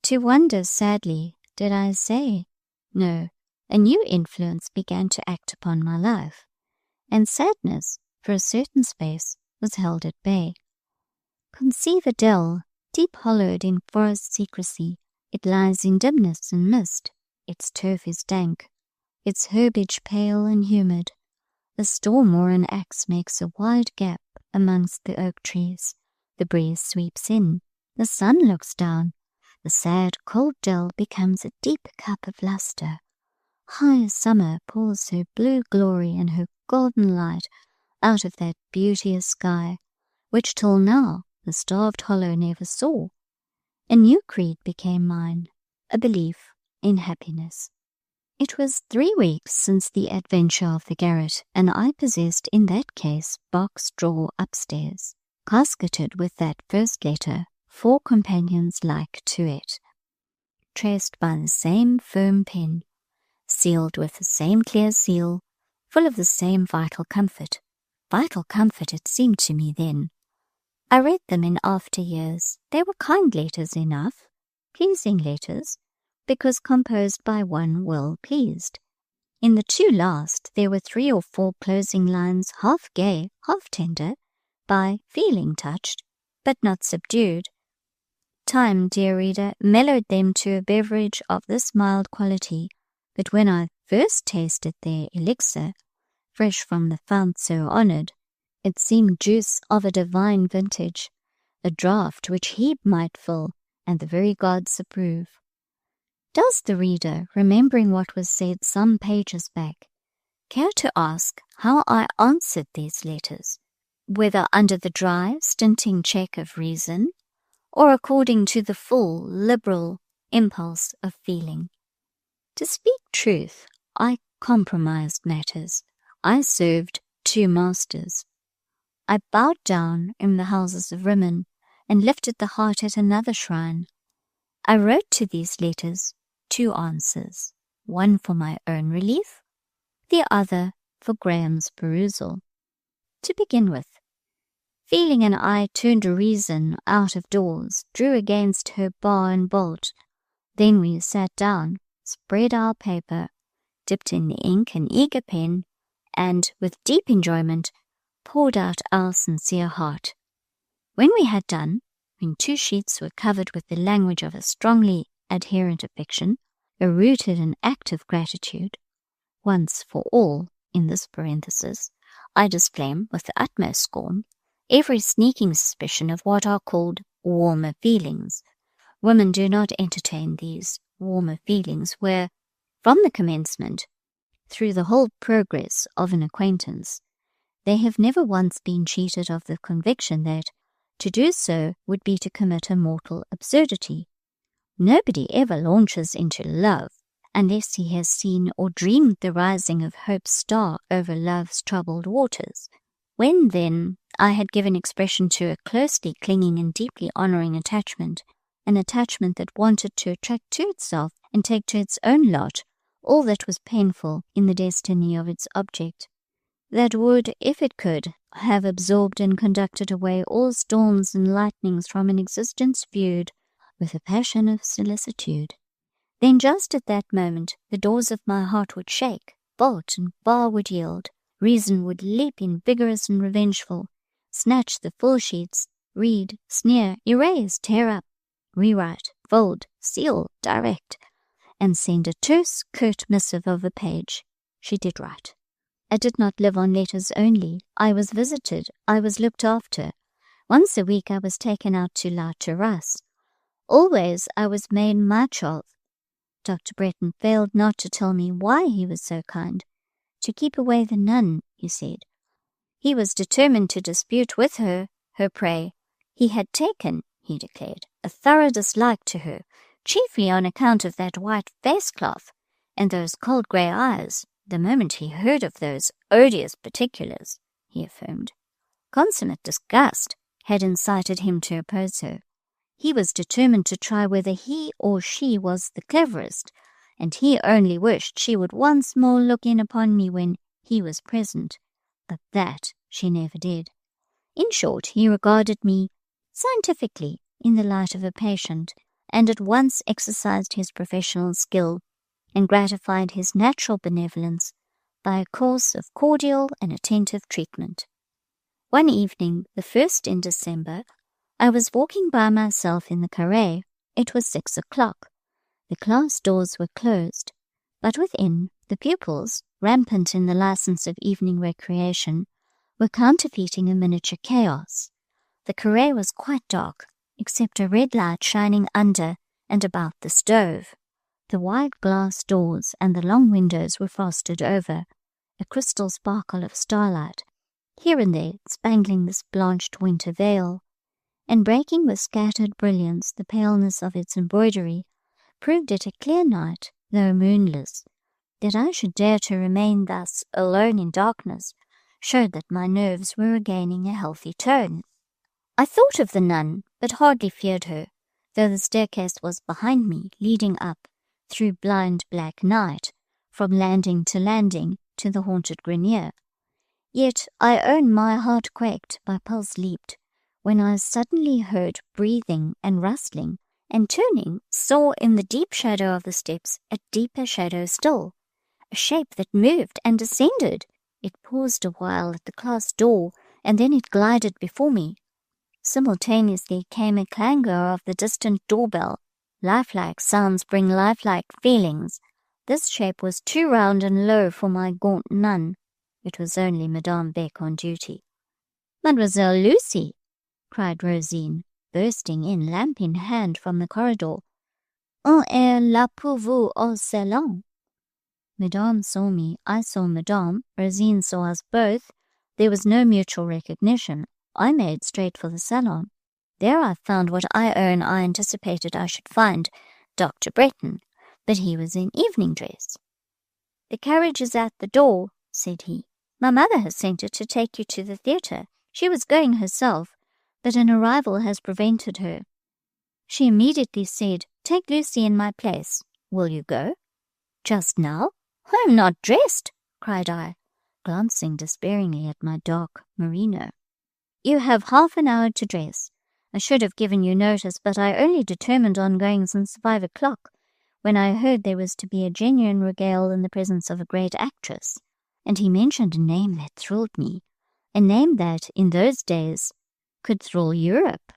To wonder sadly, did I say? No, a new influence began to act upon my life, and sadness, for a certain space, was held at bay. Conceive a dell, deep hollowed in forest secrecy. It lies in dimness and mist. Its turf is dank, its herbage pale and humid. A storm or an axe makes a wide gap amongst the oak trees. The breeze sweeps in. The sun looks down. The sad, cold dell becomes a deep cup of lustre. High summer pours her blue glory and her golden light out of that beauteous sky, which till now the starved hollow never saw. A new creed became mine, a belief in happiness. It was 3 weeks since the adventure of the garret, and I possessed in that case box drawer upstairs, casketed with that first letter, 4 companions like to it, traced by the same firm pen, sealed with the same clear seal, full of the same vital comfort. Vital comfort it seemed to me then. I read them in after years. They were kind letters enough, pleasing letters, because composed by one well pleased. In the 2 last there were 3 or 4 closing lines, half gay, half tender, by feeling touched, but not subdued. Time, dear reader, mellowed them to a beverage of this mild quality, but when I first tasted their elixir, fresh from the fount so honoured, it seemed juice of a divine vintage, a draught which he might fill, and the very gods approve. Does the reader, remembering what was said some pages back, care to ask how I answered these letters, whether under the dry, stinting check of reason, or according to the full, liberal impulse of feeling? To speak truth, I compromised matters. I served 2 masters. I bowed down in the houses of Rimmon, and lifted the heart at another shrine. I wrote to these letters 2 answers, one for my own relief, the other for Graham's perusal. To begin with, Feeling and I turned reason out of doors, drew against her bar and bolt. Then we sat down, spread our paper, dipped in the ink and eager pen, and, with deep enjoyment, poured out our sincere heart. When we had done, when 2 sheets were covered with the language of a strongly adherent affection, a rooted and active gratitude, once for all, in this parenthesis, I disclaim with the utmost scorn every sneaking suspicion of what are called warmer feelings. Women do not entertain these warmer feelings where, from the commencement, through the whole progress of an acquaintance, they have never once been cheated of the conviction that to do so would be to commit a mortal absurdity. Nobody ever launches into love unless he has seen or dreamed the rising of hope's star over love's troubled waters. When, then, I had given expression to a closely clinging and deeply honouring attachment, an attachment that wanted to attract to itself and take to its own lot all that was painful in the destiny of its object, that would, if it could, have absorbed and conducted away all storms and lightnings from an existence viewed with a passion of solicitude. Then just at that moment the doors of my heart would shake, bolt and bar would yield, reason would leap in vigorous and revengeful, snatch the full sheets, read, sneer, erase, tear up, rewrite, fold, seal, direct, and send a terse, curt missive of a page. She did write. I did not live on letters only. I was visited. I was looked after. Once a week I was taken out to La Terrasse. Always I was made much of. Dr. Bretton failed not to tell me why he was so kind. To keep away the nun, he said. He was determined to dispute with her prey. He had taken, he declared, a thorough dislike to her, chiefly on account of that white face-cloth and those cold grey eyes. The moment he heard of those odious particulars, he affirmed, consummate disgust had incited him to oppose her. He was determined to try whether he or she was the cleverest, and he only wished she would once more look in upon me when he was present, but that she never did. In short, he regarded me scientifically in the light of a patient, and at once exercised his professional skill and gratified his natural benevolence by a course of cordial and attentive treatment. One evening, the 1st in December, I was walking by myself in the carré. It was 6 o'clock. The class doors were closed, but within, the pupils, rampant in the license of evening recreation, were counterfeiting a miniature chaos. The carré was quite dark, except a red light shining under and about the stove. The wide glass doors and the long windows were frosted over, a crystal sparkle of starlight, here and there spangling this blanched winter veil, and breaking with scattered brilliance the paleness of its embroidery, proved it a clear night, though moonless. That I should dare to remain thus alone in darkness showed that my nerves were regaining a healthy tone. I thought of the nun, but hardly feared her, though the staircase was behind me, leading up, through blind black night, from landing to the haunted grenier. Yet I own my heart quaked, my pulse leaped, when I suddenly heard breathing and rustling, and turning, saw in the deep shadow of the steps a deeper shadow still, a shape that moved and descended. It paused a while at the class door, and then it glided before me. Simultaneously came a clangor of the distant doorbell. Lifelike sounds bring lifelike feelings. This shape was too round and low for my gaunt nun. It was only Madame Beck on duty. "Mademoiselle Lucy!" cried Rosine, bursting in, lamp in hand, from the corridor. "On est là pour vous au salon." Madame saw me, I saw Madame, Rosine saw us both. There was no mutual recognition. I made straight for the salon. There I found what I own I anticipated I should find, Dr. Bretton, but he was in evening dress. "The carriage is at the door," said he. "My mother has sent it to take you to the theatre. She was going herself, but an arrival has prevented her." She immediately said, "Take Lucy in my place. Will you go?" "Just now? I am not dressed," cried I, glancing despairingly at my dark merino. "You have half an hour to dress. I should have given you notice, but I only determined on going since 5 o'clock, when I heard there was to be a genuine regale in the presence of a great actress." And he mentioned a name that thrilled me, a name that, in those days, could thrill Europe.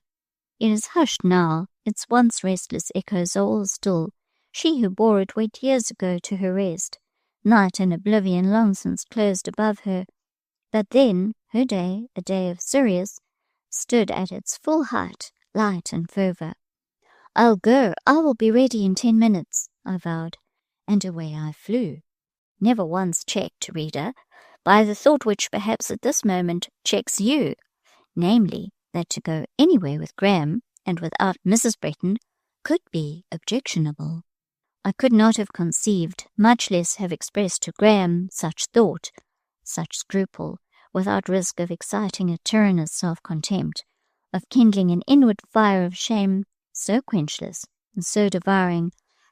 It is hushed now, its once restless echoes are all still. She who bore it went years ago to her rest, night and oblivion long since closed above her. But then her day, a day of Sirius, stood at its full height, light and fervour. "I'll go, I will be ready in 10 minutes, I vowed, and away I flew. Never once checked, reader, by the thought which perhaps at this moment checks you, namely, that to go anywhere with Graham, and without Mrs. Bretton, could be objectionable. I could not have conceived, much less have expressed to Graham, such thought, such scruple, without risk of exciting a tyrannous self-contempt, of kindling an inward fire of shame so quenchless and so devouring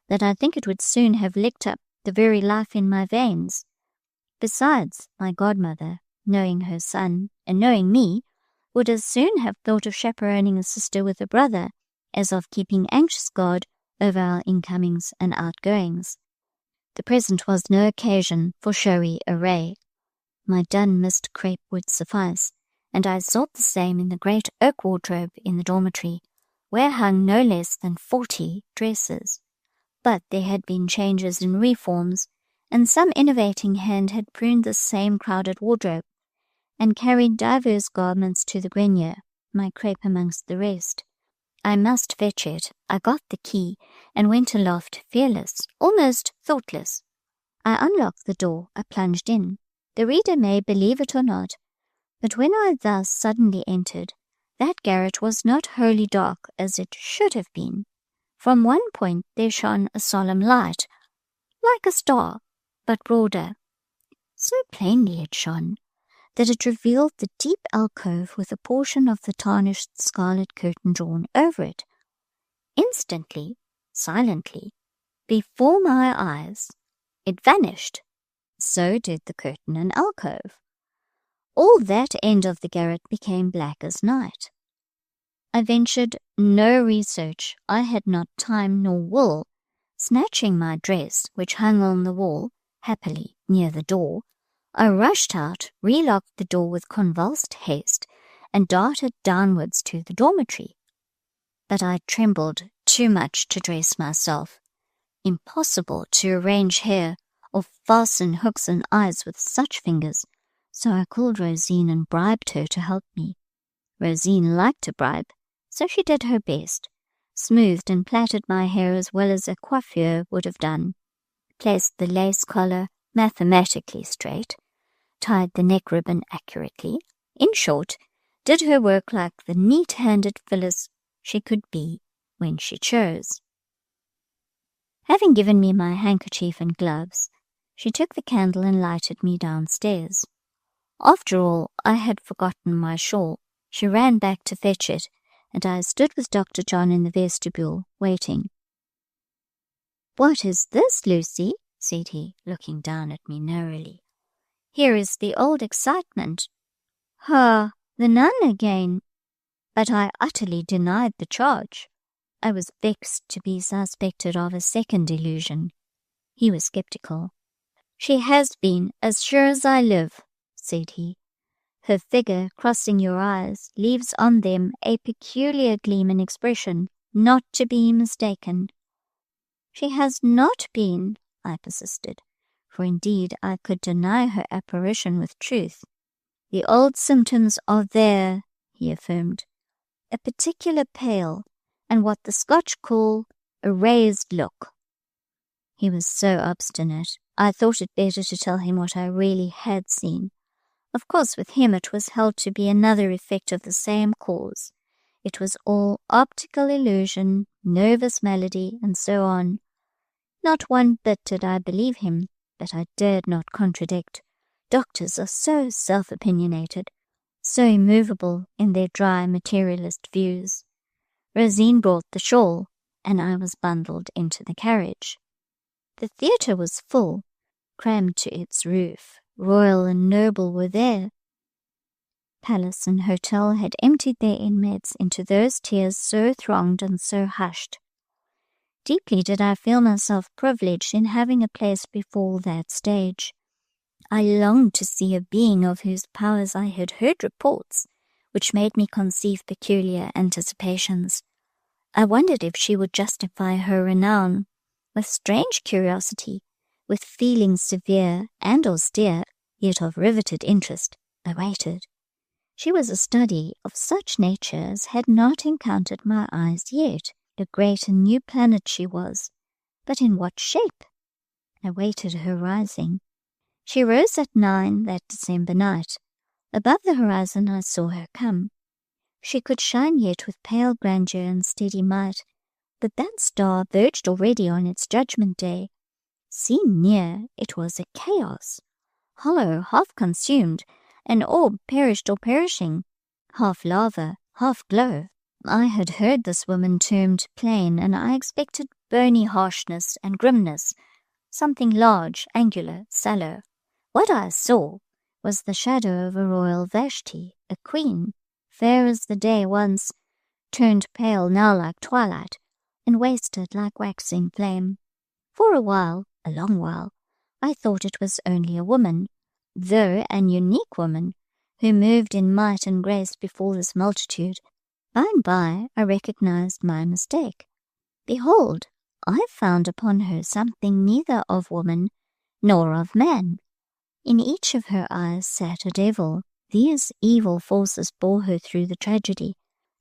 that I think it would soon have licked up the very life in my veins. Besides, my godmother, knowing her son, and knowing me, would as soon have thought of chaperoning a sister with a brother, as of keeping anxious guard over our incomings and outgoings. The present was no occasion for showy array. My dun-mist crepe would suffice, and I sought the same in the great oak wardrobe in the dormitory, where hung no less than 40 dresses. But there had been changes and reforms, and some innovating hand had pruned this same crowded wardrobe, and carried divers garments to the grenier, my crepe amongst the rest. I must fetch it. I got the key, and went aloft, fearless, almost thoughtless. I unlocked the door, I plunged in. The reader may believe it or not, but when I thus suddenly entered, that garret was not wholly dark as it should have been. From one point there shone a solemn light, like a star, but broader. So plainly it shone, that it revealed the deep alcove with a portion of the tarnished scarlet curtain drawn over it. Instantly, silently, before my eyes, it vanished. So did the curtain and alcove. All that end of the garret became black as night. I ventured No research, I had not time nor will. Snatching my dress, which hung on the wall, happily near the door, I rushed out, relocked the door with convulsed haste, and darted downwards to the dormitory. But I trembled too much to dress myself. Impossible to arrange hair or fasten hooks and eyes with such fingers, so I called Rosine and bribed her to help me. Rosine liked a bribe, so she did her best, smoothed and plaited my hair as well as a coiffeur would have done, placed the lace collar mathematically straight, tied the neck ribbon accurately, in short, did her work like the neat-handed Phyllis she could be when she chose. Having given me my handkerchief and gloves, she took the candle and lighted me downstairs. After all, I had forgotten my shawl. She ran back to fetch it, and I stood with Dr. John in the vestibule, waiting. "What is this, Lucy?" said he, looking down at me narrowly. "Here is the old excitement. The nun again." But I utterly denied the charge. I was vexed to be suspected of a second illusion. He was sceptical. "She has been, as sure as I live," said he. "Her figure, crossing your eyes, leaves on them a peculiar gleam and expression, not to be mistaken." "She has not been," I persisted, for indeed I could deny her apparition with truth. "The old symptoms are there," he affirmed. "A particular pale, and what the Scotch call a raised look." He was so obstinate, I thought it better to tell him what I really had seen. Of course, with him it was held to be another effect of the same cause. It was all optical illusion, nervous malady, and so on. Not one bit did I believe him, but I dared not contradict. Doctors are so self-opinionated, so immovable in their dry materialist views. Rosine brought the shawl, and I was bundled into the carriage. The theatre was full, crammed to its roof. Royal and noble were there. Palace and hotel had emptied their inmates into those tiers so thronged and so hushed. Deeply did I feel myself privileged in having a place before that stage. I longed to see a being of whose powers I had heard reports, which made me conceive peculiar anticipations. I wondered if she would justify her renown. With strange curiosity, with feelings severe and austere, yet of riveted interest, I waited. She was a study of such nature as had not encountered my eyes yet. A great and new planet she was, but in what shape? I waited her rising. She rose at 9 that December night. Above the horizon I saw her come. She could shine yet with pale grandeur and steady might, but that star verged already on its judgment day. Seen near, it was a chaos, hollow, half consumed, an orb perished or perishing, half lava, half glow. I had heard this woman termed plain, and I expected bony harshness and grimness, something large, angular, sallow. What I saw was the shadow of a royal Vashti, a queen, fair as the day once, turned pale now like twilight, and wasted like waxing flame. For a while, a long while, I thought it was only a woman, though an unique woman, who moved in might and grace before this multitude. By and by I recognized my mistake. Behold, I found upon her something neither of woman nor of man. In each of her eyes sat a devil. These evil forces bore her through the tragedy,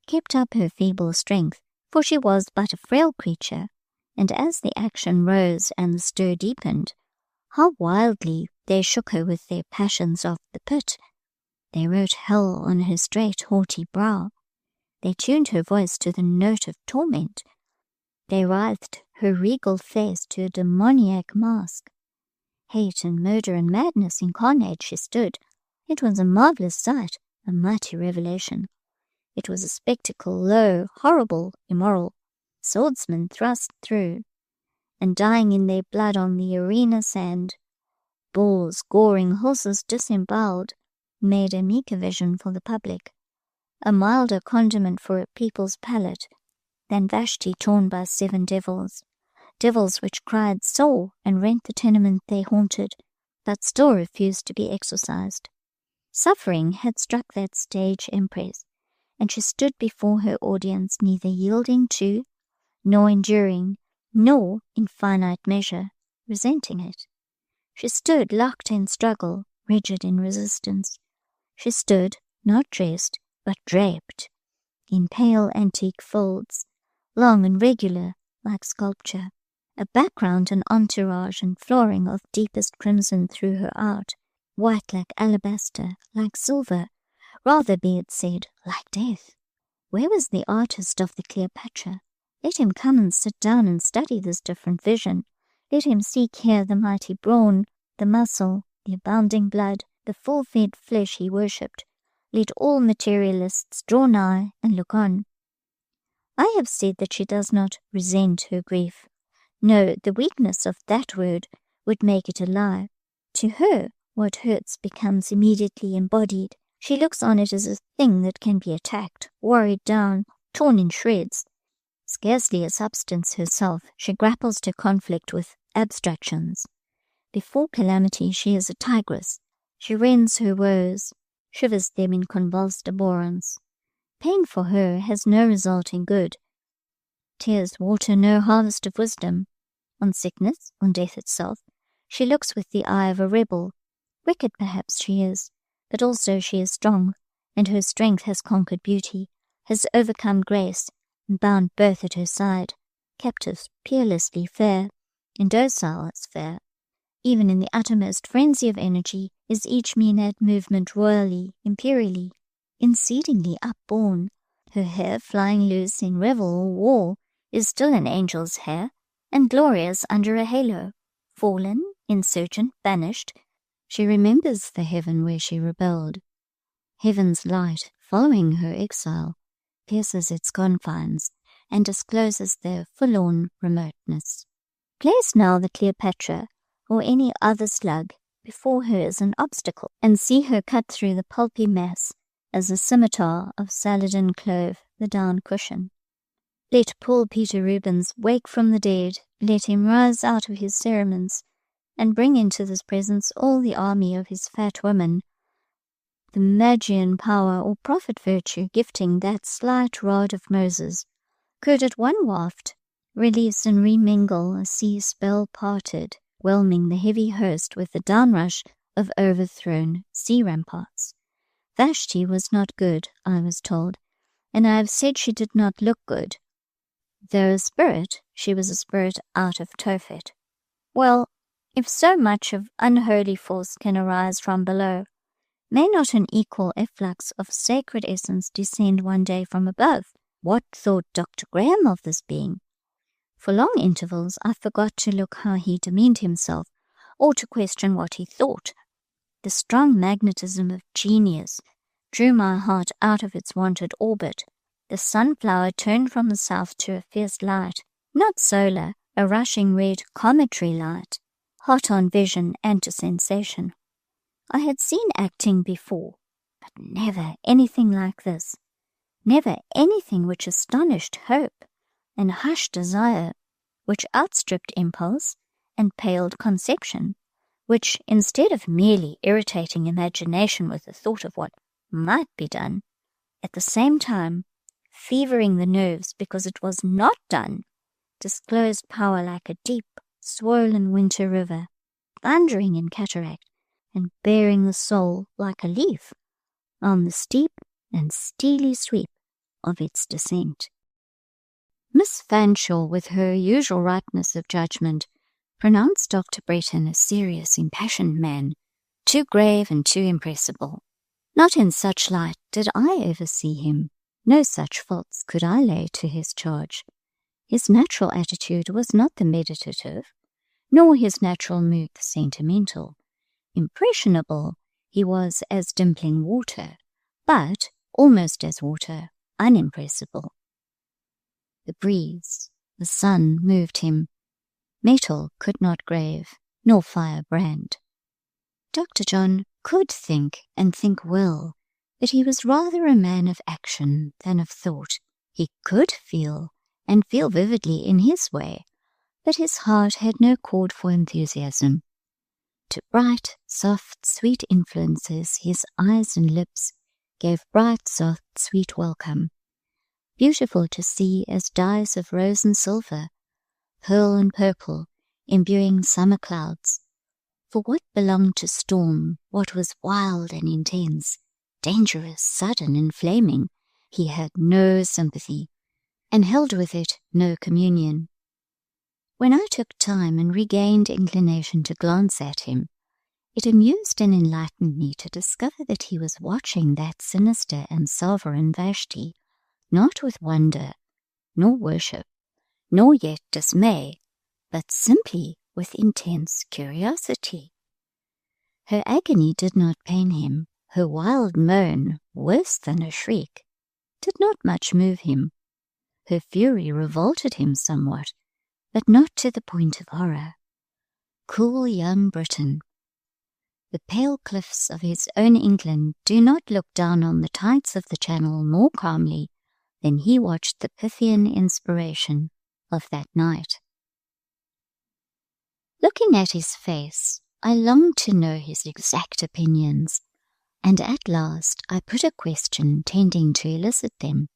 kept up her feeble strength, for she was but a frail creature, and as the action rose and the stir deepened, how wildly they shook her with their passions of the pit. They wrote hell on her straight, haughty brow. They tuned her voice to the note of torment. They writhed her regal face to a demoniac mask. Hate and murder and madness incarnate she stood. It was a marvelous sight, a mighty revelation. It was a spectacle low, horrible, immoral. Swordsmen thrust through, and dying in their blood on the arena sand. Bulls, goring horses disemboweled, made a meeker vision for the public, a milder condiment for a people's palate than Vashti torn by 7 devils, devils which cried soul and rent the tenement they haunted, but still refused to be exorcised. Suffering had struck that stage empress, and she stood before her audience neither yielding to, nor enduring, nor, in finite measure, resenting it. She stood locked in struggle, rigid in resistance. She stood, not dressed, but draped, in pale antique folds, long and regular, like sculpture, a background and entourage and flooring of deepest crimson threw her out, white like alabaster, like silver, rather be it said, like death. Where was the artist of the Cleopatra? Let him come and sit down and study this different vision. Let him seek here the mighty brawn, the muscle, the abounding blood, the full-fed flesh he worshipped. Let all materialists draw nigh and look on. I have said that she does not resent her grief. No, the weakness of that word would make it a lie. To her, what hurts becomes immediately embodied. She looks on it as a thing that can be attacked, worried down, torn in shreds. Scarcely a substance herself, she grapples to conflict with abstractions. Before calamity she is a tigress. She rends her woes, shivers them in convulsed abhorrence. Pain for her has no result in good. Tears water no harvest of wisdom. On sickness, on death itself, she looks with the eye of a rebel. Wicked perhaps she is, but also she is strong, and her strength has conquered beauty, has overcome grace, and bound birth at her side, captive, peerlessly fair, and docile as fair. Even in the uttermost frenzy of energy is each Maenad movement royally, imperially, exceedingly upborne. Her hair flying loose in revel or war is still an angel's hair, and glorious under a halo. Fallen, insurgent, banished, she remembers the heaven where she rebelled. Heaven's light, following her exile, pierces its confines and discloses their forlorn remoteness. Place now the Cleopatra, or any other slug, before her as an obstacle, and see her cut through the pulpy mass as a scimitar of Saladin clove the down cushion. Let Paul Peter Rubens wake from the dead, let him rise out of his cerements, and bring into this presence all the army of his fat women, the Magian power or prophet virtue gifting that slight rod of Moses, could at one waft release and remingle a sea spell parted, whelming the heavy host with the downrush of overthrown sea ramparts. Vashti was not good, I was told, and I have said she did not look good. Though a spirit, she was a spirit out of Tophet. Well, if so much of unholy force can arise from below, may not an equal efflux of sacred essence descend one day from above? What thought Dr. Graham of this being? For long intervals I forgot to look how he demeaned himself, or to question what he thought. The strong magnetism of genius drew my heart out of its wonted orbit. The sunflower turned from the south to a fierce light, not solar, a rushing red cometary light, hot on vision and to sensation. I had seen acting before, but never anything like this, never anything which astonished hope and hushed desire, which outstripped impulse and paled conception, which, instead of merely irritating imagination with the thought of what might be done, at the same time fevering the nerves because it was not done, disclosed power like a deep, swollen winter river, thundering in cataract, and bearing the soul like a leaf on the steep and steely sweep of its descent. Miss Fanshawe, with her usual ripeness of judgment, pronounced Dr. Bretton a serious, impassioned man, too grave and too impressible. Not in such light did I ever see him. No such faults could I lay to his charge. His natural attitude was not the meditative, nor his natural mood the sentimental. Impressionable he was as dimpling water, but, almost as water, unimpressible. The breeze, the sun moved him. Metal could not grave, nor fire brand. Dr. John could think, and think well, but he was rather a man of action than of thought. He could feel, and feel vividly in his way, but his heart had no chord for enthusiasm. To bright, soft, sweet influences his eyes and lips gave bright, soft, sweet welcome, beautiful to see as dyes of rose and silver, pearl and purple, imbuing summer clouds. For what belonged to storm, what was wild and intense, dangerous, sudden, and flaming, he had no sympathy, and held with it no communion. When I took time and regained inclination to glance at him, it amused and enlightened me to discover that he was watching that sinister and sovereign Vashti, not with wonder, nor worship, nor yet dismay, but simply with intense curiosity. Her agony did not pain him. Her wild moan, worse than a shriek, did not much move him. Her fury revolted him somewhat, but not to the point of horror. Cool young Briton! The pale cliffs of his own England do not look down on the tides of the Channel more calmly than he watched the Pythian inspiration of that night. Looking at his face, I longed to know his exact opinions, and at last I put a question tending to elicit them.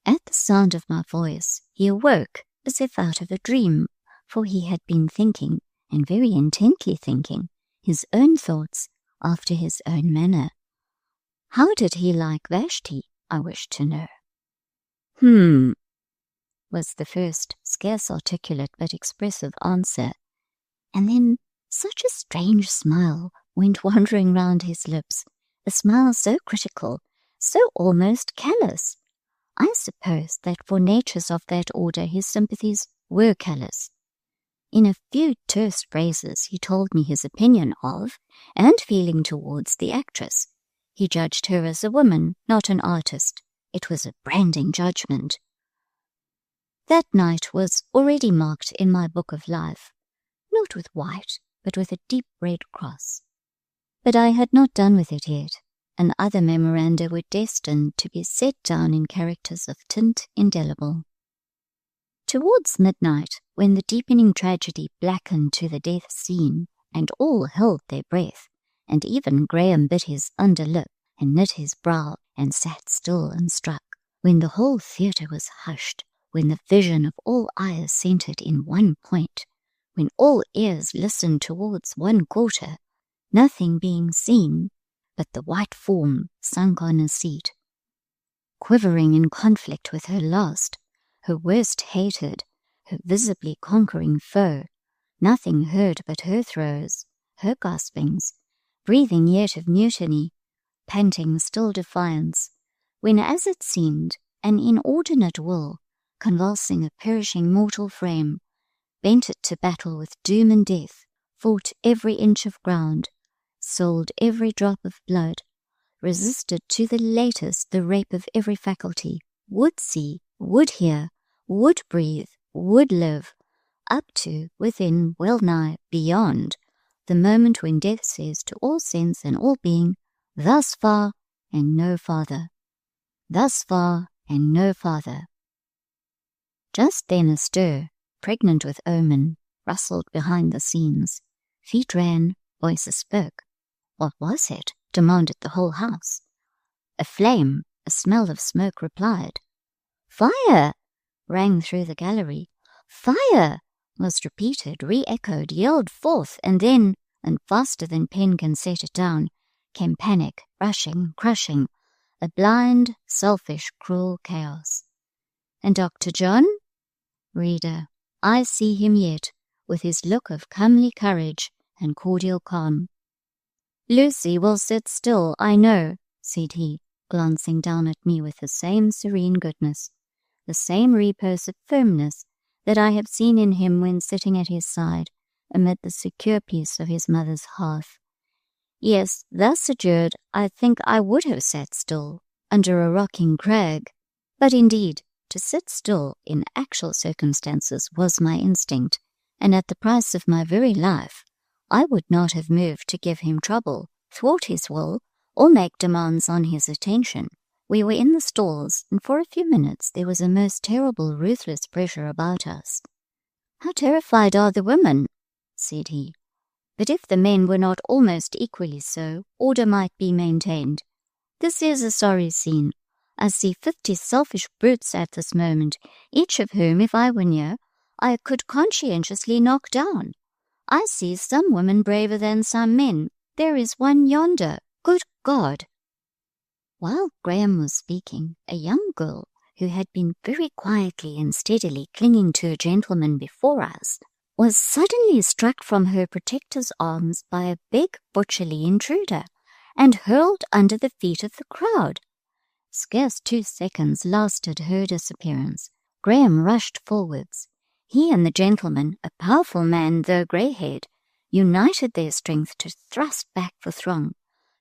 At the sound of my voice, he awoke as if out of a dream, for he had been thinking, and very intently thinking, his own thoughts after his own manner. How did he like Vashti, I wished to know. Was the first scarce articulate but expressive answer, and then such a strange smile went wandering round his lips, a smile so critical, so almost callous. I suppose that for natures of that order his sympathies were callous. In a few terse phrases he told me his opinion of, and feeling towards the actress. He judged her as a woman, not an artist. It was a branding judgment. That night was already marked in my book of life, not with white, but with a deep red cross. But I had not done with it yet, and other memoranda were destined to be set down in characters of tint indelible. Towards midnight, when the deepening tragedy blackened to the death scene, and all held their breath, and even Graham bit his under lip and knit his brow and sat still and struck, when the whole theatre was hushed, when the vision of all eyes centred in one point, when all ears listened towards one quarter, nothing being seen but the white form sunk on a seat, quivering in conflict with her last, her worst hated, her visibly conquering foe, nothing heard but her throes, her gaspings, breathing yet of mutiny, panting still defiance, when, as it seemed, an inordinate will, convulsing a perishing mortal frame, bent it to battle with doom and death, fought every inch of ground, sold every drop of blood, resisted to the latest the rape of every faculty, would see, would hear, would breathe, would live, up to, within, well nigh, beyond, the moment when death says to all sense and all being, thus far and no farther, thus far and no farther. Just then a stir, pregnant with omen, rustled behind the scenes. Feet ran, voices spoke. What was it? Demanded the whole house. A flame, a smell of smoke replied. Fire! Rang through the gallery. Fire! Was repeated, re-echoed, yelled forth, and then, and faster than pen can set it down, came panic, rushing, crushing, a blind, selfish, cruel chaos. And Dr. John? Reader, I see him yet, with his look of comely courage and cordial calm. Lucy will sit still, I know, said he, glancing down at me with the same serene goodness, the same repose of firmness that I have seen in him when sitting at his side, amid the secure peace of his mother's hearth. Yes, thus adjured, I think I would have sat still, under a rocking crag, but indeed, to sit still in actual circumstances was my instinct, and at the price of my very life, I would not have moved to give him trouble, thwart his will, or make demands on his attention, We were in the stalls, and for a few minutes there was a most terrible, ruthless pressure about us. "How terrified are the women," said he. "But if the men were not almost equally so, order might be maintained. This is a sorry scene. I see 50 selfish brutes at this moment, each of whom, if I were near, I could conscientiously knock down. I see some women braver than some men. There is one yonder. Good God!" While Graham was speaking, a young girl, who had been very quietly and steadily clinging to a gentleman before us, was suddenly struck from her protector's arms by a big butcherly intruder, and hurled under the feet of the crowd. Scarce 2 seconds lasted her disappearance. Graham rushed forwards. He and the gentleman, a powerful man though grey-haired, united their strength to thrust back the throng.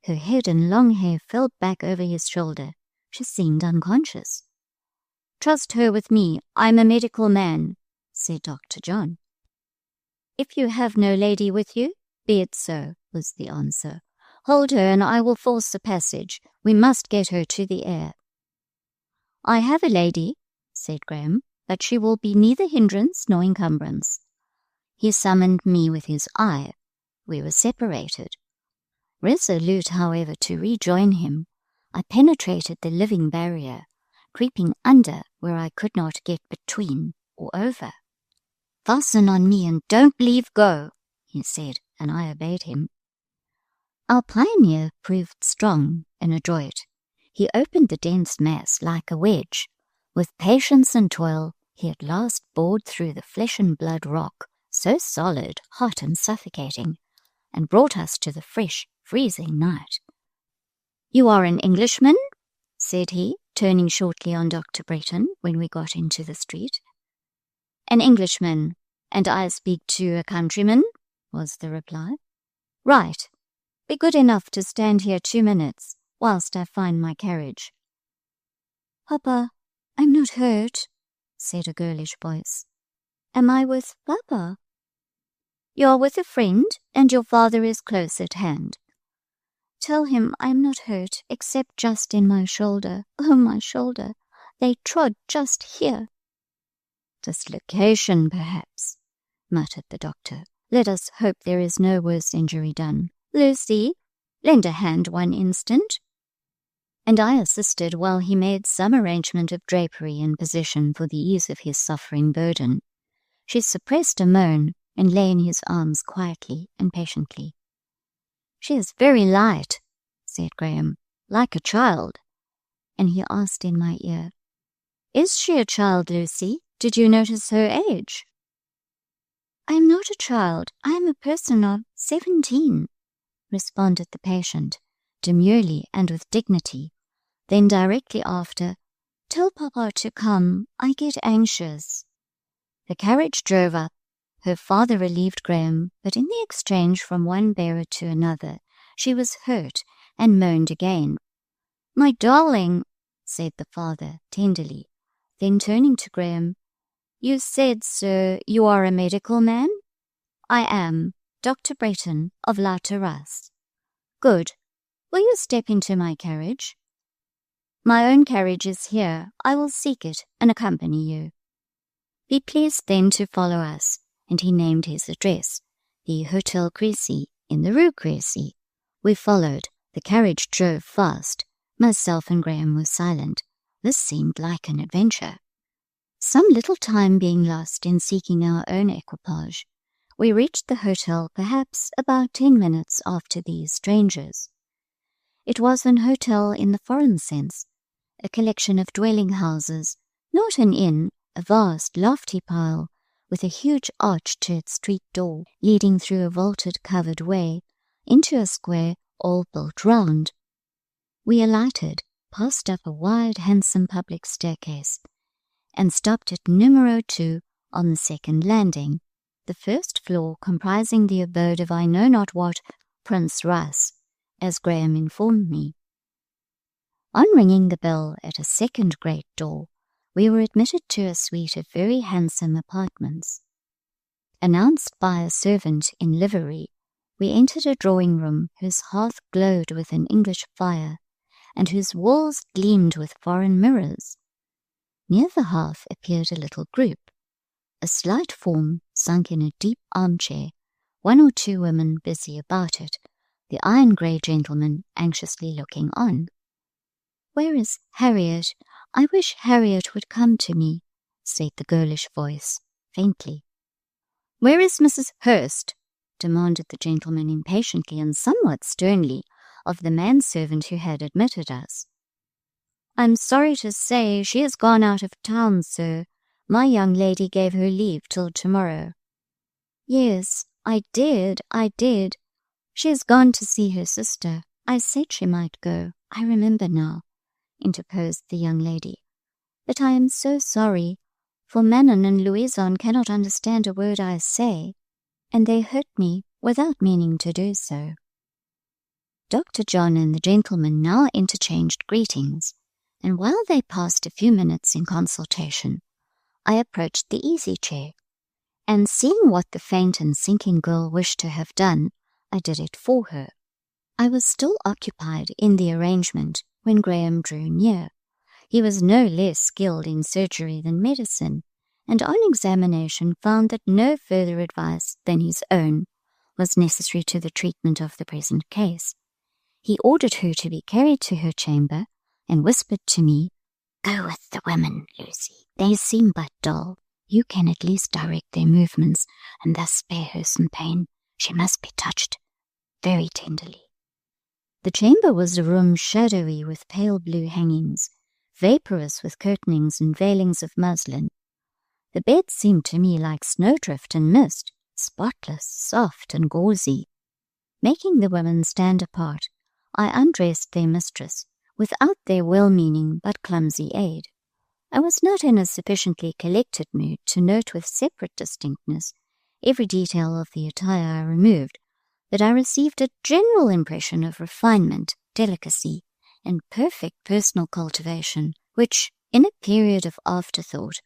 Her head and long hair fell back over his shoulder. She seemed unconscious. "Trust her with me. I'm a medical man," said Dr. John. "If you have no lady with you, be it so," was the answer. "Hold her and I will force a passage. We must get her to the air." "I have a lady," said Graham, "but she will be neither hindrance nor encumbrance." He summoned me with his eye. We were separated. Resolute, however, to rejoin him, I penetrated the living barrier, creeping under where I could not get between or over. "Fasten on me and don't leave go," he said, and I obeyed him. Our pioneer proved strong and adroit. He opened the dense mass like a wedge. With patience and toil, he at last bored through the flesh and blood rock, so solid, hot, and suffocating, and brought us to the fresh, freezing night. "You are an Englishman?" said he, turning shortly on Dr. Bretton when we got into the street. "An Englishman, and I speak to a countryman," was the reply. "Right. Be good enough to stand here 2 minutes, whilst I find my carriage." "Papa, I'm not hurt," said a girlish voice. "Am I with Papa?" "You're with a friend, and your father is close at hand." "Tell him I am not hurt, except just in my shoulder. Oh, my shoulder! They trod just here." "Dislocation, perhaps," muttered the doctor. "Let us hope there is no worse injury done. Lucy, lend a hand 1 instant." And I assisted while he made some arrangement of drapery and position for the ease of his suffering burden. She suppressed a moan and lay in his arms quietly and patiently. "She is very light," said Graham, "like a child." And he asked in my ear, "Is she a child, Lucy? Did you notice her age?" "I am not a child. I am a person of 17, responded the patient, demurely and with dignity. Then directly after, "Tell Papa to come. I get anxious." The carriage drove up. Her father relieved Graham, but in the exchange from one bearer to another, she was hurt and moaned again. "My darling," said the father tenderly. Then turning to Graham, "You said, sir, you are a medical man?" "I am, Dr. Bretton of La Terrasse." "Good. Will you step into my carriage?" "My own carriage is here. I will seek it and accompany you." "Be pleased then to follow us," and he named his address, the Hotel Crecy in the Rue Crecy. We followed. The carriage drove fast. Myself and Graham were silent. This seemed like an adventure. Some little time being lost in seeking our own equipage, we reached the hotel perhaps about 10 minutes after these strangers. It was an hotel in the foreign sense, a collection of dwelling houses, not an inn, a vast, lofty pile, with a huge arch to its street door, leading through a vaulted covered way into a square all built round. We alighted, passed up a wide, handsome public staircase, and stopped at numero 2 on the second landing, the first floor comprising the abode of I know not what Prince Russ, as Graham informed me. On ringing the bell at a second great door, we were admitted to a suite of very handsome apartments. Announced by a servant in livery, we entered a drawing-room whose hearth glowed with an English fire, and whose walls gleamed with foreign mirrors. Near the hearth appeared a little group, a slight form sunk in a deep armchair, 1 or 2 women busy about it, the iron-grey gentleman anxiously looking on. "Where is Harriet? I wish Harriet would come to me," said the girlish voice, faintly. "Where is Mrs. Hurst?" demanded the gentleman impatiently and somewhat sternly of the manservant who had admitted us. "I'm sorry to say she has gone out of town, sir. My young lady gave her leave till tomorrow." "Yes, I did. She has gone to see her sister. I said she might go. I remember now," interposed the young lady. "But I am so sorry, for Manon and Louison cannot understand a word I say, and they hurt me without meaning to do so." Dr. John and the gentleman now interchanged greetings, and while they passed a few minutes in consultation, I approached the easy-chair, and seeing what the faint and sinking girl wished to have done, I did it for her. I was still occupied in the arrangement when Graham drew near. He was no less skilled in surgery than medicine, and on examination found that no further advice than his own was necessary to the treatment of the present case. He ordered her to be carried to her chamber, and whispered to me, "Go with the women, Lucy. They seem but dull. You can at least direct their movements, and thus spare her some pain. She must be touched very tenderly." The chamber was a room shadowy with pale blue hangings, vaporous with curtainings and veilings of muslin. The bed seemed to me like snowdrift and mist, spotless, soft, and gauzy. Making the women stand apart, I undressed their mistress, without their well-meaning but clumsy aid. I was not in a sufficiently collected mood to note with separate distinctness every detail of the attire I removed, but I received a general impression of refinement, delicacy, and perfect personal cultivation, which, in a period of afterthought,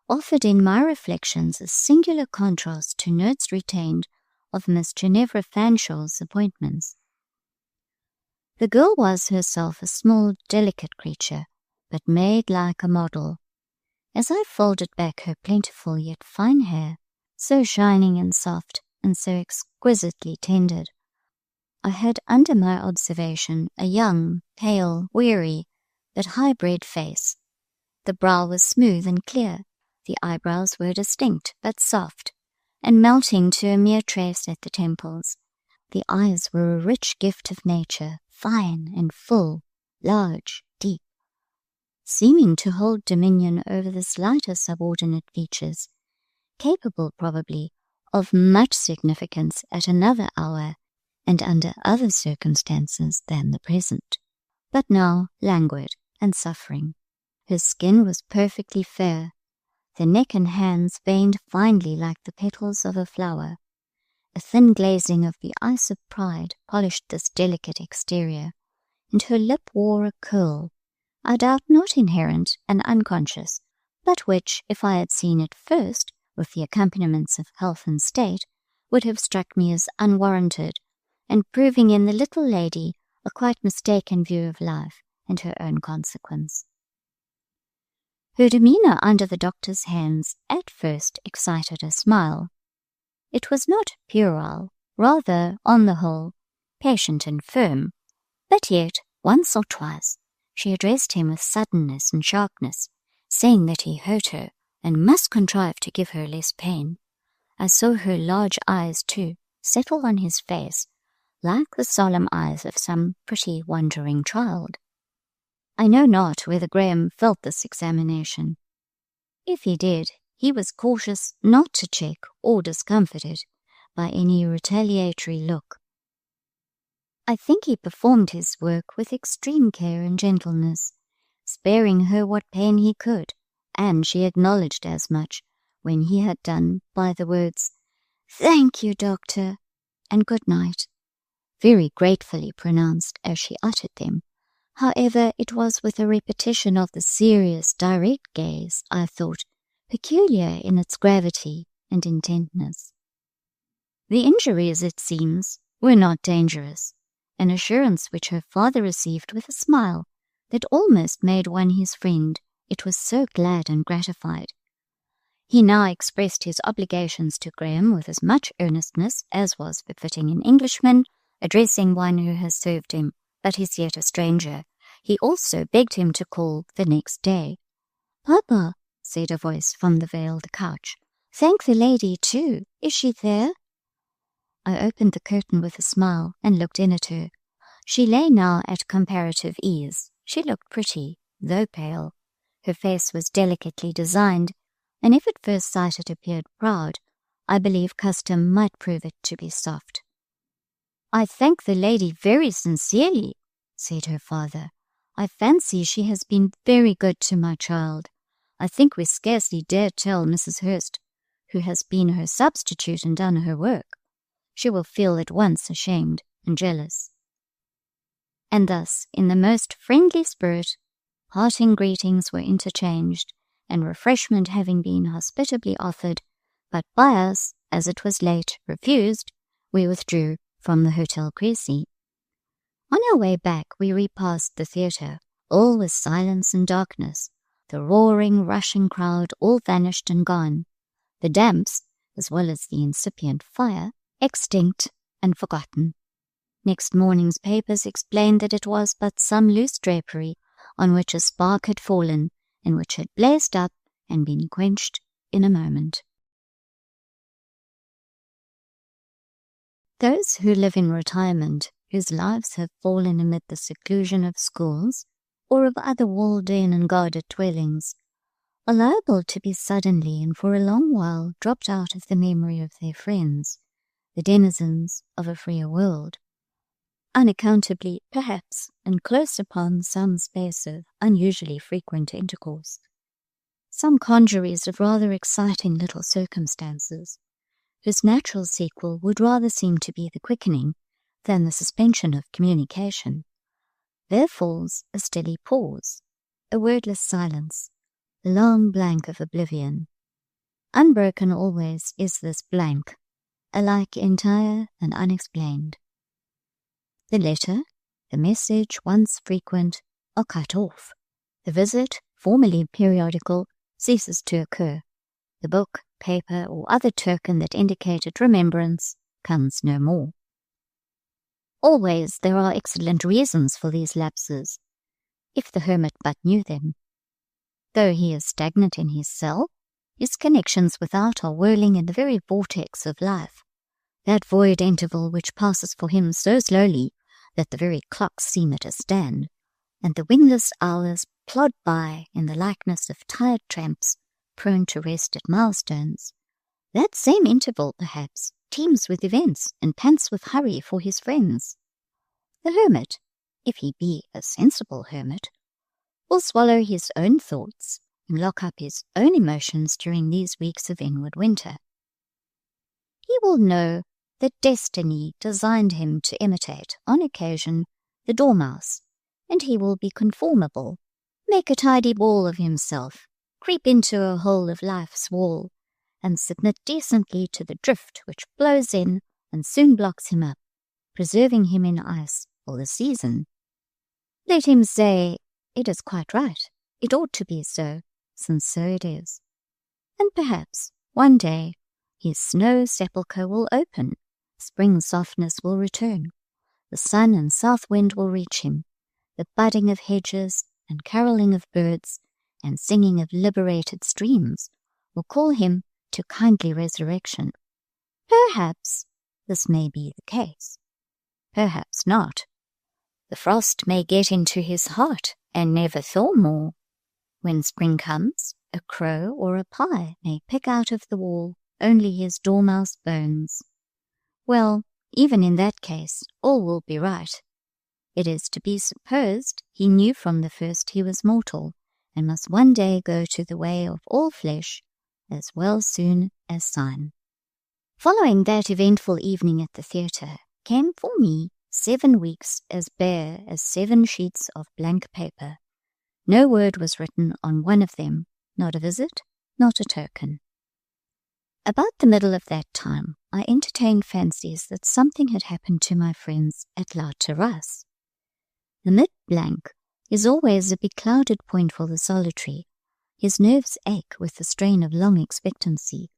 offered in my reflections a singular contrast to notes retained of Miss Ginevra Fanshaw's appointments. The girl was herself a small, delicate creature, but made like a model. As I folded back her plentiful yet fine hair, so shining and soft, and so exquisitely tended, I had under my observation a young, pale, weary, but high-bred face. The brow was smooth and clear, the eyebrows were distinct but soft, and melting to a mere trace at the temples. The eyes were a rich gift of nature, fine and full, large, deep, seeming to hold dominion over the slighter subordinate features, capable probably of much significance at another hour and under other circumstances than the present, but now languid and suffering. Her skin was perfectly fair, the neck and hands veined finely like the petals of a flower. A thin glazing of the ice of pride polished this delicate exterior, and her lip wore a curl, I doubt not inherent and unconscious, but which, if I had seen it first, with the accompaniments of health and state, would have struck me as unwarranted, and proving in the little lady a quite mistaken view of life and her own consequence. Her demeanour under the doctor's hands at first excited a smile. It was not puerile, rather, on the whole, patient and firm, but yet, once or twice, she addressed him with suddenness and sharpness, saying that he hurt her, and must contrive to give her less pain. I saw her large eyes, too, settle on his face, like the solemn eyes of some pretty wondering child. I know not whether Graham felt this examination. If he did, he was cautious not to check or discomfort it by any retaliatory look. I think he performed his work with extreme care and gentleness, sparing her what pain he could, and she acknowledged as much when he had done by the words, "Thank you, doctor," and "Good night," very gratefully pronounced as she uttered them. However, it was with a repetition of the serious, direct gaze, I thought, peculiar in its gravity and intentness. The injuries, it seems, were not dangerous, an assurance which her father received with a smile that almost made one his friend, it was so glad and gratified. He now expressed his obligations to Graham with as much earnestness as was befitting an Englishman addressing one who has served him, but is yet a stranger. He also begged him to call the next day. "Papa," said a voice from the veiled couch, "thank the lady too. Is she there?" I opened the curtain with a smile and looked in at her. She lay now at comparative ease. She looked pretty, though pale. Her face was delicately designed, and if at first sight it appeared proud, I believe custom might prove it to be soft. "I thank the lady very sincerely," said her father. "I fancy she has been very good to my child. I think we scarcely dare tell Mrs. Hurst, who has been her substitute and done her work. She will feel at once ashamed and jealous." And thus, in the most friendly spirit, parting greetings were interchanged, and refreshment having been hospitably offered, but by us, as it was late, refused, we withdrew from the Hotel Crecy. On our way back, we repassed the theatre. All was silence and darkness. The roaring, rushing crowd all vanished and gone. The damps, as well as the incipient fire, extinct and forgotten. Next morning's papers explained that it was but some loose drapery on which a spark had fallen, and which had blazed up and been quenched in a moment. Those who live in retirement, whose lives have fallen amid the seclusion of schools, or of other walled-in and guarded dwellings, are liable to be suddenly and for a long while dropped out of the memory of their friends, the denizens of a freer world, unaccountably, perhaps, and close upon some space of unusually frequent intercourse. Some congeries of rather exciting little circumstances, whose natural sequel would rather seem to be the quickening than the suspension of communication. There falls a steady pause, a wordless silence, the long blank of oblivion. Unbroken always is this blank, alike entire and unexplained. The letter, the message once frequent, are cut off. The visit, formerly periodical, ceases to occur. The book, paper, or other token that indicated remembrance comes no more. Always there are excellent reasons for these lapses, if the hermit but knew them. Though he is stagnant in his cell, his connections without are whirling in the very vortex of life, that void interval which passes for him so slowly that the very clocks seem at a stand, and the wingless hours plod by in the likeness of tired tramps prone to rest at milestones. That same interval, perhaps, teems with events and pants with hurry for his friends. The hermit, if he be a sensible hermit, will swallow his own thoughts and lock up his own emotions during these weeks of inward winter. He will know that destiny designed him to imitate, on occasion, the dormouse, and he will be conformable, make a tidy wall of himself, creep into a hole of life's wall, and submit decently to the drift which blows in and soon blocks him up, preserving him in ice for the season. Let him say, "It is quite right, it ought to be so, since so it is." And perhaps, one day, his snow sepulchre will open, spring softness will return, the sun and south wind will reach him, the budding of hedges and carolling of birds and singing of liberated streams will call him to kindly resurrection. Perhaps this may be the case. Perhaps not. The frost may get into his heart and never thaw more. When spring comes, a crow or a pie may pick out of the wall only his dormouse bones. Well, even in that case, all will be right. It is to be supposed he knew from the first he was mortal, and must one day go to the way of all flesh, as well soon as sign. Following that eventful evening at the theatre came for me 7 weeks as bare as 7 sheets of blank paper. No word was written on one of them, not a visit, not a token. About the middle of that time, I entertained fancies that something had happened to my friends at La Terrasse. The mid-blank is always a beclouded point for the solitary. His nerves ache with the strain of long expectancy.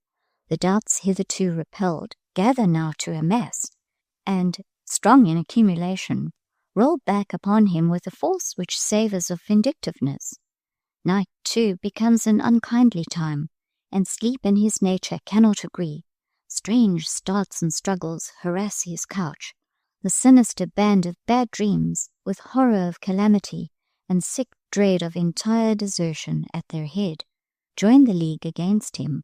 The doubts hitherto repelled gather now to a mass, and, strong in accumulation, roll back upon him with a force which savours of vindictiveness. Night, too, becomes an unkindly time, and sleep and his nature cannot agree. Strange starts and struggles harass his couch. The sinister band of bad dreams, with horror of calamity and sick dread of entire desertion at their head, join the league against him.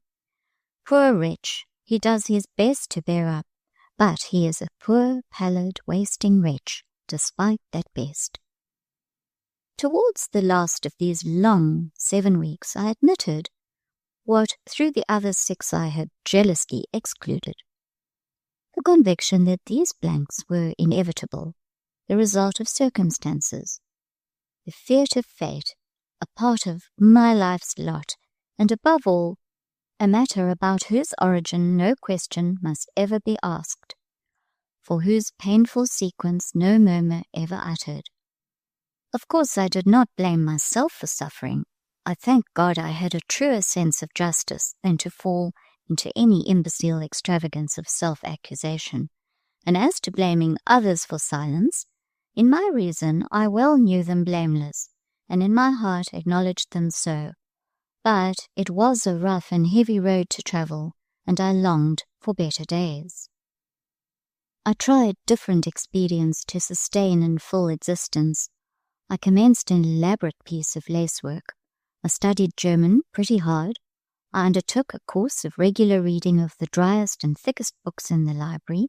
Poor wretch, he does his best to bear up, but he is a poor, pallid, wasting wretch, despite that best. Towards the last of these long 7 weeks, I admitted what through the other 6 I had jealously excluded: the conviction that these blanks were inevitable, the result of circumstances, the fate of fate, a part of my life's lot, and above all, a matter about whose origin no question must ever be asked, for whose painful sequence no murmur ever uttered. Of course, I did not blame myself for suffering. I thank God I had a truer sense of justice than to fall into any imbecile extravagance of self-accusation. And as to blaming others for silence, in my reason I well knew them blameless, and in my heart acknowledged them so. But it was a rough and heavy road to travel, and I longed for better days. I tried different expedients to sustain in full existence. I commenced an elaborate piece of lacework. I studied German pretty hard. I undertook a course of regular reading of the driest and thickest books in the library.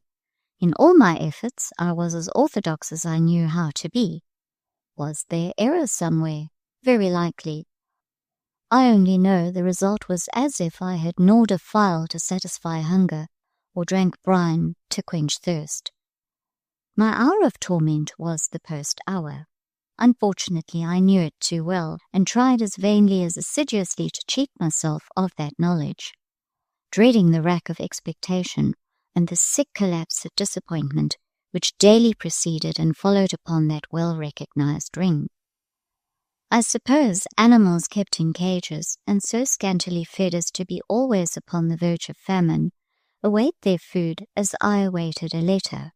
In all my efforts, I was as orthodox as I knew how to be. Was there error somewhere? Very likely. I only know the result was as if I had gnawed a file to satisfy hunger, or drank brine to quench thirst. My hour of torment was the post hour. Unfortunately, I knew it too well, and tried as vainly as assiduously to cheat myself of that knowledge. Dreading the rack of expectation, and the sick collapse of disappointment which daily preceded and followed upon that well-recognized ring. I suppose animals kept in cages, and so scantily fed as to be always upon the verge of famine, await their food as I awaited a letter.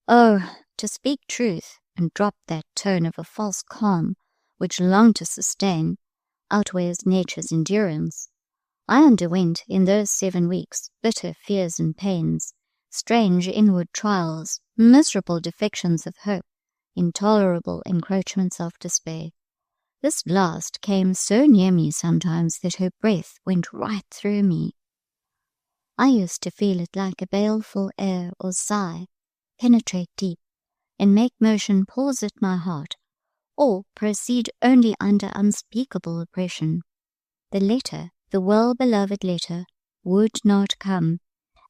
Oh, to speak truth, and drop that tone of a false calm, which long to sustain, outweighs nature's endurance. I underwent in those 7 weeks bitter fears and pains, strange inward trials, miserable defections of hope, intolerable encroachments of despair. This last came so near me sometimes that her breath went right through me. I used to feel it like a baleful air or sigh penetrate deep, and make motion pause at my heart, or proceed only under unspeakable oppression. The letter, the well-beloved letter, would not come,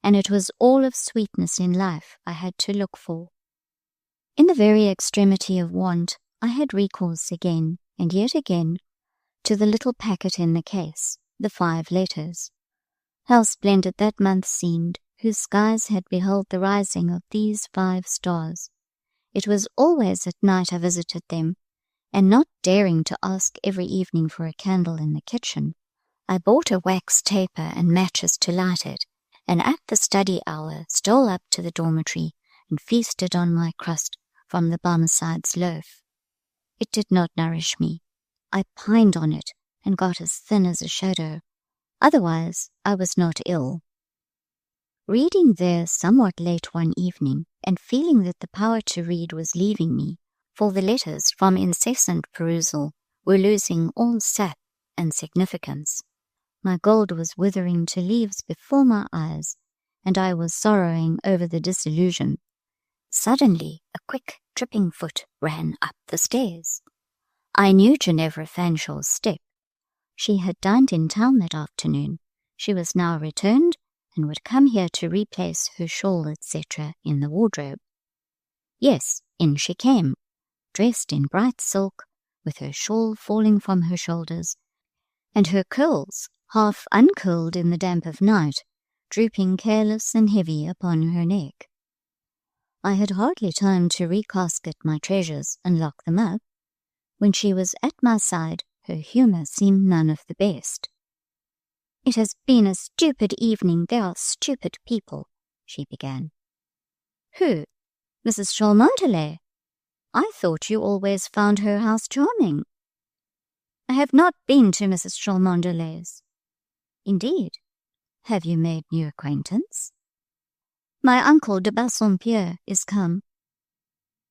and it was all of sweetness in life I had to look for. In the very extremity of want, I had recourse again, and yet again, to the little packet in the case, the 5 letters. How splendid that month seemed, whose skies had beheld the rising of these 5 stars. It was always at night I visited them, and not daring to ask every evening for a candle in the kitchen, I bought a wax taper and matches to light it, and at the study hour stole up to the dormitory and feasted on my crust from the Barmecide's loaf. It did not nourish me. I pined on it and got as thin as a shadow. Otherwise, I was not ill. Reading there somewhat late one evening, and feeling that the power to read was leaving me, for the letters from incessant perusal were losing all sap and significance, my gold was withering to leaves before my eyes, and I was sorrowing over the disillusion. Suddenly, a quick, tripping foot ran up the stairs. I knew Ginevra Fanshaw's step. She had dined in town that afternoon. She was now returned, and would come here to replace her shawl, etc., in the wardrobe. Yes, in she came, dressed in bright silk, with her shawl falling from her shoulders, and her curls, half uncurled in the damp of night, drooping careless and heavy upon her neck. I had hardly time to recasket my treasures and lock them up, When she was at my side, her humour seemed none of the best. "It has been a stupid evening. They are stupid people," she began. "Who? Mrs. Cholmondeley? I thought you always found her house charming." "I have not been to Mrs. Cholmondeley's." "Indeed? Have you made new acquaintance?" "My uncle de Bassompierre is come."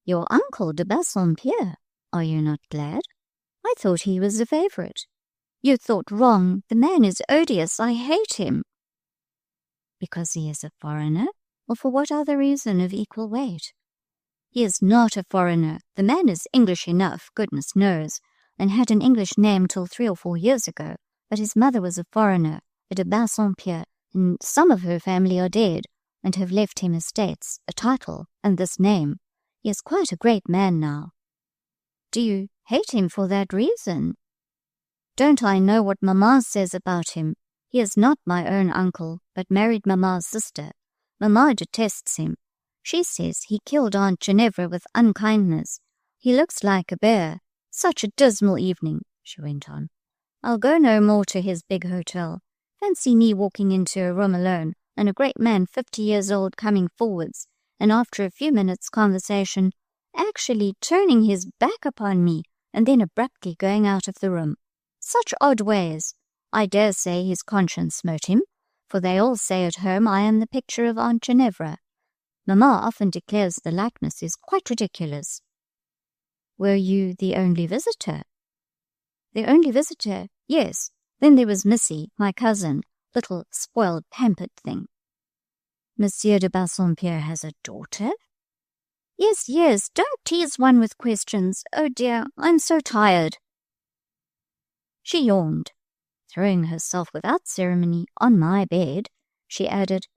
"Your uncle de Bassompierre? Are you not glad? I thought he was a favourite." "You thought wrong. The man is odious. I hate him." "Because he is a foreigner, or for what other reason of equal weight?" "He is not a foreigner. The man is English enough, goodness knows, and had an English name till 3 or 4 years ago, but his mother was a foreigner, a de Bassompierre, and some of her family are dead, and have left him estates, a title, and this name. He is quite a great man now." "Do you hate him for that reason?" "Don't I know what Mamma says about him? He is not my own uncle, but married Mamma's sister. Mamma detests him. She says he killed Aunt Ginevra with unkindness. He looks like a bear. Such a dismal evening," she went on. "I'll go no more to his big hotel. Fancy me walking into a room alone, and a great man 50 years old coming forwards, and after a few minutes' conversation, actually turning his back upon me, and then abruptly going out of the room. Such odd ways. I dare say his conscience smote him, for they all say at home I am the picture of Aunt Ginevra. Mamma often declares the likeness is quite ridiculous." "Were you the only visitor?" "The only visitor? Yes. Then there was Missy, my cousin, little spoiled, pampered thing." "Monsieur de Bassompierre has a daughter?" Yes, don't tease one with questions. Oh dear, I'm so tired." She yawned. Throwing herself without ceremony on my bed, she added,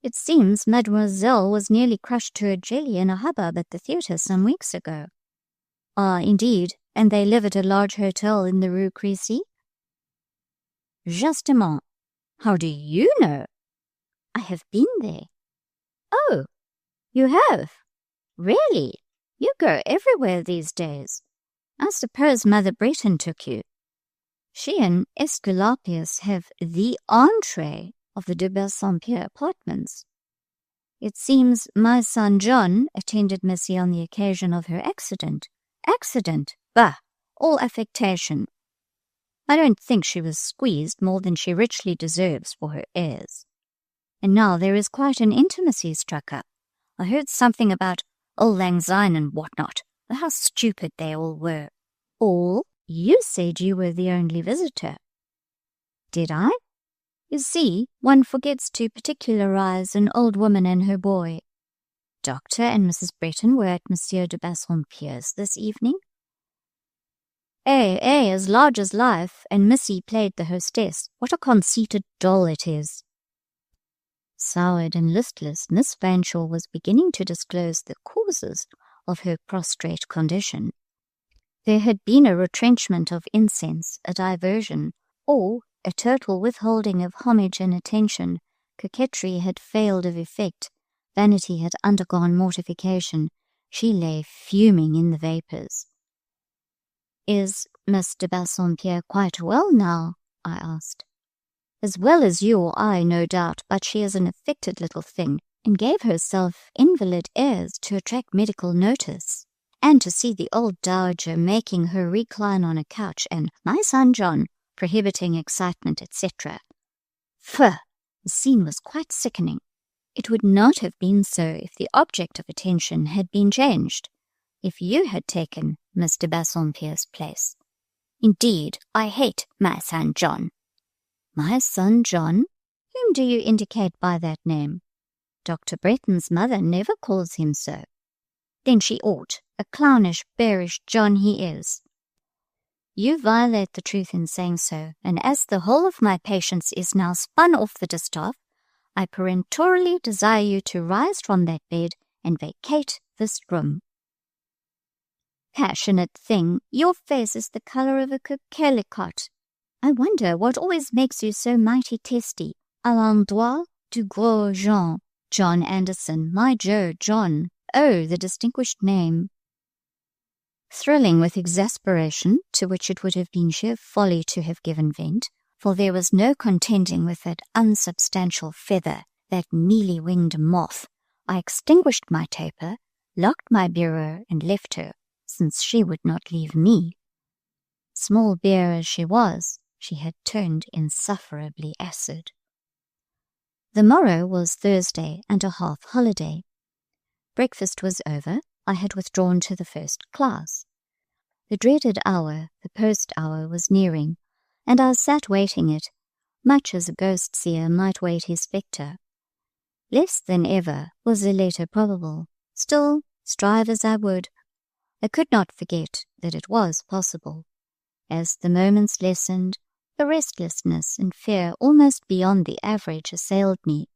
"It seems Mademoiselle was nearly crushed to a jelly in a hubbub at the theatre some weeks ago." "Ah, indeed, and they live at a large hotel in the Rue Crecy?" "Justement. How do you know?" "I have been there." "Oh, you have? Really? You go everywhere these days. I suppose Mother Breton took you." "She and Esculapius have the entree of the de Bassompierre apartments. It seems my son John attended Missy on the occasion of her accident." "Accident? Bah! All affectation. I don't think she was squeezed more than she richly deserves for her airs. And now there is quite an intimacy struck up. I heard something about Auld Lang Syne and what-not. How stupid they all were." "All? You said you were the only visitor." "Did I? You see, one forgets to particularize an old woman and her boy. Dr. and Mrs. Breton were at Monsieur de Bassompierre's this evening." As large as life, and Missy played the hostess. What a conceited doll it is." Soured and listless, Miss Fanshawe was beginning to disclose the causes of her prostrate condition. There had been a retrenchment of incense, a diversion, or a total withholding of homage and attention. Coquetry had failed of effect. Vanity had undergone mortification. She lay fuming in the vapours. "Is Miss de Bassompierre quite well now?" I asked. "As well as you or I, no doubt, but she is an affected little thing, and gave herself invalid airs to attract medical notice. And to see the old dowager making her recline on a couch, and my son John prohibiting excitement, etc. Pho! The scene was quite sickening. It would not have been so if the object of attention had been changed, if you had taken Miss de Bassompierre's place. Indeed, I hate my son John." "My son John? Whom do you indicate by that name?" "Dr. Breton's mother never calls him so." "Then she ought. A clownish, bearish John he is." "You violate the truth in saying so, and as the whole of my patience is now spun off the distaff, I peremptorily desire you to rise from that bed and vacate this room." "Passionate thing, your face is the colour of a coquelicot. I wonder what always makes you so mighty testy. À l'endroit du gros Jean. John Anderson, my Joe, John. Oh, the distinguished name." thrilling with exasperation to which it would have been sheer folly to have given vent, for there was no contending with that unsubstantial feather, that mealy-winged moth, I extinguished my taper, locked my bureau, and left her, since she would not leave me. Small beer as she was, she had turned insufferably acid. The morrow was Thursday and a half-holiday. Breakfast was over. I had withdrawn to the first class. The dreaded hour, the post hour, was nearing, and I sat waiting it, much as a ghost-seer might wait his spectre. Less than ever was the later probable. Still, strive as I would, I could not forget that it was possible. As the moments lessened, a restlessness and fear almost beyond the average assailed me.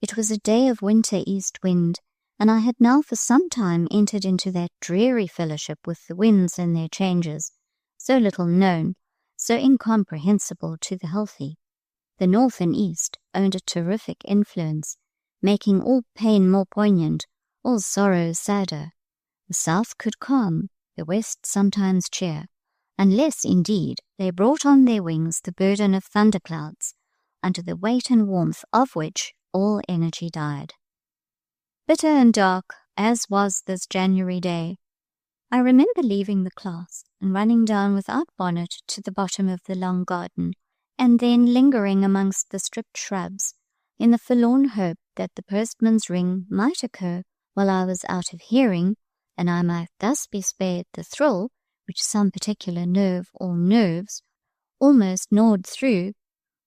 It was a day of winter east wind, and I had now for some time entered into that dreary fellowship with the winds and their changes, so little known, so incomprehensible to the healthy. The north and east owned a terrific influence, making all pain more poignant, all sorrow sadder. The south could calm, the west sometimes cheer, unless, indeed, they brought on their wings the burden of thunderclouds, under the weight and warmth of which all energy died. Bitter and dark, as was this January day, I remember leaving the class and running down without bonnet to the bottom of the long garden, and then lingering amongst the stripped shrubs, in the forlorn hope that the postman's ring might occur while I was out of hearing, and I might thus be spared the thrill which some particular nerve or nerves almost gnawed through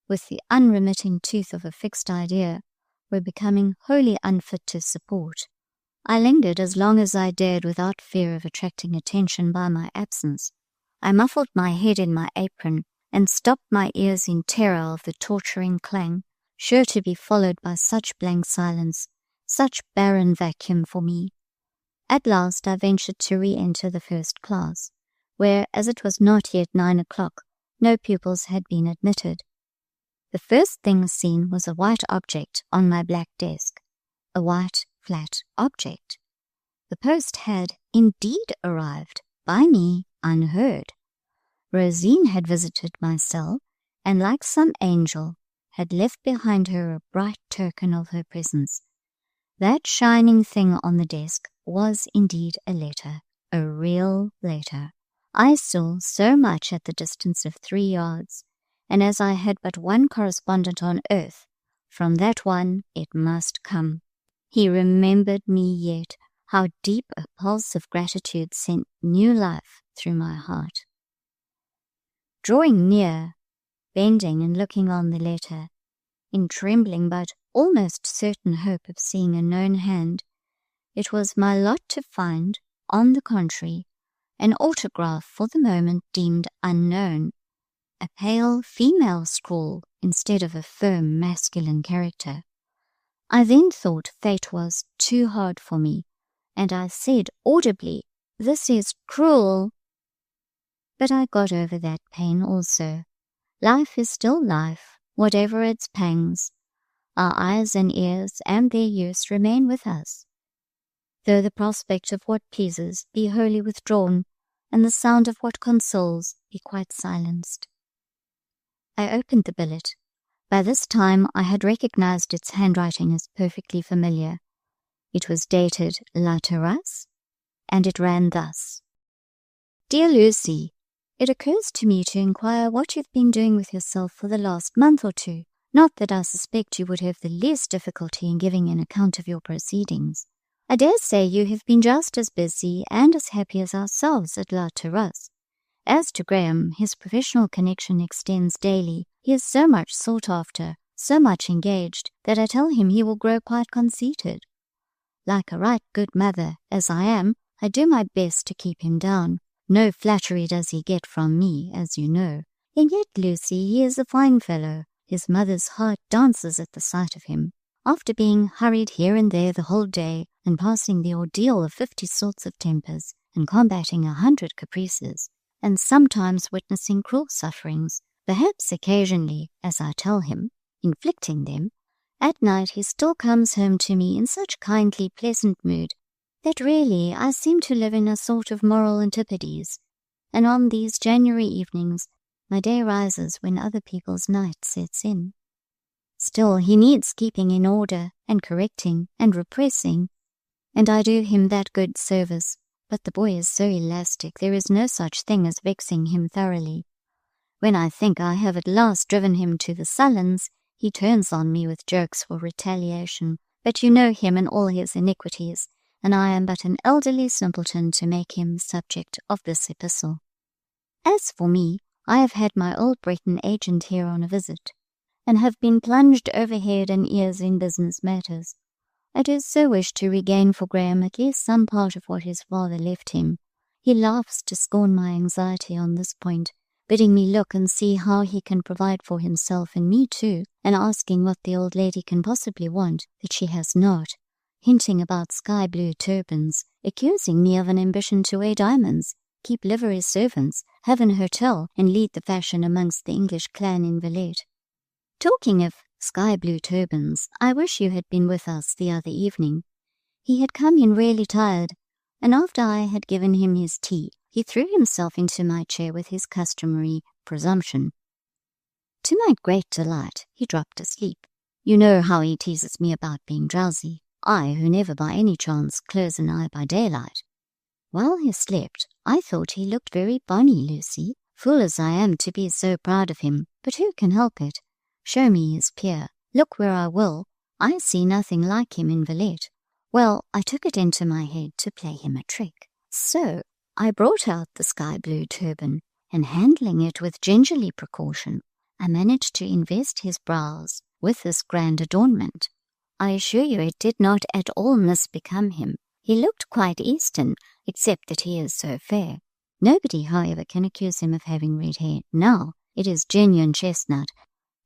with the unremitting tooth of a fixed idea, were becoming wholly unfit to support. I lingered as long as I dared without fear of attracting attention by my absence. I muffled my head in my apron and stopped my ears in terror of the torturing clang, sure to be followed by such blank silence, such barren vacuum for me. At last I ventured to re-enter the first class, where, as it was not yet 9 o'clock, no pupils had been admitted. The first thing seen was a white object on my black desk, a white, flat object. The post had indeed arrived, by me unheard. Rosine had visited my cell, and like some angel, had left behind her a bright token of her presence. That shining thing on the desk was indeed a letter, a real letter. I saw so much at the distance of 3 yards, and as I had but one correspondent on earth, from that one it must come. He remembered me yet, how deep a pulse of gratitude sent new life through my heart. Drawing near, bending and looking on the letter, in trembling but almost certain hope of seeing a known hand, it was my lot to find, on the contrary, an autograph for the moment deemed unknown, a pale female scrawl instead of a firm masculine character. I then thought fate was too hard for me, and I said audibly, "This is cruel." But I got over that pain also. Life is still life, whatever its pangs. Our eyes and ears and their use remain with us, though the prospect of what pleases be wholly withdrawn, and the sound of what consoles be quite silenced. I opened the billet. By this time I had recognized its handwriting as perfectly familiar. It was dated La Terrasse, and it ran thus: Dear Lucy, it occurs to me to inquire what you've been doing with yourself for the last month or two. Not that I suspect you would have the least difficulty in giving an account of your proceedings. I dare say you have been just as busy and as happy as ourselves at La Terrasse. As to Graham, his professional connection extends daily. He is so much sought after, so much engaged, that I tell him he will grow quite conceited. Like a right good mother, as I am, I do my best to keep him down. No flattery does he get from me, as you know. And yet, Lucy, he is a fine fellow. His mother's heart dances at the sight of him. After being hurried here and there the whole day, and passing the ordeal of 50 sorts of tempers, and combating 100 caprices, and sometimes witnessing cruel sufferings, perhaps occasionally, as I tell him, inflicting them, at night he still comes home to me in such kindly, pleasant mood that really I seem to live in a sort of moral antipodes, and on these January evenings my day rises when other people's night sets in. Still, he needs keeping in order and correcting and repressing, and I do him that good service, but the boy is so elastic there is no such thing as vexing him thoroughly. When I think I have at last driven him to the sullens, he turns on me with jokes for retaliation, but you know him and all his iniquities, and I am but an elderly simpleton to make him subject of this epistle. As for me, I have had my old Breton agent here on a visit, and have been plunged over head and ears in business matters. I do so wish to regain for Graham at least some part of what his father left him. He laughs to scorn my anxiety on this point, bidding me look and see how he can provide for himself and me too, and asking what the old lady can possibly want that she has not, hinting about sky-blue turbans, accusing me of an ambition to wear diamonds, keep livery servants, have an hotel, and lead the fashion amongst the English clan in Villette. Talking of sky-blue turbans, I wish you had been with us the other evening. He had come in really tired, and after I had given him his tea, he threw himself into my chair with his customary presumption. To my great delight, he dropped asleep. You know how he teases me about being drowsy, I who never by any chance close an eye by daylight. While he slept, I thought he looked very bonny, Lucy, fool as I am to be so proud of him, but who can help it? Show me his peer, look where I will, I see nothing like him in Villette. Well, I took it into my head to play him a trick. So I brought out the sky-blue turban, and handling it with gingerly precaution, I managed to invest his brows with this grand adornment. I assure you it did not at all misbecome him. He looked quite Eastern, except that he is so fair. Nobody, however, can accuse him of having red hair. Now, it is genuine chestnut,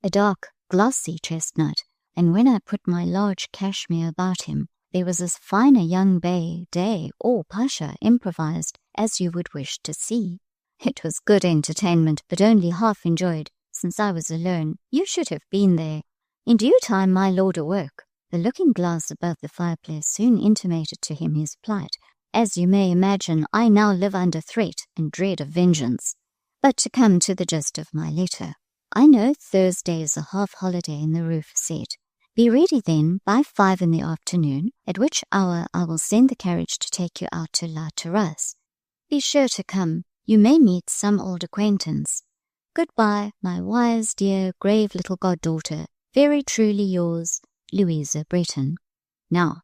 a dark, glossy chestnut, and when I put my large cashmere about him, there was as fine a young bay, day, or pasha improvised as you would wish to see. It was good entertainment, but only half enjoyed, since I was alone. You should have been there. In due time my lord awoke. The looking-glass above the fireplace soon intimated to him his plight. As you may imagine, I now live under threat and dread of vengeance. But to come to the gist of my letter, I know Thursday is a half-holiday in the Rue Fete. Be ready then by 5 in the afternoon, at which hour I will send the carriage to take you out to La Terrasse. Be sure to come. You may meet some old acquaintance. Goodbye, my wise, dear, grave little goddaughter. Very truly yours, Louisa Breton. Now,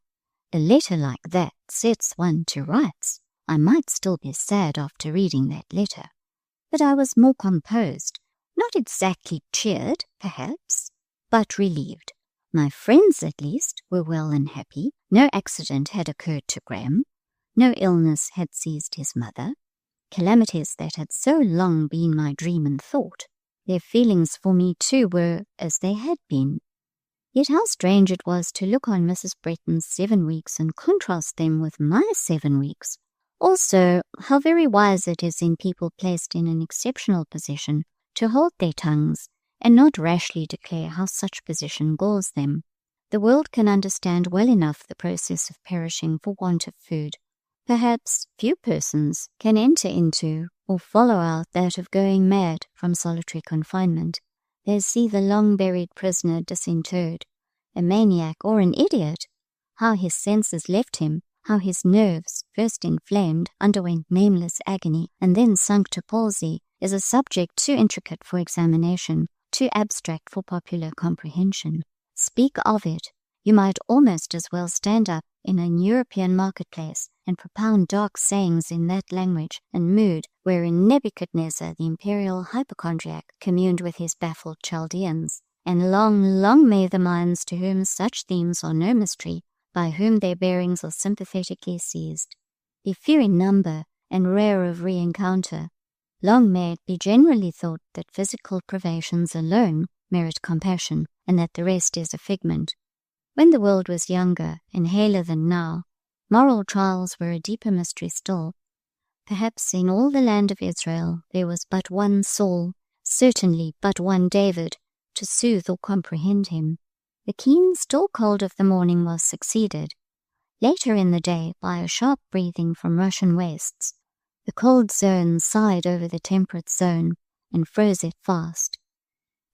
a letter like that sets one to rights. I might still be sad after reading that letter, but I was more composed, not exactly cheered, perhaps, but relieved. My friends, at least, were well and happy. No accident had occurred to Graham. No illness had seized his mother. Calamities that had so long been my dream and thought. Their feelings for me, too, were as they had been. Yet how strange it was to look on Mrs. Breton's 7 weeks and contrast them with my 7 weeks. Also, how very wise it is in people placed in an exceptional position to hold their tongues and not rashly declare how such position galls them. The world can understand well enough the process of perishing for want of food. Perhaps few persons can enter into or follow out that of going mad from solitary confinement. They see the long-buried prisoner disinterred, a maniac or an idiot, how his senses left him, how his nerves, first inflamed, underwent nameless agony, and then sunk to palsy, is a subject too intricate for examination, too abstract for popular comprehension. Speak of it, you might almost as well stand up in an European marketplace and propound dark sayings in that language and mood wherein Nebuchadnezzar, the imperial hypochondriac, communed with his baffled Chaldeans. And long, long may the minds to whom such themes are no mystery, by whom their bearings are sympathetically seized, be few in number and rare of re-encounter. Long may it be generally thought that physical privations alone merit compassion, and that the rest is a figment. When the world was younger and haler than now, moral trials were a deeper mystery still. Perhaps in all the land of Israel there was but one Saul, certainly but one David, to soothe or comprehend him. The keen, still cold of the morning was succeeded. Later in the day, by a sharp breathing from Russian wastes, the cold zone sighed over the temperate zone and froze it fast.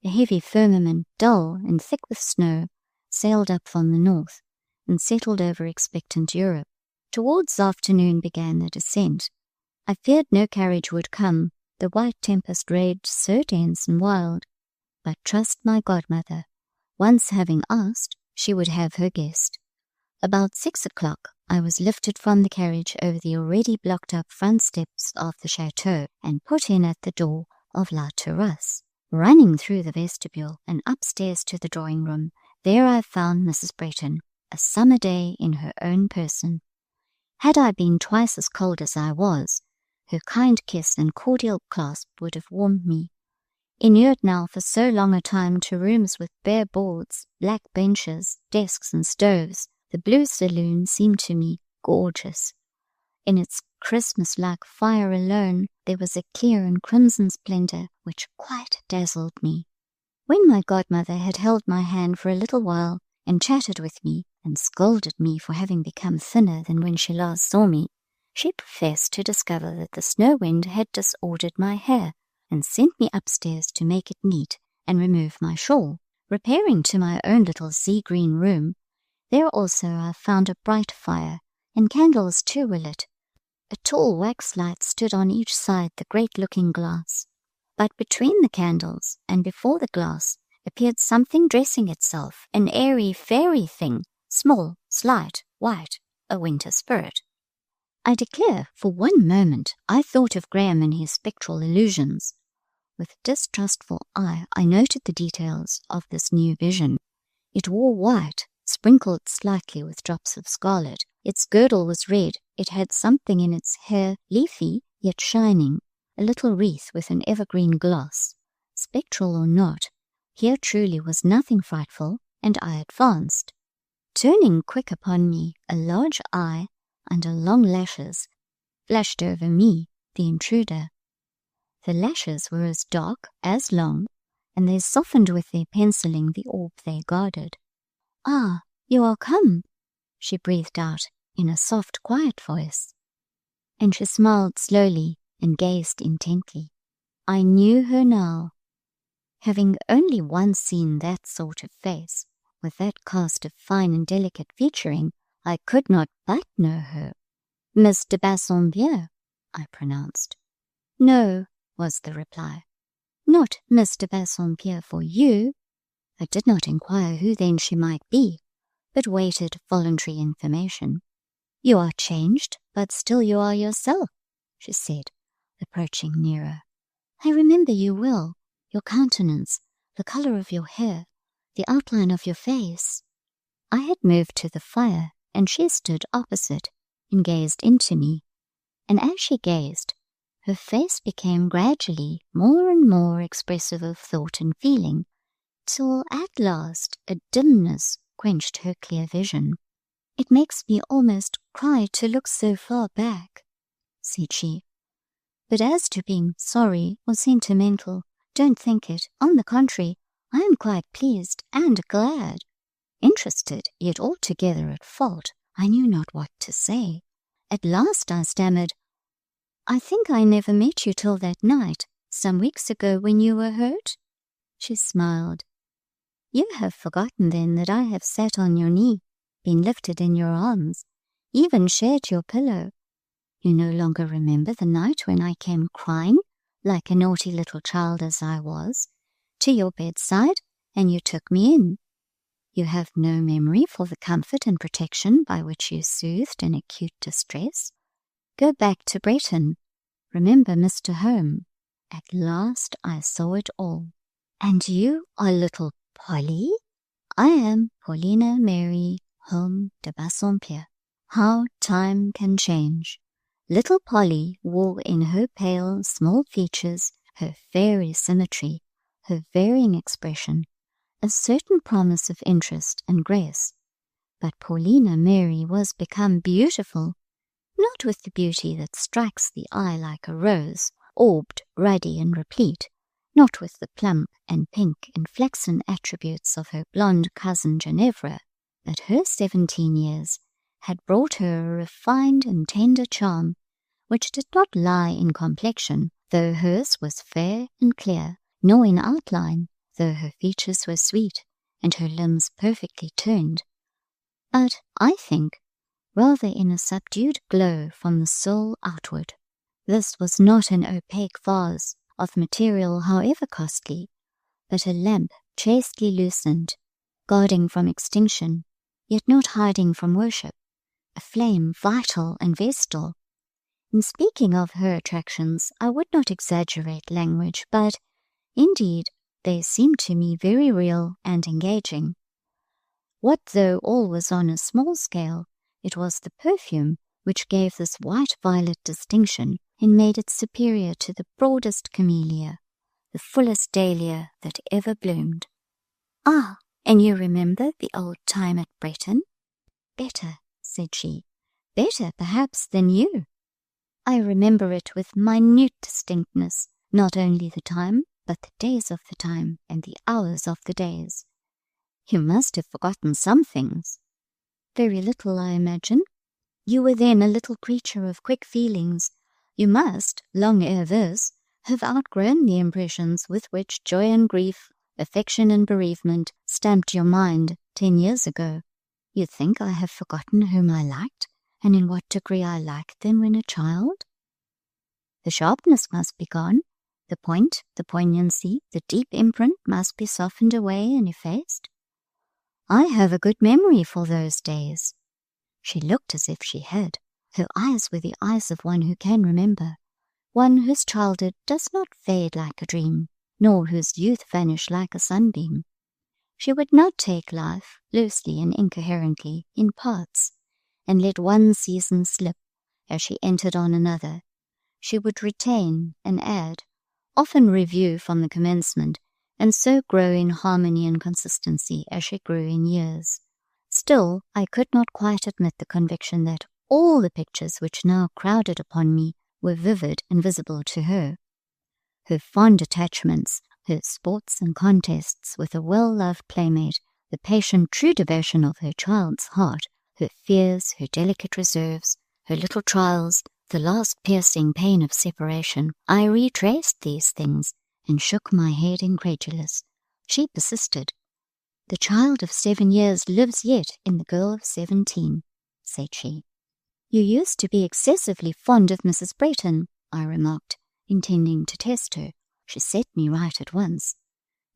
A heavy firmament, dull and thick with snow, sailed up from the north and settled over expectant Europe. Towards afternoon began the descent. I feared no carriage would come, the white tempest raged so dense and wild. But trust my godmother, once having asked, she would have her guest. About 6 o'clock, I was lifted from the carriage over the already blocked-up front steps of the chateau and put in at the door of La Terrasse. Running through the vestibule and upstairs to the drawing-room, there I found Mrs. Bretton, a summer day in her own person. Had I been twice as cold as I was, her kind kiss and cordial clasp would have warmed me. Inured now for so long a time to rooms with bare boards, black benches, desks and stoves, the blue saloon seemed to me gorgeous. In its Christmas-like fire alone, there was a clear and crimson splendor which quite dazzled me. When my godmother had held my hand for a little while and chatted with me and scolded me for having become thinner than when she last saw me, she professed to discover that the snow wind had disordered my hair and sent me upstairs to make it neat and remove my shawl. Repairing to my own little sea-green room, there also I found a bright fire, and candles too were lit. A tall wax light stood on each side the great looking glass. But between the candles and before the glass appeared something dressing itself, an airy fairy thing, small, slight, white, a winter spirit. I declare, for one moment, I thought of Graham and his spectral illusions. With distrustful eye, I noted the details of this new vision. It wore white, sprinkled slightly with drops of scarlet. Its girdle was red. It had something in its hair, leafy yet shining, a little wreath with an evergreen gloss. Spectral or not, here truly was nothing frightful, and I advanced. Turning quick upon me, a large eye under long lashes flashed over me, the intruder. The lashes were as dark as long, and they softened with their penciling the orb they guarded. "Ah, you are come," she breathed out in a soft, quiet voice, and she smiled slowly and gazed intently. I knew her now. Having only once seen that sort of face, with that cast of fine and delicate featuring, I could not but know her. "Mr. Bassompierre," I pronounced. "No," was the reply. "Not Mr. Bassompierre for you." I did not inquire who then she might be, but waited voluntary information. "You are changed, but still you are yourself," she said, approaching nearer. "I remember you well, your countenance, the colour of your hair, the outline of your face." I had moved to the fire, and she stood opposite and gazed into me, and as she gazed, her face became gradually more and more expressive of thought and feeling, till at last a dimness quenched her clear vision. "It makes me almost cry to look so far back," said she. "But as to being sorry or sentimental, don't think it. On the contrary, I am quite pleased and glad." Interested, yet altogether at fault, I knew not what to say. At last I stammered, "I think I never met you till that night, some weeks ago, when you were hurt?" She smiled. "You have forgotten then that I have sat on your knee, been lifted in your arms, even shared your pillow. You no longer remember the night when I came crying, like a naughty little child as I was, to your bedside, and you took me in. You have no memory for the comfort and protection by which you soothed an acute distress. Go back to Breton. Remember Mr. Home. At last I saw it all. And you are little Polly?" "I am Paulina Mary Home de Bassompierre." How time can change! Little Polly wore in her pale, small features, her fairy symmetry, her varying expression, a certain promise of interest and grace. But Paulina Mary was become beautiful, not with the beauty that strikes the eye like a rose, orbed, ruddy, and replete, not with the plump and pink and flaxen attributes of her blonde cousin Ginevra, but her 17 years had brought her a refined and tender charm, which did not lie in complexion, though hers was fair and clear, nor in outline, though her features were sweet, and her limbs perfectly turned, but, I think, rather in a subdued glow from the soul outward. This was not an opaque vase of material however costly, but a lamp chastely lucent, guarding from extinction, yet not hiding from worship, a flame vital and vestal. In speaking of her attractions, I would not exaggerate language, but, indeed, they seemed to me very real and engaging. What though all was on a small scale, it was the perfume which gave this white-violet distinction and made it superior to the broadest camellia, the fullest dahlia that ever bloomed. "Ah, and you remember the old time at Breton?" "Better," said she, "better, perhaps, than you. I remember it with minute distinctness, not only the time, but the days of the time and the hours of the days." "You must have forgotten some things." "Very little, I imagine. You were then a little creature of quick feelings. You must, long ere this, have outgrown the impressions with which joy and grief, affection and bereavement stamped your mind 10 years ago. You think I have forgotten whom I liked, and in what degree I liked them when a child? The sharpness must be gone, the point, the poignancy, the deep imprint must be softened away and effaced. I have a good memory for those days." She looked as if she had. Her eyes were the eyes of one who can remember, one whose childhood does not fade like a dream, nor whose youth vanish like a sunbeam. She would not take life, loosely and incoherently, in parts, and let one season slip as she entered on another. She would retain and add, often review from the commencement, and so grow in harmony and consistency as she grew in years. Still, I could not quite admit the conviction that all the pictures which now crowded upon me were vivid and visible to her. Her fond attachments, her sports and contests with a well-loved playmate, the patient true devotion of her child's heart, her fears, her delicate reserves, her little trials, the last piercing pain of separation, I retraced these things and shook my head incredulous. She persisted. "The child of 7 years lives yet in the girl of 17, said she. "You used to be excessively fond of Mrs. Breton," I remarked, intending to test her. She set me right at once.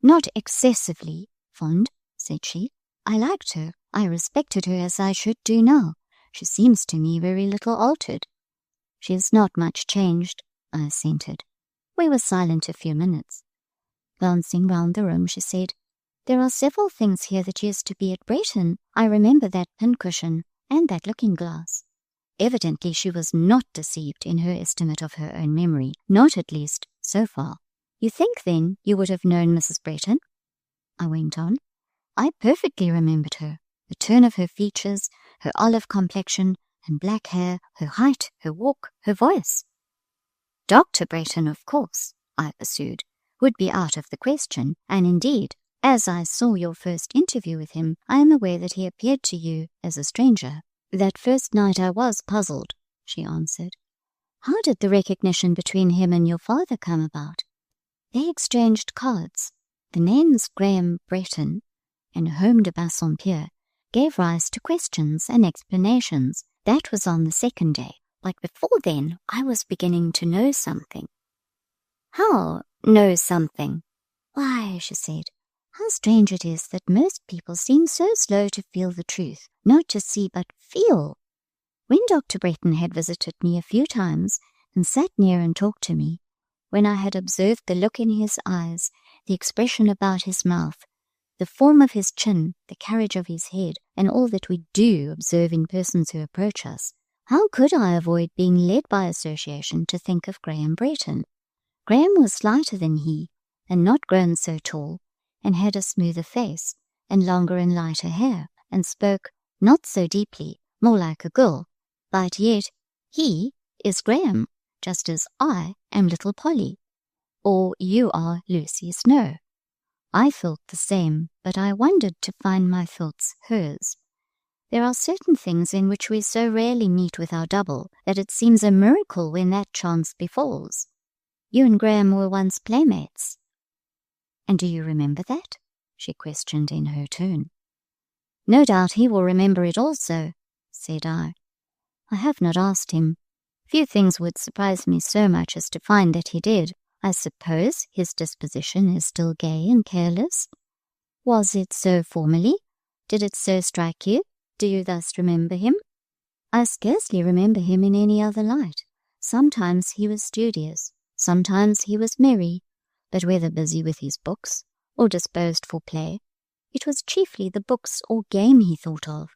"Not excessively fond," said she. "I liked her. I respected her as I should do now. She seems to me very little altered." "She is not much changed," I assented. We were silent a few minutes. Glancing round the room, she said, "There are several things here that used to be at Breton. I remember that pincushion and that looking-glass." Evidently she was not deceived in her estimate of her own memory, not at least so far. "You think, then, you would have known Mrs. Breton?" I went on. "I perfectly remembered her, the turn of her features, her olive complexion and black hair, her height, her walk, her voice." "Dr. Breton, of course," I pursued, "would be out of the question, and indeed, as I saw your first interview with him, I am aware that he appeared to you as a stranger." "That first night I was puzzled," she answered. "How did the recognition between him and your father come about?" "They exchanged cards. The names Graham Breton and Home de Bassompierre gave rise to questions and explanations. That was on the second day, but before then I was beginning to know something." "How know something?" "Why," she said, "how strange it is that most people seem so slow to feel the truth, not to see but feel. When Dr. Breton had visited me a few times and sat near and talked to me, when I had observed the look in his eyes, the expression about his mouth, the form of his chin, the carriage of his head, and all that we do observe in persons who approach us, how could I avoid being led by association to think of Graham Breton? Graham was slighter than he, and not grown so tall, and had a smoother face, and longer and lighter hair, and spoke not so deeply, more like a girl, but yet he is Graham, just as I am little Polly, or you are Lucy Snowe. I felt the same, but I wondered to find my thoughts hers. There are certain things in which we so rarely meet with our double that it seems a miracle when that chance befalls. You and Graham were once playmates." "And do you remember that?" she questioned in her turn. "No doubt he will remember it also," said I. "I have not asked him. Few things would surprise me so much as to find that he did. I suppose his disposition is still gay and careless." "Was it so formerly? Did it so strike you? Do you thus remember him?" "I scarcely remember him in any other light. Sometimes he was studious, sometimes he was merry, but whether busy with his books, or disposed for play, it was chiefly the books or game he thought of,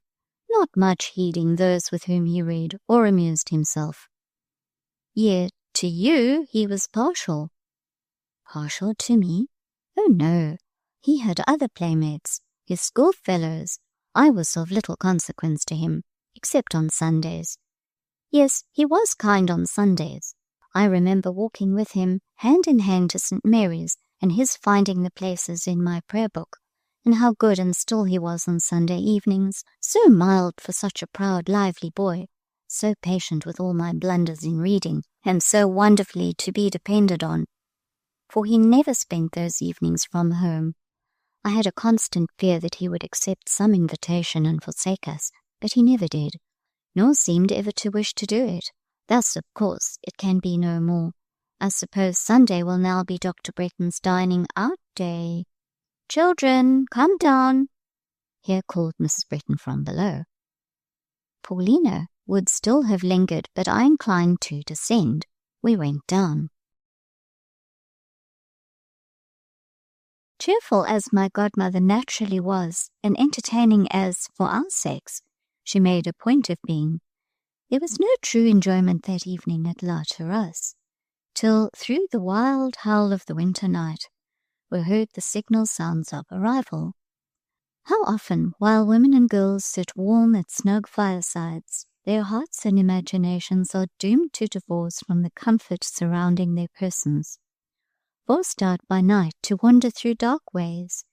not much heeding those with whom he read or amused himself." "Yet to you he was partial." "Partial to me? Oh no, he had other playmates, his schoolfellows. I was of little consequence to him, except on Sundays. Yes, he was kind on Sundays. I remember walking with him hand in hand to St. Mary's, and his finding the places in my prayer book, and how good and still he was on Sunday evenings, so mild for such a proud, lively boy, so patient with all my blunders in reading, and so wonderfully to be depended on. For he never spent those evenings from home. I had a constant fear that he would accept some invitation and forsake us, but he never did, nor seemed ever to wish to do it. Thus, of course, it can be no more. I suppose Sunday will now be Dr. Bretton's dining out day. Children, come down, here called Mrs. Bretton from below. Paulina would still have lingered, but I inclined to descend. We went down. Cheerful as my godmother naturally was, and entertaining as, for our sakes, she made a point of being, there was no true enjoyment that evening at La Terrasse, till through the wild howl of the winter night were heard the signal sounds of arrival. How often, while women and girls sit warm at snug firesides, their hearts and imaginations are doomed to divorce from the comfort surrounding their persons, forced out by night to wander through dark ways,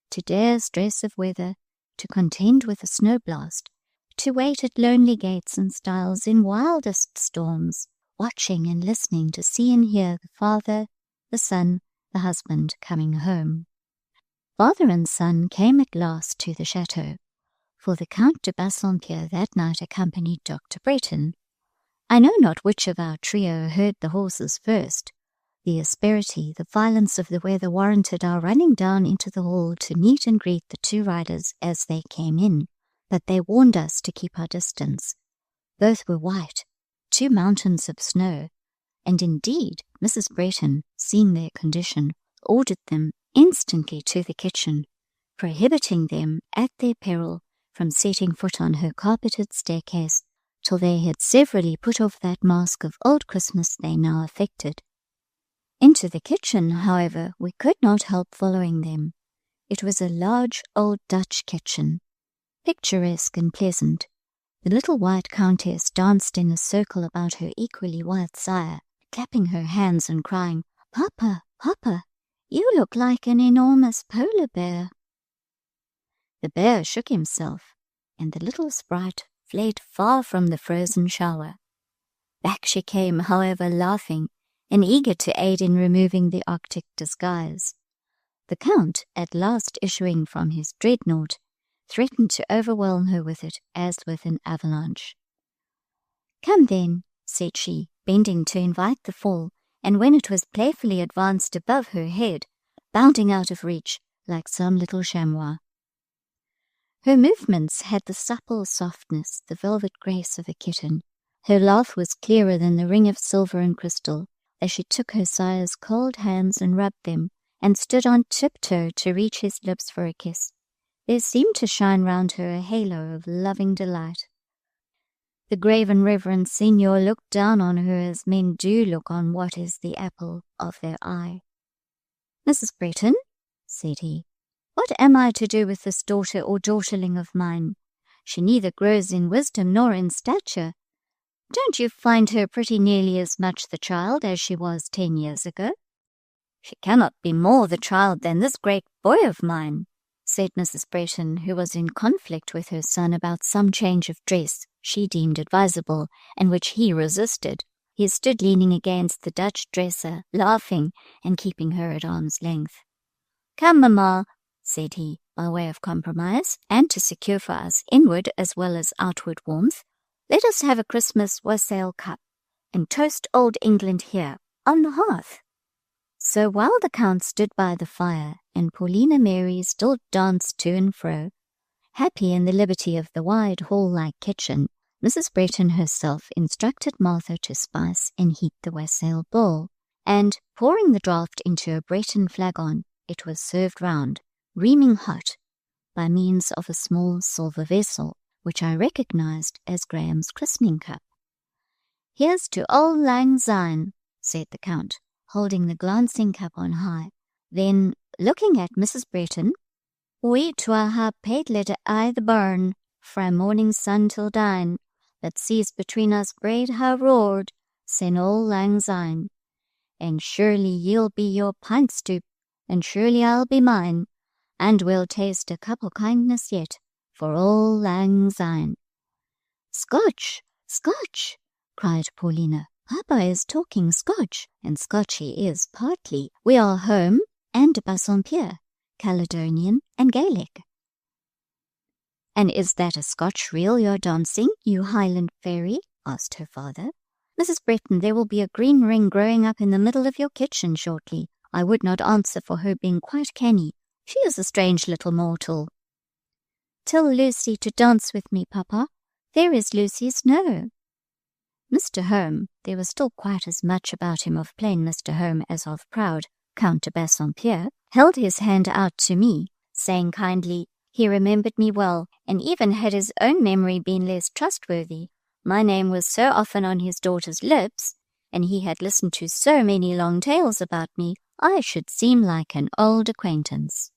to dare stress of weather, to contend with a snow blast, to wait at lonely gates and stiles in wildest storms, watching and listening to see and hear the father, the son, the husband coming home. Father and son came at last to the chateau, for the Count de Bassompierre that night accompanied Dr. Bretton. I know not which of our trio heard the horses first. The asperity, the violence of the weather warranted our running down into the hall to meet and greet the two riders as they came in, but they warned us to keep our distance. Both were white, 2 mountains of snow, and indeed Mrs. Bretton, seeing their condition, ordered them instantly to the kitchen, prohibiting them at their peril from setting foot on her carpeted staircase till they had severally put off that mask of old Christmas they now affected. Into the kitchen, however, we could not help following them. It was a large old Dutch kitchen, picturesque and pleasant. The little white Countess danced in a circle about her equally white sire, clapping her hands and crying, "Papa, Papa, you look like an enormous polar bear." The bear shook himself, and the little sprite fled far from the frozen shower. Back she came, however, laughing, and eager to aid in removing the Arctic disguise. The Count, at last issuing from his dreadnought, threatened to overwhelm her with it as with an avalanche. "Come then," said she, bending to invite the fall, and when it was playfully advanced above her head, bounding out of reach like some little chamois. Her movements had the supple softness, the velvet grace of a kitten. Her laugh was clearer than the ring of silver and crystal, as she took her sire's cold hands and rubbed them, and stood on tiptoe to reach his lips for a kiss. There seemed to shine round her a halo of loving delight. The grave and reverend Signor looked down on her as men do look on what is the apple of their eye. "Mrs. Bretton," said he, "what am I to do with this daughter or daughterling of mine? She neither grows in wisdom nor in stature. Don't you find her pretty nearly as much the child as she was 10 years ago?" "She cannot be more the child than this great boy of mine," said Mrs. Breton, who was in conflict with her son about some change of dress she deemed advisable, and which he resisted. He stood leaning against the Dutch dresser, laughing and keeping her at arm's length. "Come, mamma," said he, by way of compromise, and to secure for us inward as well as outward warmth, "let us have a Christmas wassail cup, and toast old England here, on the hearth." So while the Count stood by the fire, and Paulina Mary still danced to and fro, happy in the liberty of the wide hall-like kitchen, Mrs. Breton herself instructed Martha to spice and heat the wassail bowl, and, pouring the draught into a Breton flagon, it was served round, reaming hot, by means of a small silver vessel, which I recognized as Graham's christening cup. "Here's to Auld Lang Syne," said the Count, holding the glancing cup on high. Then, looking at Mrs. Breton, "We twa ha' paidlet I the burn, frae morning sun till dine, that seas between us braid ha' roared, sin Auld Lang Syne. And surely ye'll be your pint stoop, and surely I'll be mine, and we'll taste a cup o' kindness yet, for Auld Lang Syne." "Scotch! Scotch!" cried Paulina. "Papa is talking Scotch, and Scotch he is partly. We are home and Bassompierre, Caledonian and Gaelic." "And is that a Scotch reel you're dancing, you Highland fairy?" asked her father. "Mrs. Breton, there will be a green ring growing up in the middle of your kitchen shortly. I would not answer for her being quite canny. She is a strange little mortal." "Tell Lucy to dance with me, Papa. There is Lucy Snowe." Mr. Home, there was still quite as much about him of plain Mr. Home as of proud Count de Bassompierre, held his hand out to me, saying kindly, he remembered me well, and even had his own memory been less trustworthy, my name was so often on his daughter's lips, and he had listened to so many long tales about me, I should seem like an old acquaintance.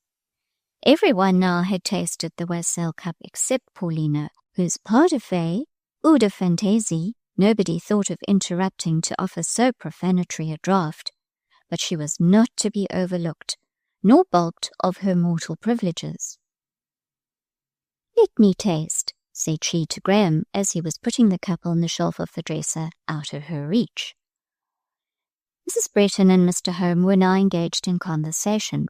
Everyone now had tasted the wassail cup except Paulina, whose pas de fait, ou de fantaisie, nobody thought of interrupting to offer so profanatory a draught, but she was not to be overlooked, nor balked of her mortal privileges. "Let me taste," said she to Graham as he was putting the cup on the shelf of the dresser out of her reach. Mrs. Breton and Mr. Home were now engaged in conversation.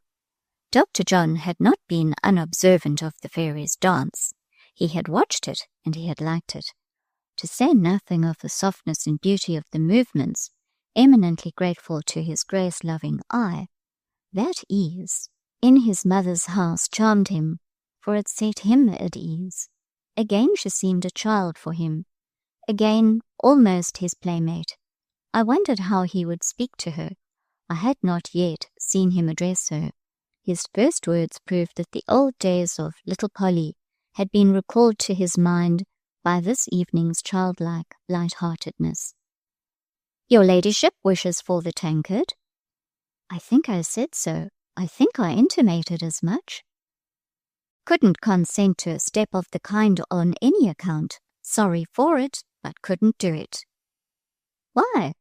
Dr. John had not been unobservant of the fairy's dance. He had watched it, and he had liked it. To say nothing of the softness and beauty of the movements, eminently grateful to his grace-loving eye, that ease in his mother's house charmed him, for it set him at ease. Again she seemed a child for him, again almost his playmate. I wondered how he would speak to her. I had not yet seen him address her. His first words proved that the old days of little Polly had been recalled to his mind by this evening's childlike light-heartedness. "Your ladyship wishes for the tankard?" "I think I said so. I think I intimated as much." "Couldn't consent to a step of the kind on any account. Sorry for it, but couldn't do it." "Why?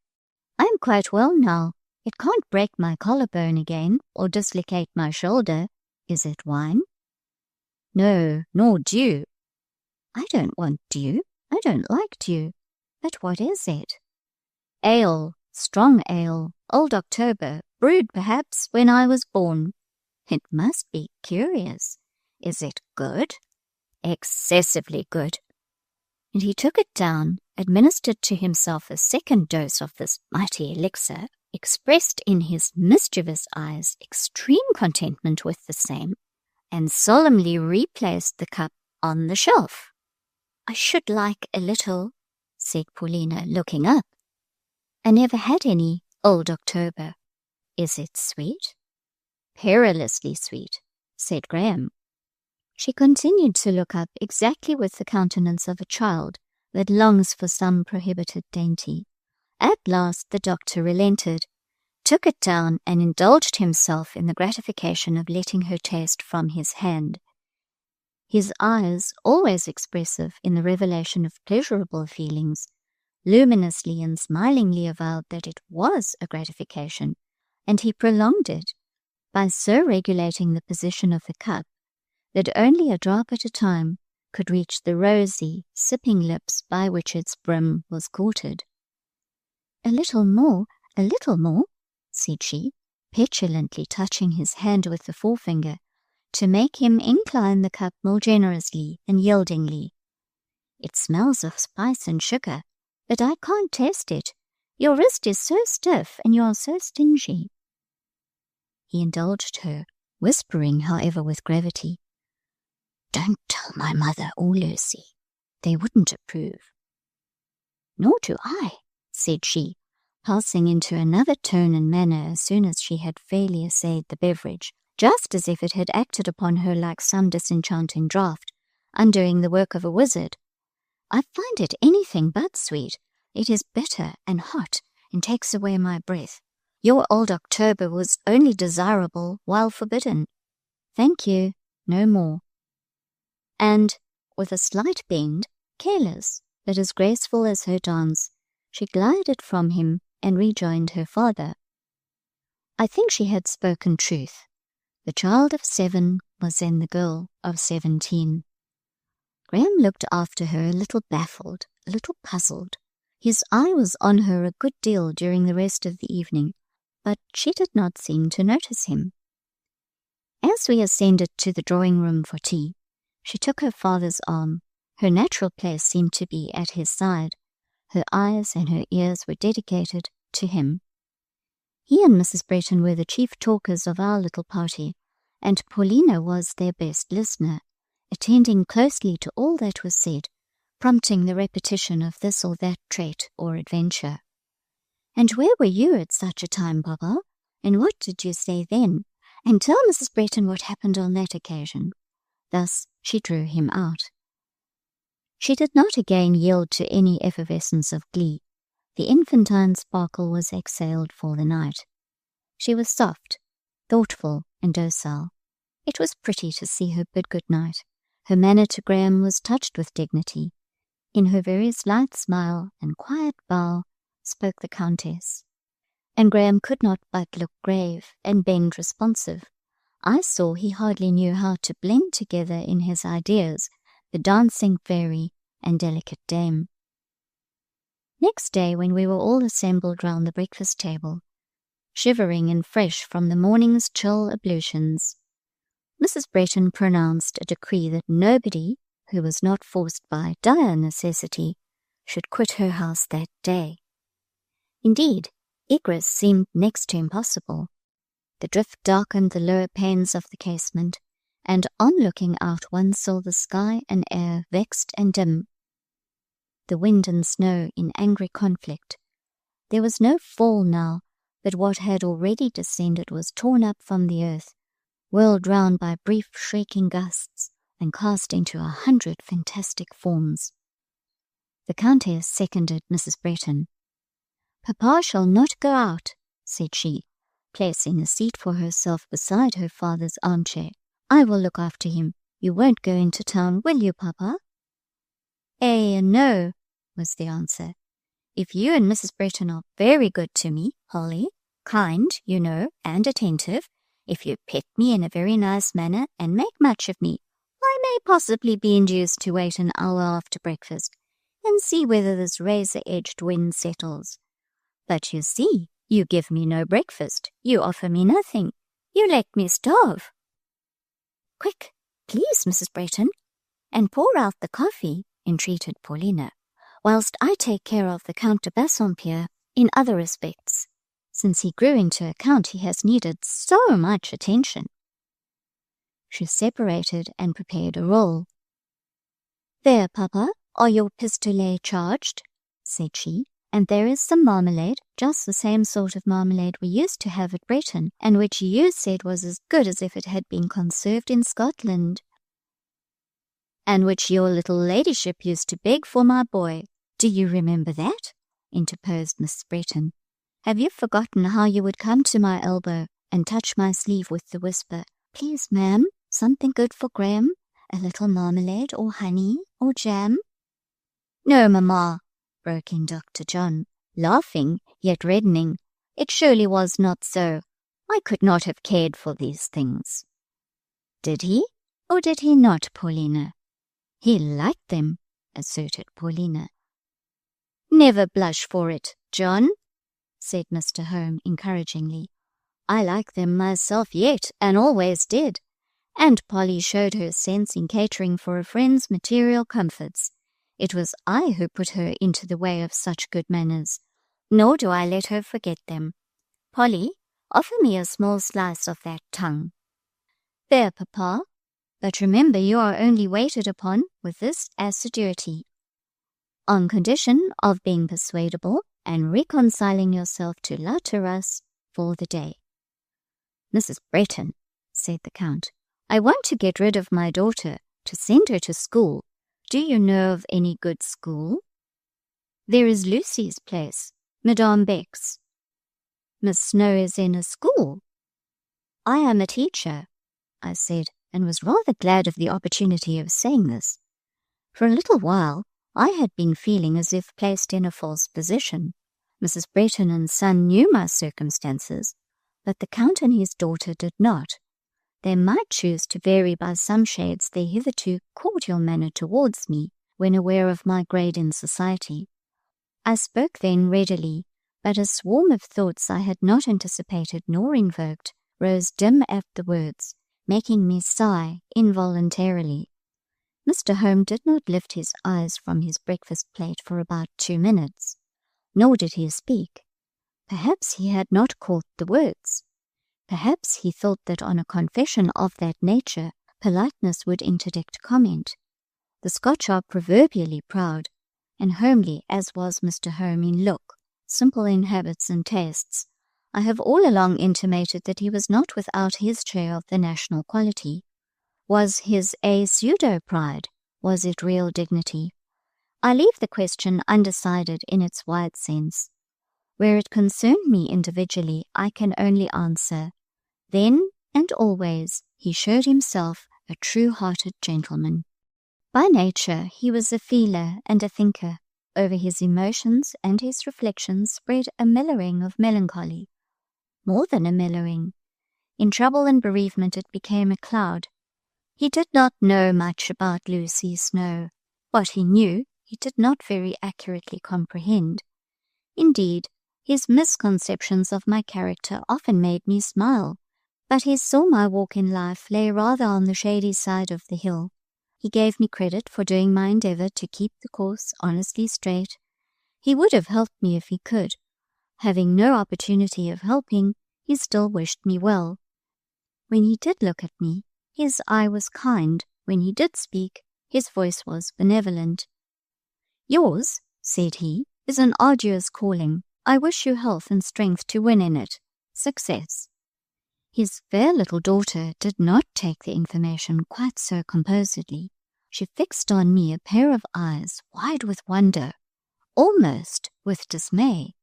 I am quite well now. It can't break my collarbone again, or dislocate my shoulder. Is it wine?" "No, nor dew." "I don't want dew. I don't like dew. But what is it?" "Ale, strong ale, old October, brewed perhaps when I was born." "It must be curious. Is it good?" "Excessively good." And he took it down, administered to himself a second dose of this mighty elixir, expressed in his mischievous eyes extreme contentment with the same, and solemnly replaced the cup on the shelf. "I should like a little," said Paulina, looking up. "I never had any old October." "Is it sweet?" "Perilously sweet," said Graham. She continued to look up exactly with the countenance of a child that longs for some prohibited dainty. At last the doctor relented, took it down, and indulged himself in the gratification of letting her taste from his hand. His eyes, always expressive in the revelation of pleasurable feelings, luminously and smilingly avowed that it was a gratification, and he prolonged it by so regulating the position of the cup that only a drop at a time could reach the rosy, sipping lips by which its brim was courted. "A little more, said she, petulantly touching his hand with the forefinger to make him incline the cup more generously and yieldingly. "It smells of spice and sugar, but I can't taste it. Your wrist is so stiff and you are so stingy." He indulged her, whispering, however, with gravity, "Don't tell my mother or Lucy. They wouldn't approve." "Nor do I," said she, passing into another tone and manner as soon as she had fairly essayed the beverage, just as if it had acted upon her like some disenchanting draught, undoing the work of a wizard. "I find it anything but sweet. It is bitter and hot and takes away my breath. Your old October was only desirable while forbidden. Thank you, no more." And, with a slight bend, careless, but as graceful as her dance, she glided from him and rejoined her father. I think she had spoken truth. The child of 7 was then the girl of 17. Graham looked after her a little baffled, a little puzzled. His eye was on her a good deal during the rest of the evening, but she did not seem to notice him. As we ascended to the drawing-room for tea, she took her father's arm. Her natural place seemed to be at his side. Her eyes and her ears were dedicated to him. He and Mrs. Breton were the chief talkers of our little party, and Paulina was their best listener, attending closely to all that was said, prompting the repetition of this or that trait or adventure. "And where were you at such a time, Papa? And what did you say then? And tell Mrs. Breton what happened on that occasion." Thus she drew him out. She did not again yield to any effervescence of glee. The infantine sparkle was exhaled for the night. She was soft, thoughtful, and docile. It was pretty to see her bid good night. Her manner to Graham was touched with dignity. In her very slight smile and quiet bow spoke the Countess, and Graham could not but look grave and bend responsive. I saw he hardly knew how to blend together in his ideas the dancing fairy and delicate dame. Next day, when we were all assembled round the breakfast table, shivering and fresh from the morning's chill ablutions, Mrs. Breton pronounced a decree that nobody who was not forced by dire necessity should quit her house that day. Indeed, egress seemed next to impossible. The drift darkened the lower panes of the casement, and on looking out one saw the sky and air vexed and dim, the wind and snow in angry conflict. There was no fall now, but what had already descended was torn up from the earth, whirled round by brief shrieking gusts, and cast into 100 fantastic forms. The Countess seconded Mrs. Breton. "Papa shall not go out," said she, placing a seat for herself beside her father's armchair. "I will look after him. You won't go into town, will you, Papa?" No," was the answer. "If you and Mrs. Breton are very good to me, Holly, kind, you know, and attentive, if you pet me in a very nice manner and make much of me, I may possibly be induced to wait an hour after breakfast and see whether this razor-edged wind settles. But you see, you give me no breakfast, you offer me nothing, you let me starve." "Quick, please, Mrs. Breton, and pour out the coffee," entreated Paulina, "whilst I take care of the Count de Bassompierre in other respects. Since he grew into a count, he has needed so much attention." She separated and prepared a roll. "There, Papa, are your pistolets charged?" said she. "And there is some marmalade, just the same sort of marmalade we used to have at Breton, and which you said was as good as if it had been conserved in Scotland." "And which your little ladyship used to beg for my boy. Do you remember that?" interposed Miss Breton. "Have you forgotten how you would come to my elbow and touch my sleeve with the whisper, 'Please, ma'am, something good for Graham, a little marmalade or honey or jam?'" "No, mamma," broke in Dr. John, laughing yet reddening. "It surely was not so. I could not have cared for these things." "Did he? Or did he not, Paulina? He liked them, asserted Paulina. Never blush for it, John, said Mr. Home encouragingly. I like them myself yet, and always did. And Polly showed her sense in catering for a friend's material comforts. It was I who put her into the way of such good manners, nor do I let her forget them. Polly, offer me a small slice of that tongue. There, Papa, but remember you are only waited upon with this assiduity, on condition of being persuadable and reconciling yourself to La Terrasse for the day. Mrs. Bretton, said the Count, I want to get rid of my daughter, to send her to school. Do you know of any good school? There is Lucy's place, Madame Beck's. Miss Snowe is in a school. I am a teacher, I said, and was rather glad of the opportunity of saying this. For a little while, I had been feeling as if placed in a false position. Mrs. Bretton and son knew my circumstances, but the Count and his daughter did not. They might choose to vary by some shades their hitherto cordial manner towards me when aware of my grade in society. I spoke then readily, but a swarm of thoughts I had not anticipated nor invoked rose dim at the words, making me sigh involuntarily. Mr. Home did not lift his eyes from his breakfast plate for about 2 minutes, nor did he speak. Perhaps he had not caught the words. Perhaps he thought that on a confession of that nature, politeness would interdict comment. The Scotch are proverbially proud, and homely as was Mr. Home in look, simple in habits and tastes, I have all along intimated that he was not without his share of the national quality. Was his a pseudo-pride? Was it real dignity? I leave the question undecided in its wide sense. Where it concerned me individually, I can only answer, then and always he showed himself a true-hearted gentleman. By nature he was a feeler and a thinker. Over his emotions and his reflections spread a mellowing of melancholy. More than a mellowing. In trouble and bereavement it became a cloud. He did not know much about Lucy Snowe. What he knew, he did not very accurately comprehend. Indeed, his misconceptions of my character often made me smile, but he saw my walk in life lay rather on the shady side of the hill. He gave me credit for doing my endeavour to keep the course honestly straight. He would have helped me if he could. Having no opportunity of helping, he still wished me well. When he did look at me, his eye was kind. When he did speak, his voice was benevolent. Yours, said he, is an arduous calling. I wish you health and strength to win in it. Success. His fair little daughter did not take the information quite so composedly. She fixed on me a pair of eyes wide with wonder, almost with dismay.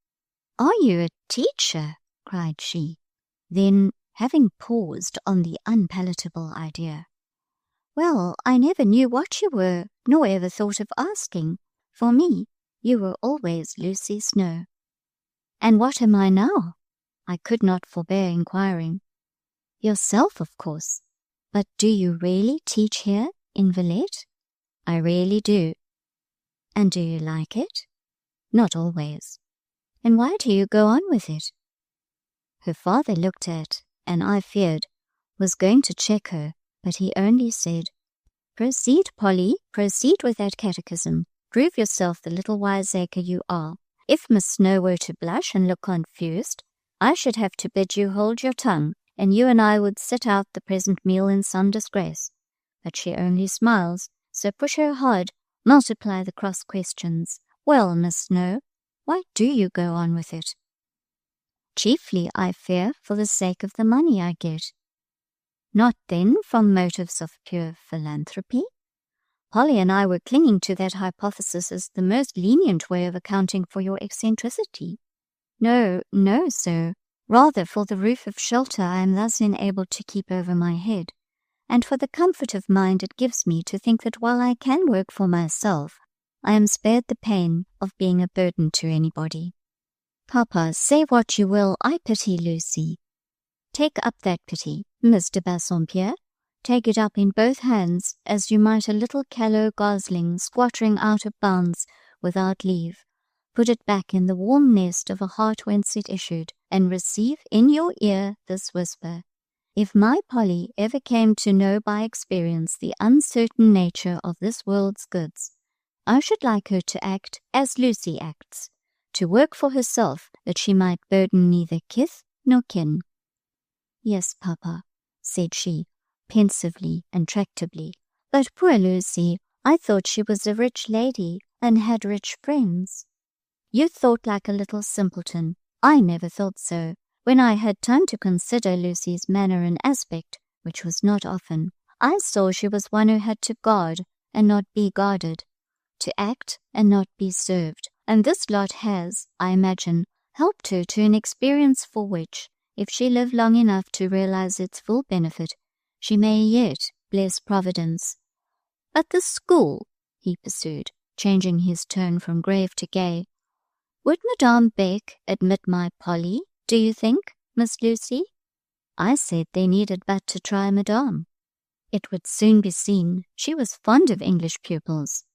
Are you a teacher? Cried she. Then, having paused on the unpalatable idea, well, I never knew what you were, nor ever thought of asking. For me, you were always Lucy Snowe. And what am I now? I could not forbear inquiring. Yourself, of course. But do you really teach here in Villette? I really do. And do you like it? Not always. And why do you go on with it? Her father looked at, and I feared, was going to check her, but he only said, Proceed, Polly, proceed with that catechism. Prove yourself the little wiseacre you are. If Miss Snowe were to blush and look confused, I should have to bid you hold your tongue, and you and I would sit out the present meal in some disgrace. But she only smiles, so push her hard, multiply the cross questions. Well, Miss Snowe, why do you go on with it? Chiefly, I fear, for the sake of the money I get. Not then from motives of pure philanthropy? Polly and I were clinging to that hypothesis as the most lenient way of accounting for your eccentricity. No, sir. Rather for the roof of shelter I am thus enabled to keep over my head, and for the comfort of mind it gives me to think that while I can work for myself, I am spared the pain of being a burden to anybody. Papa, say what you will, I pity Lucy. Take up that pity, Mr. Bassompierre. take it up in both hands as you might a little callow gosling squattering out of bounds without leave, put it back in the warm nest of a heart whence it issued, and receive in your ear this whisper. If my Polly ever came to know by experience the uncertain nature of this world's goods, I should like her to act as Lucy acts, to work for herself that she might burden neither kith nor kin. Yes, Papa, said she, pensively and tractably, but poor Lucy, I thought she was a rich lady and had rich friends. You thought like a little simpleton. I never thought so. When I had time to consider Lucy's manner and aspect, which was not often, I saw she was one who had to guard and not be guarded, to act and not be served, and this lot has, I imagine, helped her to an experience for which, if she live long enough to realize its full benefit, she may yet bless Providence. But the school, he pursued, changing his tone from grave to gay, would Madame Beck admit my Polly, do you think, Miss Lucy? I said they needed but to try Madame. It would soon be seen she was fond of English pupils.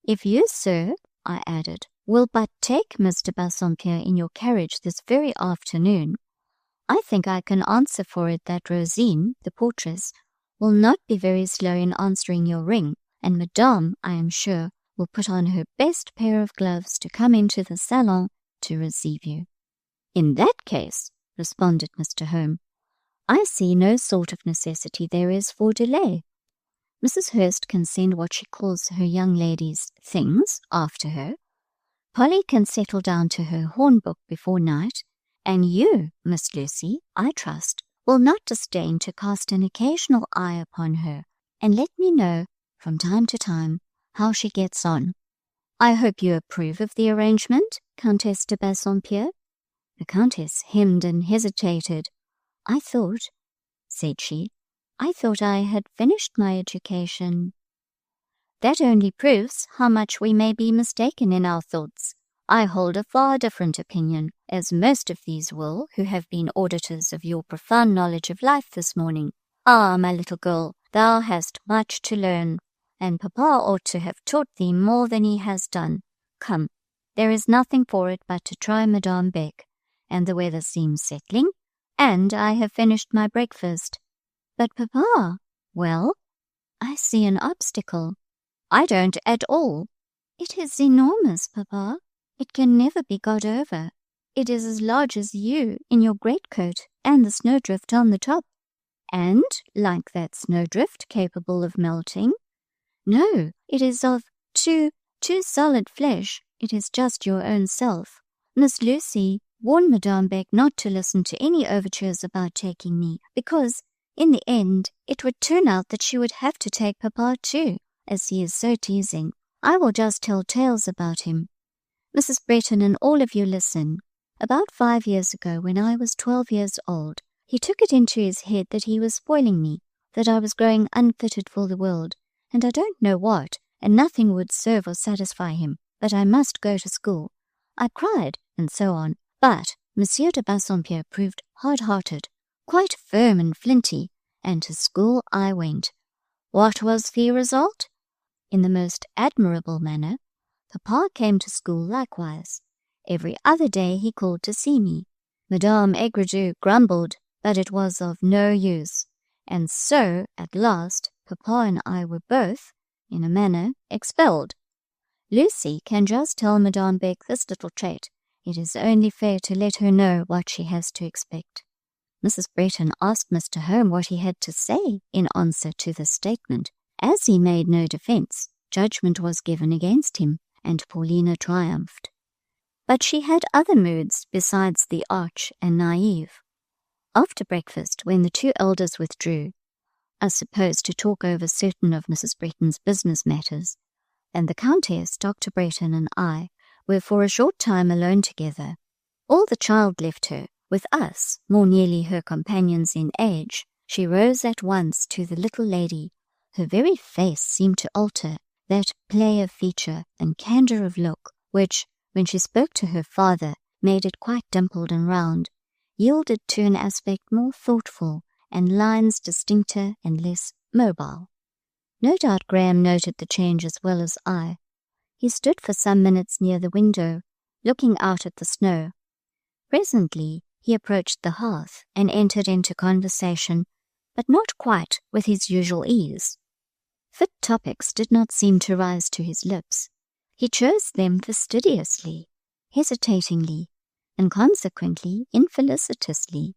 If you, sir, I added, will but take Mr. Bassompierre in your carriage this very afternoon, I think I can answer for it that Rosine, the portress, will not be very slow in answering your ring, and Madame, I am sure, will put on her best pair of gloves to come into the salon to receive you. In that case, responded Mr. Home, I see no sort of necessity there is for delay. Mrs. Hurst can send what she calls her young ladies' things after her. Polly can settle down to her horn-book before night, and you, Miss Lucy, I trust, will not disdain to cast an occasional eye upon her, and let me know, from time to time, how she gets on. I hope you approve of the arrangement, Countess de Bassompierre? The Countess hemmed and hesitated. I thought, said she, I thought I had finished my education. That only proves how much we may be mistaken in our thoughts. I hold a far different opinion, as most of these will, who have been auditors of your profound knowledge of life this morning. Ah, my little girl, thou hast much to learn, and Papa ought to have taught thee more than he has done. Come, there is nothing for it but to try Madame Beck, and the weather seems settling, and I have finished my breakfast. But, Papa, well, I see an obstacle. I don't at all. It is enormous, Papa. It can never be got over. It is as large as you in your greatcoat, and the snowdrift on the top. And, like that snowdrift, capable of melting. No, it is of too solid flesh. It is just your own self. Miss Lucy, warn Madame Beck not to listen to any overtures about taking me, because, in the end, it would turn out that she would have to take Papa too, as he is so teasing. I will just tell tales about him. Mrs. Bretton and all of you listen. About 5 years ago, when I was 12 years old, he took it into his head that he was spoiling me, that I was growing unfitted for the world, and I don't know what, and nothing would serve or satisfy him, but I must go to school. I cried, and so on, but Monsieur de Bassompierre proved hard-hearted, quite firm and flinty, and to school I went. What was the result? In the most admirable manner, Papa came to school likewise. Every other day he called to see me. Madame Aigredoux grumbled, but it was of no use, and so, at last, Papa and I were both, in a manner, expelled. Lucy can just tell Madame Beck this little trait. It is only fair to let her know what she has to expect. Mrs. Bretton asked Mr. Home what he had to say in answer to this statement. As he made no defence, judgment was given against him, and Paulina triumphed. But she had other moods besides the arch and naive. After breakfast, when the two elders withdrew, I suppose to talk over certain of Mrs. Bretton's business matters, and the Countess, Dr. Bretton, and I were for a short time alone together. All the child left her, with us, more nearly her companions in age. She rose at once to the little lady. Her very face seemed to alter, that play of feature and candour of look, which, when she spoke to her father, made it quite dimpled and round, yielded to an aspect more thoughtful and lines distincter and less mobile. No doubt Graham noted the change as well as I. He stood for some minutes near the window, looking out at the snow. Presently he approached the hearth and entered into conversation, but not quite with his usual ease. Fit topics did not seem to rise to his lips. He chose them fastidiously, hesitatingly, and consequently infelicitously.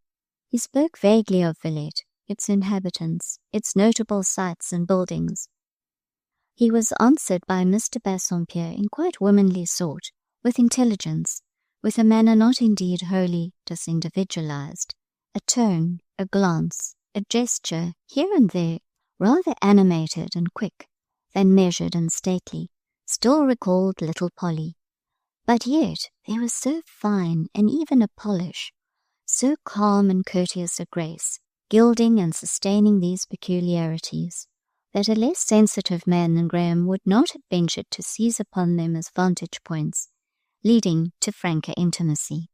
He spoke vaguely of Villette, its inhabitants, its notable sights and buildings. He was answered by Mr. Bassompierre in quite womanly sort, with intelligence, with a manner not indeed wholly disindividualized, a tone, a glance, a gesture, here and there, rather animated and quick, than measured and stately, still recalled little Polly. But yet there was so fine and even a polish, so calm and courteous a grace, gilding and sustaining these peculiarities, that a less sensitive man than Graham would not have ventured to seize upon them as vantage points, leading to franker intimacy.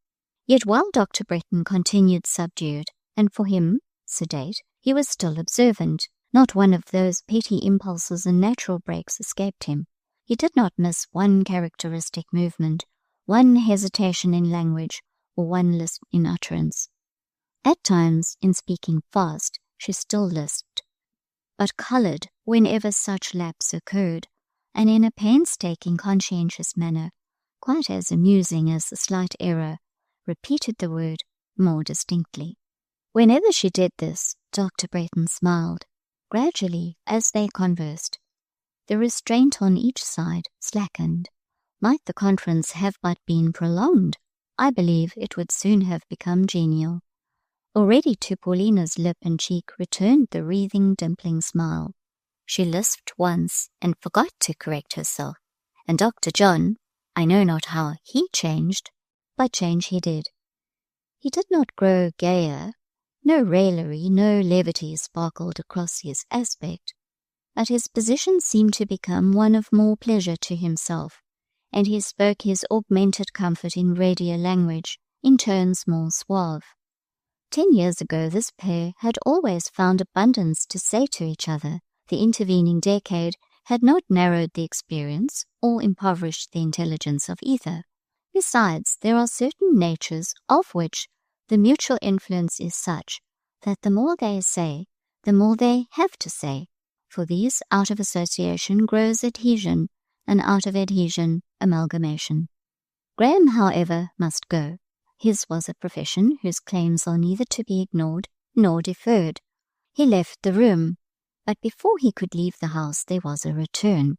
Yet while Dr. Bretton continued subdued, and for him, sedate, he was still observant. Not one of those petty impulses and natural breaks escaped him. He did not miss one characteristic movement, one hesitation in language, or one lisp in utterance. At times, in speaking fast, she still lisped, but coloured whenever such lapse occurred, and in a painstaking, conscientious manner, quite as amusing as the slight error, repeated the word more distinctly. Whenever she did this, Dr. Bretton smiled. Gradually, as they conversed, the restraint on each side slackened. Might the conference have but been prolonged, I believe it would soon have become genial. Already to Paulina's lip and cheek returned the wreathing, dimpling smile. She lisped once and forgot to correct herself, and Dr. John, I know not how he changed, but change he did. He did not grow gayer. No raillery, no levity sparkled across his aspect, but his position seemed to become one of more pleasure to himself, and he spoke his augmented comfort in readier language, in tones more suave. 10 years ago this pair had always found abundance to say to each other. The intervening decade had not narrowed the experience or impoverished the intelligence of either. Besides, there are certain natures of which the mutual influence is such that the more they say, the more they have to say. For these, out of association grows adhesion, and out of adhesion, amalgamation. Graham, however, must go. His was a profession whose claims are neither to be ignored nor deferred. He left the room, but before he could leave the house there was a return.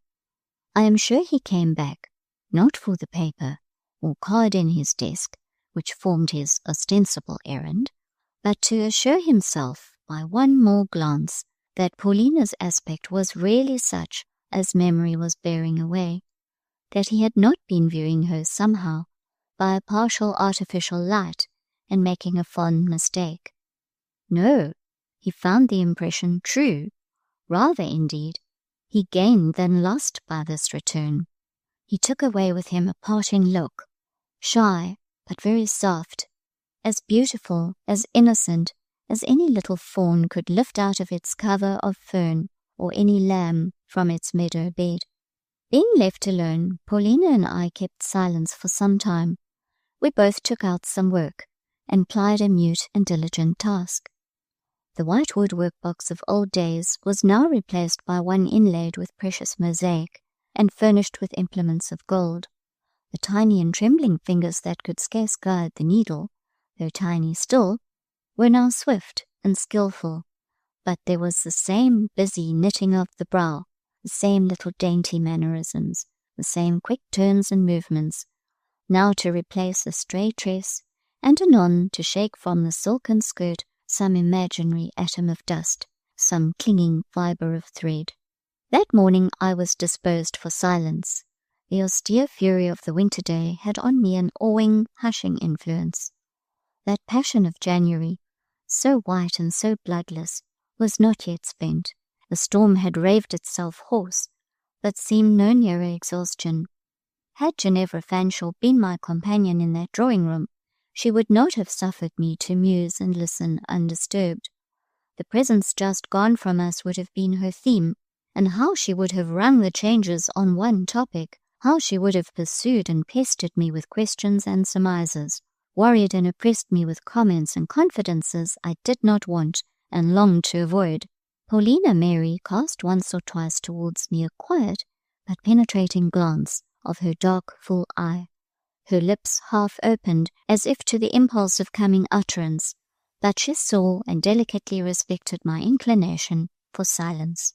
I am sure he came back, not for the paper or card in his desk, which formed his ostensible errand, but to assure himself by one more glance that Paulina's aspect was really such as memory was bearing away, that he had not been viewing her somehow by a partial artificial light and making a fond mistake. No, he found the impression true. Rather, indeed, he gained than lost by this return. He took away with him a parting look, shy but very soft, as beautiful, as innocent, as any little fawn could lift out of its cover of fern, or any lamb from its meadow bed. Being left alone, Paulina and I kept silence for some time. We both took out some work, and plied a mute and diligent task. The whitewood workbox of old days was now replaced by one inlaid with precious mosaic, and furnished with implements of gold. The tiny and trembling fingers that could scarce guide the needle, though tiny still, were now swift and skilful, but there was the same busy knitting of the brow, the same little dainty mannerisms, the same quick turns and movements, now to replace a stray tress, and anon to shake from the silken skirt some imaginary atom of dust, some clinging fibre of thread. That morning I was disposed for silence. The austere fury of the winter day had on me an awing, hushing influence. That passion of January, so white and so bloodless, was not yet spent. The storm had raved itself hoarse, but seemed no nearer exhaustion. Had Ginevra Fanshawe been my companion in that drawing-room, she would not have suffered me to muse and listen undisturbed. The presence just gone from us would have been her theme, and how she would have rung the changes on one topic, how she would have pursued and pestered me with questions and surmises, worried and oppressed me with comments and confidences I did not want and longed to avoid. Paulina Mary cast once or twice towards me a quiet but penetrating glance of her dark, full eye, her lips half opened as if to the impulse of coming utterance, but she saw and delicately respected my inclination for silence.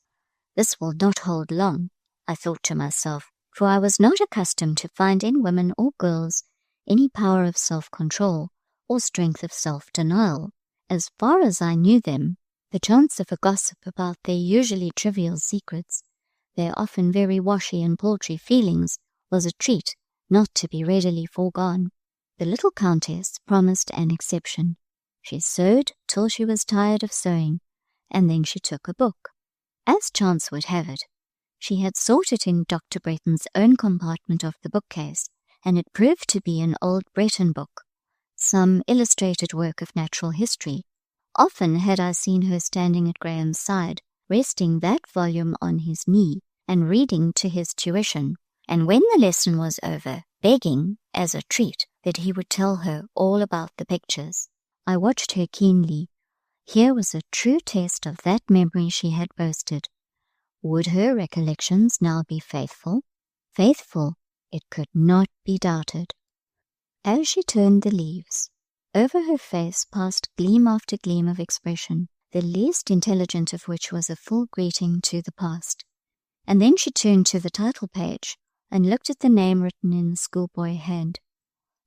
This will not hold long, I thought to myself, for I was not accustomed to find in women or girls any power of self-control or strength of self-denial. As far as I knew them, the chance of a gossip about their usually trivial secrets, their often very washy and paltry feelings, was a treat not to be readily foregone. The little Countess promised an exception. She sewed till she was tired of sewing, and then she took a book. As chance would have it, she had sought it in Dr. Bretton's own compartment of the bookcase, and it proved to be an old Breton book, some illustrated work of natural history. Often had I seen her standing at Graham's side, resting that volume on his knee, and reading to his tuition, and when the lesson was over, begging, as a treat, that he would tell her all about the pictures. I watched her keenly. Here was a true test of that memory she had boasted. Would her recollections now be faithful? Faithful, it could not be doubted. As she turned the leaves, over her face passed gleam after gleam of expression, the least intelligent of which was a full greeting to the past. And then she turned to the title page and looked at the name written in the schoolboy hand.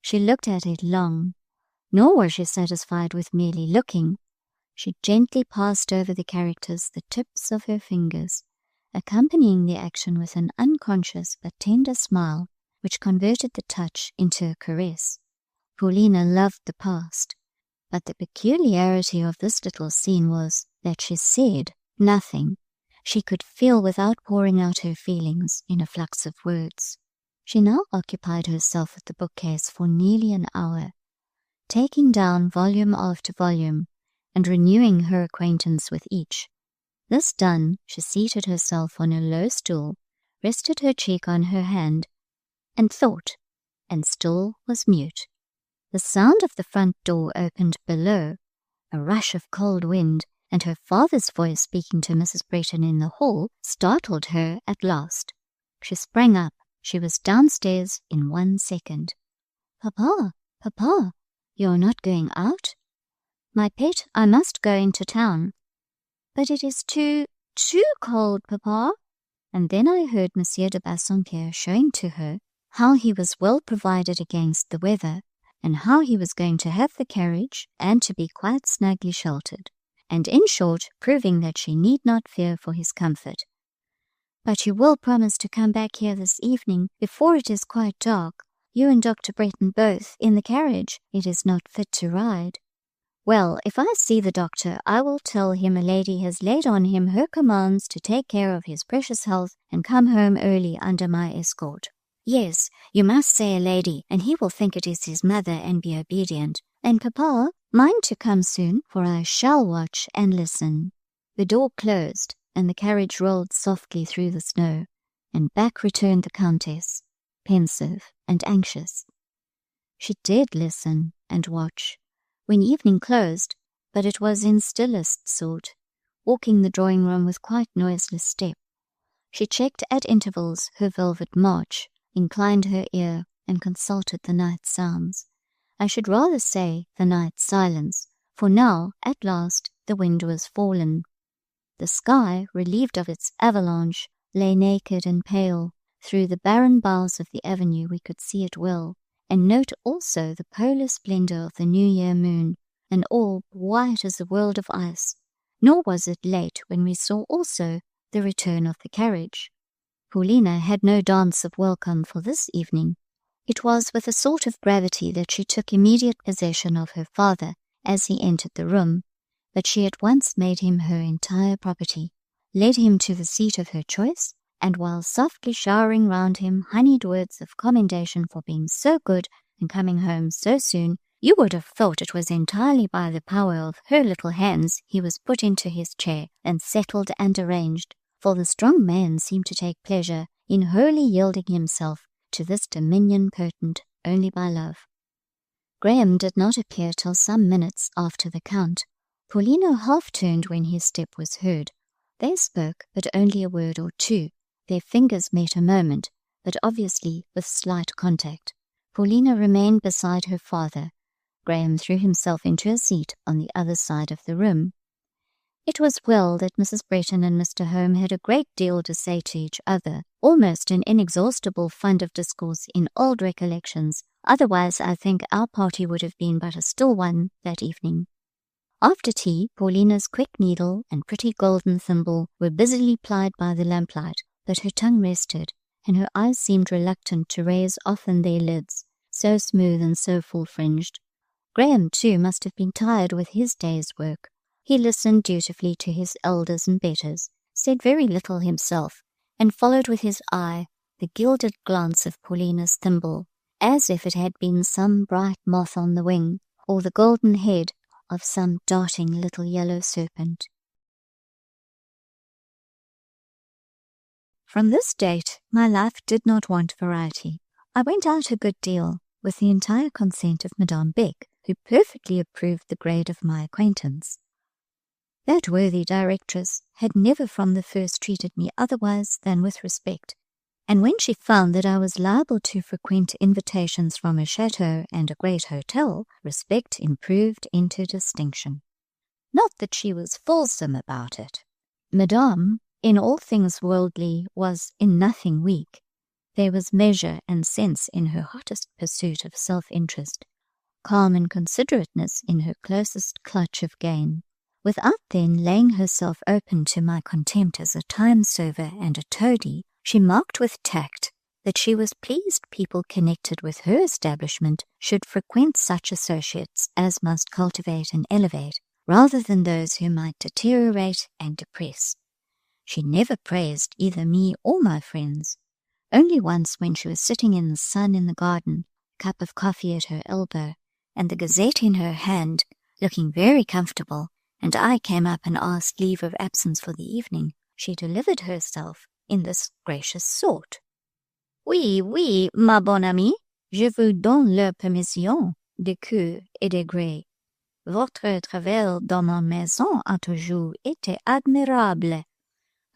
She looked at it long, nor was she satisfied with merely looking. She gently passed over the characters the tips of her fingers, accompanying the action with an unconscious but tender smile, which converted the touch into a caress. Paulina loved the past, but the peculiarity of this little scene was that she said nothing. She could feel without pouring out her feelings in a flux of words. She now occupied herself at the bookcase for nearly an hour, taking down volume after volume, and renewing her acquaintance with each. This done, she seated herself on a low stool, rested her cheek on her hand, and thought, and still was mute. The sound of the front door opened below, a rush of cold wind, and her father's voice speaking to Mrs. Bretton in the hall startled her at last. She sprang up. She was downstairs in 1 second. "Papa, Papa, you are not going out?" "My pet, I must go into town." "But it is too cold, Papa." And then I heard Monsieur de Bassompierre showing to her how he was well provided against the weather, and how he was going to have the carriage and to be quite snugly sheltered, and in short proving that she need not fear for his comfort. "But you will promise to come back here this evening before it is quite dark, you and Dr. Bretton both in the carriage. It is not fit to ride." "Well, if I see the doctor, I will tell him a lady has laid on him her commands to take care of his precious health and come home early under my escort." "Yes, you must say a lady, and he will think it is his mother and be obedient. And Papa, mind to come soon, for I shall watch and listen." The door closed, and the carriage rolled softly through the snow, and back returned the Countess, pensive and anxious. She did listen and watch when evening closed, but it was in stillest sort, walking the drawing-room with quite noiseless step. She checked at intervals her velvet march, inclined her ear, and consulted the night sounds. I should rather say the night silence, for now, at last, the wind was fallen. The sky, relieved of its avalanche, lay naked and pale. Through the barren boughs of the avenue we could see it well, and note also the polar splendor of the New Year moon, an orb white as a world of ice. Nor was it late when we saw also the return of the carriage. Paulina had no dance of welcome for this evening. It was with a sort of gravity that she took immediate possession of her father as he entered the room, but she at once made him her entire property, led him to the seat of her choice, and while softly showering round him honeyed words of commendation for being so good and coming home so soon, You would have thought it was entirely by the power of her little hands he was put into his chair and settled and arranged, for the strong man seemed to take pleasure in wholly yielding himself to this dominion potent only by love. Graham did not appear till some minutes after the Count. Paulina half turned when his step was heard. They spoke, but only a word or two. Their fingers met a moment, but obviously with slight contact. Paulina remained beside her father. Graham threw himself into a seat on the other side of the room. It was well that Mrs. Bretton and Mr. Home had a great deal to say to each other, almost an inexhaustible fund of discourse in old recollections. Otherwise, I think our party would have been but a still one that evening. After tea, Paulina's quick needle and pretty golden thimble were busily plied by the lamplight, but her tongue rested, and her eyes seemed reluctant to raise often their lids, so smooth and so full-fringed. Graham, too, must have been tired with his day's work. He listened dutifully to his elders and betters, said very little himself, and followed with his eye the gilded glance of Paulina's thimble, as if it had been some bright moth on the wing, or the golden head of some darting little yellow serpent. From this date, my life did not want variety. I went out a good deal, with the entire consent of Madame Beck, who perfectly approved the grade of my acquaintance. That worthy directress had never from the first treated me otherwise than with respect, and when she found that I was liable to frequent invitations from a chateau and a great hotel, respect improved into distinction. Not that she was fulsome about it. Madame, in all things worldly, was in nothing weak. There was measure and sense in her hottest pursuit of self-interest, calm and considerateness in her closest clutch of gain. Without then laying herself open to my contempt as a time-server and a toady, she marked with tact that she was pleased people connected with her establishment should frequent such associates as must cultivate and elevate, rather than those who might deteriorate and depress. She never praised either me or my friends. Only once, when she was sitting in the sun in the garden, a cup of coffee at her elbow, and the Gazette in her hand, looking very comfortable, and I came up and asked leave of absence for the evening, she delivered herself in this gracious sort. Oui, oui, ma bonne amie, je vous donne la permission de coeur et de gré. Votre travail dans ma maison a toujours été admirable.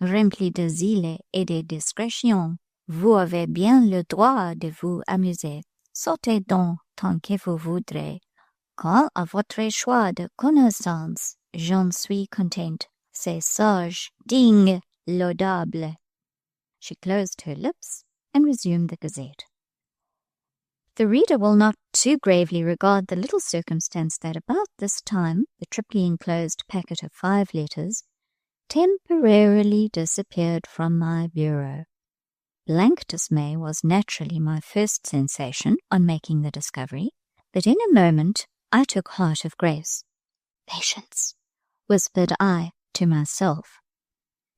Rempli de zèle et de discrétion, vous avez bien le droit de vous amuser. Sortez donc tant que vous voudrez. Quant à votre choix de connaissance, j'en suis contente. C'est sage, digne, laudable. She closed her lips and resumed the Gazette. The reader will not too gravely regard the little circumstance that about this time the triply enclosed packet of 5 letters temporarily disappeared from my bureau. Blank dismay was naturally my first sensation on making the discovery, but in a moment I took heart of grace. Patience, whispered I to myself.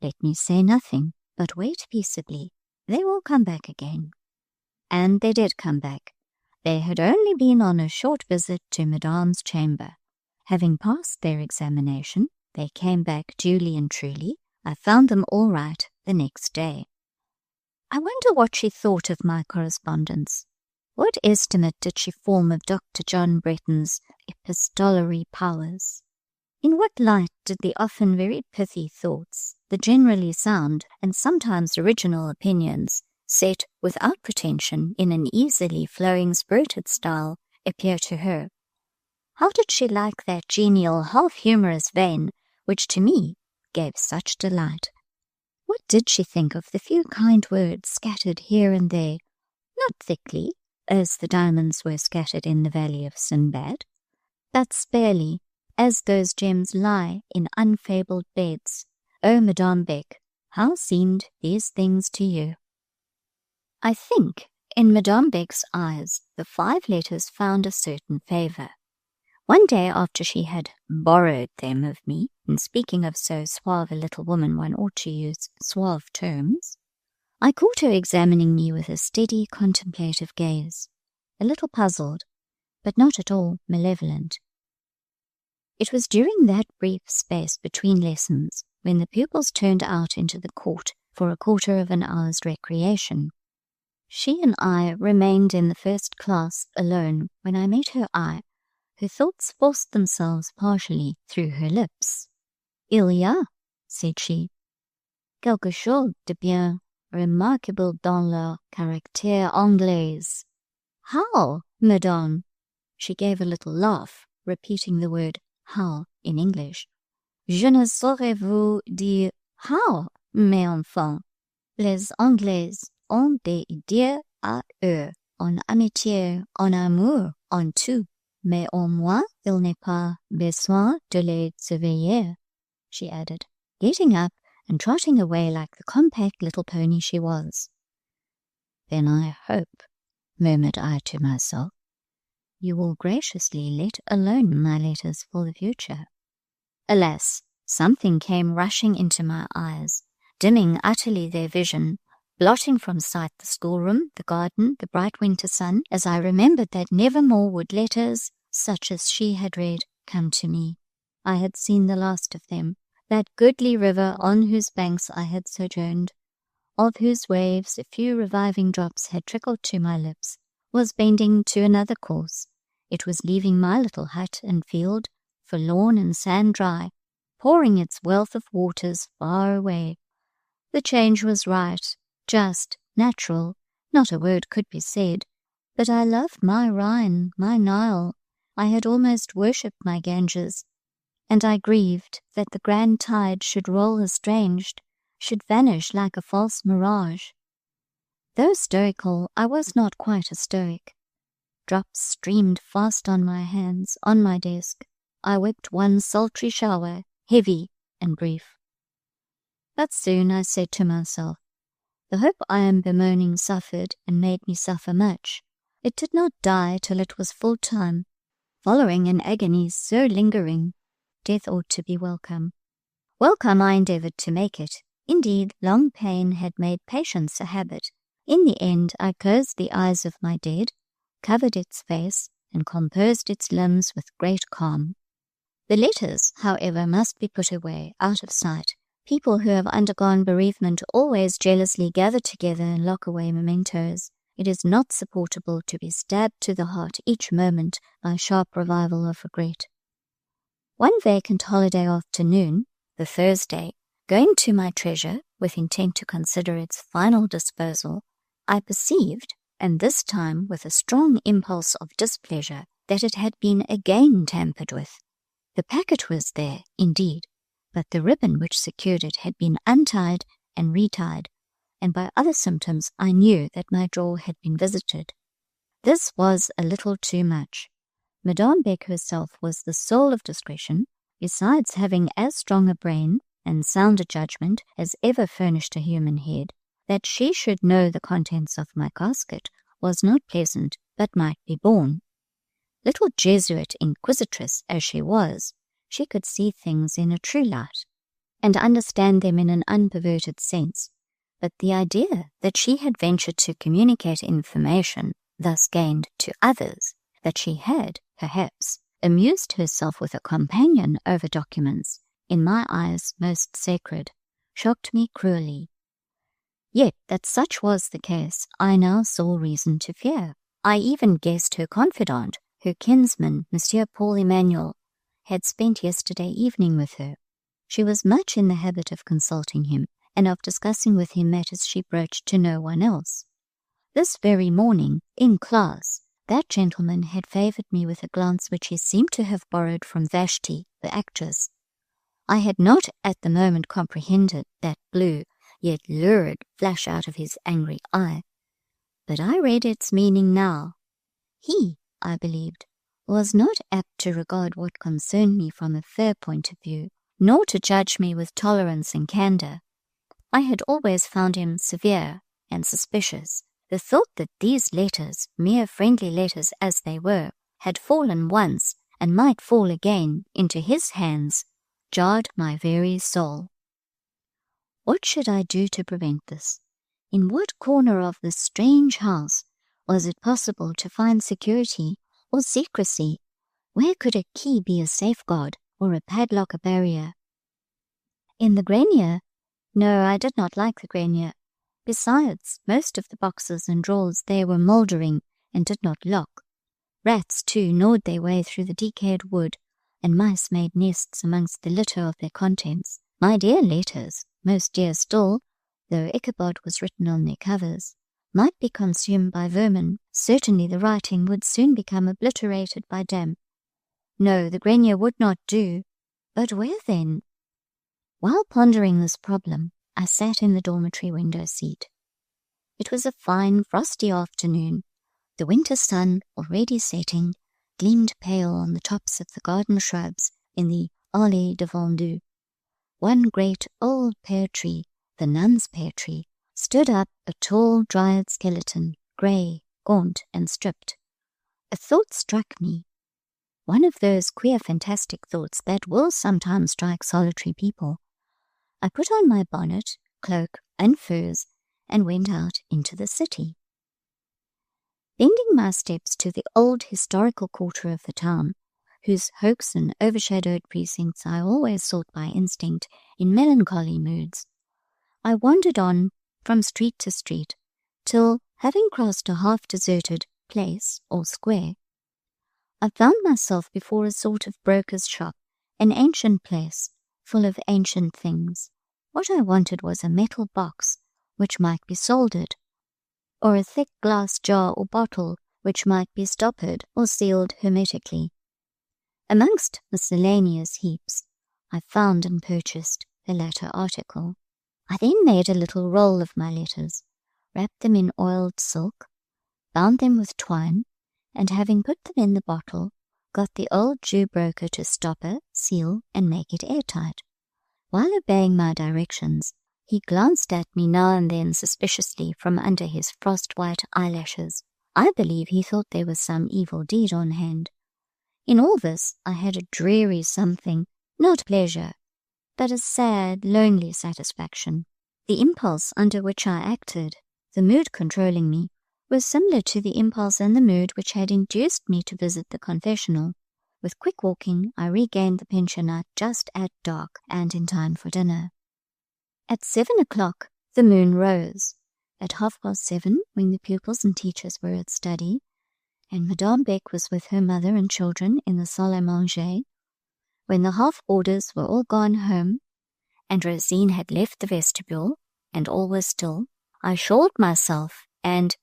Let me say nothing, but wait peaceably. They will come back again. And they did come back. They had only been on a short visit to Madame's chamber. Having passed their examination, they came back duly and truly. I found them all right the next day. I wonder what she thought of my correspondence. What estimate did she form of Dr. John Bretton's epistolary powers? In what light did the often very pithy thoughts, the generally sound and sometimes original opinions, set without pretension in an easily flowing spirited style, appear to her? How did she like that genial, half-humorous vein which to me gave such delight? What did she think of the few kind words scattered here and there, not thickly, as the diamonds were scattered in the valley of Sinbad, but sparely, as those gems lie in unfabled beds? O Madame Beck, how seemed these things to you? I think, in Madame Beck's eyes, the 5 letters found a certain favour. One day after she had borrowed them of me, in speaking of so suave a little woman one ought to use suave terms, I caught her examining me with a steady, contemplative gaze, a little puzzled, but not at all malevolent. It was during that brief space between lessons when the pupils turned out into the court for a quarter of an hour's recreation. She and I remained in the first class alone when I met her eye. Her thoughts forced themselves partially through her lips. Il y a, said she, quelque chose de bien remarquable dans leur caractère anglaise. How, madame? She gave a little laugh, repeating the word how in English. Je ne saurais vous dire how, mes enfants. Les Anglais ont des idées à eux, en amitié, en amour, en tout, mais au moins il n'est pas besoin de les surveiller, she added, getting up and trotting away like the compact little pony she was. Then I hope, murmured I to myself, you will graciously let alone my letters for the future. Alas, something came rushing into my eyes, dimming utterly their vision, blotting from sight the schoolroom, the garden, the bright winter sun, as I remembered that never more would letters, such as she had read, come to me. I had seen the last of them, that goodly river on whose banks I had sojourned, of whose waves a few reviving drops had trickled to my lips, was bending to another course. It was leaving my little hut and field, forlorn and sand-dry, pouring its wealth of waters far away. The change was right, just, natural, not a word could be said, but I loved my Rhine, my Nile. I had almost worshipped my Ganges, and I grieved that the grand tide should roll estranged, should vanish like a false mirage. Though stoical, I was not quite a stoic. Drops streamed fast on my hands, on my desk. I wept one sultry shower, heavy and brief. But soon I said to myself, the hope I am bemoaning suffered and made me suffer much. It did not die till it was full time. Following an agony so lingering, death ought to be welcome. Welcome I endeavoured to make it. Indeed, long pain had made patience a habit. In the end I closed the eyes of my dead, covered its face, and composed its limbs with great calm. The letters, however, must be put away, out of sight. People who have undergone bereavement always jealously gather together and lock away mementos. It is not supportable to be stabbed to the heart each moment by sharp revival of regret. One vacant holiday afternoon, the Thursday, going to my treasure with intent to consider its final disposal, I perceived, and this time with a strong impulse of displeasure, that it had been again tampered with. The packet was there, indeed, but the ribbon which secured it had been untied and retied, and by other symptoms I knew that my drawer had been visited. This was a little too much. Madame Beck herself was the soul of discretion, besides having as strong a brain and sound a judgment as ever furnished a human head. That she should know the contents of my casket was not pleasant, but might be borne. Little Jesuit inquisitress as she was, she could see things in a true light, and understand them in an unperverted sense, but the idea that she had ventured to communicate information thus gained to others, that she had, perhaps, amused herself with a companion over documents, in my eyes most sacred, shocked me cruelly. Yet that such was the case, I now saw reason to fear. I even guessed her confidant, her kinsman, Monsieur Paul Emmanuel, had spent yesterday evening with her. She was much in the habit of consulting him, and of discussing with him matters she broached to no one else. This very morning, in class, that gentleman had favoured me with a glance which he seemed to have borrowed from Vashti, the actress. I had not at the moment comprehended that blue, yet lurid flash out of his angry eye, but I read its meaning now. He, I believed, was not apt to regard what concerned me from a fair point of view, nor to judge me with tolerance and candour. I had always found him severe and suspicious. The thought that these letters, mere friendly letters as they were, had fallen once and might fall again into his hands, jarred my very soul. What should I do to prevent this? In what corner of this strange house was it possible to find security or secrecy? Where could a key be a safeguard, or a padlock a barrier? In the grenier? No, I did not like the grenier. Besides, most of the boxes and drawers there were mouldering and did not lock. Rats, too, gnawed their way through the decayed wood, and mice made nests amongst the litter of their contents. My dear letters, most dear still, though Ichabod was written on their covers, might be consumed by vermin. Certainly the writing would soon become obliterated by damp. No, the grenier would not do. But where then? While pondering this problem, I sat in the dormitory window seat. It was a fine, frosty afternoon. The winter sun, already setting, gleamed pale on the tops of the garden shrubs in the allée de Vendu. One great old pear tree, the nun's pear tree, stood up a tall Dryad skeleton, grey, gaunt, and stripped. A thought struck me. One of those queer, fantastic thoughts that will sometimes strike solitary people. I put on my bonnet, cloak, and furs, and went out into the city. Bending my steps to the old historical quarter of the town, whose hoaxen, overshadowed precincts I always sought by instinct in melancholy moods, I wandered on from street to street, till, having crossed a half-deserted place or square, I found myself before a sort of broker's shop, an ancient place, full of ancient things. What I wanted was a metal box, which might be soldered, or a thick glass jar or bottle, which might be stoppered or sealed hermetically. Amongst miscellaneous heaps, I found and purchased the latter article. I then made a little roll of my letters, wrapped them in oiled silk, bound them with twine, and having put them in the bottle, got the old Jew broker to stopper, seal, and make it airtight. While obeying my directions, he glanced at me now and then suspiciously from under his frost-white eyelashes. I believe he thought there was some evil deed on hand. In all this I had a dreary something, not pleasure, but a sad, lonely satisfaction. The impulse under which I acted, the mood controlling me, was similar to the impulse and the mood which had induced me to visit the confessional. With quick walking, I regained the pensionnat just at dark and in time for dinner. At 7 o'clock, the moon rose. At 7:30, when the pupils and teachers were at study, and Madame Beck was with her mother and children in the salle à manger, when the half-boarders were all gone home, and Rosine had left the vestibule, and all was still, I shawled myself, and,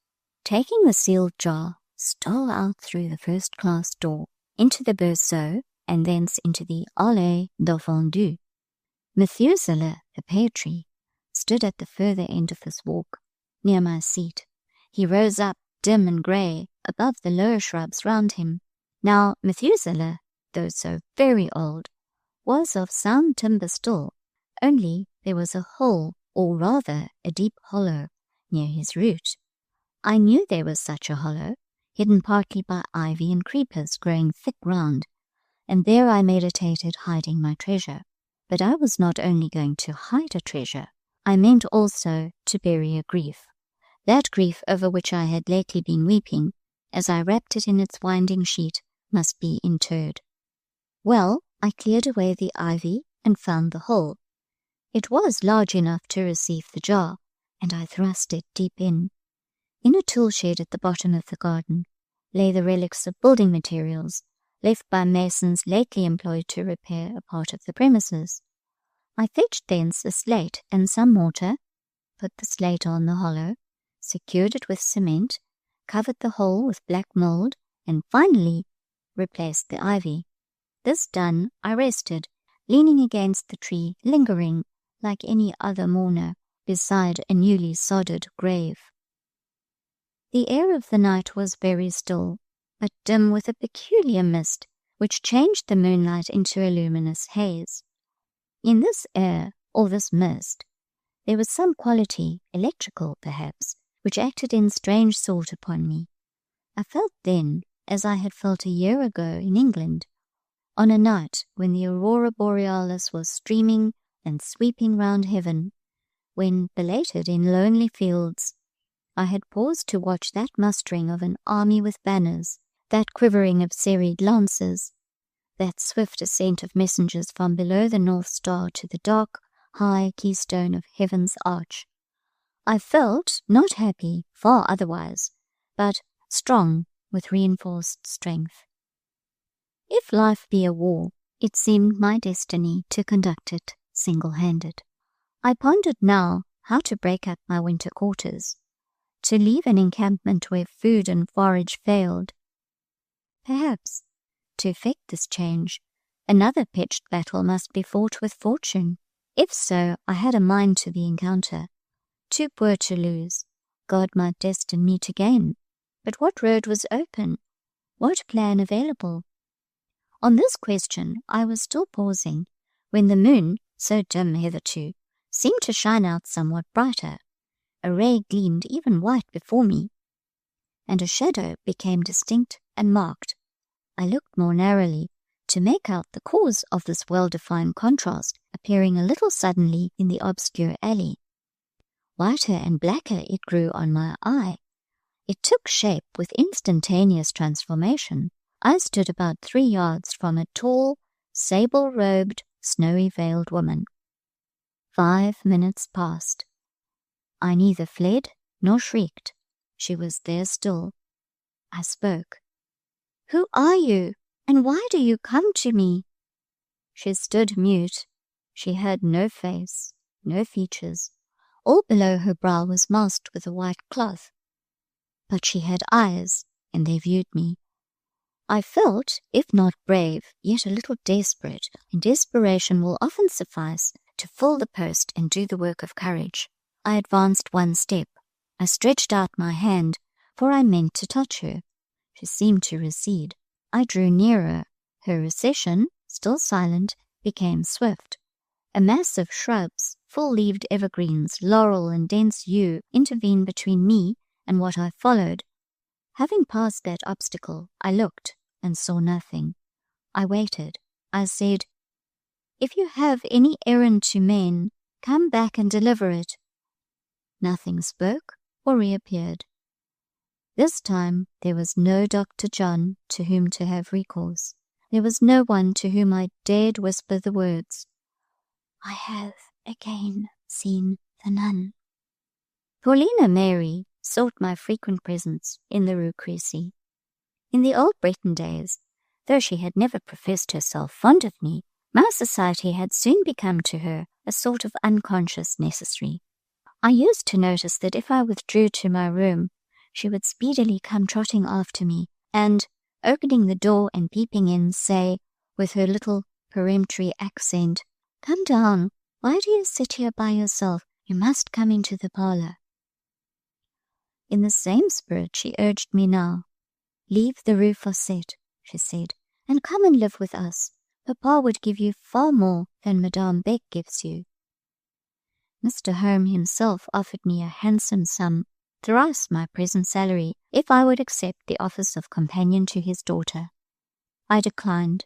taking the sealed jar, stole out through the first-class door, into the berceau, and thence into the allée de Vendu. Methuselah, the pear tree, stood at the further end of this walk, near my seat. He rose up, dim and grey, above the lower shrubs round him. Now Methuselah, though so very old, was of sound timber still, only there was a hole, or rather a deep hollow, near his root. I knew there was such a hollow, hidden partly by ivy and creepers growing thick round, and there I meditated hiding my treasure. But I was not only going to hide a treasure, I meant also to bury a grief, that grief over which I had lately been weeping, as I wrapped it in its winding sheet, must be interred. Well, I cleared away the ivy and found the hole. It was large enough to receive the jar, and I thrust it deep in. In a tool shed at the bottom of the garden lay the relics of building materials, left by masons lately employed to repair a part of the premises. I fetched thence a slate and some mortar, put the slate on the hollow, secured it with cement, covered the hole with black mould, and finally replaced the ivy. This done, I rested, leaning against the tree, lingering, like any other mourner, beside a newly sodded grave. The air of the night was very still, but dim with a peculiar mist, which changed the moonlight into a luminous haze. In this air, or this mist, there was some quality, electrical perhaps, which acted in strange sort upon me. I felt then, as I had felt a year ago in England, on a night when the aurora borealis was streaming and sweeping round heaven, when, belated in lonely fields, I had paused to watch that mustering of an army with banners, that quivering of serried lances, that swift ascent of messengers from below the North Star to the dark, high keystone of heaven's arch. I felt not happy, far otherwise, but strong with reinforced strength. If life be a war, it seemed my destiny to conduct it single-handed. I pondered now how to break up my winter quarters, to leave an encampment where food and forage failed. Perhaps, to effect this change, another pitched battle must be fought with fortune. If so, I had a mind to the encounter. Too poor to lose, God might destine me to gain. But what road was open? What plan available? On this question I was still pausing, when the moon, so dim hitherto, seemed to shine out somewhat brighter. A ray gleamed even white before me, and a shadow became distinct and marked. I looked more narrowly, to make out the cause of this well-defined contrast appearing a little suddenly in the obscure alley. Whiter and blacker it grew on my eye. It took shape with instantaneous transformation. I stood about 3 yards from a tall, sable-robed, snowy-veiled woman. 5 minutes passed. I neither fled nor shrieked. She was there still. I spoke. "Who are you, and why do you come to me?" She stood mute. She had no face, no features. All below her brow was masked with a white cloth. But she had eyes, and they viewed me. I felt, if not brave, yet a little desperate, and desperation will often suffice to fill the post and do the work of courage. I advanced 1 step. I stretched out my hand, for I meant to touch her. She seemed to recede. I drew nearer. Her recession, still silent, became swift. A mass of shrubs, full-leaved evergreens, laurel and dense yew intervened between me and what I followed. Having passed that obstacle, I looked and saw nothing. I waited. I said, "If you have any errand to men, come back and deliver it." Nothing spoke or reappeared. This time there was no Dr. John to whom to have recourse. There was no one to whom I dared whisper the words, "I have again seen the nun." Paulina Mary sought my frequent presence in the Rue Crecy. In the old Breton days, though she had never professed herself fond of me, my society had soon become to her a sort of unconscious necessary. I used to notice that if I withdrew to my room, she would speedily come trotting after me, and, opening the door and peeping in, say, with her little peremptory accent, "Come down. Why do you sit here by yourself? You must come into the parlour." In the same spirit she urged me now. "Leave the Rue Fossette," she said, "and come and live with us. Papa would give you far more than Madame Beck gives you." Mr. Home himself offered me a handsome sum, thrice my present salary, if I would accept the office of companion to his daughter. I declined.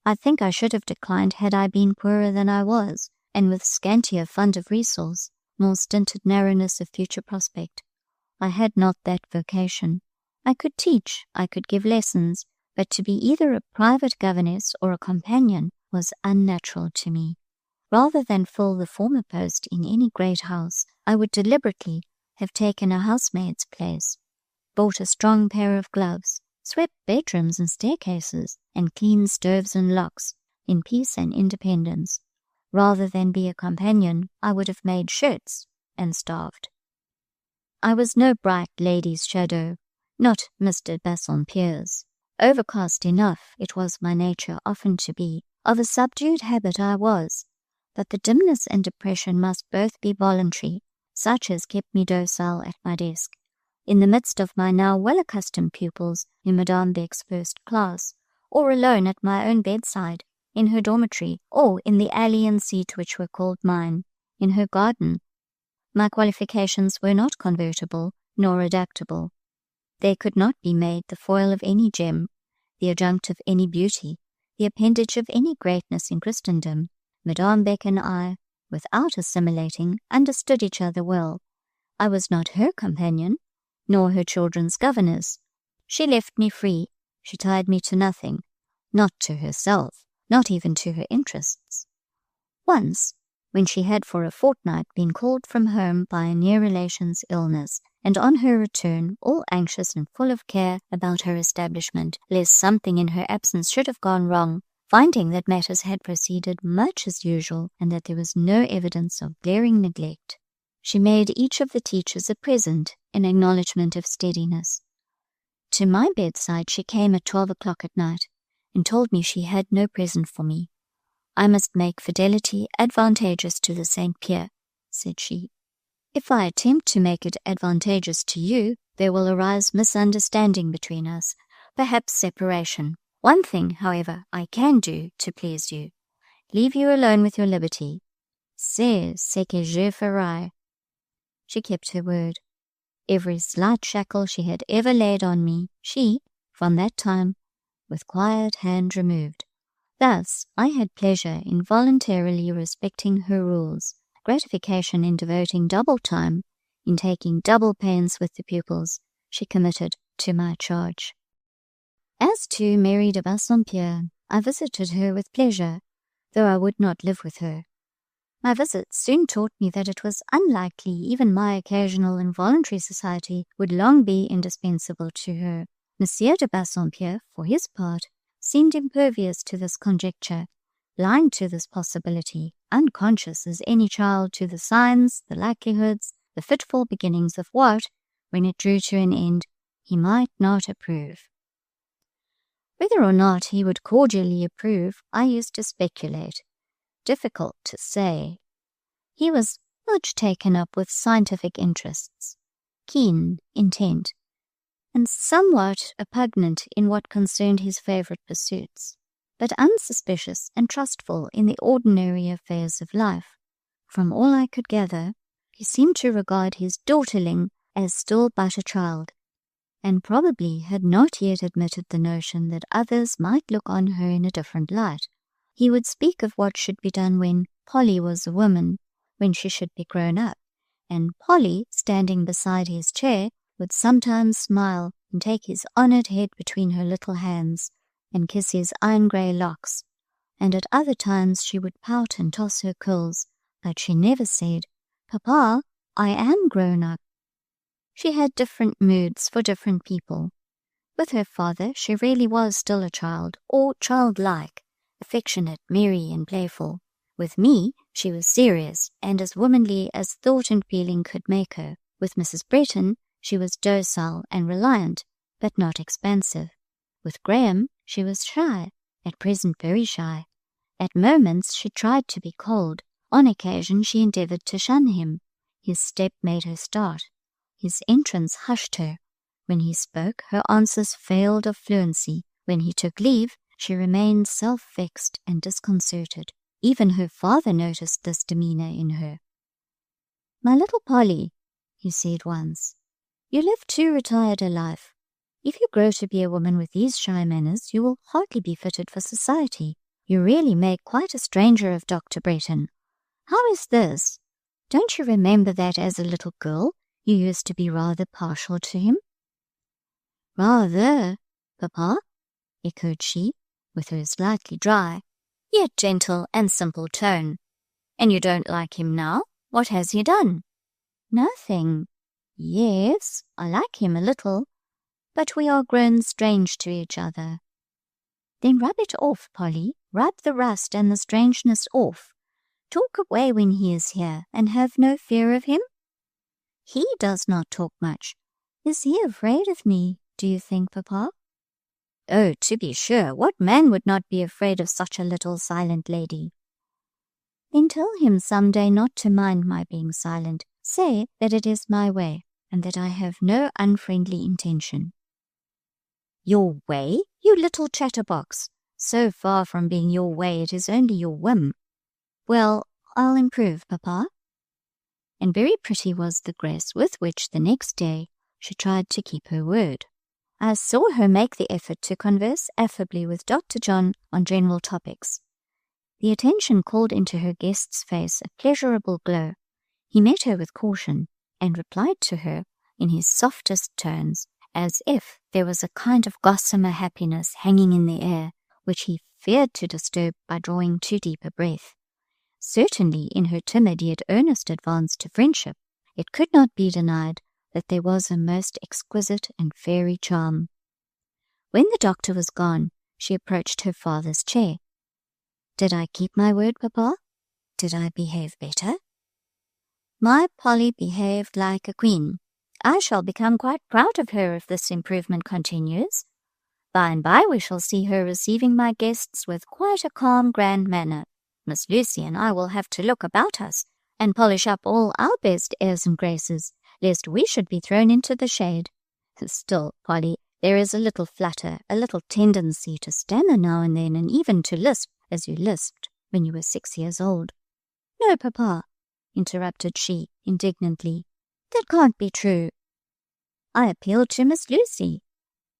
I think I should have declined had I been poorer than I was, and with scantier fund of resource, more stinted narrowness of future prospect. I had not that vocation. I could teach, I could give lessons, but to be either a private governess or a companion was unnatural to me. Rather than fill the former post in any great house, I would deliberately have taken a housemaid's place, bought a strong pair of gloves, swept bedrooms and staircases, and cleaned stoves and locks, in peace and independence. Rather than be a companion, I would have made shirts and starved. I was no bright lady's shadow, not Mr. Bassompierre's. Overcast enough it was my nature often to be. Of a subdued habit I was, but the dimness and depression must both be voluntary, such as kept me docile at my desk, in the midst of my now well-accustomed pupils in Madame Beck's first class, or alone at my own bedside, in her dormitory, or in the alien seat which were called mine, in her garden. My qualifications were not convertible nor adaptable. They could not be made the foil of any gem, the adjunct of any beauty, the appendage of any greatness in Christendom. Madame Beck and I, without assimilating, understood each other well. I was not her companion, nor her children's governess, She left me free. She tied me to nothing, not to herself, not even to her interests. Once, when she had for a fortnight been called from home by a near relation's illness, and on her return, all anxious and full of care about her establishment, lest something in her absence should have gone wrong, finding that matters had proceeded much as usual and that there was no evidence of glaring neglect, she made each of the teachers a present in acknowledgment of steadiness. To my bedside she came at 12 o'clock at night, and told me she had no present for me. I must make fidelity advantageous to the St. Pierre, said she. If I attempt to make it advantageous to you, there will arise misunderstanding between us, perhaps separation. One thing, however, I can do to please you. Leave you alone with your liberty. C'est ce que je ferai. She kept her word. Every slight shackle she had ever laid on me, she, from that time, with quiet hand removed. Thus, I had pleasure in voluntarily respecting her rules, gratification in devoting double time, in taking double pains with the pupils she committed to my charge. As to Mary de Bassompierre, I visited her with pleasure, though I would not live with her. My visits soon taught me that it was unlikely even my occasional and voluntary society would long be indispensable to her. Monsieur de Bassompierre, for his part, seemed impervious to this conjecture, blind to this possibility, unconscious as any child to the signs, the likelihoods, the fitful beginnings of what, when it drew to an end, he might not approve. Whether or not he would cordially approve, I used to speculate. Difficult to say. He was much taken up with scientific interests, keen, intent, and somewhat repugnant in what concerned his favourite pursuits, but unsuspicious and trustful in the ordinary affairs of life. From all I could gather, he seemed to regard his daughterling as still but a child, and probably had not yet admitted the notion that others might look on her in a different light. He would speak of what should be done when Polly was a woman, when she should be grown up, and Polly, standing beside his chair, would sometimes smile and take his honoured head between her little hands and kiss his iron-grey locks, and at other times she would pout and toss her curls, but she never said, "Papa, I am grown up." She had different moods for different people. With her father she really was still a child, or childlike, affectionate, merry, and playful. With me she was serious, and as womanly as thought and feeling could make her. With Mrs. Bretton she was docile and reliant, but not expansive. With Graham she was shy, at present very shy. At moments she tried to be cold. On occasion she endeavoured to shun him. His step made her start. His entrance hushed her. When he spoke, her answers failed of fluency. When he took leave, she remained self-vexed and disconcerted. Even her father noticed this demeanour in her. "My little Polly," he said once, "you live too retired a life. If you grow to be a woman with these shy manners, you will hardly be fitted for society. You really make quite a stranger of Dr. Bretton. How is this? Don't you remember that as a little girl you used to be rather partial to him?" "Rather, Papa," echoed she, with her slightly dry, yet gentle and simple tone. "And you don't like him now? What has he done?" "Nothing. Yes, I like him a little, but we are grown strange to each other." "Then rub it off, Polly. Rub the rust and the strangeness off. Talk away when he is here, and have no fear of him." "He does not talk much." "Is he afraid of me, do you think, Papa?" "Oh, to be sure, what man would not be afraid of such a little silent lady?" "Then tell him some day not to mind my being silent. Say that it is my way, and that I have no unfriendly intention." "Your way, you little chatterbox! So far from being your way, it is only your whim." "Well, I'll improve, Papa." And very pretty was the grace with which the next day she tried to keep her word. I saw her make the effort to converse affably with Dr. John on general topics. The attention called into her guest's face a pleasurable glow. He met her with caution, and replied to her in his softest tones, as if there was a kind of gossamer happiness hanging in the air, which he feared to disturb by drawing too deep a breath. Certainly, in her timid yet earnest advance to friendship, it could not be denied that there was a most exquisite and fairy charm. When the doctor was gone, she approached her father's chair. "Did I keep my word, Papa? Did I behave better?" "My Polly behaved like a queen. I shall become quite proud of her if this improvement continues. By and by we shall see her receiving my guests with quite a calm, grand manner. Miss Lucy and I will have to look about us and polish up all our best airs and graces, lest we should be thrown into the shade. Still, Polly, there is a little flutter, a little tendency to stammer now and then, and even to lisp, as you lisped when you were 6 years old." "No, Papa," interrupted she indignantly. "That can't be true." "I appealed to Miss Lucy.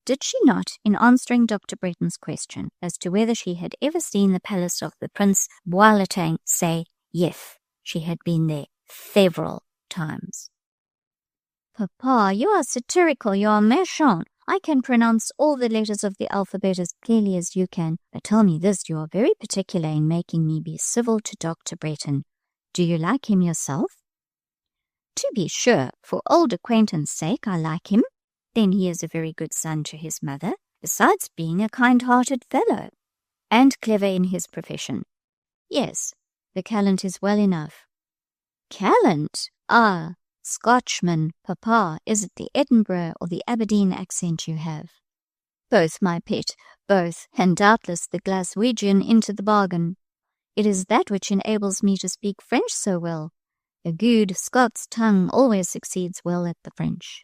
Did she not, in answering Dr. Bretton's question as to whether she had ever seen the palace of the Prince Boiletin, say, yes, she had been there several times?" "Papa, you are satirical, you are méchant. I can pronounce all the letters of the alphabet as clearly as you can, but tell me this, you are very particular in making me be civil to Dr. Bretton. Do you like him yourself?" "To be sure, for old acquaintance' sake I like him. Then he is a very good son to his mother, besides being a kind-hearted fellow, and clever in his profession. Yes, the callant is well enough." "Callant? Ah, Scotchman, Papa, is it the Edinburgh or the Aberdeen accent you have?" "Both, my pet, both, and doubtless the Glaswegian into the bargain. It is that which enables me to speak French so well. A good Scots tongue always succeeds well at the French."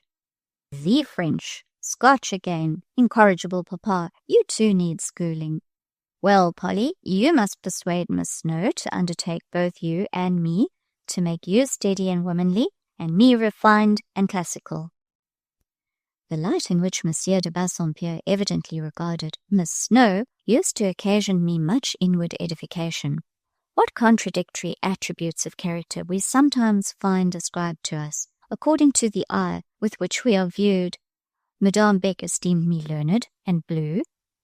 "The French, Scotch again, incorrigible Papa, you too need schooling. Well, Polly, you must persuade Miss Snowe to undertake both you and me, to make you steady and womanly, and me refined and classical." The light in which Monsieur de Bassompierre evidently regarded Miss Snowe used to occasion me much inward edification. What contradictory attributes of character we sometimes find ascribed to us, according to the eye with which we are viewed. Madame Beck esteemed me learned and blue,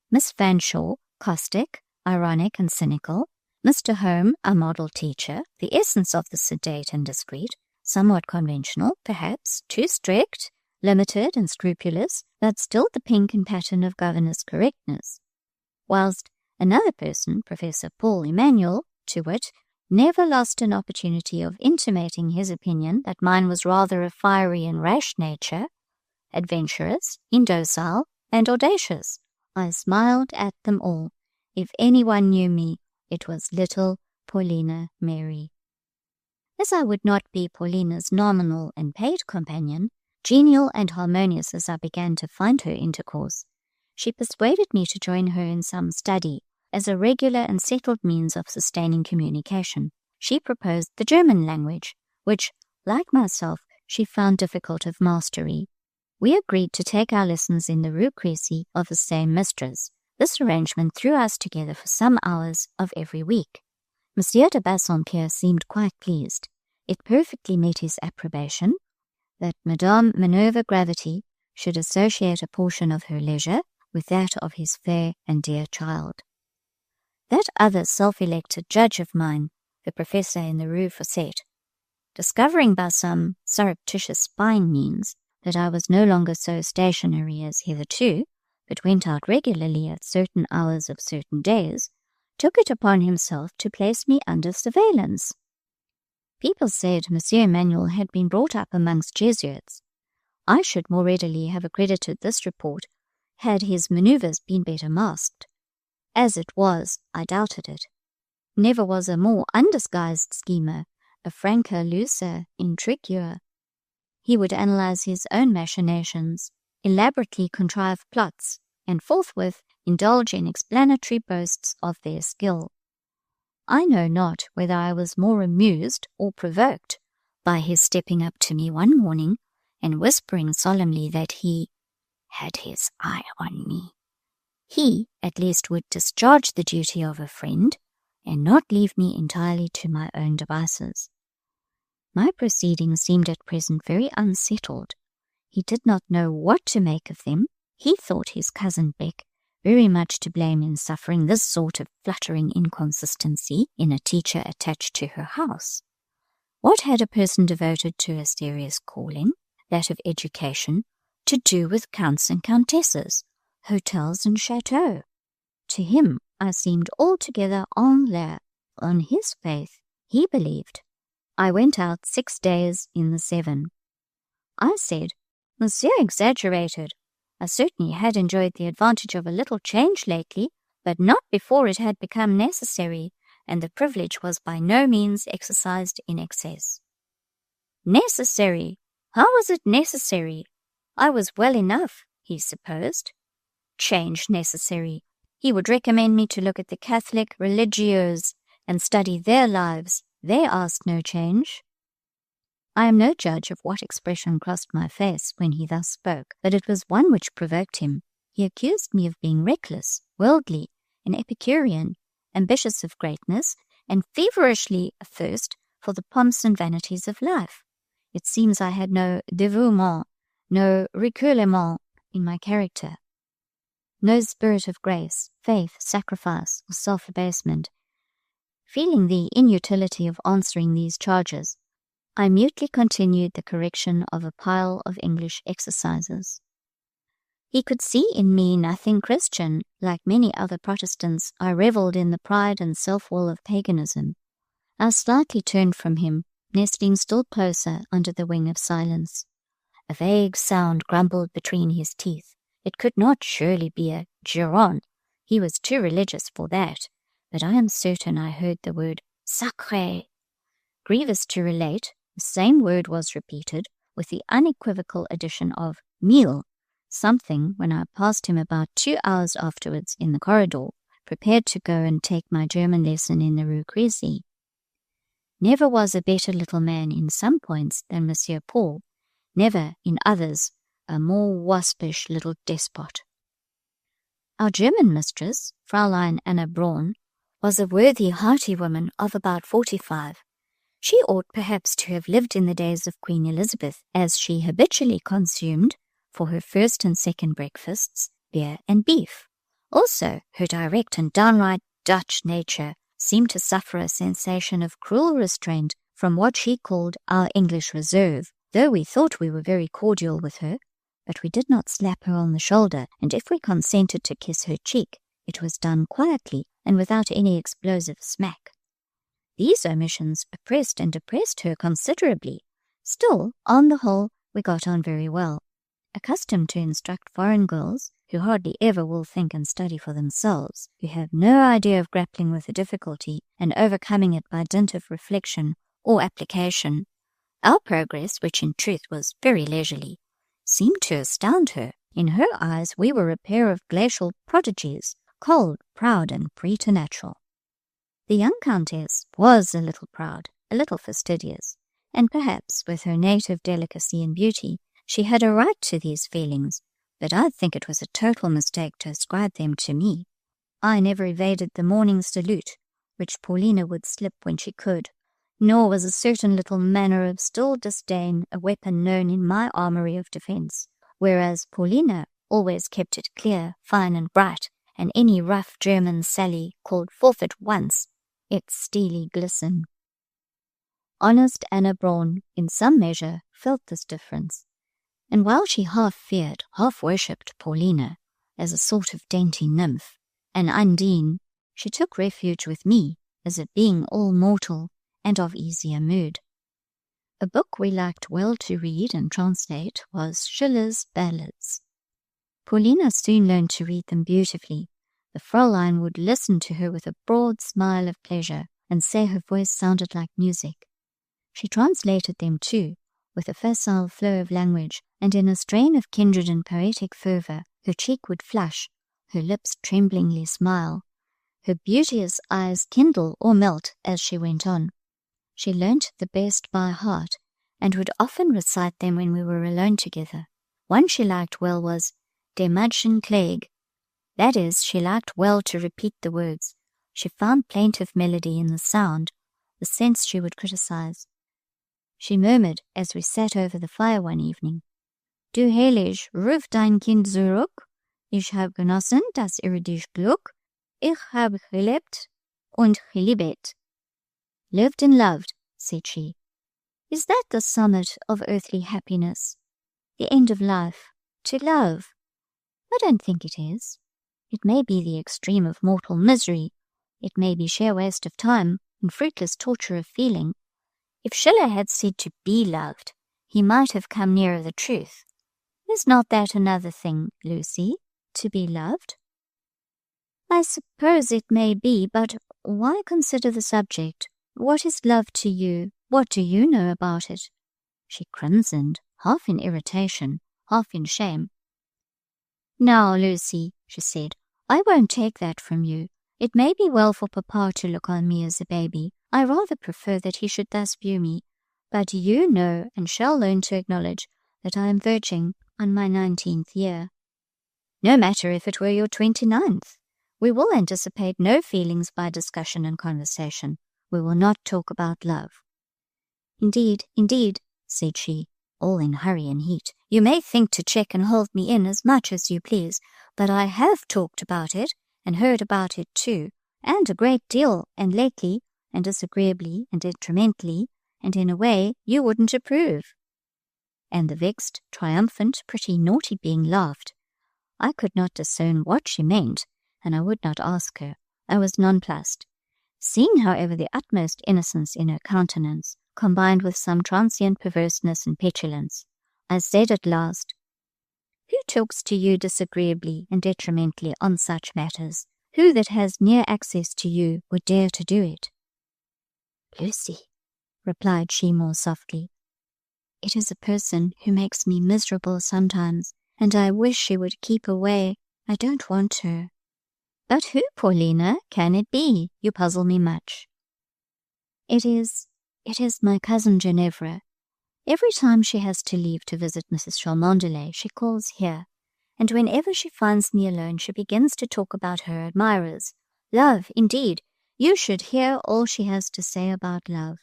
Miss Fanshawe caustic, ironic, and cynical, Mr. Home a model teacher, the essence of the sedate and discreet, somewhat conventional, perhaps, too strict, limited and scrupulous, but still the pink and pattern of governess correctness, whilst another person, Professor Paul Emanuel, to wit, never lost an opportunity of intimating his opinion that mine was rather a fiery and rash nature, adventurous, indocile, and audacious. I smiled at them all. If anyone knew me, it was little Paulina Mary. As I would not be Paulina's nominal and paid companion, genial and harmonious as I began to find her intercourse, she persuaded me to join her in some study as a regular and settled means of sustaining communication. She proposed the German language, which, like myself, she found difficult of mastery. We agreed to take our lessons in the Rue Crecy of the same mistress. This arrangement threw us together for some hours of every week. Monsieur de Bassompierre seemed quite pleased. It perfectly met his approbation that Madame Minerva Gravity should associate a portion of her leisure with that of his fair and dear child. That other self-elected judge of mine, the professor in the Rue Fete, discovering by some surreptitious spying means that I was no longer so stationary as hitherto, but went out regularly at certain hours of certain days, took it upon himself to place me under surveillance. People said Monsieur Emmanuel had been brought up amongst Jesuits. I should more readily have accredited this report had his manoeuvres been better masked. As it was, I doubted it. Never was a more undisguised schemer, a franker, looser intriguer. He would analyze his own machinations, elaborately contrive plots, and forthwith indulge in explanatory boasts of their skill. I know not whether I was more amused or provoked by his stepping up to me one morning and whispering solemnly that he had his eye on me. He, at least, would discharge the duty of a friend, and not leave me entirely to my own devices. My proceedings seemed at present very unsettled. He did not know what to make of them. He thought his cousin Beck very much to blame in suffering this sort of fluttering inconsistency in a teacher attached to her house. What had a person devoted to a serious calling, that of education, to do with counts and countesses, hotels and chateaux? To him I seemed altogether en l'air. On his faith he believed. I went out 6 days in the 7. I said, Monsieur exaggerated. I certainly had enjoyed the advantage of a little change lately, but not before it had become necessary, and the privilege was by no means exercised in excess. Necessary? How was it necessary? I was well enough, he supposed. Change necessary. He would recommend me to look at the Catholic religieuses and study their lives. They asked no change. I am no judge of what expression crossed my face when he thus spoke, but it was one which provoked him. He accused me of being reckless, worldly, an Epicurean, ambitious of greatness, and feverishly athirst for the pomps and vanities of life. It seems I had no dévouement, no recueillement in my character, no spirit of grace, faith, sacrifice, or self-abasement. Feeling the inutility of answering these charges, I mutely continued the correction of a pile of English exercises. He could see in me nothing Christian. Like many other Protestants, I revelled in the pride and self-will of paganism. I slightly turned from him, nestling still closer under the wing of silence. A vague sound grumbled between his teeth. It could not surely be a giron. He was too religious for that, but I am certain I heard the word sacré. Grievous to relate, the same word was repeated, with the unequivocal addition of meal, something when I passed him about 2 hours afterwards in the corridor, prepared to go and take my German lesson in the Rue Crecy. Never was a better little man in some points than Monsieur Paul, never in others a more waspish little despot. Our German mistress, Fräulein Anna Braun, was a worthy, hearty woman of about 45. She ought perhaps to have lived in the days of Queen Elizabeth, as she habitually consumed, for her first and second breakfasts, beer and beef. Also, her direct and downright Dutch nature seemed to suffer a sensation of cruel restraint from what she called our English reserve, though we thought we were very cordial with her. But we did not slap her on the shoulder, and if we consented to kiss her cheek, it was done quietly and without any explosive smack. These omissions oppressed and depressed her considerably. Still, on the whole, we got on very well. Accustomed to instruct foreign girls, who hardly ever will think and study for themselves, who have no idea of grappling with a difficulty and overcoming it by dint of reflection or application, our progress, which in truth was very leisurely, seemed to astound her. In her eyes we were a pair of glacial prodigies, cold, proud, and preternatural. The young Countess was a little proud, a little fastidious, and perhaps, with her native delicacy and beauty, she had a right to these feelings, but I think it was a total mistake to ascribe them to me. I never evaded the morning salute, which Paulina would slip when she could, nor was a certain little manner of still disdain a weapon known in my armory of defence, whereas Paulina always kept it clear, fine, and bright, and any rough German sally called forth at once its steely glisten. Honest Anna Braun, in some measure, felt this difference, and while she half feared, half worshipped Paulina as a sort of dainty nymph, an Undine, she took refuge with me as a being all mortal and of easier mood. A book we liked well to read and translate was Schiller's Ballads. Paulina soon learned to read them beautifully. The Fräulein would listen to her with a broad smile of pleasure and say her voice sounded like music. She translated them too, with a facile flow of language, and in a strain of kindred and poetic fervour. Her cheek would flush, her lips tremblingly smile, her beauteous eyes kindle or melt as she went on. She learnt the best by heart, and would often recite them when we were alone together. One she liked well was De Madchen Clegg. That is, she liked well to repeat the words. She found plaintive melody in the sound, the sense she would criticize. She murmured as we sat over the fire one evening, Du heilig ruf dein Kind zurück. Ich habe genossen das irdische Glück. Ich habe gelebt und geliebet. Lived and loved, said she. Is that the summit of earthly happiness? The end of life? To love? I don't think it is. It may be the extreme of mortal misery. It may be sheer waste of time and fruitless torture of feeling. If Schiller had said to be loved, he might have come nearer the truth. Is not that another thing, Lucy, to be loved? I suppose it may be, but why consider the subject? What is love to you? What do you know about it? She crimsoned, half in irritation, half in shame. Now, Lucy, she said, I won't take that from you. It may be well for Papa to look on me as a baby. I rather prefer that he should thus view me. But you know and shall learn to acknowledge that I am verging on my 19th year. No matter if it were your 29th. We will anticipate no feelings by discussion and conversation. We will not talk about love. Indeed, said she, all in hurry and heat. You may think to check and hold me in as much as you please, but I have talked about it, and heard about it too, and a great deal, and lately, and disagreeably, and detrimentally, and in a way you wouldn't approve. And the vexed, triumphant, pretty naughty being laughed. I could not discern what she meant, and I would not ask her. I was nonplussed. Seeing, however, the utmost innocence in her countenance, combined with some transient perverseness and petulance, I said at last, Who talks to you disagreeably and detrimentally on such matters? Who that has near access to you would dare to do it? Lucy, replied she more softly, it is a person who makes me miserable sometimes, and I wish she would keep away. I don't want her. But who, Paulina, can it be? You puzzle me much. It is my cousin Ginevra. Every time she has to leave to visit Mrs. Cholmondeley, she calls here, and whenever she finds me alone, she begins to talk about her admirers. Love, indeed, you should hear all she has to say about love.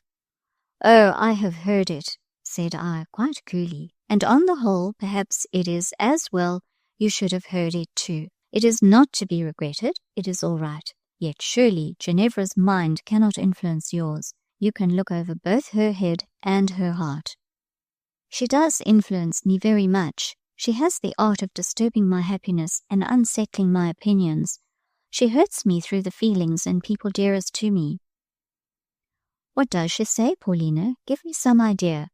Oh, I have heard it, said I, quite coolly, and on the whole, perhaps it is as well you should have heard it too. It is not to be regretted, it is all right. Yet surely Ginevra's mind cannot influence yours. You can look over both her head and her heart. She does influence me very much. She has the art of disturbing my happiness and unsettling my opinions. She hurts me through the feelings and people dearest to me. What does she say, Paulina? Give me some idea.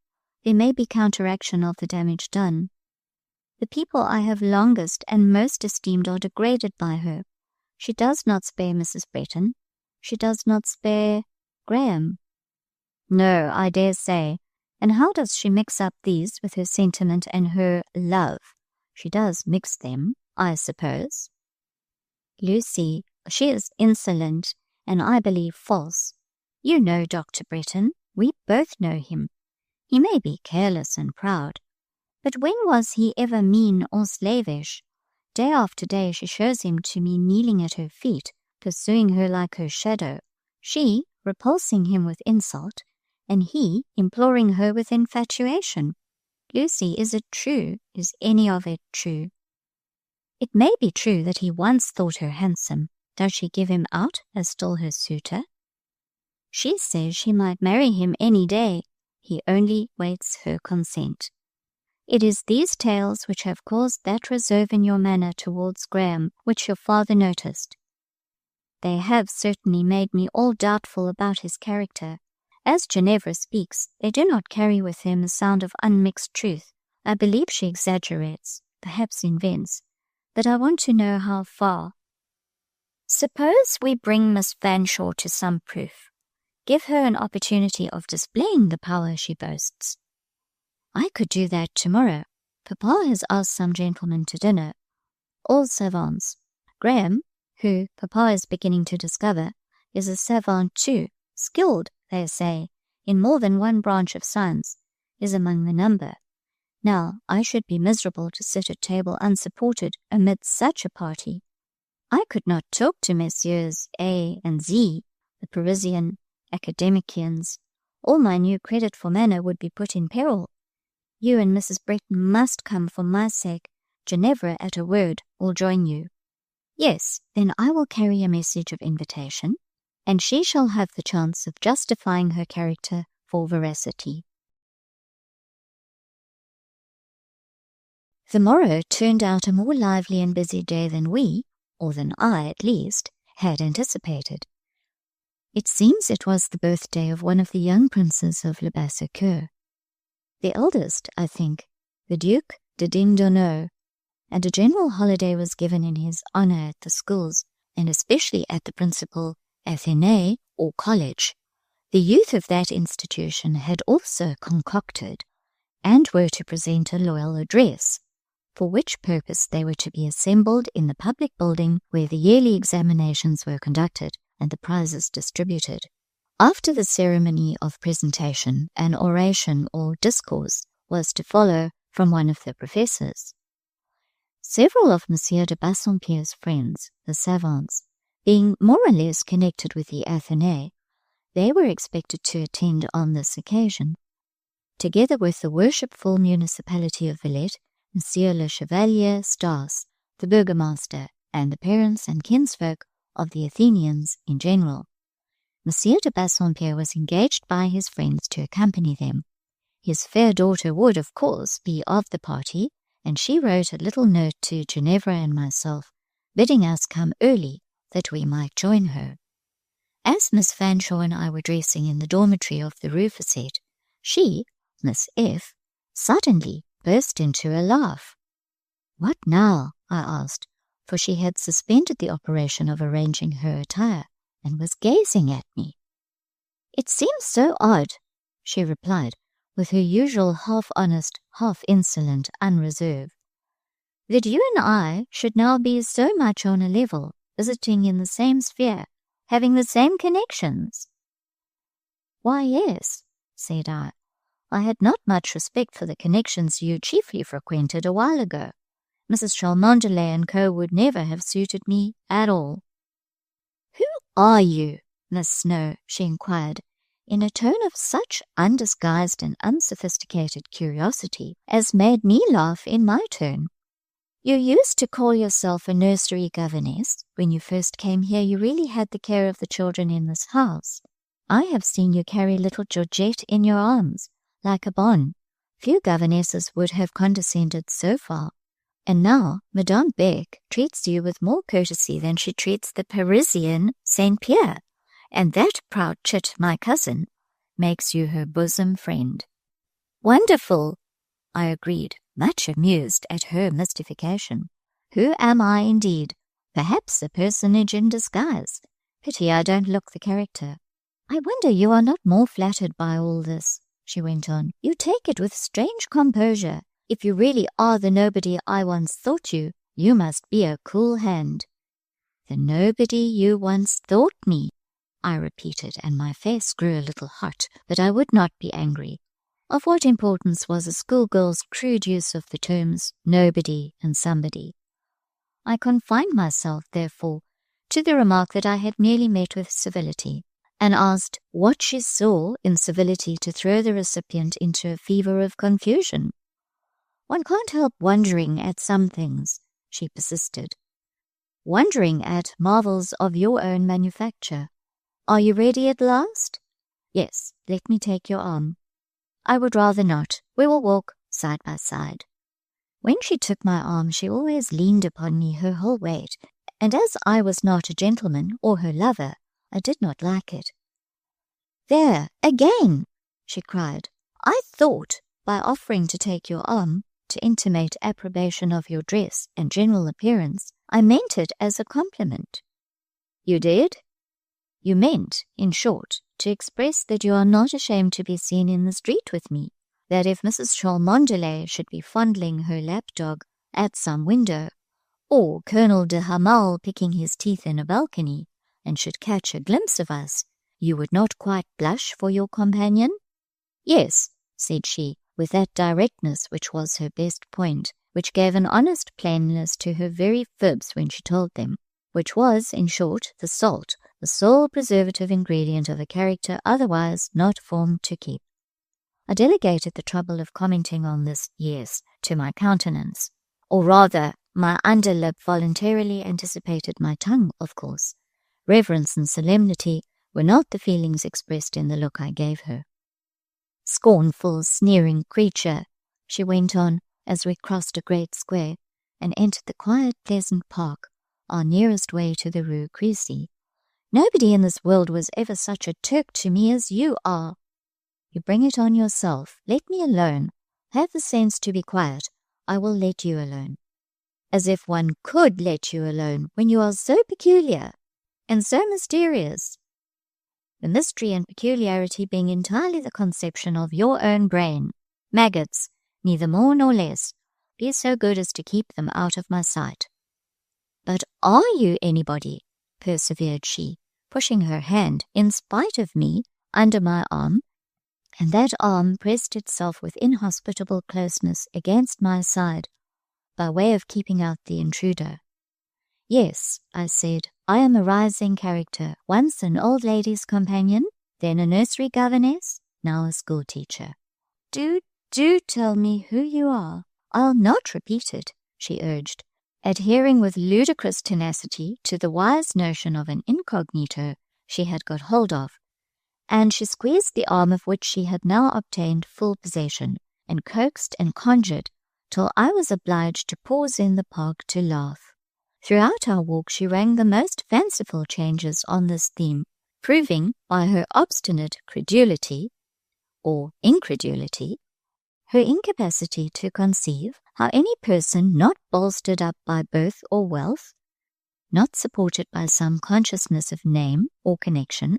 There may be counteraction of the damage done. The people I have longest and most esteemed are degraded by her. She does not spare Mrs. Bretton. She does not spare Graham. No, I dare say. And how does she mix up these with her sentiment and her love? She does mix them, I suppose. Lucy, she is insolent, and I believe false. You know Dr. Bretton. We both know him. He may be careless and proud, but when was he ever mean or slavish? Day after day she shows him to me kneeling at her feet, pursuing her like her shadow, she repulsing him with insult, and he imploring her with infatuation. Lucy, is it true? Is any of it true? It may be true that he once thought her handsome. Does she give him out as still her suitor? She says she might marry him any day. He only waits her consent. It is these tales which have caused that reserve in your manner towards Graham which your father noticed. They have certainly made me all doubtful about his character. As Ginevra speaks, they do not carry with them a sound of unmixed truth. I believe she exaggerates, perhaps invents, but I want to know how far. Suppose we bring Miss Fanshawe to some proof. Give her an opportunity of displaying the power she boasts. I could do that tomorrow. Papa has asked some gentlemen to dinner, all savants. Graham, who Papa is beginning to discover, is a savant too, skilled, they say, in more than one branch of science, is among the number. Now, I should be miserable to sit at table unsupported amidst such a party. I could not talk to Messieurs A and Z, the Parisian academicians. All my new credit for manner would be put in peril. You and Mrs. Bretton must come for my sake. Ginevra, at a word, will join you. Yes, then I will carry a message of invitation, and she shall have the chance of justifying her character for veracity. The morrow turned out a more lively and busy day than we, or than I at least, had anticipated. It seems it was the birthday of one of the young princes of Le Bassompierre. The eldest, I think, the Duke de Dingdonneau, and a general holiday was given in his honour at the schools, and especially at the principal Athénée, or college. The youth of that institution had also concocted, and were to present a loyal address, for which purpose they were to be assembled in the public building where the yearly examinations were conducted and the prizes distributed. After the ceremony of presentation, an oration or discourse was to follow from one of the professors. Several of Monsieur de Bassompierre's friends, the savants, being more or less connected with the Athénée, they were expected to attend on this occasion. Together with the worshipful municipality of Villette, Monsieur le Chevalier Stas, the burgomaster, and the parents and kinsfolk of the Athenians in general. Monsieur de Bassompierre was engaged by his friends to accompany them. His fair daughter would, of course, be of the party, and she wrote a little note to Ginevra and myself, bidding us come early, that we might join her. As Miss Fanshawe and I were dressing in the dormitory of the Rue Fete, she, Miss F., suddenly burst into a laugh. "What now?" I asked, for she had suspended the operation of arranging her attire, and was gazing at me. "It seems so odd," she replied, with her usual half-honest, half-insolent unreserve, "that you and I should now be so much on a level, visiting in the same sphere, having the same connections." "Why, yes," said I. "I had not much respect for the connections you chiefly frequented a while ago. Mrs. Cholmondeley and co. would never have suited me at all." "Who are you, Miss Snowe?" she inquired, in a tone of such undisguised and unsophisticated curiosity as made me laugh in my turn. "You used to call yourself a nursery governess. When you first came here you really had the care of the children in this house. I have seen you carry little Georgette in your arms, like a bonne. Few governesses would have condescended so far. And now Madame Beck treats you with more courtesy than she treats the Parisian Saint Pierre, and that proud chit, my cousin, makes you her bosom friend." "Wonderful," I agreed, much amused at her mystification. "Who am I indeed? Perhaps a personage in disguise. Pity I don't look the character. I wonder you are not more flattered by all this," she went on. "You take it with strange composure. If you really are the nobody I once thought you, you must be a cool hand." "The nobody you once thought me," I repeated, and my face grew a little hot, but I would not be angry. Of what importance was a schoolgirl's crude use of the terms nobody and somebody? I confined myself, therefore, to the remark that I had merely met with civility, and asked what she saw in civility to throw the recipient into a fever of confusion. "One can't help wondering at some things," she persisted. "Wondering at marvels of your own manufacture. Are you ready at last?" "Yes, let me take your arm." "I would rather not. We will walk side by side." When she took my arm she always leaned upon me her whole weight, and as I was not a gentleman or her lover, I did not like it. "There, again!" she cried. "I thought, by offering to take your arm, to intimate approbation of your dress and general appearance, I meant it as a compliment." "You did? You meant, in short, to express that you are not ashamed to be seen in the street with me, that if Mrs. Cholmondeley should be fondling her lapdog at some window, or Colonel de Hamal picking his teeth in a balcony, and should catch a glimpse of us, you would not quite blush for your companion?" "Yes," said she, with that directness which was her best point, which gave an honest plainness to her very fibs when she told them, which was, in short, the salt, the sole preservative ingredient of a character otherwise not formed to keep. I delegated the trouble of commenting on this yes to my countenance, or rather, my underlip voluntarily anticipated my tongue, of course. Reverence and solemnity were not the feelings expressed in the look I gave her. "Scornful, sneering creature," she went on as we crossed a great square and entered the quiet, pleasant park, our nearest way to the Rue Crecy. "Nobody in this world was ever such a Turk to me as you are." "You bring it on yourself. Let me alone. Have the sense to be quiet. I will let you alone." "As if one could let you alone when you are so peculiar and so mysterious." "The mystery and peculiarity being entirely the conception of your own brain. Maggots, neither more nor less. Be so good as to keep them out of my sight." "But are you anybody?" persevered she, pushing her hand, in spite of me, under my arm, and that arm pressed itself with inhospitable closeness against my side, by way of keeping out the intruder. "Yes," I said, "I am a rising character, once an old lady's companion, then a nursery governess, now a school teacher." Do tell me who you are." "I'll not repeat it," she urged, adhering with ludicrous tenacity to the wise notion of an incognito she had got hold of, and she squeezed the arm of which she had now obtained full possession, and coaxed and conjured till I was obliged to pause in the park to laugh. Throughout our walk she rang the most fanciful changes on this theme, proving by her obstinate credulity, or incredulity, her incapacity to conceive how any person not bolstered up by birth or wealth, not supported by some consciousness of name or connection,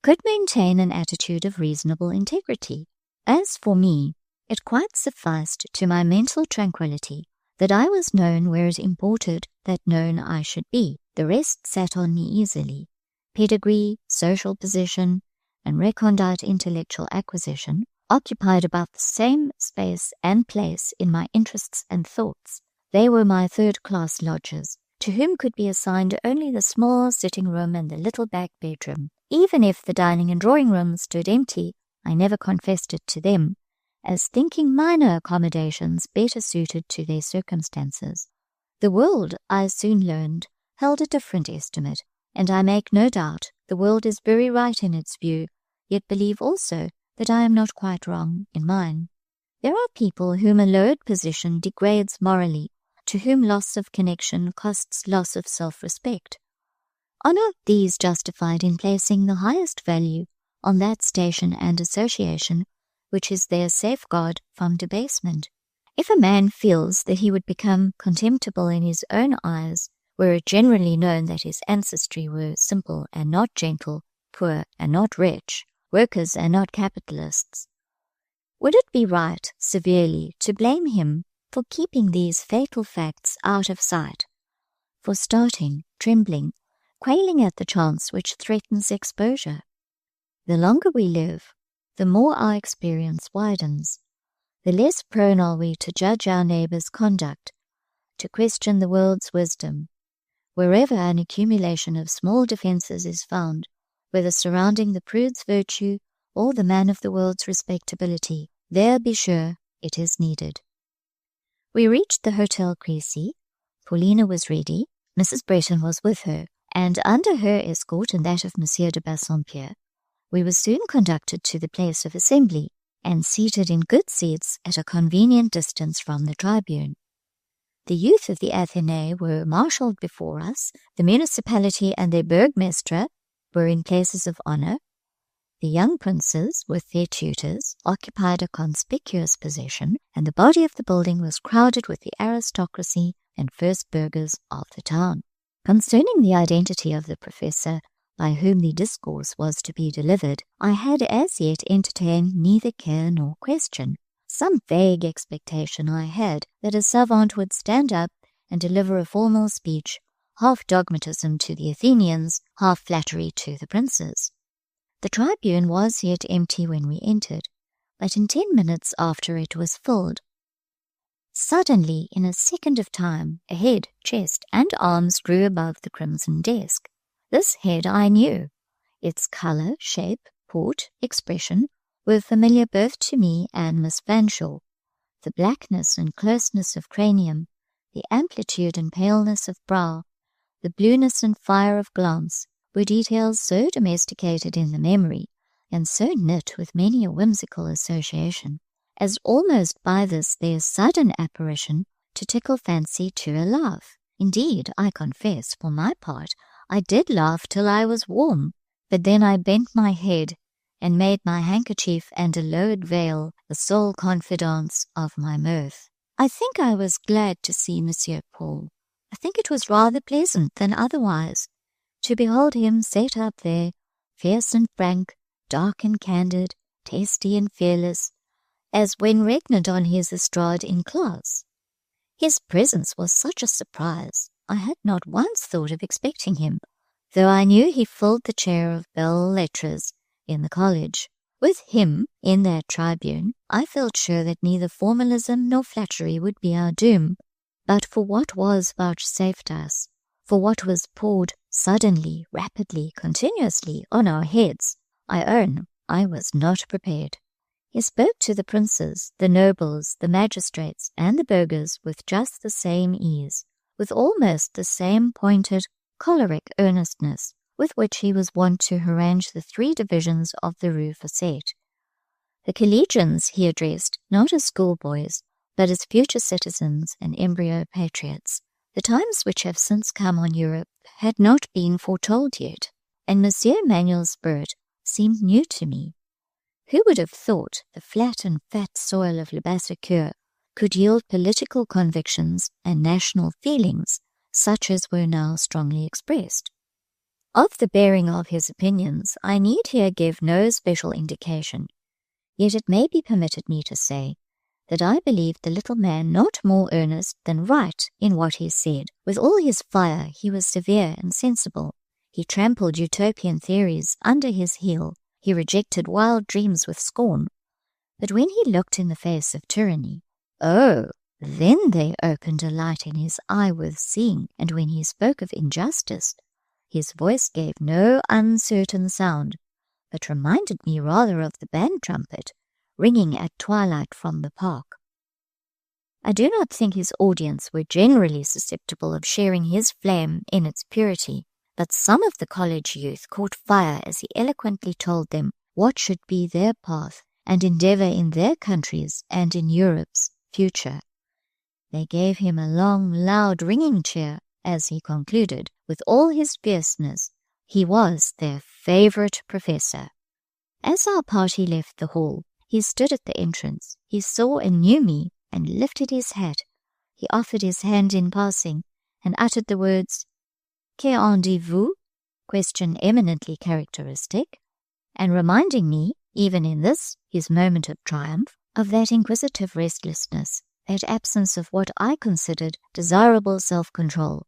could maintain an attitude of reasonable integrity. As for me, it quite sufficed to my mental tranquillity that I was known where it imported that known I should be. The rest sat on me easily. Pedigree, social position, and recondite intellectual acquisition occupied about the same space and place in my interests and thoughts. They were my third-class lodgers, to whom could be assigned only the small sitting-room and the little back bedroom. Even if the dining and drawing-room stood empty, I never confessed it to them, as thinking minor accommodations better suited to their circumstances. The world, I soon learned, held a different estimate, and I make no doubt the world is very right in its view, yet believe also that I am not quite wrong in mine. There are people whom a lowered position degrades morally, to whom loss of connection costs loss of self-respect. Are not these justified in placing the highest value on that station and association which is their safeguard from debasement? If a man feels that he would become contemptible in his own eyes were it generally known that his ancestry were simple and not gentle, poor and not rich, workers and not capitalists, would it be right severely to blame him for keeping these fatal facts out of sight, for starting, trembling, quailing at the chance which threatens exposure? The longer we live, the more our experience widens, the less prone are we to judge our neighbour's conduct, to question the world's wisdom. Wherever an accumulation of small defences is found, whether surrounding the prude's virtue or the man of the world's respectability, there be sure it is needed. We reached the Hotel Crecy. Paulina was ready, Mrs. Breton was with her, and under her escort and that of Monsieur de Bassompierre, we were soon conducted to the place of assembly, and seated in good seats at a convenient distance from the tribune. The youth of the Athénée were marshalled before us, the municipality and their burgmestre were in places of honour, the young princes, with their tutors, occupied a conspicuous position, and the body of the building was crowded with the aristocracy and first burghers of the town. Concerning the identity of the professor by whom the discourse was to be delivered, I had as yet entertained neither care nor question. Some vague expectation I had that a savant would stand up and deliver a formal speech, half dogmatism to the Athenians, half flattery to the princes. The tribune was yet empty when we entered, but in 10 minutes after it was filled. Suddenly, in a second of time, a head, chest, and arms grew above the crimson desk. This head I knew. Its colour, shape, port, expression were familiar both to me and Miss Fanshawe. The blackness and closeness of cranium, the amplitude and paleness of brow, the blueness and fire of glance, were details so domesticated in the memory, and so knit with many a whimsical association, as almost by this their sudden apparition to tickle fancy to a laugh. Indeed, I confess, for my part, I did laugh till I was warm, but then I bent my head and made my handkerchief and a lowered veil the sole confidants of my mirth. I think I was glad to see Monsieur Paul. I think it was rather pleasant than otherwise, to behold him set up there, fierce and frank, dark and candid, tasty and fearless, as when regnant on his estrade in class. His presence was such a surprise. I had not once thought of expecting him, though I knew he filled the chair of belles lettres in the college. With him in that tribune, I felt sure that neither formalism nor flattery would be our doom. But for what was vouchsafed us, for what was poured suddenly, rapidly, continuously on our heads, I own I was not prepared. He spoke to the princes, the nobles, the magistrates, and the burghers with just the same ease, with almost the same pointed, choleric earnestness with which he was wont to harangue the 3 divisions of the Rue Fete. The collegians he addressed not as schoolboys, but as future citizens and embryo patriots. The times which have since come on Europe had not been foretold yet, and Monsieur Manuel's spirit seemed new to me. Who would have thought the flat and fat soil of Le Bassompierre could yield political convictions and national feelings such as were now strongly expressed? Of the bearing of his opinions I need here give no special indication, yet it may be permitted me to say that I believed the little man not more earnest than right in what he said. With all his fire he was severe and sensible. He trampled utopian theories under his heel. He rejected wild dreams with scorn. But when he looked in the face of tyranny, oh, then they opened a light in his eye worth seeing, and when he spoke of injustice, his voice gave no uncertain sound, but reminded me rather of the band trumpet ringing at twilight from the park. I do not think his audience were generally susceptible of sharing his flame in its purity, but some of the college youth caught fire as he eloquently told them what should be their path and endeavour in their countries and in Europe's future. They gave him a long, loud, ringing cheer as he concluded, with all his fierceness, he was their favourite professor. As our party left the hall, he stood at the entrance. He saw and knew me, and lifted his hat. He offered his hand in passing, and uttered the words, "Que en dites-vous?" question eminently characteristic, and reminding me, even in this, his moment of triumph, of that inquisitive restlessness, that absence of what I considered desirable self-control,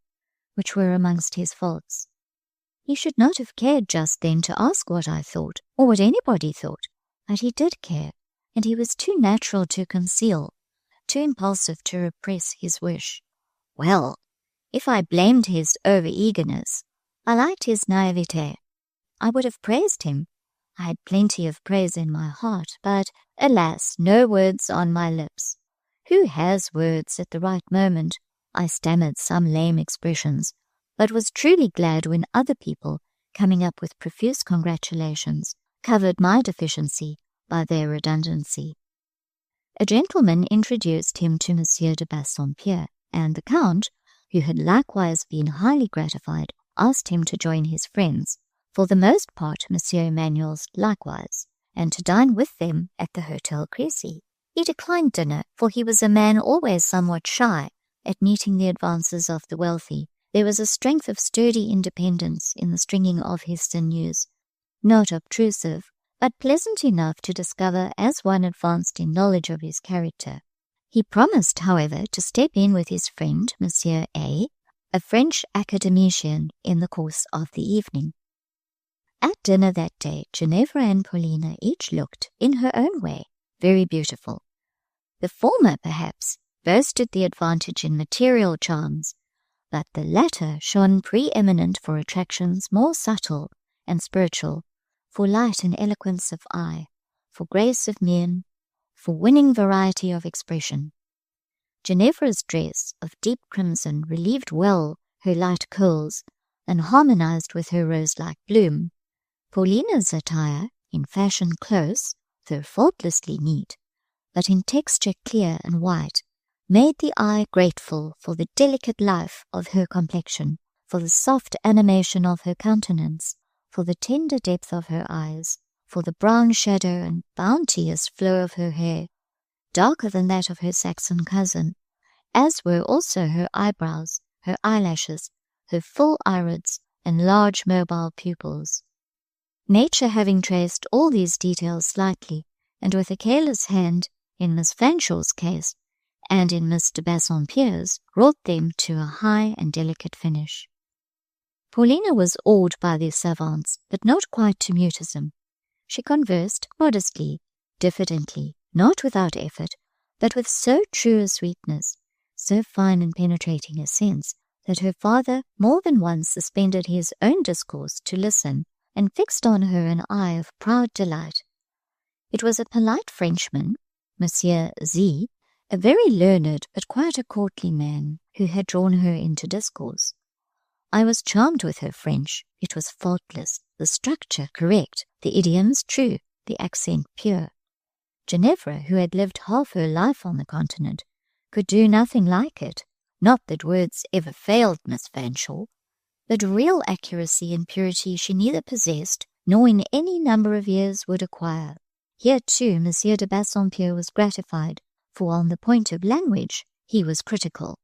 which were amongst his faults. He should not have cared just then to ask what I thought, or what anybody thought, but he did care, and he was too natural to conceal, too impulsive to repress his wish. Well, if I blamed his over-eagerness, I liked his naivete. I would have praised him. I had plenty of praise in my heart, but, alas, no words on my lips. Who has words at the right moment? I stammered some lame expressions, but was truly glad when other people, coming up with profuse congratulations, covered my deficiency by their redundancy. A gentleman introduced him to Monsieur de Bassompierre, and the Count, who had likewise been highly gratified, asked him to join his friends, for the most part Monsieur Emmanuel's likewise, and to dine with them at the Hotel Crecy. He declined dinner, for he was a man always somewhat shy at meeting the advances of the wealthy. There was a strength of sturdy independence in the stringing of his sinews, not obtrusive, but pleasant enough to discover as one advanced in knowledge of his character. He promised, however, to step in with his friend, Monsieur A., a French academician, in the course of the evening. At dinner that day, Ginevra and Paulina each looked, in her own way, very beautiful. The former, perhaps, boasted the advantage in material charms, but the latter shone preeminent for attractions more subtle and spiritual, for light and eloquence of eye, for grace of mien, for winning variety of expression. Ginevra's dress of deep crimson relieved well her light curls and harmonized with her rose-like bloom. Paulina's attire, in fashion close, though faultlessly neat, but in texture clear and white, made the eye grateful for the delicate life of her complexion, for the soft animation of her countenance, for the tender depth of her eyes, for the brown shadow and bounteous flow of her hair, darker than that of her Saxon cousin, as were also her eyebrows, her eyelashes, her full irids, and large mobile pupils. Nature having traced all these details slightly, and with a careless hand, in Miss Fanshaw's case, and in Mr. Bassompierre's, wrought them to a high and delicate finish. Paulina was awed by these savants, but not quite to mutism. She conversed modestly, diffidently, not without effort, but with so true a sweetness, so fine and penetrating a sense, that her father more than once suspended his own discourse to listen, and fixed on her an eye of proud delight. It was a polite Frenchman, Monsieur Z, a very learned but quite a courtly man, who had drawn her into discourse. I was charmed with her French. It was faultless, the structure correct, the idioms true, the accent pure. Ginevra, who had lived half her life on the continent, could do nothing like it. Not that words ever failed Miss Fanshawe, but real accuracy and purity she neither possessed, nor in any number of years would acquire. Here, too, Monsieur de Bassompierre was gratified, for on the point of language he was critical.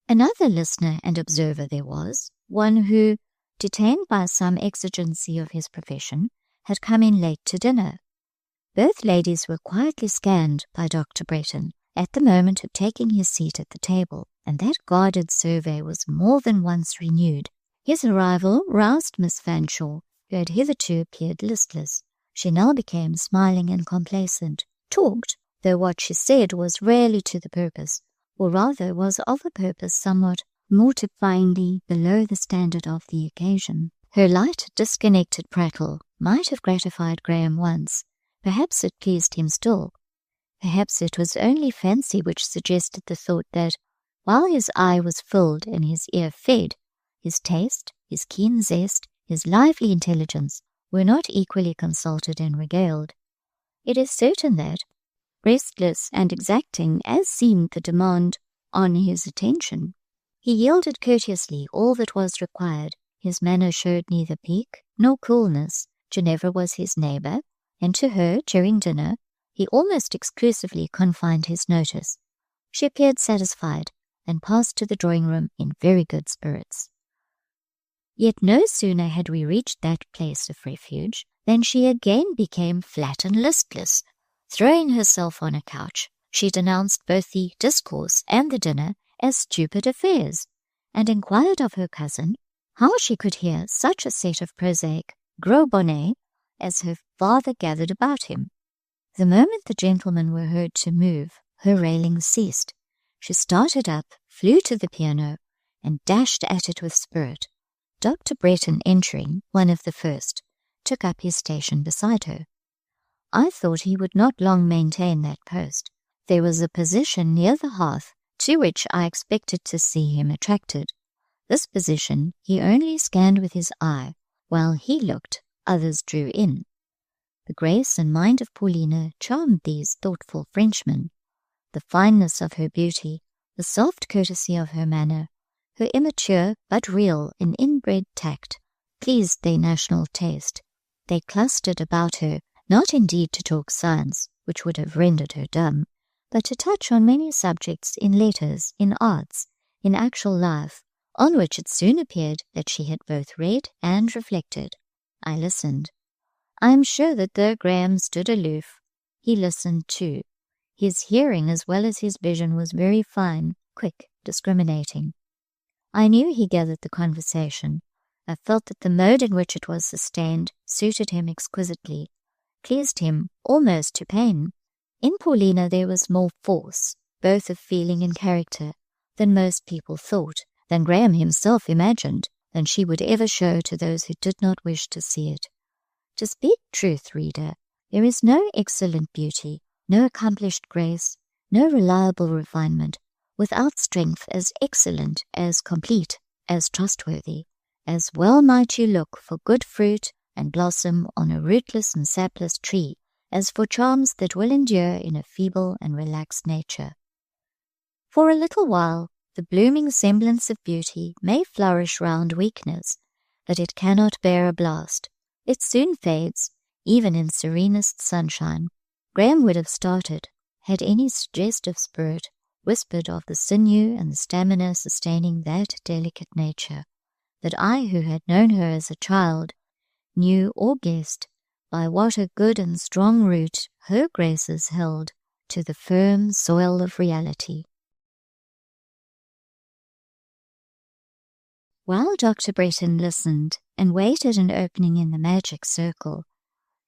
Another listener and observer there was, one who, detained by some exigency of his profession, had come in late to dinner. Both ladies were quietly scanned by Dr. Bretton at the moment of taking his seat at the table, and that guarded survey was more than once renewed. His arrival roused Miss Fanshawe, who had hitherto appeared listless. She now became smiling and complacent, talked, though what she said was rarely to the purpose, or rather was of a purpose somewhat mortifyingly below the standard of the occasion. Her light, disconnected prattle might have gratified Graham once. Perhaps it pleased him still. Perhaps it was only fancy which suggested the thought that, while his eye was filled and his ear fed, his taste, his keen zest, his lively intelligence were not equally consulted and regaled. It is certain that, restless and exacting as seemed the demand on his attention, he yielded courteously all that was required. His manner showed neither pique nor coolness. Ginevra was his neighbour, and to her, during dinner, he almost exclusively confined his notice. She appeared satisfied, and passed to the drawing-room in very good spirits. Yet no sooner had we reached that place of refuge than she again became flat and listless. Throwing herself on a couch, she denounced both the discourse and the dinner as stupid affairs, and inquired of her cousin how she could hear such a set of prosaic gros bonnets as her father gathered about him. The moment the gentlemen were heard to move, her railing ceased. She started up, flew to the piano, and dashed at it with spirit. Dr. Bretton, entering, one of the first, took up his station beside her. I thought he would not long maintain that post. There was a position near the hearth to which I expected to see him attracted. This position he only scanned with his eye. While he looked, others drew in. The grace and mind of Paulina charmed these thoughtful Frenchmen. The fineness of her beauty, the soft courtesy of her manner, her immature but real and inbred tact, pleased their national taste. They clustered about her, not indeed to talk science, which would have rendered her dumb, but to touch on many subjects in letters, in arts, in actual life, on which it soon appeared that she had both read and reflected. I listened. I am sure that though Graham stood aloof, he listened too. His hearing as well as his vision was very fine, quick, discriminating. I knew he gathered the conversation. I felt that the mode in which it was sustained suited him exquisitely, pleased him almost to pain. In Paulina there was more force, both of feeling and character, than most people thought, than Graham himself imagined, than she would ever show to those who did not wish to see it. To speak truth, reader, There is no excellent beauty, no accomplished grace, no reliable refinement, without strength as excellent, as complete, as trustworthy, as well might you look for good fruit and blossom on a rootless and sapless tree, as for charms that will endure in a feeble and relaxed nature. For a little while, the blooming semblance of beauty may flourish round weakness, but it cannot bear a blast. It soon fades, even in serenest sunshine. Graham would have started, had any suggestive spirit whispered of the sinew and the stamina sustaining that delicate nature, that I, who had known her as a child, knew or guessed by what a good and strong root her graces held to the firm soil of reality. While Dr. Bretton listened and waited an opening in the magic circle,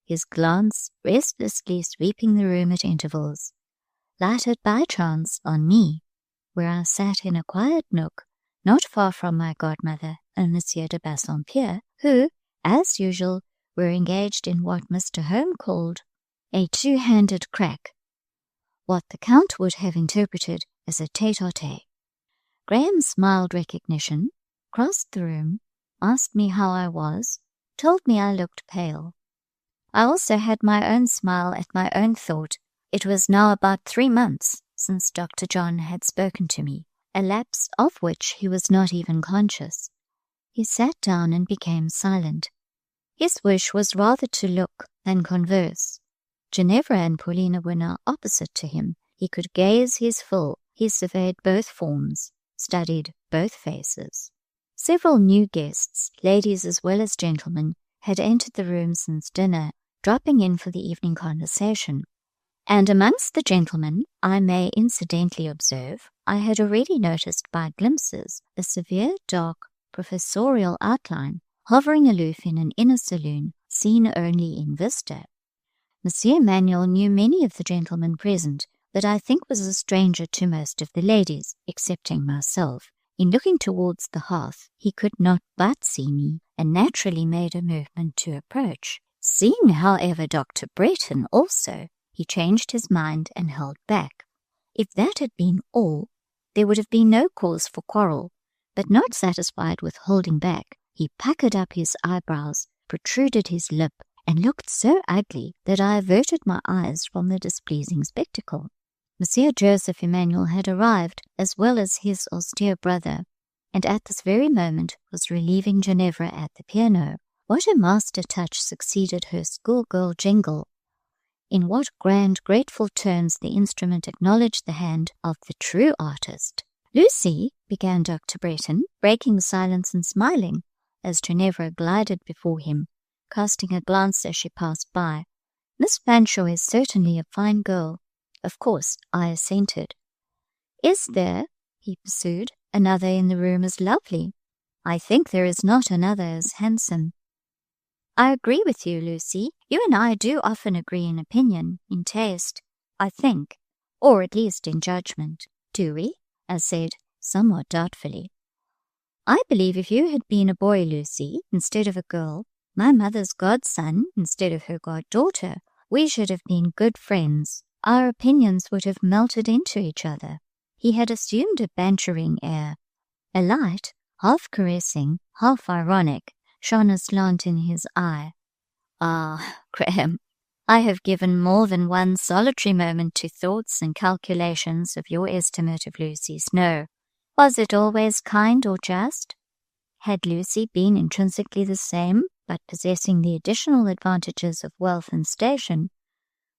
his glance restlessly sweeping the room at intervals, lighted by chance on me, where I sat in a quiet nook, not far from my godmother and Monsieur de Bassompierre, who, as usual, were engaged in what Mr. Home called a two-handed crack, what the Count would have interpreted as a tete-a-tete. Graham smiled recognition, crossed the room, asked me how I was, told me I looked pale. I also had my own smile at my own thought. It was now about 3 months since Dr. John had spoken to me, a lapse of which he was not even conscious. He sat down and became silent. His wish was rather to look than converse. Ginevra and Paulina were now opposite to him. He could gaze his fill. He surveyed both forms, studied both faces. Several new guests, ladies as well as gentlemen, had entered the room since dinner, dropping in for the evening conversation. And amongst the gentlemen, I may incidentally observe, I had already noticed by glimpses a severe, dark, professorial outline hovering aloof in an inner saloon, seen only in vista. Monsieur Manuel knew many of the gentlemen present, but I think was a stranger to most of the ladies, excepting myself. In looking towards the hearth, he could not but see me, and naturally made a movement to approach. Seeing, however, Dr. Bretton also, he changed his mind and held back. If that had been all, there would have been no cause for quarrel, but not satisfied with holding back, he puckered up his eyebrows, protruded his lip, and looked so ugly that I averted my eyes from the displeasing spectacle. Monsieur Joseph Emmanuel had arrived, as well as his austere brother, and at this very moment was relieving Ginevra at the piano. What a master touch succeeded her schoolgirl jingle! In what grand, grateful tones the instrument acknowledged the hand of the true artist. "Lucy," began Dr. Bretton, breaking silence and smiling, as Ginevra glided before him, casting a glance as she passed by. "Miss Fanshawe is certainly a fine girl." Of course, I assented. "Is there," he pursued, "another in the room as lovely?" "I think there is not another as handsome." "I agree with you, Lucy. You and I do often agree in opinion, in taste, I think, or at least in judgment." "Do we?" I said, somewhat doubtfully. "I believe if you had been a boy, Lucy, instead of a girl, my mother's godson instead of her goddaughter, we should have been good friends. Our opinions would have melted into each other." He had assumed a bantering air. A light, half caressing, half ironic, shone aslant in his eye. "Ah, Graham, I have given more than one solitary moment to thoughts and calculations of your estimate of Lucy Snowe. Was it always kind or just? Had Lucy been intrinsically the same, but possessing the additional advantages of wealth and station,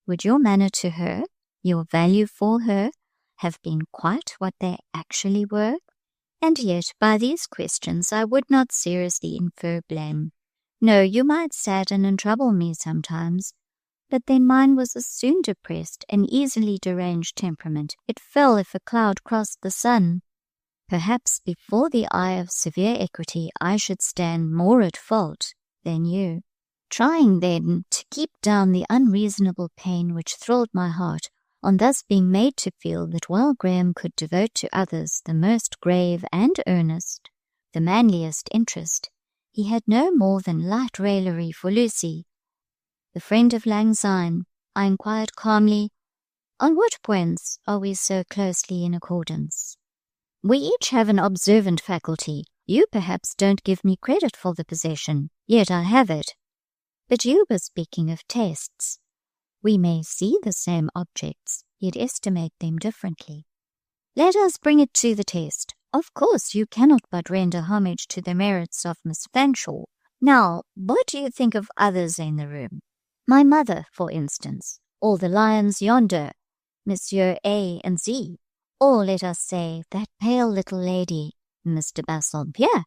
would your manner to her, your value for her, have been quite what they actually were? And yet, by these questions, I would not seriously infer blame. No, you might sadden and trouble me sometimes, but then mine was a soon depressed and easily deranged temperament. It fell if a cloud crossed the sun. Perhaps before the eye of severe equity I should stand more at fault than you. Trying then to keep down the unreasonable pain which thrilled my heart on thus being made to feel that while Graham could devote to others the most grave and earnest, the manliest interest, he had no more than light raillery for Lucy. the friend of lang syne, I inquired calmly, on what points are we so closely in accordance? We each have an observant faculty. You perhaps don't give me credit for the possession, yet I have it. But you were speaking of tastes. We may see the same objects, yet estimate them differently. Let us bring it to the test. Of course, you cannot but render homage to the merits of Miss Fanshawe. Now, what do you think of others in the room? My mother, for instance, or the lions yonder, Monsieur A and Z, or let us say that pale little lady, Mr. Bassompierre.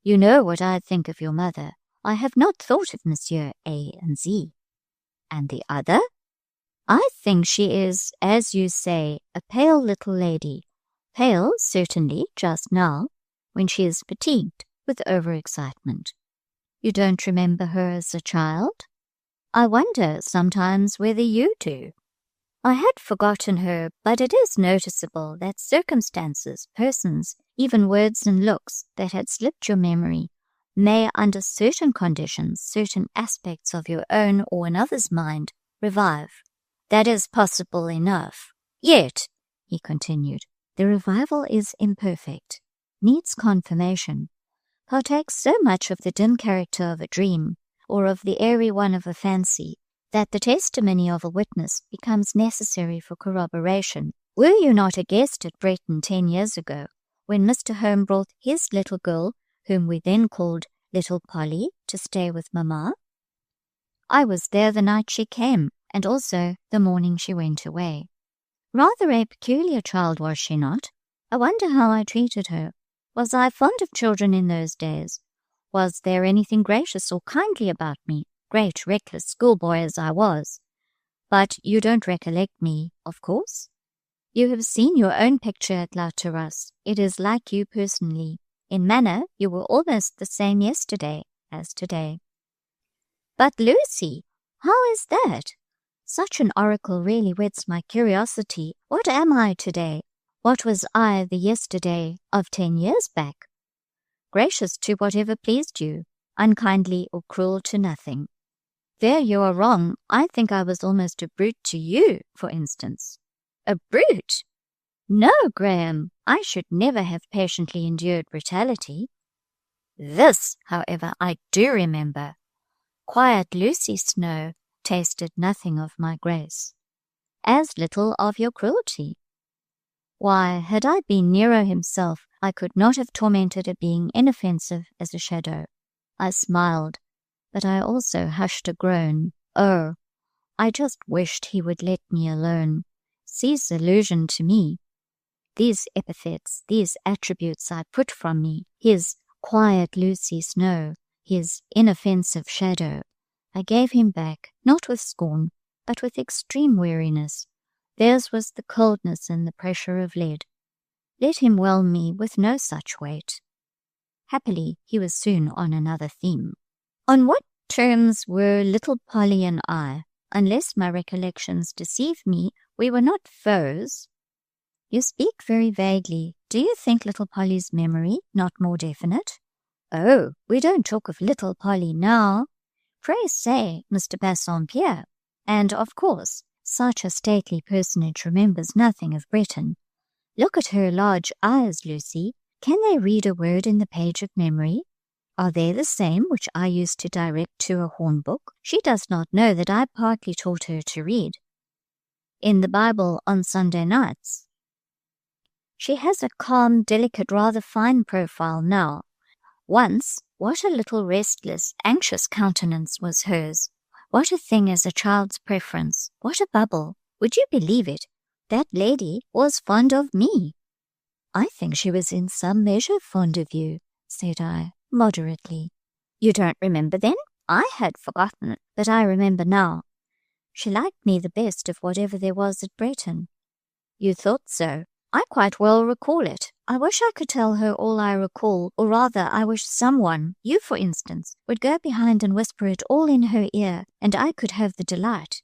You know what I think of your mother. I have not thought of Monsieur A and Z. And the other? I think she is, as you say, a pale little lady. Pale, certainly, just now, when she is fatigued with overexcitement. You don't remember her as a child? I wonder sometimes whether you do. I had forgotten her, but it is noticeable that circumstances, persons, even words and looks that had slipped your memory may, under certain conditions, certain aspects of your own or another's mind, revive. That is possible enough. Yet, he continued, the revival is imperfect, needs confirmation, partakes so much of the dim character of a dream, or of the airy one of a fancy, that the testimony of a witness becomes necessary for corroboration. Were you not a guest at Breton 10 years ago, when Mr. Home brought his little girl, whom we then called Little Polly, to stay with Mamma? I was there the night she came, and also the morning she went away. Rather a peculiar child, was she not? I wonder how I treated her. Was I fond of children in those days? Was there anything gracious or kindly about me, great reckless schoolboy as I was? But you don't recollect me, of course? You have seen your own picture at La Terrasse. It is like you personally. In manner, you were almost the same yesterday as today. But Lucy, how is that? Such an oracle really whets my curiosity. What am I today? What was I the yesterday of 10 years back? Gracious to whatever pleased you, unkindly or cruel to nothing. There you are wrong. I think I was almost a brute to you, for instance. A brute? No, Graham, I should never have patiently endured brutality. This, however, I do remember. Quiet Lucy Snowe tasted nothing of my grace, as little of your cruelty. Why, had I been Nero himself, I could not have tormented a being inoffensive as a shadow. I smiled, but I also hushed a groan. Oh, I just wished he would let me alone. Cease allusion to me. These epithets, these attributes I put from me, his quiet Lucy Snowe, his inoffensive shadow, I gave him back, not with scorn, but with extreme weariness. Theirs was the coldness and the pressure of lead. Let him whelm me with no such weight. Happily, he was soon on another theme. On what terms were little Polly and I? Unless my recollections deceive me, we were not foes. You speak very vaguely. Do you think little Polly's memory not more definite? Oh, we don't talk of little Polly now. Pray say, Mr. Bassompierre. And, of course, such a stately personage remembers nothing of Breton. Look at her large eyes, Lucy. Can they read a word in the page of memory? Are they the same which I used to direct to a hornbook? She does not know that I partly taught her to read. In the Bible on Sunday nights. She has a calm, delicate, rather fine profile now. Once, what a little restless, anxious countenance was hers. What a thing is a child's preference. What a bubble. Would you believe it? That lady was fond of me. I think she was in some measure fond of you, said I, moderately. You don't remember then? I had forgotten it, but I remember now. She liked me the best of whatever there was at Breton. You thought so. I quite well recall it. I wish I could tell her all I recall, or rather I wish someone, you for instance, would go behind and whisper it all in her ear, and I could have the delight,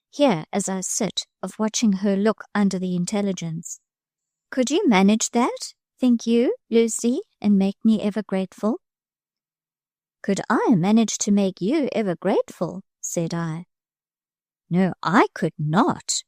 here as I sit, of watching her look under the intelligence. Could you manage that, think you, Lucy, and make me ever grateful? Could I manage to make you ever grateful, said I, No, I could not.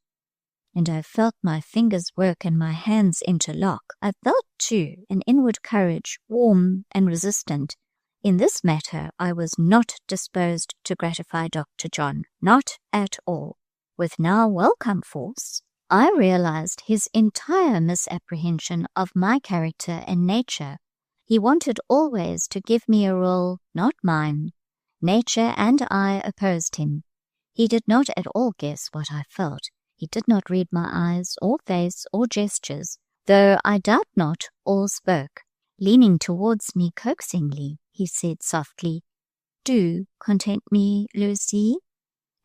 And I felt my fingers work and my hands interlock. I felt, too, an inward courage, warm and resistant. In this matter, I was not disposed to gratify Dr. John, not at all. With now welcome force, I realized his entire misapprehension of my character and nature. He wanted always to give me a role not mine. Nature and I opposed him. He did not at all guess what I felt. He did not read my eyes or face or gestures, though I doubt not all spoke. Leaning towards me coaxingly, he said softly, "Do content me, Lucy."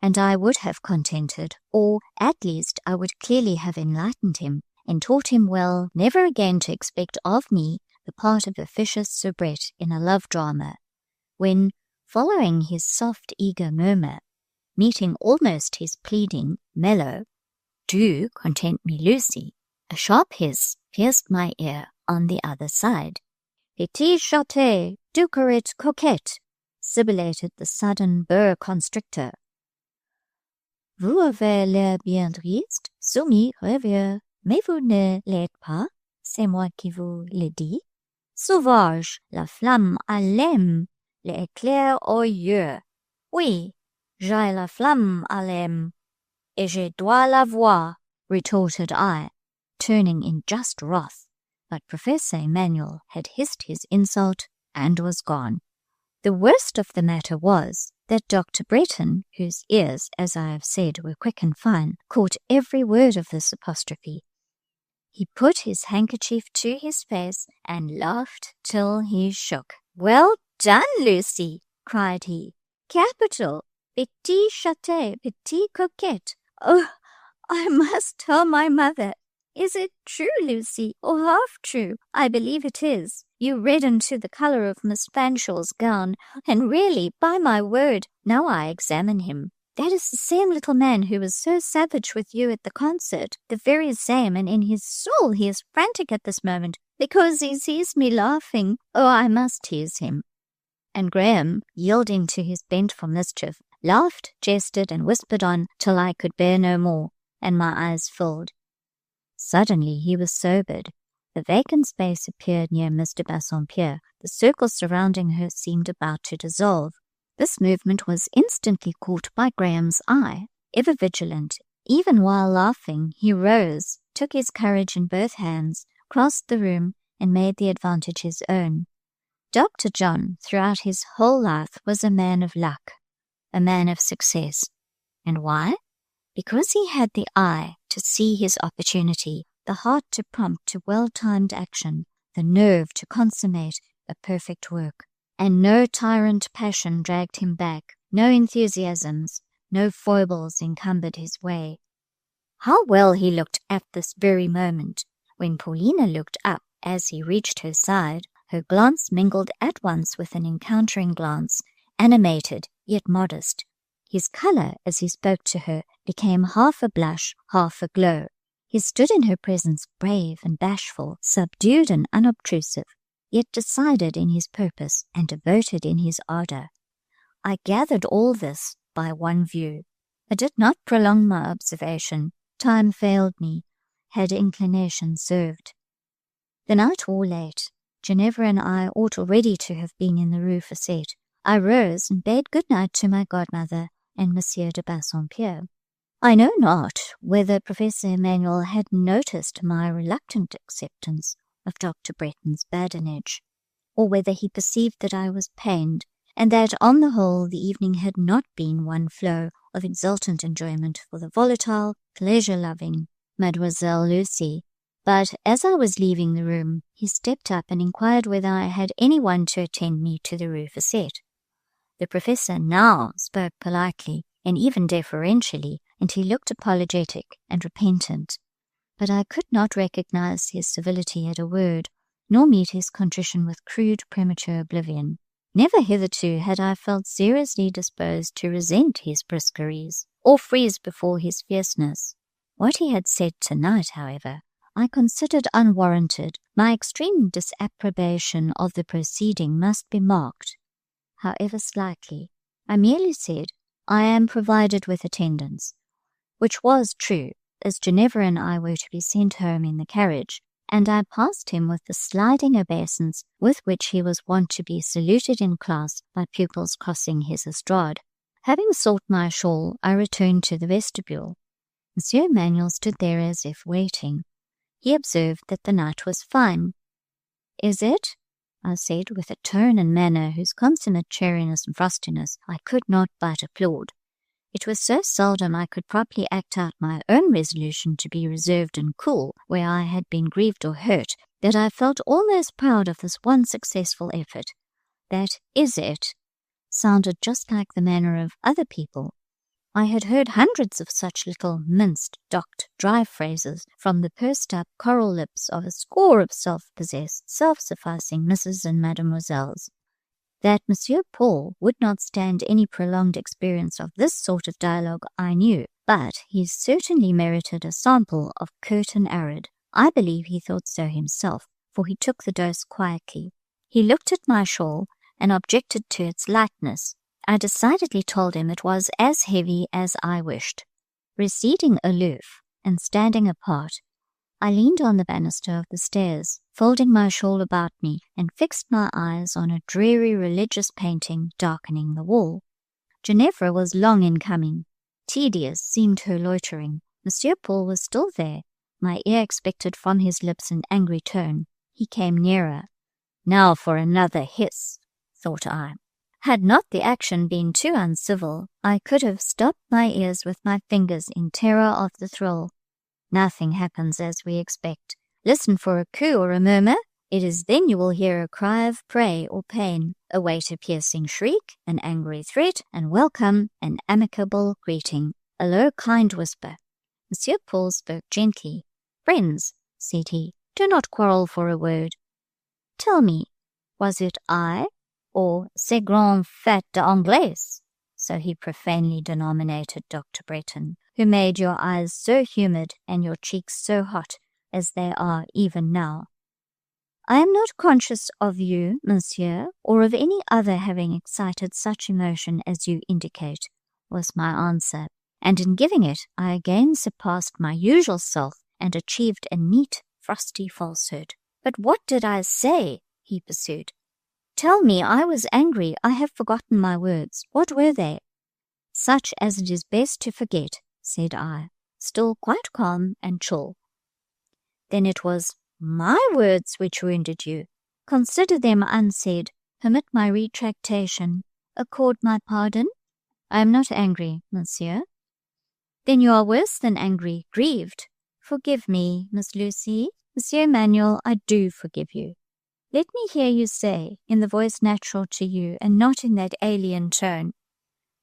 And I would have contented, or at least I would clearly have enlightened him, and taught him well never again to expect of me the part of officious soubrette in a love drama, when, following his soft eager murmur, meeting almost his pleading mellow, "Do content me, Lucy," a sharp hiss pierced my ear on the other side. "Petit chaté, ducaret coquette," sibilated the sudden boa constrictor. "Vous avez l'air bien triste, soumis, rêveur, mais vous ne l'êtes pas, c'est moi qui vous le dis. Sauvage, la flamme allume, l'éclair aux yeux. Oui, j'ai la flamme allume, et je dois la voir," retorted I, turning in just wrath. But Professor Emmanuel had hissed his insult and was gone. The worst of the matter was that Dr. Bretton, whose ears, as I have said, were quick and fine, caught every word of this apostrophe. He put his handkerchief to his face and laughed till he shook. "Well done, Lucy," cried he. "Capital! Petit chaté, petit coquette. Oh, I must tell my mother. Is it true, Lucy, or half true? I believe it is. You redden to the colour of Miss Fanshaw's gown, and really, by my word, now I examine him, that is the same little man who was so savage with you at the concert, the very same, and in his soul he is frantic at this moment, because he sees me laughing. Oh, I must tease him." And Graham, yielding to his bent for mischief, laughed, jested, and whispered on till I could bear no more, and my eyes filled. Suddenly he was sobered. The vacant space appeared near Mr. Bassompierre. The circle surrounding her seemed about to dissolve. This movement was instantly caught by Graham's eye. Ever vigilant, even while laughing, he rose, took his courage in both hands, crossed the room, and made the advantage his own. Dr. John, throughout his whole life, was a man of luck, a man of success. And why? Because he had the eye to see his opportunity, the heart to prompt to well-timed action, the nerve to consummate a perfect work. And no tyrant passion dragged him back, no enthusiasms, no foibles encumbered his way. How well he looked at this very moment, when Paulina looked up as he reached her side. Her glance mingled at once with an encountering glance, animated yet modest. His colour, as he spoke to her, became half a blush, half a glow. He stood in her presence brave and bashful, subdued and unobtrusive, yet decided in his purpose and devoted in his ardour. I gathered all this by one view. I did not prolong my observation. Time failed me. Had inclination served. The night wore late. Ginevra and I ought already to have been in the Rue Fete. I rose and bade good night to my godmother and Monsieur de Bassompierre. I know not whether Professor Emmanuel had noticed my reluctant acceptance of Dr. Bretton's badinage, or whether he perceived that I was pained, and that on the whole the evening had not been one flow of exultant enjoyment for the volatile, pleasure-loving Mademoiselle Lucy. But as I was leaving the room, he stepped up and inquired whether I had any one to attend me to the Rue Fete. The professor now spoke politely and even deferentially, and he looked apologetic and repentant. But I could not recognize his civility at a word, nor meet his contrition with crude premature oblivion. Never hitherto had I felt seriously disposed to resent his brisqueries, or freeze before his fierceness. What he had said tonight, however, I considered unwarranted. My extreme disapprobation of the proceeding must be marked, however slightly. I merely said, "I am provided with attendance. which was true, as Ginevra and I were to be sent home in the carriage, and I passed him with the sliding obeisance with which he was wont to be saluted in class by pupils crossing his estrade. Having sought my shawl, I returned to the vestibule. Monsieur Emmanuel stood there as if waiting. He observed that the night was fine. "Is it?" I said, with a tone and manner whose consummate cheeriness and frostiness I could not but applaud. It was so seldom I could properly act out my own resolution to be reserved and cool where I had been grieved or hurt, that I felt almost proud of this one successful effort. That "is it?" sounded just like the manner of other people. I had heard hundreds of such little minced, docked, dry phrases from the pursed-up coral lips of a score of self-possessed, self-sufficing Mrs. and Mademoiselles. That Monsieur Paul would not stand any prolonged experience of this sort of dialogue I knew, but he certainly merited a sample of curt and arid. I believe he thought so himself, for he took the dose quietly. He looked at my shawl and objected to its lightness. I decidedly told him it was as heavy as I wished. Receding aloof and standing apart, I leaned on the banister of the stairs, folding my shawl about me, and fixed my eyes on a dreary religious painting darkening the wall. Ginevra was long in coming. Tedious seemed her loitering. Monsieur Paul was still there. My ear expected from his lips an angry tone. He came nearer. "Now for another hiss," thought I. Had not the action been too uncivil, I could have stopped my ears with my fingers in terror of the thrill. Nothing happens as we expect. Listen for a coo or a murmur. It is then you will hear a cry of prey or pain, await a piercing shriek, an angry threat, and welcome an amicable greeting, a low kind whisper. Monsieur Paul spoke gently. "Friends," said he, "do not quarrel for a word. Tell me, was it I, or ces grands fêtes d'Anglais," so he profanely denominated Dr. Breton, "who made your eyes so humid and your cheeks so hot as they are even now?" "I am not conscious of you, monsieur, or of any other having excited such emotion as you indicate," was my answer, and in giving it I again surpassed my usual self and achieved a neat, frosty falsehood. "But what did I say?" he pursued. "Tell me, I was angry. I have forgotten my words. What were they?" "Such as it is best to forget," said I, still quite calm and chill. "Then it was my words which wounded you. Consider them unsaid. Permit my retractation. Accord my pardon." "I am not angry, monsieur." "Then you are worse than angry, grieved. Forgive me, Miss Lucy. Monsieur Emmanuel, I do forgive you. Let me hear you say, in the voice natural to you, and not in that alien tone,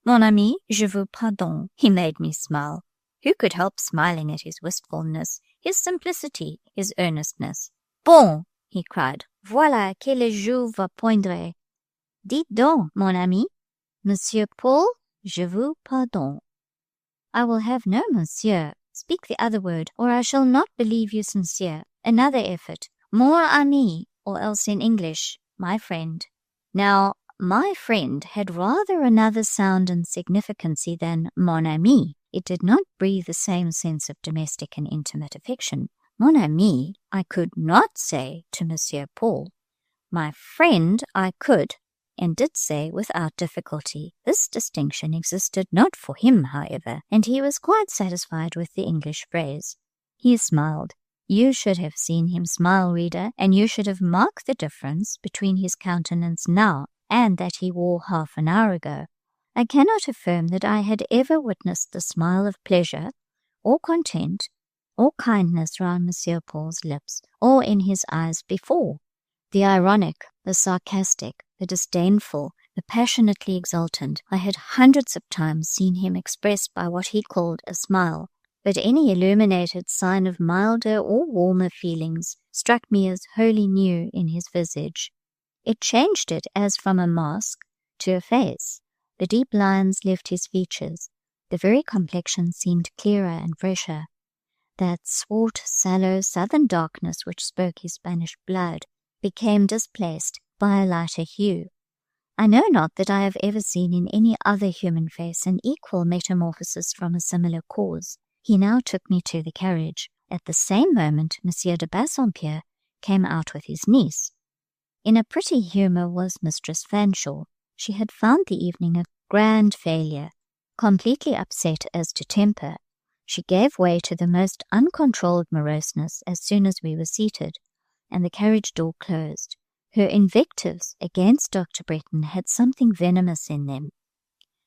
'Mon ami, je vous pardonne.'" He made me smile. Who could help smiling at his wistfulness, his simplicity, his earnestness? "Bon," he cried, "voilà que le jour va poindre. Dites donc, mon ami, Monsieur Paul, je vous pardonne." "I will have no monsieur. Speak the other word, or I shall not believe you sincere. Another effort. Mon ami, or else in English, my friend." Now, my friend had rather another sound and significancy than mon ami. It did not breathe the same sense of domestic and intimate affection. Mon ami I could not say to Monsieur Paul. My friend I could, and did say without difficulty. This distinction existed not for him, however, and he was quite satisfied with the English phrase. He smiled. You should have seen him smile, reader, and you should have marked the difference between his countenance now and that he wore half an hour ago. I cannot affirm that I had ever witnessed the smile of pleasure, or content, or kindness round Monsieur Paul's lips, or in his eyes before. The ironic, the sarcastic, the disdainful, the passionately exultant, I had hundreds of times seen him expressed by what he called a smile, but any illuminated sign of milder or warmer feelings struck me as wholly new in his visage. It changed it as from a mask to a face. The deep lines left his features. The very complexion seemed clearer and fresher. That swart, sallow, southern darkness which spoke his Spanish blood became displaced by a lighter hue. I know not that I have ever seen in any other human face an equal metamorphosis from a similar cause. He now took me to the carriage. At the same moment, Monsieur de Bassompierre came out with his niece. In a pretty humour was Mistress Fanshawe. She had found the evening a grand failure. Completely upset as to temper, she gave way to the most uncontrolled moroseness as soon as we were seated, and the carriage door closed. Her invectives against Dr. Bretton had something venomous in them.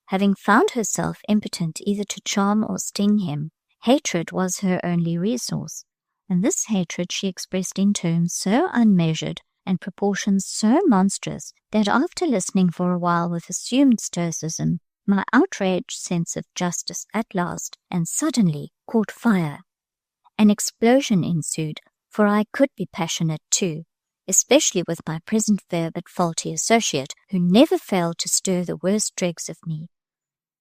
Having found herself impotent either to charm or sting him, hatred was her only resource, and this hatred she expressed in terms so unmeasured and proportions so monstrous that after listening for a while with assumed stoicism, my outraged sense of justice at last and suddenly caught fire. An explosion ensued, for I could be passionate too, especially with my present fair but faulty associate, who never failed to stir the worst dregs of me.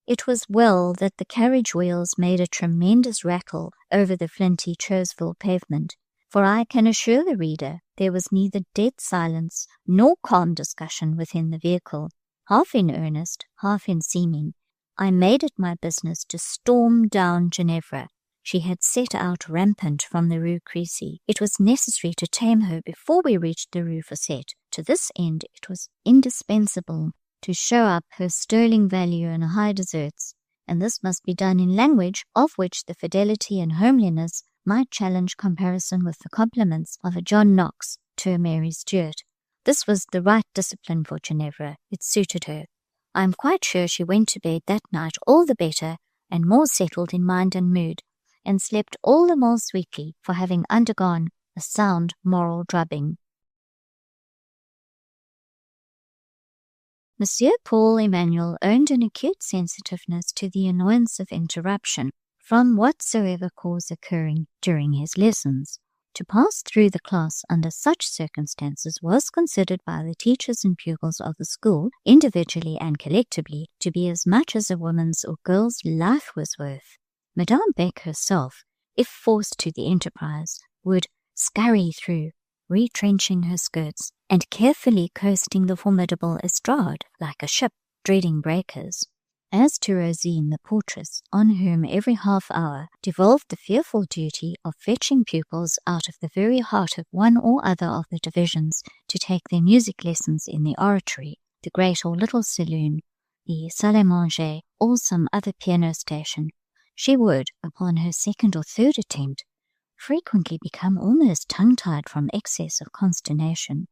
It was well that the carriage wheels made a tremendous rattle over the flinty Choseville pavement, for I can assure the reader there was neither dead silence nor calm discussion within the vehicle. Half in earnest, half in seeming, I made it my business to storm down Ginevra. She had set out rampant from the Rue Crecy. It was necessary to tame her before we reached the Rue Fete. To this end it was indispensable to show up her sterling value in high deserts, and this must be done in language of which the fidelity and homeliness might challenge comparison with the compliments of a John Knox to a Mary Stuart. This was the right discipline for Ginevra. It suited her. I am quite sure she went to bed that night all the better and more settled in mind and mood, and slept all the more sweetly for having undergone a sound moral drubbing. Monsieur Paul Emmanuel owned an acute sensitiveness to the annoyance of interruption from whatsoever cause occurring during his lessons. To pass through the class under such circumstances was considered by the teachers and pupils of the school, individually and collectively, to be as much as a woman's or girl's life was worth. Madame Beck herself, if forced to the enterprise, would scurry through, retrenching her skirts, and carefully coasting the formidable estrade like a ship dreading breakers. As to Rosine, the portress, on whom every half hour devolved the fearful duty of fetching pupils out of the very heart of one or other of the divisions to take their music lessons in the oratory, the great or little saloon, the salle à manger, or some other piano station, she would, upon her second or third attempt, frequently become almost tongue-tied from excess of consternation,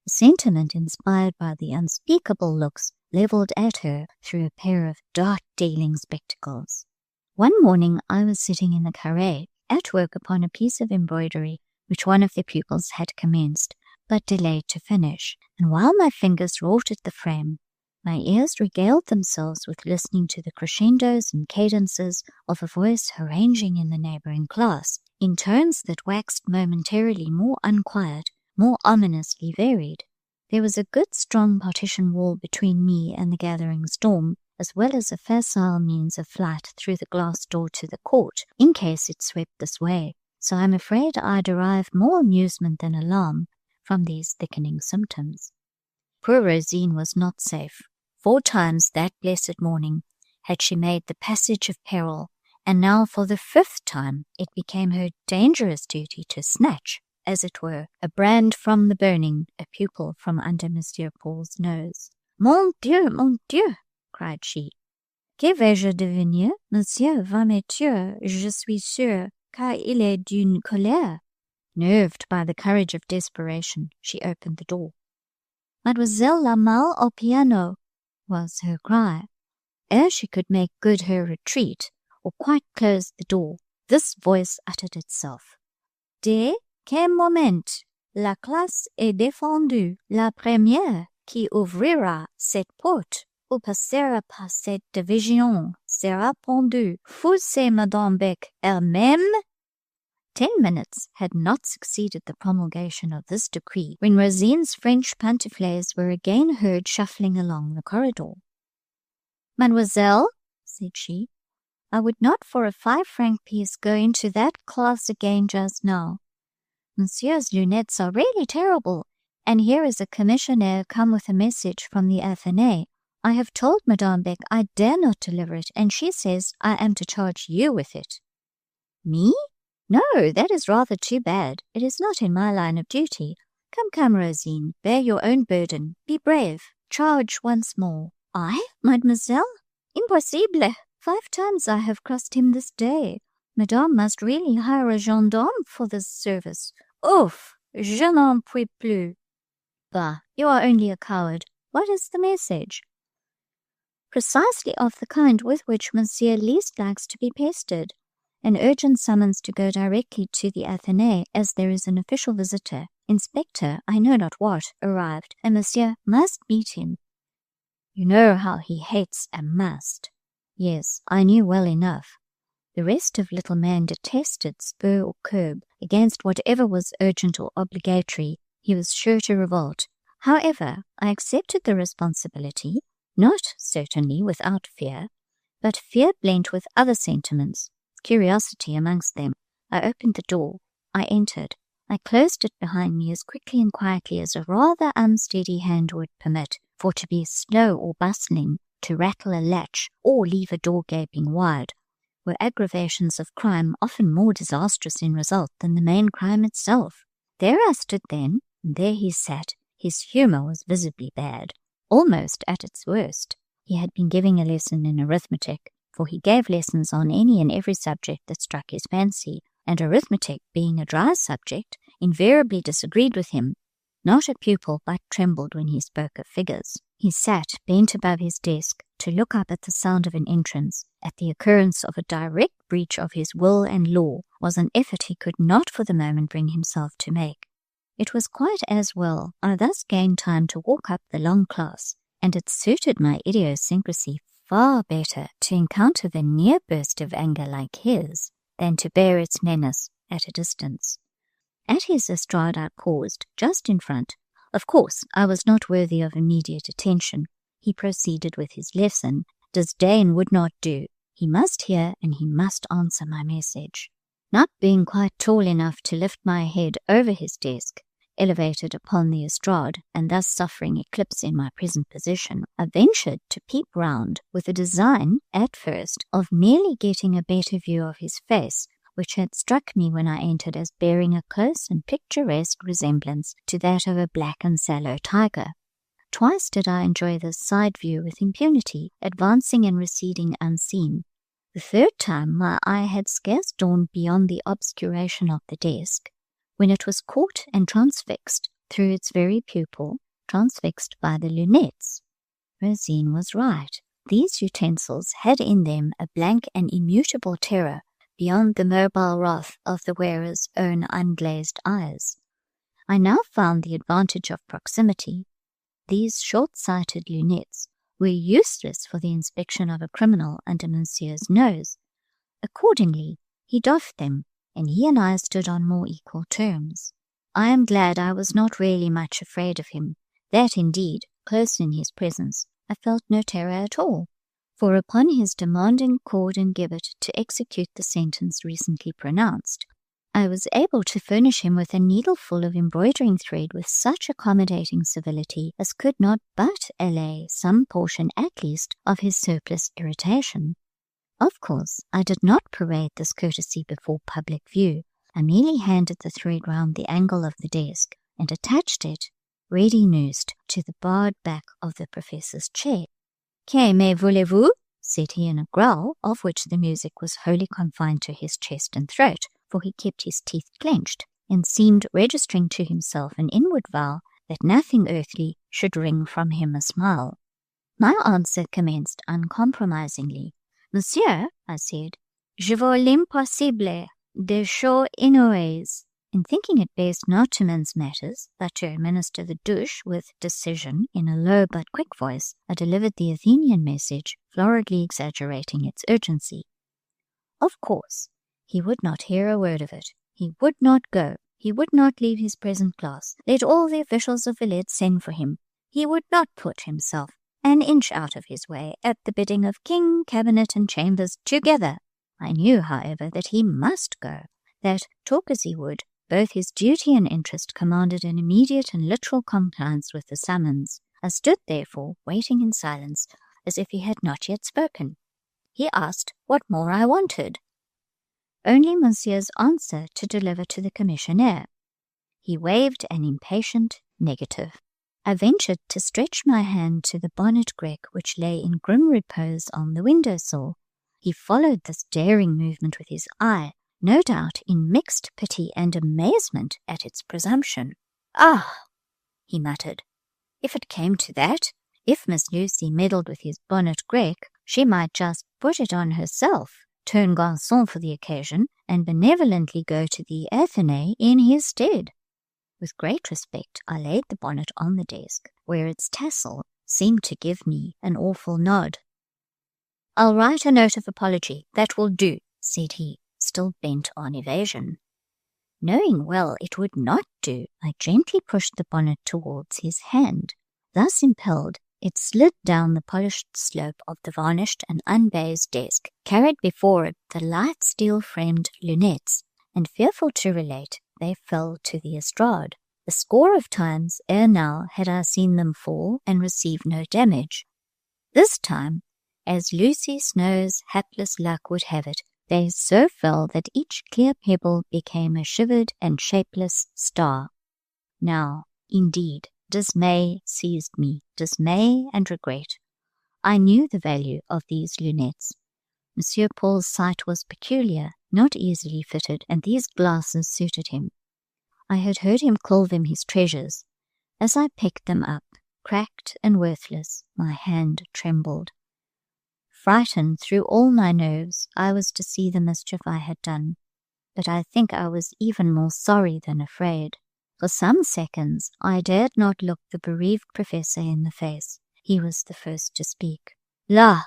a sentiment inspired by the unspeakable looks levelled at her through a pair of dart-dealing spectacles. One morning I was sitting in the carré, at work upon a piece of embroidery which one of the pupils had commenced, but delayed to finish, and while my fingers wrought at the frame, my ears regaled themselves with listening to the crescendos and cadences of a voice haranguing in the neighbouring class, in tones that waxed momentarily more unquiet, more ominously varied. There was a good strong partition wall between me and the gathering storm, as well as a facile means of flight through the glass door to the court, in case it swept this way, so I am afraid I derived more amusement than alarm from these thickening symptoms. Poor Rosine was not safe. 4 times that blessed morning had she made the passage of peril, and now for the 5th time it became her dangerous duty to snatch, as it were, a brand from the burning, a pupil from under Monsieur Paul's nose. Mon Dieu, cried she. Que vais-je devenir? Monsieur va me tuer, je suis sûre, car il est d'une colère. Nerved by the courage of desperation, she opened the door. Mademoiselle la Malle au piano, was her cry. Ere she could make good her retreat, or quite close the door, this voice uttered itself. Dès quel moment la classe est défendue, la première qui ouvrira cette porte ou passera par cette division sera pendue. Fou c'est Madame Beck elle-même? 10 minutes had not succeeded the promulgation of this decree when Rosine's French pantoufles were again heard shuffling along the corridor. Mademoiselle, said she, I would not for a 5-franc piece go into that class again just now. Monsieur's lunettes are really terrible, and here is a commissionaire come with a message from the Athénée. I have told Madame Beck I dare not deliver it, and she says I am to charge you with it. Me? No, that is rather too bad. It is not in my line of duty. Come, Rosine, bear your own burden. Be brave. Charge once more. I, mademoiselle? Impossible. 5 times I have crossed him this day. Madame must really hire a gendarme for this service. Ouf! Je n'en puis plus. Bah, you are only a coward. What is the message? Precisely of the kind with which Monsieur least likes to be pestered. An urgent summons to go directly to the Athénée, as there is an official visitor, inspector, I know not what, arrived, and Monsieur must meet him. You know how he hates a must. Yes, I knew well enough. The rest of little man detested spur or curb. Against whatever was urgent or obligatory, he was sure to revolt. However, I accepted the responsibility, not certainly without fear, but fear blent with other sentiments, curiosity amongst them. I opened the door. I entered. I closed it behind me as quickly and quietly as a rather unsteady hand would permit, for to be slow or bustling, to rattle a latch, or leave a door gaping wide, were aggravations of crime often more disastrous in result than the main crime itself. There I stood then, and there he sat. His humour was visibly bad, almost at its worst. He had been giving a lesson in arithmetic, for he gave lessons on any and every subject that struck his fancy, and arithmetic, being a dry subject, invariably disagreed with him. Not a pupil but trembled when he spoke of figures. He sat bent above his desk to look up at the sound of an entrance. At the occurrence of a direct breach of his will and law was an effort he could not for the moment bring himself to make. It was quite as well I thus gained time to walk up the long class, and it suited my idiosyncrasy far better to encounter the near burst of anger like his than to bear its menace at a distance. At his estrade I paused, just in front. Of course, I was not worthy of immediate attention. He proceeded with his lesson. Disdain would not do. He must hear and he must answer my message. Not being quite tall enough to lift my head over his desk, elevated upon the estrade, and thus suffering eclipse in my present position, I ventured to peep round, with a design, at first, of merely getting a better view of his face, which had struck me when I entered as bearing a close and picturesque resemblance to that of a black and sallow tiger. Twice did I enjoy this side view with impunity, advancing and receding unseen. The third time my eye had scarce dawned beyond the obscuration of the desk, when it was caught and transfixed through its very pupil, transfixed by the lunettes. Rosine was right. These utensils had in them a blank and immutable terror beyond the mobile wrath of the wearer's own unglazed eyes. I now found the advantage of proximity. These short-sighted lunettes were useless for the inspection of a criminal under Monsieur's nose. Accordingly, he doffed them, and he and I stood on more equal terms. I am glad I was not really much afraid of him. That, indeed, close in his presence, I felt no terror at all, for upon his demanding cord and gibbet to execute the sentence recently pronounced, I was able to furnish him with a needleful of embroidering thread with such accommodating civility as could not but allay some portion at least of his surplus irritation. Of course, I did not parade this courtesy before public view. I merely handed the thread round the angle of the desk and attached it, ready noosed, to the barred back of the professor's chair. "Que me voulez-vous?" said he in a growl, of which the music was wholly confined to his chest and throat, for he kept his teeth clenched, and seemed registering to himself an inward vow that nothing earthly should wring from him a smile. My answer commenced uncompromisingly. "Monsieur," I said, "je vois l'impossible des choses inouïes." In thinking it best not to mince matters, but to administer the douche with decision in a low but quick voice, I delivered the Athenian message, floridly exaggerating its urgency. Of course, he would not hear a word of it. He would not go. He would not leave his present class. Let all the officials of Villette send for him. He would not put himself an inch out of his way at the bidding of king, cabinet, and chambers together. I knew, however, that he must go, that, talk as he would, both his duty and interest commanded an immediate and literal compliance with the summons. I stood, therefore, waiting in silence, as if he had not yet spoken. He asked what more I wanted. only Monsieur's answer to deliver to the commissionaire. He waved an impatient negative. I ventured to stretch my hand to the bonnet grec which lay in grim repose on the window-sill. He followed this daring movement with his eye, no doubt in mixed pity and amazement at its presumption. "Ah!" he muttered. "If it came to that, if Miss Lucy meddled with his bonnet grec, she might just put it on herself, turn garçon for the occasion, and benevolently go to the Athénée in his stead." With great respect, I laid the bonnet on the desk, where its tassel seemed to give me an awful nod. "I'll write a note of apology. That will do," said he, still bent on evasion. Knowing well it would not do, I gently pushed the bonnet towards his hand. Thus impelled, it slid down the polished slope of the varnished and unbaized desk, carried before it the light steel-framed lunettes, and fearful to relate, they fell to the estrade. A score of times ere now had I seen them fall and receive no damage. This time, as Lucy Snowe's hapless luck would have it, they so fell that each clear pebble became a shivered and shapeless star. Now, indeed, dismay seized me, dismay and regret. I knew the value of these lunettes. Monsieur Paul's sight was peculiar, not easily fitted, and these glasses suited him. I had heard him call them his treasures. As I picked them up, cracked and worthless, my hand trembled. Frightened through all my nerves, I was to see the mischief I had done, but I think I was even more sorry than afraid. For some seconds I dared not look the bereaved professor in the face. He was the first to speak. "Là,"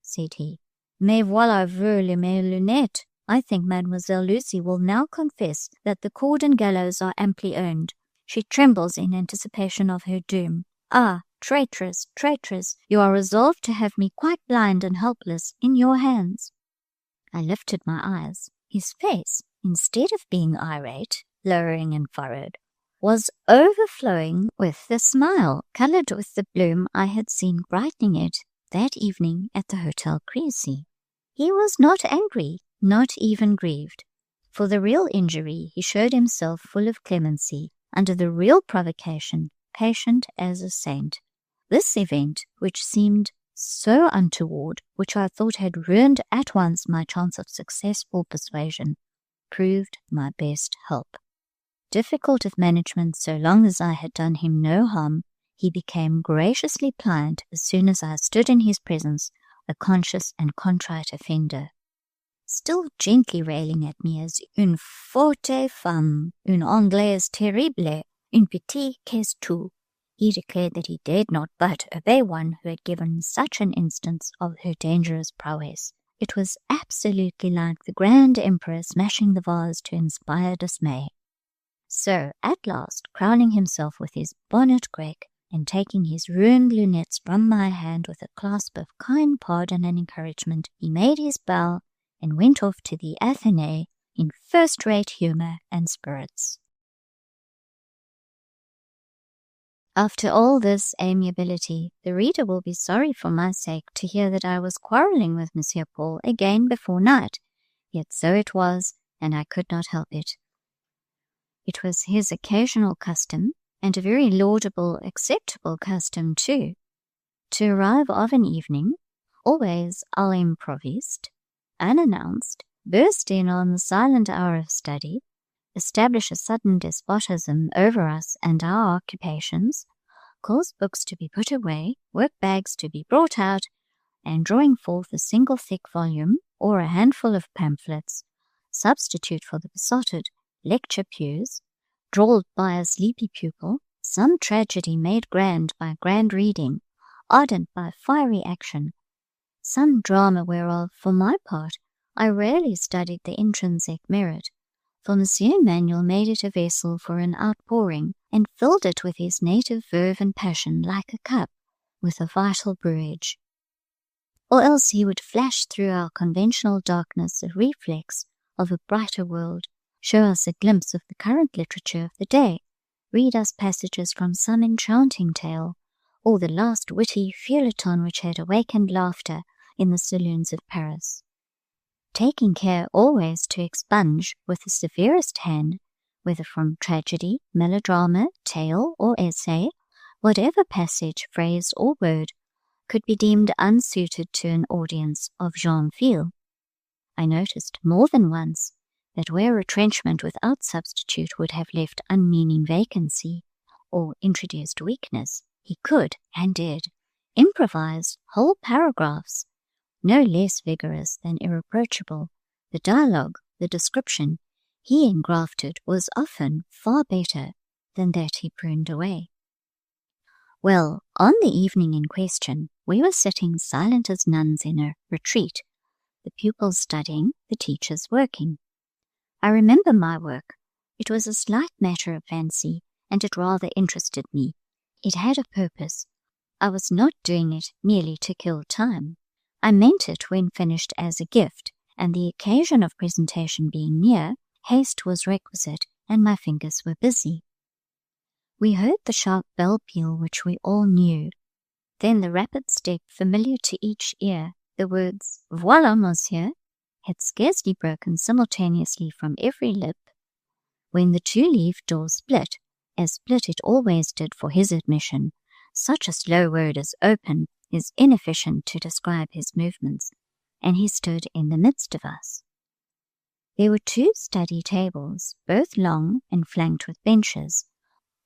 said he, "mais voilà vu mes lunettes. I think Mademoiselle Lucy will now confess that the cord and gallows are amply earned. She trembles in anticipation of her doom. Ah, traitress, traitress, you are resolved to have me quite blind and helpless in your hands." I lifted my eyes. His face, instead of being irate, lowering and furrowed, was overflowing with the smile, coloured with the bloom I had seen brightening it that evening at the Hotel Crecy. He was not angry, not even grieved. For the real injury he showed himself full of clemency, under the real provocation patient as a saint. This event, which seemed so untoward, which I thought had ruined at once my chance of successful persuasion, proved my best help. Difficult of management so long as I had done him no harm, he became graciously pliant as soon as I stood in his presence, a conscious and contrite offender. Still gently railing at me as une forte femme, une Anglaise terrible, une petite qu'est-tout, he declared that he dared not but obey one who had given such an instance of her dangerous prowess. It was absolutely like the grand emperor smashing the vase to inspire dismay. So, at last, crowning himself with his bonnet grec, and taking his ruined lunettes from my hand with a clasp of kind pardon and encouragement, he made his bow and went off to the Athénée in first-rate humour and spirits. After all this amiability, the reader will be sorry for my sake to hear that I was quarrelling with Monsieur Paul again before night, yet so it was, and I could not help it. It was his occasional custom, and a very laudable, acceptable custom too, to arrive of an evening, always à l'improviste, unannounced, burst in on the silent hour of study, establish a sudden despotism over us and our occupations, cause books to be put away, work-bags to be brought out, and drawing forth a single thick volume or a handful of pamphlets, substitute for the besotted lecture pews, drawled by a sleepy pupil, some tragedy made grand by grand reading, ardent by fiery action, some drama whereof, for my part, I rarely studied the intrinsic merit, for Monsieur Emmanuel made it a vessel for an outpouring, and filled it with his native verve and passion like a cup, with a vital brewage. Or else he would flash through our conventional darkness a reflex of a brighter world, show us a glimpse of the current literature of the day, read us passages from some enchanting tale, or the last witty feuilleton which had awakened laughter in the saloons of Paris. taking care always to expunge with the severest hand, whether from tragedy, melodrama, tale, or essay, whatever passage, phrase, or word could be deemed unsuited to an audience of jeune fille. I noticed more than once that where retrenchment without substitute would have left unmeaning vacancy or introduced weakness, he could, and did, improvise whole paragraphs, no less vigorous than irreproachable. The dialogue, the description he engrafted was often far better than that he pruned away. Well, on the evening in question, we were sitting silent as nuns in a retreat, the pupils studying, the teachers working. I remember my work. It was a slight matter of fancy, and it rather interested me. It had a purpose. I was not doing it merely to kill time. I meant it when finished as a gift, and the occasion of presentation being near, haste was requisite, and my fingers were busy. We heard the sharp bell peal which we all knew, then the rapid step familiar to each ear. The words, "Voilà, Monsieur," had scarcely broken simultaneously from every lip, when the two-leaved door split, as split it always did for his admission. Such a slow word as open is inefficient to describe his movements, and he stood in the midst of us. There were 2 study tables, both long and flanked with benches.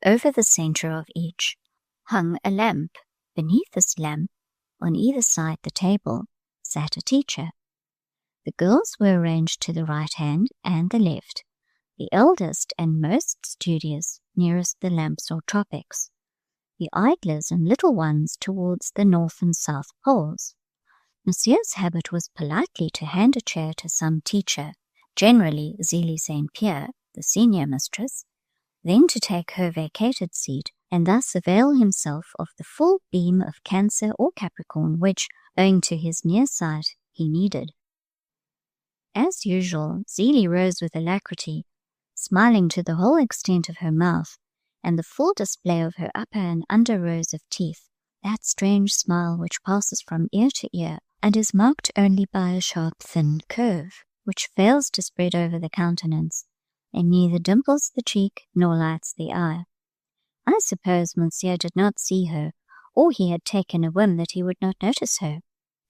Over the center of each hung a lamp. Beneath this lamp, on either side the table, sat a teacher. The girls were arranged to the right hand and the left, the eldest and most studious nearest the lamps or tropics, the idlers and little ones towards the north and south poles. Monsieur's habit was politely to hand a chair to some teacher, generally Zélie St. Pierre, the senior mistress, then to take her vacated seat, and thus avail himself of the full beam of Cancer or Capricorn which, owing to his near sight, he needed. As usual, Zélie rose with alacrity, smiling to the whole extent of her mouth, and the full display of her upper and under rows of teeth, that strange smile which passes from ear to ear, and is marked only by a sharp thin curve, which fails to spread over the countenance, and neither dimples the cheek nor lights the eye. I suppose Monsieur did not see her, or he had taken a whim that he would not notice her,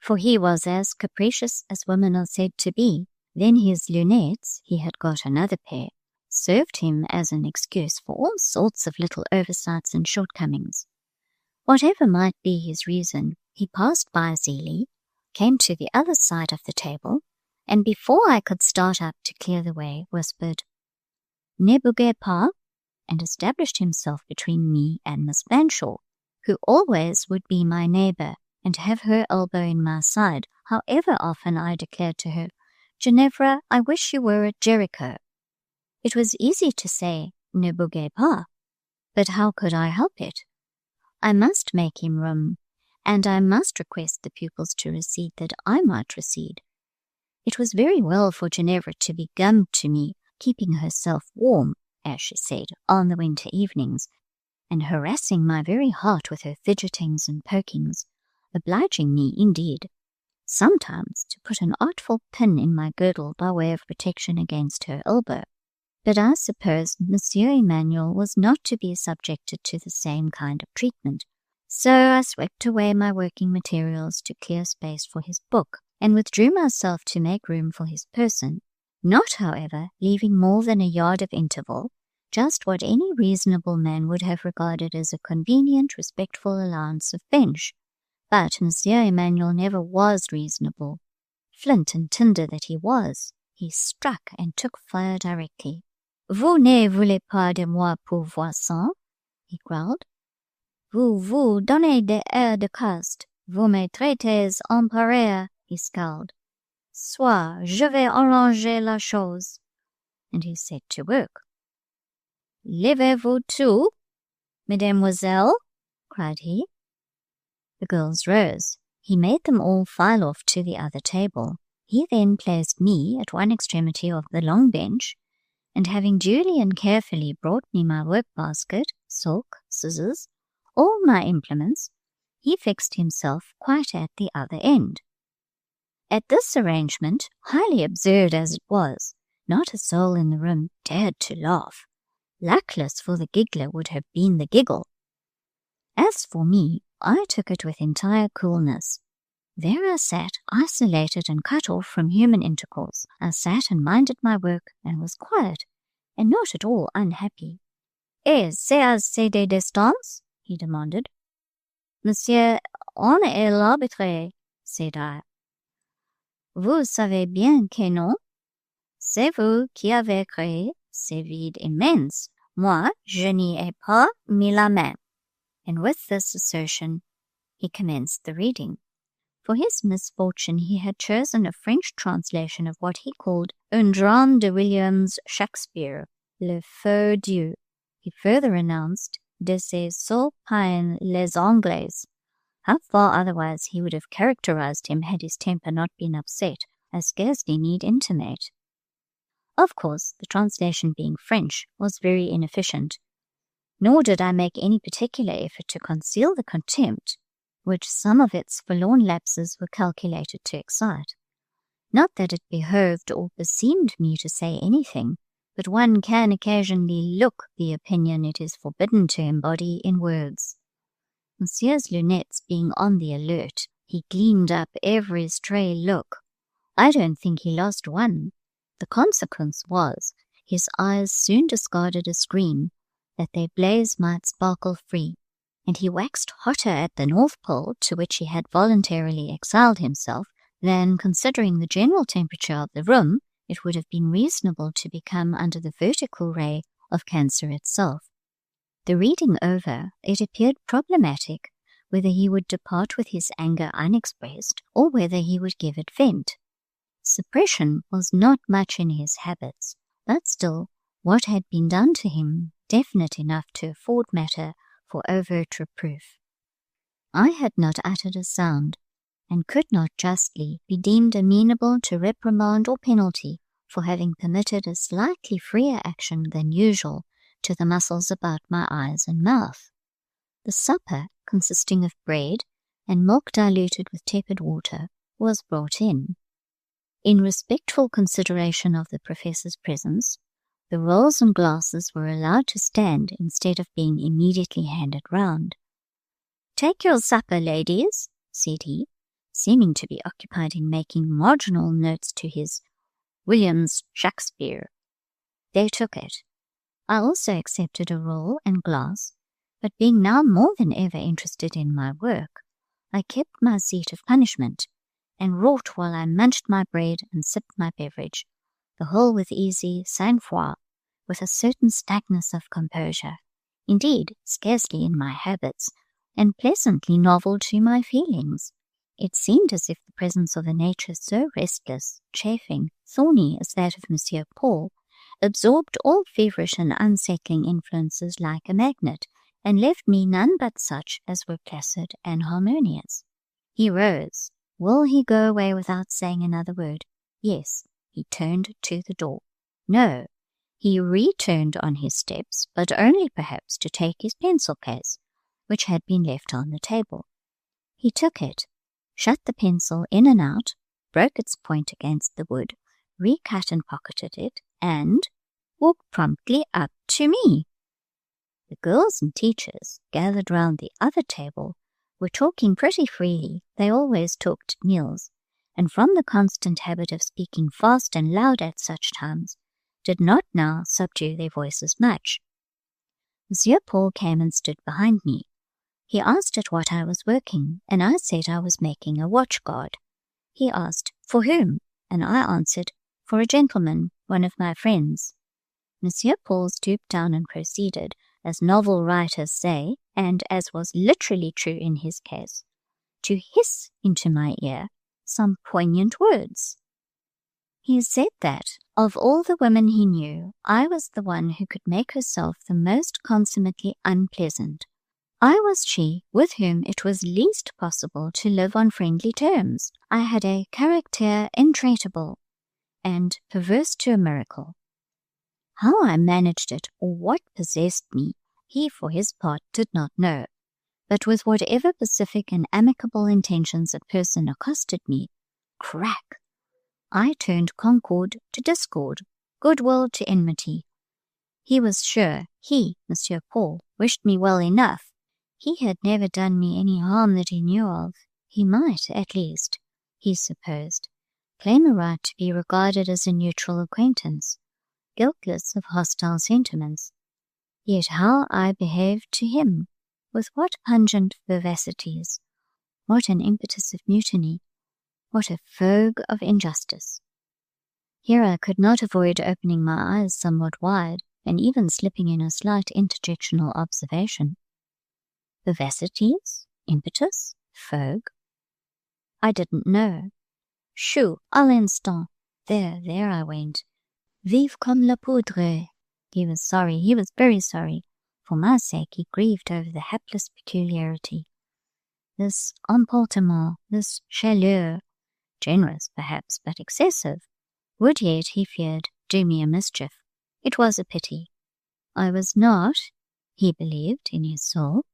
for he was as capricious as women are said to be. Then his lunettes, he had got another pair, served him as an excuse for all sorts of little oversights and shortcomings. Whatever might be his reason, he passed by Zélie, came to the other side of the table, and before I could start up to clear the way, whispered, "Ne bougez pas," and established himself between me and Miss Fanshawe, who always would be my neighbour and have her elbow in my side, however often I declared to her, "Ginevra, I wish you were at Jericho." It was easy to say, "Ne bougez pas," but how could I help it? I must make him room, and I must request the pupils to recede that I might recede. It was very well for Ginevra to be gummed to me, keeping herself warm, as she said, on the winter evenings, and harassing my very heart with her fidgetings and pokings, obliging me, indeed, sometimes to put an artful pin in my girdle by way of protection against her elbow. But I suppose Monsieur Emmanuel was not to be subjected to the same kind of treatment, so I swept away my working materials to clear space for his book, and withdrew myself to make room for his person, not, however, leaving more than a yard of interval, just what any reasonable man would have regarded as a convenient, respectful allowance of bench. But Monsieur Emmanuel never was reasonable. Flint and tinder that he was, he struck and took fire directly. "Vous ne voulez pas de moi pour voisin?" he growled. Vous donnez des airs de caste. Vous me traitez en pareil," he scowled. "Soit, je vais arranger la chose." And he set to work. "Levez-vous tous, mesdemoiselles," cried he. The girls rose. He made them all file off to the other table. He then placed me at one extremity of the long bench, and having duly and carefully brought me my work-basket, silk, scissors, all my implements, he fixed himself quite at the other end. At this arrangement, highly absurd as it was, not a soul in the room dared to laugh. Luckless, for the giggler would have been the giggle. As for me, I took it with entire coolness. There I sat, isolated and cut off from human intercourse. I sat and minded my work and was quiet, and not at all unhappy. C'est assez de distance? He demanded. Monsieur, on est l'arbitre, said I. Vous savez bien que non. C'est vous qui avez créé ce vide immense. Moi, je n'y ai pas mis la main. And with this assertion, he commenced the reading. For his misfortune, he had chosen a French translation of what he called un drame de William's Shakespeare, Le Feu Dieu. He further announced de ces sots païens les Anglais. How far otherwise he would have characterized him had his temper not been upset, I scarcely need intimate. Of course, the translation being French was very inefficient, nor did I make any particular effort to conceal the contempt which some of its forlorn lapses were calculated to excite. Not that it behoved or beseemed me to say anything, but one can occasionally look the opinion it is forbidden to embody in words. Monsieur's lunettes being on the alert, he gleamed up every stray look. I don't think he lost one. The consequence was, his eyes soon discarded a screen, that their blaze might sparkle free, and he waxed hotter at the North Pole, to which he had voluntarily exiled himself, than, considering the general temperature of the room, it would have been reasonable to become under the vertical ray of Cancer itself. The reading over, it appeared problematic whether he would depart with his anger unexpressed, or whether he would give it vent. Suppression was not much in his habits, but still, what had been done to him definite enough to afford matter for overt reproof. I had not uttered a sound, and could not justly be deemed amenable to reprimand or penalty for having permitted a slightly freer action than usual to the muscles about my eyes and mouth. The supper, consisting of bread and milk diluted with tepid water, was brought in. In respectful consideration of the professor's presence, the rolls and glasses were allowed to stand instead of being immediately handed round. "Take your supper, ladies," said he, seeming to be occupied in making marginal notes to his William's Shakespeare. They took it. I also accepted a roll and glass, but being now more than ever interested in my work, I kept my seat of punishment, and wrought while I munched my bread and sipped my beverage, the whole with easy sang-froid, with a certain stagnance of composure, indeed scarcely in my habits, and pleasantly novel to my feelings. It seemed as if the presence of a nature so restless, chafing, thorny as that of Monsieur Paul absorbed all feverish and unsettling influences like a magnet, and left me none but such as were placid and harmonious. He rose. Will he go away without saying another word? Yes. He turned to the door. No. He returned on his steps, but only perhaps to take his pencil case, which had been left on the table. He took it, shut the pencil in and out, broke its point against the wood, recut and pocketed it, and walked promptly up to me. The girls and teachers, gathered round the other table, were talking pretty freely. They always talked at meals, and from the constant habit of speaking fast and loud at such times, did not now subdue their voices much. Monsieur Paul came and stood behind me. He asked at what I was working, and I said I was making a watchguard. He asked, "For whom?" and I answered, "For a gentleman, one of my friends." Monsieur Paul stooped down and proceeded, as novel writers say, and as was literally true in his case, to hiss into my ear some poignant words. He said that, of all the women he knew, I was the one who could make herself the most consummately unpleasant. I was she with whom it was least possible to live on friendly terms. I had a caractère intraitable, and perverse to a miracle. How I managed it, or what possessed me, he for his part did not know, but with whatever pacific and amicable intentions a person accosted me, Crack! I turned concord to discord, goodwill to enmity. He was sure he, Monsieur Paul, wished me well enough. He had never done me any harm that he knew of. He might, at least, he supposed, claim a right to be regarded as a neutral acquaintance, guiltless of hostile sentiments. Yet how I behaved to him, with what pungent vivacities, what an impetus of mutiny, what a fougue of injustice. Here I could not avoid opening my eyes somewhat wide, and even slipping in a slight interjectional observation. Vivacities? Impetus? Fougue? I didn't know. Chou, à l'instant. There I went. Vive comme la poudre. He was sorry, he was very sorry. For my sake he grieved over the hapless peculiarity. This emportement, this chaleur, generous perhaps, but excessive, would yet, he feared, do me a mischief. It was a pity. I was not, he believed in his soul,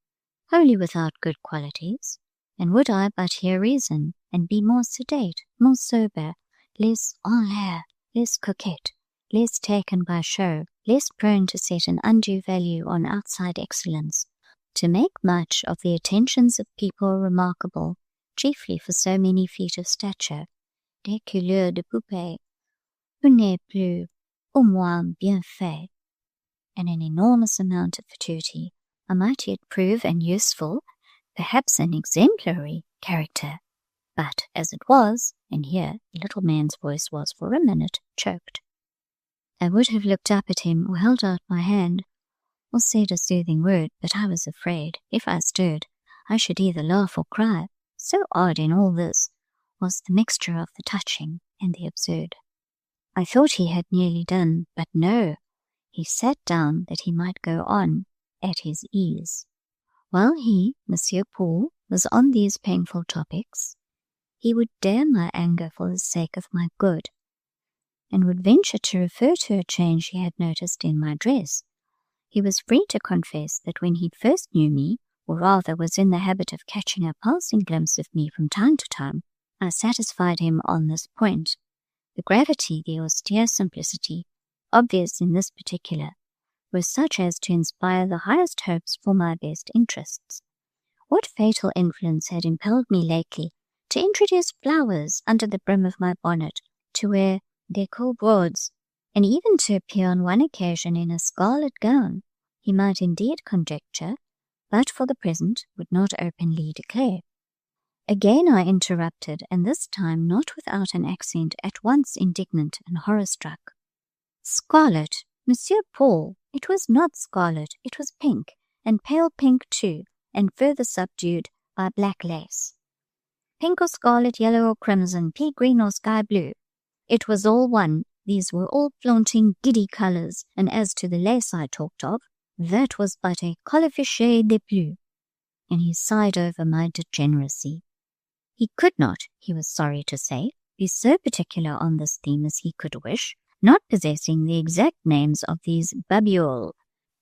wholly without good qualities, and would I but hear reason, and be more sedate, more sober, less en l'air, less coquette, less taken by show, less prone to set an undue value on outside excellence, to make much of the attentions of people remarkable, chiefly for so many feet of stature, des couleurs de poupée, who n'est plus, au moins bien fait, and an enormous amount of fatuity, I might yet prove an useful, perhaps an exemplary, character. But as it was, and here the little man's voice was for a minute choked, I would have looked up at him or held out my hand, or said a soothing word, but I was afraid, if I stirred, I should either laugh or cry. So odd in all this was the mixture of the touching and the absurd. I thought he had nearly done, but no, he sat down that he might go on at his ease. While he, Monsieur Paul, was on these painful topics, he would dare my anger for the sake of my good, and would venture to refer to a change he had noticed in my dress. He was free to confess that when he first knew me, or rather was in the habit of catching a passing glimpse of me from time to time, I satisfied him on this point. The gravity, the austere simplicity, obvious in this particular, were such as to inspire the highest hopes for my best interests. What fatal influence had impelled me lately to introduce flowers under the brim of my bonnet, to wear décolletés broads, and even to appear on one occasion in a scarlet gown, he might indeed conjecture, but for the present would not openly declare. Again I interrupted, and this time not without an accent at once indignant and horror-struck. Scarlet, Monsieur Paul, it was not scarlet, it was pink, and pale pink too, and further subdued by black lace. Pink or scarlet, yellow or crimson, pea green or sky blue. It was all one. These were all flaunting, giddy colours, and as to the lace I talked of, that was but a colifichet de plus. And he sighed over my degeneracy. He could not, he was sorry to say, be so particular on this theme as he could wish, not possessing the exact names of these babioles.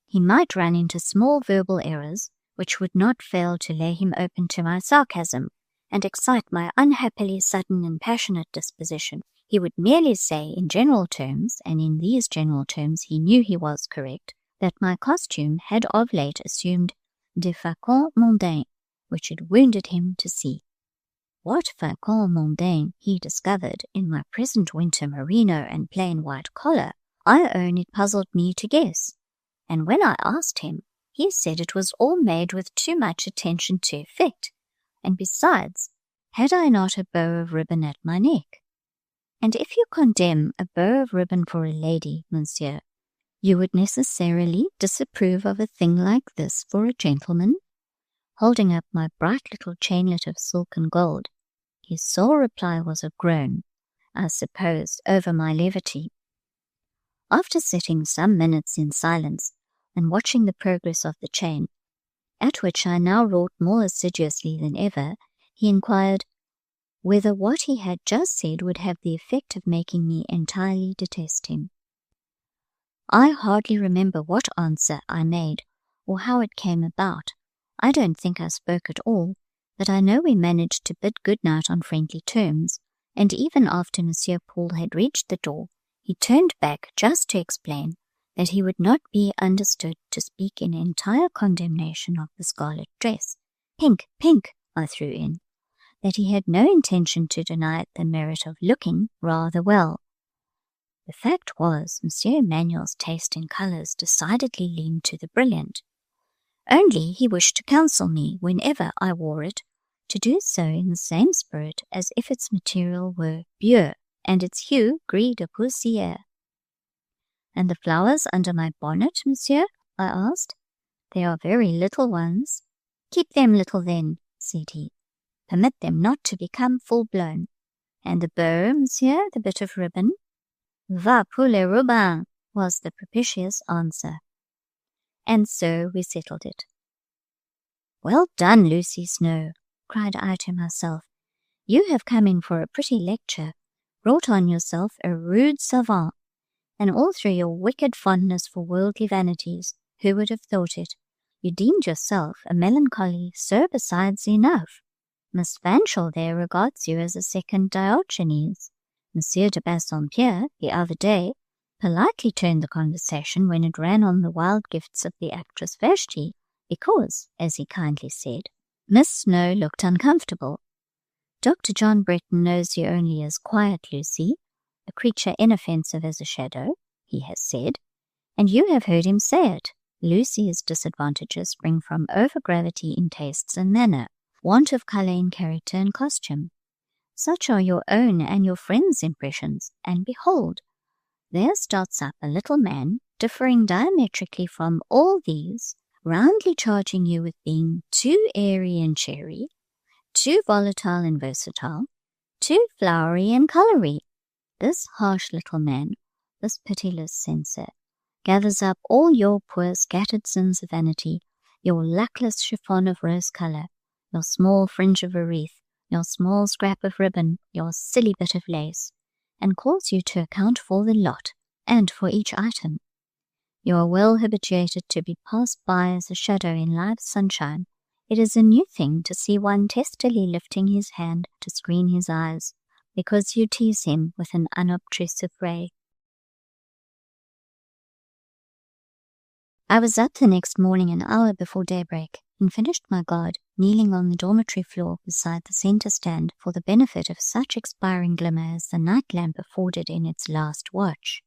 He might run into small verbal errors, which would not fail to lay him open to my sarcasm, and excite my unhappily sudden and passionate disposition. He would merely say in general terms, and in these general terms he knew he was correct, that my costume had of late assumed des facons mondains, which it wounded him to see. What facons mondains he discovered in my present winter merino and plain white collar, I own it puzzled me to guess, and when I asked him, he said it was all made with too much attention to effect, and besides, had I not a bow of ribbon at my neck? And if you condemn a bow of ribbon for a lady, monsieur, you would necessarily disapprove of a thing like this for a gentleman? Holding up my bright little chainlet of silk and gold, his sole reply was a groan, I suppose, over my levity. After sitting some minutes in silence and watching the progress of the chain, at which I now wrought more assiduously than ever, he inquired whether what he had just said would have the effect of making me entirely detest him. I hardly remember what answer I made, or how it came about. I don't think I spoke at all, but I know we managed to bid good night on friendly terms, and even after Monsieur Paul had reached the door, he turned back just to explain that he would not be understood to speak in entire condemnation of the scarlet dress. Pink, pink, I threw in. That he had no intention to deny it the merit of looking rather well. The fact was, Monsieur Emmanuel's taste in colours decidedly leaned to the brilliant. Only he wished to counsel me, whenever I wore it, to do so in the same spirit as if its material were bleu, and its hue gris de poussière. "And the flowers under my bonnet, monsieur?" I asked. "They are very little ones." "Keep them little then," said he. "Permit them not to become full-blown. And the bow, monsieur, the bit of ribbon?" "Va pour les rubans," was the propitious answer. And so we settled it. "Well done, Lucy Snowe," cried I to myself. "You have come in for a pretty lecture, brought on yourself a rude savant, and all through your wicked fondness for worldly vanities. Who would have thought it? You deemed yourself a melancholy so besides enough. Miss Fanshawe there regards you as a second Diogenes. Monsieur de Bassompierre, the other day, politely turned the conversation when it ran on the wild gifts of the actress Vashti, because, as he kindly said, Miss Snowe looked uncomfortable. Dr. John Bretton knows you only as quiet Lucy, a creature inoffensive as a shadow, he has said, and you have heard him say it. Lucy's disadvantages spring from overgravity in tastes and manner, want of colour in character and costume. Such are your own and your friends' impressions, and behold, there starts up a little man, differing diametrically from all these, roundly charging you with being too airy and cheery, too volatile and versatile, too flowery and coloury. This harsh little man, this pitiless censor, gathers up all your poor scattered sins of vanity, your luckless chiffon of rose colour, your small fringe of a wreath, your small scrap of ribbon, your silly bit of lace, and calls you to account for the lot, and for each item. You are well habituated to be passed by as a shadow in live sunshine. It is a new thing to see one testily lifting his hand to screen his eyes, because you tease him with an unobtrusive ray. I was up the next morning an hour before daybreak, and finished my guard, kneeling on the dormitory floor beside the centre stand for the benefit of such expiring glimmer as the night lamp afforded in its last watch.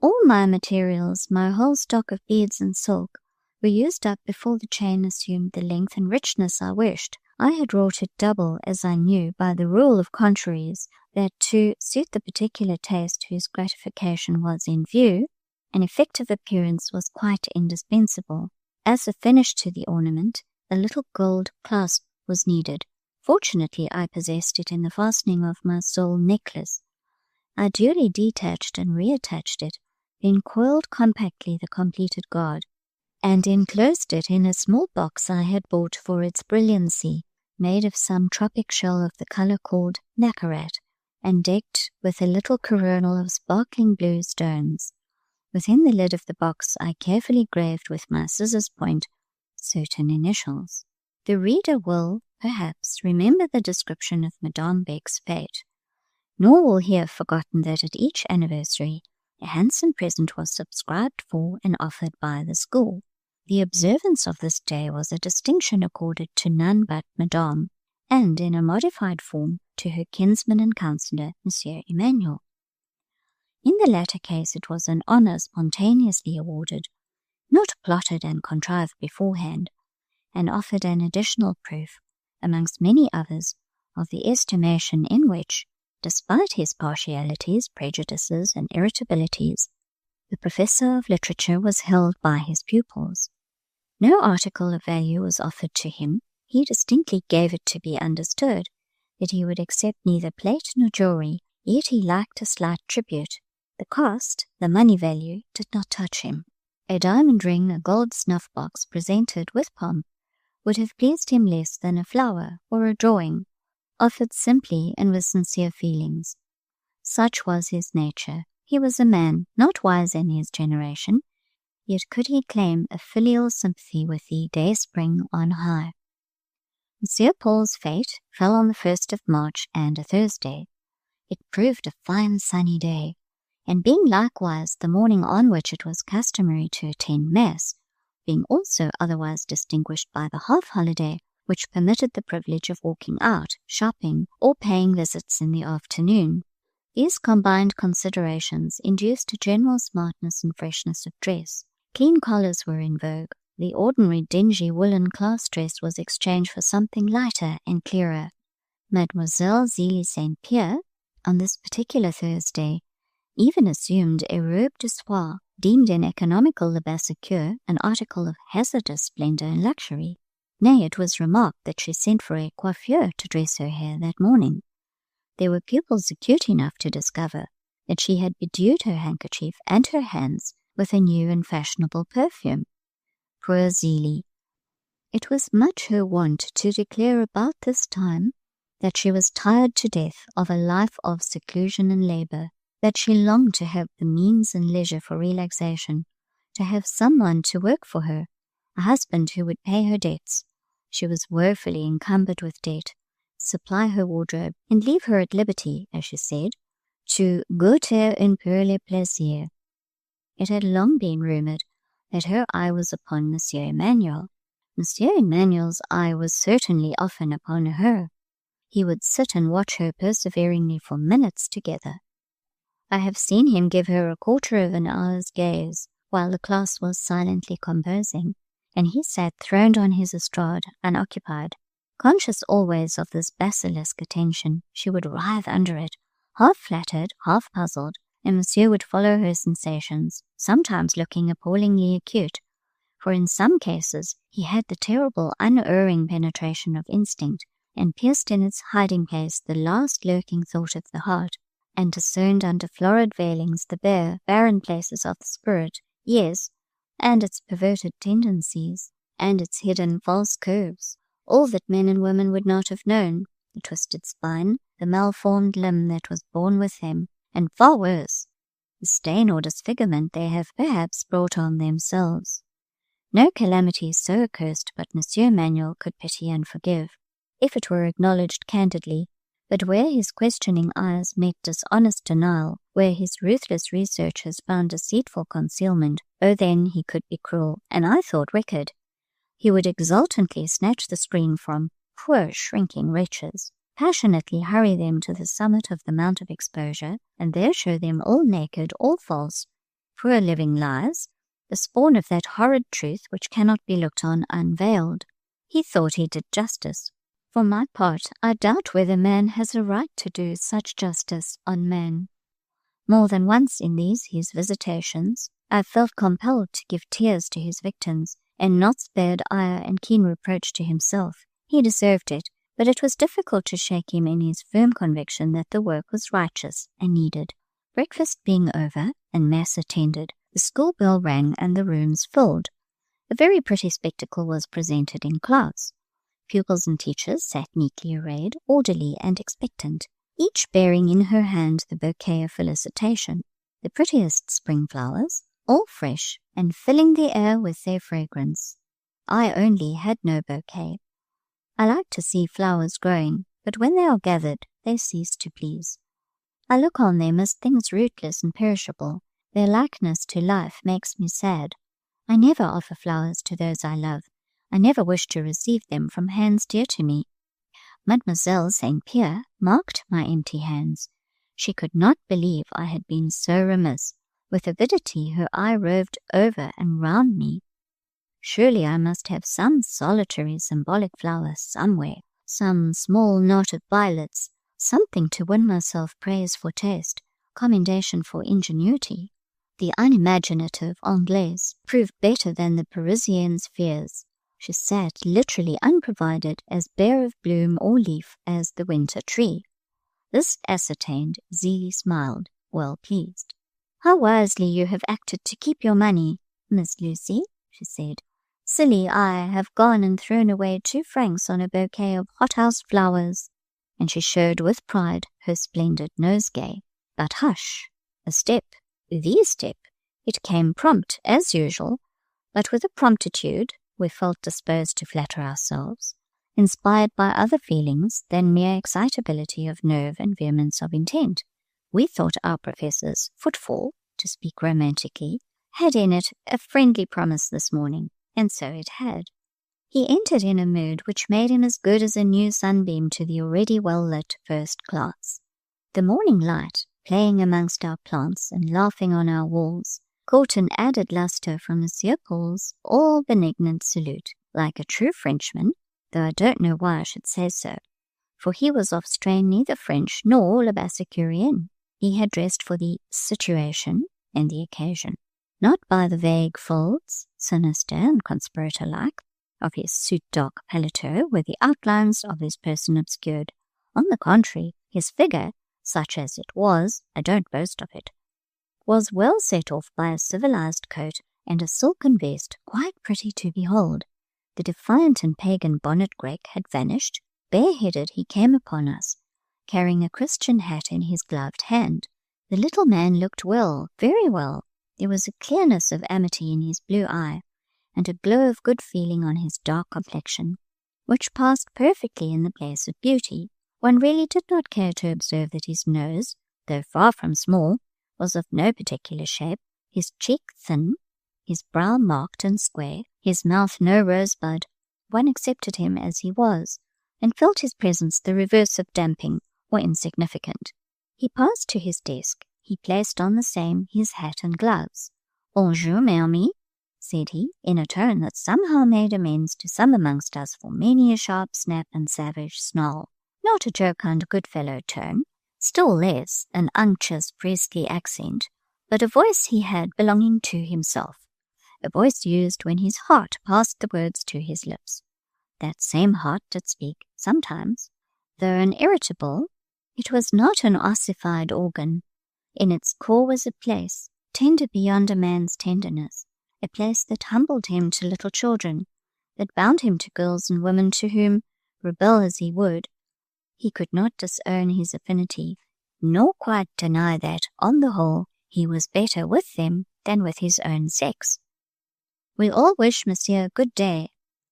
All my materials, my whole stock of beads and silk, were used up before the chain assumed the length and richness I wished. I had wrought it double, as I knew, by the rule of contraries, that to suit the particular taste whose gratification was in view, an effective appearance was quite indispensable. As a finish to the ornament, a little gold clasp was needed. Fortunately, I possessed it in the fastening of my sole necklace. I duly detached and reattached it, then coiled compactly the completed guard, and enclosed it in a small box I had bought for its brilliancy, made of some tropic shell of the colour called nacarat, and decked with a little coronal of sparkling blue stones. Within the lid of the box I carefully graved with my scissors point certain initials. The reader will, perhaps, remember the description of Madame Beck's fete, nor will he have forgotten that at each anniversary a handsome present was subscribed for and offered by the school. The observance of this day was a distinction accorded to none but Madame, and in a modified form to her kinsman and counsellor, Monsieur Emmanuel. In the latter case it was an honour spontaneously awarded, not plotted and contrived beforehand, and offered an additional proof, amongst many others, of the estimation in which, despite his partialities, prejudices, and irritabilities, the professor of literature was held by his pupils. No article of value was offered to him. He distinctly gave it to be understood that he would accept neither plate nor jewelry, yet he liked a slight tribute. The cost, the money value, did not touch him. A diamond ring, a gold snuff-box presented with pomp, would have pleased him less than a flower or a drawing, offered simply and with sincere feelings. Such was his nature. He was a man not wise in his generation, yet could he claim a filial sympathy with the day-spring on high. Monsieur Paul's fete fell on the 1st of March and a Thursday. It proved a fine sunny day, and being likewise the morning on which it was customary to attend Mass, being also otherwise distinguished by the half-holiday, which permitted the privilege of walking out, shopping, or paying visits in the afternoon. These combined considerations induced a general smartness and freshness of dress. Clean collars were in vogue. The ordinary dingy woolen class dress was exchanged for something lighter and clearer. Mademoiselle Zélie St. Pierre, on this particular Thursday, even assumed a robe de soie, deemed an economical le Bassompierre an article of hazardous splendor and luxury. Nay, it was remarked that she sent for a coiffeur to dress her hair that morning. There were pupils acute enough to discover that she had bedewed her handkerchief and her hands with a new and fashionable perfume. Poor Zélie! It was much her wont to declare about this time that she was tired to death of a life of seclusion and labor, that she longed to have the means and leisure for relaxation, to have someone to work for her, a husband who would pay her debts. She was woefully encumbered with debt, supply her wardrobe, and leave her at liberty, as she said, to goûter un peu le plaisir. It had long been rumoured that her eye was upon Monsieur Emmanuel. Monsieur Emmanuel's eye was certainly often upon her. He would sit and watch her perseveringly for minutes together. I have seen him give her a quarter of an hour's gaze while the class was silently composing, and he sat throned on his estrade, unoccupied. Conscious always of this basilisk attention, she would writhe under it, half flattered, half puzzled, and Monsieur would follow her sensations, sometimes looking appallingly acute, for in some cases he had the terrible unerring penetration of instinct, and pierced in its hiding place the last lurking thought of the heart, and discerned under florid veilings the bare, barren places of the spirit, yes, and its perverted tendencies, and its hidden false curves, all that men and women would not have known, the twisted spine, the malformed limb that was born with them, and far worse, the stain or disfigurement they have perhaps brought on themselves. No calamity so accursed but Monsieur Emmanuel could pity and forgive, if it were acknowledged candidly, but where his questioning eyes met dishonest denial, where his ruthless researches found deceitful concealment, oh then he could be cruel, and I thought wicked. He would exultantly snatch the screen from poor shrinking wretches, passionately hurry them to the summit of the mount of exposure, and there show them all naked, all false, poor living lies, the spawn of that horrid truth which cannot be looked on unveiled. He thought he did justice. For my part, I doubt whether man has a right to do such justice on man. More than once in these his visitations, I felt compelled to give tears to his victims, and not spared ire and keen reproach to himself. He deserved it, but it was difficult to shake him in his firm conviction that the work was righteous and needed. Breakfast being over, and Mass attended, the school bell rang and the rooms filled. A very pretty spectacle was presented in class. Pupils and teachers sat neatly arrayed, orderly and expectant, each bearing in her hand the bouquet of felicitation, the prettiest spring flowers, all fresh, and filling the air with their fragrance. I only had no bouquet. I like to see flowers growing, but when they are gathered, they cease to please. I look on them as things rootless and perishable. Their likeness to life makes me sad. I never offer flowers to those I love. I never wish to receive them from hands dear to me. Mademoiselle St. Pierre marked my empty hands. She could not believe I had been so remiss. With avidity her eye roved over and round me. Surely I must have some solitary symbolic flower somewhere, some small knot of violets, something to win myself praise for taste, commendation for ingenuity. The unimaginative Anglaise proved better than the Parisienne's fears. She sat literally unprovided, as bare of bloom or leaf as the winter tree. This ascertained, Zélie smiled, well pleased. "How wisely you have acted to keep your money, Miss Lucy," she said. "Silly I have gone and thrown away 2 francs on a bouquet of hothouse flowers." And she showed with pride her splendid nosegay. But hush! A step, the step. It came prompt, as usual, but with a promptitude we felt disposed to flatter ourselves, inspired by other feelings than mere excitability of nerve and vehemence of intent. We thought our professor's footfall, to speak romantically, had in it a friendly promise this morning, and so it had. He entered in a mood which made him as good as a new sunbeam to the already well-lit first class. The morning light, playing amongst our plants and laughing on our walls, caught an added lustre from Monsieur Paul's all-benignant salute, like a true Frenchman, though I don't know why I should say so, for he was of strain neither French nor Labassecourien. He had dressed for the situation and the occasion, not by the vague folds, sinister and conspirator-like, of his suit-dark paletot, where the outlines of his person obscured. On the contrary, his figure, such as it was, I don't boast of it, was well set off by a civilized coat and a silken vest quite pretty to behold. The defiant and pagan bonnet-grec had vanished. Bareheaded he came upon us, carrying a Christian hat in his gloved hand. The little man looked well, very well. There was a clearness of amity in his blue eye, and a glow of good feeling on his dark complexion, which passed perfectly in the place of beauty. One really did not care to observe that his nose, though far from small, was of no particular shape, his cheek thin, his brow marked and square, his mouth no rosebud. One accepted him as he was, and felt his presence the reverse of damping or insignificant. He passed to his desk. He placed on the same his hat and gloves. "Bonjour, mes amis," said he, in a tone that somehow made amends to some amongst us for many a sharp snap and savage snarl. Not a jocund good-fellow tone, still less an unctuous priestly accent, but a voice he had belonging to himself, a voice used when his heart passed the words to his lips. That same heart did speak sometimes, though an irritable, it was not an ossified organ. In its core was a place, tender beyond a man's tenderness, a place that humbled him to little children, that bound him to girls and women to whom, rebel as he would, he could not disown his affinity, nor quite deny that, on the whole, he was better with them than with his own sex. We all wish Monsieur good day,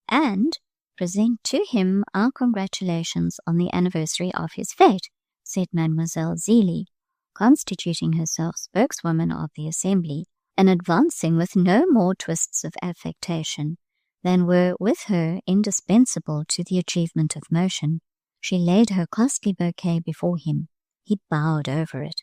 and present to him our congratulations on the anniversary of his fete, said Mademoiselle Zélie, constituting herself spokeswoman of the assembly, and advancing with no more twists of affectation than were with her indispensable to the achievement of motion. She laid her costly bouquet before him. He bowed over it.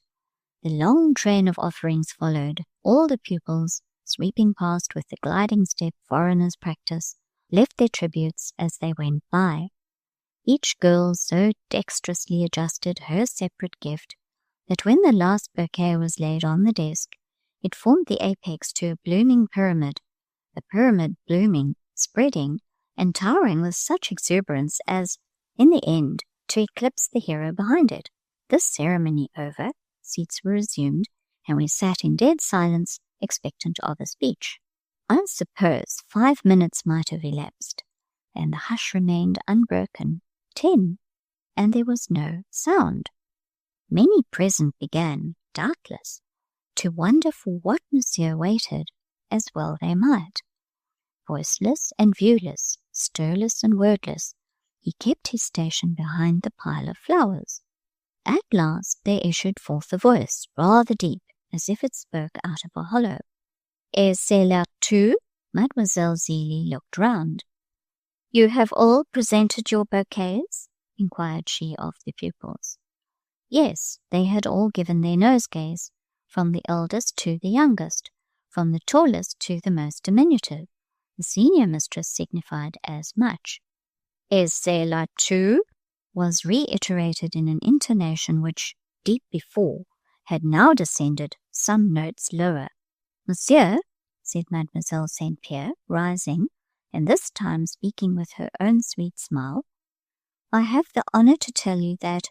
The long train of offerings followed. All the pupils, sweeping past with the gliding step foreigners practice, left their tributes as they went by. Each girl so dexterously adjusted her separate gift that when the last bouquet was laid on the desk, it formed the apex to a blooming pyramid, a pyramid blooming, spreading, and towering with such exuberance as, in the end, to eclipse the hero behind it. This ceremony over, seats were resumed, and we sat in dead silence, expectant of a speech. I suppose 5 minutes might have elapsed, and the hush remained unbroken. 10, and there was no sound. Many present began, doubtless, to wonder for what Monsieur waited, as well they might. Voiceless and viewless, stirless and wordless, he kept his station behind the pile of flowers. At last there issued forth a voice, rather deep, as if it spoke out of a hollow. "Et c'est là tout?" Mademoiselle Zélie looked round. "You have all presented your bouquets?" inquired she of the pupils. Yes, they had all given their nosegays, from the eldest to the youngest, from the tallest to the most diminutive. The senior mistress signified as much. "Et c'est là tout?" was reiterated in an intonation which, deep before, had now descended some notes lower. "Monsieur," said Mademoiselle St. Pierre, rising, and this time speaking with her own sweet smile, "I have the honor to tell you that,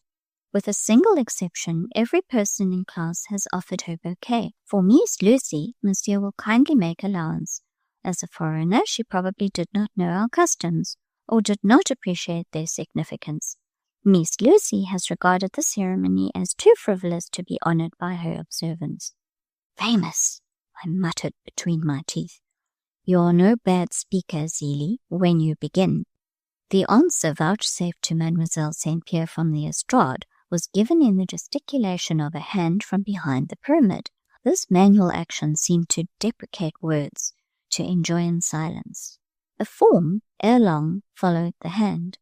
with a single exception, every person in class has offered her bouquet. For Miss Lucy, Monsieur will kindly make allowance. As a foreigner, she probably did not know our customs, or did not appreciate their significance. Miss Lucy has regarded the ceremony as too frivolous to be honored by her observance." "Famous," I muttered between my teeth. "You're no bad speaker, Zélie, when you begin." The answer vouchsafed to Mademoiselle St. Pierre from the estrade was given in the gesticulation of a hand from behind the pyramid. This manual action seemed to deprecate words, to enjoin silence. A form, ere long, followed the hand.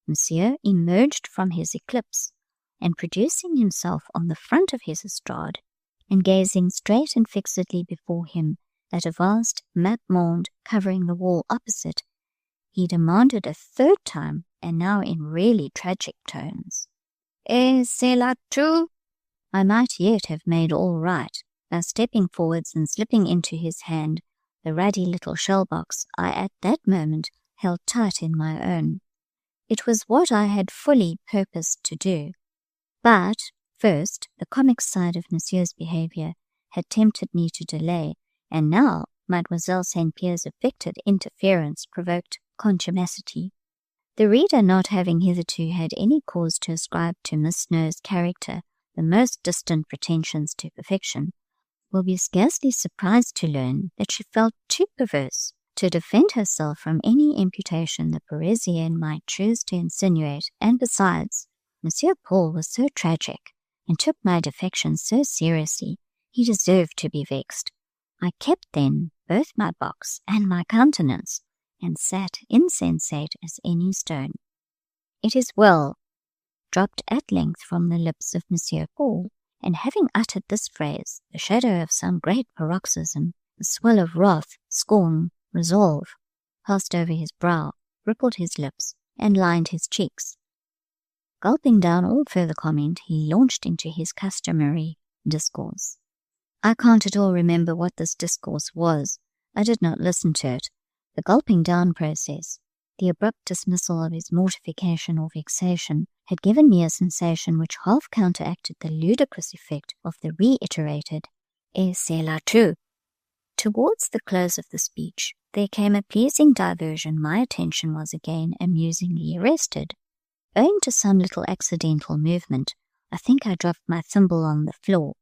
Monsieur emerged from his eclipse, and producing himself on the front of his estrade, and gazing straight and fixedly before him at a vast map-monde covering the wall opposite, he demanded a third time, and now in really tragic tones, "Et c'est là tout?" I might yet have made all right by stepping forwards and slipping into his hand the ruddy little shell-box I at that moment held tight in my own. It was what I had fully purposed to do. But, first, the comic side of Monsieur's behaviour had tempted me to delay, and now Mademoiselle St. Pierre's affected interference provoked contumacity. The reader, not having hitherto had any cause to ascribe to Miss Snowe's character the most distant pretensions to perfection, will be scarcely surprised to learn that she felt too perverse to defend herself from any imputation the Parisienne might choose to insinuate, and besides, Monsieur Paul was so tragic, and took my defection so seriously, he deserved to be vexed. I kept then both my box and my countenance, and sat insensate as any stone. "It is well," dropped at length from the lips of Monsieur Paul, and having uttered this phrase, the shadow of some great paroxysm, the swell of wrath, scorn, resolve, passed over his brow, rippled his lips, and lined his cheeks. Gulping down all further comment, he launched into his customary discourse. I can't at all remember what this discourse was. I did not listen to it. The gulping down process, the abrupt dismissal of his mortification or vexation, had given me a sensation which half counteracted the ludicrous effect of the reiterated "Et c'est là tout." Towards the close of the speech, there came a pleasing diversion. My attention was again amusingly arrested. Owing to some little accidental movement, I think I dropped my thimble on the floor,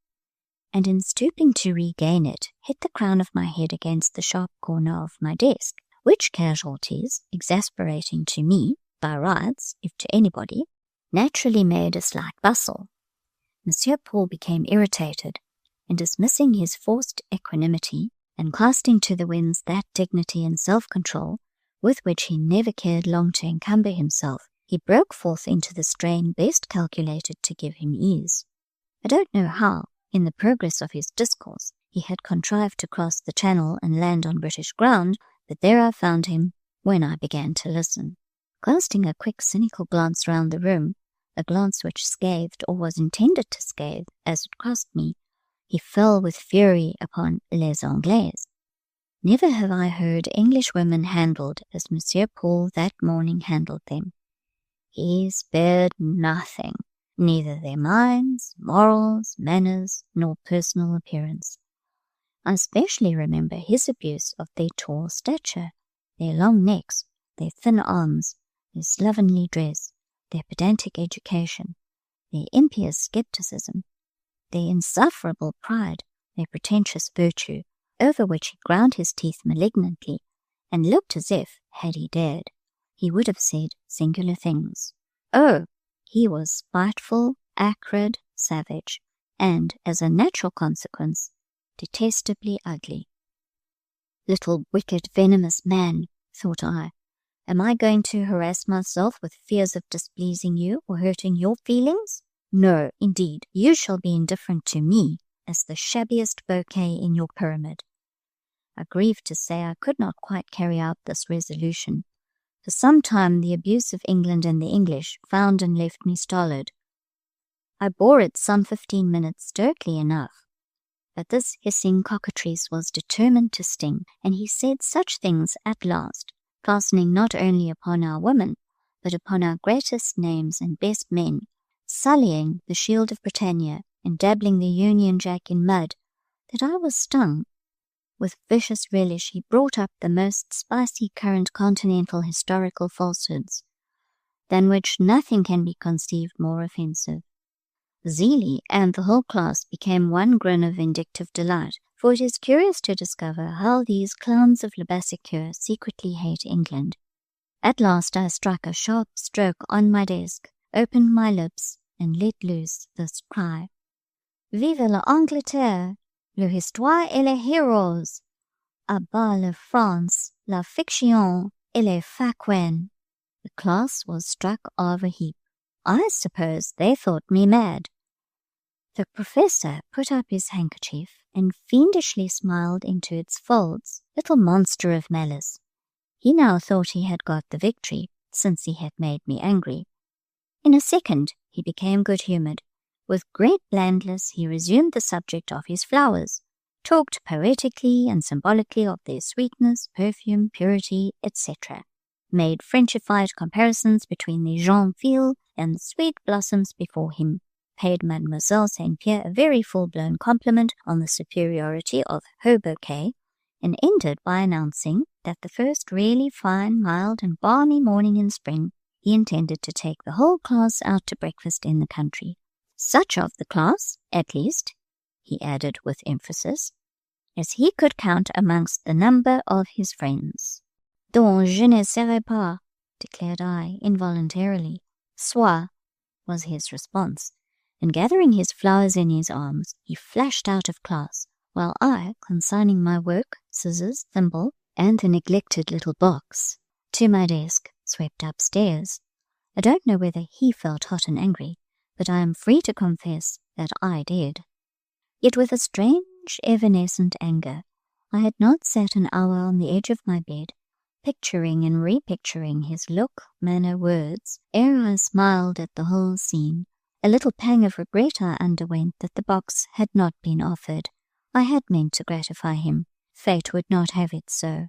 and in stooping to regain it, hit the crown of my head against the sharp corner of my desk, which casualties, exasperating to me, by rights, if to anybody, naturally made a slight bustle. Monsieur Paul became irritated, and dismissing his forced equanimity, and casting to the winds that dignity and self-control with which he never cared long to encumber himself, he broke forth into the strain best calculated to give him ease. I don't know how, in the progress of his discourse, he had contrived to cross the Channel and land on British ground, but there I found him when I began to listen. Casting a quick cynical glance round the room, a glance which scathed or was intended to scathe as it crossed me, he fell with fury upon les Anglaises. Never have I heard English women handled as Monsieur Paul that morning handled them. He spared nothing, neither their minds, morals, manners, nor personal appearance. I especially remember his abuse of their tall stature, their long necks, their thin arms, their slovenly dress, their pedantic education, their impious scepticism, their insufferable pride, their pretentious virtue, over which he ground his teeth malignantly, and looked as if, had he dared, he would have said singular things. Oh, he was spiteful, acrid, savage, and, as a natural consequence, detestably ugly. Little wicked, venomous man, thought I, am I going to harass myself with fears of displeasing you or hurting your feelings? No, indeed, you shall be indifferent to me as the shabbiest bouquet in your pyramid. I grieve to say I could not quite carry out this resolution. For some time the abuse of England and the English found and left me stolid. I bore it some 15 minutes stoically enough, but this hissing cockatrice was determined to sting, and he said such things at last, fastening not only upon our women, but upon our greatest names and best men, sullying the shield of Britannia and dabbling the Union Jack in mud, that I was stung. With vicious relish he brought up the most spicy current continental historical falsehoods, than which nothing can be conceived more offensive. Zelie and the whole class became one grin of vindictive delight, for it is curious to discover how these clowns of le Bassompierre secretly hate England. At last I struck a sharp stroke on my desk, opened my lips, and let loose this cry. Vive l'Angleterre, l'histoire et les héros! À bas la France, la fiction et les faquins! The class was struck of a heap. I suppose they thought me mad. The professor put up his handkerchief and fiendishly smiled into its folds, little monster of malice. He now thought he had got the victory, since he had made me angry. In a second he became good-humoured. With great blandness he resumed the subject of his flowers, talked poetically and symbolically of their sweetness, perfume, purity, etc., made Frenchified comparisons between the jonquils and the sweet blossoms before him, paid Mademoiselle St. Pierre a very full-blown compliment on the superiority of her bouquet, and ended by announcing that the first really fine, mild, and balmy morning in spring he intended to take the whole class out to breakfast in the country. Such of the class, at least, he added with emphasis, as he could count amongst the number of his friends. Dont je ne serai pas, declared I involuntarily. Soit, was his response, and gathering his flowers in his arms, he flashed out of class, while I, consigning my work, scissors, thimble, and the neglected little box to my desk, swept upstairs. I don't know whether he felt hot and angry, but I am free to confess that I did. Yet with a strange, evanescent anger, I had not sat an hour on the edge of my bed, picturing and repicturing his look, manner, words, ere I smiled at the whole scene. A little pang of regret I underwent that the box had not been offered. I had meant to gratify him. Fate would not have it so.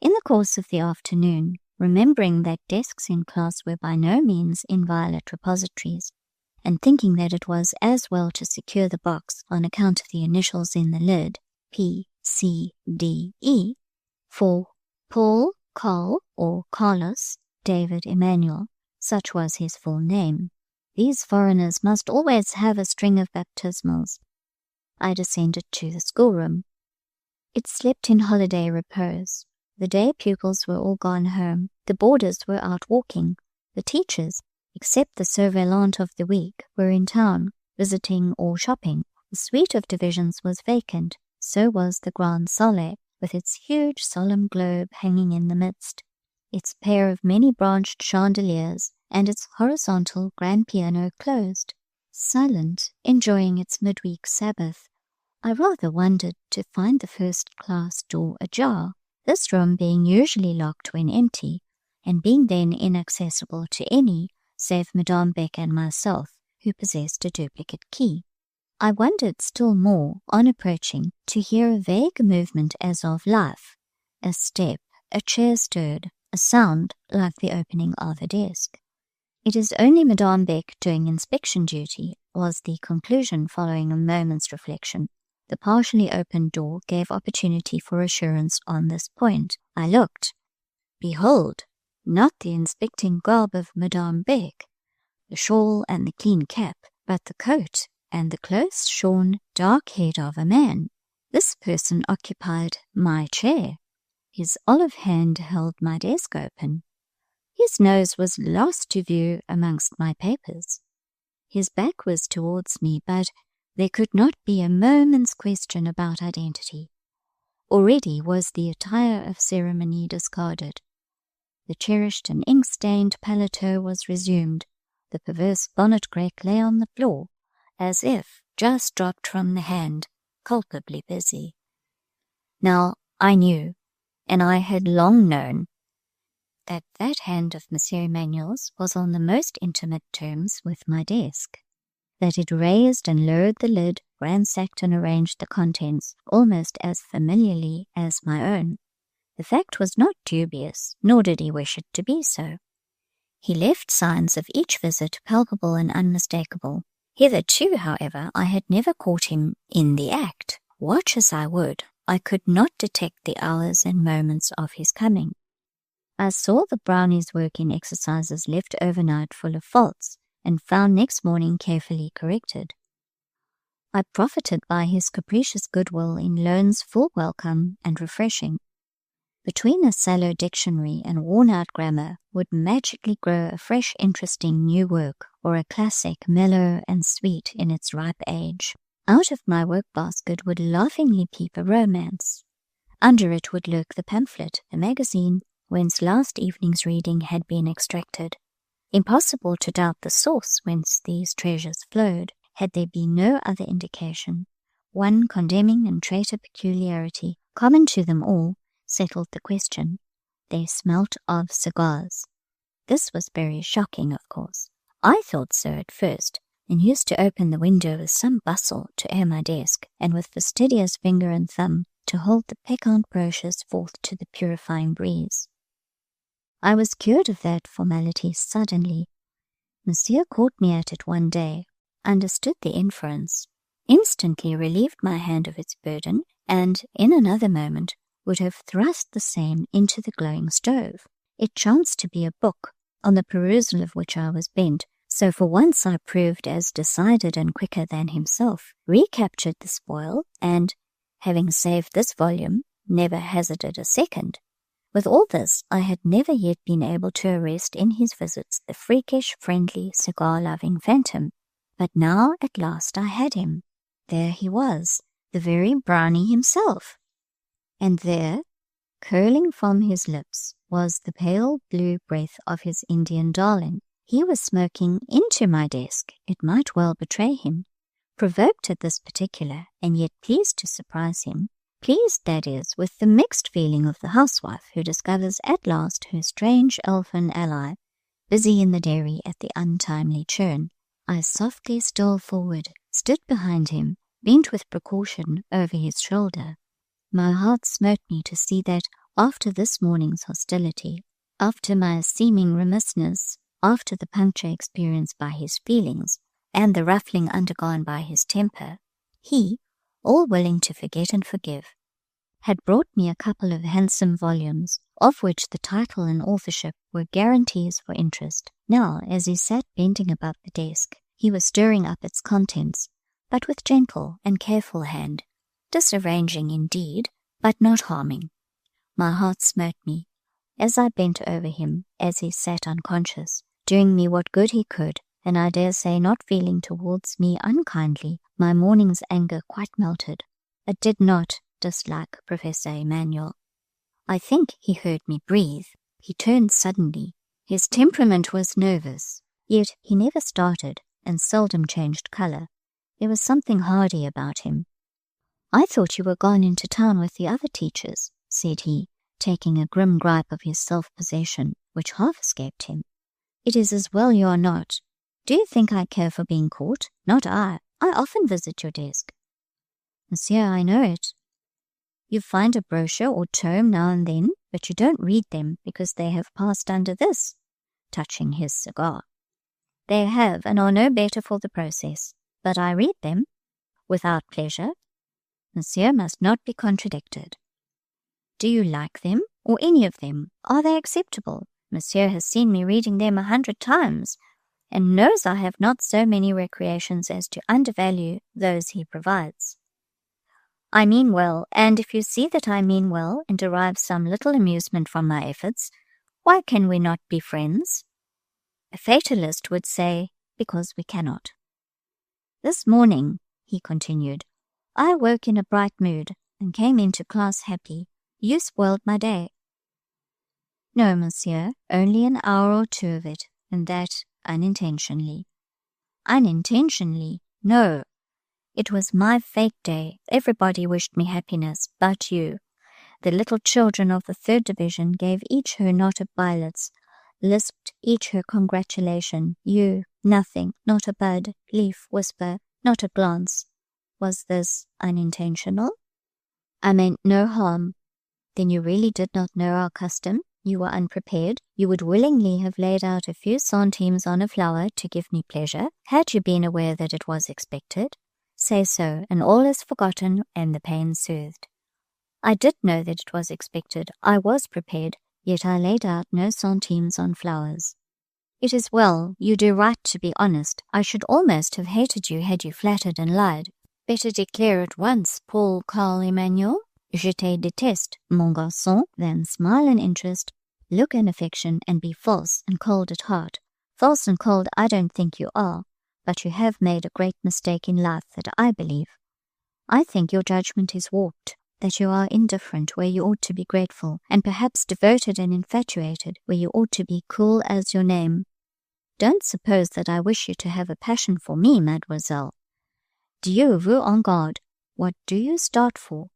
In the course of the afternoon, remembering that desks in class were by no means inviolate repositories, and thinking that it was as well to secure the box on account of the initials in the lid, P.C.D.E., for Paul, Carl, or Carlos, David Emmanuel, such was his full name. These foreigners must always have a string of baptismals. I descended to the schoolroom. It slept in holiday repose. The day pupils were all gone home. The boarders were out walking. The teachers, except the surveillant of the week, were in town, visiting or shopping. The suite of divisions was vacant. So was the Grand Salle, with its huge solemn globe hanging in the midst, its pair of many-branched chandeliers, and its horizontal grand piano closed. Silent, enjoying its midweek Sabbath, I rather wondered to find the first-class door ajar, this room being usually locked when empty, and being then inaccessible to any save Madame Beck and myself, who possessed a duplicate key. I wondered still more, on approaching, to hear a vague movement as of life, a step, a chair stirred, a sound like the opening of a desk. It is only Madame Beck doing inspection duty, was the conclusion following a moment's reflection. The partially opened door gave opportunity for assurance on this point. I looked. Behold, not the inspecting garb of Madame Beck, the shawl and the clean cap, but the coat and the close-shorn dark head of a man. This person occupied my chair. His olive hand held my desk open. His nose was lost to view amongst my papers. His back was towards me, but there could not be a moment's question about identity. Already was the attire of ceremony discarded. The cherished and ink-stained paletot was resumed. The perverse bonnet-grec lay on the floor, as if just dropped from the hand, culpably busy. Now I knew, and I had long known, that that hand of Monsieur Emmanuel's was on the most intimate terms with my desk, that it raised and lowered the lid, ransacked and arranged the contents almost as familiarly as my own. The fact was not dubious, nor did he wish it to be so. He left signs of each visit palpable and unmistakable. Hitherto, however, I had never caught him in the act. Watch as I would, I could not detect the hours and moments of his coming. I saw the brownie's work in exercises left overnight full of faults, and found next morning carefully corrected. I profited by his capricious goodwill in loans full welcome and refreshing. between a sallow dictionary and worn-out grammar would magically grow a fresh, interesting new work, or a classic, mellow and sweet in its ripe age. Out of my work basket would laughingly peep a romance. Under it would lurk the pamphlet, a magazine, whence last evening's reading had been extracted. Impossible to doubt the source whence these treasures flowed, had there been no other indication. One condemning and traitor peculiarity, common to them all, settled the question. They smelt of cigars. This was very shocking, of course. I thought so at first, and used to open the window with some bustle to air my desk, and with fastidious finger and thumb to hold the peccant brochures forth to the purifying breeze. I was cured of that formality suddenly. Monsieur caught me at it one day, understood the inference, instantly relieved my hand of its burden, and in another moment would have thrust the same into the glowing stove. It chanced to be a book, on the perusal of which I was bent, so for once I proved as decided and quicker than himself, recaptured the spoil, and, having saved this volume, never hazarded a second. With all this, I had never yet been able to arrest in his visits the freakish, friendly, cigar-loving phantom. But now, at last, I had him. There he was, the very brownie himself. And there, curling from his lips, was the pale blue breath of his Indian darling. He was smoking into my desk. It might well betray him. Provoked at this particular, and yet pleased to surprise him, pleased, that is, with the mixed feeling of the housewife who discovers at last her strange elfin ally, busy in the dairy at the untimely churn, I softly stole forward, stood behind him, bent with precaution over his shoulder. My heart smote me to see that, after this morning's hostility, after my seeming remissness, after the puncture experienced by his feelings, and the ruffling undergone by his temper, he, all willing to forget and forgive, had brought me a couple of handsome volumes, of which the title and authorship were guarantees for interest. Now, as he sat bending above the desk, he was stirring up its contents, but with gentle and careful hand, disarranging indeed, but not harming. My heart smote me, as I bent over him, as he sat unconscious, doing me what good he could, and I dare say not feeling towards me unkindly. My morning's anger quite melted. I did not dislike Professor Emmanuel. I think he heard me breathe. He turned suddenly. His temperament was nervous, yet he never started and seldom changed colour. There was something hardy about him. "I thought you were gone into town with the other teachers," said he, taking a grim gripe of his self-possession, which half escaped him. "It is as well you are not. Do you think I care for being caught? Not I. I often visit your desk." "Monsieur, I know it. You find a brochure or tome now and then, but you don't read them because they have passed under this," touching his cigar. "They have, and are no better for the process. But I read them, without pleasure. Monsieur must not be contradicted. Do you like them, or any of them? Are they acceptable? Monsieur has seen me reading them 100 times, and knows I have not so many recreations as to undervalue those he provides. I mean well, and if you see that I mean well and derive some little amusement from my efforts, why can we not be friends? A fatalist would say, because we cannot. This morning," he continued, "I woke in a bright mood and came into class happy. You spoiled my day." "No, monsieur, only an hour or two of it, and that unintentionally." "Unintentionally? No. It was my fete day. Everybody wished me happiness, but you. The little children of the 3rd Division gave each her knot of violets, lisped each her congratulation. You, nothing, not a bud, leaf, whisper, not a glance. Was this unintentional?" "I meant no harm." "Then you really did not know our custom? You were unprepared? You would willingly have laid out a few centimes on a flower to give me pleasure, had you been aware that it was expected? Say so, and all is forgotten and the pain soothed." "I did know that it was expected. I was prepared, yet I laid out no centimes on flowers." "It is well. You do right to be honest. I should almost have hated you had you flattered and lied. Better declare at once, Paul Carl Emmanuel." Je te déteste, mon garçon, then smile in interest, look in affection, and be false and cold at heart. False and cold I don't think you are, but you have made a great mistake in life that I believe. I think your judgment is warped, that you are indifferent where you ought to be grateful, and perhaps devoted and infatuated where you ought to be cool as your name. Don't suppose that I wish you to have a passion for me, mademoiselle. Dieu vous en garde. What do you start for?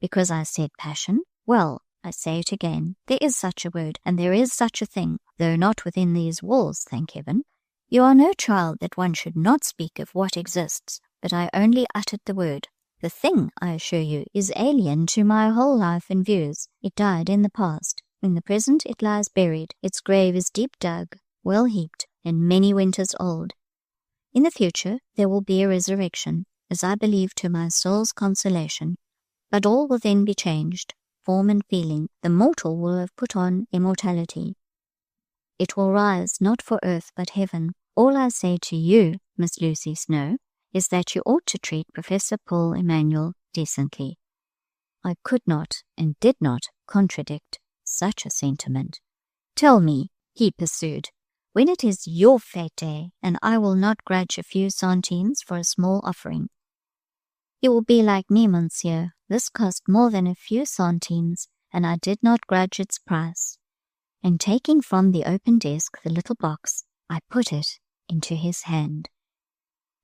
Because I said passion? Well, I say it again. There is such a word, and there is such a thing, though not within these walls, thank heaven. You are no child that one should not speak of what exists, but I only uttered the word. The thing, I assure you, is alien to my whole life and views. It died in the past. In the present it lies buried. Its grave is deep dug, well heaped, and many winters old. In the future there will be a resurrection, as I believe to my soul's consolation. But all will then be changed, form and feeling. The mortal will have put on immortality. It will rise not for earth but heaven. All I say to you, Miss Lucy Snowe, is that you ought to treat Professor Paul Emanuel decently. I could not and did not contradict such a sentiment. Tell me, he pursued, when it is your fete day, and I will not grudge a few centines for a small offering. You will be like me, Monsieur. This cost more than a few centines, and I did not grudge its price. And taking from the open desk the little box, I put it into his hand.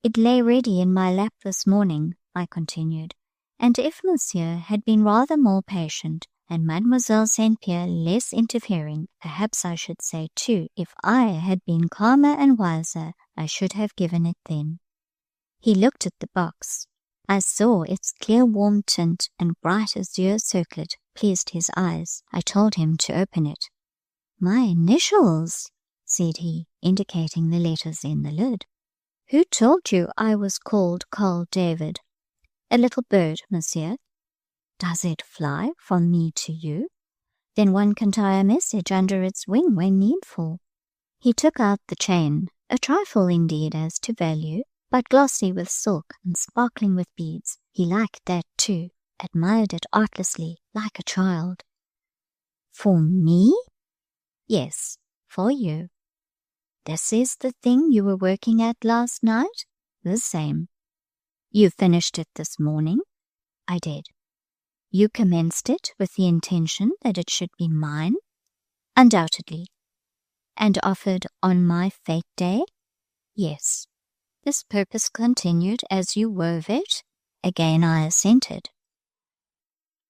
It lay ready in my lap this morning, I continued, and if Monsieur had been rather more patient, and Mademoiselle St. Pierre less interfering, perhaps I should say too, if I had been calmer and wiser, I should have given it then. He looked at the box. I saw its clear warm tint and bright azure circlet pleased his eyes. I told him to open it. My initials, said he, indicating the letters in the lid. Who told you I was called Carl David? A little bird, Monsieur. Does it fly from me to you? Then one can tie a message under its wing when needful. He took out the chain, a trifle indeed as to value, but glossy with silk and sparkling with beads. He liked that too, admired it artlessly, like a child. For me? Yes, for you. This is the thing you were working at last night? The same. You finished it this morning? I did. You commenced it with the intention that it should be mine? Undoubtedly. And offered on my fete day? Yes. This purpose continued as you wove it? Again I assented.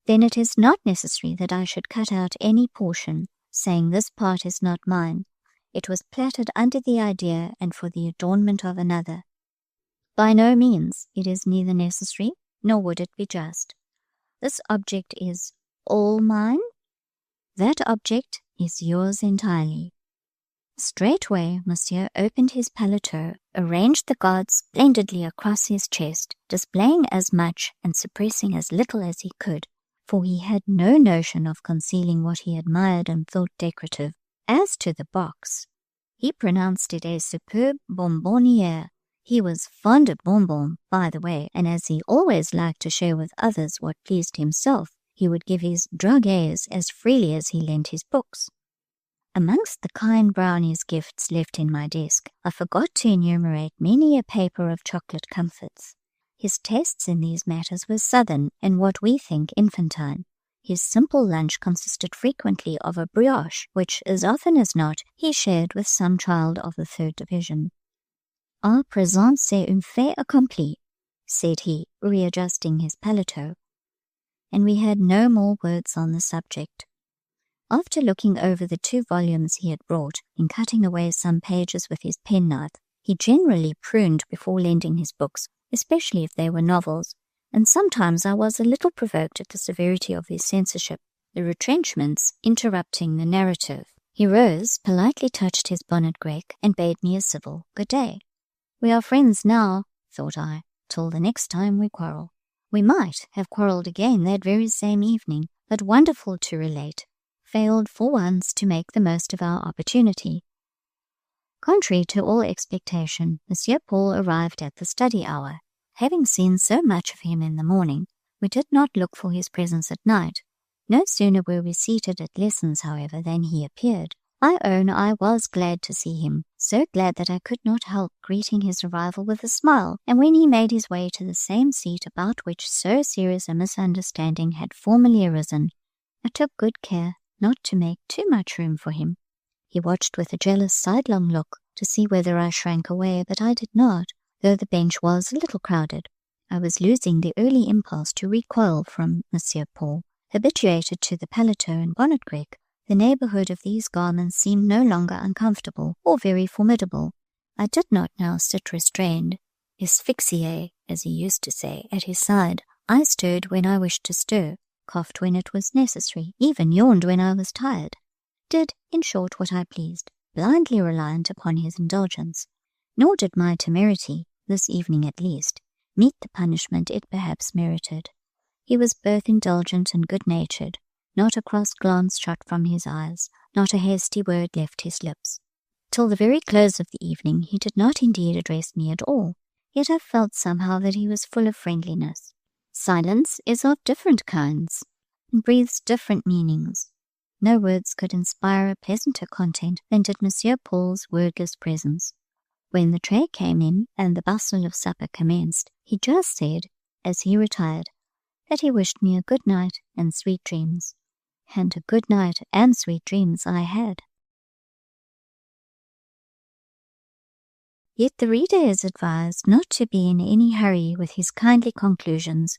Then it is not necessary that I should cut out any portion, saying this part is not mine. It was platted under the idea and for the adornment of another. By no means. It is neither necessary, nor would it be just. This object is all mine? That object is yours entirely. Straightway, Monsieur opened his paletot, arranged the guards splendidly across his chest, displaying as much and suppressing as little as he could, for he had no notion of concealing what he admired and thought decorative. As to the box, he pronounced it a superb bonbonnière. He was fond of bonbons, by the way, and as he always liked to share with others what pleased himself, he would give his drogués as freely as he lent his books. Amongst the kind brownies gifts left in my desk, I forgot to enumerate many a paper of chocolate comforts. His tastes in these matters were southern and what we think infantine. His simple lunch consisted frequently of a brioche, which, as often as not, he shared with some child of the third division. "À présent c'est un fait accompli," said he, readjusting his paletot. And we had no more words on the subject. After looking over the 2 volumes he had brought, and cutting away some pages with his penknife, he generally pruned before lending his books, especially if they were novels, and sometimes I was a little provoked at the severity of his censorship, the retrenchments interrupting the narrative. He rose, politely touched his bonnet grec, and bade me a civil good day. We are friends now, thought I, till the next time we quarrel. We might have quarrelled again that very same evening, but wonderful to relate, failed for once to make the most of our opportunity. Contrary to all expectation, Monsieur Paul arrived at the study hour. Having seen so much of him in the morning, We did not look for his presence at night. No sooner were we seated at lessons, however, than he appeared. I own I was glad to see him, so glad that I could not help greeting his arrival with a smile, and when he made his way to the same seat about which so serious a misunderstanding had formerly arisen, I took good care not to make too much room for him. He watched with a jealous sidelong look to see whether I shrank away, but I did not, though the bench was a little crowded. I was losing the early impulse to recoil from Monsieur Paul. Habituated to the paletot and bonnet grec, the neighbourhood of these garments seemed no longer uncomfortable or very formidable. I did not now sit restrained, asphyxié, as he used to say, at his side. I stirred when I wished to stir, coughed when it was necessary, even yawned when I was tired. Did, in short, what I pleased, blindly reliant upon his indulgence. Nor did my temerity, this evening at least, meet the punishment it perhaps merited. He was both indulgent and good-natured. Not a cross glance shot from his eyes, not a hasty word left his lips. Till the very close of the evening he did not indeed address me at all, yet I felt somehow that he was full of friendliness. Silence is of different kinds, and breathes different meanings. No words could inspire a pleasanter content than did Monsieur Paul's wordless presence. When the tray came in and the bustle of supper commenced, he just said, as he retired, that he wished me a good night and sweet dreams. And a good night and sweet dreams I had. Yet the reader is advised not to be in any hurry with his kindly conclusions,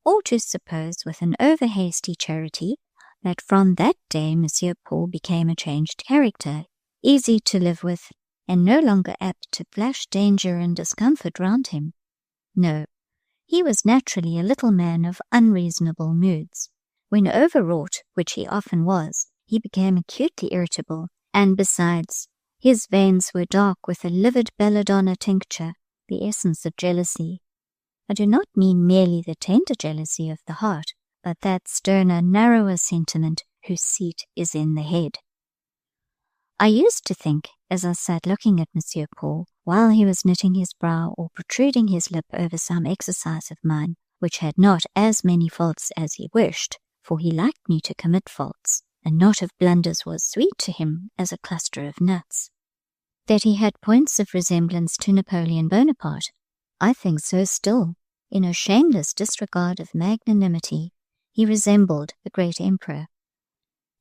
or to suppose with an over-hasty charity that from that day Monsieur Paul became a changed character, easy to live with, and no longer apt to flash danger and discomfort round him. No, he was naturally a little man of unreasonable moods. When overwrought, which he often was, he became acutely irritable, and besides, his veins were dark with a livid belladonna tincture, the essence of jealousy. I do not mean merely the tender jealousy of the heart, but that sterner, narrower sentiment whose seat is in the head. I used to think, as I sat looking at Monsieur Paul, while he was knitting his brow or protruding his lip over some exercise of mine, which had not as many faults as he wished, for he liked me to commit faults, and not of blunders was sweet to him as a cluster of nuts, that he had points of resemblance to Napoleon Bonaparte. I think so still. In a shameless disregard of magnanimity, he resembled the great emperor.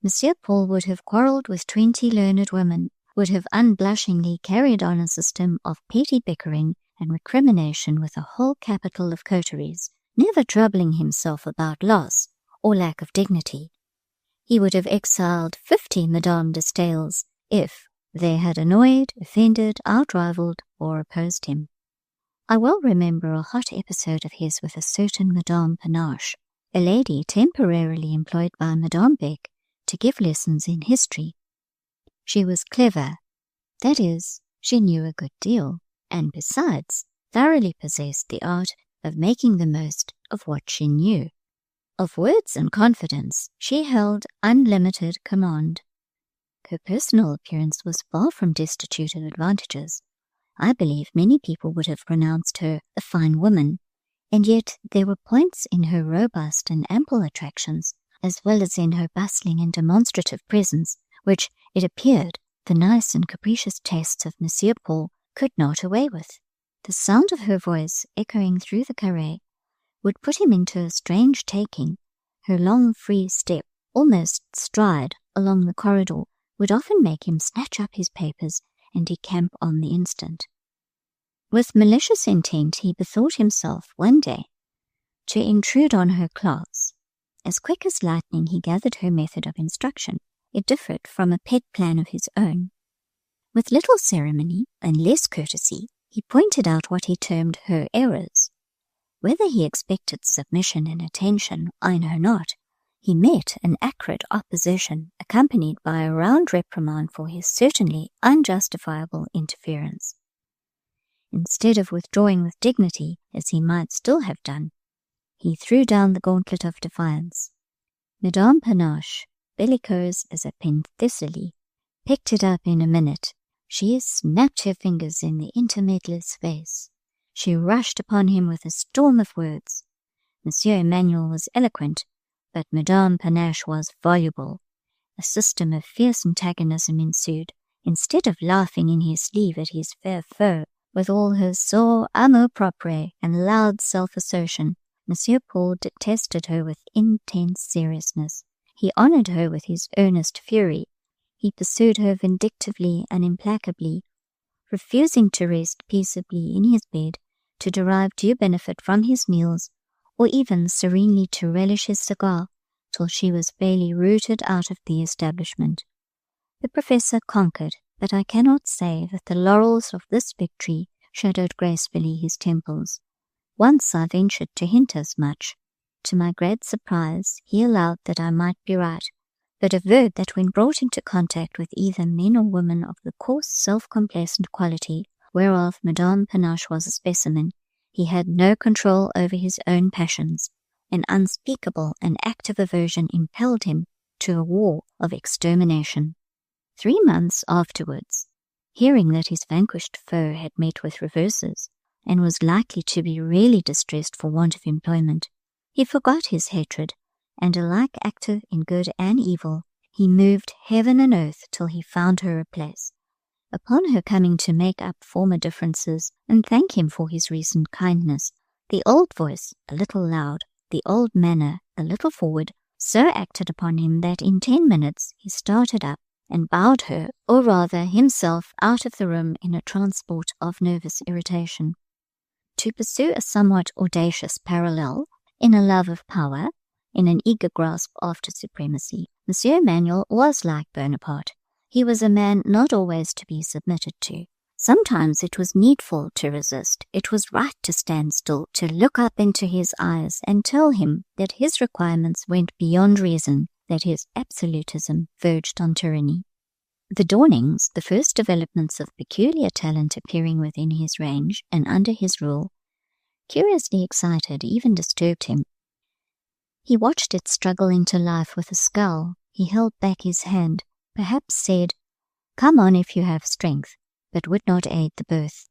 Monsieur Paul would have quarrelled with 20 learned women, would have unblushingly carried on a system of petty bickering and recrimination with a whole capital of coteries, never troubling himself about loss or lack of dignity. He would have exiled 50 Madame de Staëls if they had annoyed, offended, outrivaled, or opposed him. I well remember a hot episode of his with a certain Madame Panache, a lady temporarily employed by Madame Beck to give lessons in history. She was clever, that is, she knew a good deal, and besides, thoroughly possessed the art of making the most of what she knew. Of words and confidence she held unlimited command. Her personal appearance was far from destitute of advantages. I believe many people would have pronounced her a fine woman, and yet there were points in her robust and ample attractions, as well as in her bustling and demonstrative presence, which, it appeared, the nice and capricious tastes of Monsieur Paul could not away with. The sound of her voice, echoing through the carré, would put him into a strange taking. Her long, free step, almost stride, along the corridor, would often make him snatch up his papers and decamp on the instant. With malicious intent he bethought himself one day to intrude on her class. As quick as lightning he gathered her method of instruction. It differed from a pet plan of his own. With little ceremony and less courtesy, he pointed out what he termed her errors. Whether he expected submission and attention, I know not. He met an acrid opposition, accompanied by a round reprimand for his certainly unjustifiable interference. Instead of withdrawing with dignity, as he might still have done, he threw down the gauntlet of defiance. Madame Panache, bellicose as a Penthesilea, picked it up in a minute. She snapped her fingers in the intermeddler's face. She rushed upon him with a storm of words. Monsieur Emmanuel was eloquent, but Madame Panache was voluble. A system of fierce antagonism ensued. Instead of laughing in his sleeve at his fair foe, with all her sore amour-propre and loud self-assertion, Monsieur Paul detested her with intense seriousness. He honoured her with his earnest fury. He pursued her vindictively and implacably, refusing to rest peaceably in his bed, to derive due benefit from his meals, or even serenely to relish his cigar, till she was fairly rooted out of the establishment. The professor conquered, but I cannot say that the laurels of this victory shadowed gracefully his temples. Once I ventured to hint as much. To my great surprise, he allowed that I might be right, but averred that when brought into contact with either men or women of the coarse, self-complacent quality whereof Madame Panache was a specimen, he had no control over his own passions. An unspeakable and active aversion impelled him to a war of extermination. 3 months afterwards, hearing that his vanquished foe had met with reverses, and was likely to be really distressed for want of employment, he forgot his hatred, and alike active in good and evil, he moved heaven and earth till he found her a place. Upon her coming to make up former differences and thank him for his recent kindness, the old voice, a little loud, the old manner, a little forward, so acted upon him that in 10 minutes he started up and bowed her, or rather himself, out of the room in a transport of nervous irritation. To pursue a somewhat audacious parallel, in a love of power, in an eager grasp after supremacy, Monsieur Emmanuel was like Bonaparte. He was a man not always to be submitted to. Sometimes it was needful to resist. It was right to stand still, to look up into his eyes and tell him that his requirements went beyond reason, that his absolutism verged on tyranny. The dawnings, the first developments of peculiar talent appearing within his range and under his rule, curiously excited, even disturbed him. He watched it struggle into life with a scowl. He held back his hand, perhaps said, "Come on if you have strength," but would not aid the birth.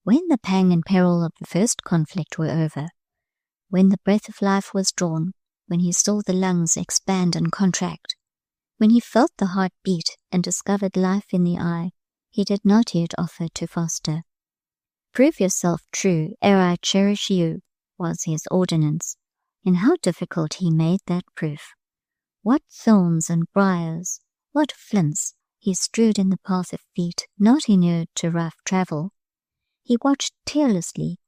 When the pang and peril of the first conflict were over, when the breath of life was drawn, when he saw the lungs expand and contract, when he felt the heart beat and discovered life in the eye, he did not yet offer to foster. "Prove yourself true ere I cherish you," was his ordinance, and how difficult he made that proof. What thorns and briars, what flints he strewed in the path of feet not inured to rough travel. He watched tearlessly.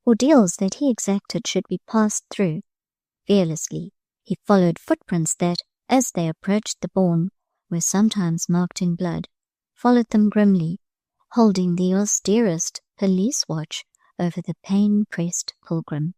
Ordeals that he exacted should be passed through. Fearlessly he followed footprints that, as they approached the bourne, were sometimes marked in blood, followed them grimly, holding the austerest police watch over the pain-pressed pilgrim.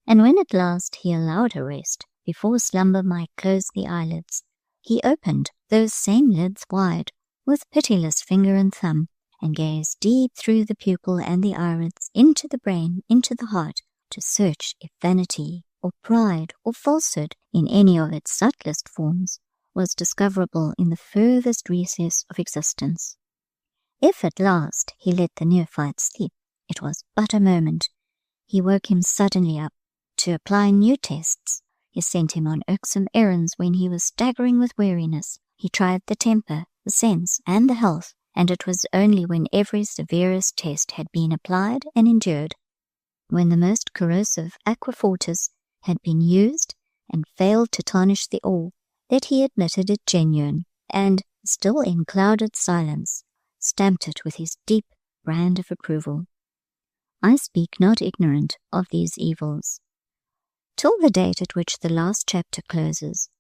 And when at last he allowed her rest, before slumber might close the eyelids, he opened those same lids wide, with pitiless finger and thumb, and gazed deep through the pupil and the irids, into the brain, into the heart, to search if vanity, or pride, or falsehood, in any of its subtlest forms, was discoverable in the furthest recess of existence. If at last he let the neophyte sleep, it was but a moment. He woke him suddenly up, to apply new tests. He sent him on irksome errands when he was staggering with weariness. He tried the temper, the sense, and the health, and it was only when every severest test had been applied and endured, when the most corrosive aquafortis had been used and failed to tarnish the ore, that he admitted it genuine, and, still in clouded silence, stamped it with his deep brand of approval. I speak not ignorant of these evils. Till the date at which the last chapter closes,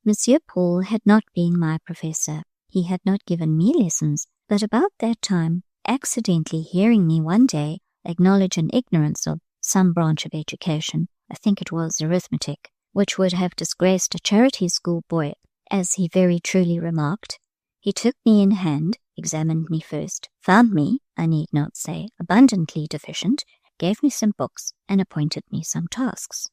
Monsieur Paul had not been my professor. He had not given me lessons, but about that time, accidentally hearing me one day acknowledge an ignorance of some branch of education, I think it was arithmetic, which would have disgraced a charity school boy, as he very truly remarked, he took me in hand, examined me first, found me, I need not say, abundantly deficient, gave me some books, and appointed me some tasks.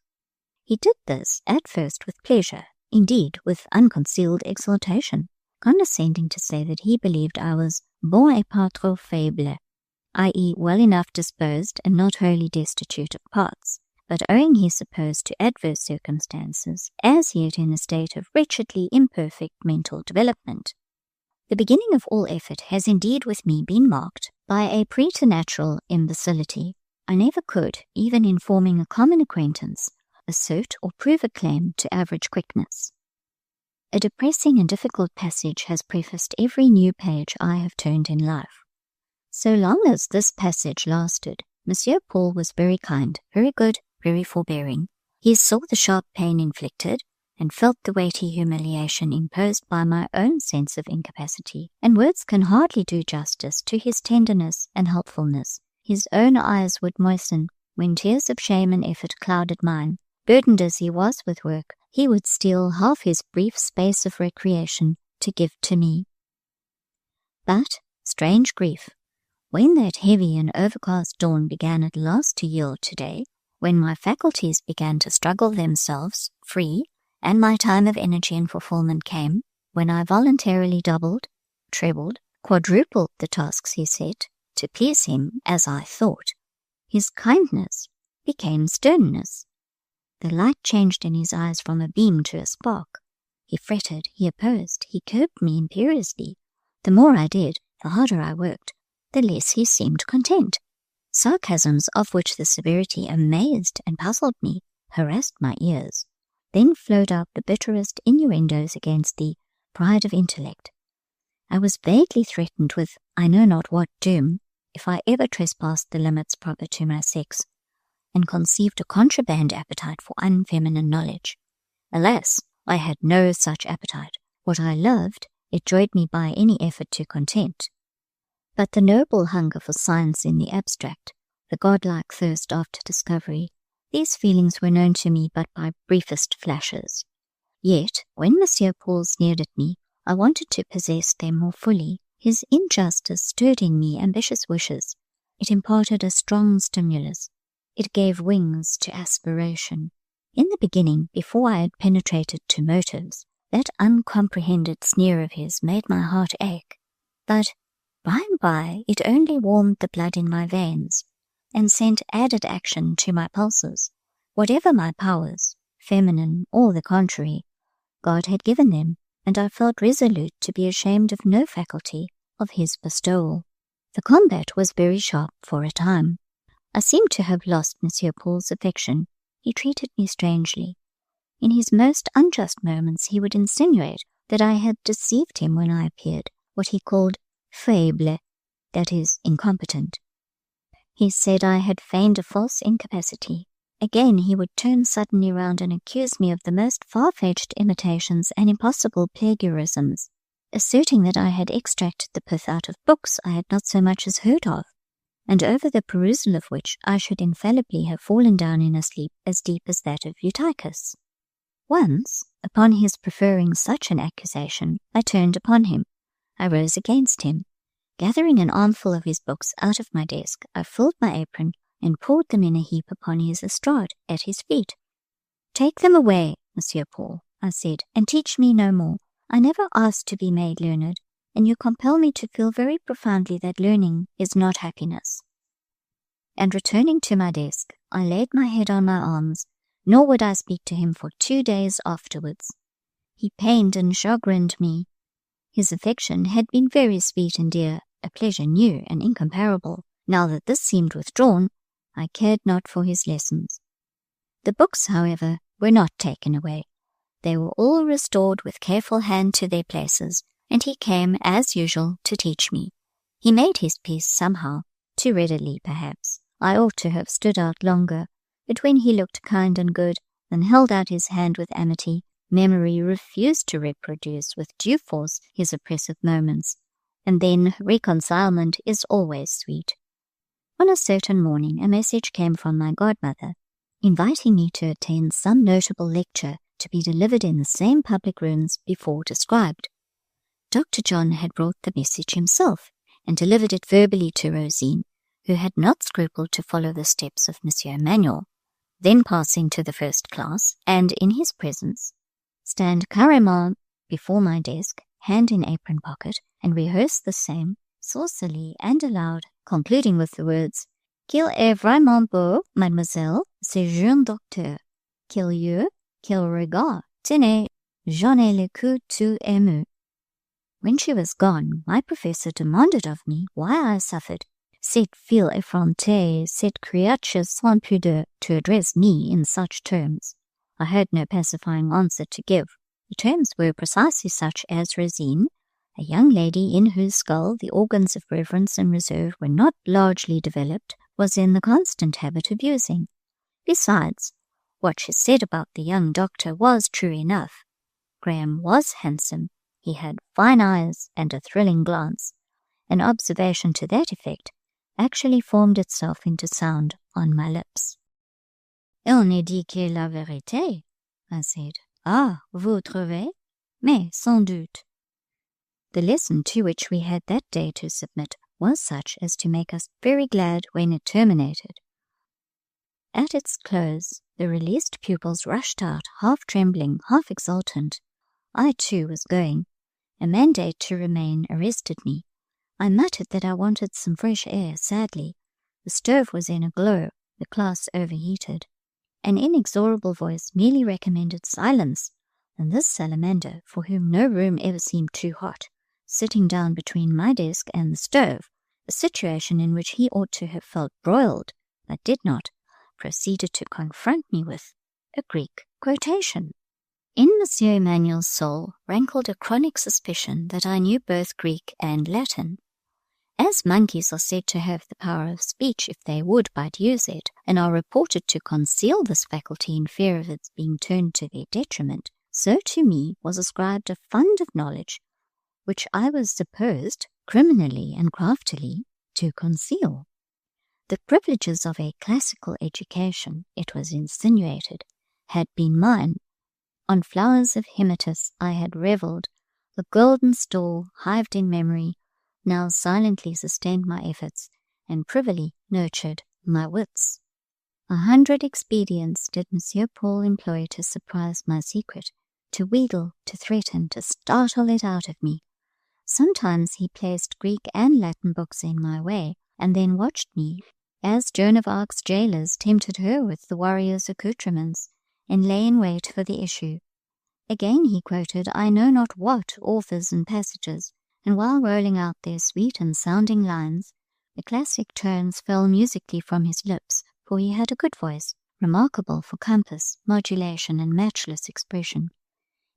He did this at first with pleasure, indeed with unconcealed exultation, condescending to say that he believed I was bon et pas trop faible, i.e. well enough disposed and not wholly destitute of parts, but owing, he supposed, to adverse circumstances, as yet in a state of wretchedly imperfect mental development. The beginning of all effort has indeed with me been marked by a preternatural imbecility. I never could, even in forming a common acquaintance, assert or prove a claim to average quickness. A depressing and difficult passage has prefaced every new page I have turned in life. So long as this passage lasted, Monsieur Paul was very kind, very good, very forbearing. He saw the sharp pain inflicted, and felt the weighty humiliation imposed by my own sense of incapacity, and words can hardly do justice to his tenderness and helpfulness. His own eyes would moisten when tears of shame and effort clouded mine. Burdened as he was with work, he would steal half his brief space of recreation to give to me. But, strange grief, when that heavy and overcast dawn began at last to yield to day, when my faculties began to struggle themselves free, and my time of energy and fulfillment came, when I voluntarily doubled, trebled, quadrupled the tasks he set, to please him as I thought, his kindness became sternness. The light changed in his eyes from a beam to a spark. He fretted, he opposed, he curbed me imperiously. The more I did, the harder I worked, the less he seemed content. Sarcasms, of which the severity amazed and puzzled me, harassed my ears. Then flowed out the bitterest innuendos against the pride of intellect. I was vaguely threatened with I know not what doom if I ever trespassed the limits proper to my sex, and conceived a contraband appetite for unfeminine knowledge. Alas, I had no such appetite. What I loved, it joyed me by any effort to content. But the noble hunger for science in the abstract, the godlike thirst after discovery, these feelings were known to me but by briefest flashes. Yet, when Monsieur Paul sneered at me, I wanted to possess them more fully. His injustice stirred in me ambitious wishes. It imparted a strong stimulus. It gave wings to aspiration. In the beginning, before I had penetrated to motives, that uncomprehended sneer of his made my heart ache. But by and by it only warmed the blood in my veins, and sent added action to my pulses. Whatever my powers, feminine or the contrary, God had given them, and I felt resolute to be ashamed of no faculty of his bestowal. The combat was very sharp for a time. I seemed to have lost Monsieur Paul's affection. He treated me strangely. In his most unjust moments he would insinuate that I had deceived him when I appeared, what he called faible, that is, incompetent. He said I had feigned a false incapacity. Again he would turn suddenly round and accuse me of the most far-fetched imitations and impossible plagiarisms, asserting that I had extracted the pith out of books I had not so much as heard of, and over the perusal of which I should infallibly have fallen down in a sleep as deep as that of Eutychus. Once, upon his preferring such an accusation, I turned upon him. I rose against him. Gathering an armful of his books out of my desk, I filled my apron and poured them in a heap upon his estrade at his feet. "Take them away, Monsieur Paul," I said, "and teach me no more. I never asked to be made learned, and you compel me to feel very profoundly that learning is not happiness." And returning to my desk, I laid my head on my arms, nor would I speak to him for 2 days afterwards. He pained and chagrined me. His affection had been very sweet and dear, a pleasure new and incomparable. Now that this seemed withdrawn, I cared not for his lessons. The books, however, were not taken away. They were all restored with careful hand to their places, and he came, as usual, to teach me. He made his peace somehow, too readily perhaps. I ought to have stood out longer, but when he looked kind and good, and held out his hand with amity, memory refused to reproduce with due force his oppressive moments, and then reconcilement is always sweet. On a certain morning a message came from my godmother, inviting me to attend some notable lecture to be delivered in the same public rooms before described. Dr. John had brought the message himself, and delivered it verbally to Rosine, who had not scrupled to follow the steps of Monsieur Emmanuel. Then passing to the first class, and in his presence, stand carrément before my desk, hand in apron pocket, and rehearse the same, saucily and aloud, concluding with the words, qu'il est vraiment beau, mademoiselle, ce jeune docteur. Quel yeux, quel regard. Tenez, j'en ai le cœur tout ému. When she was gone, my professor demanded of me why I suffered cette fille effrontée, cette créature sans pudeur, to address me in such terms. I had no pacifying answer to give. The terms were precisely such as Rosine, a young lady in whose skull the organs of reverence and reserve were not largely developed, was in the constant habit of using. Besides, what she said about the young doctor was true enough. Graham was handsome. He had fine eyes and a thrilling glance. An observation to that effect actually formed itself into sound on my lips. Elle ne dit que la vérité, I said. Ah, vous trouvez? Mais sans doute. The lesson to which we had that day to submit was such as to make us very glad when it terminated. At its close, the released pupils rushed out, half trembling, half exultant. I too was going. A mandate to remain arrested me. I muttered that I wanted some fresh air sadly. The stove was in a glow, the class overheated. An inexorable voice merely recommended silence, and this salamander, for whom no room ever seemed too hot, sitting down between my desk and the stove, a situation in which he ought to have felt broiled, but did not, proceeded to confront me with a Greek quotation. In Monsieur Emmanuel's soul rankled a chronic suspicion that I knew both Greek and Latin. As monkeys are said to have the power of speech if they would but use it, and are reported to conceal this faculty in fear of its being turned to their detriment, so to me was ascribed a fund of knowledge which I was supposed, criminally and craftily, to conceal. The privileges of a classical education, it was insinuated, had been mine. On flowers of hematus I had revelled, the golden store, hived in memory, now silently sustained my efforts, and privily nurtured my wits. 100 expedients did Monsieur Paul employ to surprise my secret, to wheedle, to threaten, to startle it out of me. Sometimes he placed Greek and Latin books in my way, and then watched me, as Joan of Arc's jailers tempted her with the warrior's accoutrements, and lay in wait for the issue. Again he quoted I know not what authors and passages, and while rolling out their sweet and sounding lines, the classic tones fell musically from his lips, for he had a good voice, remarkable for compass, modulation, and matchless expression.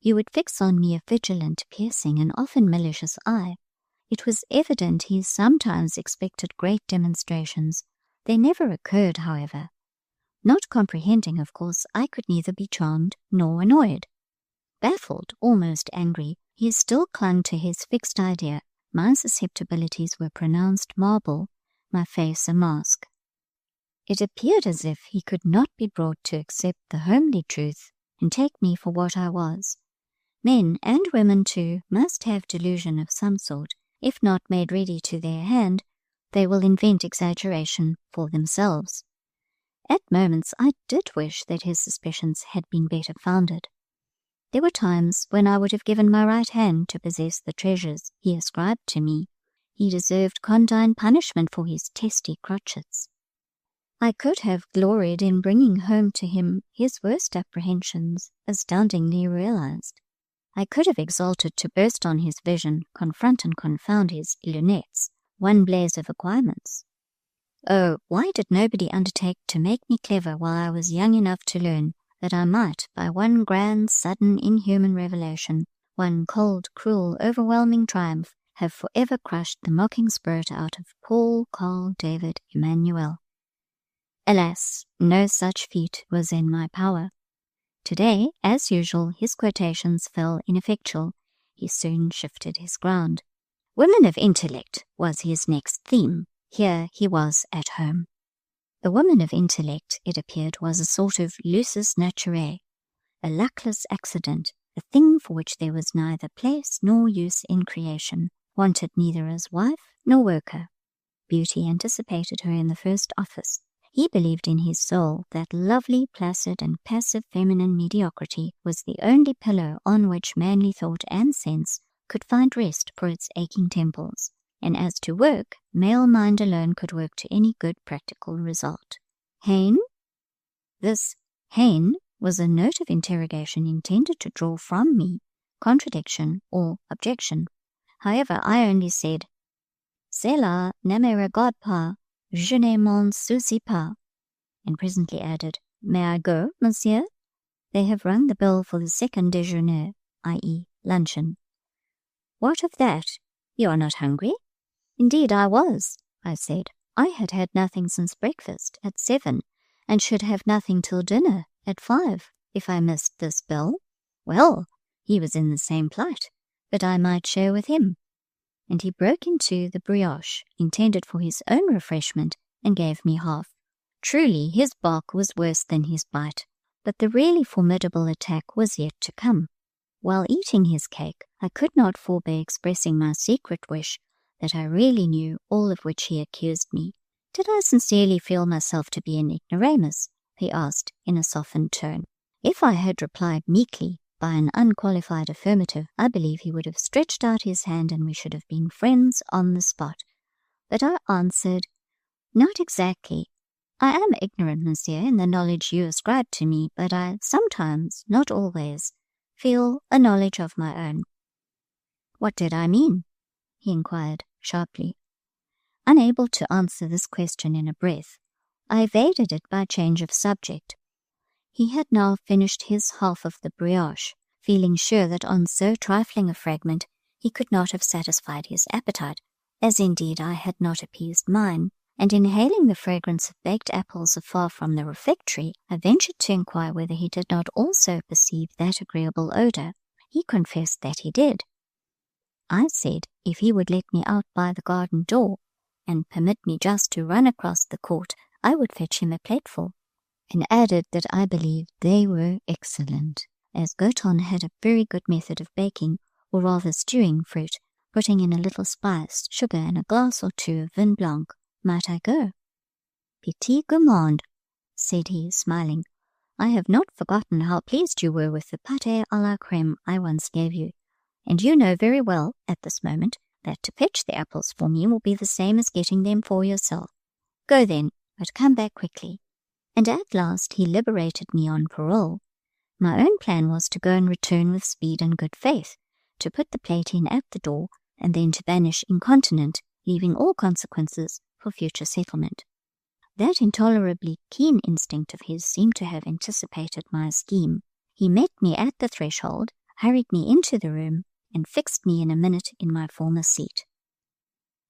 He would fix on me a vigilant, piercing, and often malicious eye. It was evident he sometimes expected great demonstrations. They never occurred, however. Not comprehending, of course, I could neither be charmed nor annoyed. Baffled, almost angry, he still clung to his fixed idea. My susceptibilities were pronounced marble, my face a mask. It appeared as if he could not be brought to accept the homely truth and take me for what I was. Men, and women too, must have delusion of some sort. If not made ready to their hand, they will invent exaggeration for themselves. At moments I did wish that his suspicions had been better founded. There were times when I would have given my right hand to possess the treasures he ascribed to me. He deserved condign punishment for his testy crotchets. I could have gloried in bringing home to him his worst apprehensions, astoundingly realized. I could have exulted to burst on his vision, confront and confound his lunettes, one blaze of acquirements. Oh, why did nobody undertake to make me clever while I was young enough to learn, that I might, by one grand, sudden, inhuman revelation, one cold, cruel, overwhelming triumph, have forever crushed the mocking spirit out of Paul, Carl, David, Emmanuel? Alas, no such feat was in my power. Today, as usual, his quotations fell ineffectual. He soon shifted his ground. Women of intellect was his next theme. Here he was at home. A woman of intellect, it appeared, was a sort of lusus naturae, a luckless accident, a thing for which there was neither place nor use in creation, wanted neither as wife nor worker. Beauty anticipated her in the first office. He believed in his soul that lovely, placid, and passive feminine mediocrity was the only pillow on which manly thought and sense could find rest for its aching temples. And as to work, male mind alone could work to any good practical result. Hein? This hein was a note of interrogation intended to draw from me contradiction or objection. However, I only said, Cela ne me regarde pas, je ne m'en soucie pas, and presently added, May I go, Monsieur? They have rung the bell for the second déjeuner, i.e., luncheon. What of that? You are not hungry? Indeed I was, I said. I had had nothing since breakfast at 7, and should have nothing till dinner at 5, if I missed this bell. Well, he was in the same plight, but I might share with him. And he broke into the brioche, intended for his own refreshment, and gave me half. Truly, his bark was worse than his bite, but the really formidable attack was yet to come. While eating his cake, I could not forbear expressing my secret wish that I really knew all of which he accused me. Did I sincerely feel myself to be an ignoramus? He asked in a softened tone. If I had replied meekly by an unqualified affirmative, I believe he would have stretched out his hand and we should have been friends on the spot. But I answered, Not exactly. I am ignorant, Monsieur, in the knowledge you ascribe to me, but I sometimes, not always, feel a knowledge of my own. What did I mean? He inquired sharply. Unable to answer this question in a breath, I evaded it by change of subject. He had now finished his half of the brioche, feeling sure that on so trifling a fragment he could not have satisfied his appetite, as indeed I had not appeased mine, and inhaling the fragrance of baked apples afar from the refectory, I ventured to inquire whether he did not also perceive that agreeable odour. He confessed that he did. I said if he would let me out by the garden door, and permit me just to run across the court, I would fetch him a plateful, and added that I believed they were excellent, as Goton had a very good method of baking, or rather stewing fruit, putting in a little spice, sugar, and a glass or two of vin blanc. Might I go? Petit gourmand, said he, smiling. I have not forgotten how pleased you were with the pâté à la crème I once gave you, and you know very well, at this moment, that to fetch the apples for me will be the same as getting them for yourself. Go then, but come back quickly. And at last he liberated me on parole. My own plan was to go and return with speed and good faith, to put the plate in at the door, and then to vanish incontinent, leaving all consequences for future settlement. That intolerably keen instinct of his seemed to have anticipated my scheme. He met me at the threshold, hurried me into the room, and fixed me in a minute in my former seat.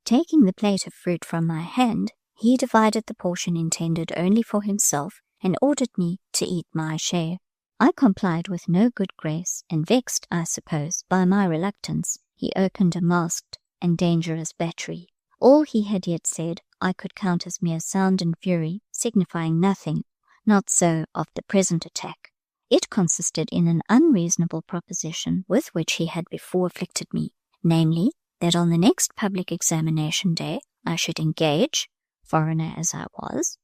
Taking the plate of fruit from my hand, he divided the portion intended only for himself, and ordered me to eat my share. I complied with no good grace, and vexed, I suppose, by my reluctance, he opened a masked and dangerous battery. All he had yet said I could count as mere sound and fury, signifying nothing. Not so of the present attack. It consisted in an unreasonable proposition with which he had before afflicted me, namely, that on the next public examination day I should engage, foreigner as I was,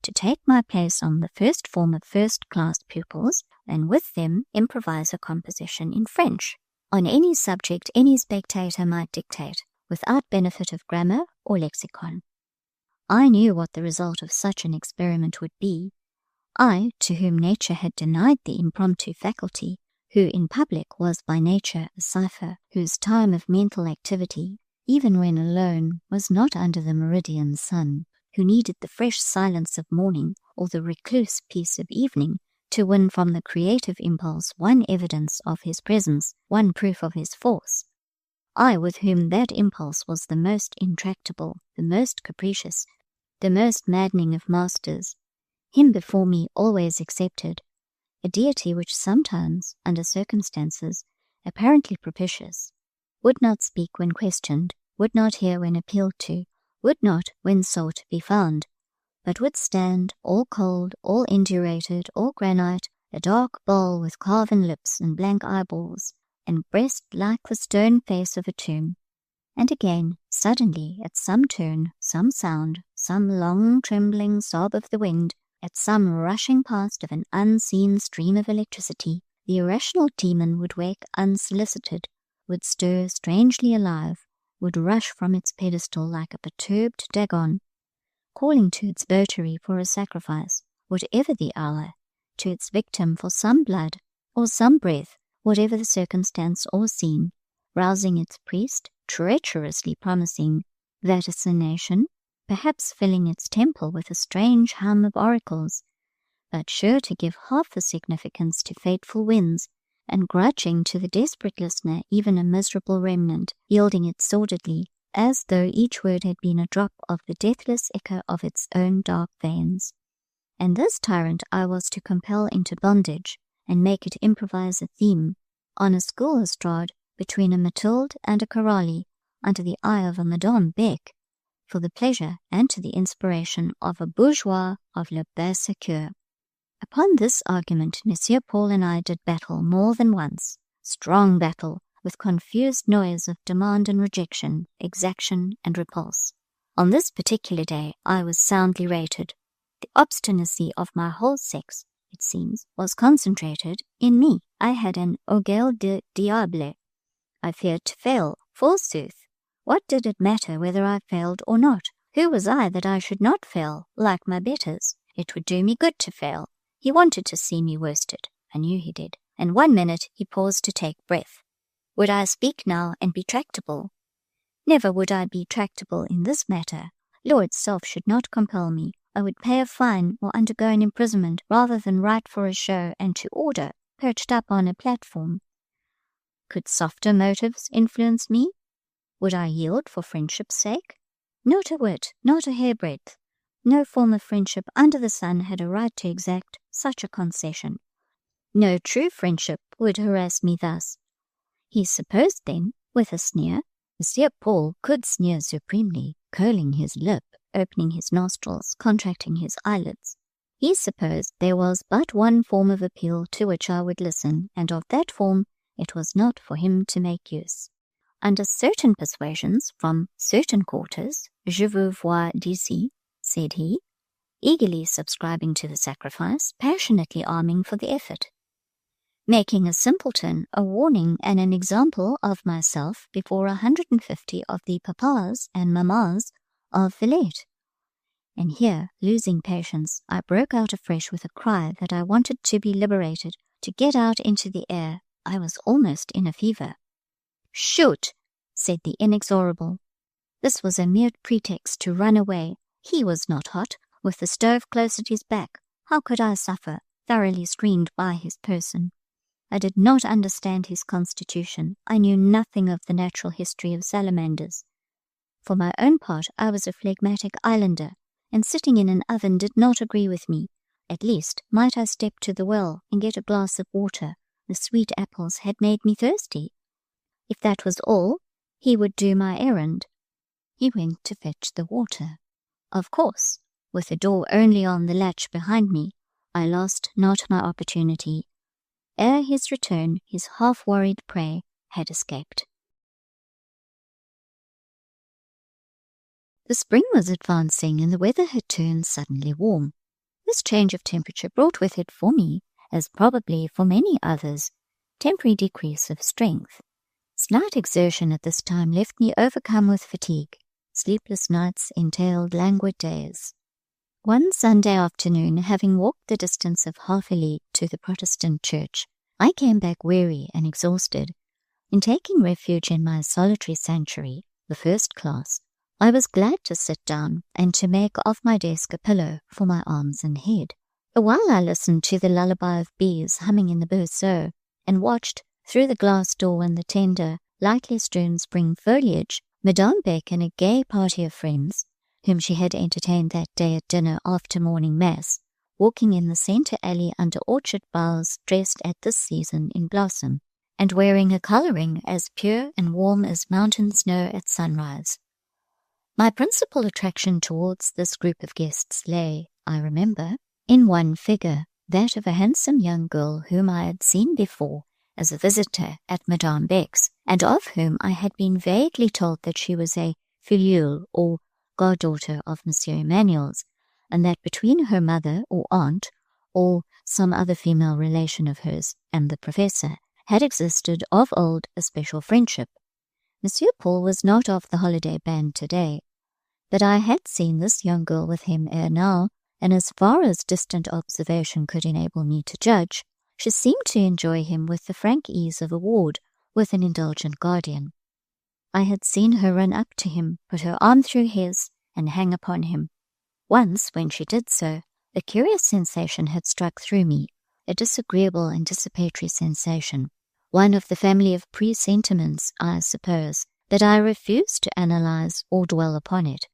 to take my place on the first form of first-class pupils, and with them improvise a composition in French, on any subject any spectator might dictate, without benefit of grammar or lexicon. I knew what the result of such an experiment would be. I, to whom nature had denied the impromptu faculty, who in public was by nature a cipher, whose time of mental activity, even when alone, was not under the meridian sun, who needed the fresh silence of morning or the recluse peace of evening to win from the creative impulse one evidence of his presence, one proof of his force. I, with whom that impulse was the most intractable, the most capricious, the most maddening of masters, him before me always excepted, a deity which sometimes, under circumstances apparently propitious, would not speak when questioned, would not hear when appealed to, would not, when sought, be found, but would stand, all cold, all indurated, all granite, a dark ball with carven lips and blank eyeballs, and breast like the stone face of a tomb. And again, suddenly, at some turn, some sound, some long trembling sob of the wind, at some rushing past of an unseen stream of electricity, the irrational demon would wake unsolicited, would stir strangely alive, would rush from its pedestal like a perturbed Dagon, calling to its votary for a sacrifice, whatever the hour, to its victim for some blood or some breath, whatever the circumstance or scene, rousing its priest, treacherously promising vaticination, perhaps filling its temple with a strange hum of oracles, but sure to give half a significance to fateful winds, and grudging to the desperate listener even a miserable remnant, yielding it sordidly, as though each word had been a drop of the deathless echo of its own dark veins. And this tyrant I was to compel into bondage, and make it improvise a theme, on a school estrade between a Mathilde and a Coralie, under the eye of a Madame Beck, for the pleasure and to the inspiration of a bourgeois of le basse coeur. Upon this argument Monsieur Paul and I did battle more than once, strong battle, with confused noise of demand and rejection, exaction and repulse. On this particular day I was soundly rated. The obstinacy of my whole sex, it seems, was concentrated in me. I had an orgueil de diable. I feared to fail, forsooth. What did it matter whether I failed or not? Who was I that I should not fail, like my betters? It would do me good to fail. He wanted to see me worsted. I knew he did. And 1 minute he paused to take breath. Would I speak now and be tractable? Never would I be tractable in this matter. Law itself should not compel me. I would pay a fine or undergo an imprisonment rather than write for a show and to order, perched up on a platform. Could softer motives influence me? Would I yield for friendship's sake? Not a whit, not a hairbreadth. No form of friendship under the sun had a right to exact such a concession. No true friendship would harass me thus. He supposed then, with a sneer, Monsieur Paul could sneer supremely, curling his lip, opening his nostrils, contracting his eyelids. He supposed there was but one form of appeal to which I would listen, and of that form it was not for him to make use. Under certain persuasions from certain quarters, je vous vois d'ici, said he, eagerly subscribing to the sacrifice, passionately arming for the effort, making a simpleton, a warning, and an example of myself before 150 of the papas and mammas of Villette. And here, losing patience, I broke out afresh with a cry that I wanted to be liberated, to get out into the air. I was almost in a fever. Shoot, said the inexorable. This was a mere pretext to run away. He was not hot, with the stove close at his back. How could I suffer, thoroughly screened by his person? I did not understand his constitution. I knew nothing of the natural history of salamanders. For my own part, I was a phlegmatic islander, and sitting in an oven did not agree with me. At least, might I step to the well and get a glass of water? The sweet apples had made me thirsty. If that was all, he would do my errand. He went to fetch the water. Of course, with the door only on the latch behind me, I lost not my opportunity. Ere his return, his half-worried prey had escaped. The spring was advancing, and the weather had turned suddenly warm. This change of temperature brought with it for me, as probably for many others, temporary decrease of strength. Slight exertion at this time left me overcome with fatigue. Sleepless nights entailed languid days. One Sunday afternoon, having walked the distance of half a league to the Protestant church, I came back weary and exhausted. In taking refuge in my solitary sanctuary, the first class, I was glad to sit down and to make of my desk a pillow for my arms and head. While I listened to the lullaby of bees humming in the berceau, and watched, through the glass door and the tender, lightly strewn spring foliage, Madame Beck and a gay party of friends, whom she had entertained that day at dinner after morning mass, walking in the centre alley under orchard boughs, dressed at this season in blossom, and wearing a colouring as pure and warm as mountain snow at sunrise. My principal attraction towards this group of guests lay, I remember, in one figure, that of a handsome young girl whom I had seen before as a visitor at Madame Beck's, and of whom I had been vaguely told that she was a filleule or goddaughter of Monsieur Emmanuel's, and that between her mother or aunt, or some other female relation of hers, and the professor, had existed of old a special friendship. Monsieur Paul was not of the holiday band today, but I had seen this young girl with him ere now, and as far as distant observation could enable me to judge, she seemed to enjoy him with the frank ease of a ward with an indulgent guardian. I had seen her run up to him, put her arm through his, and hang upon him. Once, when she did so, a curious sensation had struck through me, a disagreeable anticipatory sensation, one of the family of presentiments, I suppose, but I refused to analyze or dwell upon it.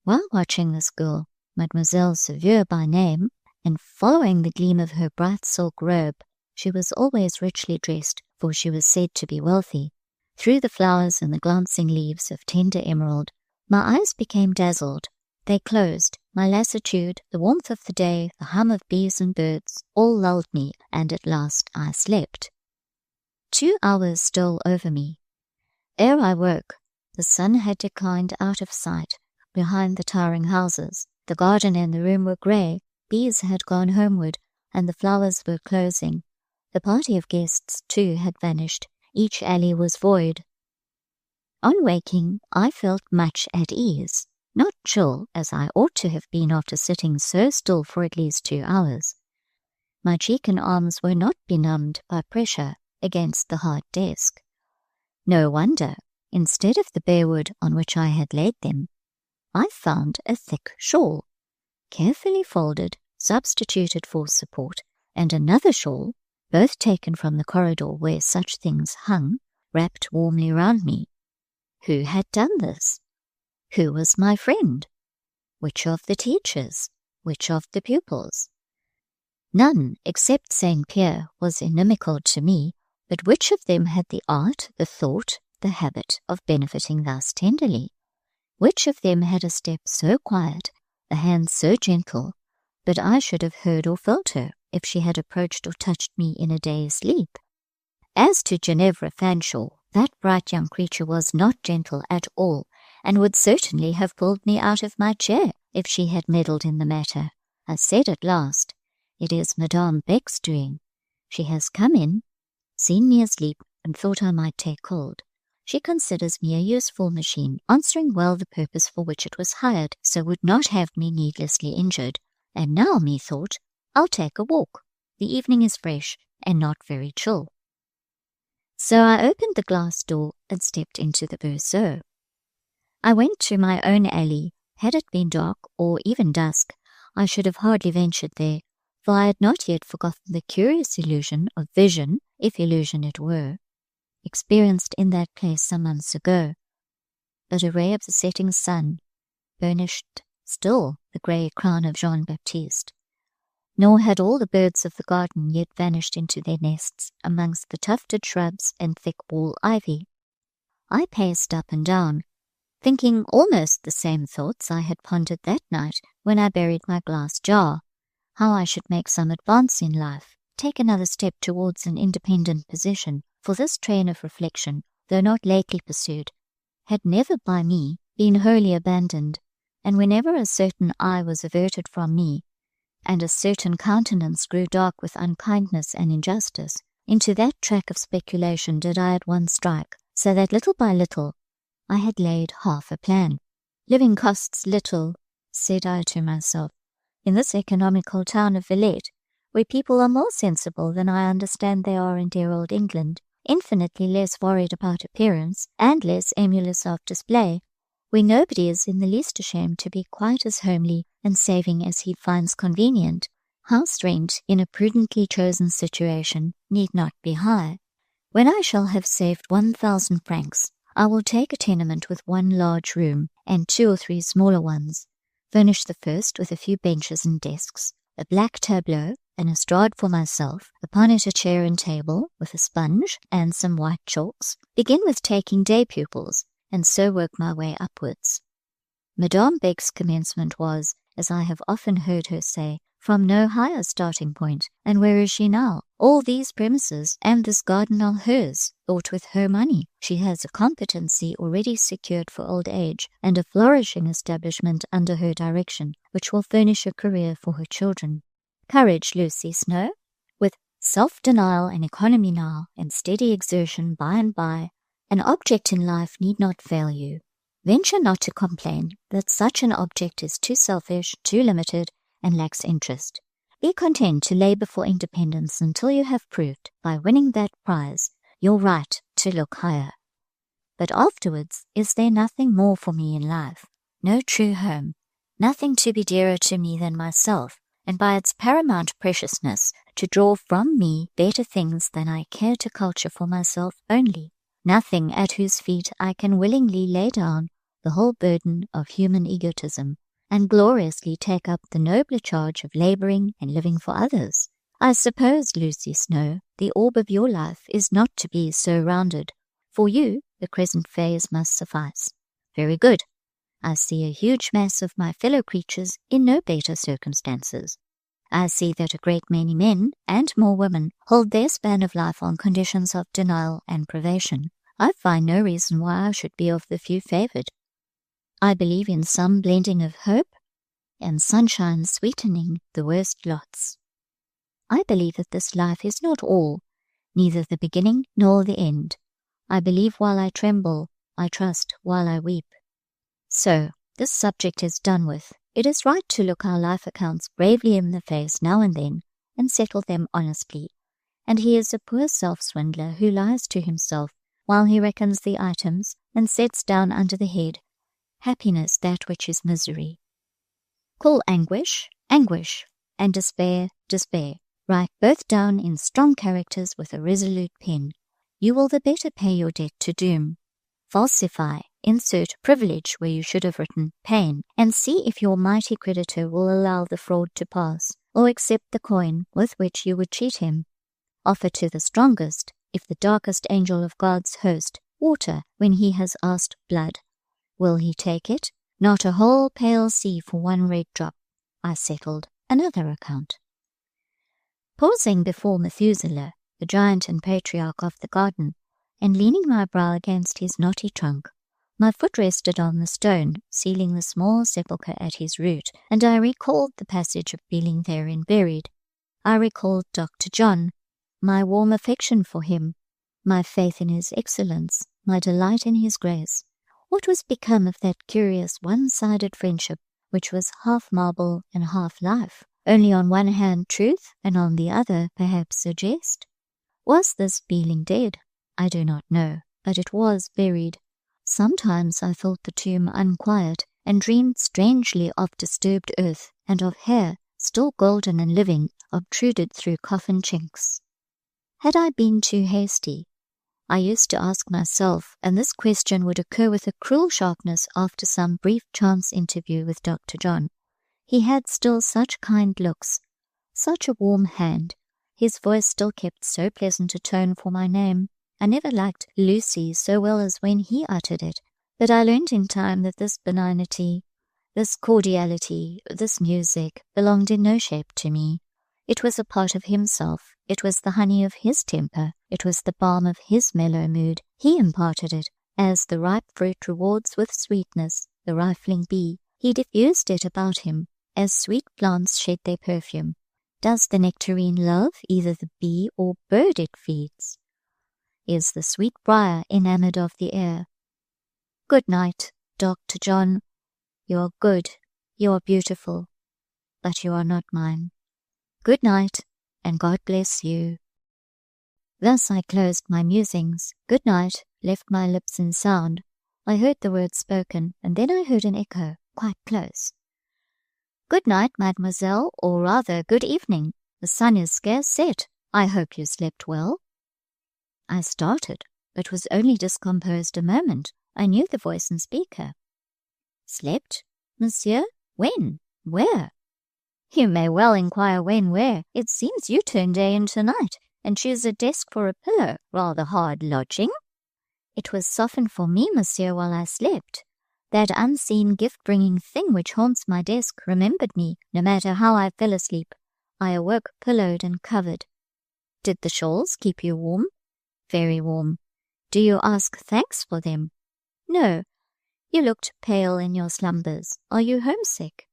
While watching this girl, Mademoiselle Severe by name, and following the gleam of her bright silk robe, she was always richly dressed, for she was said to be wealthy, through the flowers and the glancing leaves of tender emerald, my eyes became dazzled. They closed. My lassitude, the warmth of the day, the hum of bees and birds, all lulled me, and at last I slept. 2 hours stole over me. Ere I woke, the sun had declined out of sight behind the towering houses. The garden and the room were grey, bees had gone homeward, and the flowers were closing. The party of guests, too, had vanished. Each alley was void. On waking, I felt much at ease, not chill, as I ought to have been after sitting so still for at least 2 hours. My cheek and arms were not benumbed by pressure against the hard desk. No wonder, instead of the bare wood on which I had laid them, I found a thick shawl, carefully folded, substituted for support, and another shawl, both taken from the corridor where such things hung, wrapped warmly round me. Who had done this? Who was my friend? Which of the teachers? Which of the pupils? None, except St. Pierre, was inimical to me, but which of them had the art, the thought, the habit of benefiting thus tenderly? Which of them had a step so quiet, a hand so gentle, that I should have heard or felt her if she had approached or touched me in a day's sleep? As to Ginevra Fanshawe, that bright young creature was not gentle at all, and would certainly have pulled me out of my chair if she had meddled in the matter. I said at last, "It is Madame Beck's doing. She has come in, seen me asleep, and thought I might take cold. She considers me a useful machine, answering well the purpose for which it was hired, so would not have me needlessly injured. And now, methought, I'll take a walk. The evening is fresh, and not very chill." So I opened the glass door and stepped into the berceau. I went to my own alley. Had it been dark, or even dusk, I should have hardly ventured there, for I had not yet forgotten the curious illusion of vision, if illusion it were, experienced in that place some months ago. But a ray of the setting sun burnished still the grey crown of Jean-Baptiste, nor had all the birds of the garden yet vanished into their nests amongst the tufted shrubs and thick wall ivy. I paced up and down, thinking almost the same thoughts I had pondered that night when I buried my glass jar, how I should make some advance in life, take another step towards an independent position, for this train of reflection, though not lately pursued, had never by me been wholly abandoned, and whenever a certain eye was averted from me, and a certain countenance grew dark with unkindness and injustice, into that track of speculation did I at once strike, so that little by little I had laid half a plan. Living costs little, said I to myself, in this economical town of Villette, where people are more sensible than I understand they are in dear old England, infinitely less worried about appearance, and less emulous of display, where nobody is in the least ashamed to be quite as homely and saving as he finds convenient. House rent in a prudently chosen situation need not be high. When I shall have saved 1,000 francs, I will take a tenement with 1 large room and 2 or 3 smaller ones, furnish the first with a few benches and desks, a black tableau, an estrade for myself, upon it a chair and table, with a sponge and some white chalks, begin with taking day pupils, and so work my way upwards. Madame Beck's commencement was, as I have often heard her say, from no higher starting point, and where is she now? All these premises and this garden are hers, bought with her money. She has a competency already secured for old age, and a flourishing establishment under her direction, which will furnish a career for her children. Courage, Lucy Snowe. With self-denial and economy now, and steady exertion by and by, An object in life need not fail you. Venture not to complain that such an object is too selfish, too limited, and lacks interest. Be content to labor for independence until you have proved, by winning that prize, your right to look higher. But afterwards, is there nothing more for me in life? No true home, nothing to be dearer to me than myself, and by its paramount preciousness to draw from me better things than I care to culture for myself only, nothing at whose feet I can willingly lay down the whole burden of human egotism, and gloriously take up the nobler charge of laboring and living for others. I suppose, Lucy Snowe, the orb of your life is not to be so rounded. For you, the present phase must suffice. Very good. I see a huge mass of my fellow creatures in no better circumstances. I see that a great many men, and more women, hold their span of life on conditions of denial and privation. I find no reason why I should be of the few favoured. I believe in some blending of hope and sunshine sweetening the worst lots. I believe that this life is not all, neither the beginning nor the end. I believe while I tremble, I trust while I weep. So, this subject is done with. It is right to look our life accounts bravely in the face now and then, and settle them honestly. And he is a poor self-swindler who lies to himself while he reckons the items, and sets down under the head, happiness that which is misery. Call anguish, anguish, and despair, despair. Write both down in strong characters with a resolute pen. You will the better pay your debt to doom. Falsify, insert privilege where you should have written pain, and see if your mighty creditor will allow the fraud to pass, or accept the coin with which you would cheat him. Offer to the strongest, if the darkest angel of God's host, water when he has asked blood. Will he take it? Not a whole pale sea for one red drop. I settled another account. Pausing before Methuselah, the giant and patriarch of the garden, and leaning my brow against his knotty trunk, my foot rested on the stone, sealing the small sepulchre at his root, and I recalled the passage of being therein buried. I recalled Dr. John, my warm affection for him, my faith in his excellence, my delight in his grace. What was become of that curious one-sided friendship, which was half marble and half life, only on one hand truth, and on the other perhaps a jest? Was this feeling dead? I do not know, but it was buried. Sometimes I felt the tomb unquiet, and dreamed strangely of disturbed earth, and of hair, still golden and living, obtruded through coffin chinks. Had I been too hasty? I used to ask myself, and this question would occur with a cruel sharpness after some brief chance interview with Dr. John. He had still such kind looks, such a warm hand. His voice still kept so pleasant a tone for my name. I never liked Lucy so well as when he uttered it, but I learned in time that this benignity, this cordiality, this music belonged in no shape to me. It was a part of himself. It was the honey of his temper. It was the balm of his mellow mood. He imparted it, as the ripe fruit rewards with sweetness the rifling bee. He diffused it about him, as sweet plants shed their perfume. Does the nectarine love either the bee or bird it feeds? Is the sweet briar enamoured of the air? Good night, Dr. John. You are good, you are beautiful, but you are not mine. Good night, and God bless you. Thus I closed my musings. Good night left my lips in sound. I heard the words spoken, and then I heard an echo, quite close. Good night, mademoiselle, or rather good evening. The sun is scarce set. I hope you slept well. I started, but was only discomposed a moment. I knew the voice and speaker. Slept, monsieur? When? Where? You may well inquire when, where. It seems you turn day into night, and choose a desk for a pillow. Rather hard lodging. It was softened for me, monsieur, while I slept. That unseen gift-bringing thing which haunts my desk remembered me, no matter how I fell asleep. I awoke pillowed and covered. Did the shawls keep you warm? Very warm. Do you ask thanks for them? No. You looked pale in your slumbers. Are you homesick?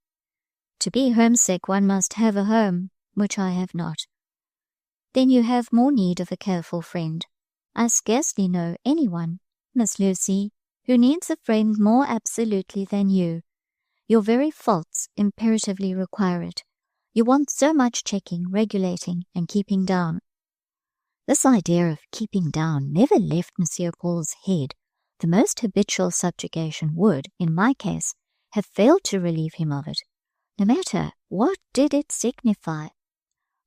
To be homesick one must have a home, which I have not. Then you have more need of a careful friend. I scarcely know anyone. Miss Lucy, who needs a friend more absolutely than you. Your very faults imperatively require it. You want so much checking, regulating, and keeping down. This idea of keeping down never left Monsieur Paul's head. The most habitual subjugation would, in my case, have failed to relieve him of it. No matter what did it signify.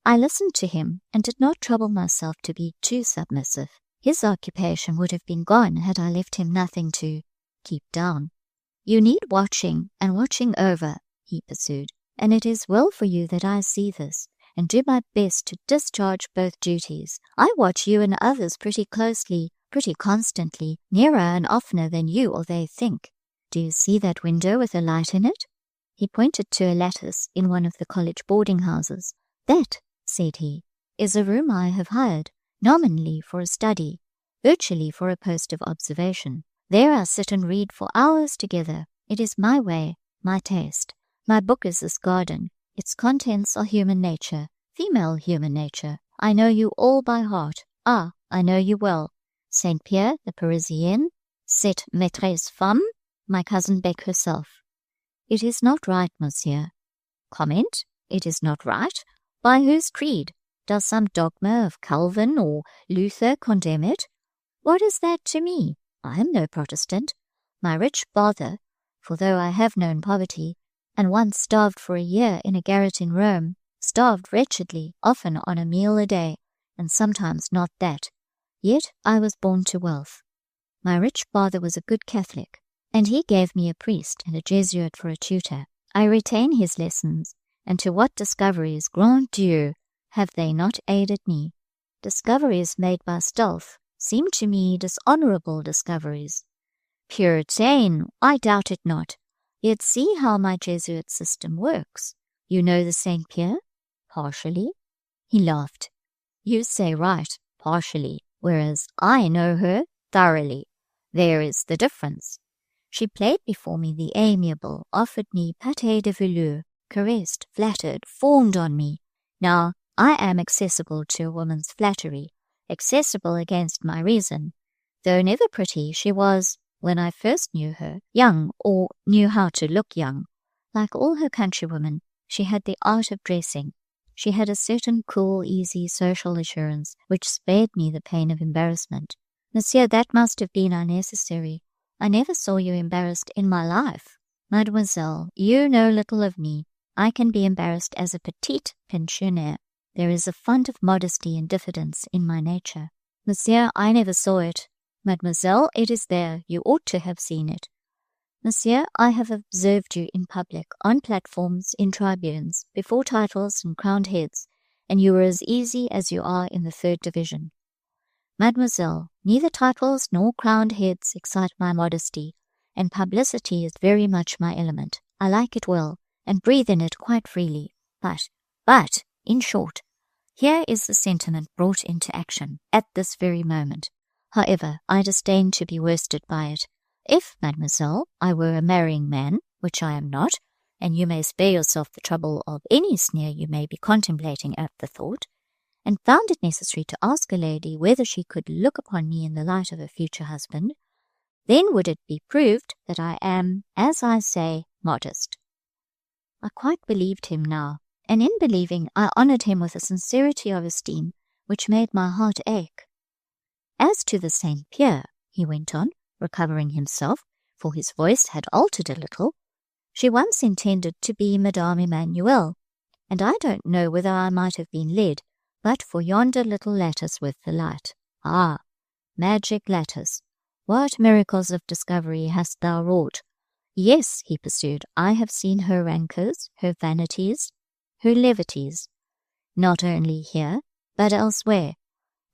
I listened to him and did not trouble myself to be too submissive. His occupation would have been gone had I left him nothing to keep down. You need watching and watching over, he pursued, and it is well for you that I see this, and do my best to discharge both duties. I watch you and others pretty closely, pretty constantly, nearer and oftener than you or they think. Do you see that window with a light in it? He pointed to a lattice in one of the college boarding houses. That, said he, is a room I have hired, nominally for a study, virtually for a post of observation. There I sit and read for hours together. It is my way, my taste. My book is this garden. Its contents are human nature, female human nature. I know you all by heart. Ah, I know you well. Saint Pierre, the Parisienne, cette maîtresse femme, my cousin Beck herself. It is not right, monsieur. Comment? It is not right? By whose creed? Does some dogma of Calvin or Luther condemn it? What is that to me? I am no Protestant. My rich father, for though I have known poverty, and once starved for a year in a garret in Rome, starved wretchedly, often on a meal a day, and sometimes not that, yet I was born to wealth. My rich father was a good Catholic, and he gave me a priest and a Jesuit for a tutor. I retain his lessons, and to what discoveries, grand Dieu, have they not aided me? Discoveries made by stealth seem to me dishonorable discoveries. Puritain, I doubt it not. Yet see how my Jesuit system works. You know the Saint Pierre? Partially. He laughed. You say right, partially, whereas I know her thoroughly. There is the difference. She played before me the amiable, offered me pâté de velours, caressed, flattered, fawned on me. Now, I am accessible to a woman's flattery, accessible against my reason. Though never pretty, she was, when I first knew her, young, or knew how to look young. Like all her countrywomen, she had the art of dressing. She had a certain cool, easy, social assurance, which spared me the pain of embarrassment. Monsieur, that must have been unnecessary. I never saw you embarrassed in my life. Mademoiselle, you know little of me. I can be embarrassed as a petite pensionnaire. There is a fund of modesty and diffidence in my nature. Monsieur, I never saw it. Mademoiselle, it is there. You ought to have seen it. Monsieur, I have observed you in public, on platforms, in tribunes, before titles and crowned heads, and you were as easy as you are in the 3rd Division. Mademoiselle, neither titles nor crowned heads excite my modesty, and publicity is very much my element. I like it well, and breathe in it quite freely. But, in short, here is the sentiment brought into action at this very moment. However, I disdain to be worsted by it. If, mademoiselle, I were a marrying man, which I am not, and you may spare yourself the trouble of any sneer you may be contemplating at the thought, and found it necessary to ask a lady whether she could look upon me in the light of a future husband, then would it be proved that I am, as I say, modest. I quite believed him now, and in believing I honoured him with a sincerity of esteem which made my heart ache. As to the Saint Pierre, he went on, recovering himself, for his voice had altered a little, she once intended to be Madame Emmanuel, and I don't know whether I might have been led, but for yonder little lattice with the light. Ah, magic lattice! What miracles of discovery hast thou wrought? Yes, he pursued, I have seen her rancours, her vanities, her levities. Not only here, but elsewhere.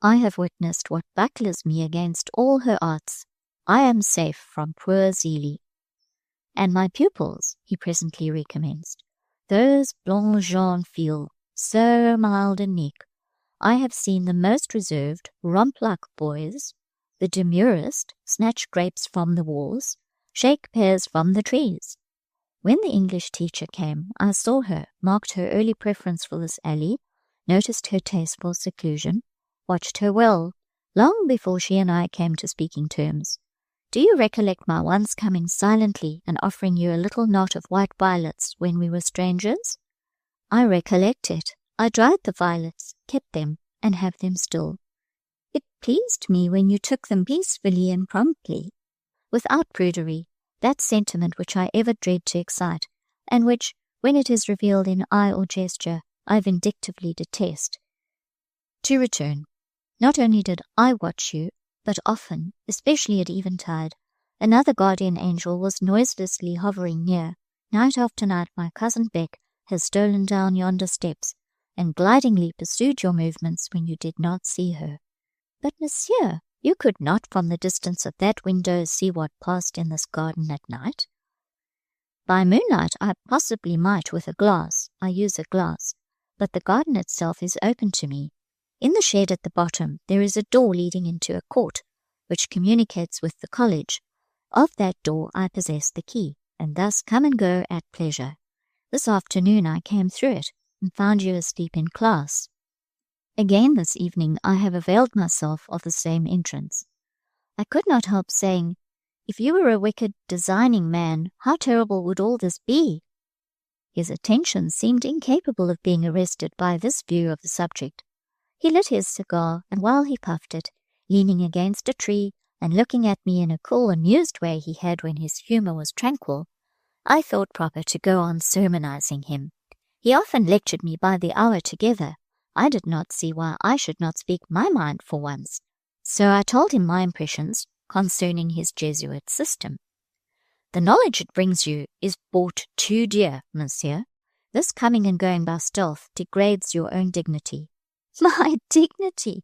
I have witnessed what bucklers me against all her arts. I am safe from poor Zélie. And my pupils, he presently recommenced, those blonde jeunes filles, so mild and meek. I have seen the most reserved, romp-like boys, the demurest, snatch grapes from the walls, shake pears from the trees. When the English teacher came, I saw her, marked her early preference for this alley, noticed her taste for seclusion, watched her well, long before she and I came to speaking terms. do you recollect my once coming silently and offering you a little knot of white violets when we were strangers? I recollect it. I dried the violets, kept them, and have them still. It pleased me when you took them peacefully and promptly, without prudery, that sentiment which I ever dread to excite, and which, when it is revealed in eye or gesture, I vindictively detest. To return, not only did I watch you, but often, especially at eventide, another guardian angel was noiselessly hovering near. Night after night my cousin Beck has stolen down yonder steps, and glidingly pursued your movements when you did not see her. But, Monsieur, you could not from the distance of that window see what passed in this garden at night? By moonlight I possibly might with a glass. I use a glass, but the garden itself is open to me. In the shed at the bottom there is a door leading into a court, which communicates with the college. Of that door I possess the key, and thus come and go at pleasure. This afternoon I came through it, and found you asleep in class. Again this evening I have availed myself of the same entrance. I could not help saying, if you were a wicked, designing man, how terrible would all this be? His attention seemed incapable of being arrested by this view of the subject. He lit his cigar, and while he puffed it, leaning against a tree, and looking at me in a cool, amused way he had when his humour was tranquil, I thought proper to go on sermonizing him. He often lectured me by the hour together. I did not see why I should not speak my mind for once. So I told him my impressions concerning his Jesuit system. The knowledge it brings you is bought too dear, Monsieur. This coming and going by stealth degrades your own dignity. My dignity,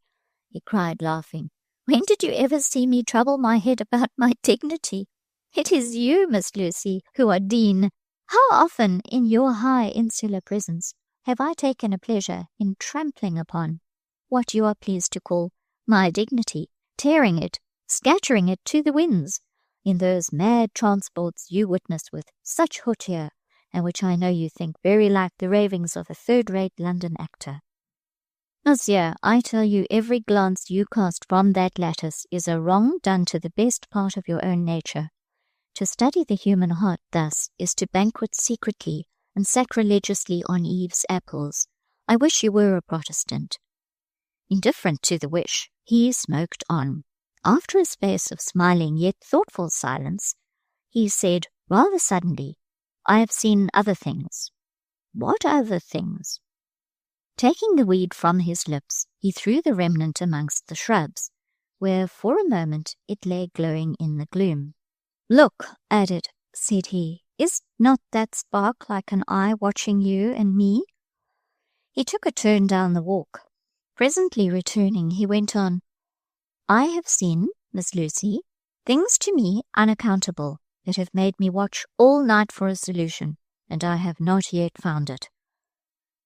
he cried, laughing. When did you ever see me trouble my head about my dignity? It is you, Miss Lucy, who are Dean. How often, in your high insular presence, have I taken a pleasure in trampling upon what you are pleased to call my dignity, tearing it, scattering it to the winds, in those mad transports you witness with such hauteur, and which I know you think very like the ravings of a third-rate London actor. Monsieur, I tell you every glance you cast from that lattice is a wrong done to the best part of your own nature. To study the human heart thus is to banquet secretly and sacrilegiously on Eve's apples. I wish you were a Protestant. Indifferent to the wish, he smoked on. After a space of smiling yet thoughtful silence, he said rather suddenly, I have seen other things. What other things? Taking the weed from his lips, he threw the remnant amongst the shrubs, where for a moment it lay glowing in the gloom. Look at it, said he. Is not that spark like an eye watching you and me? He took a turn down the walk. Presently returning, he went on, I have seen, Miss Lucy, things to me unaccountable that have made me watch all night for a solution, and I have not yet found it.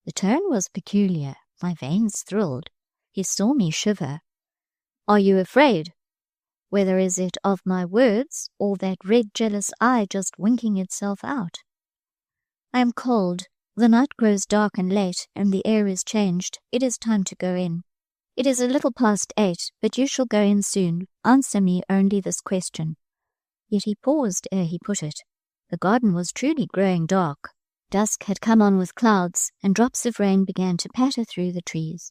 The tone was peculiar. My veins thrilled. He saw me shiver. Are you afraid? Whether is it of my words, or that red jealous eye just winking itself out? I am cold. The night grows dark and late, and the air is changed. It is time to go in. It is a little past 8, but you shall go in soon. Answer me only this question. Yet he paused ere he put it. The garden was truly growing dark. Dusk had come on with clouds, and drops of rain began to patter through the trees.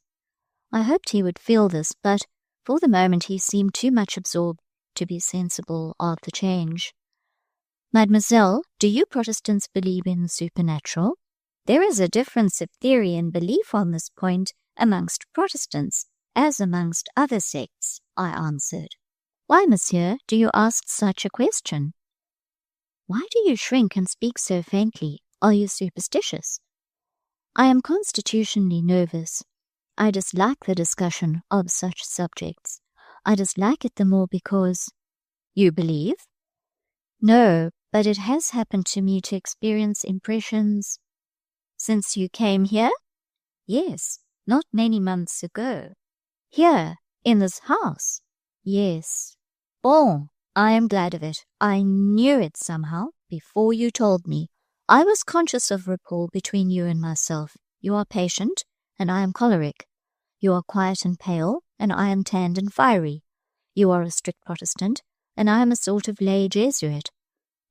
I hoped he would feel this, but for the moment he seemed too much absorbed to be sensible of the change. Mademoiselle, do you Protestants believe in the supernatural? There is a difference of theory and belief on this point amongst Protestants, as amongst other sects, I answered. Why, monsieur, do you ask such a question? Why do you shrink and speak so faintly? Are you superstitious? I am constitutionally nervous. I dislike the discussion of such subjects. I dislike it the more because— You believe? No, but it has happened to me to experience impressions. Since you came here? Yes, not many months ago. Here, in this house? Yes. Bon, I am glad of it. I knew it somehow, before you told me. I was conscious of rapport between you and myself. You are patient, and I am choleric. You are quiet and pale, and I am tanned and fiery. You are a strict Protestant, and I am a sort of lay Jesuit.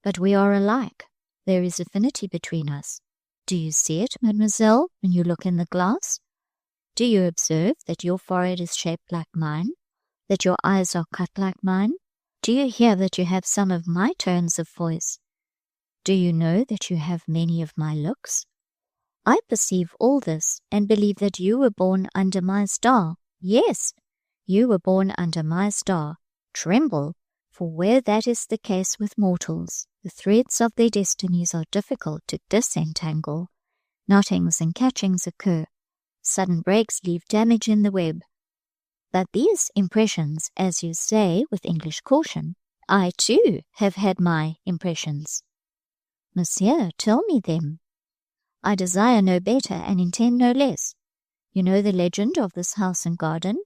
But we are alike. There is affinity between us. Do you see it, mademoiselle, when you look in the glass? Do you observe that your forehead is shaped like mine, that your eyes are cut like mine? Do you hear that you have some of my tones of voice? Do you know that you have many of my looks? I perceive all this, and believe that you were born under my star. Yes, you were born under my star. Tremble, for where that is the case with mortals, the threads of their destinies are difficult to disentangle. Knottings and catchings occur. Sudden breaks leave damage in the web. But these impressions, as you say with English caution, I too have had my impressions. Monsieur, tell me them. I desire no better and intend no less. You know the legend of this house and garden?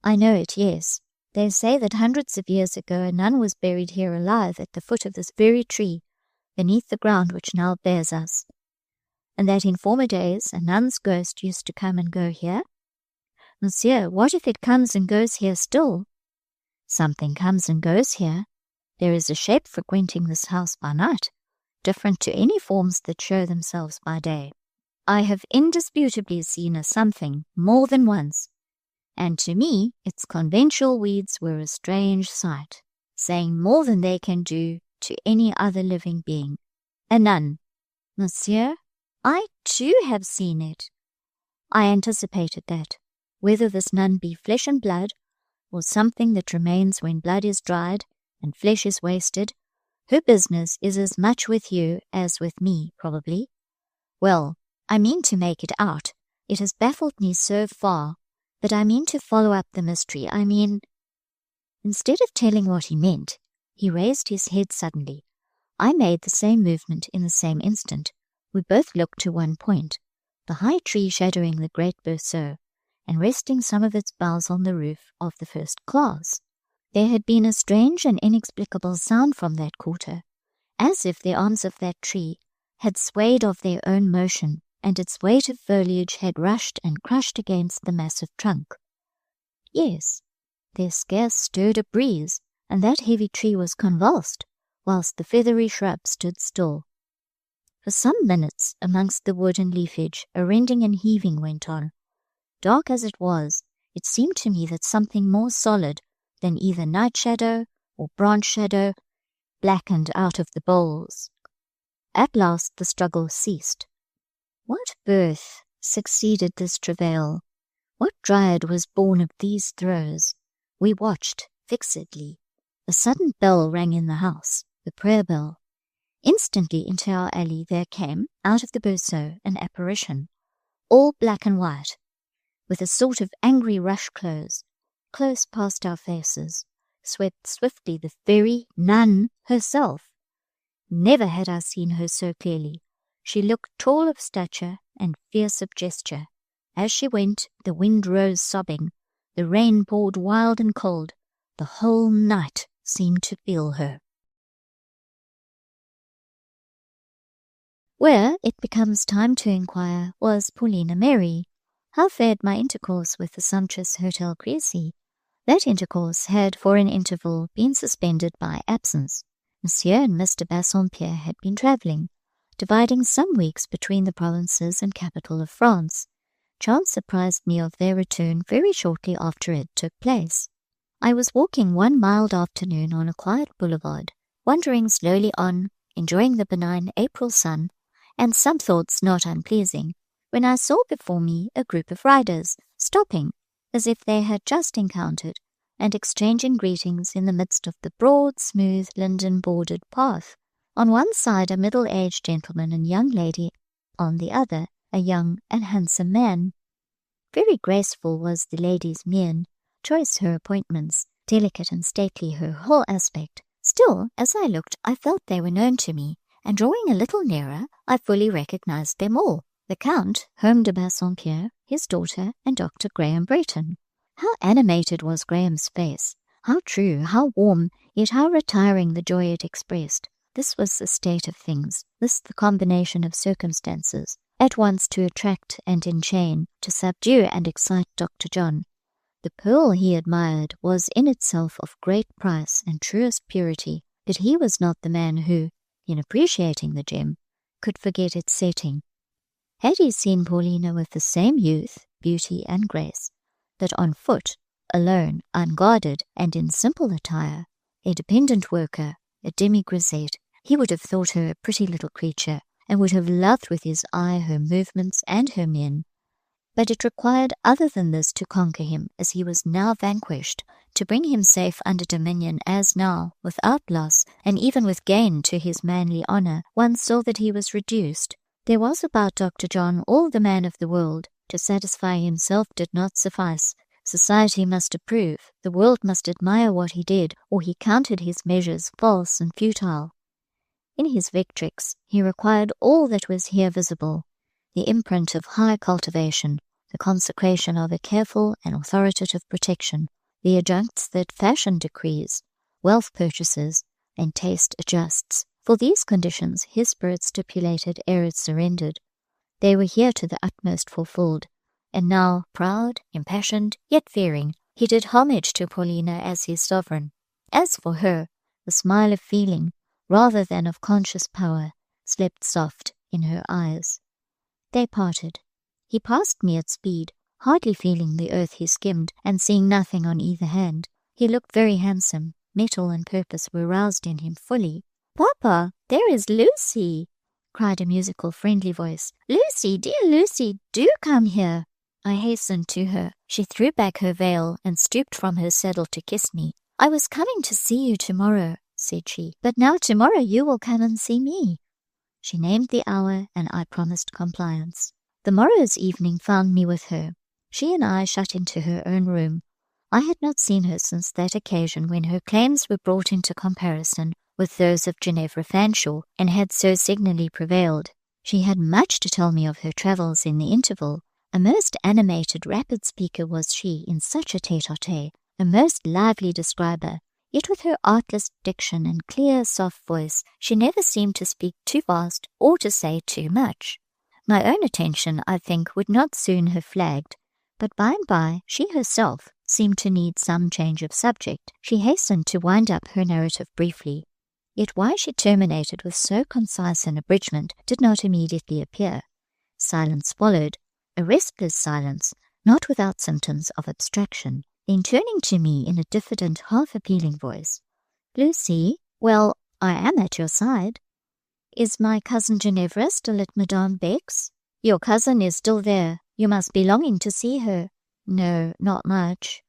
I know it, yes. They say that hundreds of years ago a nun was buried here alive at the foot of this very tree, beneath the ground which now bears us, and that in former days a nun's ghost used to come and go here. Monsieur, what if it comes and goes here still? Something comes and goes here. There is a shape frequenting this house by night, different to any forms that show themselves by day. I have indisputably seen a something more than once, and to me its conventual weeds were a strange sight, saying more than they can do to any other living being. A nun. Monsieur, I too have seen it. I anticipated that, whether this nun be flesh and blood, or something that remains when blood is dried and flesh is wasted, her business is as much with you as with me, probably. Well, I mean to make it out. It has baffled me so far, but I mean to follow up the mystery. Instead of telling what he meant, he raised his head suddenly. I made the same movement in the same instant. We both looked to one point, the high tree shadowing the great berceau, and resting some of its boughs on the roof of the first class. There had been a strange and inexplicable sound from that quarter, as if the arms of that tree had swayed of their own motion, and its weight of foliage had rushed and crushed against the massive trunk. Yes, there scarce stirred a breeze, and that heavy tree was convulsed, whilst the feathery shrub stood still. For some minutes, amongst the wood and leafage, a rending and heaving went on. Dark as it was, it seemed to me that something more solid than either night shadow or branch shadow blackened out of the boles. At last the struggle ceased. What birth succeeded this travail? What Dryad was born of these throes? We watched fixedly. A sudden bell rang in the house, the prayer bell. Instantly into our alley there came, out of the berceau, an apparition, all black and white, with a sort of angry rush close past our faces, swept swiftly the very nun herself. Never had I seen her so clearly. She looked tall of stature and fierce of gesture. As she went, the wind rose sobbing, the rain poured wild and cold. The whole night seemed to feel her. Where, it becomes time to inquire, was Paulina merry? How fared my intercourse with the sumptuous Hotel Crecy? That intercourse had for an interval been suspended by absence. Monsieur and Mr. Bassompierre had been travelling, dividing some weeks between the provinces and capital of France. Chance surprised me of their return very shortly after it took place. I was walking one mild afternoon on a quiet boulevard, wandering slowly on, enjoying the benign April sun, and some thoughts not unpleasing, when I saw before me a group of riders, stopping, as if they had just encountered, and exchanging greetings in the midst of the broad, smooth, linden-bordered path. On one side a middle-aged gentleman and young lady, on the other a young and handsome man. Very graceful was the lady's mien, choice her appointments, delicate and stately her whole aspect. Still, as I looked, I felt they were known to me, and drawing a little nearer, I fully recognized them all. The Count, Home de Bassompierre, his daughter, and Dr. Graham Bretton. How animated was Graham's face! How true, how warm, yet how retiring the joy it expressed! This was the state of things, this the combination of circumstances, at once to attract and enchain, to subdue and excite Dr. John. The pearl he admired was in itself of great price and truest purity, but he was not the man who, in appreciating the gem, could forget its setting. Had he seen Paulina with the same youth, beauty, and grace, that on foot, alone, unguarded, and in simple attire, a dependent worker, a demi-grisette, he would have thought her a pretty little creature, and would have loved with his eye her movements and her mien. But it required other than this to conquer him, as he was now vanquished, to bring him safe under dominion, as now, without loss, and even with gain to his manly honour, one saw that he was reduced. There was about Dr. John all the man of the world. To satisfy himself did not suffice. Society must approve, the world must admire what he did, or he counted his measures false and futile. In his victrix he required all that was here visible, the imprint of high cultivation, the consecration of a careful and authoritative protection, the adjuncts that fashion decrees, wealth purchases, and taste adjusts. For these conditions his spirit stipulated ere it surrendered. They were here to the utmost fulfilled, and now, proud, impassioned, yet fearing, he did homage to Paulina as his sovereign. As for her, the smile of feeling, rather than of conscious power, slept soft in her eyes. They parted. He passed me at speed, hardly feeling the earth he skimmed, and seeing nothing on either hand. He looked very handsome. Mettle and purpose were roused in him fully. "Papa, there is Lucy!" cried a musical, friendly voice. "Lucy, dear Lucy, do come here!" I hastened to her. She threw back her veil and stooped from her saddle to kiss me. "I was coming to see you tomorrow," said she, "but now tomorrow you will come and see me." She named the hour, and I promised compliance. The morrow's evening found me with her. She and I shut into her own room. I had not seen her since that occasion when her claims were brought into comparison with those of Ginevra Fanshawe, and had so signally prevailed. She had much to tell me of her travels in the interval. A most animated, rapid speaker was she in such a tete-a-tete, a most lively describer, yet with her artless diction and clear, soft voice, she never seemed to speak too fast or to say too much. My own attention, I think, would not soon have flagged, but by and by she herself seemed to need some change of subject. She hastened to wind up her narrative briefly, yet why she terminated with so concise an abridgment did not immediately appear. Silence followed, a restless silence, not without symptoms of abstraction. Then turning to me in a diffident, half-appealing voice, "Lucy, well, I am at your side. Is my cousin Ginevra still at Madame Beck's?" "Your cousin is still there. You must be longing to see her." "No, not much."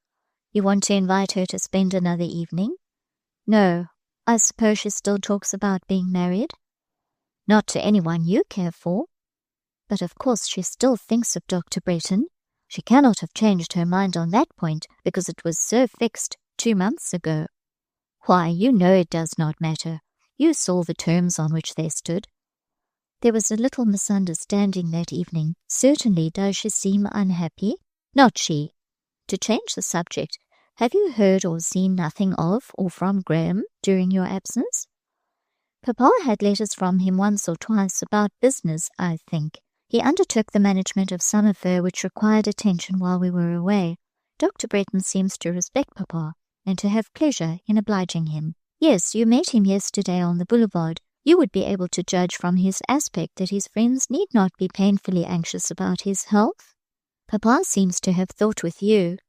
"You want to invite her to spend another evening?" "No. I suppose she still talks about being married?" "Not to anyone you care for." "But of course she still thinks of Dr. Bretton. She cannot have changed her mind on that point, because it was so fixed 2 months ago." "Why, you know it does not matter. You saw the terms on which they stood." "There was a little misunderstanding that evening. Certainly does she seem unhappy?" "Not she." To change the subject, have you heard or seen nothing of or from Graham during your absence?" "Papa had letters from him once or twice about business, I think. He undertook the management of some affair which required attention while we were away. Dr. Bretton seems to respect Papa, and to have pleasure in obliging him. Yes, you met him yesterday on the boulevard. You would be able to judge from his aspect that his friends need not be painfully anxious about his health. Papa seems to have thought with you."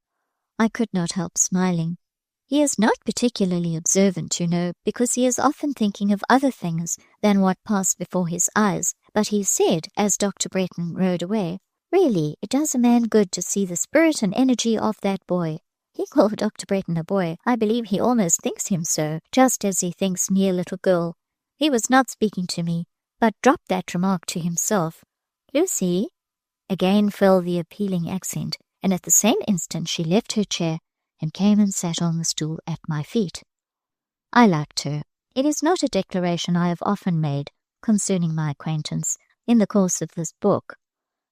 I could not help smiling. "He is not particularly observant, you know, because he is often thinking of other things than what pass before his eyes, but he said, as Dr. Bretton rode away, 'Really, it does a man good to see the spirit and energy of that boy.' He called Dr. Bretton a boy. I believe he almost thinks him so, just as he thinks me a little girl. He was not speaking to me, but dropped that remark to himself. 'Lucy?' Again fell the appealing accent, and at the same instant she left her chair and came and sat on the stool at my feet. I liked her. It is not a declaration I have often made concerning my acquaintance in the course of this book.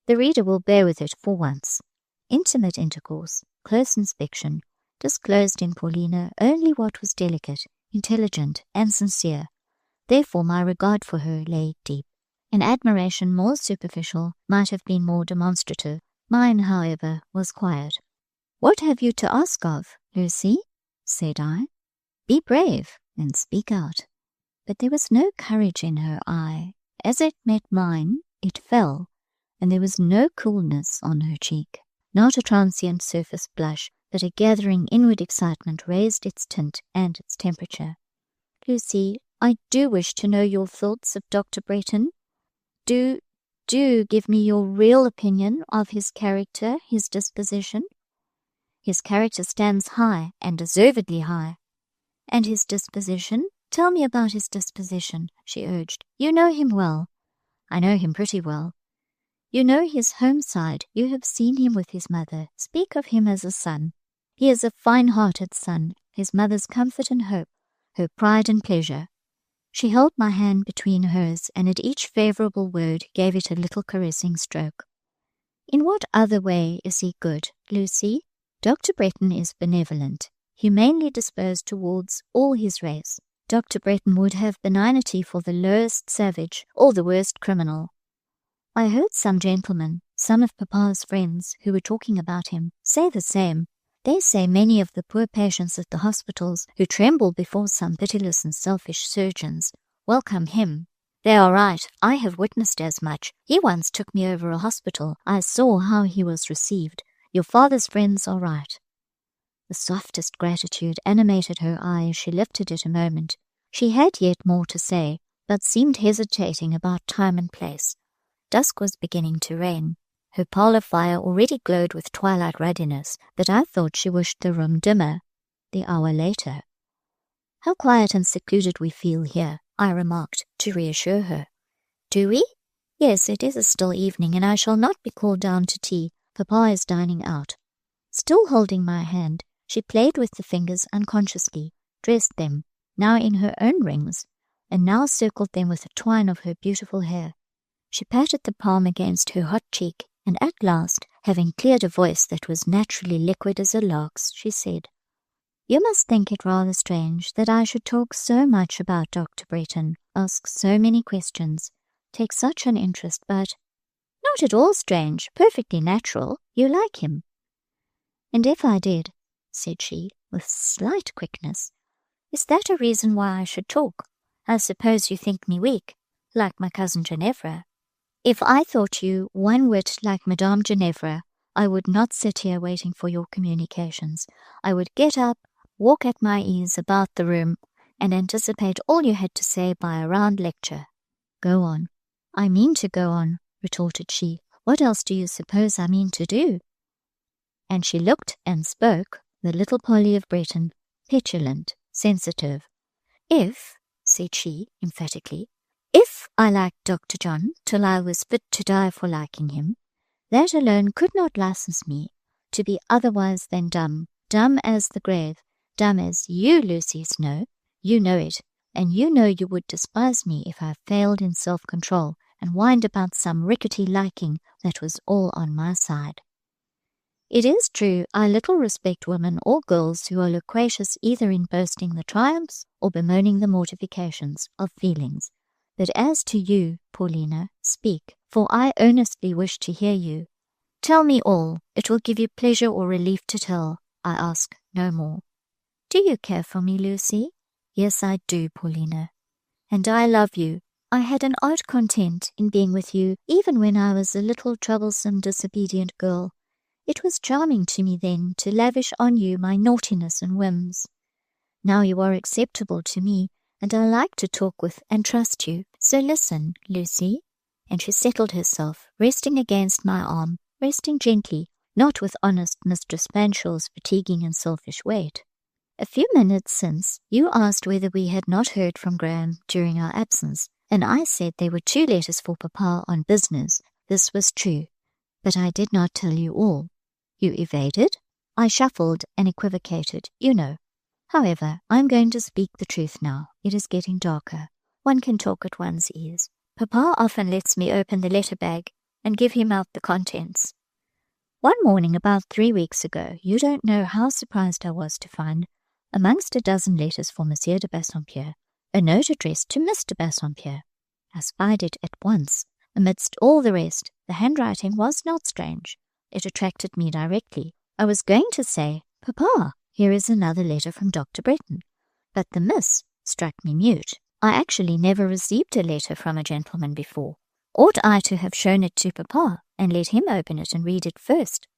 The reader will bear with it for once. Intimate intercourse, close inspection, disclosed in Paulina only what was delicate, intelligent, and sincere. Therefore my regard for her lay deep. An admiration more superficial might have been more demonstrative. Mine, however, was quiet. "What have you to ask of, Lucy?" said I. "Be brave and speak out." But there was no courage in her eye. As it met mine, it fell, and there was no coolness on her cheek. Not a transient surface blush, but a gathering inward excitement raised its tint and its temperature. "Lucy, I do wish to know your thoughts of Dr. Bretton. Do give me your real opinion of his character, his disposition." "His character stands high, and deservedly high." "And his disposition? Tell me about his disposition," she urged. "You know him well." "I know him pretty well." "You know his home side. You have seen him with his mother. Speak of him as a son." "He is a fine-hearted son, his mother's comfort and hope, her pride and pleasure." She held my hand between hers, and at each favourable word gave it a little caressing stroke. "In what other way is he good, Lucy?" "Dr. Bretton is benevolent, humanely disposed towards all his race. Dr. Bretton would have benignity for the lowest savage or the worst criminal. I heard some gentlemen, some of Papa's friends who were talking about him, say the same. They say many of the poor patients at the hospitals who tremble before some pitiless and selfish surgeons welcome him. They are right. I have witnessed as much. He once took me over a hospital. I saw how he was received. Your father's friends are right." The softest gratitude animated her eye as she lifted it a moment. She had yet more to say, but seemed hesitating about time and place. Dusk was beginning to reign. Her parlour fire already glowed with twilight ruddiness, but I thought she wished the room dimmer. The hour later. "How quiet and secluded we feel here," I remarked, to reassure her. "Do we?" "Yes, it is a still evening, and I shall not be called down to tea. Papa is dining out." Still holding my hand, she played with the fingers unconsciously, dressed them, now in her own rings, and now circled them with a twine of her beautiful hair. She patted the palm against her hot cheek, and at last, having cleared a voice that was naturally liquid as a lark's, she said, "You must think it rather strange that I should talk so much about Dr. Bretton, ask so many questions, take such an interest, but—" "Not at all strange, perfectly natural. You like him." "And if I did," said she, with slight quickness, "is that a reason why I should talk? I suppose you think me weak, like my cousin Ginevra." "If I thought you one whit like Madame Ginevra, I would not sit here waiting for your communications. I would get up, walk at my ease about the room, and anticipate all you had to say by a round lecture." "Go on." "I mean to go on," retorted she. "What else do you suppose I mean to do?" And she looked and spoke, the little Polly of Bretton, petulant, sensitive. "If," said she, emphatically, "if I liked Dr. John till I was fit to die for liking him, that alone could not license me to be otherwise than dumb, dumb as the grave, dumb as you, Lucy, Snowe. You know it, and you know you would despise me if I failed in self-control and whined about some rickety liking that was all on my side. It is true, I little respect women or girls who are loquacious either in boasting the triumphs or bemoaning the mortifications of feelings. But as to you, Paulina, speak, for I earnestly wish to hear you. Tell me all. It will give you pleasure or relief to tell. I ask no more." "Do you care for me, Lucy?" "Yes, I do, Paulina. And I love you. I had an odd content in being with you, even when I was a little troublesome, disobedient girl. It was charming to me then to lavish on you my naughtiness and whims. Now you are acceptable to me, and I like to talk with and trust you. So listen, Lucy." And she settled herself, resting against my arm, resting gently, not with honest Mistress Fanshaw's fatiguing and selfish weight. "A few minutes since, you asked whether we had not heard from Graham during our absence, and I said there were 2 letters for Papa on business. This was true, but I did not tell you all. You evaded? I shuffled and equivocated, you know. However, I am going to speak the truth now. It is getting darker. One can talk at one's ease. Papa often lets me open the letter bag and give him out the contents. One morning about 3 weeks ago, you don't know how surprised I was to find, amongst a dozen letters for Monsieur de Bassompierre, a note addressed to Mr. Bassompierre. I spied it at once. Amidst all the rest, the handwriting was not strange. It attracted me directly. I was going to say, Papa, here is another letter from Dr. Bretton, but the miss struck me mute. I actually never received a letter from a gentleman before. Ought I to have shown it to Papa and let him open it and read it first?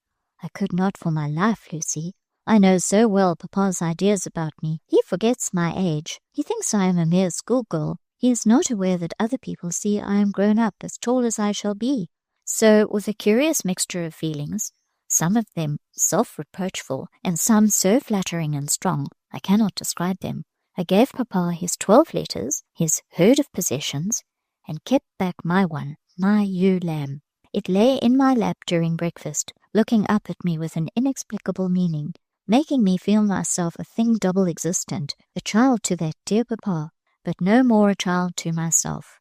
I could not for my life, Lucy. I know so well Papa's ideas about me. He forgets my age. He thinks I am a mere schoolgirl. He is not aware that other people see I am grown up, as tall as I shall be. So, with a curious mixture of feelings, some of them self-reproachful, and some so flattering and strong, I cannot describe them, I gave Papa his 12 letters, his herd of possessions, and kept back my one, my ewe lamb. It lay in my lap during breakfast, looking up at me with an inexplicable meaning, making me feel myself a thing double existent, a child to that dear Papa, but no more a child to myself.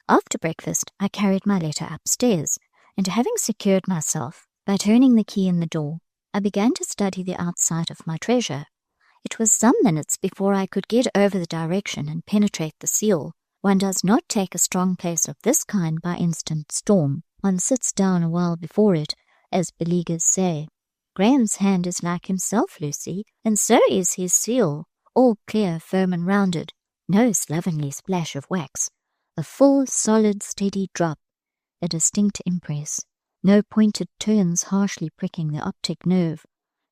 After breakfast, I carried my letter upstairs, and having secured myself by turning the key in the door, I began to study the outside of my treasure. It was some minutes before I could get over the direction and penetrate the seal. One does not take a strong place of this kind by instant storm. One sits down a while before it, as beleaguers say. Graham's hand is like himself, Lucy, and so is his seal, all clear, firm, and rounded, no slovenly splash of wax, a full, solid, steady drop, a distinct impress, no pointed turns harshly pricking the optic nerve,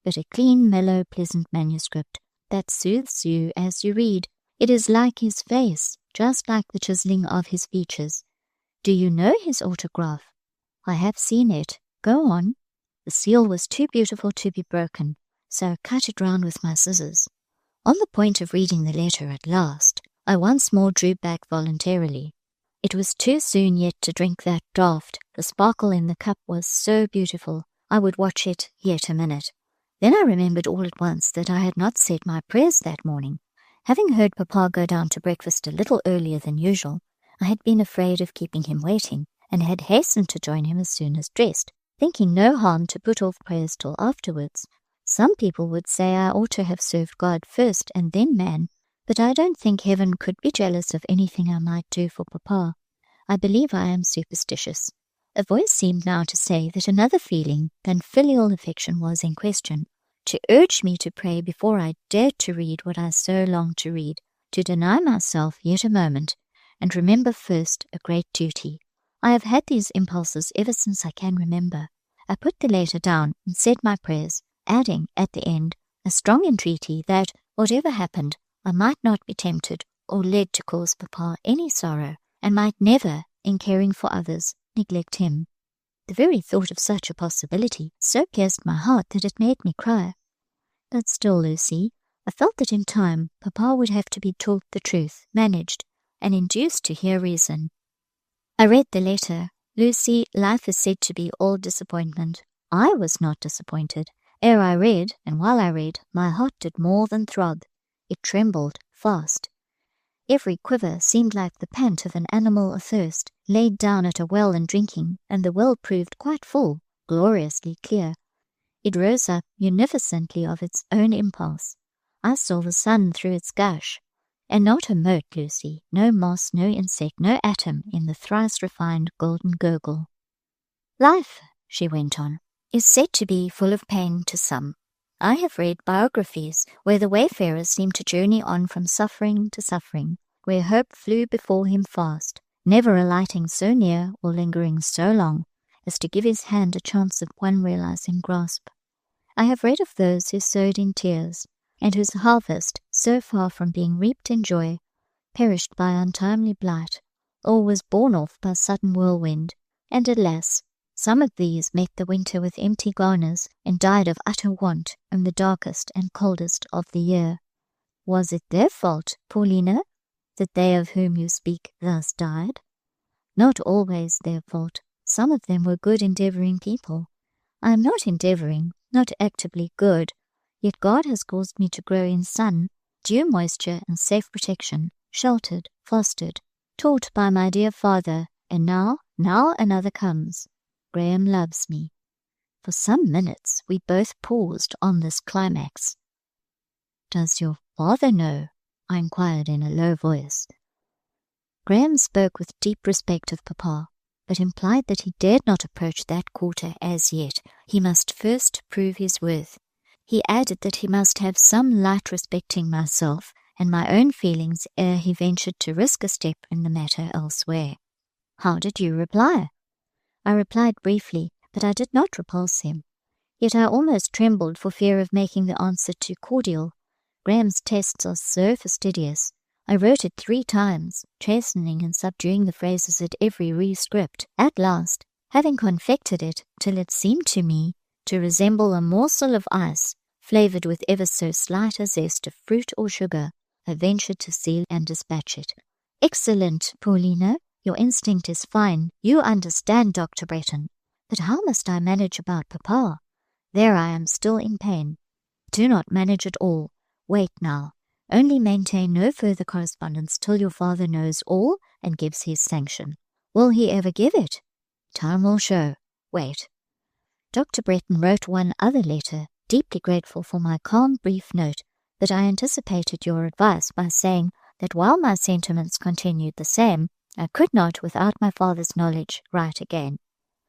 but a clean, mellow, pleasant manuscript that soothes you as you read. It is like his face, just like the chiseling of his features. Do you know his autograph? I have seen it. Go on. The seal was too beautiful to be broken, so I cut it round with my scissors. On the point of reading the letter at last, I once more drew back voluntarily. It was too soon yet to drink that draught. The sparkle in the cup was so beautiful. I would watch it yet a minute. Then I remembered all at once that I had not said my prayers that morning. Having heard Papa go down to breakfast a little earlier than usual, I had been afraid of keeping him waiting, and had hastened to join him as soon as dressed, thinking no harm to put off prayers till afterwards. Some people would say I ought to have served God first and then man, but I don't think heaven could be jealous of anything I might do for Papa. I believe I am superstitious. A voice seemed now to say that another feeling than filial affection was in question, to urge me to pray before I dared to read what I so longed to read, to deny myself yet a moment, and remember first a great duty. I have had these impulses ever since I can remember. I put the letter down and said my prayers, adding, at the end, a strong entreaty that, whatever happened, I might not be tempted or led to cause Papa any sorrow, and might never, in caring for others, neglect him. The very thought of such a possibility so pierced my heart that it made me cry. But still, Lucy, I felt that in time Papa would have to be taught the truth, managed, and induced to hear reason. I read the letter. Lucy, life is said to be all disappointment. I was not disappointed. Ere I read, and while I read, my heart did more than throb. It trembled fast. Every quiver seemed like the pant of an animal athirst, laid down at a well and drinking, and the well proved quite full, gloriously clear. It rose up munificently of its own impulse. I saw the sun through its gush, and not a mote, Lucy, no moss, no insect, no atom in the thrice-refined golden gurgle. Life, she went on, is said to be full of pain to some. I have read biographies where the wayfarer seemed to journey on from suffering to suffering, where hope flew before him fast, never alighting so near or lingering so long as to give his hand a chance of one realizing grasp. I have read of those who sowed in tears, and whose harvest, so far from being reaped in joy, perished by untimely blight, or was borne off by sudden whirlwind, and alas, some of these met the winter with empty garners, and died of utter want in the darkest and coldest of the year. Was it their fault, Paulina, that they of whom you speak thus died? Not always their fault. Some of them were good endeavouring people. I am not endeavouring, not actively good, yet God has caused me to grow in sun, due moisture and safe protection, sheltered, fostered, taught by my dear father, and now another comes. Graham loves me. For some minutes we both paused on this climax. Does your father know? I inquired in a low voice. Graham spoke with deep respect of Papa, but implied that he dared not approach that quarter as yet. He must first prove his worth. He added that he must have some light respecting myself and my own feelings ere he ventured to risk a step in the matter elsewhere. How did you reply? I replied briefly, but I did not repulse him. Yet I almost trembled for fear of making the answer too cordial. Graham's tests are so fastidious. I wrote it 3 times, chastening and subduing the phrases at every rescript. At last, having confected it till it seemed to me to resemble a morsel of ice, flavoured with ever so slight a zest of fruit or sugar, I ventured to seal and dispatch it. Excellent, Paulina. Your instinct is fine. You understand, Dr. Bretton. But how must I manage about Papa? There I am still in pain. Do not manage at all. Wait now. Only maintain no further correspondence till your father knows all and gives his sanction. Will he ever give it? Time will show. Wait. Dr. Bretton wrote one other letter, deeply grateful for my calm, brief note, but I anticipated your advice by saying that while my sentiments continued the same, I could not, without my father's knowledge, write again.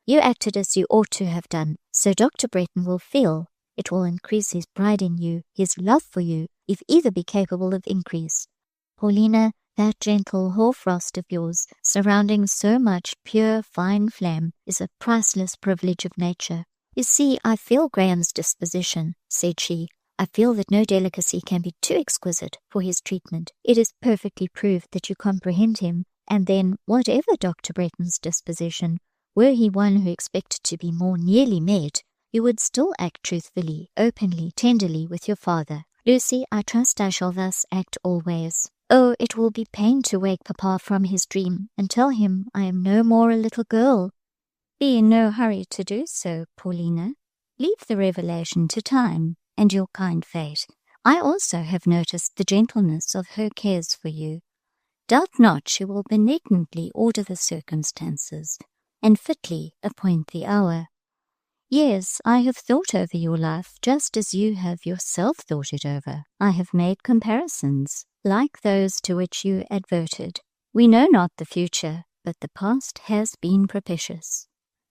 You acted as you ought to have done, so Dr. Bretton will feel. It will increase his pride in you, his love for you, if either be capable of increase. Paulina, that gentle hoarfrost of yours, surrounding so much pure, fine phlegm, is a priceless privilege of nature. You see, I feel Graham's disposition, said she. I feel that no delicacy can be too exquisite for his treatment. It is perfectly proved that you comprehend him, and then, whatever Dr. Bretton's disposition, were he one who expected to be more nearly met, you would still act truthfully, openly, tenderly with your father. Lucy, I trust I shall thus act always. Oh, it will be pain to wake Papa from his dream and tell him I am no more a little girl. Be in no hurry to do so, Paulina. Leave the revelation to time and your kind fate. I also have noticed the gentleness of her cares for you. Doubt not she will benignantly order the circumstances, and fitly appoint the hour. Yes, I have thought over your life just as you have yourself thought it over. I have made comparisons, like those to which you adverted. We know not the future, but the past has been propitious.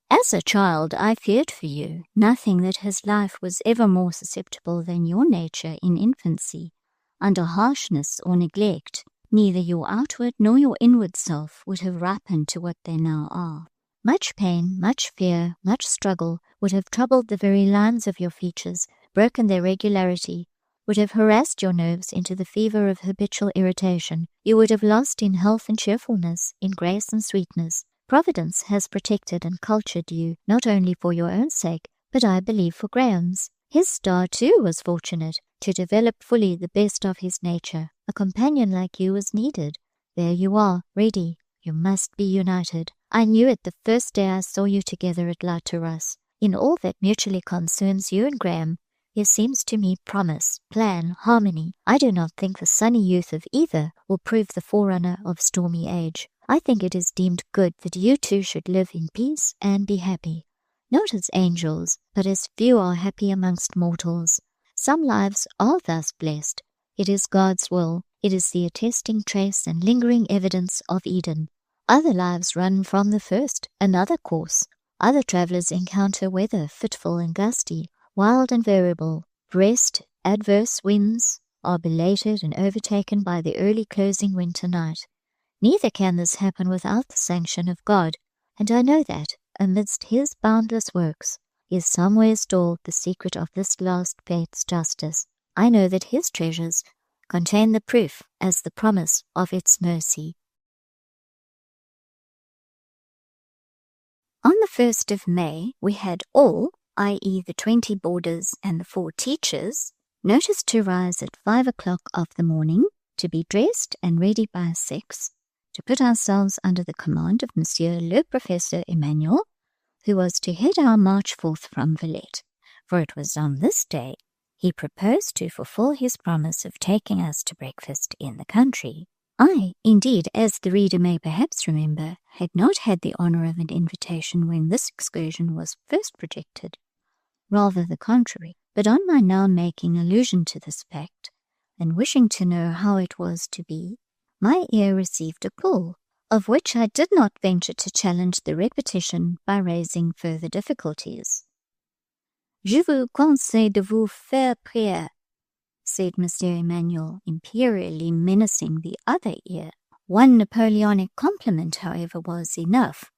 As a child, I feared for you. Nothing that has life was ever more susceptible than your nature in infancy, under harshness or neglect. Neither your outward nor your inward self would have ripened to what they now are. Much pain, much fear, much struggle would have troubled the very lines of your features, broken their regularity, would have harassed your nerves into the fever of habitual irritation. You would have lost in health and cheerfulness, in grace and sweetness. Providence has protected and cultured you, not only for your own sake, but I believe for Graham's. His star, too, was fortunate, to develop fully the best of his nature. A companion like you was needed. There you are, ready. You must be united. I knew it the first day I saw you together at La Terrasse. In all that mutually concerns you and Graham, there seems to me promise, plan, harmony. I do not think the sunny youth of either will prove the forerunner of stormy age. I think it is deemed good that you two should live in peace and be happy. Not as angels, but as few are happy amongst mortals. Some lives are thus blessed. It is God's will. It is the attesting trace and lingering evidence of Eden. Other lives run from the first another course. Other travellers encounter weather fitful and gusty, wild and variable. Breast adverse winds are belated and overtaken by the early closing winter night. Neither can this happen without the sanction of God, and I know that, amidst his boundless works, is somewhere stored the secret of this last fate's justice. I know that his treasures contain the proof as the promise of its mercy. On the 1st of May, we had all, i.e. the 20 boarders and the 4 teachers, noticed to rise at 5 o'clock of the morning, to be dressed and ready by 6, to put ourselves under the command of Monsieur le Professeur Emmanuel, who was to head our march forth from Villette, for it was on this day he proposed to fulfill his promise of taking us to breakfast in the country. I, indeed, as the reader may perhaps remember, had not had the honour of an invitation when this excursion was first projected. Rather the contrary, but on my now making allusion to this fact, and wishing to know how it was to be, my ear received a pull, of which I did not venture to challenge the repetition by raising further difficulties. Je vous conseille de vous faire prier, said Monsieur Emmanuel, imperially menacing the other ear. One Napoleonic compliment, however, was enough,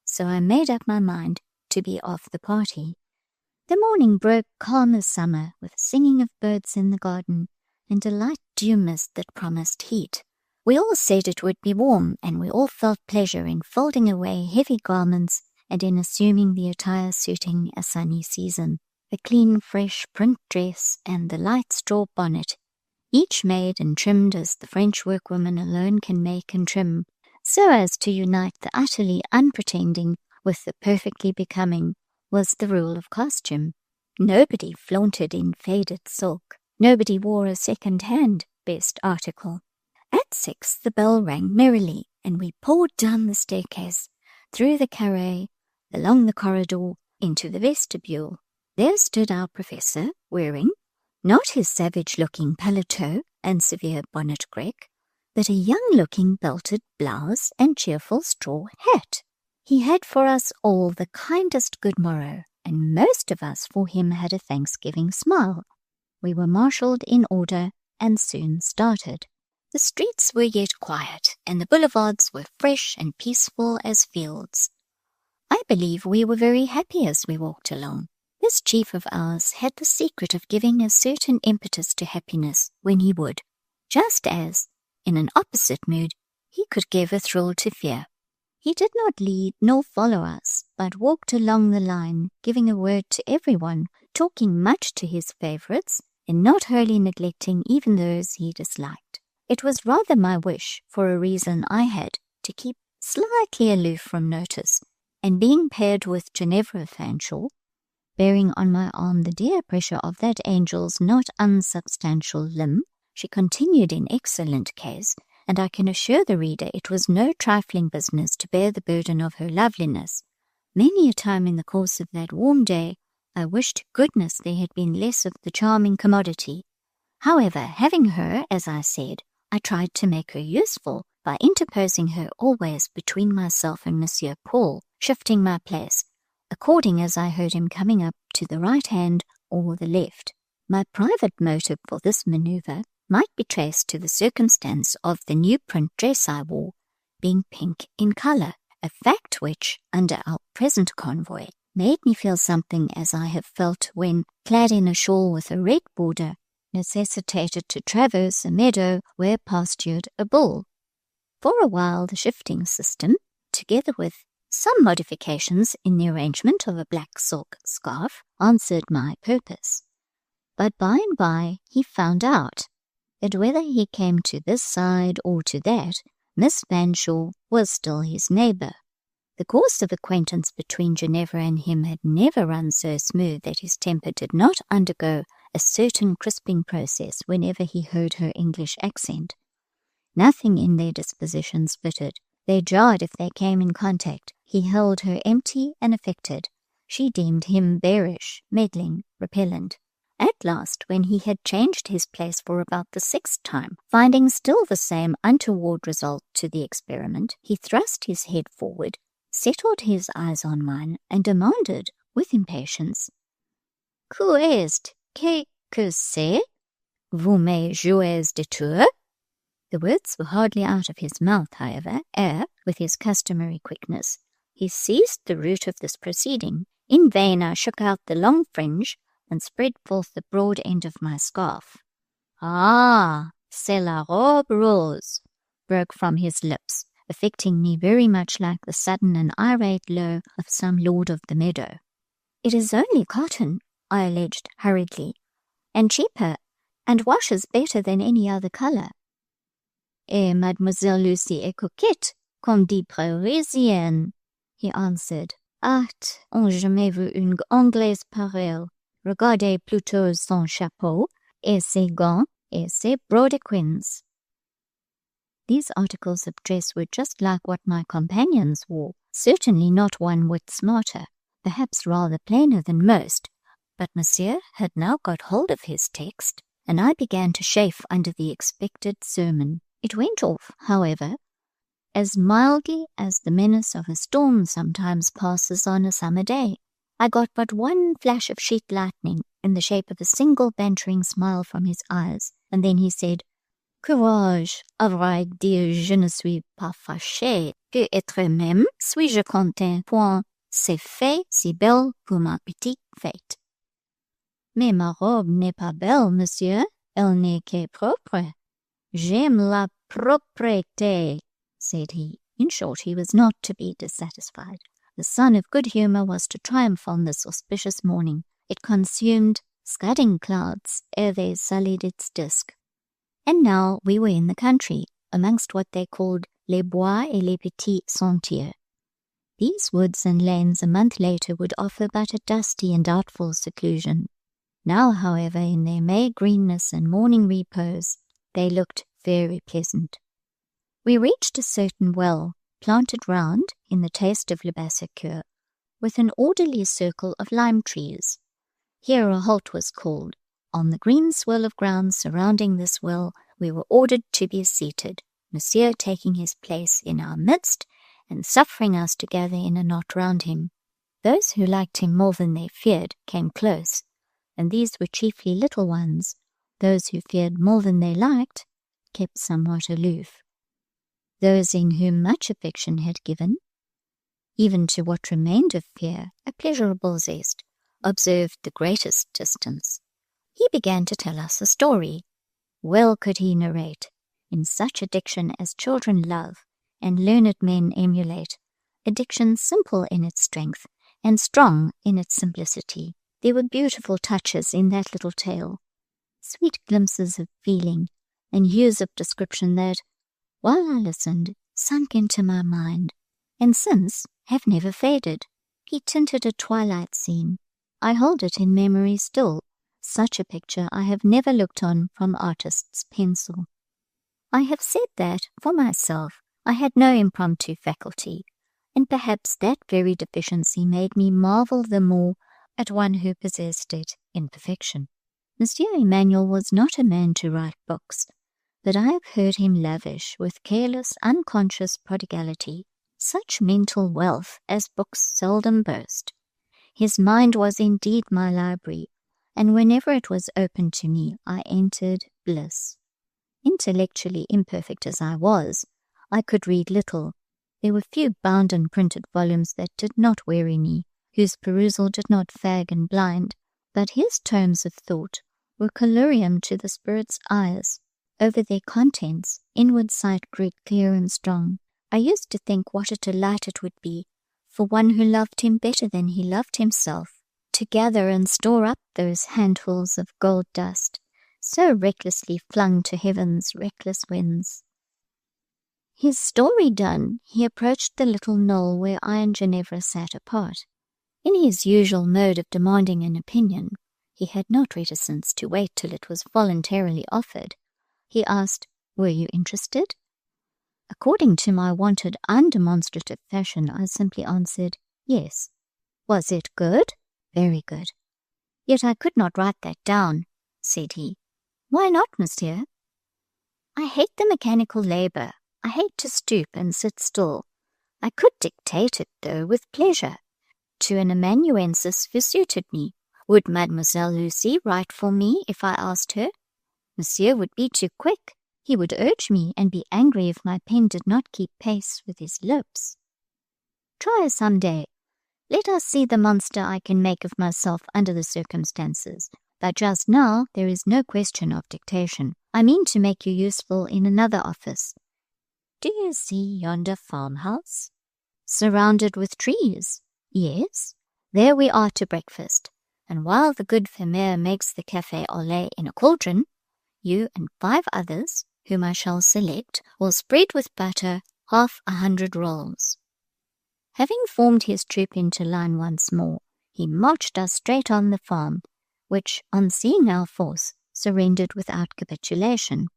so I made up my mind to be off the party. The morning broke calm as summer, with singing of birds in the garden, and a light dew mist that promised heat. We all said it would be warm, and we all felt pleasure in folding away heavy garments and in assuming the attire suiting a sunny season. The clean, fresh print dress and the light straw bonnet, each made and trimmed as the French workwoman alone can make and trim, so as to unite the utterly unpretending with the perfectly becoming, was the rule of costume. Nobody flaunted in faded silk. Nobody wore a second-hand best article. At 6 the bell rang merrily, and we poured down the staircase, through the carré, along the corridor, into the vestibule. There stood our professor, wearing, not his savage-looking paletot and severe bonnet grec, but a young-looking belted blouse and cheerful straw hat. He had for us all the kindest good morrow, and most of us for him had a Thanksgiving smile. We were marshalled in order and soon started. The streets were yet quiet, and the boulevards were fresh and peaceful as fields. I believe we were very happy as we walked along. This chief of ours had the secret of giving a certain impetus to happiness when he would, just as, in an opposite mood, he could give a thrill to fear. He did not lead nor follow us, but walked along the line, giving a word to everyone, talking much to his favourites, and not wholly neglecting even those he disliked. It was rather my wish, for a reason I had, to keep slightly aloof from notice, and being paired with Ginevra Fanshawe, bearing on my arm the dear pressure of that angel's not unsubstantial limb, she continued in excellent case, and I can assure the reader it was no trifling business to bear the burden of her loveliness. Many a time in the course of that warm day, I wished to goodness there had been less of the charming commodity. However, having her, as I said, I tried to make her useful by interposing her always between myself and Monsieur Paul, shifting my place, according as I heard him coming up to the right hand or the left. My private motive for this manoeuvre might be traced to the circumstance of the new print dress I wore being pink in colour, a fact which, under our present convoy, made me feel something as I have felt when, clad in a shawl with a red border, necessitated to traverse a meadow where pastured a bull. For a while the shifting system, together with some modifications in the arrangement of a black silk scarf, answered my purpose. But by and by he found out that whether he came to this side or to that, Miss Fanshawe was still his neighbour. The course of acquaintance between Ginevra and him had never run so smooth that his temper did not undergo a certain crisping process whenever he heard her English accent. Nothing in their dispositions fitted. They jarred if they came in contact. He held her empty and affected. She deemed him bearish, meddling, repellent. At last, when he had changed his place for about the 6th time, finding still the same untoward result to the experiment, he thrust his head forward, settled his eyes on mine, and demanded, with impatience, "Que est? Que c'est? Vous me jouez des tours?" The words were hardly out of his mouth, however, ere, with his customary quickness, he seized the root of this proceeding. In vain I shook out the long fringe and spread forth the broad end of my scarf. "Ah, c'est la robe rose," broke from his lips, affecting me very much like the sudden and irate low of some lord of the meadow. "It is only cotton," I alleged hurriedly, "and cheaper, and washes better than any other colour." "Et Mademoiselle Lucie est coquette, comme dit Parisienne," he answered. "Art, on jamais vu une Anglaise pareille. Regardez plutôt son chapeau, et ses gants, et ses brodequins." These articles of dress were just like what my companions wore, certainly not one whit smarter, perhaps rather plainer than most, but Monsieur had now got hold of his text, and I began to chafe under the expected sermon. It went off, however, as mildly as the menace of a storm sometimes passes on a summer day. I got but one flash of sheet lightning in the shape of a single bantering smile from his eyes, and then he said, Courage, à vrai dire, je ne suis pas fâché, que être même suis-je content, point c'est fait si belle pour ma petite fête. Mais ma robe n'est pas belle, monsieur, elle n'est que propre. J'aime la propreté, said he. In short, he was not to be dissatisfied. The sun of good humour was to triumph on this auspicious morning. It consumed scudding clouds ere they sullied its disk. And now we were in the country, amongst what they called les bois et les petits sentiers. These woods and lanes a month later would offer but a dusty and doubtful seclusion. Now, however, in their May greenness and morning repose, they looked very pleasant. We reached a certain well, planted round, in the taste of le Bassompierre, with an orderly circle of lime trees. Here a halt was called. On the green swirl of ground surrounding this well, we were ordered to be seated, Monsieur taking his place in our midst and suffering us to gather in a knot round him. Those who liked him more than they feared came close, and these were chiefly little ones. Those who feared more than they liked kept somewhat aloof. Those in whom much affection had given, even to what remained of fear, a pleasurable zest, observed the greatest distance. He began to tell us a story. Well could he narrate, in such a diction as children love and learned men emulate, a diction simple in its strength and strong in its simplicity. There were beautiful touches in that little tale, sweet glimpses of feeling and hues of description that, while I listened, sunk into my mind, and since have never faded. He tinted a twilight scene. I hold it in memory still. Such a picture I have never looked on from artist's pencil. I have said that, for myself, I had no impromptu faculty, and perhaps that very deficiency made me marvel the more at one who possessed it in perfection. Monsieur Emmanuel was not a man to write books, but I have heard him lavish with careless, unconscious prodigality such mental wealth as books seldom boast. His mind was indeed my library, and whenever it was open to me, I entered bliss. Intellectually imperfect as I was, I could read little. There were few bound and printed volumes that did not weary me, whose perusal did not fag and blind, but his tomes of thought were collyrium to the spirit's eyes. Over their contents, inward sight grew clear and strong. I used to think what a delight it would be for one who loved him better than he loved himself, to gather and store up those handfuls of gold dust, so recklessly flung to heaven's reckless winds. His story done, he approached the little knoll where I and Ginevra sat apart. In his usual mode of demanding an opinion, he had not reticence to wait till it was voluntarily offered. He asked, "Were you interested?" According to my wonted undemonstrative fashion, I simply answered, "Yes." "Was it good?" "Very good." "Yet I could not write that down," said he. "Why not, monsieur?" "I hate the mechanical labour. I hate to stoop and sit still. I could dictate it, though, with pleasure, to an amanuensis who suited me. Would Mademoiselle Lucy write for me if I asked her? Monsieur would be too quick. He would urge me and be angry if my pen did not keep pace with his lips. Try some day. Let us see the monster I can make of myself under the circumstances. But just now there is no question of dictation. I mean to make you useful in another office. Do you see yonder farmhouse? Surrounded with trees? Yes. There we are to breakfast, and while the good Femere makes the café au lait in a cauldron, you and 5 others, whom I shall select, will spread with butter 100 rolls. Having formed his troop into line once more, he marched us straight on the farm, which, on seeing our force, surrendered without capitulation.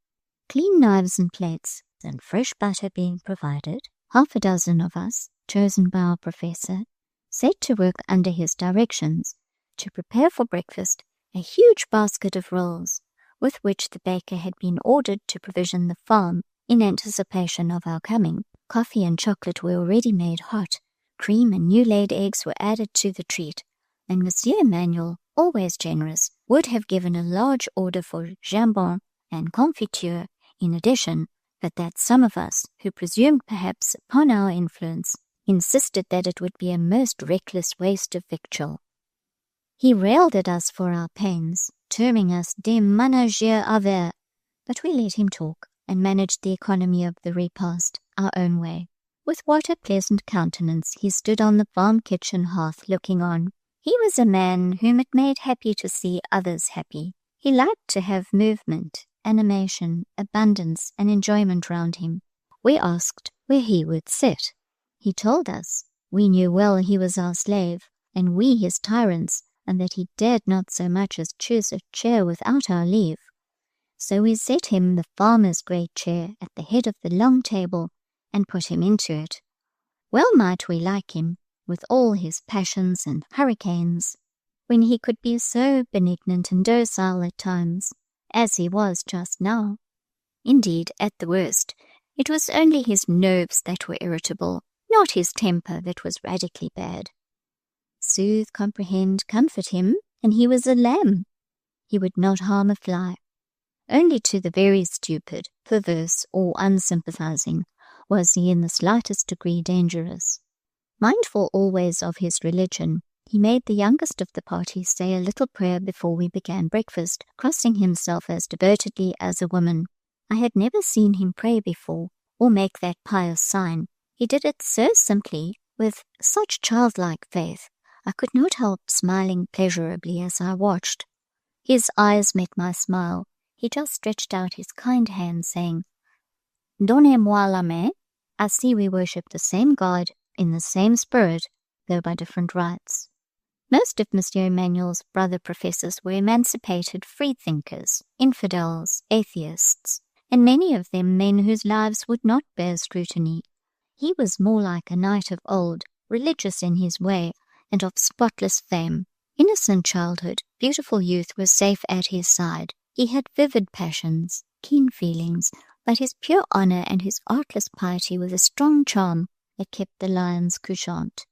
Clean knives and plates, and fresh butter being provided, 6 of us, chosen by our professor, set to work under his directions to prepare for breakfast a huge basket of rolls, with which the baker had been ordered to provision the farm in anticipation of our coming. Coffee and chocolate were already made hot. Cream and new-laid eggs were added to the treat. and Monsieur Emmanuel, always generous, would have given a large order for jambon and confiture in addition, but that some of us, who presumed perhaps upon our influence, insisted that it would be a most reckless waste of victual. He railed at us for our pains, terming us des managers avers, but we let him talk, and managed the economy of the repast our own way. With what a pleasant countenance he stood on the farm kitchen hearth looking on. He was a man whom it made happy to see others happy. He liked to have movement, animation, abundance, and enjoyment round him. We asked where he would sit. He told us. We knew well he was our slave, and we his tyrants, and that he dared not so much as choose a chair without our leave. So we set him the farmer's great chair at the head of the long table, and put him into it. Well might we like him, with all his passions and hurricanes, when he could be so benignant and docile at times, as he was just now. Indeed, at the worst, it was only his nerves that were irritable, not his temper that was radically bad. Soothe, comprehend, comfort him, and he was a lamb. He would not harm a fly. Only to the very stupid, perverse, or unsympathizing was he in the slightest degree dangerous. Mindful always of his religion, he made the youngest of the party say a little prayer before we began breakfast, crossing himself as devotedly as a woman. I had never seen him pray before, or make that pious sign. He did it so simply, with such childlike faith, I could not help smiling pleasurably as I watched. His eyes met my smile. He just stretched out his kind hand, saying, Donnez-moi la main. I see we worship the same God, in the same spirit, though by different rites. Most of Monsieur Emmanuel's brother professors were emancipated freethinkers, infidels, atheists, and many of them men whose lives would not bear scrutiny. He was more like a knight of old, religious in his way, and of spotless fame. Innocent childhood, beautiful youth were safe at his side. He had vivid passions, keen feelings, but his pure honor and his artless piety were the strong charm that kept the lions couchant.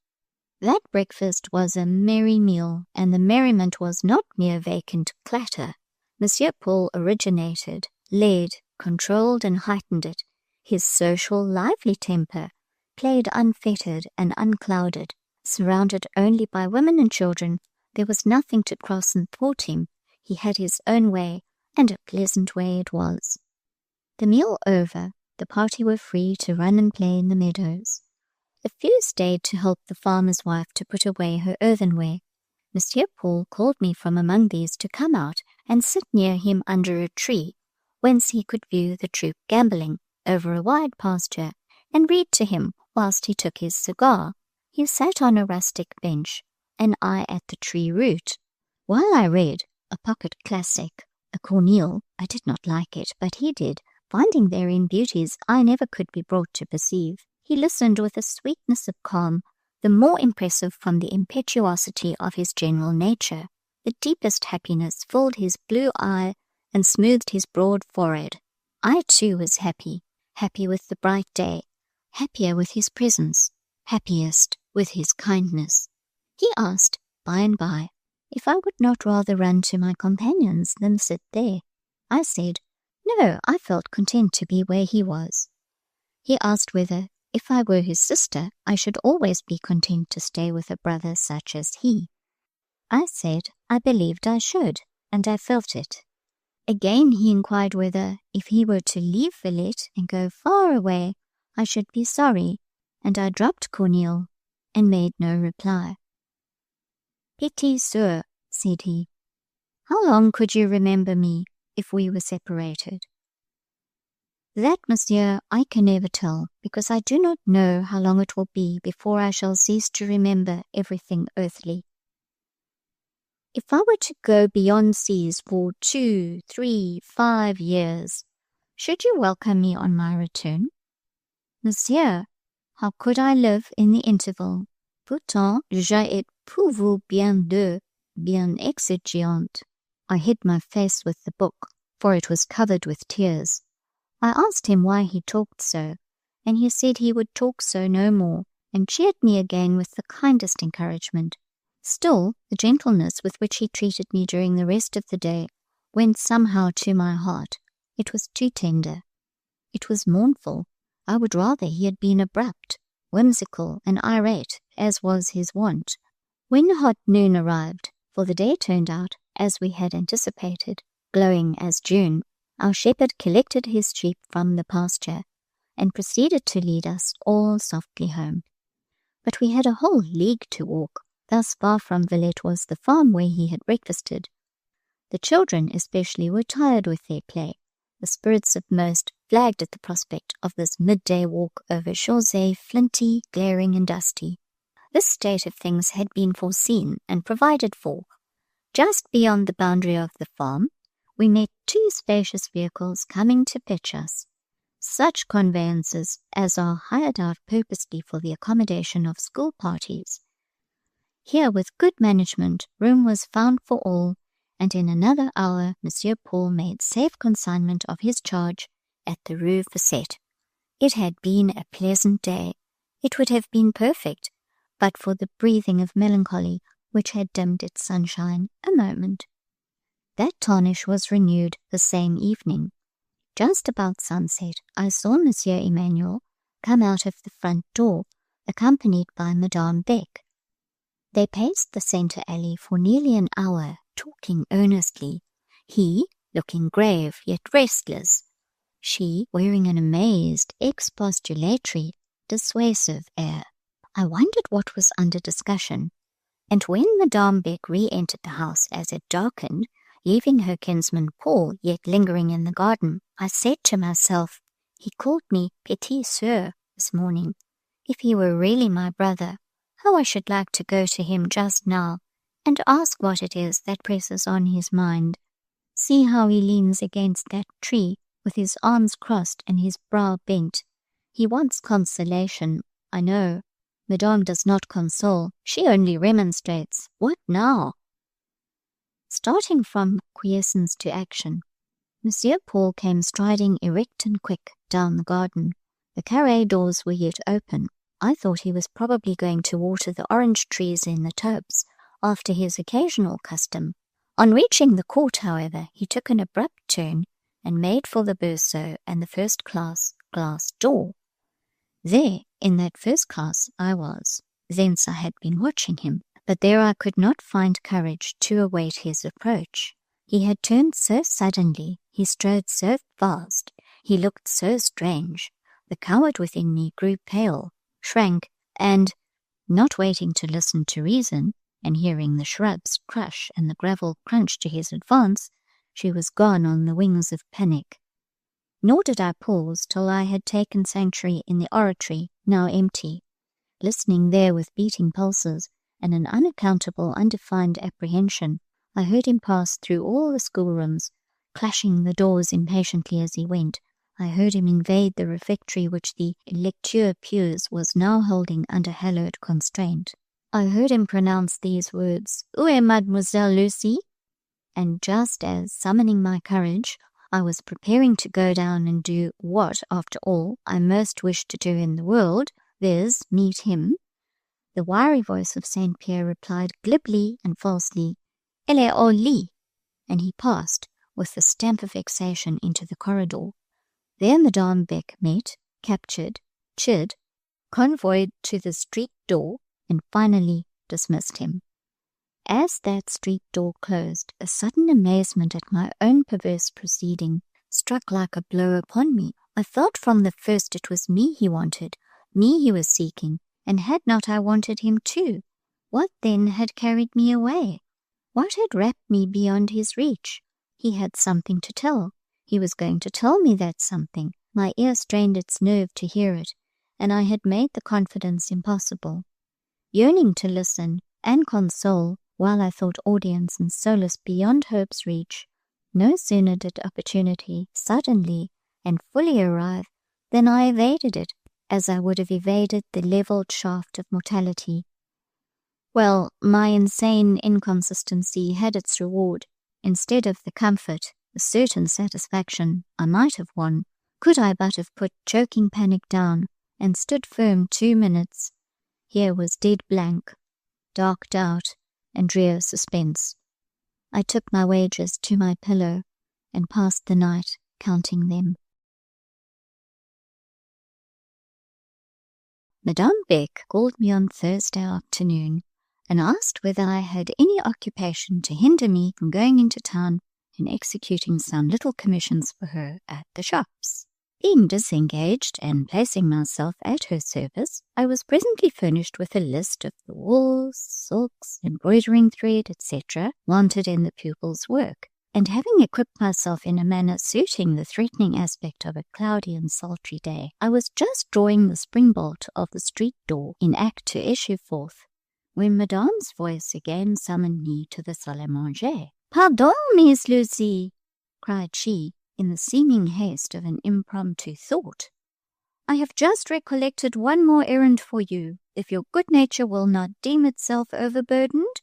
That breakfast was a merry meal, and the merriment was not mere vacant clatter. Monsieur Paul originated, led, controlled, and heightened it. His social, lively temper played unfettered and unclouded. Surrounded only by women and children, there was nothing to cross and thwart him. He had his own way, and a pleasant way it was. The meal over, the party were free to run and play in the meadows. A few stayed to help the farmer's wife to put away her earthenware. Monsieur Paul called me from among these to come out and sit near him under a tree, whence he could view the troop gambolling over a wide pasture, and read to him whilst he took his cigar. He sat on a rustic bench, and I at the tree root. While I read, a pocket classic, a Corneille, I did not like it, but he did, finding therein beauties I never could be brought to perceive. He listened with a sweetness of calm, the more impressive from the impetuosity of his general nature. The deepest happiness filled his blue eye and smoothed his broad forehead. I too was happy, happy with the bright day, happier with his presence, happiest with his kindness. He asked, by and by, if I would not rather run to my companions than sit there. I said, no, I felt content to be where he was. He asked whether, if I were his sister, I should always be content to stay with a brother such as he. I said I believed I should, and I felt it. Again he inquired whether, if he were to leave Villette and go far away, I should be sorry, and I dropped Corneille and made no reply. Petit sir, said he, how long could you remember me if we were separated? That, monsieur, I can never tell, because I do not know how long it will be before I shall cease to remember everything earthly. If I were to go beyond seas for 2, 3, 5 years, should you welcome me on my return? Monsieur, how could I live in the interval? Pourtant, j'ai été pour vous bien deux, bien exigeante. I hid my face with the book, for it was covered with tears. I asked him why he talked so, and he said he would talk so no more, and cheered me again with the kindest encouragement. Still, the gentleness with which he treated me during the rest of the day went somehow to my heart. It was too tender. It was mournful. I would rather he had been abrupt, whimsical, and irate, as was his wont. When hot noon arrived, for the day turned out, as we had anticipated, glowing as June, our shepherd collected his sheep from the pasture and proceeded to lead us all softly home. But we had a whole league to walk. Thus far from Villette was the farm where he had breakfasted. The children especially were tired with their play. The spirits of most flagged at the prospect of this midday walk over chaussee, flinty, glaring, and dusty. This state of things had been foreseen and provided for. Just beyond the boundary of the farm, we met two spacious vehicles coming to pitch us. Such conveyances as are hired out purposely for the accommodation of school parties. Here, with good management, room was found for all, and in another hour Monsieur Paul made safe consignment of his charge at the Rue Fete. It had been a pleasant day. It would have been perfect, but for the breathing of melancholy which had dimmed its sunshine a moment. That tarnish was renewed the same evening. Just about sunset, I saw Monsieur Emmanuel come out of the front door, accompanied by Madame Beck. They paced the centre alley for nearly an hour, talking earnestly, he looking grave yet restless, she wearing an amazed, expostulatory, dissuasive air. I wondered what was under discussion, and when Madame Beck re-entered the house as it darkened, leaving her kinsman Paul yet lingering in the garden, I said to myself, he called me petit sœur this morning. If he were really my brother, how I should like to go to him just now and ask what it is that presses on his mind. See how he leans against that tree with his arms crossed and his brow bent. He wants consolation, I know. Madame does not console, she only remonstrates. What now? Starting from quiescence to action, Monsieur Paul came striding erect and quick down the garden. The carré doors were yet open. I thought he was probably going to water the orange trees in the tubs, after his occasional custom. On reaching the court, however, he took an abrupt turn and made for the berceau and the first-class glass door. There, in that first class, I was. Thence I had been watching him, but there I could not find courage to await his approach. He had turned so suddenly, he strode so fast, he looked so strange. The coward within me grew pale, shrank, and, not waiting to listen to reason, and hearing the shrubs crush and the gravel crunch to his advance, she was gone on the wings of panic. Nor did I pause till I had taken sanctuary in the oratory, now empty. Listening there with beating pulses and an unaccountable, undefined apprehension, I heard him pass through all the schoolrooms, clashing the doors impatiently as he went. I heard him invade the refectory which the lecture pews was now holding under hallowed constraint. I heard him pronounce these words, "Où est Mademoiselle Lucy?" And just as, summoning my courage, I was preparing to go down and do what, after all, I most wished to do in the world, viz., meet him, the wiry voice of St. Pierre replied glibly and falsely, "Elle est au lit," and he passed, with the stamp of vexation, into the corridor. There Madame Beck met, captured, chid, convoyed to the street door, and finally dismissed him. As that street door closed, a sudden amazement at my own perverse proceeding struck like a blow upon me. I felt from the first it was me he wanted, me he was seeking, and had not I wanted him too? What then had carried me away? What had wrapped me beyond his reach? He had something to tell. He was going to tell me that something. My ear strained its nerve to hear it, and I had made the confidence impossible. Yearning to listen and console, while I thought audience and solace beyond hope's reach, no sooner did opportunity suddenly and fully arrive than I evaded it, as I would have evaded the levelled shaft of mortality. Well, my insane inconsistency had its reward. Instead of the comfort, the certain satisfaction I might have won, could I but have put choking panic down and stood firm 2 minutes. Here was dead blank, darked out, and drear suspense. I took my wages to my pillow and passed the night counting them. Madame Beck called me on Thursday afternoon and asked whether I had any occupation to hinder me from going into town and executing some little commissions for her at the shops. Being disengaged and placing myself at her service, I was presently furnished with a list of the wools, silks, embroidering thread, etc., wanted in the pupil's work, and having equipped myself in a manner suiting the threatening aspect of a cloudy and sultry day, I was just drawing the spring-bolt of the street door in act to issue forth, when Madame's voice again summoned me to the salle à manger. "Pardon, Miss Lucy," cried she, in the seeming haste of an impromptu thought. "I have just recollected one more errand for you, if your good nature will not deem itself overburdened."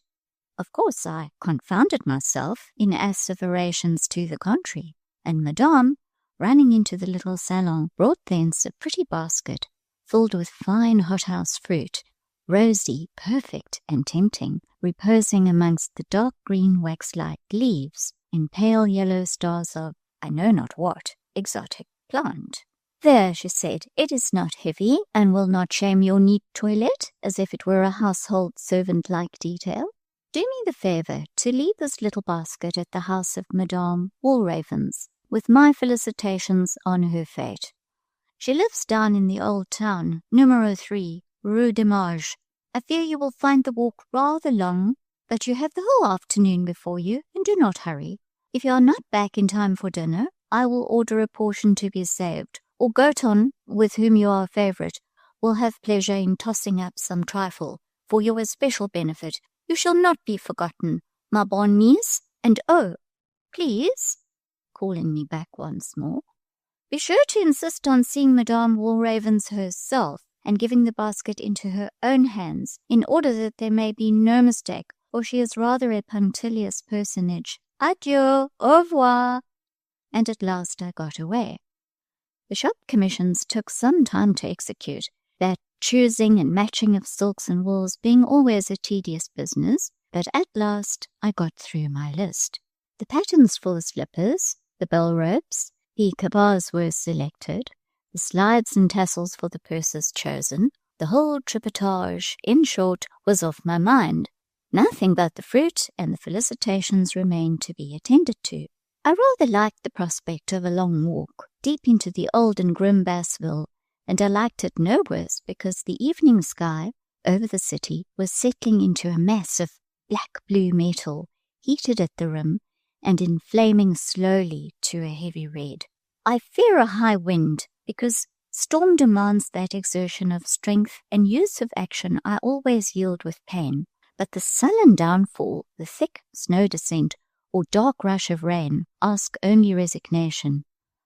Of course I confounded myself in asseverations to the contrary, and Madame, running into the little salon, brought thence a pretty basket filled with fine hothouse fruit, rosy, perfect, and tempting, reposing amongst the dark green wax-like leaves and pale yellow stars of I know not what exotic plant. "There," she said, "it is not heavy, and will not shame your neat toilette, as if it were a household servant-like detail. Do me the favour to leave this little basket at the house of Madame Walraven's, with my felicitations on her fate. She lives down in the old town, numero 3, Rue des Marges. I fear you will find the walk rather long, but you have the whole afternoon before you, and do not hurry. If you are not back in time for dinner, I will order a portion to be saved, or Goton, with whom you are a favourite, will have pleasure in tossing up some trifle for your especial benefit. You shall not be forgotten, ma bonne niece, and oh, please," calling me back once more, "be sure to insist on seeing Madame Walravens herself, and giving the basket into her own hands, in order that there may be no mistake, for she is rather a punctilious personage. Adieu, au revoir." And at last I got away. The shop commissions took some time to execute, that choosing and matching of silks and wools being always a tedious business, but at last I got through my list. The patterns for the slippers, the bell ropes, the cabas were selected, the slides and tassels for the purses chosen, the whole tripotage, in short, was off my mind. Nothing but the fruit and the felicitations remained to be attended to. I rather liked the prospect of a long walk deep into the old and grim Bassville, and I liked it no worse because the evening sky over the city was settling into a mass of black-blue metal, heated at the rim and inflaming slowly to a heavy red. I fear a high wind because storm demands that exertion of strength and use of action I always yield with pain, but the sullen downfall, the thick snow descent, or dark rush of rain ask only resignation,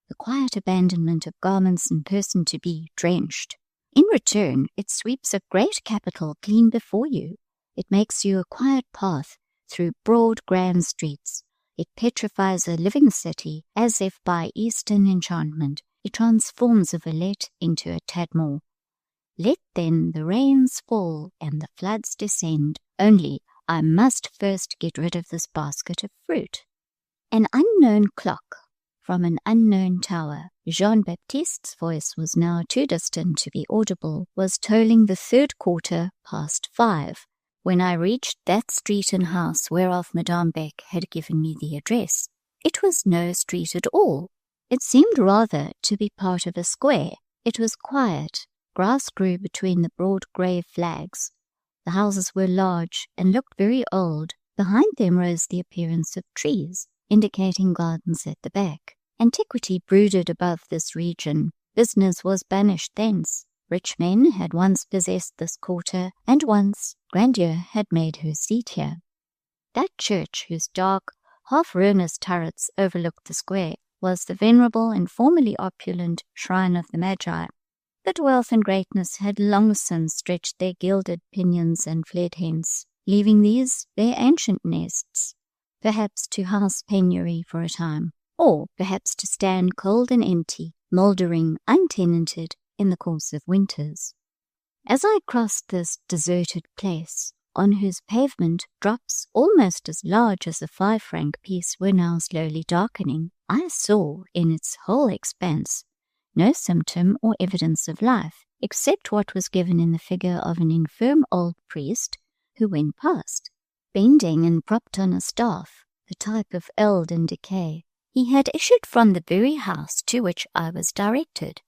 the quiet abandonment of garments and person to be drenched. In return, it sweeps a great capital clean before you. It makes you a quiet path through broad grand streets. It petrifies a living city as if by eastern enchantment. It transforms a Villette into a Tadmor. Let then the rains fall and the floods descend, only I must first get rid of this basket of fruit. An unknown clock from an unknown tower, Jean-Baptiste's voice was now too distant to be audible, was tolling the 3rd quarter past 5, when I reached that street and house whereof Madame Beck had given me the address. It was no street at all. It seemed rather to be part of a square. It was quiet. Grass grew between the broad grey flags. The houses were large and looked very old. Behind them rose the appearance of trees, indicating gardens at the back. Antiquity brooded above this region. Business was banished thence. Rich men had once possessed this quarter, and once grandeur had made her seat here. That church, whose dark, half-ruinous turrets overlooked the square, was the venerable and formerly opulent shrine of the Magi. But wealth and greatness had long since stretched their gilded pinions and fled hence, leaving these their ancient nests, perhaps to house penury for a time, or perhaps to stand cold and empty, mouldering untenanted in the course of winters. As I crossed this deserted place, on whose pavement drops almost as large as a 5-franc piece were now slowly darkening, I saw in its whole expanse no symptom or evidence of life, except what was given in the figure of an infirm old priest who went past, bending and propped on a staff, the type of eld and decay. He had issued from the very house to which I was directed,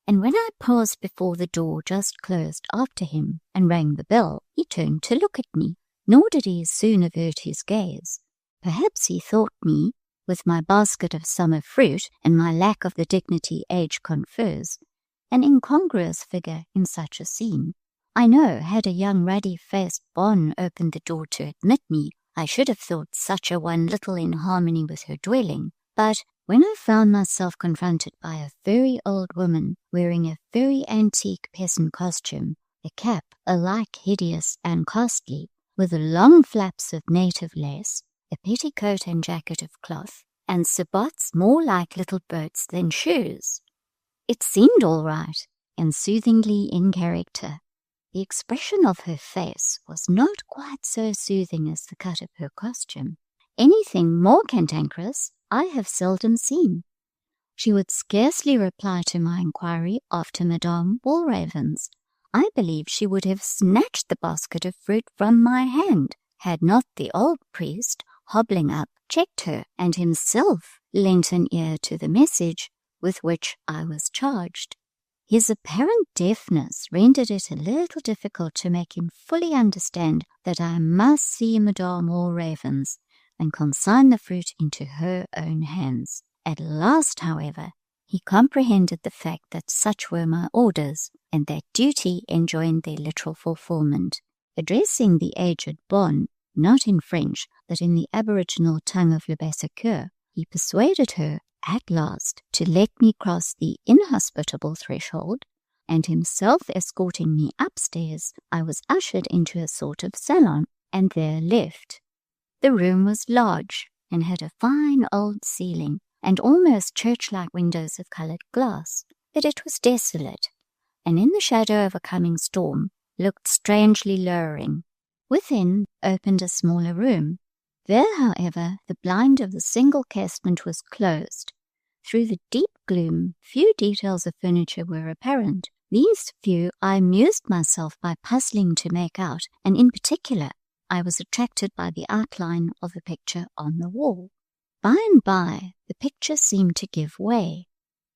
and when I paused before the door just closed after him and rang the bell, he turned to look at me, nor did he soon avert his gaze. Perhaps he thought me, with my basket of summer fruit and my lack of the dignity age confers, an incongruous figure in such a scene. I know, had a young ruddy-faced bonne opened the door to admit me, I should have thought such a one little in harmony with her dwelling. But when I found myself confronted by a very old woman wearing a very antique peasant costume, a cap alike hideous and costly, with long flaps of native lace, a petticoat and jacket of cloth, and sabots more like little boats than shoes, it seemed all right and soothingly in character. The expression of her face was not quite so soothing as the cut of her costume. Anything more cantankerous I have seldom seen. She would scarcely reply to my inquiry after Madame Walraven's. I believe she would have snatched the basket of fruit from my hand, had not the old priest, hobbling up, checked her, and himself lent an ear to the message with which I was charged. His apparent deafness rendered it a little difficult to make him fully understand that I must see Madame Walraven's and consign the fruit into her own hands. At last, however, he comprehended the fact that such were my orders, and that duty enjoined their literal fulfillment. Addressing the aged bonne, not in French, but in the aboriginal tongue of Le Bassompierre, he persuaded her, at last, to let me cross the inhospitable threshold, and himself escorting me upstairs, I was ushered into a sort of salon, and there left. The room was large, and had a fine old ceiling, and almost church-like windows of coloured glass, but it was desolate, and in the shadow of a coming storm looked strangely lowering. Within opened a smaller room. There, however, the blind of the single casement was closed. Through the deep gloom, few details of furniture were apparent. These few I amused myself by puzzling to make out, and in particular I was attracted by the outline of a picture on the wall. By and by, the picture seemed to give way.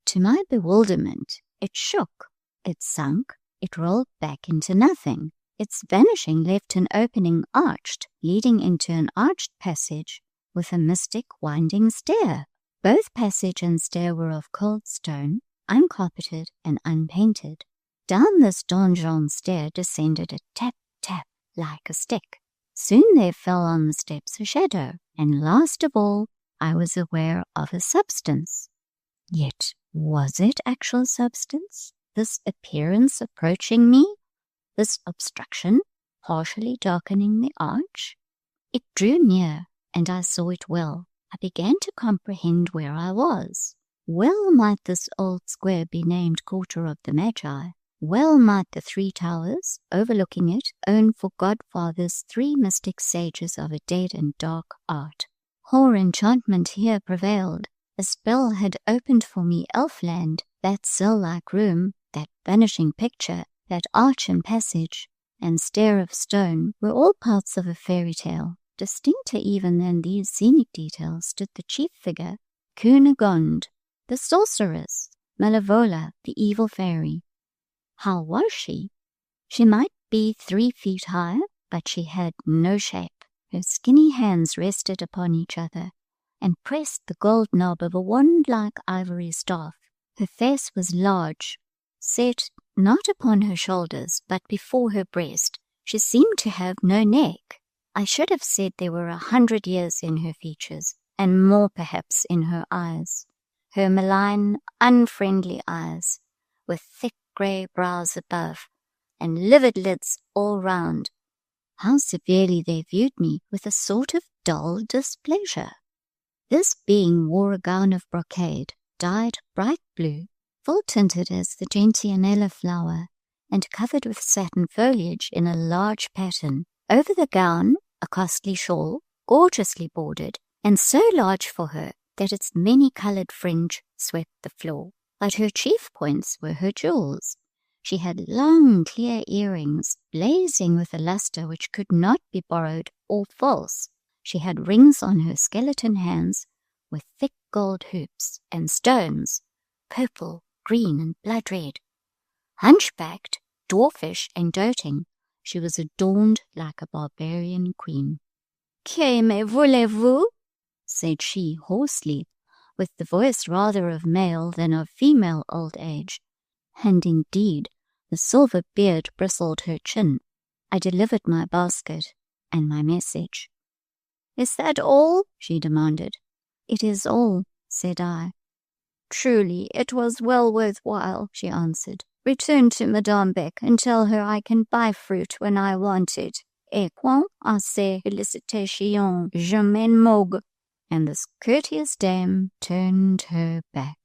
To my bewilderment, it shook, it sunk, it rolled back into nothing. Its vanishing left an opening arched, leading into an arched passage with a mystic winding stair. Both passage and stair were of cold stone, uncarpeted and unpainted. Down this donjon stair descended a tap-tap like a stick. Soon there fell on the steps a shadow, and last of all, I was aware of a substance. Yet was it actual substance, this appearance approaching me, this obstruction partially darkening the arch? It drew near, and I saw it well. I began to comprehend where I was. Well might this old square be named Quarter of the Magi. Well might the 3 towers, overlooking it, own for godfathers 3 mystic sages of a dead and dark art. Hoar enchantment here prevailed. A spell had opened for me elfland. That cell-like room, that vanishing picture, that arch and passage, and stair of stone were all parts of a fairy tale. Distincter even than these scenic details stood the chief figure, Cunegonde, the sorceress, Malevola, the evil fairy. How was she? She might be 3 feet high, but she had no shape. Her skinny hands rested upon each other and pressed the gold knob of a wand-like ivory staff. Her face was large, set not upon her shoulders, but before her breast. She seemed to have no neck. I should have said there were 100 years in her features, and more perhaps in her eyes. Her malign, unfriendly eyes, with thick grey brows above, and livid lids all round. How severely they viewed me, with a sort of dull displeasure. This being wore a gown of brocade, dyed bright blue, full-tinted as the gentianella flower, and covered with satin foliage in a large pattern. Over the gown, a costly shawl, gorgeously bordered, and so large for her that its many-coloured fringe swept the floor. But her chief points were her jewels. She had long, clear earrings, blazing with a lustre which could not be borrowed or false. She had rings on her skeleton hands with thick gold hoops and stones, purple, green, and blood red. Hunchbacked, dwarfish, and doting, she was adorned like a barbarian queen. "Que me voulez-vous?" said she hoarsely, with the voice rather of male than of female old age. And indeed, the silver beard bristled her chin. I delivered my basket and my message. "Is that all?" she demanded. "It is all," said I. "Truly, it was well worth while," she answered. "Return to Madame Beck and tell her I can buy fruit when I want it. Et quant à ces félicitations, je m'en moque." And this courteous dame turned her back.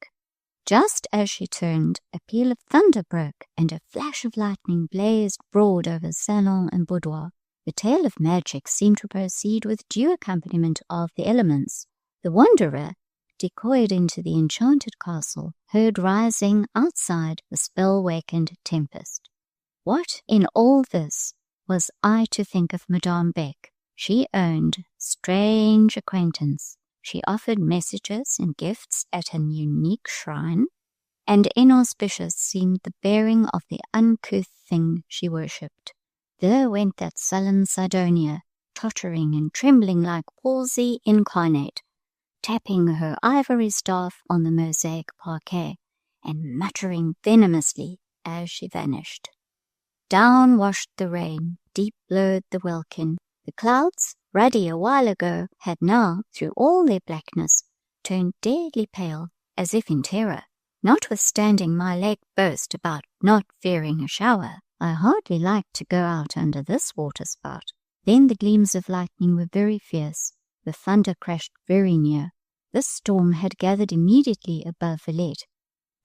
Just as she turned, a peal of thunder broke, and a flash of lightning blazed broad over salon and boudoir. The tale of magic seemed to proceed with due accompaniment of the elements. The wanderer, decoyed into the enchanted castle, heard rising outside the spell-wakened tempest. What in all this was I to think of Madame Beck? She owned strange acquaintance. She offered messages and gifts at an unique shrine, and inauspicious seemed the bearing of the uncouth thing she worshipped. There went that sullen Sidonia, tottering and trembling like palsy incarnate, tapping her ivory staff on the mosaic parquet, and muttering venomously as she vanished. Down washed the rain, deep blurred the welkin. The clouds, ruddy a while ago, had now, through all their blackness, turned deadly pale, as if in terror. Notwithstanding my late boast about not fearing a shower, I hardly liked to go out under this waterspout. Then the gleams of lightning were very fierce. The thunder crashed very near. This storm had gathered immediately above Villette.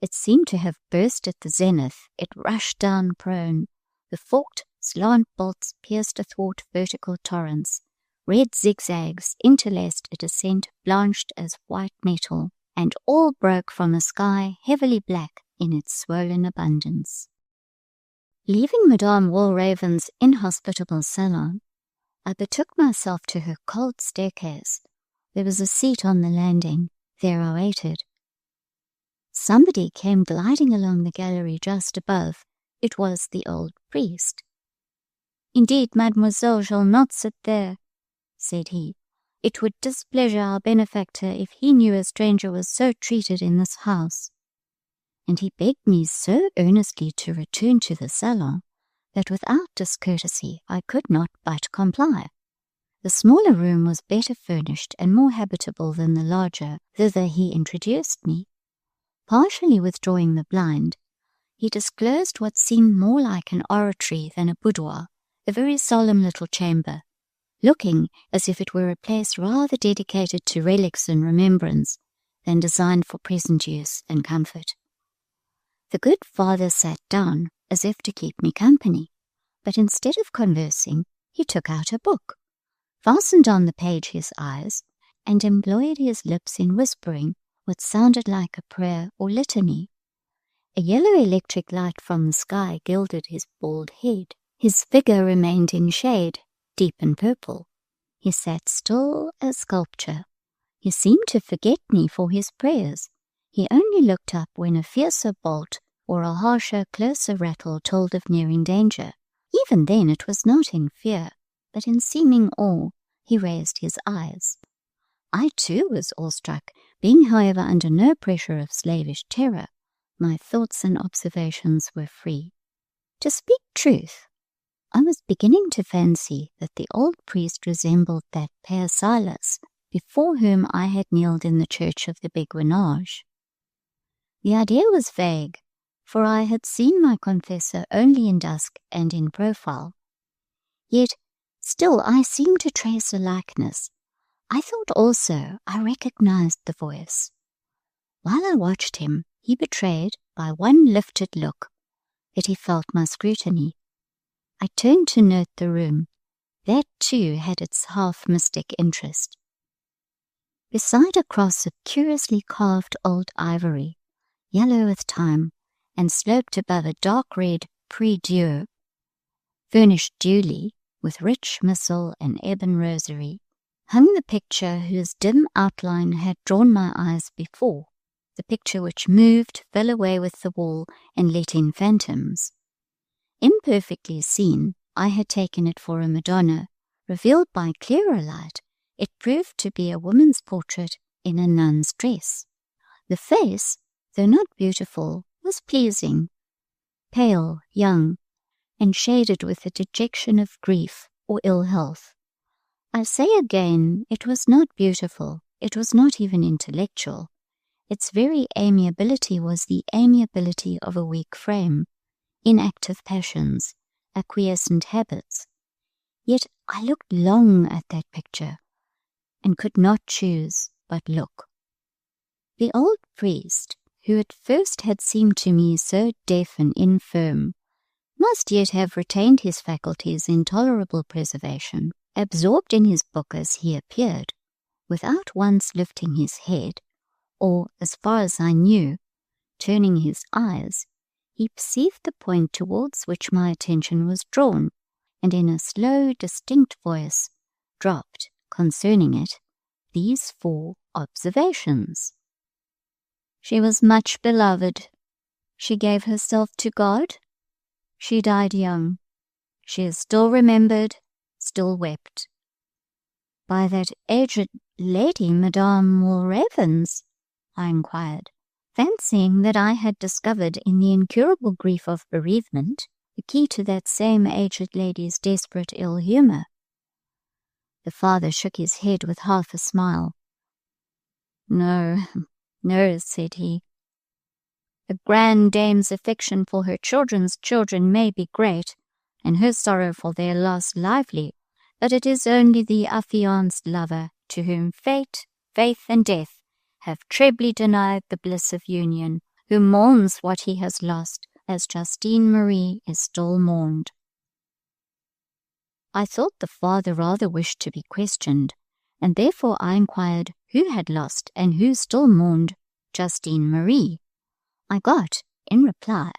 It seemed to have burst at the zenith. It rushed down prone. The forked slant bolts pierced athwart vertical torrents. Red zigzags interlaced a descent blanched as white metal, and all broke from a sky heavily black in its swollen abundance. Leaving Madame Walraven's inhospitable salon, I betook myself to her cold staircase. There was a seat on the landing. There I waited. Somebody came gliding along the gallery just above. It was the old priest. "Indeed, mademoiselle shall not sit there," said he. "It would displeasure our benefactor if he knew a stranger was so treated in this house." And he begged me so earnestly to return to the salon that without discourtesy I could not but comply. The smaller room was better furnished and more habitable than the larger. Thither he introduced me. Partially withdrawing the blind, he disclosed what seemed more like an oratory than a boudoir, a very solemn little chamber, looking as if it were a place rather dedicated to relics and remembrance than designed for present use and comfort. The good father sat down as if to keep me company, but instead of conversing, he took out a book, fastened on the page his eyes, and employed his lips in whispering what sounded like a prayer or litany. A yellow electric light from the sky gilded his bald head. His figure remained in shade, deep and purple. He sat still as sculpture. He seemed to forget me for his prayers. He only looked up when a fiercer bolt or a harsher, closer rattle told of nearing danger. Even then it was not in fear, but in seeming awe. He raised his eyes. I too was awestruck, being however under no pressure of slavish terror. My thoughts and observations were free. To speak truth, I was beginning to fancy that the old priest resembled that Père Silas before whom I had kneeled in the church of the Beguinage. The idea was vague, for I had seen my confessor only in dusk and in profile. Yet still I seemed to trace a likeness. I thought also I recognized the voice. While I watched him, he betrayed, by one lifted look, that he felt my scrutiny. I turned to note the room. That too had its half-mystic interest. Beside a cross of curiously carved old ivory, yellow with time, and sloped above a dark red prie-dieu, furnished duly with rich missal and ebon rosary, hung the picture whose dim outline had drawn my eyes before, the picture which moved, fell away with the wall, and let in phantoms. Imperfectly seen, I had taken it for a Madonna. Revealed by clearer light, it proved to be a woman's portrait in a nun's dress. The face, though not beautiful, was pleasing, pale, young, and shaded with the dejection of grief or ill health. I say again, it was not beautiful, it was not even intellectual. Its very amiability was the amiability of a weak frame, inactive passions, acquiescent habits. Yet I looked long at that picture, and could not choose but look. The old priest, who at first had seemed to me so deaf and infirm, must yet have retained his faculties in tolerable preservation, absorbed in his book as he appeared, without once lifting his head, or, as far as I knew, turning his eyes. He perceived the point towards which my attention was drawn, and in a slow, distinct voice dropped, concerning it, these 4 observations. She was much beloved. She gave herself to God. She died young. She is still remembered, still wept. By that aged lady, Madame Walravens? I inquired, fancying that I had discovered in the incurable grief of bereavement the key to that same aged lady's desperate ill humour. The father shook his head with half a smile. No, said he. A grand dame's affection for her children's children may be great, and her sorrow for their loss lively, but it is only the affianced lover to whom fate, faith, and death have trebly denied the bliss of union, who mourns what he has lost, as Justine Marie is still mourned. I thought the father rather wished to be questioned, and therefore I inquired who had lost and who still mourned Justine Marie. I got, in reply,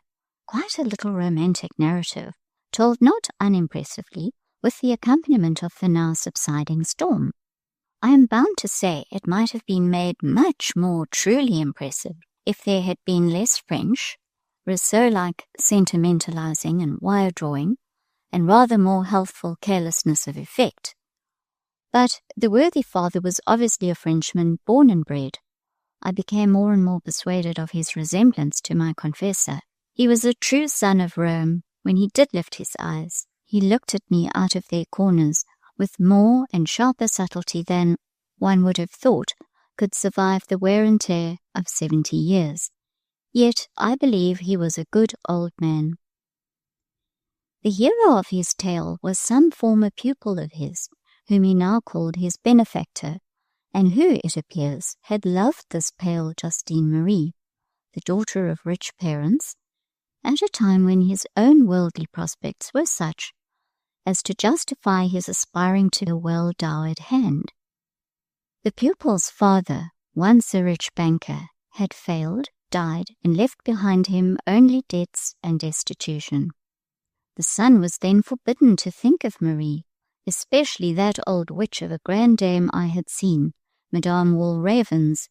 quite a little romantic narrative, told not unimpressively, with the accompaniment of the now subsiding storm. I am bound to say it might have been made much more truly impressive if there had been less French, Rousseau-like sentimentalizing and wire-drawing, and rather more healthful carelessness of effect. But the worthy father was obviously a Frenchman born and bred. I became more and more persuaded of his resemblance to my confessor. He was a true son of Rome. When he did lift his eyes, he looked at me out of their corners with more and sharper subtlety than, one would have thought, could survive the wear and tear of 70 years. Yet I believe he was a good old man. The hero of his tale was some former pupil of his, whom he now called his benefactor, and who, it appears, had loved this pale Justine Marie, the daughter of rich parents, at a time when his own worldly prospects were such as to justify his aspiring to a well-dowered hand. The pupil's father, once a rich banker, had failed, died, and left behind him only debts and destitution. The son was then forbidden to think of Marie, especially that old witch of a grand dame I had seen, Madame Walravens,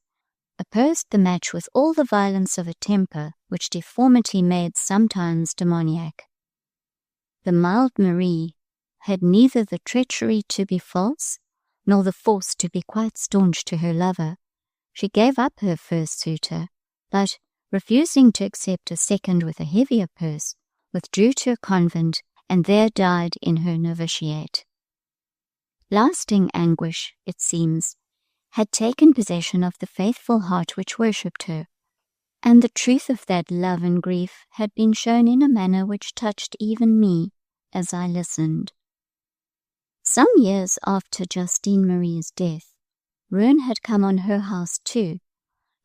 opposed the match with all the violence of a temper which deformity made sometimes demoniac. The mild Marie had neither the treachery to be false, nor the force to be quite staunch to her lover. She gave up her first suitor, but, refusing to accept a second with a heavier purse, withdrew to a convent, and there died in her novitiate. Lasting anguish, it seems, had taken possession of the faithful heart which worshipped her, and the truth of that love and grief had been shown in a manner which touched even me as I listened. Some years after Justine Marie's death, ruin had come on her house too.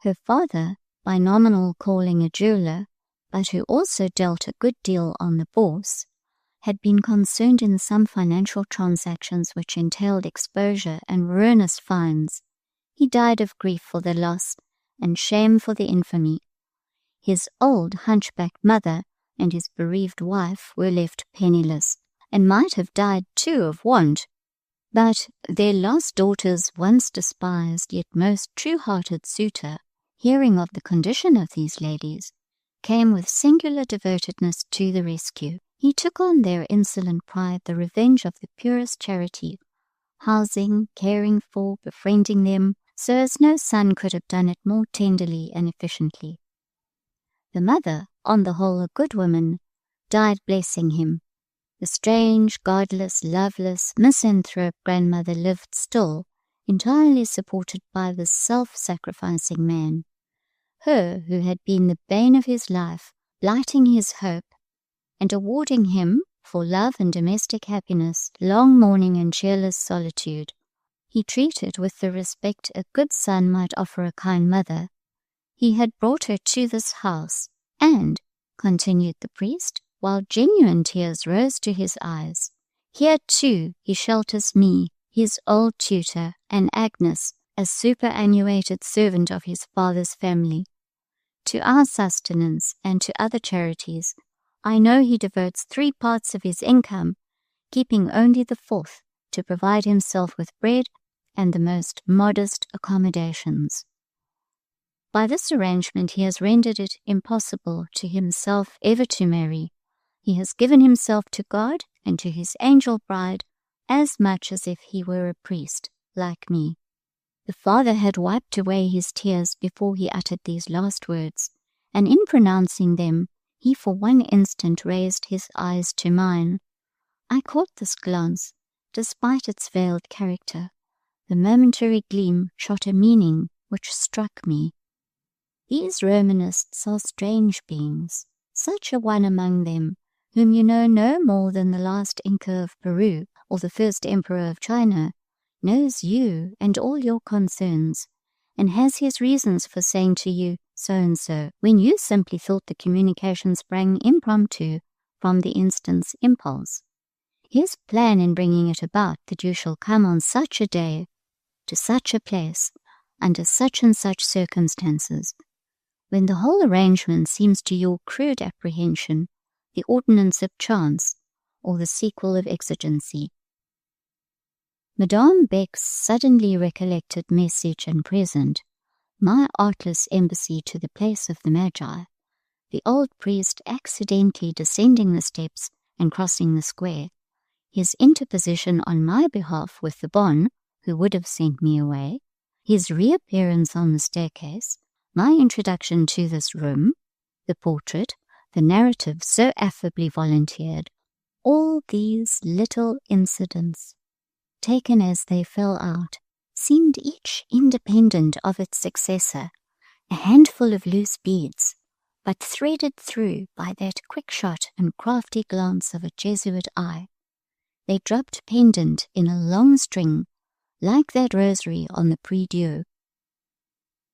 Her father, by nominal calling a jeweller, but who also dealt a good deal on the bourse, had been concerned in some financial transactions which entailed exposure and ruinous fines. He died of grief for the loss and shame for the infamy. His old hunchbacked mother and his bereaved wife were left penniless, and might have died too of want. But their lost daughter's once despised yet most true-hearted suitor, hearing of the condition of these ladies, came with singular devotedness to the rescue. He took on their insolent pride the revenge of the purest charity, housing, caring for, befriending them, so as no son could have done it more tenderly and efficiently. The mother, on the whole a good woman, died blessing him. The strange, godless, loveless, misanthrope grandmother lived still, entirely supported by this self-sacrificing man. Her who had been the bane of his life, blighting his hope, and awarding him, for love and domestic happiness, long mourning and cheerless solitude, he treated with the respect a good son might offer a kind mother. He had brought her to this house, and, continued the priest, while genuine tears rose to his eyes, here too he shelters me, his old tutor, and Agnes, as superannuated servant of his father's family. To our sustenance and to other charities, I know he devotes 3 parts of his income, keeping only the 4th to provide himself with bread and the most modest accommodations. By this arrangement he has rendered it impossible to himself ever to marry. He has given himself to God and to his angel bride as much as if he were a priest, like me. The father had wiped away his tears before he uttered these last words, and in pronouncing them, he for one instant raised his eyes to mine. I caught this glance, despite its veiled character. The momentary gleam shot a meaning which struck me. These Romanists are strange beings, such a one among them, whom you know no more than the last Inca of Peru or the first Emperor of China, knows you and all your concerns, and has his reasons for saying to you so-and-so, when you simply thought the communication sprang impromptu from the instant's impulse. His plan in bringing it about that you shall come on such a day, to such a place, under such and such circumstances, when the whole arrangement seems to your crude apprehension the ordinance of chance or the sequel of exigency. Madame Beck's suddenly recollected message and present, my artless embassy to the place of the Magi, the old priest accidentally descending the steps and crossing the square, his interposition on my behalf with the bonne, who would have sent me away, his reappearance on the staircase, my introduction to this room, the portrait, the narrative so affably volunteered, all these little incidents, taken as they fell out, seemed each independent of its successor, a handful of loose beads, but threaded through by that quick shot and crafty glance of a Jesuit eye. They dropped pendant in a long string, like that rosary on the prie-dieu.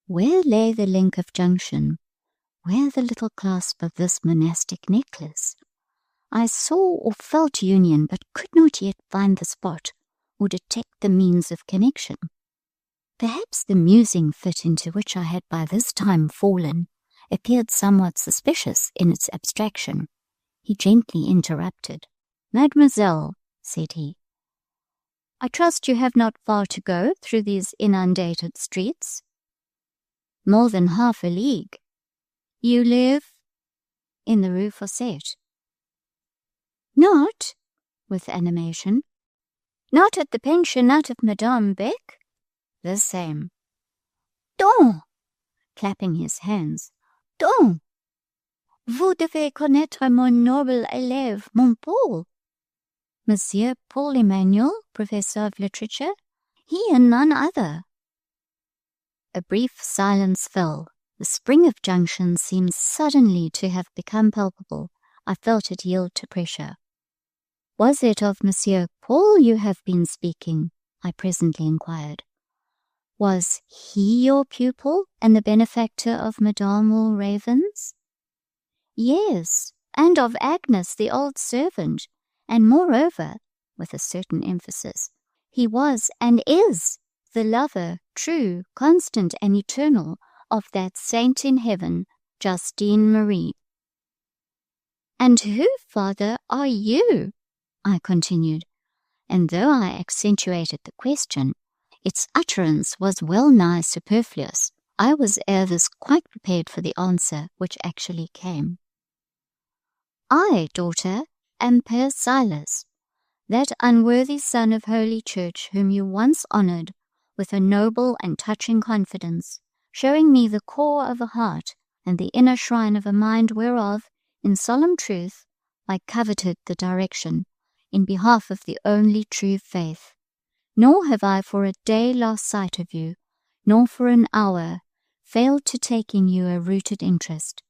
Where lay the link of junction? Where the little clasp of this monastic necklace? I saw or felt union, but could not yet find the spot or detect the means of connection. Perhaps the musing fit into which I had by this time fallen appeared somewhat suspicious in its abstraction. He gently interrupted. "Mademoiselle," said he, "I trust you have not far to go through these inundated streets." "More than half a league." "You live?" "In the Rue Fossette." "Not," with animation, "not at the pensionnat of Madame Beck?" "The same." "Donc," clapping his hands, "donc, vous devez connaître mon noble élève, mon Paul." "Monsieur Paul Emmanuel, professor of literature?" "He and none other." A brief silence fell. The spring of junction seemed suddenly to have become palpable. I felt it yield to pressure. "Was it of Monsieur Paul you have been speaking?" I presently inquired. "Was he your pupil and the benefactor of Madame Walravens?" "Yes, and of Agnes, the old servant, and moreover, with a certain emphasis, he was and is the lover, true, constant, and eternal of that saint in heaven, Justine Marie. "And who, father, are you?" I continued, and though I accentuated the question, its utterance was well nigh superfluous. I was ere this quite prepared for the answer which actually came. "I, daughter, am Père Silas, that unworthy son of Holy Church whom you once honoured with a noble and touching confidence, showing me the core of a heart and the inner shrine of a mind whereof, in solemn truth, I coveted the direction, in behalf of the only true faith. Nor have I for a day lost sight of you, nor for an hour failed to take in you a rooted interest.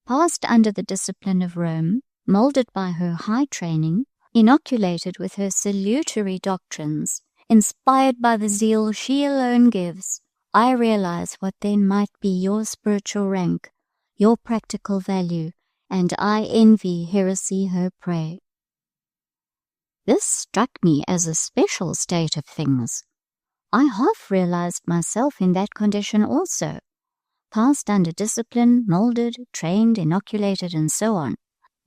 Passed under the discipline of Rome, moulded by her high training, inoculated with her salutary doctrines, inspired by the zeal she alone gives, I realize what then might be your spiritual rank, your practical value, and I envy heresy her prey." This struck me as a special state of things. I half realized myself in that condition also, passed under discipline, moulded, trained, inoculated, and so on.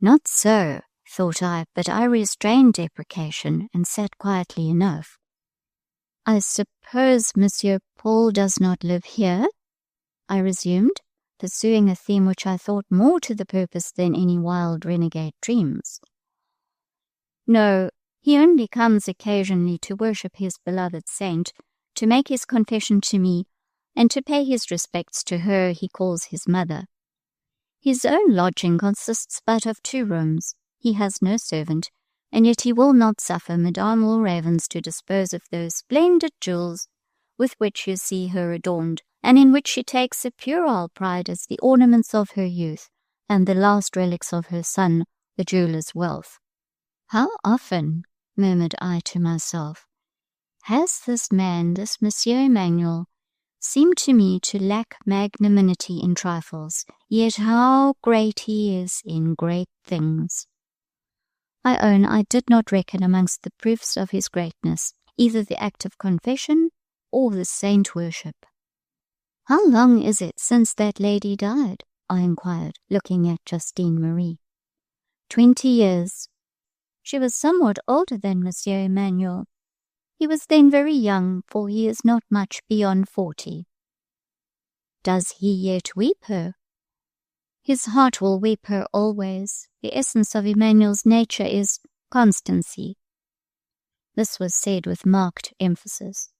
Not so, thought I, but I restrained deprecation and sat quietly enough. "I suppose Monsieur Paul does not live here?" I resumed, pursuing a theme which I thought more to the purpose than any wild renegade dreams. "No, he only comes occasionally to worship his beloved saint, to make his confession to me, and to pay his respects to her he calls his mother. His own lodging consists but of 2 rooms. He has no servant, and yet he will not suffer Madame Ravens to dispose of those splendid jewels with which you see her adorned, and in which she takes a puerile pride as the ornaments of her youth, and the last relics of her son, the jeweller's wealth." How often, murmured I to myself, has this man, this Monsieur Emmanuel, seemed to me to lack magnanimity in trifles, yet how great he is in great things. I own I did not reckon amongst the proofs of his greatness either the act of confession or the saint worship. "How long is it since that lady died?" I inquired, looking at Justine Marie. 20 years. She was somewhat older than Monsieur Emmanuel. He was then very young, for he is not much beyond 40. "Does he yet weep her?" "His heart will weep her always. The essence of Emmanuel's nature is constancy." This was said with marked emphasis.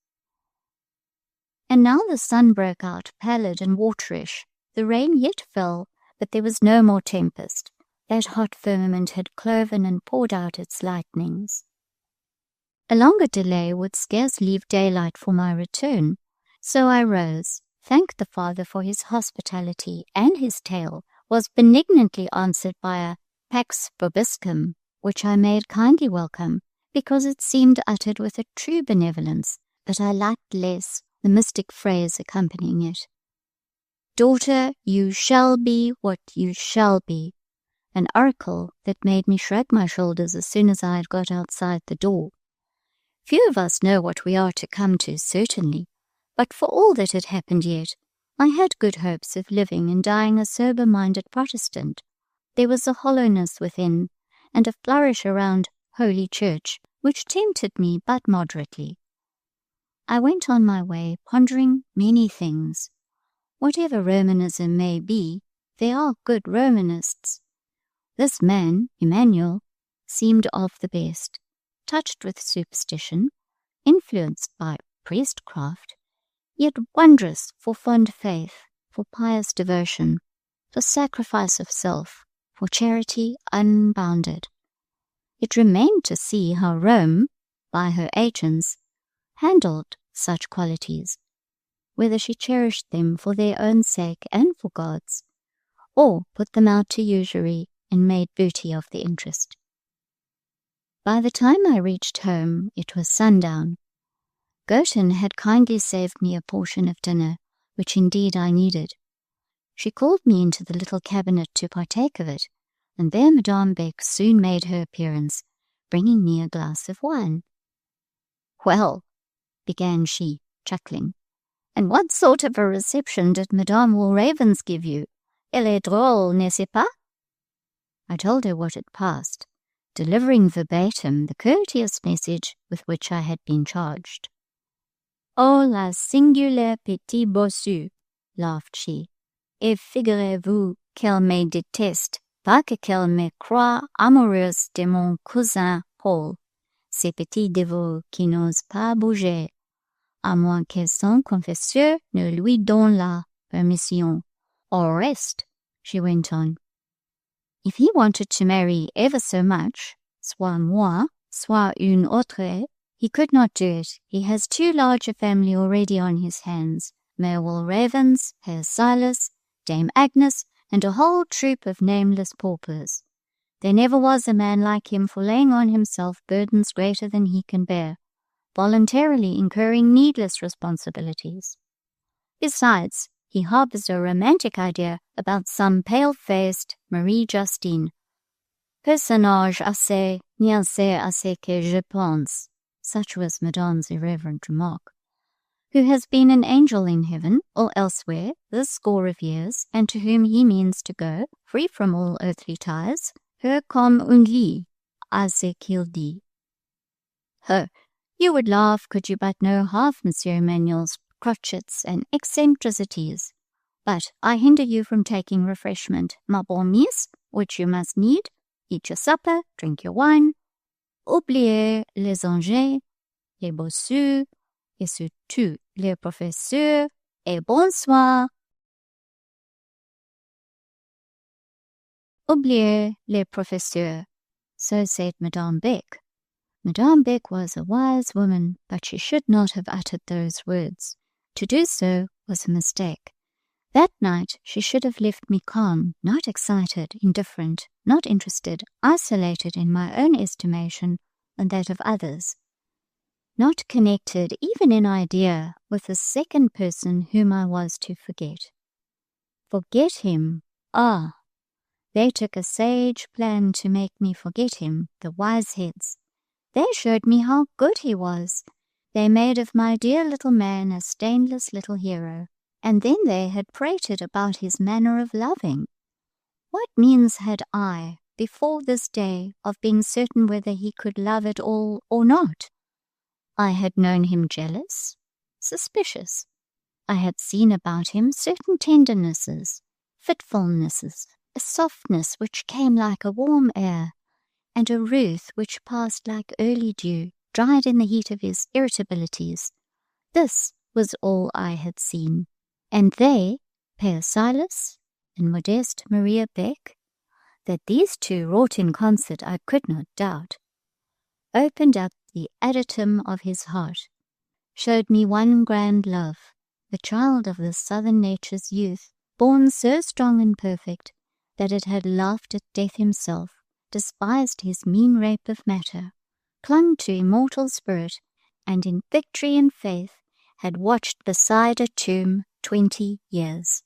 And now the sun broke out, pallid and waterish. The rain yet fell, but there was no more tempest. That hot firmament had cloven and poured out its lightnings. A longer delay would scarce leave daylight for my return, so I rose, thanked the father for his hospitality, and his tale was benignantly answered by a pax vobiscum, which I made kindly welcome, because it seemed uttered with a true benevolence, but I liked less the mystic phrase accompanying it. "Daughter, you shall be what you shall be," an oracle that made me shrug my shoulders as soon as I had got outside the door. Few of us know what we are to come to, certainly, but for all that had happened yet, I had good hopes of living and dying a sober-minded Protestant. There was a hollowness within, and a flourish around Holy Church, which tempted me but moderately. I went on my way, pondering many things. Whatever Romanism may be, there are good Romanists. This man, Emmanuel, seemed of the best, touched with superstition, influenced by priestcraft, yet wondrous for fond faith, for pious devotion, for sacrifice of self, for charity unbounded. It remained to see how Rome, by her agents, handled such qualities, whether she cherished them for their own sake and for God's, or put them out to usury and made booty of the interest. By the time I reached home, it was sundown. Goten had kindly saved me a portion of dinner, which indeed I needed. She called me into the little cabinet to partake of it, and there Madame Beck soon made her appearance, bringing me a glass of wine. "Well," began she, chuckling, "and what sort of a reception did Madame Walravens give you? Elle est drôle, n'est-ce pas?" I told her what had passed, delivering verbatim the courteous message with which I had been charged. "Oh, la singulière petite bossue," laughed she, "et figurez-vous qu'elle me déteste, pas qu'elle me croit amoureuse de mon cousin Paul, ce petit dévot qui n'ose pas bouger, à moins que son confesseur ne lui donne la permission. Au reste," she went on, "if he wanted to marry ever so much, soit moi, soit une autre, he could not do it. He has too large a family already on his hands. Mere Walravens, Herr Silas, Dame Agnes, and a whole troop of nameless paupers. There never was a man like him for laying on himself burdens greater than he can bear, voluntarily incurring needless responsibilities. Besides, he harbors a romantic idea about some pale-faced Marie Justine, personnage assez niaisé à ce que je pense," such was Madame's irreverent remark, "who has been an angel in heaven or elsewhere this score of years, and to whom he means to go, free from all earthly ties, her comme un lit, à ce qu'il dit." You would laugh could you but know half Monsieur Emmanuel's crotchets and eccentricities. But I hinder you from taking refreshment, ma bonne miss, which you must need. Eat your supper, drink your wine. Oubliez les anges, les bossus, et surtout les professeurs, et bonsoir. Oubliez les professeurs, so said Madame Beck. Madame Beck was a wise woman, but she should not have uttered those words. To do so was a mistake. That night she should have left me calm, not excited, indifferent, not interested, isolated in my own estimation and that of others, not connected even in idea with the second person whom I was to forget. Forget him? Ah! They took a sage plan to make me forget him, the wise heads. They showed me how good he was. They made of my dear little man a stainless little hero, and then they had prated about his manner of loving. What means had I, before this day, of being certain whether he could love at all or not? I had known him jealous, suspicious. I had seen about him certain tendernesses, fitfulnesses, a softness which came like a warm air, and a ruth which passed like early dew, dried in the heat of his irritabilities. This was all I had seen. And they, Père Silas and modeste Maria Beck, that these two wrought in concert I could not doubt, opened up the adytum of his heart, showed me one grand love, the child of the southern nature's youth, born so strong and perfect that it had laughed at death himself, despised his mean rape of matter, clung to immortal spirit, and in victory and faith had watched beside a tomb 20 years.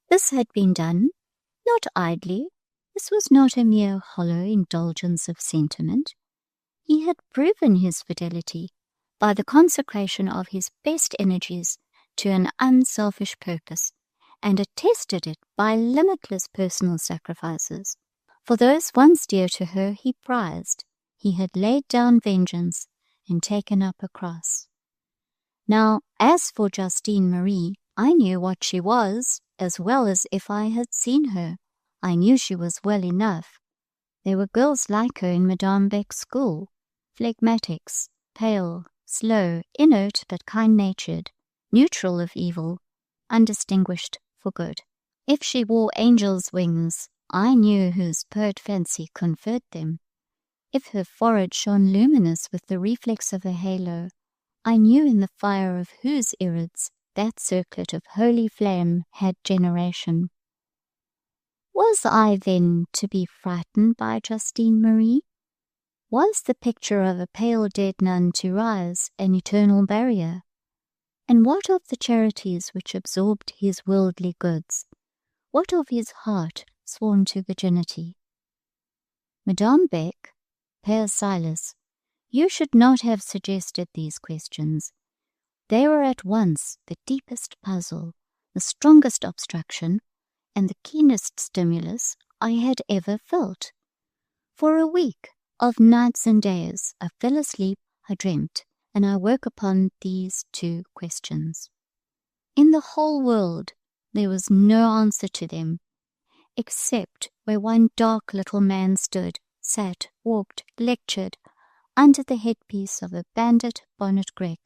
This had been done, not idly. This was not a mere hollow indulgence of sentiment. He had proven his fidelity by the consecration of his best energies to an unselfish purpose, and attested it by limitless personal sacrifices. For those once dear to her he prized. He had laid down vengeance and taken up a cross. Now, as for Justine Marie, I knew what she was as well as if I had seen her. I knew she was well enough. There were girls like her in Madame Beck's school, phlegmatics, pale, slow, inert but kind-natured, neutral of evil, undistinguished for good. If she wore angel's wings, I knew whose pert fancy conferred them. If her forehead shone luminous with the reflex of a halo, I knew in the fire of whose irids that circlet of holy flame had generation. Was I then to be frightened by Justine Marie? Was the picture of a pale dead nun to rise an eternal barrier? And what of the charities which absorbed his worldly goods? What of his heart sworn to virginity? Madame Beck, Père Silas, you should not have suggested these questions. They were at once the deepest puzzle, the strongest obstruction, and the keenest stimulus I had ever felt. For a week of nights and days I fell asleep, I dreamt, and I woke upon these two questions. In the whole world there was no answer to them, except where one dark little man stood, sat, walked, lectured, under the headpiece of a banded bonnet grec,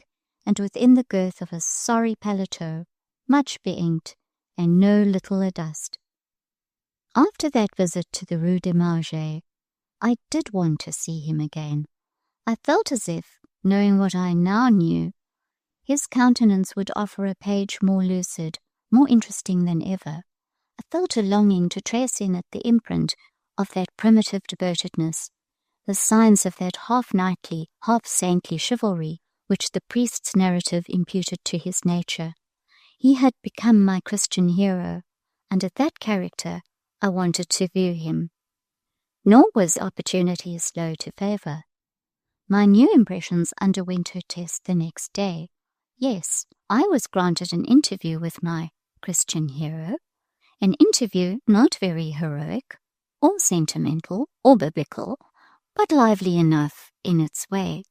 and within the girth of a sorry paletot, much beinked, and no little adust. After that visit to the Rue des Marges, I did want to see him again. I felt as if, knowing what I now knew, his countenance would offer a page more lucid, more interesting than ever. I felt a longing to trace in it the imprint of that primitive devotedness, the signs of that half-knightly, half-saintly chivalry which the priest's narrative imputed to his nature. He had become my Christian hero, and at that character I wanted to view him. Nor was opportunity slow to favour. My new impressions underwent her test the next day. Yes, I was granted an interview with my Christian hero, an interview not very heroic, or sentimental, or biblical, but lively enough in its way.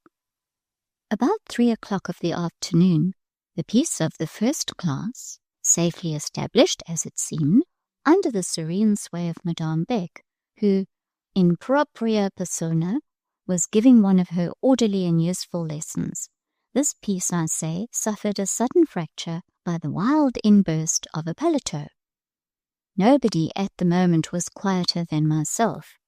About 3 o'clock of the afternoon, the piece of the first class, safely established, as it seemed, under the serene sway of Madame Beck, who, in propria persona, was giving one of her orderly and useful lessons. This piece, I say, suffered a sudden fracture by the wild inburst of a paletot. Nobody at the moment was quieter than myself.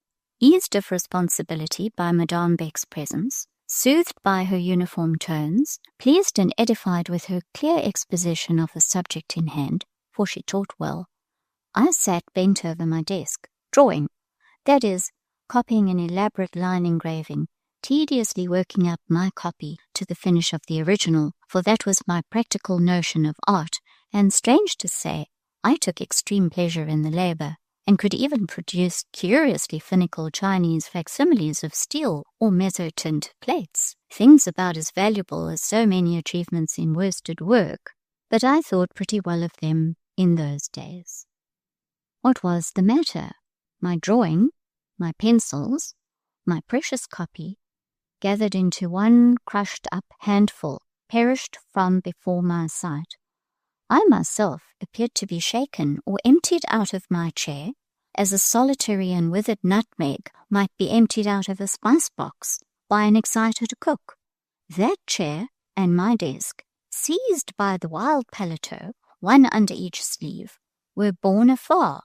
Eased of responsibility by Madame Beck's presence, soothed by her uniform tones, pleased and edified with her clear exposition of the subject in hand, for she taught well, I sat bent over my desk, drawing, that is, copying an elaborate line engraving, tediously working up my copy to the finish of the original, for that was my practical notion of art, and strange to say, I took extreme pleasure in the labour, and could even produce curiously finical Chinese facsimiles of steel or mezzotint plates, things about as valuable as so many achievements in worsted work, but I thought pretty well of them in those days. What was the matter? My drawing, my pencils, my precious copy, gathered into one crushed-up handful, perished from before my sight. I myself appeared to be shaken or emptied out of my chair, as a solitary and withered nutmeg might be emptied out of a spice-box by an excited cook. That chair and my desk, seized by the wild paletot, one under each sleeve, were borne afar.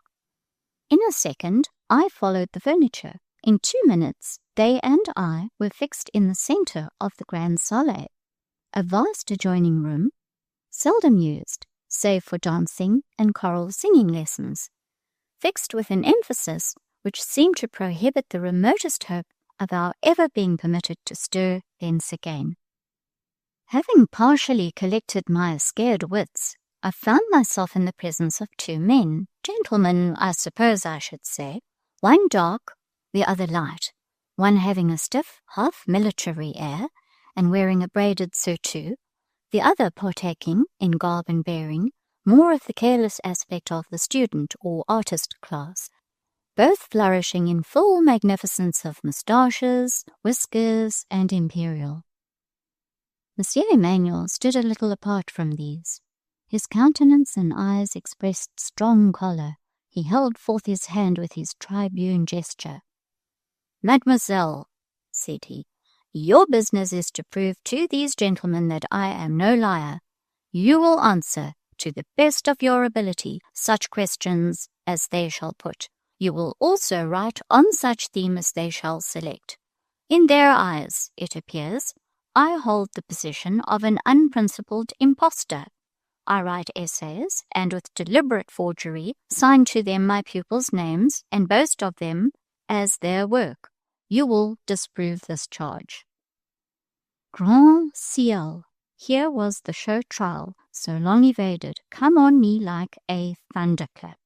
In a second, I followed the furniture. In 2 minutes, they and I were fixed in the centre of the grand salle, a vast adjoining room, seldom used, save for dancing and choral singing lessons, fixed with an emphasis which seemed to prohibit the remotest hope of our ever being permitted to stir thence again. Having partially collected my scared wits, I found myself in the presence of 2 men, gentlemen, I suppose I should say, one dark, the other light, one having a stiff, half-military air, and wearing a braided surtout, the other partaking, in garb and bearing, more of the careless aspect of the student or artist class, both flourishing in full magnificence of moustaches, whiskers, and imperial. Monsieur Emmanuel stood a little apart from these. His countenance and eyes expressed strong choler. He held forth his hand with his tribune gesture. "Mademoiselle," said he, "your business is to prove to these gentlemen that I am no liar. You will answer, to the best of your ability, such questions as they shall put. You will also write on such theme as they shall select. In their eyes, it appears, I hold the position of an unprincipled impostor. I write essays, and with deliberate forgery sign to them my pupils' names, and boast of them as their work. You will disprove this charge." Grand ciel! Here was the show trial, so long evaded, come on me like a thunderclap.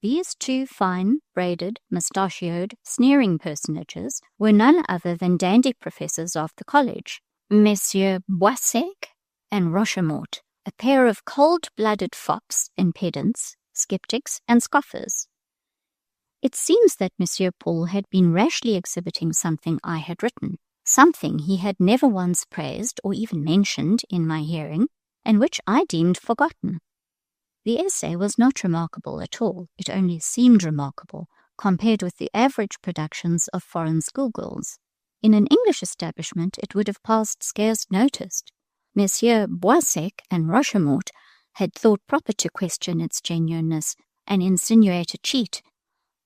These two fine, braided, mustachioed, sneering personages were none other than dandy professors of the college, Monsieur Boissec and Rochemort, a pair of cold-blooded fops and pedants, skeptics and scoffers. It seems that Monsieur Paul had been rashly exhibiting something I had written, something he had never once praised or even mentioned in my hearing, and which I deemed forgotten. The essay was not remarkable at all. It only seemed remarkable compared with the average productions of foreign schoolgirls. In an English establishment it would have passed scarce noticed. Messieurs Boissec and Rochemort had thought proper to question its genuineness and insinuate a cheat.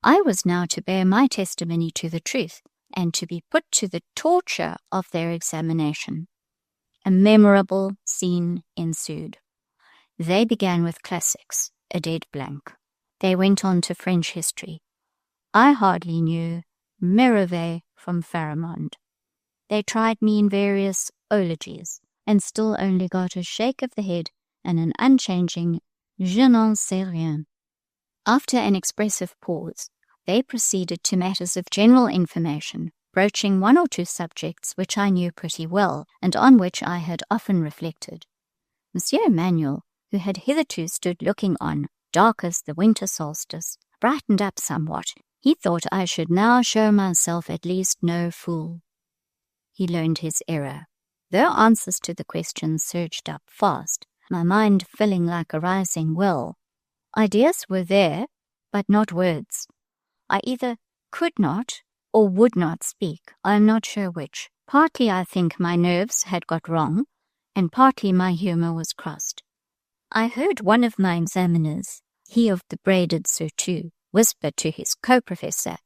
I was now to bear my testimony to the truth, and to be put to the torture of their examination. A memorable scene ensued. They began with classics, a dead blank. They went on to French history. I hardly knew Merveille from Pharamond. They tried me in various ologies, and still only got a shake of the head and an unchanging je n'en sais rien. After an expressive pause, they proceeded to matters of general information, broaching one or two subjects which I knew pretty well, and on which I had often reflected. Monsieur Emmanuel, who had hitherto stood looking on, dark as the winter solstice, brightened up somewhat. He thought I should now show myself at least no fool. He learned his error. Though answers to the questions surged up fast, my mind filling like a rising well, ideas were there, but not words. I either could not or would not speak, I am not sure which. Partly I think my nerves had got wrong, and partly my humour was crossed. I heard one of my examiners, he of the braided surtout, whisper to his co-professor,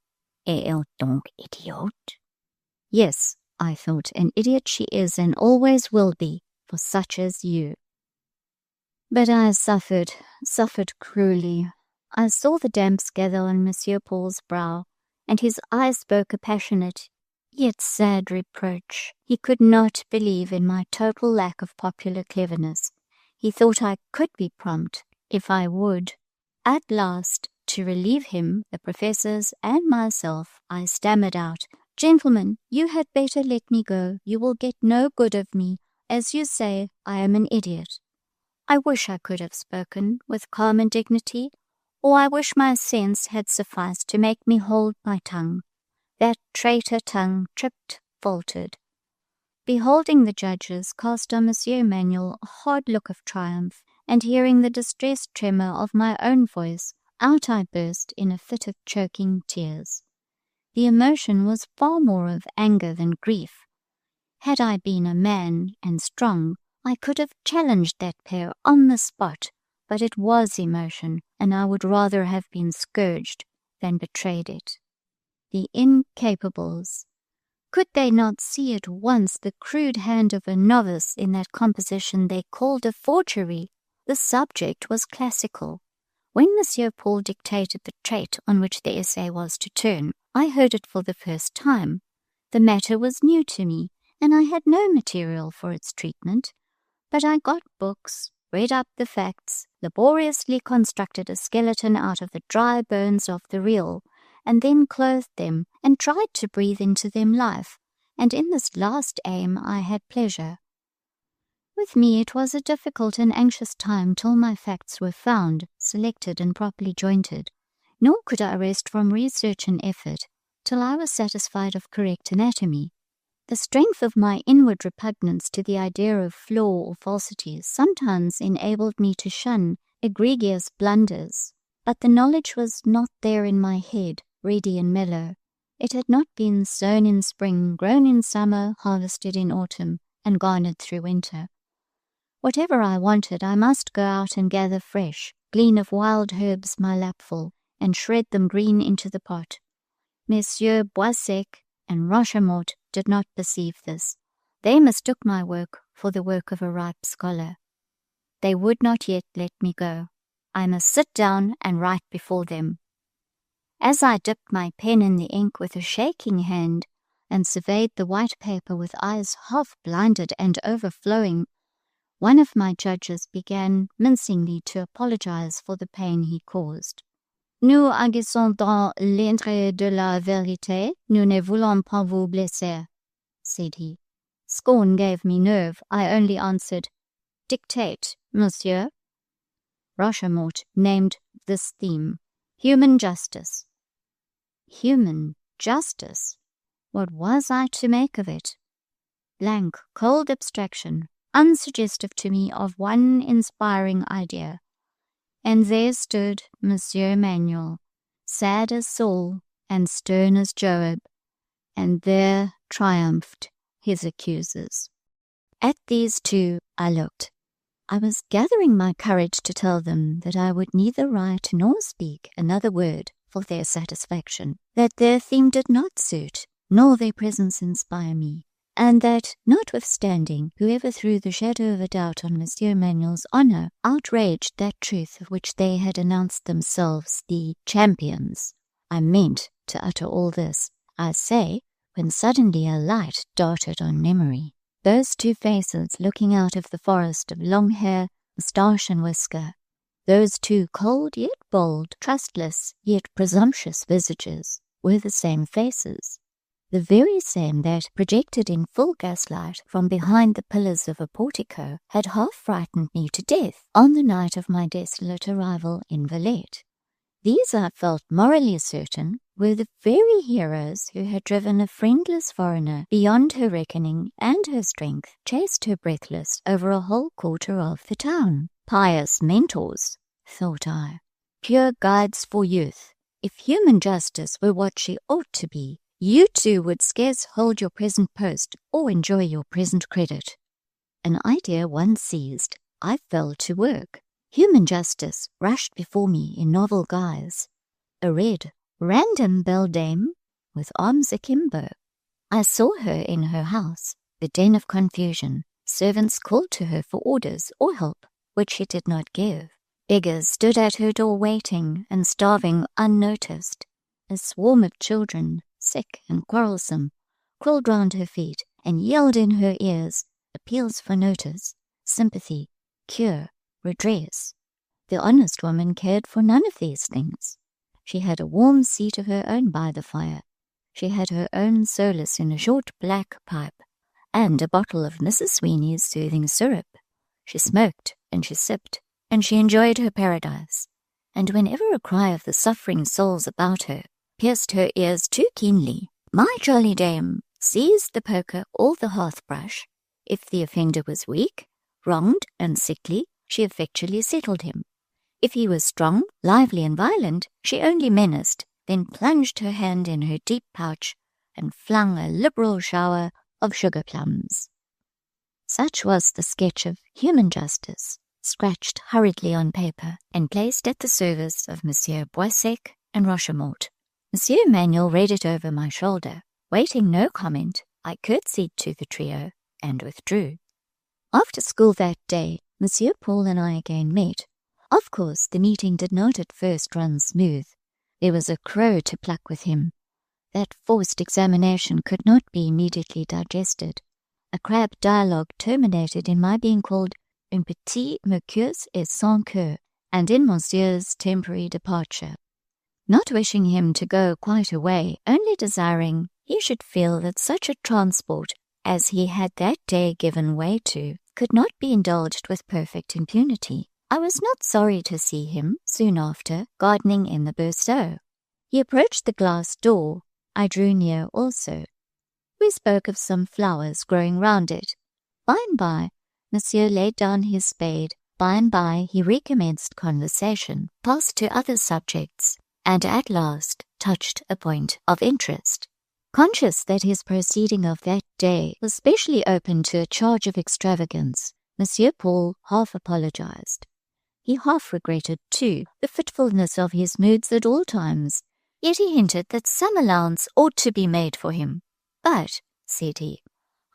"Est elle donc idiote?" Yes, I thought, an idiot she is and always will be, for such as you. But I suffered cruelly. I saw the damps gather on Monsieur Paul's brow, and his eye spoke a passionate, yet sad reproach. He could not believe in my total lack of popular cleverness. He thought I could be prompt, if I would. At last, to relieve him, the professors, and myself, I stammered out, "Gentlemen, you had better let me go. You will get no good of me. As you say, I am an idiot." I wish I could have spoken with calm and dignity, or I wish my sense had sufficed to make me hold my tongue. That traitor tongue tripped, faltered. Beholding the judges cast on Monsieur Emmanuel a hard look of triumph, and hearing the distressed tremor of my own voice, out I burst in a fit of choking tears. The emotion was far more of anger than grief. Had I been a man and strong, I could have challenged that pair on the spot, but it was emotion, and I would rather have been scourged than betrayed it. The incapables! Could they not see at once the crude hand of a novice in that composition they called a forgery? The subject was classical. When Monsieur Paul dictated the trait on which the essay was to turn, I heard it for the first time. The matter was new to me, and I had no material for its treatment. But I got books, read up the facts, laboriously constructed a skeleton out of the dry bones of the real, and then clothed them, and tried to breathe into them life, and in this last aim I had pleasure. With me it was a difficult and anxious time till my facts were found, selected, and properly jointed, nor could I rest from research and effort till I was satisfied of correct anatomy. The strength of my inward repugnance to the idea of flaw or falsity sometimes enabled me to shun egregious blunders, but the knowledge was not there in my head, ready and mellow. It had not been sown in spring, grown in summer, harvested in autumn, and garnered through winter. Whatever I wanted, I must go out and gather fresh, glean of wild herbs my lapful, and shred them green into the pot. Messieurs Boissec and Rochemort did not perceive this. They mistook my work for the work of a ripe scholar. They would not yet let me go. I must sit down and write before them. As I dipped my pen in the ink with a shaking hand, and surveyed the white paper with eyes half blinded and overflowing, one of my judges began mincingly to apologize for the pain he caused. Nous agissons dans l'intérêt de la vérité, nous ne voulons pas vous blesser, said he. Scorn gave me nerve. I only answered, Dictate, Monsieur. Rochemort named this theme, Human Justice. Human justice? What was I to make of it? Blank, cold abstraction, unsuggestive to me of one inspiring idea. And there stood Monsieur Emmanuel, sad as Saul and stern as Joab, and there triumphed his accusers. At these two I looked. I was gathering my courage to tell them that I would neither write nor speak another word for their satisfaction, that their theme did not suit, nor their presence inspire me, and that, notwithstanding, whoever threw the shadow of a doubt on Monsieur Emmanuel's honour outraged that truth of which they had announced themselves the champions. I meant to utter all this, I say, when suddenly a light darted on memory. Those two faces looking out of the forest of long hair, moustache and whisker, those two cold yet bold, trustless yet presumptuous visages, were the same faces. The very same that, projected in full gaslight from behind the pillars of a portico, had half frightened me to death on the night of my desolate arrival in Villette. These, I felt morally certain, were the very heroes who had driven a friendless foreigner beyond her reckoning and her strength, chased her breathless over a whole quarter of the town. Pious mentors, thought I, pure guides for youth. If human justice were what she ought to be, you too would scarce hold your present post or enjoy your present credit. An idea once seized, I fell to work. Human justice rushed before me in novel guise. A red, random beldame with arms akimbo. I saw her in her house, the den of confusion. Servants called to her for orders or help, which she did not give. Beggars stood at her door waiting and starving unnoticed. A swarm of children, sick and quarrelsome, crawled round her feet and yelled in her ears appeals for notice, sympathy, cure, redress. The honest woman cared for none of these things. She had a warm seat of her own by the fire. She had her own solace in a short black pipe and a bottle of Mrs. Sweeney's soothing syrup. She smoked and she sipped, and she enjoyed her paradise. And whenever a cry of the suffering souls about her pierced her ears too keenly, my jolly dame seized the poker or the hearth-brush. If the offender was weak, wronged, and sickly, she effectually settled him. If he was strong, lively, and violent, she only menaced, then plunged her hand in her deep pouch and flung a liberal shower of sugar plums. Such was the sketch of human justice, scratched hurriedly on paper and placed at the service of Monsieur Boissec and Rochemort. Monsieur Emmanuel read it over my shoulder. Waiting no comment, I curtsied to the trio and withdrew. After school that day, Monsieur Paul and I again met. Of course, the meeting did not at first run smooth. There was a crow to pluck with him. That forced examination could not be immediately digested. A crab dialogue terminated in my being called un petit moqueuse et sans coeur, and in Monsieur's temporary departure. Not wishing him to go quite away, only desiring he should feel that such a transport as he had that day given way to could not be indulged with perfect impunity, I was not sorry to see him, soon after, gardening in the berceau. He approached the glass door. I drew near also. We spoke of some flowers growing round it. By and by, Monsieur laid down his spade. By and by, he recommenced conversation, passed to other subjects, and at last touched a point of interest. Conscious that his proceeding of that day was specially open to a charge of extravagance, Monsieur Paul half apologized. He half regretted, too, the fitfulness of his moods at all times, yet he hinted that some allowance ought to be made for him. But, said he,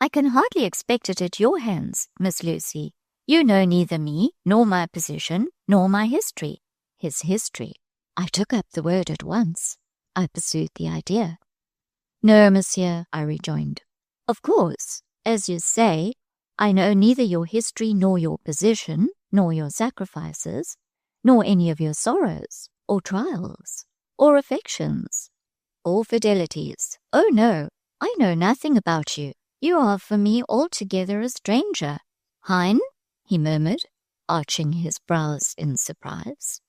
I can hardly expect it at your hands, Miss Lucy. You know neither me, nor my position, nor my history. His history. I took up the word at once. I pursued the idea. No, monsieur, I rejoined. Of course, as you say, I know neither your history nor your position, nor your sacrifices, nor any of your sorrows. or trials, or affections, or fidelities. Oh no, I know nothing about you. You are for me altogether a stranger. Hein? He murmured, arching his brows in surprise.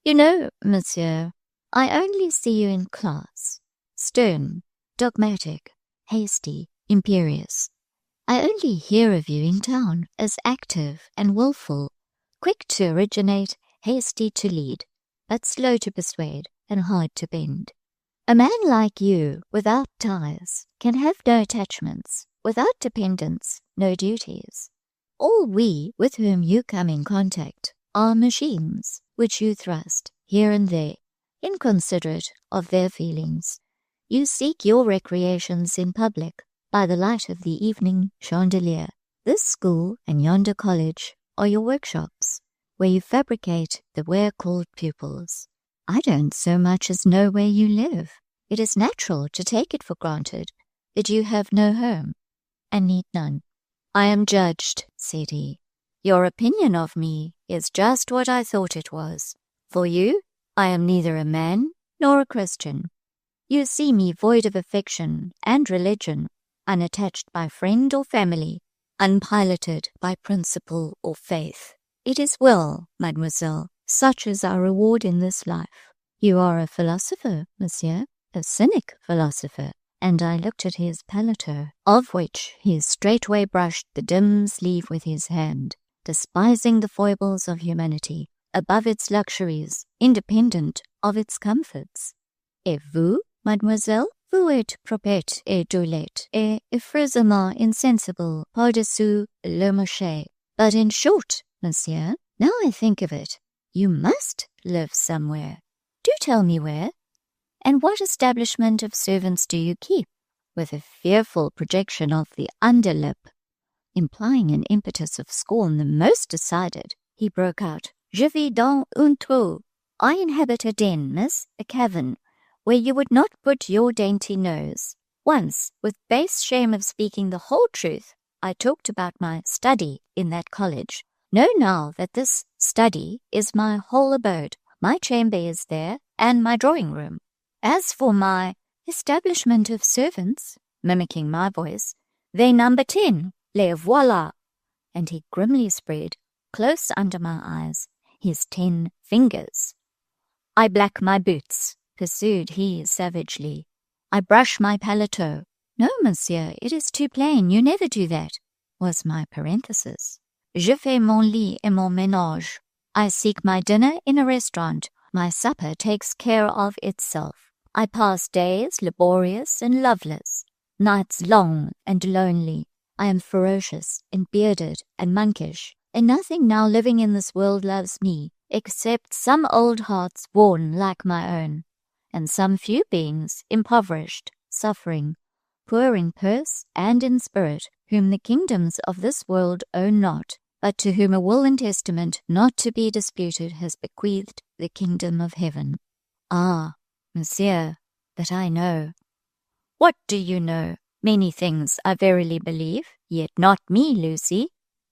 You know, Monsieur, I only see you in class, stern, dogmatic, hasty, imperious. I only hear of you in town as active and wilful, quick to originate, hasty to lead, but slow to persuade and hard to bend. A man like you, without ties, can have no attachments, without dependence, no duties. All we with whom you come in contact are machines which you thrust here and there, inconsiderate of their feelings. You seek your recreations in public by the light of the evening chandelier. This school and yonder college are your workshops, where you fabricate the ware-called pupils. I don't so much as know where you live. It is natural to take it for granted that you have no home, and need none. I am judged, said he. Your opinion of me is just what I thought it was. For you, I am neither a man nor a Christian. You see me void of affection and religion, unattached by friend or family, unpiloted by principle or faith. It is well, mademoiselle, such is our reward in this life. You are a philosopher, monsieur, a cynic philosopher. And I looked at his paletot, of which he straightway brushed the dim sleeve with his hand, despising the foibles of humanity, above its luxuries, independent of its comforts. Et vous, mademoiselle, vous êtes propette et doulette, et effreusement insensible par-dessus le marché. But in short, monsieur, now I think of it, you must live somewhere. Do tell me where. And what establishment of servants do you keep? With a fearful projection of the underlip, implying an impetus of scorn the most decided, he broke out, Je vis dans un trou. I inhabit a den, miss, a cavern, where you would not put your dainty nose. Once, with base shame of speaking the whole truth, I talked about my study in that college. Know now that this study is my whole abode. My chamber is there, and my drawing-room. As for my establishment of servants, mimicking my voice, they number 10, les voilà. And he grimly spread, close under my eyes, his 10 fingers. I black my boots, pursued he savagely. I brush my paletot. No, monsieur, it is too plain, you never do that, was my parenthesis. Je fais mon lit et mon ménage. I seek my dinner in a restaurant. My supper takes care of itself. I pass days laborious and loveless, nights long and lonely. I am ferocious and bearded and monkish, and nothing now living in this world loves me, except some old hearts worn like my own, and some few beings impoverished, suffering, poor in purse and in spirit, whom the kingdoms of this world own not, but to whom a will and testament not to be disputed has bequeathed the kingdom of heaven. Ah, monsieur, but I know. What do you know? Many things, I verily believe, yet not me, Lucy.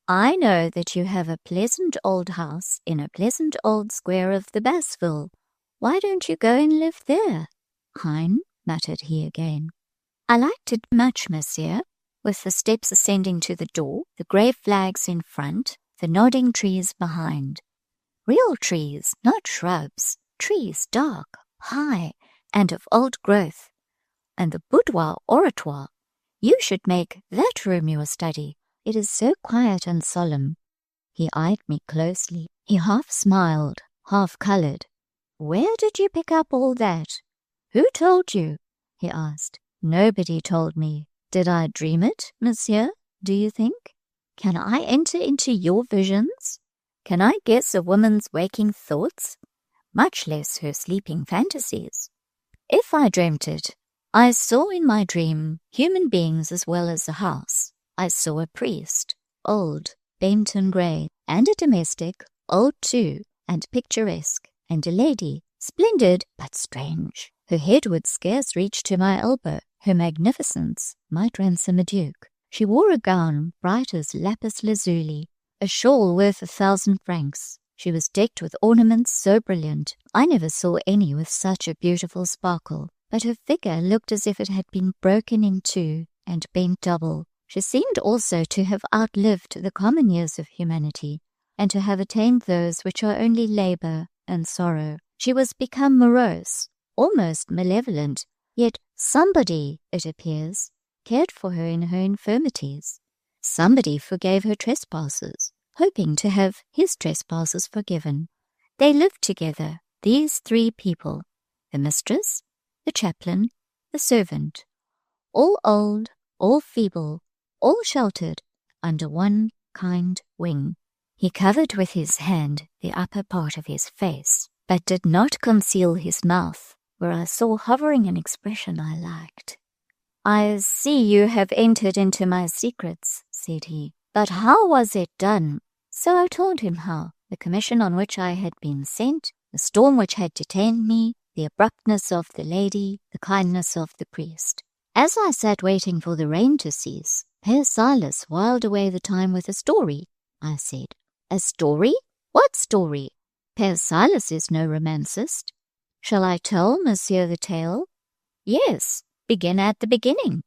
I know that you have a pleasant old house in a pleasant old square of the Bassville. Why don't you go and live there? Hein, muttered he again. I liked it much, monsieur, with the steps ascending to the door, the grey flags in front, the nodding trees behind. Real trees, not shrubs, trees dark, high, and of old growth. And the boudoir oratoire. You should make that room your study. It is so quiet and solemn. He eyed me closely. He half smiled, half coloured. Where did you pick up all that? Who told you? He asked. Nobody told me. Did I dream it, monsieur, do you think? Can I enter into your visions? Can I guess a woman's waking thoughts, much less her sleeping fantasies? If I dreamt it, I saw in my dream human beings as well as a house. I saw a priest, old, bent and grey, and a domestic, old too, and picturesque, and a lady, splendid but strange. Her head would scarce reach to my elbow. Her magnificence might ransom a duke. She wore a gown bright as lapis lazuli, a shawl worth 1,000 francs. She was decked with ornaments so brilliant, I never saw any with such a beautiful sparkle, but her figure looked as if it had been broken in two and bent double. She seemed also to have outlived the common years of humanity, and to have attained those which are only labour and sorrow. She was become morose, almost malevolent, yet somebody, it appears, cared for her in her infirmities. Somebody forgave her trespasses, hoping to have his trespasses forgiven. They lived together, these three people, the mistress, the chaplain, the servant, all old, all feeble, all sheltered under one kind wing. He covered with his hand the upper part of his face, but did not conceal his mouth, where I saw hovering an expression I liked. "I see you have entered into my secrets," said he, "but how was it done?" So I told him how, the commission on which I had been sent, the storm which had detained me, the abruptness of the lady, the kindness of the priest. As I sat waiting for the rain to cease, Père Silas whiled away the time with a story, I said. "A story? What story? Père Silas is no romancist. Shall I tell Monsieur the tale?" "Yes, begin at the beginning.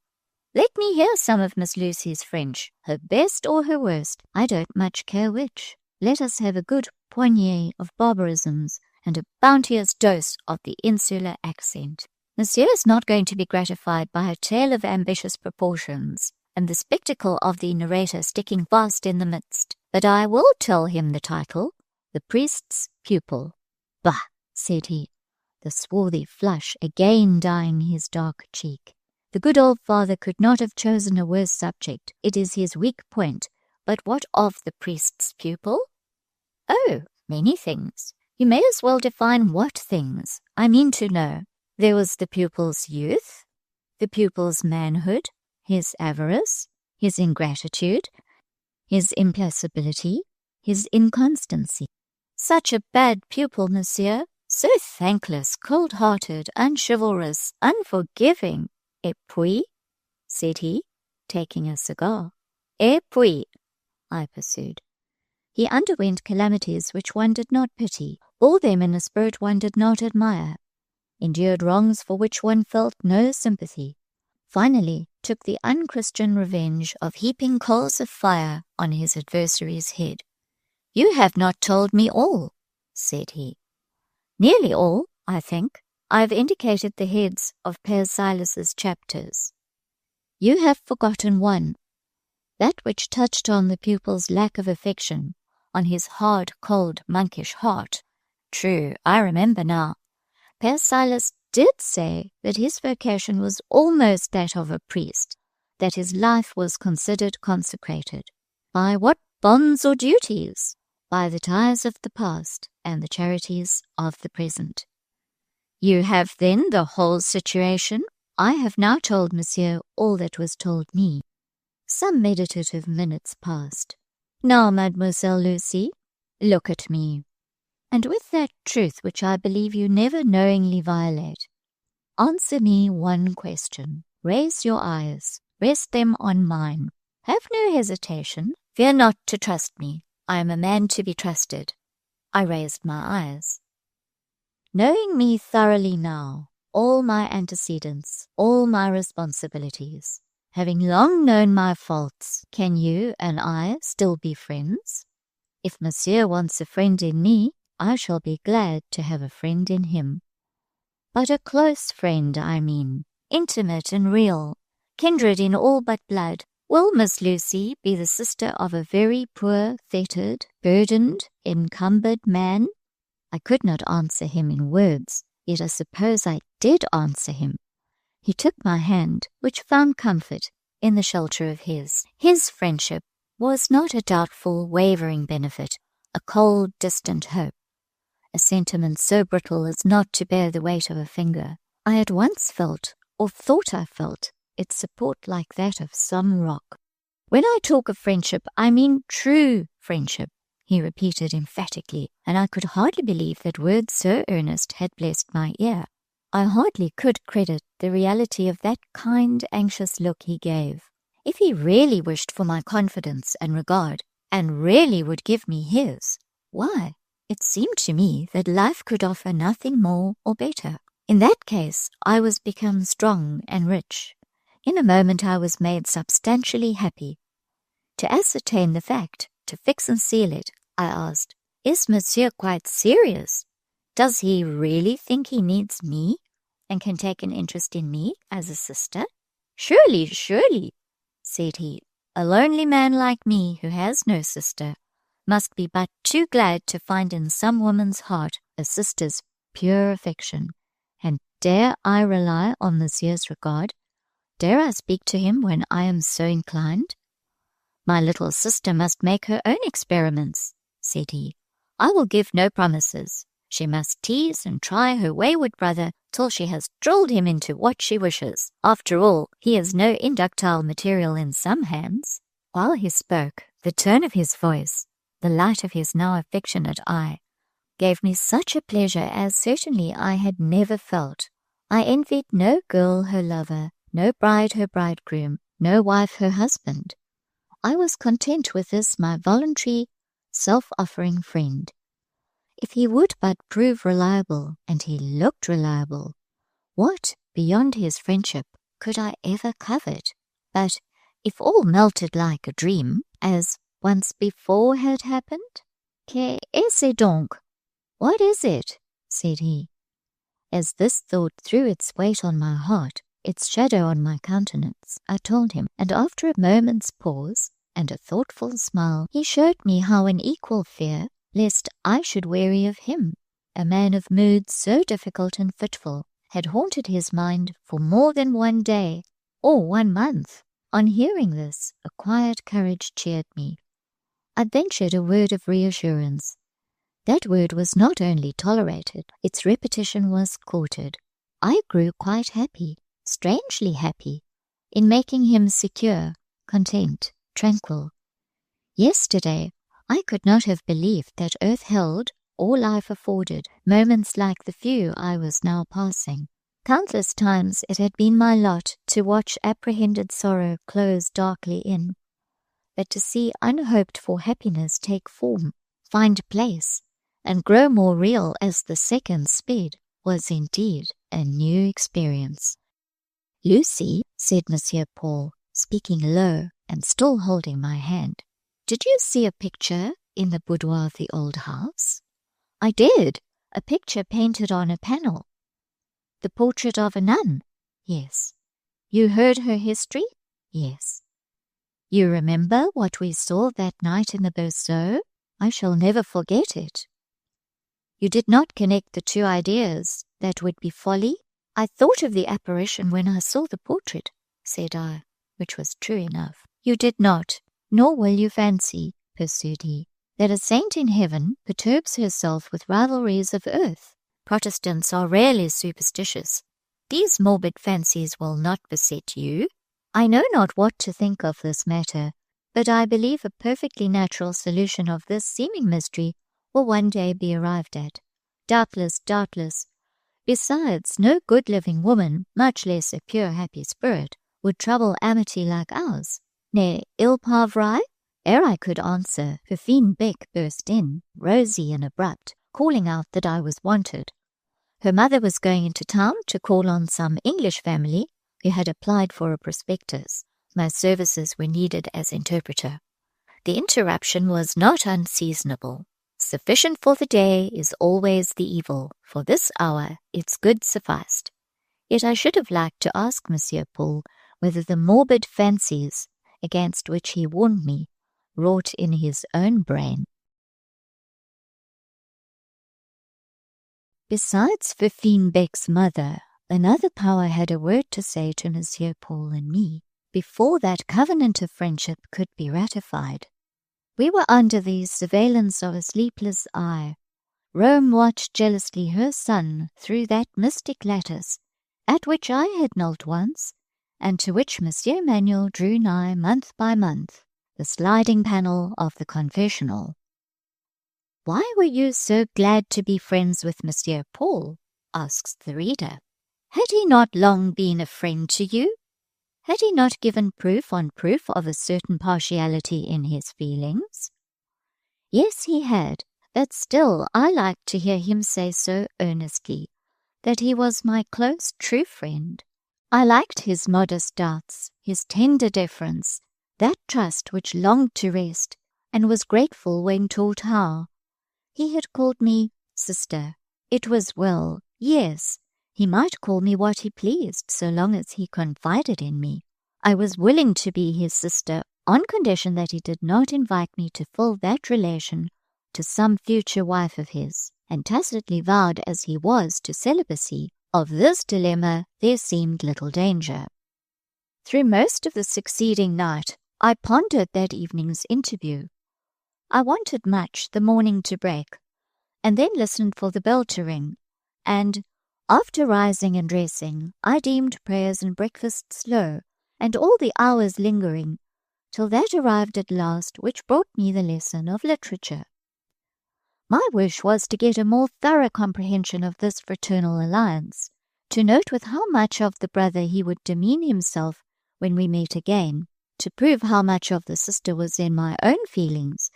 Let me hear some of Miss Lucy's French, her best or her worst. I don't much care which. Let us have a good poignée of barbarisms and a bounteous dose of the insular accent. Monsieur is not going to be gratified by a tale of ambitious proportions, and the spectacle of the narrator sticking fast in the midst. But I will tell him the title, The Priest's Pupil." "Bah!" said he, the swarthy flush again dyeing his dark cheek. "The good old father could not have chosen a worse subject. It is his weak point. But what of the priest's pupil?" "Oh, many things. You may as well define what things. I mean to know. There was the pupil's youth, the pupil's manhood, his avarice, his ingratitude, his implacability, his inconstancy. Such a bad pupil, monsieur, so thankless, cold-hearted, unchivalrous, unforgiving. Et puis?" said he, taking a cigar. "Et puis?" I pursued. "He underwent calamities which one did not pity, bore them in a spirit one did not admire, endured wrongs for which one felt no sympathy, finally took the unchristian revenge of heaping coals of fire on his adversary's head." "You have not told me all," said he. "Nearly all, I think. I have indicated the heads of Père Silas's chapters. You have forgotten one, that which touched on the pupil's lack of affection, on his hard, cold, monkish heart. True, I remember now. Père Silas did say that his vocation was almost that of a priest, that his life was considered consecrated. By what bonds or duties? By the ties of the past and the charities of the present. You have then the whole situation? I have now told Monsieur all that was told me. Some meditative minutes passed. Now, Mademoiselle Lucy, look at me, and with that truth which I believe you never knowingly violate, answer me one question. Raise your eyes, rest them on mine. Have no hesitation. Fear not to trust me. I am a man to be trusted. I raised my eyes. Knowing me thoroughly now, all my antecedents, all my responsibilities, having long known my faults, can you and I still be friends? If Monsieur wants a friend in me, I shall be glad to have a friend in him. But a close friend, I mean, intimate and real, kindred in all but blood. Will Miss Lucy be the sister of a very poor, fettered, burdened, encumbered man? I could not answer him in words, yet I suppose I did answer him. He took my hand, which found comfort in the shelter of his. His friendship was not a doubtful, wavering benefit, a cold, distant hope, a sentiment so brittle as not to bear the weight of a finger. I had once felt, or thought I felt, its support like that of some rock. When I talk of friendship, I mean true friendship, he repeated emphatically, and I could hardly believe that words so earnest had blessed my ear. I hardly could credit the reality of that kind, anxious look he gave. If he really wished for my confidence and regard, and really would give me his, why, It seemed to me that life could offer nothing more or better. In that case, I was become strong and rich. In a moment I was made substantially happy. To ascertain the fact, to fix and seal it, I asked, "Is Monsieur quite serious? Does he really think he needs me, and can take an interest in me as a sister?" "Surely, surely," said he, "a lonely man like me, who has no sister, must be but too glad to find in some woman's heart a sister's pure affection. And dare I rely on Monsieur's regard? Dare I speak to him when I am so inclined?" "My little sister must make her own experiments," said he. "I will give no promises. She must tease and try her wayward brother till she has drilled him into what she wishes. After all, he is no inductile material in some hands." While he spoke, the tone of his voice, the light of his now affectionate eye, gave me such a pleasure as certainly I had never felt. I envied no girl her lover, no bride her bridegroom, no wife her husband. I was content with this my voluntary, self-offering friend. If he would but prove reliable, and he looked reliable, what, beyond his friendship, could I ever covet? But if all melted like a dream, as once before had happened, "Que est-ce donc?" "What is it?" said he. As this thought threw its weight on my heart, its shadow on my countenance, I told him, and after a moment's pause and a thoughtful smile, he showed me how an equal fear, lest I should weary of him, a man of moods so difficult and fitful, had haunted his mind for more than one day, or 1 month. On hearing this, a quiet courage cheered me. I ventured a word of reassurance. That word was not only tolerated, its repetition was courted. I grew quite happy, strangely happy, in making him secure, content, tranquil. Yesterday, I could not have believed that earth held, or life afforded, moments like the few I was now passing. Countless times it had been my lot to watch apprehended sorrow close darkly in, but to see unhoped-for happiness take form, find place, and grow more real as the seconds sped, was indeed a new experience. "Lucy," said Monsieur Paul, speaking low and still holding my hand, "did you see a picture in the boudoir of the old house?" "I did. A picture painted on a panel." "The portrait of a nun?" "Yes." "You heard her history?" "Yes." "You remember what we saw that night in the berceau?" "I shall never forget it." "You did not connect the two ideas. That would be folly." "I thought of the apparition when I saw the portrait," said I, which was true enough. "You did not, nor will you fancy," pursued he, "that a saint in heaven perturbs herself with rivalries of earth. Protestants are rarely superstitious. These morbid fancies will not beset you. I know not what to think of this matter, but I believe a perfectly natural solution of this seeming mystery will one day be arrived at. Doubtless, doubtless. Besides, no good living woman, much less a pure happy spirit, would trouble amity like ours. Nay, il pas vrai?" Ere I could answer, Fifine Beck burst in, rosy and abrupt, calling out that I was wanted. Her mother was going into town to call on some English family who had applied for a prospectus. My services were needed as interpreter. The interruption was not unseasonable. Sufficient for the day is always the evil. For this hour its good sufficed. Yet I should have liked to ask Monsieur Paul whether the morbid fancies against which he warned me wrought in his own brain. Besides Fifine Beck's mother, another power had a word to say to Monsieur Paul and me, before that covenant of friendship could be ratified. We were under the surveillance of a sleepless eye. Rome watched jealously her son through that mystic lattice, at which I had knelt once, and to which Monsieur Manuel drew nigh month by month, the sliding panel of the confessional. "Why were you so glad to be friends with Monsieur Paul?" asks the reader. "Had he not long been a friend to you? Had he not given proof on proof of a certain partiality in his feelings?" Yes, he had, but still I liked to hear him say so earnestly that he was my close true friend. I liked his modest doubts, his tender deference, that trust which longed to rest, and was grateful when taught how. He had called me sister. It was well, yes, he might call me what he pleased so long as he confided in me. I was willing to be his sister on condition that he did not invite me to fill that relation to some future wife of his, and tacitly vowed as he was to celibacy. Of this dilemma there seemed little danger. Through most of the succeeding night I pondered that evening's interview. I wanted much the morning to break, and then listened for the bell to ring, and, after rising and dressing, I deemed prayers and breakfast slow, and all the hours lingering, till that arrived at last which brought me the lesson of literature. My wish was to get a more thorough comprehension of this fraternal alliance, to note with how much of the brother he would demean himself when we met again, to prove how much of the sister was in my own feelings,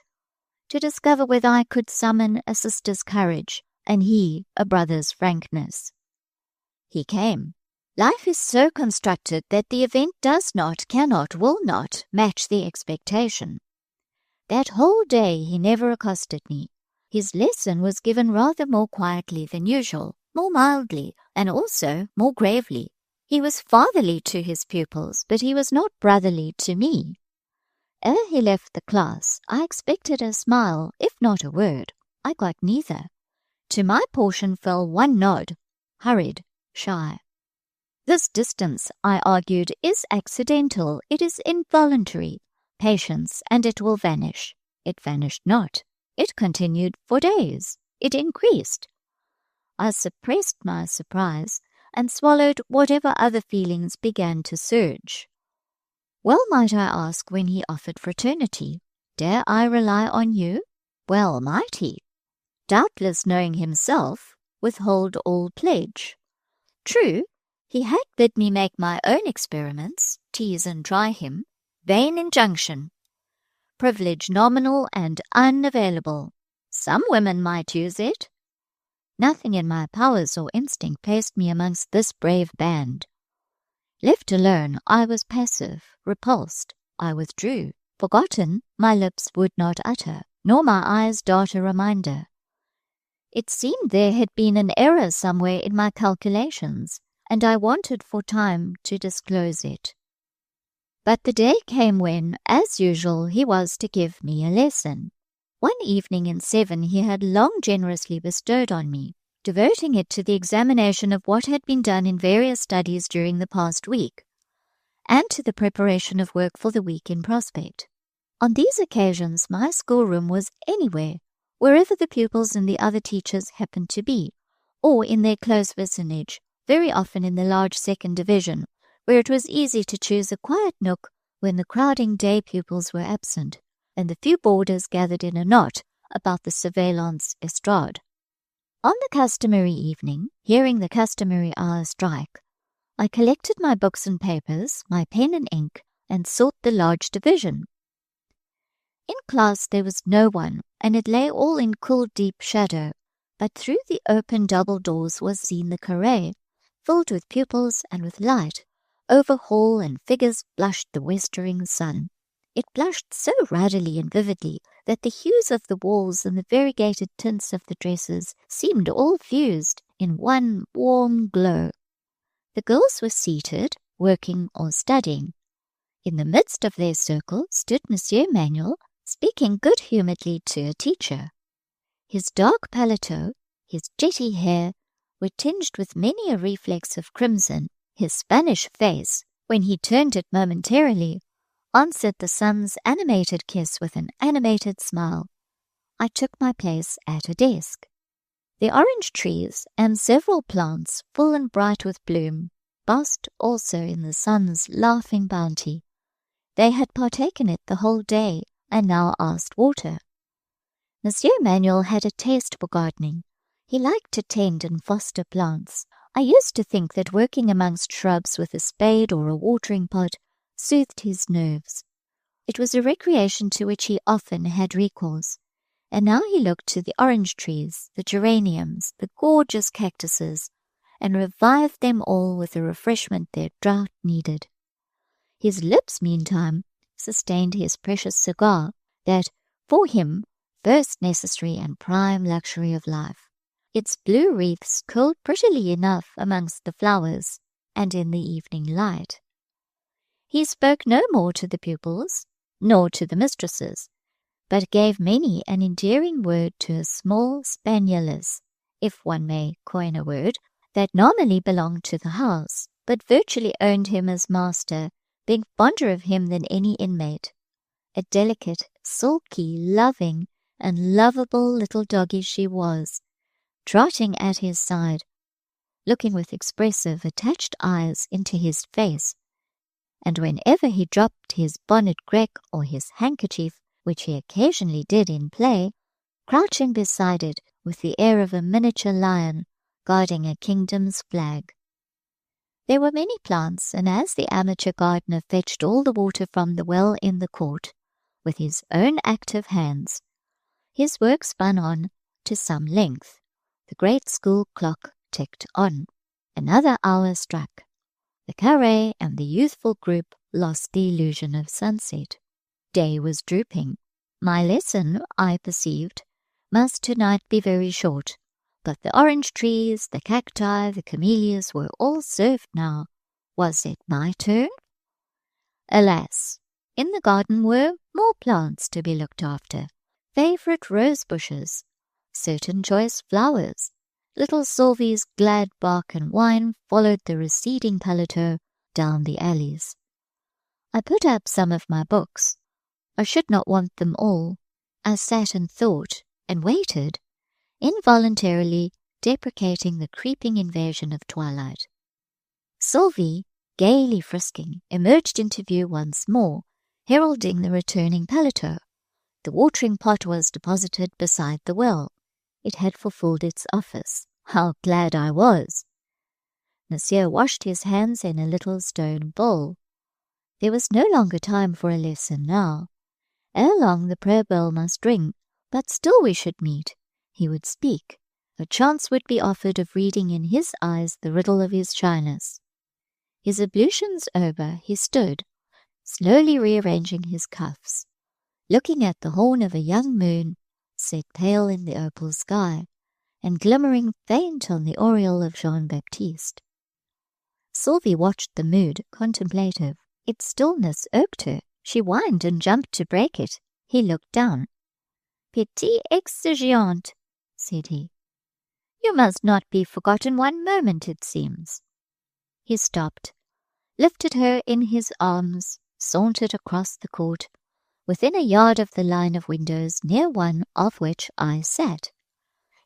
to discover whether I could summon a sister's courage, and he a brother's frankness. He came. Life is so constructed that the event does not, cannot, will not match the expectation. That whole day he never accosted me. His lesson was given rather more quietly than usual, more mildly, and also more gravely. He was fatherly to his pupils, but he was not brotherly to me. Ere he left the class, I expected a smile, if not a word. I got neither. To my portion fell one nod, hurried, shy. This distance, I argued, is accidental, it is involuntary. Patience, and it will vanish. It vanished not. It continued for days. It increased. I suppressed my surprise, and swallowed whatever other feelings began to surge. Well might I ask when he offered fraternity, "Dare I rely on you?" Well might he, doubtless knowing himself, withhold all pledge. True, he had bid me make my own experiments, tease and try him. Vain injunction. Privilege nominal and unavailable. Some women might use it. Nothing in my powers or instinct placed me amongst this brave band. Left alone, I was passive, repulsed. I withdrew. Forgotten, my lips would not utter, nor my eyes dart a reminder. It seemed there had been an error somewhere in my calculations, and I wanted for time to disclose it. But the day came when, as usual, he was to give me a lesson. One evening in 7 he had long generously bestowed on me, devoting it to the examination of what had been done in various studies during the past week, and to the preparation of work for the week in prospect. On these occasions my schoolroom was anywhere, wherever the pupils and the other teachers happened to be, or in their close vicinage, very often in the large second division, where it was easy to choose a quiet nook when the crowding day pupils were absent, and the few boarders gathered in a knot about the surveillance estrade. On the customary evening, hearing the customary hour strike, I collected my books and papers, my pen and ink, and sought the large division. In class there was no one, and it lay all in cool deep shadow, but through the open double doors was seen the carré, filled with pupils and with light. Over hall and figures blushed the westering sun. It blushed so ruddily and vividly that the hues of the walls and the variegated tints of the dresses seemed all fused in one warm glow. The girls were seated, working or studying. In the midst of their circle stood Monsieur Manuel, speaking good-humouredly to a teacher. His dark paletot, his jetty hair, were tinged with many a reflex of crimson. His Spanish face, when he turned it momentarily, answered the sun's animated kiss with an animated smile. I took my place at a desk. The orange trees and several plants, full and bright with bloom, basked also in the sun's laughing bounty. They had partaken it the whole day, and now asked water. Monsieur Manuel had a taste for gardening. He liked to tend and foster plants. I used to think that working amongst shrubs with a spade or a watering pot soothed his nerves. It was a recreation to which he often had recourse, and now he looked to the orange trees, the geraniums, the gorgeous cactuses, and revived them all with the refreshment their drought needed. His lips, meantime, sustained his precious cigar, that, for him, first necessary and prime luxury of life. Its blue wreaths curled prettily enough amongst the flowers and in the evening light. He spoke no more to the pupils, nor to the mistresses, but gave many an endearing word to a small spanieless, if one may coin a word, that nominally belonged to the house, but virtually owned him as master, being fonder of him than any inmate. A delicate, sulky, loving, and lovable little doggy she was, trotting at his side, looking with expressive, attached eyes into his face, and whenever he dropped his bonnet grec or his handkerchief, which he occasionally did in play, crouching beside it with the air of a miniature lion guarding a kingdom's flag. There were many plants, and as the amateur gardener fetched all the water from the well in the court, with his own active hands, his work spun on to some length. The great school clock ticked on. Another hour struck. The carré and the youthful group lost the illusion of sunset. Day was drooping. My lesson, I perceived, must tonight be very short, but the orange trees, the cacti, the camellias were all served now. Was it my turn? Alas, in the garden were more plants to be looked after, favourite rose bushes, certain choice flowers. Little Sylvie's glad bark and whine followed the receding paletôt down the alleys. I put up some of my books. I should not want them all. I sat and thought, and waited, involuntarily deprecating the creeping invasion of twilight. Sylvie, gaily frisking, emerged into view once more, heralding the returning paletôt. The watering pot was deposited beside the well. It had fulfilled its office. How glad I was! Monsieur washed his hands in a little stone bowl. There was no longer time for a lesson now. Ere long the prayer bell must ring, but still we should meet. He would speak. A chance would be offered of reading in his eyes the riddle of his shyness. His ablutions over, he stood, slowly rearranging his cuffs, looking at the horn of a young moon, set pale in the opal sky, and glimmering faint on the aureole of Jean-Baptiste. Sylvie watched the mood, contemplative. Its stillness irked her. She whined and jumped to break it. He looked down. "Petite exigeante," said he. "You must not be forgotten one moment, it seems." He stopped, lifted her in his arms, sauntered across the court, within a yard of the line of windows near one of which I sat.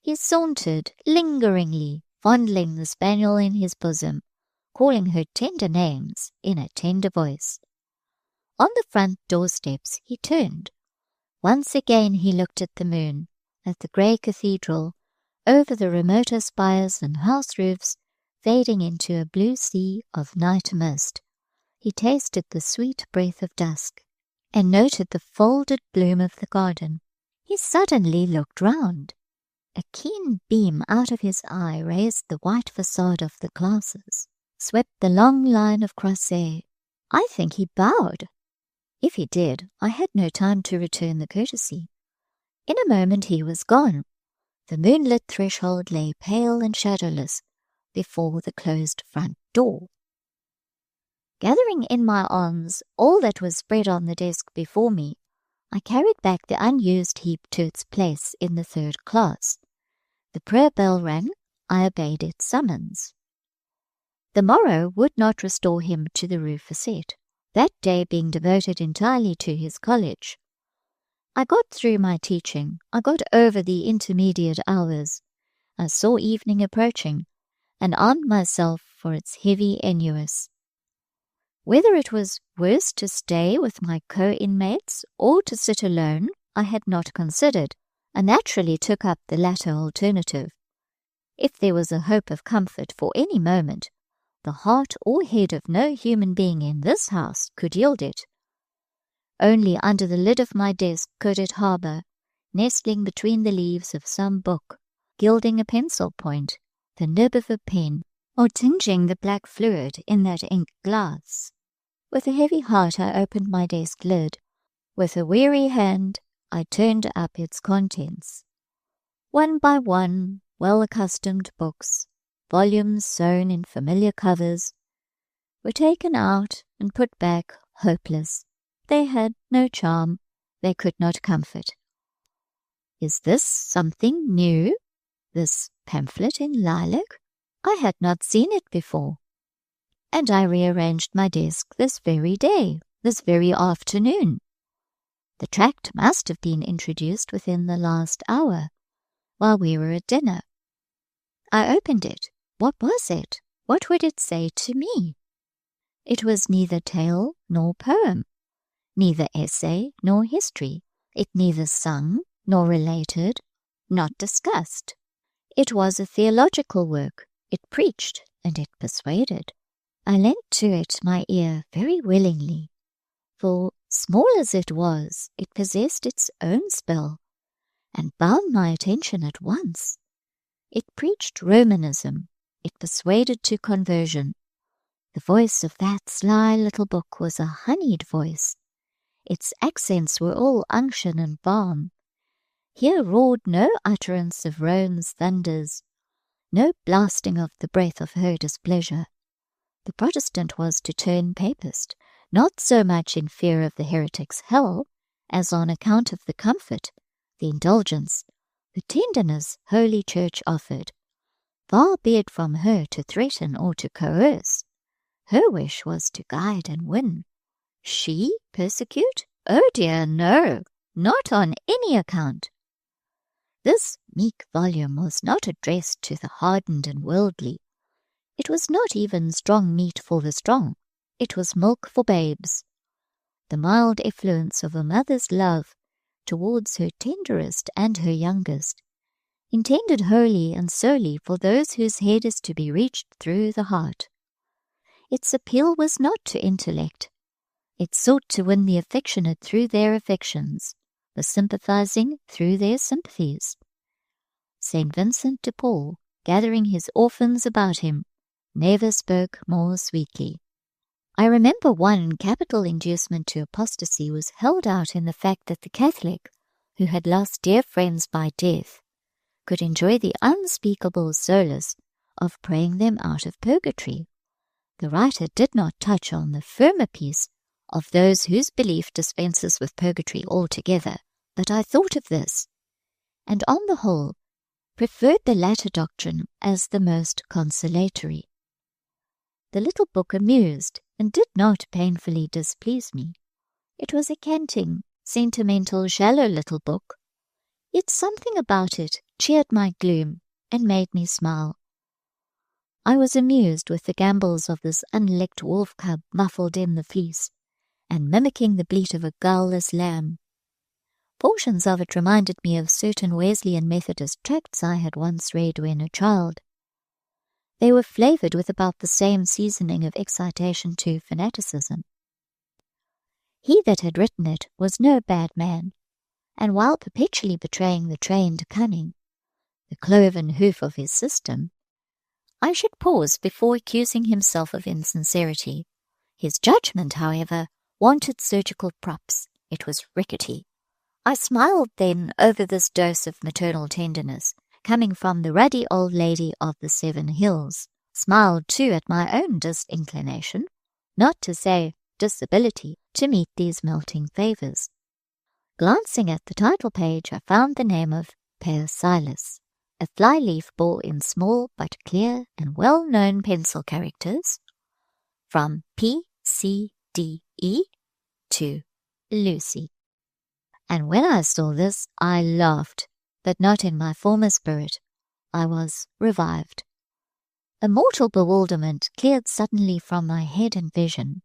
He sauntered lingeringly, fondling the spaniel in his bosom, calling her tender names in a tender voice. On the front doorsteps he turned. Once again he looked at the moon, at the grey cathedral, over the remoter spires and house roofs, fading into a blue sea of night mist. He tasted the sweet breath of dusk, and noted the folded bloom of the garden. He suddenly looked round. A keen beam out of his eye raised the white facade of the classes, swept the long line of croisées. I think he bowed. If he did, I had no time to return the courtesy. In a moment he was gone. The moonlit threshold lay pale and shadowless before the closed front door. Gathering in my arms all that was spread on the desk before me, I carried back the unused heap to its place in the third class. The prayer bell rang. I obeyed its summons. The morrow would not restore him to the Rue Fete, that day being devoted entirely to his college. I got through my teaching. I got over the intermediate hours. I saw evening approaching, and armed myself for its heavy ennui. Whether it was worse to stay with my co-inmates or to sit alone, I had not considered. I naturally took up the latter alternative. If there was a hope of comfort for any moment, the heart or head of no human being in this house could yield it. Only under the lid of my desk could it harbour, nestling between the leaves of some book, gilding a pencil point, the nib of a pen, or tinging the black fluid in that ink glass. With a heavy heart I opened my desk lid. With a weary hand I turned up its contents. One by one, well-accustomed books, volumes sewn in familiar covers, were taken out and put back hopeless. They had no charm. They could not comfort. Is this something new? This pamphlet in lilac? I had not seen it before. And I rearranged my desk this very day, this very afternoon. The tract must have been introduced within the last hour, while we were at dinner. I opened it. What was it? What would it say to me? It was neither tale nor poem, neither essay nor history. It neither sung nor related, not discussed. It was a theological work. It preached and it persuaded. I lent to it my ear very willingly, for, small as it was, it possessed its own spell, and bound my attention at once. It preached Romanism. It persuaded to conversion. The voice of that sly little book was a honeyed voice. Its accents were all unction and balm. Here roared no utterance of Rome's thunders, no blasting of the breath of her displeasure. The Protestant was to turn Papist, not so much in fear of the heretic's hell, as on account of the comfort, the indulgence, the tenderness Holy Church offered. Far be it from her to threaten or to coerce. Her wish was to guide and win. She persecute? Oh dear, no, not on any account. This meek volume was not addressed to the hardened and worldly. It was not even strong meat for the strong. It was milk for babes. The mild effluence of a mother's love towards her tenderest and her youngest, intended wholly and solely for those whose head is to be reached through the heart. Its appeal was not to intellect. It sought to win the affectionate through their affections, the sympathizing through their sympathies. St. Vincent de Paul, gathering his orphans about him, never spoke more sweetly. I remember one capital inducement to apostasy was held out in the fact that the Catholic, who had lost dear friends by death, could enjoy the unspeakable solace of praying them out of purgatory. The writer did not touch on the firmer peace of those whose belief dispenses with purgatory altogether, but I thought of this, and on the whole preferred the latter doctrine as the most consolatory. The little book amused and did not painfully displease me. It was a canting, sentimental, shallow little book, yet something about it cheered my gloom and made me smile. I was amused with the gambols of this unlicked wolf-cub muffled in the fleece, and mimicking the bleat of a gulless lamb. Portions of it reminded me of certain Wesleyan Methodist tracts I had once read when a child. They were flavoured with about the same seasoning of excitation to fanaticism. He that had written it was no bad man, and while perpetually betraying the trained cunning, the cloven hoof of his system, I should pause before accusing himself of insincerity. His judgment, however, wanted surgical props. It was rickety. I smiled then over this dose of maternal tenderness, coming from the ruddy old lady of the 7 Hills, smiled too at my own disinclination, not to say disability, to meet these melting favours. Glancing at the title page, I found the name of Père Silas. A fly-leaf bore in small but clear and well-known pencil characters, from P.C.D.E. to Lucy. And when I saw this, I laughed, but not in my former spirit. I was revived. A mortal bewilderment cleared suddenly from my head and vision.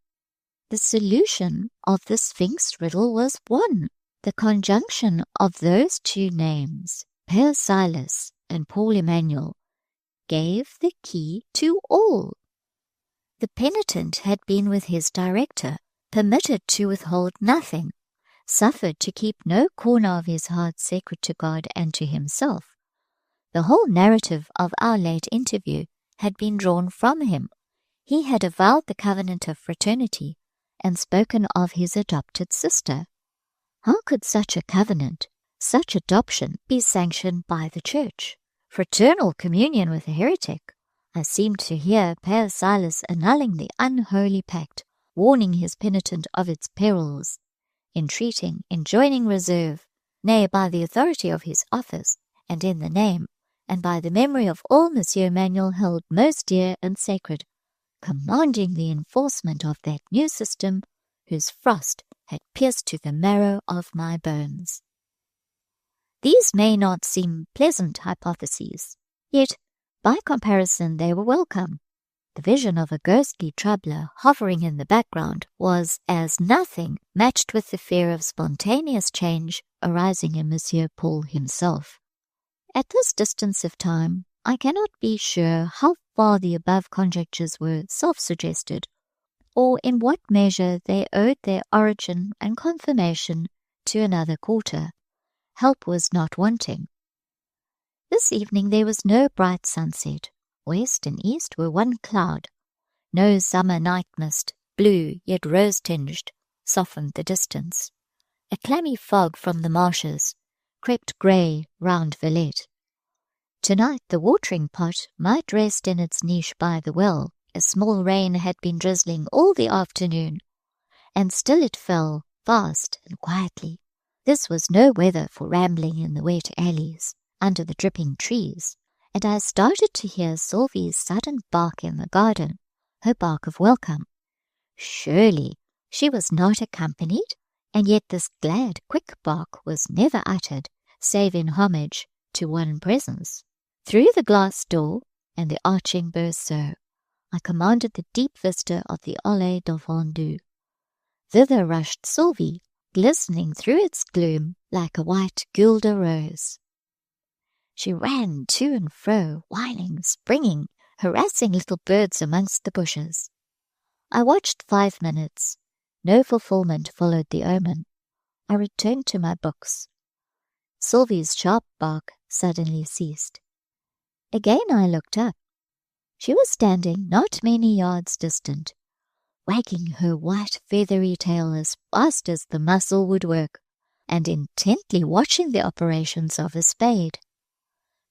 The solution of the Sphinx riddle was one. The conjunction of those two names, Père Silas and Paul Emmanuel, gave the key to all. The penitent had been with his director, permitted to withhold nothing. suffered to keep no corner of his heart sacred to God and to himself. The whole narrative of our late interview had been drawn from him. He had avowed the covenant of fraternity and spoken of his adopted sister. How could such a covenant, such adoption, be sanctioned by the Church? Fraternal communion with a heretic? I seemed to hear Père Silas annulling the unholy pact, warning his penitent of its perils, entreating, enjoining reserve, nay, by the authority of his office, and in the name, and by the memory of all Monsieur Manuel held most dear and sacred, commanding the enforcement of that new system whose frost had pierced to the marrow of my bones. These may not seem pleasant hypotheses, yet by comparison they were welcome. The vision of a ghostly troubler hovering in the background was as nothing matched with the fear of spontaneous change arising in Monsieur Paul himself. At this distance of time, I cannot be sure how far the above conjectures were self-suggested, or in what measure they owed their origin and confirmation to another quarter. Help was not wanting. This evening there was no bright sunset. West and east were one cloud. No summer night mist, blue yet rose-tinged, softened the distance. A clammy fog from the marshes crept grey round Villette. Tonight the watering pot might rest in its niche by the well. A small rain had been drizzling all the afternoon, and still it fell fast and quietly. This was no weather for rambling in the wet alleys, under the dripping trees, and I started to hear Sylvie's sudden bark in the garden, her bark of welcome. Surely she was not accompanied, and yet this glad, quick bark was never uttered, save in homage to one presence. Through the glass door and the arching berceau, I commanded the deep vista of the Allée d'Enfants. Thither rushed Sylvie, glistening through its gloom like a white guelder rose. She ran to and fro, whining, springing, harassing little birds amongst the bushes. I watched 5 minutes. No fulfillment followed the omen. I returned to my books. Sylvie's sharp bark suddenly ceased. Again I looked up. She was standing not many yards distant, wagging her white feathery tail as fast as the muscle would work, and intently watching the operations of a spade,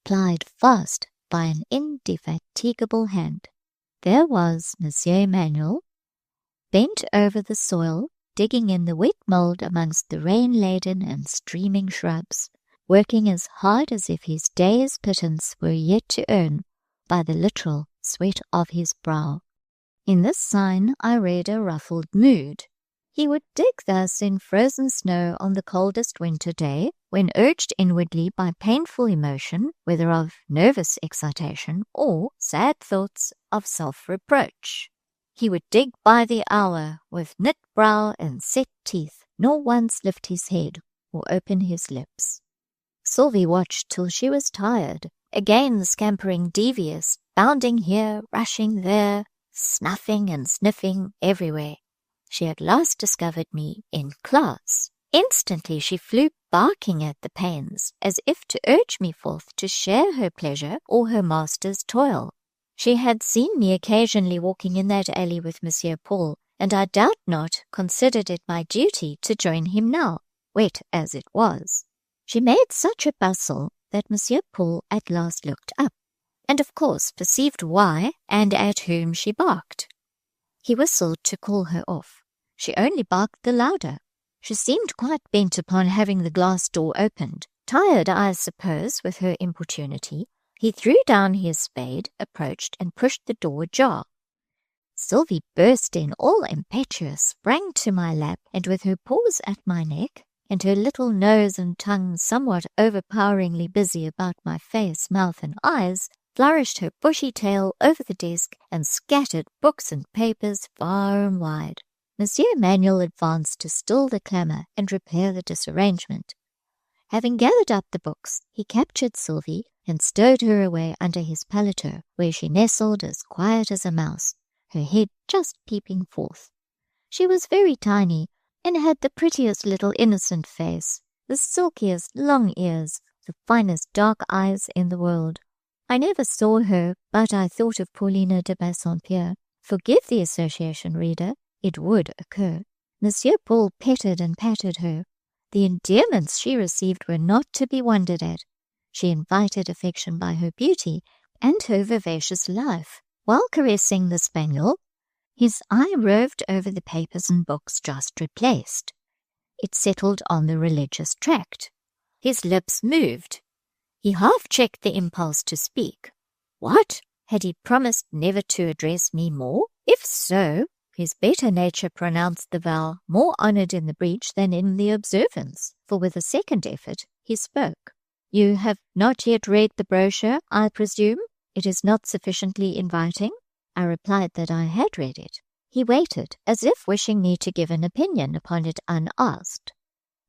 plied fast by an indefatigable hand. There was Monsieur Manuel, bent over the soil, digging in the wet mould amongst the rain-laden and streaming shrubs, working as hard as if his day's pittance were yet to earn by the literal sweat of his brow. In this sign I read a ruffled mood. He would dig thus in frozen snow on the coldest winter day, when urged inwardly by painful emotion, whether of nervous excitation or sad thoughts of self-reproach. He would dig by the hour with knit brow and set teeth, nor once lift his head or open his lips. Sylvie watched till she was tired, again scampering devious, bounding here, rushing there, snuffing and sniffing everywhere. She at last discovered me in class. Instantly she flew barking at the panes, as if to urge me forth to share her pleasure or her master's toil. She had seen me occasionally walking in that alley with Monsieur Paul, and I doubt not considered it my duty to join him now, wet as it was. She made such a bustle that Monsieur Paul at last looked up, and of course perceived why and at whom she barked. He whistled to call her off. She only barked the louder. She seemed quite bent upon having the glass door opened. Tired, I suppose, with her importunity, he threw down his spade, approached, and pushed the door ajar. Sylvie burst in, all impetuous, sprang to my lap, and with her paws at my neck, and her little nose and tongue somewhat overpoweringly busy about my face, mouth, and eyes, flourished her bushy tail over the desk and scattered books and papers far and wide. Monsieur Manuel advanced to still the clamour and repair the disarrangement. Having gathered up the books, he captured Sylvie and stowed her away under his paletot, where she nestled as quiet as a mouse, her head just peeping forth. She was very tiny, and had the prettiest little innocent face, the silkiest long ears, the finest dark eyes in the world. I never saw her, but I thought of Paulina de Bassompierre. Forgive the association, reader. It would occur. Monsieur Paul petted and patted her. The endearments she received were not to be wondered at. She invited affection by her beauty and her vivacious life. While caressing the spaniel, his eye roved over the papers and books just replaced. It settled on the religious tract. His lips moved. He half checked the impulse to speak. What? Had he promised never to address me more? If so, his better nature pronounced the vow more honoured in the breach than in the observance, for with a second effort he spoke. You have not yet read the brochure, I presume? It is not sufficiently inviting? I replied that I had read it. He waited, as if wishing me to give an opinion upon it unasked.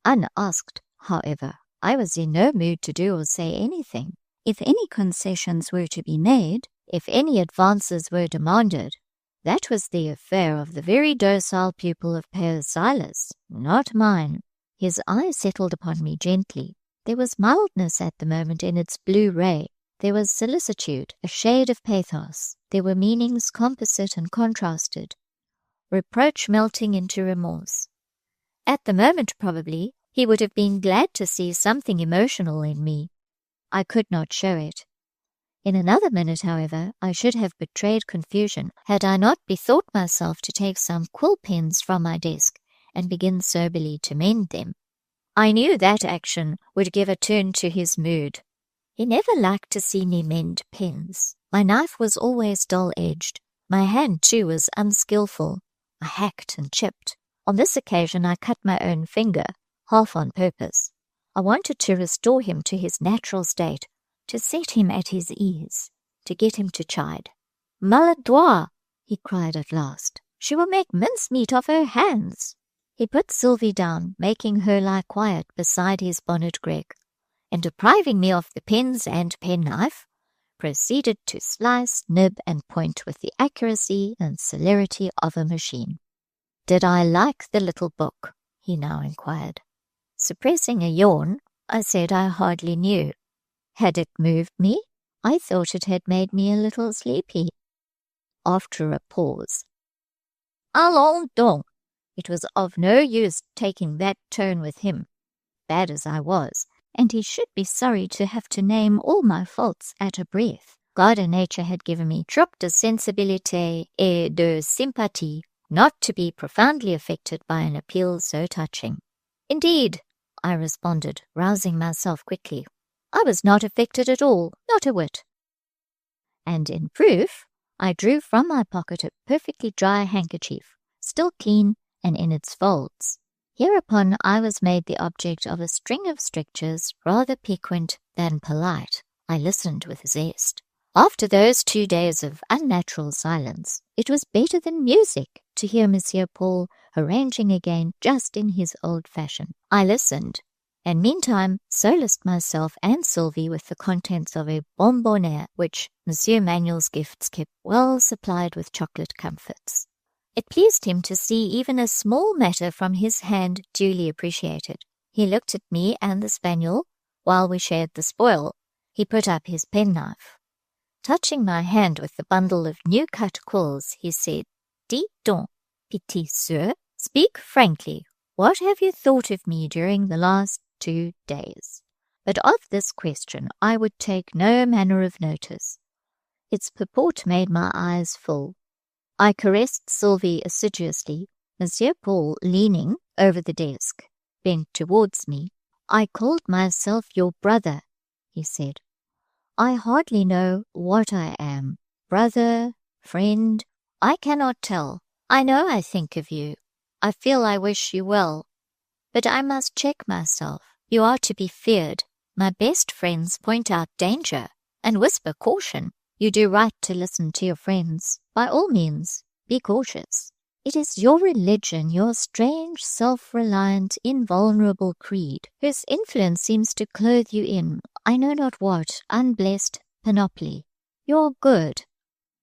Unasked, however, I was in no mood to do or say anything. If any concessions were to be made, if any advances were demanded, that was the affair of the very docile pupil of Père Silas, not mine. His eye settled upon me gently. There was mildness at the moment in its blue ray. There was solicitude, a shade of pathos. There were meanings composite and contrasted, reproach melting into remorse. At the moment, probably, he would have been glad to see something emotional in me. I could not show it. In another minute, however, I should have betrayed confusion had I not bethought myself to take some quill pens from my desk and begin soberly to mend them. I knew that action would give a turn to his mood. He never liked to see me mend pens. My knife was always dull-edged. My hand, too, was unskilful. I hacked and chipped. On this occasion I cut my own finger, half on purpose. I wanted to restore him to his natural state, to set him at his ease, to get him to chide. "Maladroit!" he cried at last. "She will make mincemeat of her hands." He put Sylvie down, making her lie quiet beside his bonnet grec, and depriving me of the pens and penknife, proceeded to slice, nib, and point with the accuracy and celerity of a machine. Did I like the little book? He now inquired. Suppressing a yawn, I said I hardly knew. Had it moved me? I thought it had made me a little sleepy. After a pause, "Allons donc!" It was of no use taking that tone with him, bad as I was, and he should be sorry to have to name all my faults at a breath. God and nature had given me trop de sensibilité et de sympathie not to be profoundly affected by an appeal so touching. "Indeed," I responded, rousing myself quickly, "I was not affected at all, not a whit." And in proof, I drew from my pocket a perfectly dry handkerchief, still clean and in its folds. Hereupon I was made the object of a string of strictures rather piquant than polite. I listened with zest. After those 2 days of unnatural silence, it was better than music to hear Monsieur Paul arranging again just in his old fashion. I listened, and meantime solaced myself and Sylvie with the contents of a bonbonnière which Monsieur Manuel's gifts kept well supplied with chocolate comforts. It pleased him to see even a small matter from his hand duly appreciated. He looked at me and the spaniel while we shared the spoil. He put up his penknife. Touching my hand with the bundle of new-cut quills, he said, "Dis donc, petit sir, speak frankly. What have you thought of me during the last 2 days?" But of this question I would take no manner of notice. Its purport made my eyes full. I caressed Sylvie assiduously, Monsieur Paul leaning over the desk, bent towards me. "I called myself your brother," he said. "I hardly know what I am. Brother, friend, I cannot tell. I know I think of you. I feel I wish you well. But I must check myself. You are to be feared. My best friends point out danger and whisper caution. You do right to listen to your friends. By all means, be cautious. It is your religion, your strange, self-reliant, invulnerable creed, whose influence seems to clothe you in, I know not what, unblessed panoply. You're good.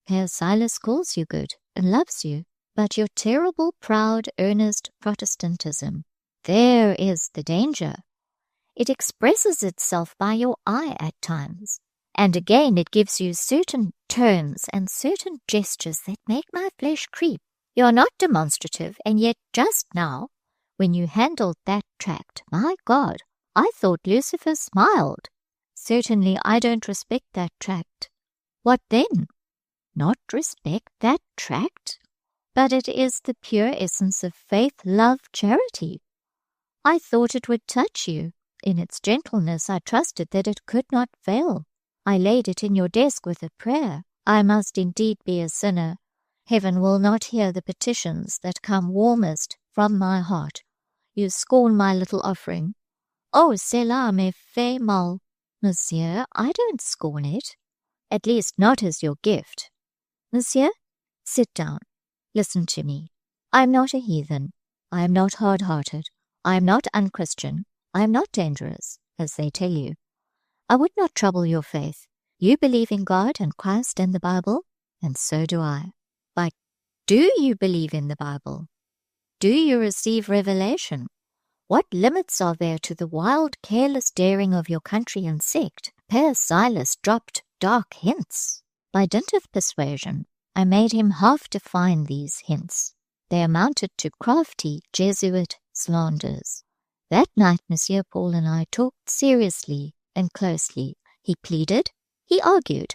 Père Silas calls you good and loves you. But your terrible, proud, earnest Protestantism, there is the danger. It expresses itself by your eye at times, and again it gives you certain tones and certain gestures that make my flesh creep. You are not demonstrative, and yet just now, when you handled that tract, my God, I thought Lucifer smiled. Certainly I don't respect that tract. What then? Not respect that tract? But it is the pure essence of faith, love, charity. I thought it would touch you. In its gentleness I trusted that it could not fail. I laid it in your desk with a prayer. I must indeed be a sinner. Heaven will not hear the petitions that come warmest from my heart. You scorn my little offering. Oh, cela me fait mal. Monsieur, I don't scorn it. At least not as your gift. Monsieur, sit down. Listen to me. I am not a heathen. I am not hard-hearted. I am not unchristian. I am not dangerous, as they tell you. I would not trouble your faith. You believe in God and Christ and the Bible, and so do I. But do you believe in the Bible? Do you receive revelation? What limits are there to the wild, careless daring of your country and sect? Père Silas dropped dark hints. By dint of persuasion, I made him half define these hints. They amounted to crafty Jesuit slanders. That night Monsieur Paul and I talked seriously and closely. He pleaded, he argued.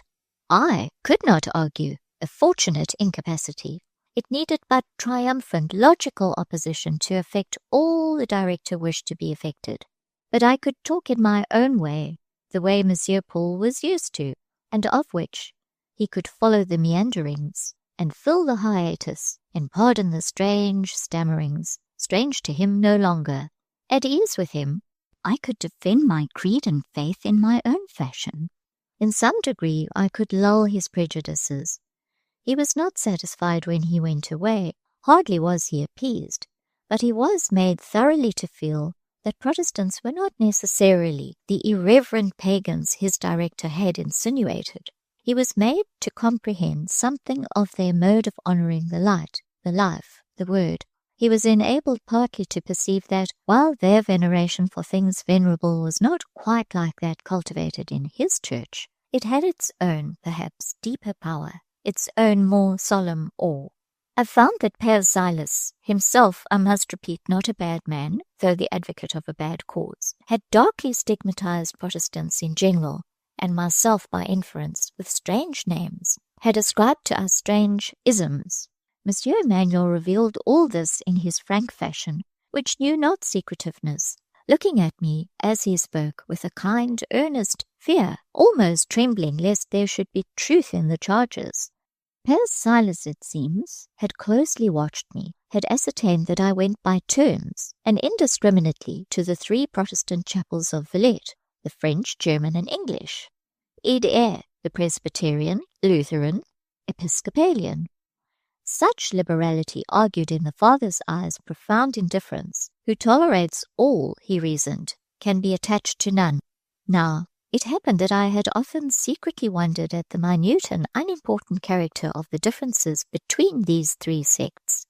I could not argue, a fortunate incapacity. It needed but triumphant, logical opposition to effect all the director wished to be effected. But I could talk in my own way, the way Monsieur Paul was used to, and of which he could follow the meanderings, and fill the hiatus, and pardon the strange stammerings, strange to him no longer. At ease with him, I could defend my creed and faith in my own fashion. In some degree I could lull his prejudices. He was not satisfied when he went away, hardly was he appeased, but he was made thoroughly to feel that Protestants were not necessarily the irreverent pagans his director had insinuated. He was made to comprehend something of their mode of honouring the light, the life, the word. He was enabled partly to perceive that, while their veneration for things venerable was not quite like that cultivated in his church, it had its own, perhaps, deeper power, its own more solemn awe. I found that Père Silas, himself, I must repeat, not a bad man, though the advocate of a bad cause, had darkly stigmatized Protestants in general, and myself by inference, with strange names, had ascribed to us strange isms. Monsieur Emmanuel revealed all this in his frank fashion, which knew not secretiveness, looking at me as he spoke with a kind, earnest fear, almost trembling lest there should be truth in the charges. Père Silas, it seems, had closely watched me, had ascertained that I went by turns, and indiscriminately, to the 3 Protestant chapels of Villette, the French, German, and English, id the Presbyterian, Lutheran, Episcopalian. Such liberality argued in the father's eyes profound indifference. Who tolerates all, he reasoned, can be attached to none. Now, it happened that I had often secretly wondered at the minute and unimportant character of the differences between these 3 sects,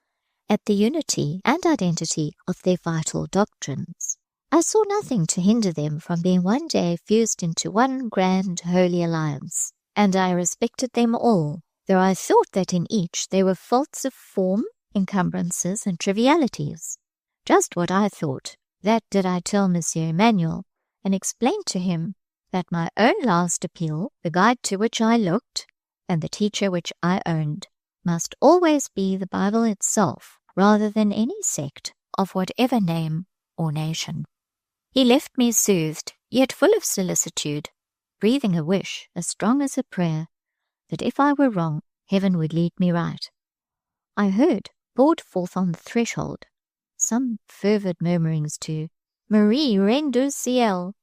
at the unity and identity of their vital doctrines. I saw nothing to hinder them from being one day fused into one grand holy alliance, and I respected them all, though I thought that in each there were faults of form, encumbrances, and trivialities. Just what I thought, that did I tell Monsieur Emmanuel, and explained to him that my own last appeal, the guide to which I looked, and the teacher which I owned, must always be the Bible itself, rather than any sect of whatever name or nation. He left me soothed, yet full of solicitude, breathing a wish as strong as a prayer, that if I were wrong, heaven would lead me right. I heard, poured forth on the threshold, some fervid murmurings to Marie, Reine du Ciel,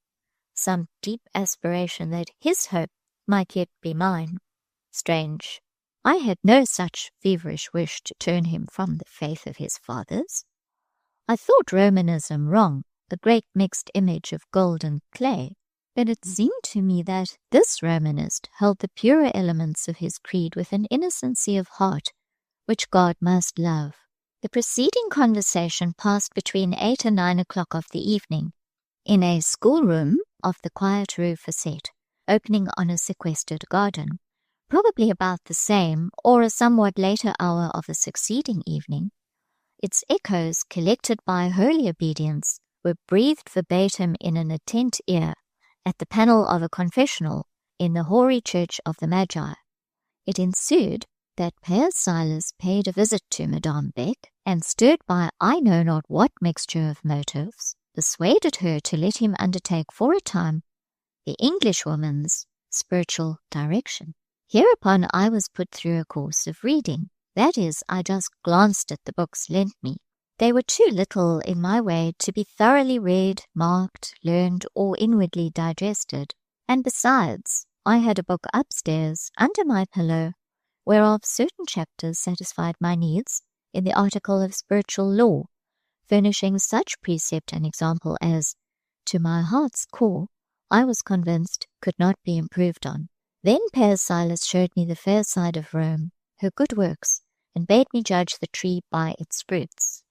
some deep aspiration that his hope might yet be mine. Strange, I had no such feverish wish to turn him from the faith of his fathers. I thought Romanism wrong, a great mixed image of gold and clay, but it seemed to me that this Romanist held the purer elements of his creed with an innocency of heart which God must love. The preceding conversation passed between 8 and 9 o'clock of the evening, in a schoolroom of the quiet rue Fete, opening on a sequestered garden. Probably about the same or a somewhat later hour of the succeeding evening, its echoes, collected by holy obedience, were breathed verbatim in an attent ear at the panel of a confessional in the hoary church of the Magi. It ensued that Père Silas paid a visit to Madame Beck, and stirred by I know not what mixture of motives, persuaded her to let him undertake for a time the Englishwoman's spiritual direction. Hereupon I was put through a course of reading. That is, I just glanced at the books lent me. They were too little in my way to be thoroughly read, marked, learned, or inwardly digested. And besides, I had a book upstairs under my pillow, whereof certain chapters satisfied my needs in the article of spiritual law, furnishing such precept and example as, to my heart's core, I was convinced could not be improved on. Then Père Silas showed me the fair side of Rome, her good works, and bade me judge the tree by its fruits.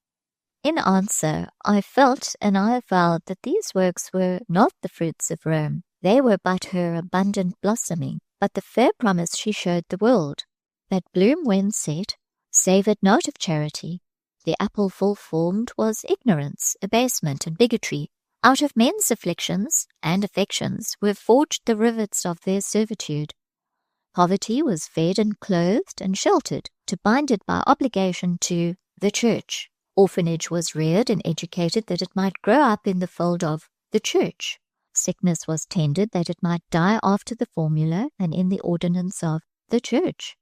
In answer, I felt and I avowed that these works were not the fruits of Rome. They were but her abundant blossoming, but the fair promise she showed the world, that bloom when set, savoured not of charity. The apple full-formed was ignorance, abasement, and bigotry. Out of men's afflictions and affections were forged the rivets of their servitude. Poverty was fed and clothed and sheltered to bind it by obligation to the church. Orphanage was reared and educated that it might grow up in the fold of the church. Sickness was tended that it might die after the formula and in the ordinance of the church.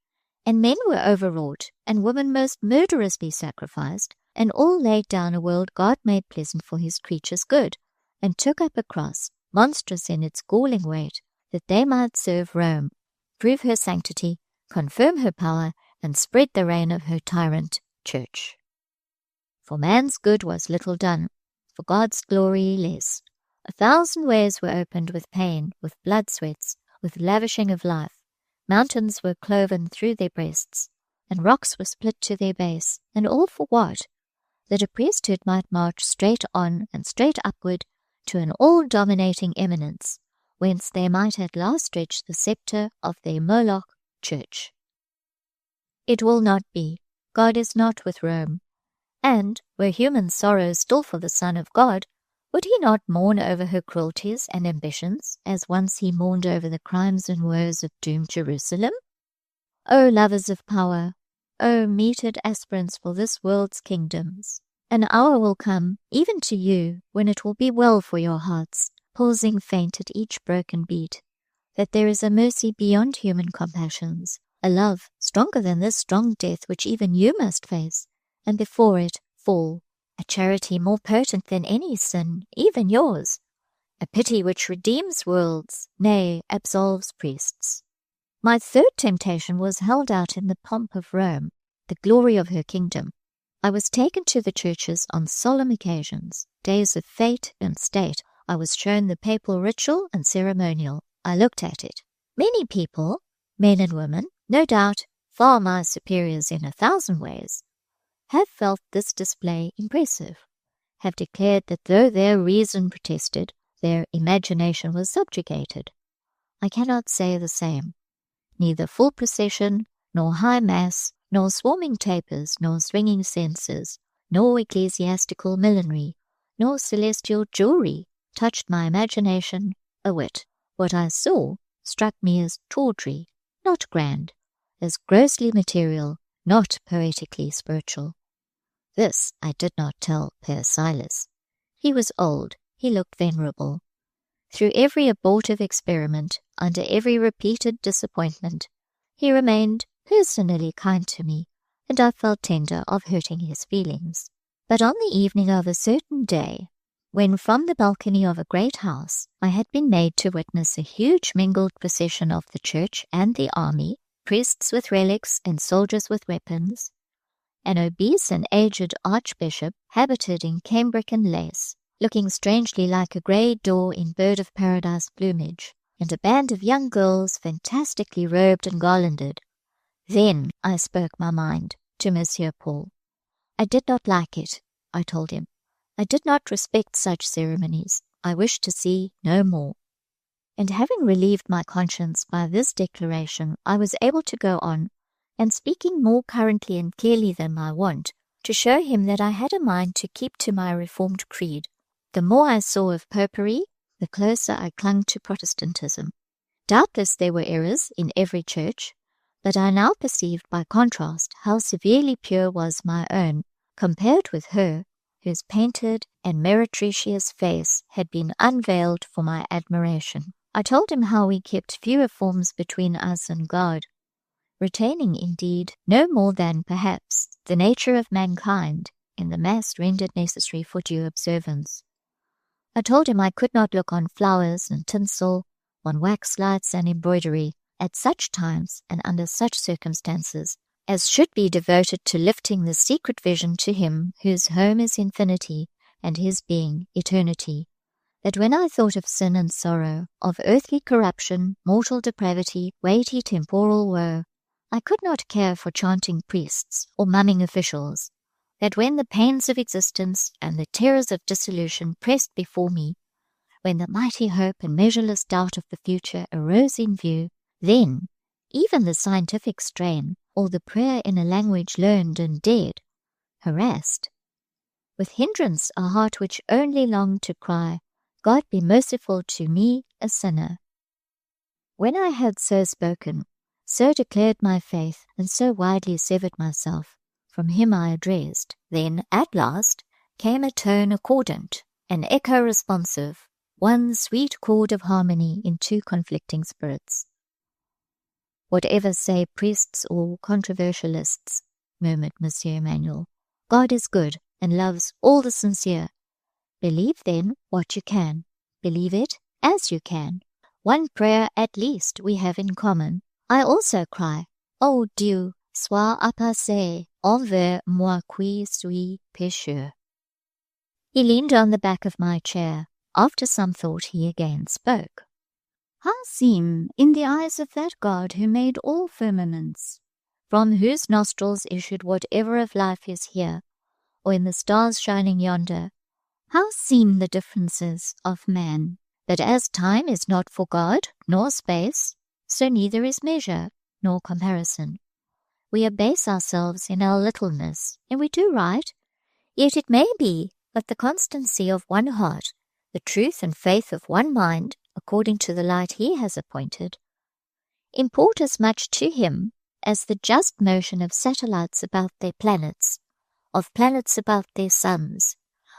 And men were overwrought, and women most murderously sacrificed, and all laid down a world God made pleasant for his creatures' good, and took up a cross, monstrous in its galling weight, that they might serve Rome, prove her sanctity, confirm her power, and spread the reign of her tyrant church. For man's good was little done, for God's glory less. 1,000 ways were opened with pain, with blood sweats, with lavishing of life. Mountains were cloven through their breasts, and rocks were split to their base, and all for what? That a priesthood might march straight on and straight upward to an all-dominating eminence, whence they might at last stretch the sceptre of their Moloch church. It will not be. God is not with Rome. And, were human sorrow still for the Son of God, would he not mourn over her cruelties and ambitions, as once he mourned over the crimes and woes of doomed Jerusalem? O lovers of power, O meted aspirants for this world's kingdoms, an hour will come, even to you, when it will be well for your hearts, pausing faint at each broken beat, that there is a mercy beyond human compassions, a love stronger than this strong death which even you must face, and before it fall, a charity more potent than any sin, even yours, a pity which redeems worlds, nay, absolves priests. My third temptation was held out in the pomp of Rome, the glory of her kingdom. I was taken to the churches on solemn occasions, days of fete and state. I was shown the papal ritual and ceremonial. I looked at it. Many people, men and women, no doubt far my superiors in 1,000 ways, have felt this display impressive, have declared that though their reason protested, their imagination was subjugated. I cannot say the same. Neither full procession, nor high mass, nor swarming tapers, nor swinging censers, nor ecclesiastical millinery, nor celestial jewelry touched my imagination a whit. What I saw struck me as tawdry, not grand, as grossly material, not poetically spiritual. This I did not tell Père Silas. He was old, he looked venerable. Through every abortive experiment, under every repeated disappointment, he remained personally kind to me, and I felt tender of hurting his feelings. But on the evening of a certain day, when from the balcony of a great house I had been made to witness a huge mingled procession of the church and the army, priests with relics and soldiers with weapons, an obese and aged archbishop habited in cambric and lace, looking strangely like a grey daw in bird-of-paradise plumage, and a band of young girls fantastically robed and garlanded, then I spoke my mind to Monsieur Paul. I did not like it, I told him. I did not respect such ceremonies. I wished to see no more. And having relieved my conscience by this declaration, I was able to go on, and speaking more currently and clearly than my wont, to show him that I had a mind to keep to my reformed creed. The more I saw of popery, the closer I clung to Protestantism. Doubtless there were errors in every church, but I now perceived by contrast how severely pure was my own, compared with her, whose painted and meretricious face had been unveiled for my admiration. I told him how we kept fewer forms between us and God, retaining indeed no more than, perhaps, the nature of mankind in the mass rendered necessary for due observance. I told him I could not look on flowers and tinsel, on wax lights and embroidery, at such times and under such circumstances, as should be devoted to lifting the secret vision to him whose home is infinity and his being eternity, that when I thought of sin and sorrow, of earthly corruption, mortal depravity, weighty temporal woe, I could not care for chanting priests or mumming officials, that when the pains of existence and the terrors of dissolution pressed before me, when the mighty hope and measureless doubt of the future arose in view, then even the scientific strain, or the prayer in a language learned and dead, harassed, with hindrance a heart which only longed to cry, God be merciful to me, a sinner. When I had so spoken, so declared my faith, and so widely severed myself from him I addressed, then, at last, came a tone accordant, an echo responsive, one sweet chord of harmony in two conflicting spirits. Whatever say priests or controversialists, murmured Monsieur Emmanuel, God is good and loves all the sincere. Believe then what you can. Believe it as you can. One prayer at least we have in common. I also cry, Ô Dieu, sois apaisé envers moi qui suis pécheur. He leaned on the back of my chair. After some thought he again spoke. How seem in the eyes of that God who made all firmaments, from whose nostrils issued whatever of life is here, or in the stars shining yonder, how seem the differences of man, that as time is not for God, nor space, so neither is measure, nor comparison. We abase ourselves in our littleness, and we do right, yet it may be but the constancy of one heart, the truth and faith of one mind, according to the light he has appointed, import as much to him as the just motion of satellites about their planets, of planets about their suns,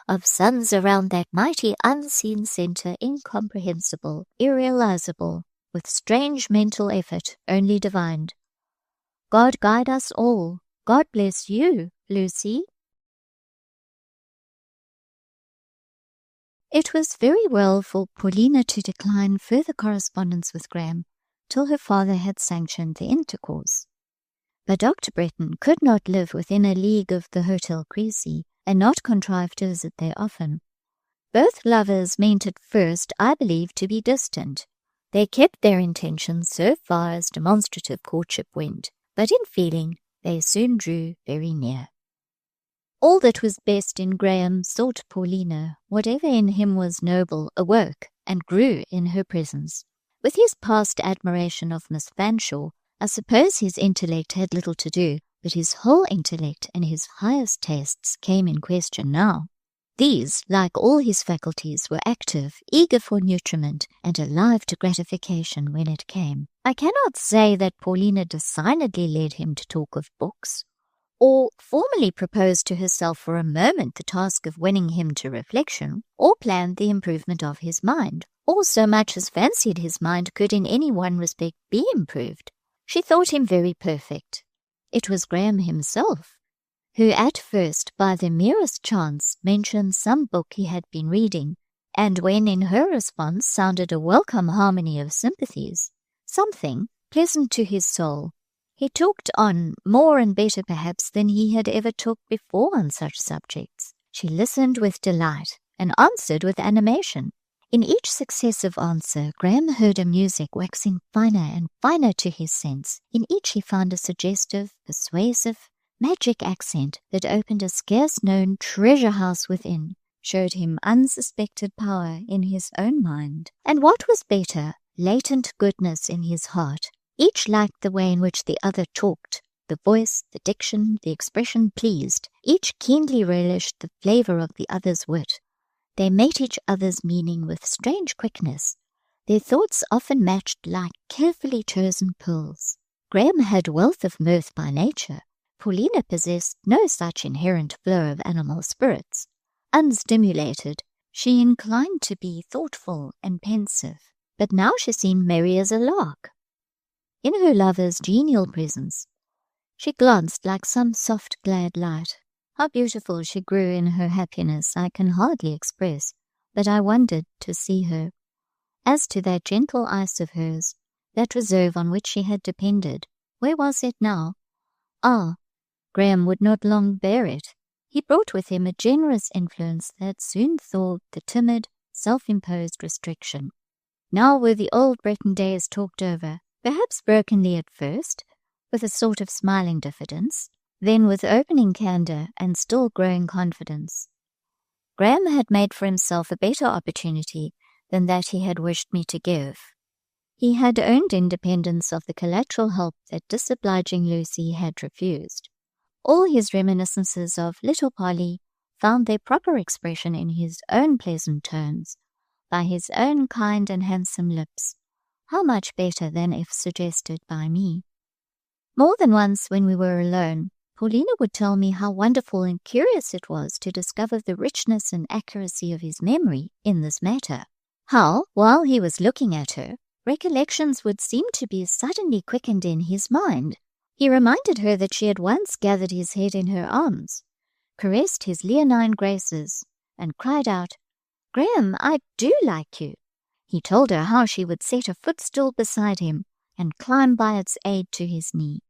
of suns around that mighty unseen centre incomprehensible, irrealizable, with strange mental effort only divined. God guide us all. God bless you, Lucy. It was very well for Paulina to decline further correspondence with Graham till her father had sanctioned the intercourse. But Dr. Bretton could not live within a league of the Hotel Crecy, and not contrive to visit there often. Both lovers meant at first, I believe, to be distant. They kept their intentions so far as demonstrative courtship went, but in feeling they soon drew very near. All that was best in Graham sought Paulina. Whatever in him was noble awoke and grew in her presence. With his past admiration of Miss Fanshawe, I suppose his intellect had little to do, but his whole intellect and his highest tastes came in question now. These, like all his faculties, were active, eager for nutriment, and alive to gratification when it came. I cannot say that Paulina designedly led him to talk of books, or formally proposed to herself for a moment the task of winning him to reflection, or planned the improvement of his mind, or so much as fancied his mind could in any one respect be improved. She thought him very perfect. It was Graham himself who at first, by the merest chance, mentioned some book he had been reading, and when in her response sounded a welcome harmony of sympathies, something pleasant to his soul, he talked on more and better perhaps than he had ever talked before on such subjects. She listened with delight, and answered with animation. In each successive answer, Graham heard a music waxing finer and finer to his sense. In each he found a suggestive, persuasive, magic accent that opened a scarce-known treasure house within, showed him unsuspected power in his own mind. And what was better, latent goodness in his heart. Each liked the way in which the other talked. The voice, the diction, the expression pleased. Each keenly relished the flavour of the other's wit. They met each other's meaning with strange quickness. Their thoughts often matched like carefully chosen pearls. Graham had wealth of mirth by nature. Paulina possessed no such inherent flow of animal spirits. Unstimulated, she inclined to be thoughtful and pensive, but now she seemed merry as a lark. In her lover's genial presence, she glanced like some soft glad light. How beautiful she grew in her happiness I can hardly express, but I wondered to see her. As to that gentle ice of hers, that reserve on which she had depended, where was it now? Ah, Graham would not long bear it. He brought with him a generous influence that soon thawed the timid, self-imposed restriction. Now were the old Breton days talked over, perhaps brokenly at first, with a sort of smiling diffidence, then with opening candour and still growing confidence. Graham had made for himself a better opportunity than that he had wished me to give. He had owned independence of the collateral help that disobliging Lucy had refused. All his reminiscences of little Polly found their proper expression in his own pleasant tones, by his own kind and handsome lips. How much better than if suggested by me. More than once when we were alone, Paulina would tell me how wonderful and curious it was to discover the richness and accuracy of his memory in this matter. How, while he was looking at her, recollections would seem to be suddenly quickened in his mind. He reminded her that she had once gathered his head in her arms, caressed his leonine graces, and cried out, "Graham, I do like you." He told her how she would set a footstool beside him and climb by its aid to his knee.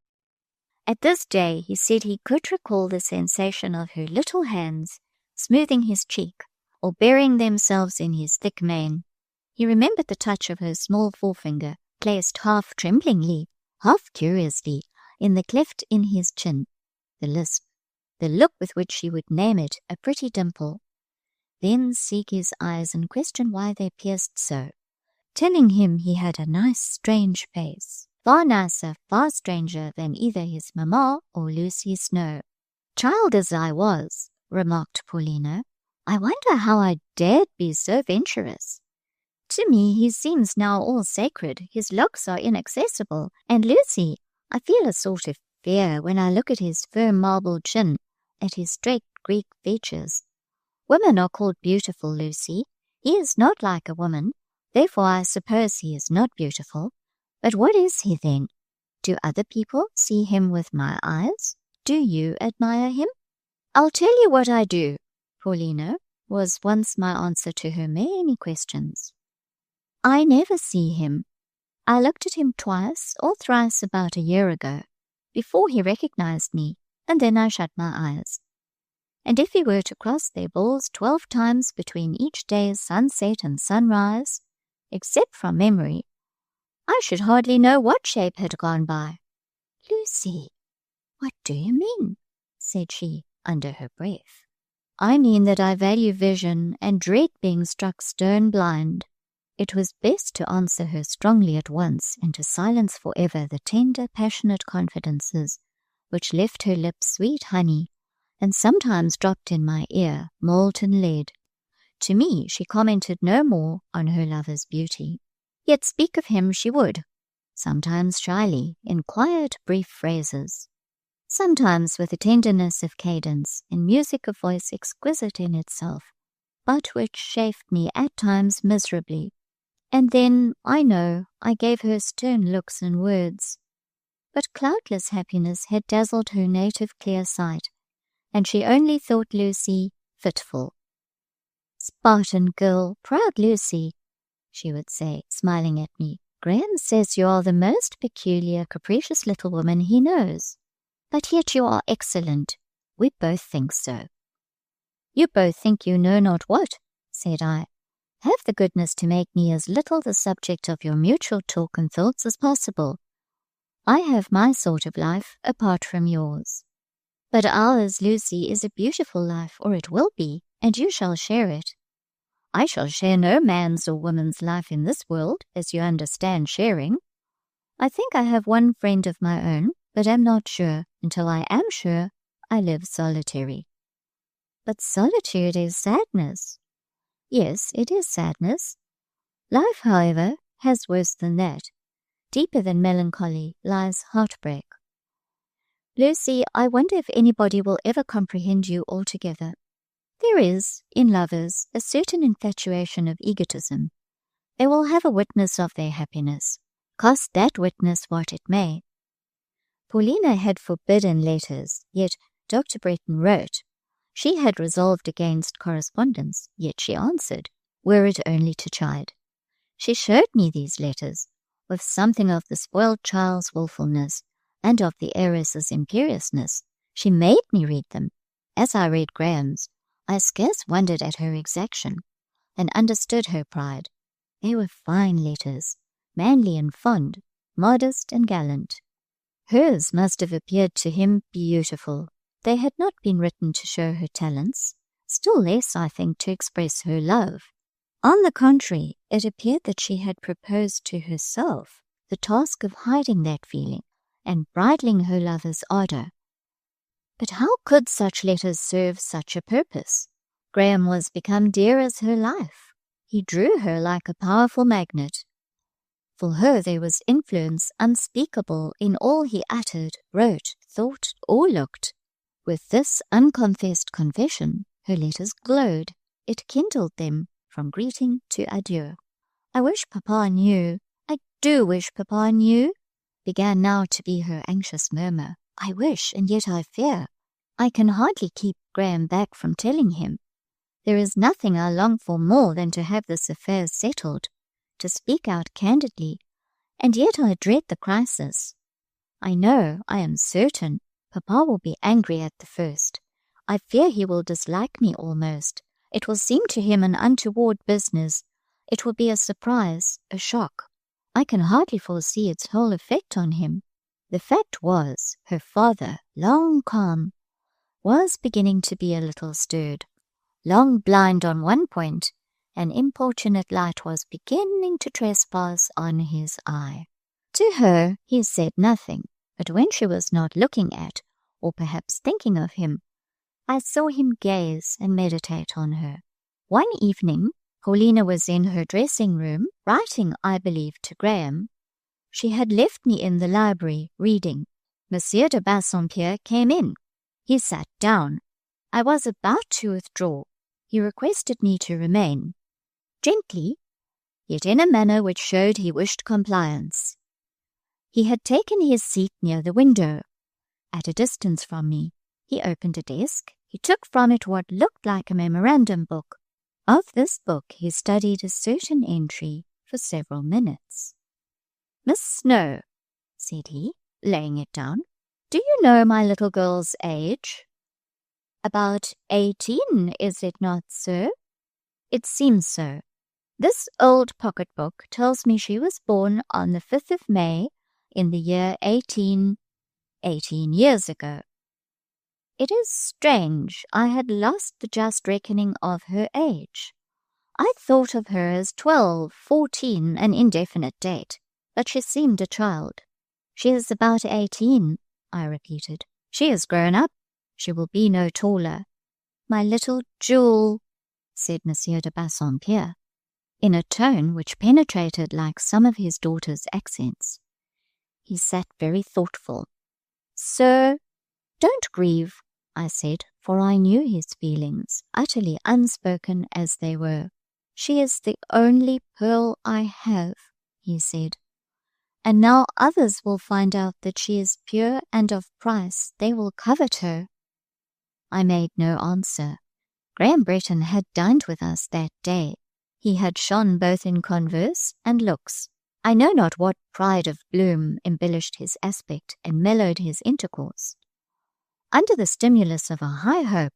At this day he said he could recall the sensation of her little hands smoothing his cheek or burying themselves in his thick mane. He remembered the touch of her small forefinger, placed half tremblingly, half curiously, in the cleft in his chin, the lisp, the look with which she would name it a pretty dimple, then seek his eyes and question why they pierced so, telling him he had a nice strange face, far nicer, far stranger than either his mamma or Lucy Snowe. Child as I was, remarked Paulina, I wonder how I dared be so venturous. To me he seems now all sacred, his looks are inaccessible, and Lucy, I feel a sort of fear when I look at his firm marble chin, at his straight Greek features. Women are called beautiful, Lucy. He is not like a woman, therefore I suppose he is not beautiful. But what is he then? Do other people see him with my eyes? Do you admire him? I'll tell you what I do, Paulina, was once my answer to her many questions. I never see him. I looked at him twice or thrice about a year ago, before he recognized me, and then I shut my eyes. And if he were to cross their balls 12 times between each day's sunset and sunrise, except from memory, I should hardly know what shape had gone by. Lucy, what do you mean? Said she under her breath. I mean that I value vision and dread being struck stone blind. It was best to answer her strongly at once and to silence forever the tender, passionate confidences which left her lips sweet honey and sometimes dropped in my ear molten lead. To me she commented no more on her lover's beauty. Yet speak of him she would, sometimes shyly, in quiet, brief phrases, sometimes with a tenderness of cadence and music of voice exquisite in itself, but which chafed me at times miserably. And then, I know, I gave her stern looks and words. But cloudless happiness had dazzled her native clear sight, and she only thought Lucy fitful. Spartan girl, proud Lucy, she would say, smiling at me. Graham says you are the most peculiar, capricious little woman he knows. But yet you are excellent. We both think so. You both think you know not what, said I. Have the goodness to make me as little the subject of your mutual talk and thoughts as possible. I have my sort of life apart from yours. But ours, Lucy, is a beautiful life, or it will be, and you shall share it. I shall share no man's or woman's life in this world, as you understand sharing. I think I have one friend of my own, but am not sure. Until I am sure, I live solitary. But solitude is sadness. Yes, it is sadness. Life, however, has worse than that. Deeper than melancholy lies heartbreak. Lucy, I wonder if anybody will ever comprehend you altogether. There is, in lovers, a certain infatuation of egotism. They will have a witness of their happiness, cost that witness what it may. Paulina had forbidden letters, yet Dr. Bretton wrote. She had resolved against correspondence, yet she answered, were it only to chide. She showed me these letters, with something of the spoiled child's wilfulness, and of the heiress's imperiousness. She made me read them. As I read Graham's, I scarce wondered at her exaction, and understood her pride. They were fine letters, manly and fond, modest and gallant. Hers must have appeared to him beautiful. They had not been written to show her talents, still less, I think, to express her love. On the contrary, it appeared that she had proposed to herself the task of hiding that feeling and bridling her lover's ardour. But how could such letters serve such a purpose? Graham was become dear as her life. He drew her like a powerful magnet. For her there was influence unspeakable in all he uttered, wrote, thought, or looked. With this unconfessed confession, her letters glowed. It kindled them from greeting to adieu. I wish Papa knew. I do wish Papa knew, began now to be her anxious murmur. I wish, and yet I fear. I can hardly keep Graham back from telling him. There is nothing I long for more than to have this affair settled, to speak out candidly, and yet I dread the crisis. I know, I am certain, Papa will be angry at the first. I fear he will dislike me almost. It will seem to him an untoward business. It will be a surprise, a shock. I can hardly foresee its whole effect on him. The fact was, her father, long calm, was beginning to be a little stirred. Long blind on one point, an importunate light was beginning to trespass on his eye. To her he said nothing, but when she was not looking at, or perhaps thinking of him, I saw him gaze and meditate on her. One evening, Paulina was in her dressing-room, writing, I believe, to Graham. She had left me in the library, reading. Monsieur de Bassompierre came in. He sat down. I was about to withdraw. He requested me to remain. Gently, yet in a manner which showed he wished compliance. He had taken his seat near the window, at a distance from me. He opened a desk. He took from it what looked like a memorandum book. Of this book he studied a certain entry for several minutes. Miss Snowe, said he, laying it down, do you know my little girl's age? About 18, is it not, sir? It seems so. This old pocket-book tells me she was born on the 5th of May in the year 18 years ago. It is strange, I had lost the just reckoning of her age. I thought of her as 12, 14, an indefinite date, but she seemed a child. She is about 18, I repeated. She is grown up. She will be no taller. My little jewel, said Monsieur de Bassompierre, in a tone which penetrated like some of his daughter's accents. He sat very thoughtful. Sir, don't grieve, I said, for I knew his feelings, utterly unspoken as they were. She is the only pearl I have, he said. And now others will find out that she is pure and of price. They will covet her. I made no answer. Graham Bretton had dined with us that day. He had shone both in converse and looks. I know not what pride of bloom embellished his aspect and mellowed his intercourse. Under the stimulus of a high hope,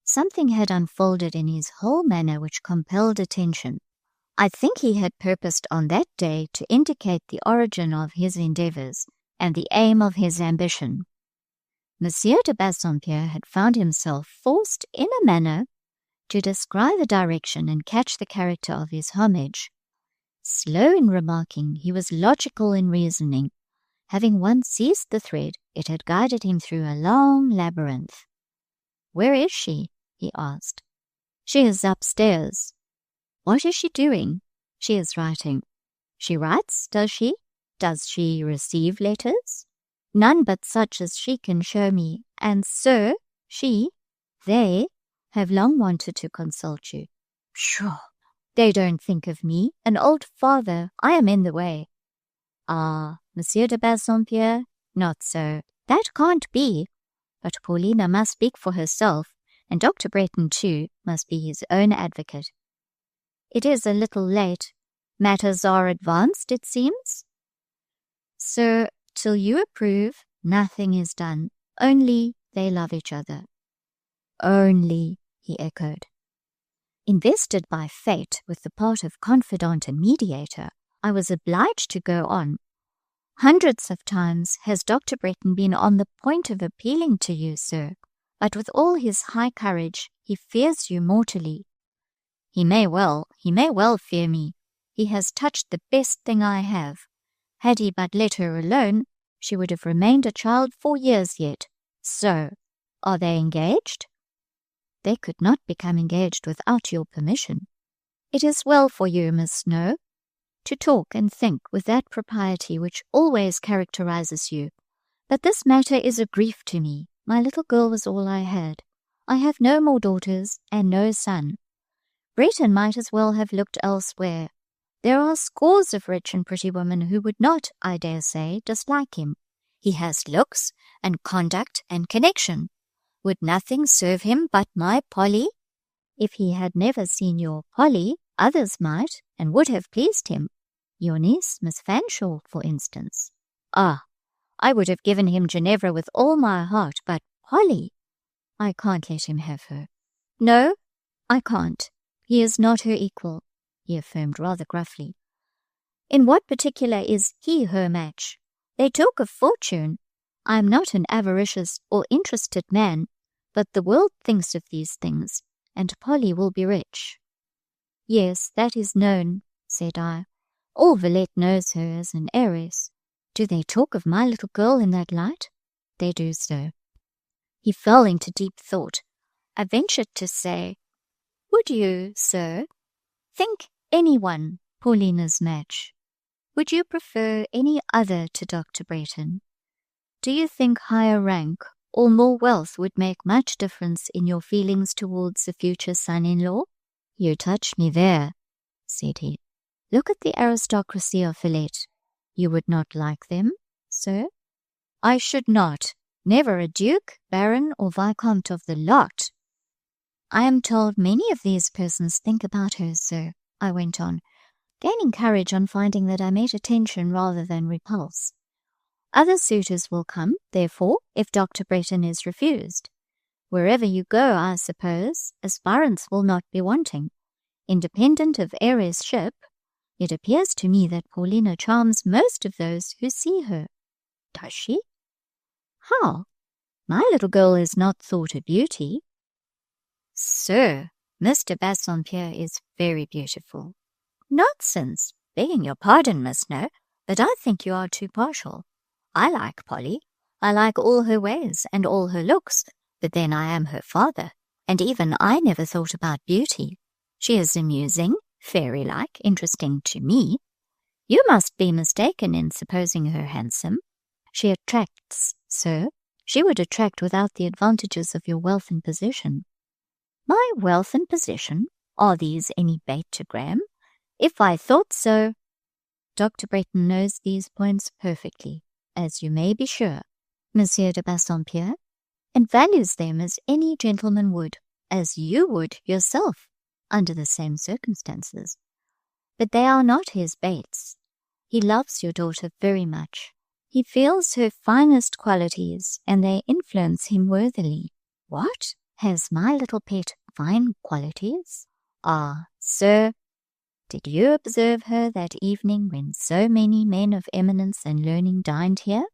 something had unfolded in his whole manner which compelled attention. I think he had purposed on that day to indicate the origin of his endeavours and the aim of his ambition. Monsieur de Bassompierre had found himself forced in a manner to descry the direction and catch the character of his homage. Slow in remarking, he was logical in reasoning. Having once seized the thread, it had guided him through a long labyrinth. "Where is she?" he asked. "She is upstairs." "What is she doing?" "She is writing." "She writes, does she? Does she receive letters?" "None but such as she can show me, and sir, they have long wanted to consult you." "Pshaw! They don't think of me, an old father. I am in the way." "Ah, Monsieur de Bassompierre, not so. That can't be. But Paulina must speak for herself, and Dr. Breton, too, must be his own advocate." "It is a little late. Matters are advanced, it seems." "Sir, till you approve, nothing is done. Only they love each other." "Only," he echoed. Invested by fate with the part of confidant and mediator, I was obliged to go on. "Hundreds of times has Dr. Breton been on the point of appealing to you, sir, but with all his high courage, he fears you mortally." He may well fear me. He has touched the best thing I have. Had he but let her alone, she would have remained a child 4 years yet. So, are they engaged?" "They could not become engaged without your permission." "It is well for you, Miss Snowe, to talk and think with that propriety which always characterizes you. But this matter is a grief to me. My little girl was all I had. I have no more daughters and no son. Breton might as well have looked elsewhere. There are scores of rich and pretty women who would not, I dare say, dislike him. He has looks and conduct and connection. Would nothing serve him but my Polly? If he had never seen your Polly, others might and would have pleased him. Your niece, Miss Fanshawe, for instance. Ah, I would have given him Ginevra with all my heart, but Polly, I can't let him have her. No, I can't. He is not her equal," he affirmed rather gruffly. "In what particular is he her match? They talk of fortune. I am not an avaricious or interested man, but the world thinks of these things, and Polly will be rich." "Yes, that is known," said I. "All Villette knows her as an heiress. Do they talk of my little girl in that light?" "They do so." He fell into deep thought. I ventured to say, "Would you, sir, think anyone Paulina's match? Would you prefer any other to Dr. Breton? Do you think higher rank or more wealth would make much difference in your feelings towards a future son-in-law?" "You touch me there," said he. "Look at the aristocracy of Villette. You would not like them, sir?" "I should not. Never a duke, baron, or viscount of the lot." "I am told many of these persons think about her, sir," I went on, gaining courage on finding that I met attention rather than repulse. "Other suitors will come, therefore, if Dr. Breton is refused. Wherever you go, I suppose, aspirants will not be wanting. Independent of heiress-ship, it appears to me that Paulina charms most of those who see her." "Does she?" "How? My little girl is not thought a beauty." "Sir, Mr. Bassompierre is very beautiful." "Nonsense! Begging your pardon, Miss Snowe, but I think you are too partial. I like Polly. I like all her ways and all her looks, but then I am her father, and even I never thought about beauty. She is amusing, fairy-like, interesting to me. You must be mistaken in supposing her handsome. She attracts, sir. She would attract without the advantages of your wealth and position." "My wealth and position? Are these any bait to Graham? If I thought so—" "Dr. Breton knows these points perfectly, as you may be sure, Monsieur de Bassompierre, and values them as any gentleman would, as you would yourself, under the same circumstances. But they are not his baits. He loves your daughter very much. He feels her finest qualities, and they influence him worthily." "What? Has my little pet fine qualities?" "Ah, sir, did you observe her that evening when so many men of eminence and learning dined here?"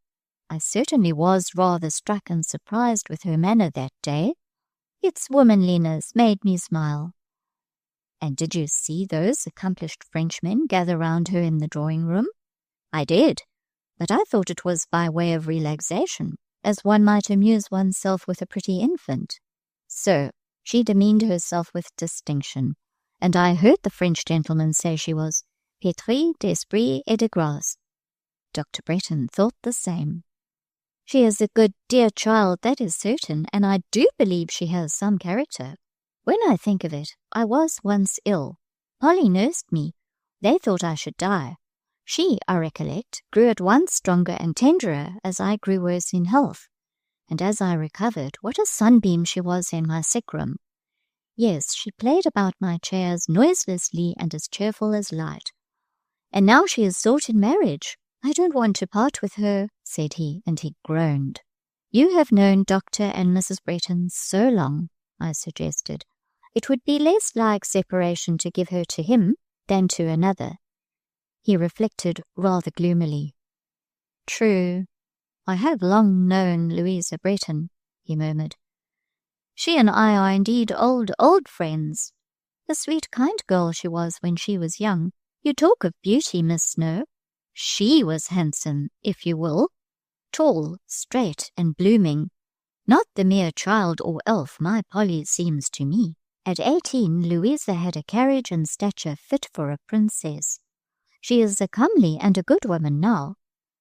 I certainly was rather struck and surprised with her manner that day. Its womanliness made me smile. And did you see those accomplished Frenchmen gather round her in the drawing-room? I did, but I thought it was by way of relaxation, as one might amuse oneself with a pretty infant. So she demeaned herself with distinction, and I heard the French gentleman say she was pétrie d'esprit et de grâce. Dr. Bretton thought the same. She is a good dear child, that is certain, and I do believe she has some character. When I think of it, I was once ill. Polly nursed me. They thought I should die. She, I recollect, grew at once stronger and tenderer as I grew worse in health. And as I recovered, what a sunbeam she was in my sick room. Yes, she played about my chair as noiselessly and as cheerful as light. And now she is sought in marriage. I don't want to part with her, said he, and he groaned. You have known Dr. and Mrs. Bretton so long, I suggested. It would be less like separation to give her to him than to another. He reflected rather gloomily. True, I have long known Louisa Bretton, he murmured. She and I are indeed old friends. A sweet, kind girl she was when she was young. You talk of beauty, Miss Snowe. She was handsome, if you will, tall, straight, and blooming. Not the mere child or elf my Polly seems to me. At 18, Louisa had a carriage and stature fit for a princess. She is a comely and a good woman now.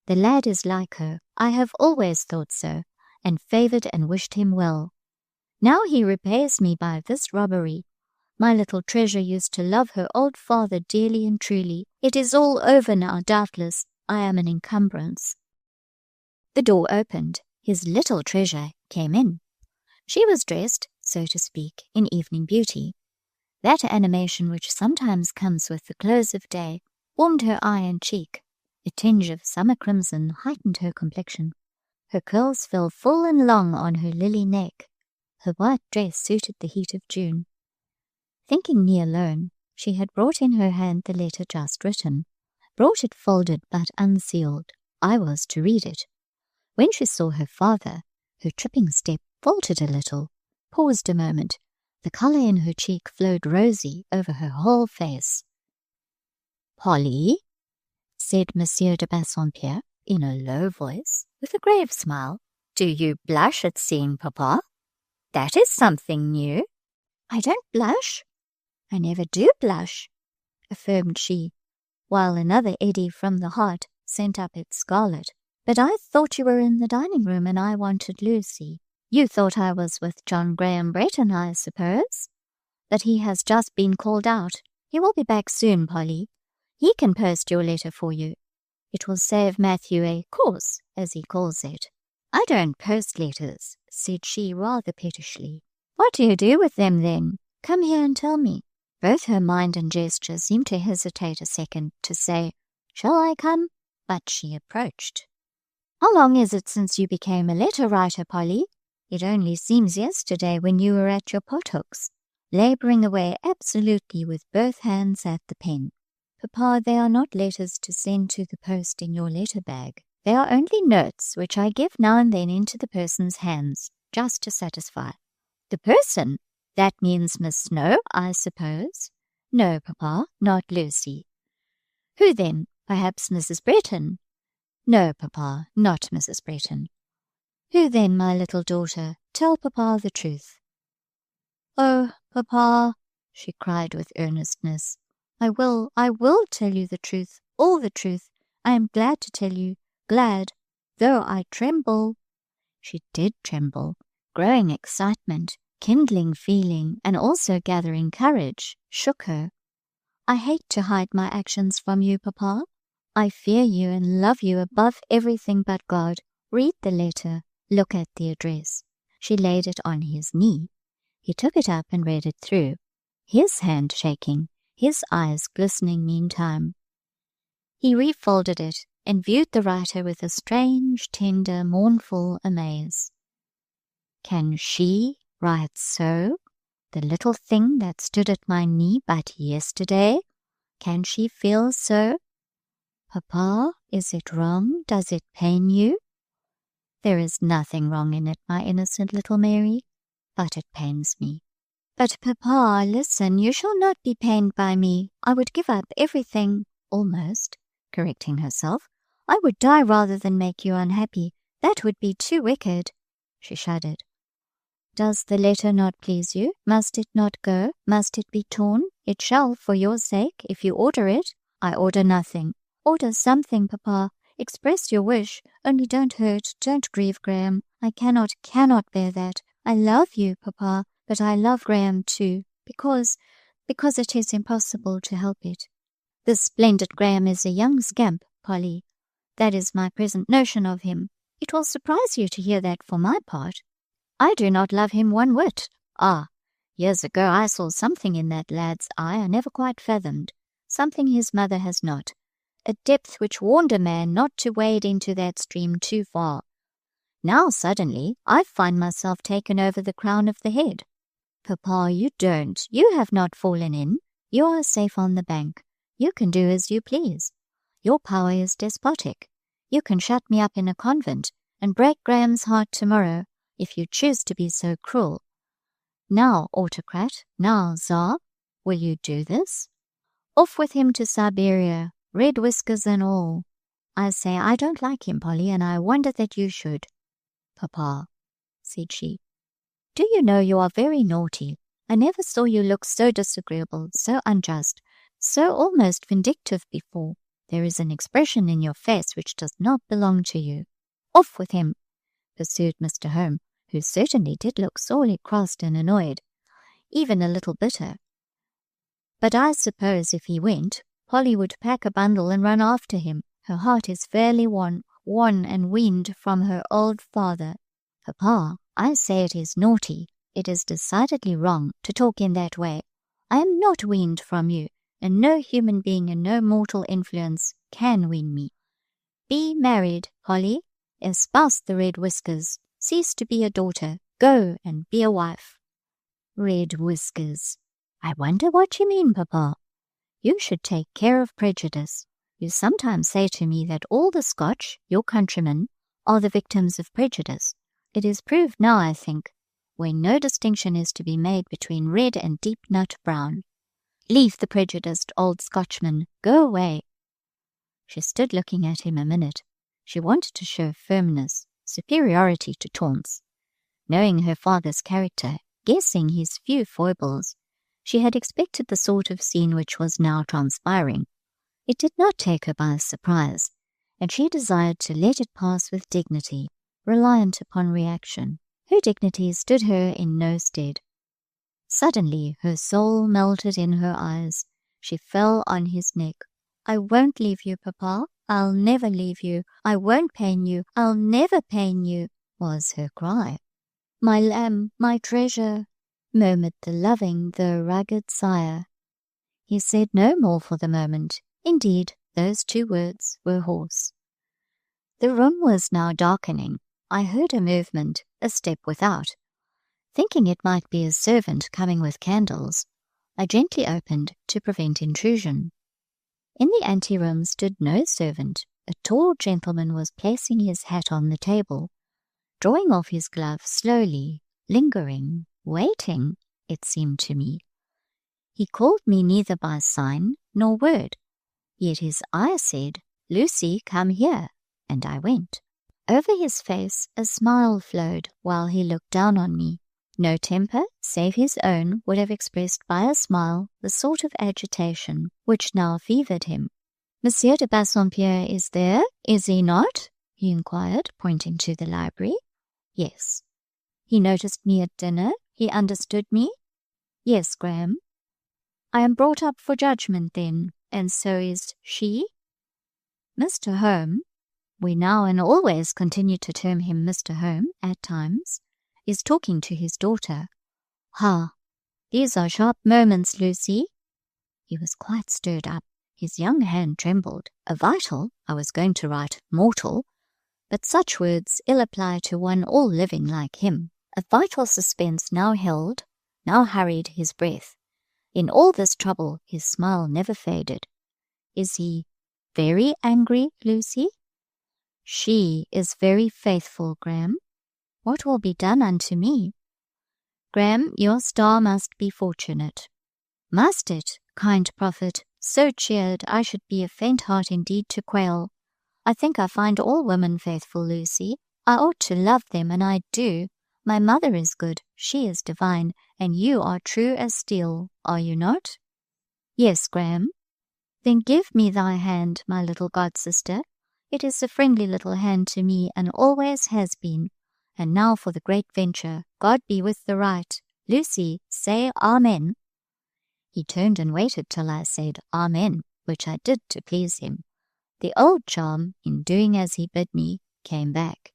The lad is like her. I have always thought so, and favoured and wished him well. Now he repays me by this robbery. My little treasure used to love her old father dearly and truly. It is all over now, doubtless. I am an encumbrance. The door opened. His little treasure came in. She was dressed, so to speak, in evening beauty. That animation which sometimes comes with the close of day warmed her eye and cheek. A tinge of summer crimson heightened her complexion. Her curls fell full and long on her lily neck. Her white dress suited the heat of June. Thinking me alone, she had brought in her hand the letter just written, brought it folded but unsealed. I was to read it. When she saw her father, her tripping step faltered a little, paused a moment. The colour in her cheek flowed rosy over her whole face. Polly, said Monsieur de Bassompierre in a low voice, with a grave smile, do you blush at seeing Papa? That is something new. I don't blush. I never do blush, affirmed she, while another eddy from the heart sent up its scarlet. But I thought you were in the dining-room, and I wanted Lucy. You thought I was with John Graham Bretton, I suppose? But he has just been called out. He will be back soon, Polly. He can post your letter for you. It will save Matthew a course, as he calls it. I don't post letters, said she rather pettishly. What do you do with them, then? Come here and tell me. Both her mind and gesture seemed to hesitate a second, to say, Shall I come? But she approached. How long is it since you became a letter-writer, Polly? It only seems yesterday when you were at your pothooks, labouring away absolutely with both hands at the pen. Papa, they are not letters to send to the post in your letter-bag. They are only notes which I give now and then into the person's hands, just to satisfy. The person? That means Miss Snowe, I suppose? No, Papa, not Lucy. Who then? Perhaps Mrs. Bretton? No, Papa, not Mrs. Bretton. Who then, my little daughter? Tell Papa the truth. Oh, Papa, she cried with earnestness, I will tell you the truth, all the truth. I am glad to tell you, glad, though I tremble. She did tremble. Growing excitement, kindling feeling, and also gathering courage, shook her. I hate to hide my actions from you, Papa. I fear you and love you above everything but God. Read the letter. Look at the address. She laid it on his knee. He took it up and read it through, his hand shaking, his eyes glistening meantime. He refolded it and viewed the writer with a strange, tender, mournful amaze. Can she write so? The little thing that stood at my knee but yesterday? Can she feel so? Papa, is it wrong? Does it pain you? There is nothing wrong in it, my innocent little Mary, but it pains me. But, Papa, listen, you shall not be pained by me. I would give up everything, almost, correcting herself. I would die rather than make you unhappy. That would be too wicked. She shuddered. Does the letter not please you? Must it not go? Must it be torn? It shall, for your sake, if you order it. I order nothing. Order something, Papa. Express your wish. Only don't hurt, don't grieve, Graham. I cannot bear that. I love you, Papa, but I love Graham too, because it is impossible to help it. This splendid Graham is a young scamp, Polly. That is my present notion of him. It will surprise you to hear that for my part. I do not love him one whit. Ah, years ago I saw something in that lad's eye I never quite fathomed, something his mother has not, a depth which warned a man not to wade into that stream too far. Now suddenly I find myself taken over the crown of the head. Papa, you don't. You have not fallen in. You are safe on the bank. You can do as you please. Your power is despotic. You can shut me up in a convent and break Graham's heart tomorrow, if you choose to be so cruel. Now, autocrat, now, Tsar, will you do this? Off with him to Siberia, red whiskers and all. I say I don't like him, Polly, and I wonder that you should. Papa, said she, do you know you are very naughty? I never saw you look so disagreeable, so unjust, so almost vindictive before. There is an expression in your face which does not belong to you. Off with him, pursued Mr. Home, who certainly did look sorely crossed and annoyed, even a little bitter. But I suppose if he went, Polly would pack a bundle and run after him. Her heart is fairly won and weaned from her old father. Papa, I say it is naughty, it is decidedly wrong to talk in that way. I am not weaned from you, and no human being and no mortal influence can wean me. Be married, Polly. Espouse the red whiskers. Cease to be a daughter. Go and be a wife. Red whiskers. I wonder what you mean, Papa. You should take care of prejudice. You sometimes say to me that all the Scotch, your countrymen, are the victims of prejudice. It is proved now, I think, where no distinction is to be made between red and deep nut brown. Leave the prejudiced old Scotchman. Go away. She stood looking at him a minute. She wanted to show firmness, superiority to taunts. Knowing her father's character, guessing his few foibles, she had expected the sort of scene which was now transpiring. It did not take her by surprise, and she desired to let it pass with dignity, reliant upon reaction. Her dignity stood her in no stead. Suddenly her soul melted in her eyes. She fell on his neck. I won't leave you, Papa. I'll never leave you. I won't pain you. I'll never pain you, was her cry. My lamb, my treasure, murmured the loving, though rugged sire. He said no more for the moment. Indeed, those two words were hoarse. The room was now darkening. I heard a movement, a step without. Thinking it might be a servant coming with candles, I gently opened to prevent intrusion. In the anteroom stood no servant. A tall gentleman was placing his hat on the table, drawing off his glove slowly, lingering, waiting, it seemed to me. He called me neither by sign nor word, yet his eye said, Lucy, come here, and I went. Over his face a smile flowed while he looked down on me. No temper, save his own, would have expressed by a smile the sort of agitation which now fevered him. Monsieur de Bassompierre is there, is he not? He inquired, pointing to the library. Yes. He noticed me at dinner? He understood me? Yes, Graham. I am brought up for judgment, then, and so is she? Mr. Home, we now and always continue to term him Mr. Home at times, is talking to his daughter. Ha! These are sharp moments, Lucy. He was quite stirred up. His young hand trembled. A vital, I was going to write mortal, but such words ill apply to one all living like him. A vital suspense now held, now hurried his breath. In all this trouble his smile never faded. Is he very angry, Lucy? She is very faithful, Graham. What will be done unto me? Graham, your star must be fortunate. Must it, kind prophet? So cheered, I should be a faint heart indeed to quail. I think I find all women faithful, Lucy. I ought to love them, and I do. My mother is good, she is divine, and you are true as steel, are you not? Yes, Graham. Then give me thy hand, my little god-sister. It is a friendly little hand to me, and always has been. And now for the great venture. God be with the right. Lucy, say Amen. He turned and waited till I said Amen, which I did to please him. The old charm, in doing as he bid me, came back.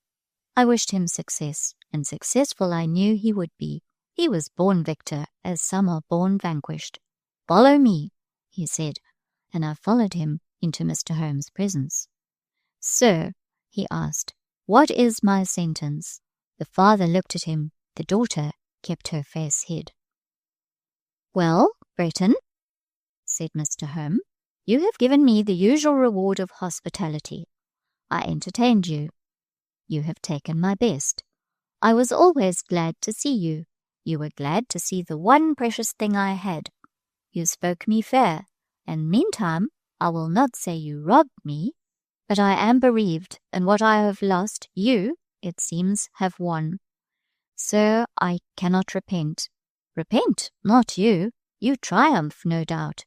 I wished him success, and successful I knew he would be. He was born victor, as some are born vanquished. Follow me, he said, and I followed him into Mr. Holmes' presence. Sir, he asked, what is my sentence? The father looked at him. The daughter kept her face hid. Well, Breton, said Mr. Holmes, you have given me the usual reward of hospitality. I entertained you. You have taken my best. I was always glad to see you. You were glad to see the one precious thing I had. You spoke me fair, and meantime I will not say you robbed me, but I am bereaved, and what I have lost, you, it seems, have won. Sir, I cannot repent. Repent? Not you. You triumph, no doubt.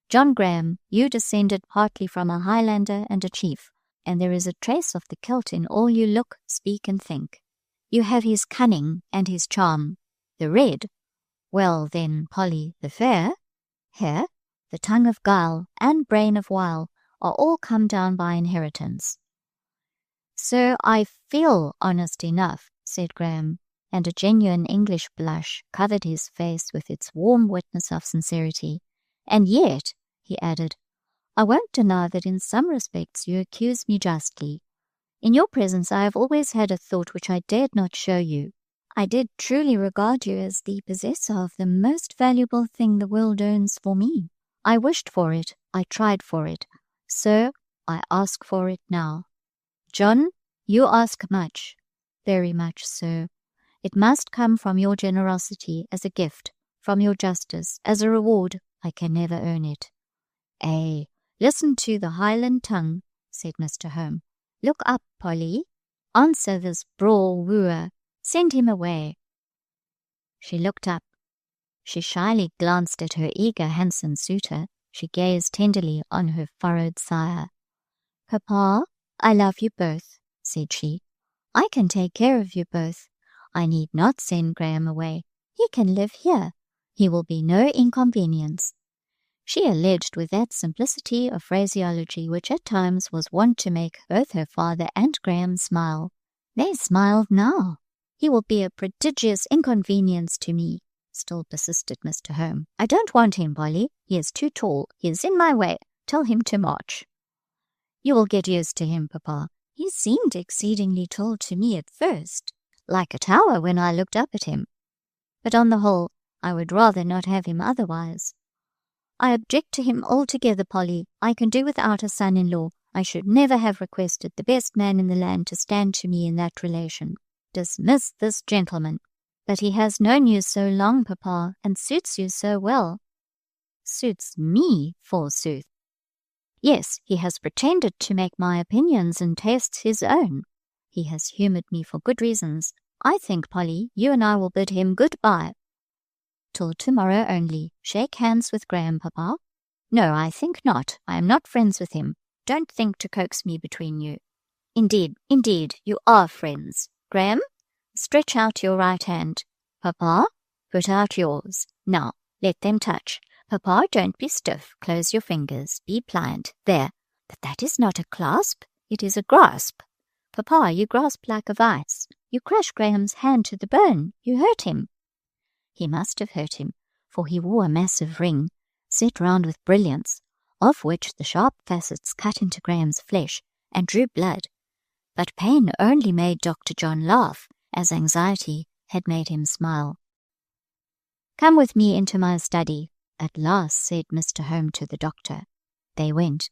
John Graham, you descended partly from a Highlander and a chief, and there is a trace of the Celt in all you look, speak, and think. You have his cunning and his charm. The red, well then, Polly, the fair, hair, the tongue of guile, and brain of wile, are all come down by inheritance. Sir, I feel honest enough, said Graham, and a genuine English blush covered his face with its warm witness of sincerity. And yet, he added, I won't deny that in some respects you accuse me justly. In your presence I have always had a thought which I dared not show you. I did truly regard you as the possessor of the most valuable thing the world owns for me. I wished for it, I tried for it. Sir, I ask for it now. John, you ask much, very much, sir. It must come from your generosity as a gift, from your justice as a reward. I can never earn it. Ay, listen to the Highland tongue, said Mr. Holmes. Look up, Polly. Answer this brawl wooer. Send him away. She looked up. She shyly glanced at her eager, handsome suitor. She gazed tenderly on her furrowed sire. Papa, I love you both, said she. I can take care of you both. I need not send Graham away. He can live here. He will be no inconvenience. She alleged with that simplicity of phraseology which at times was wont to make both her father and Graham smile. They smiled now. He will be a prodigious inconvenience to me, still persisted Mr. Holmes. I don't want him, Polly. He is too tall. He is in my way. Tell him to march. You will get used to him, Papa. He seemed exceedingly tall to me at first, like a tower when I looked up at him. But on the whole, I would rather not have him otherwise. I object to him altogether, Polly. I can do without a son-in-law. I should never have requested the best man in the land to stand to me in that relation. Dismiss this gentleman. But he has known you so long, Papa, and suits you so well. Suits me, forsooth. Yes, he has pretended to make my opinions and tastes his own. He has humoured me for good reasons. I think, Polly, you and I will bid him good-bye. Till tomorrow only. Shake hands with Graham, Papa. No, I think not. I am not friends with him. Don't think to coax me between you. Indeed, you are friends. Graham, stretch out your right hand. Papa, put out yours. Now, let them touch. Papa, don't be stiff. Close your fingers. Be pliant. There. But that is not a clasp. It is a grasp. Papa, you grasp like a vice. You crush Graham's hand to the bone. You hurt him. He must have hurt him, for he wore a massive ring, set round with brilliants, of which the sharp facets cut into Graham's flesh and drew blood. But pain only made Dr. John laugh, as anxiety had made him smile. Come with me into my study, at last said Mr. Holmes to the doctor. They went.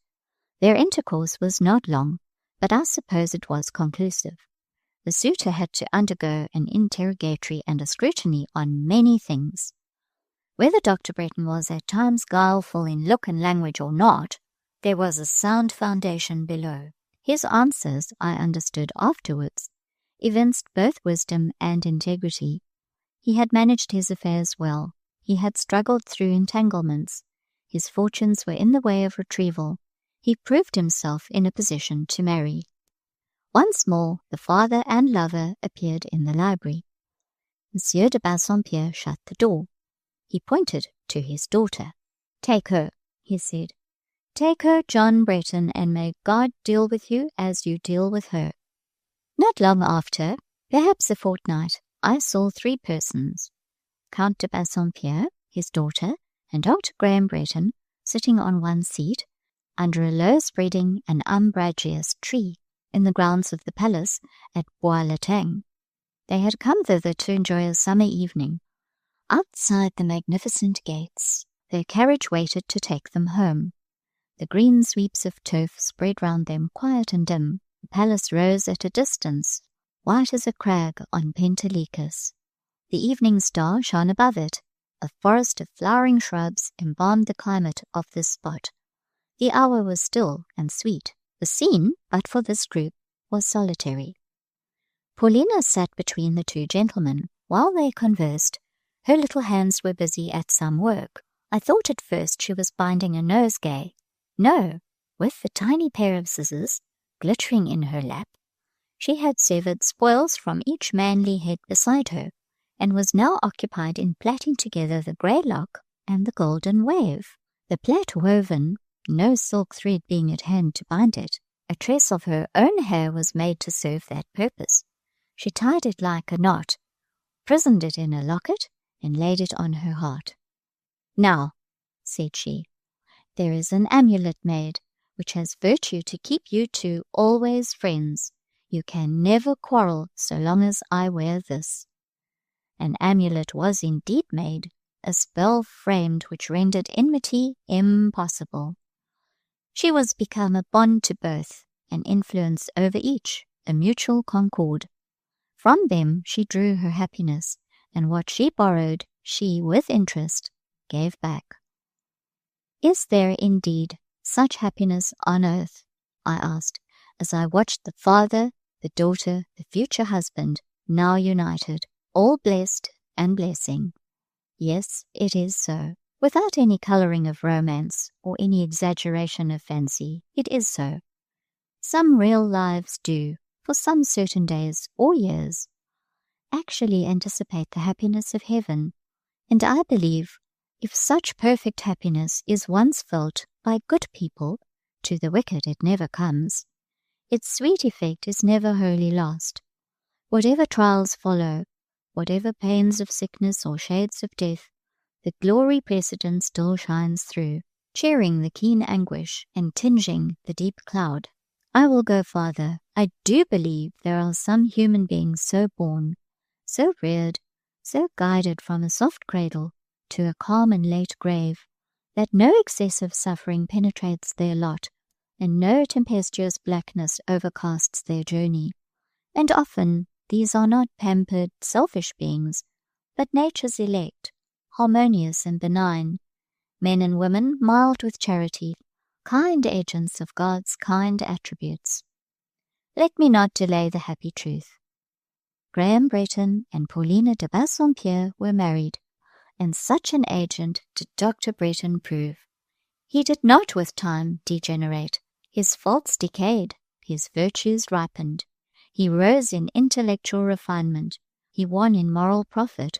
Their intercourse was not long. but I suppose it was conclusive. The suitor had to undergo an interrogatory and a scrutiny on many things. Whether Dr. Bretton was at times guileful in look and language or not, there was a sound foundation below. His answers, I understood afterwards, evinced both wisdom and integrity. He had managed his affairs well. He had struggled through entanglements. His fortunes were in the way of retrieval. He proved himself in a position to marry. Once more, the father and lover appeared in the library. Monsieur de Bassompierre shut the door. He pointed to his daughter. "Take her," he said. "Take her, John Bretton, and may God deal with you as you deal with her." Not long after, perhaps a fortnight, I saw 3 persons, Count de Bassompierre, his daughter, and Dr. Graham Bretton, sitting on one seat, under a low-spreading and umbrageous tree, in the grounds of the palace at Bois-Latang. They had come thither to enjoy a summer evening. Outside the magnificent gates, their carriage waited to take them home. The green sweeps of turf spread round them quiet and dim. The palace rose at a distance, white as a crag on Pentelicus. The evening star shone above it. A forest of flowering shrubs embalmed the climate of this spot. The hour was still and sweet. The scene, but for this group, was solitary. Paulina sat between the 2 gentlemen. While they conversed, her little hands were busy at some work. I thought at first she was binding a nosegay. No, with the tiny pair of scissors glittering in her lap, she had severed spoils from each manly head beside her, and was now occupied in plaiting together the grey lock and the golden wave. The plait woven, no silk thread being at hand to bind it, a tress of her own hair was made to serve that purpose. She tied it like a knot, prisoned it in a locket, and laid it on her heart. "Now," said she, "there is an amulet made, which has virtue to keep you 2 always friends. You can never quarrel so long as I wear this." An amulet was indeed made, a spell framed which rendered enmity impossible. She was become a bond to both, an influence over each, a mutual concord. From them she drew her happiness, and what she borrowed, she, with interest, gave back. "Is there, indeed, such happiness on earth?" I asked, as I watched the father, the daughter, the future husband, now united, all blessed and blessing. Yes, it is so. Without any colouring of romance or any exaggeration of fancy, it is so. Some real lives do, for some certain days or years, actually anticipate the happiness of heaven, and I believe if such perfect happiness is once felt by good people, to the wicked it never comes. Its sweet effect is never wholly lost. Whatever trials follow, whatever pains of sickness or shades of death, the glory precedent still shines through, cheering the keen anguish and tinging the deep cloud. I will go farther. I do believe there are some human beings so born, so reared, so guided from a soft cradle to a calm and late grave, that no excessive suffering penetrates their lot, and no tempestuous blackness overcasts their journey. And often these are not pampered, selfish beings, but nature's elect, harmonious and benign, men and women mild with charity, kind agents of God's kind attributes. Let me not delay the happy truth. Graham Bretton and Paulina de Bassompierre were married, and such an agent did Dr. Bretton prove. He did not with time degenerate. His faults decayed, his virtues ripened. He rose in intellectual refinement. He won in moral profit.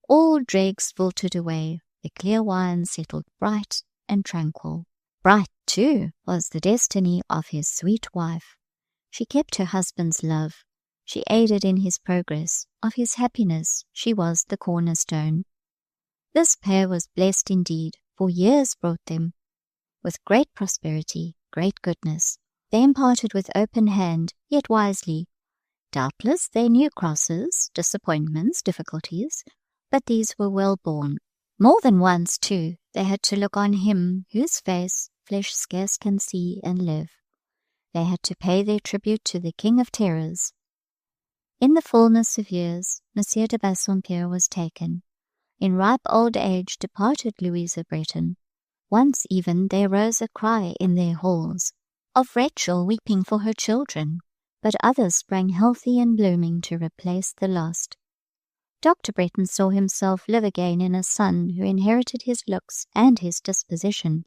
All dregs filtered away. The clear wine settled bright and tranquil. Bright, too, was the destiny of his sweet wife. She kept her husband's love. She aided in his progress. Of his happiness she was the cornerstone. This pair was blessed indeed, for years brought them. With great prosperity, great goodness, they imparted with open hand, yet wisely. Doubtless they knew crosses, disappointments, difficulties, but these were well borne. More than once, too, they had to look on him whose face flesh scarce can see and live. they had to pay their tribute to the King of Terrors. In the fullness of years, Monsieur de Bassompierre was taken. In ripe old age departed Louisa Breton. Once even there rose a cry in their halls, of Rachel weeping for her children, but others sprang healthy and blooming to replace the lost. Dr. Breton saw himself live again in a son who inherited his looks and his disposition.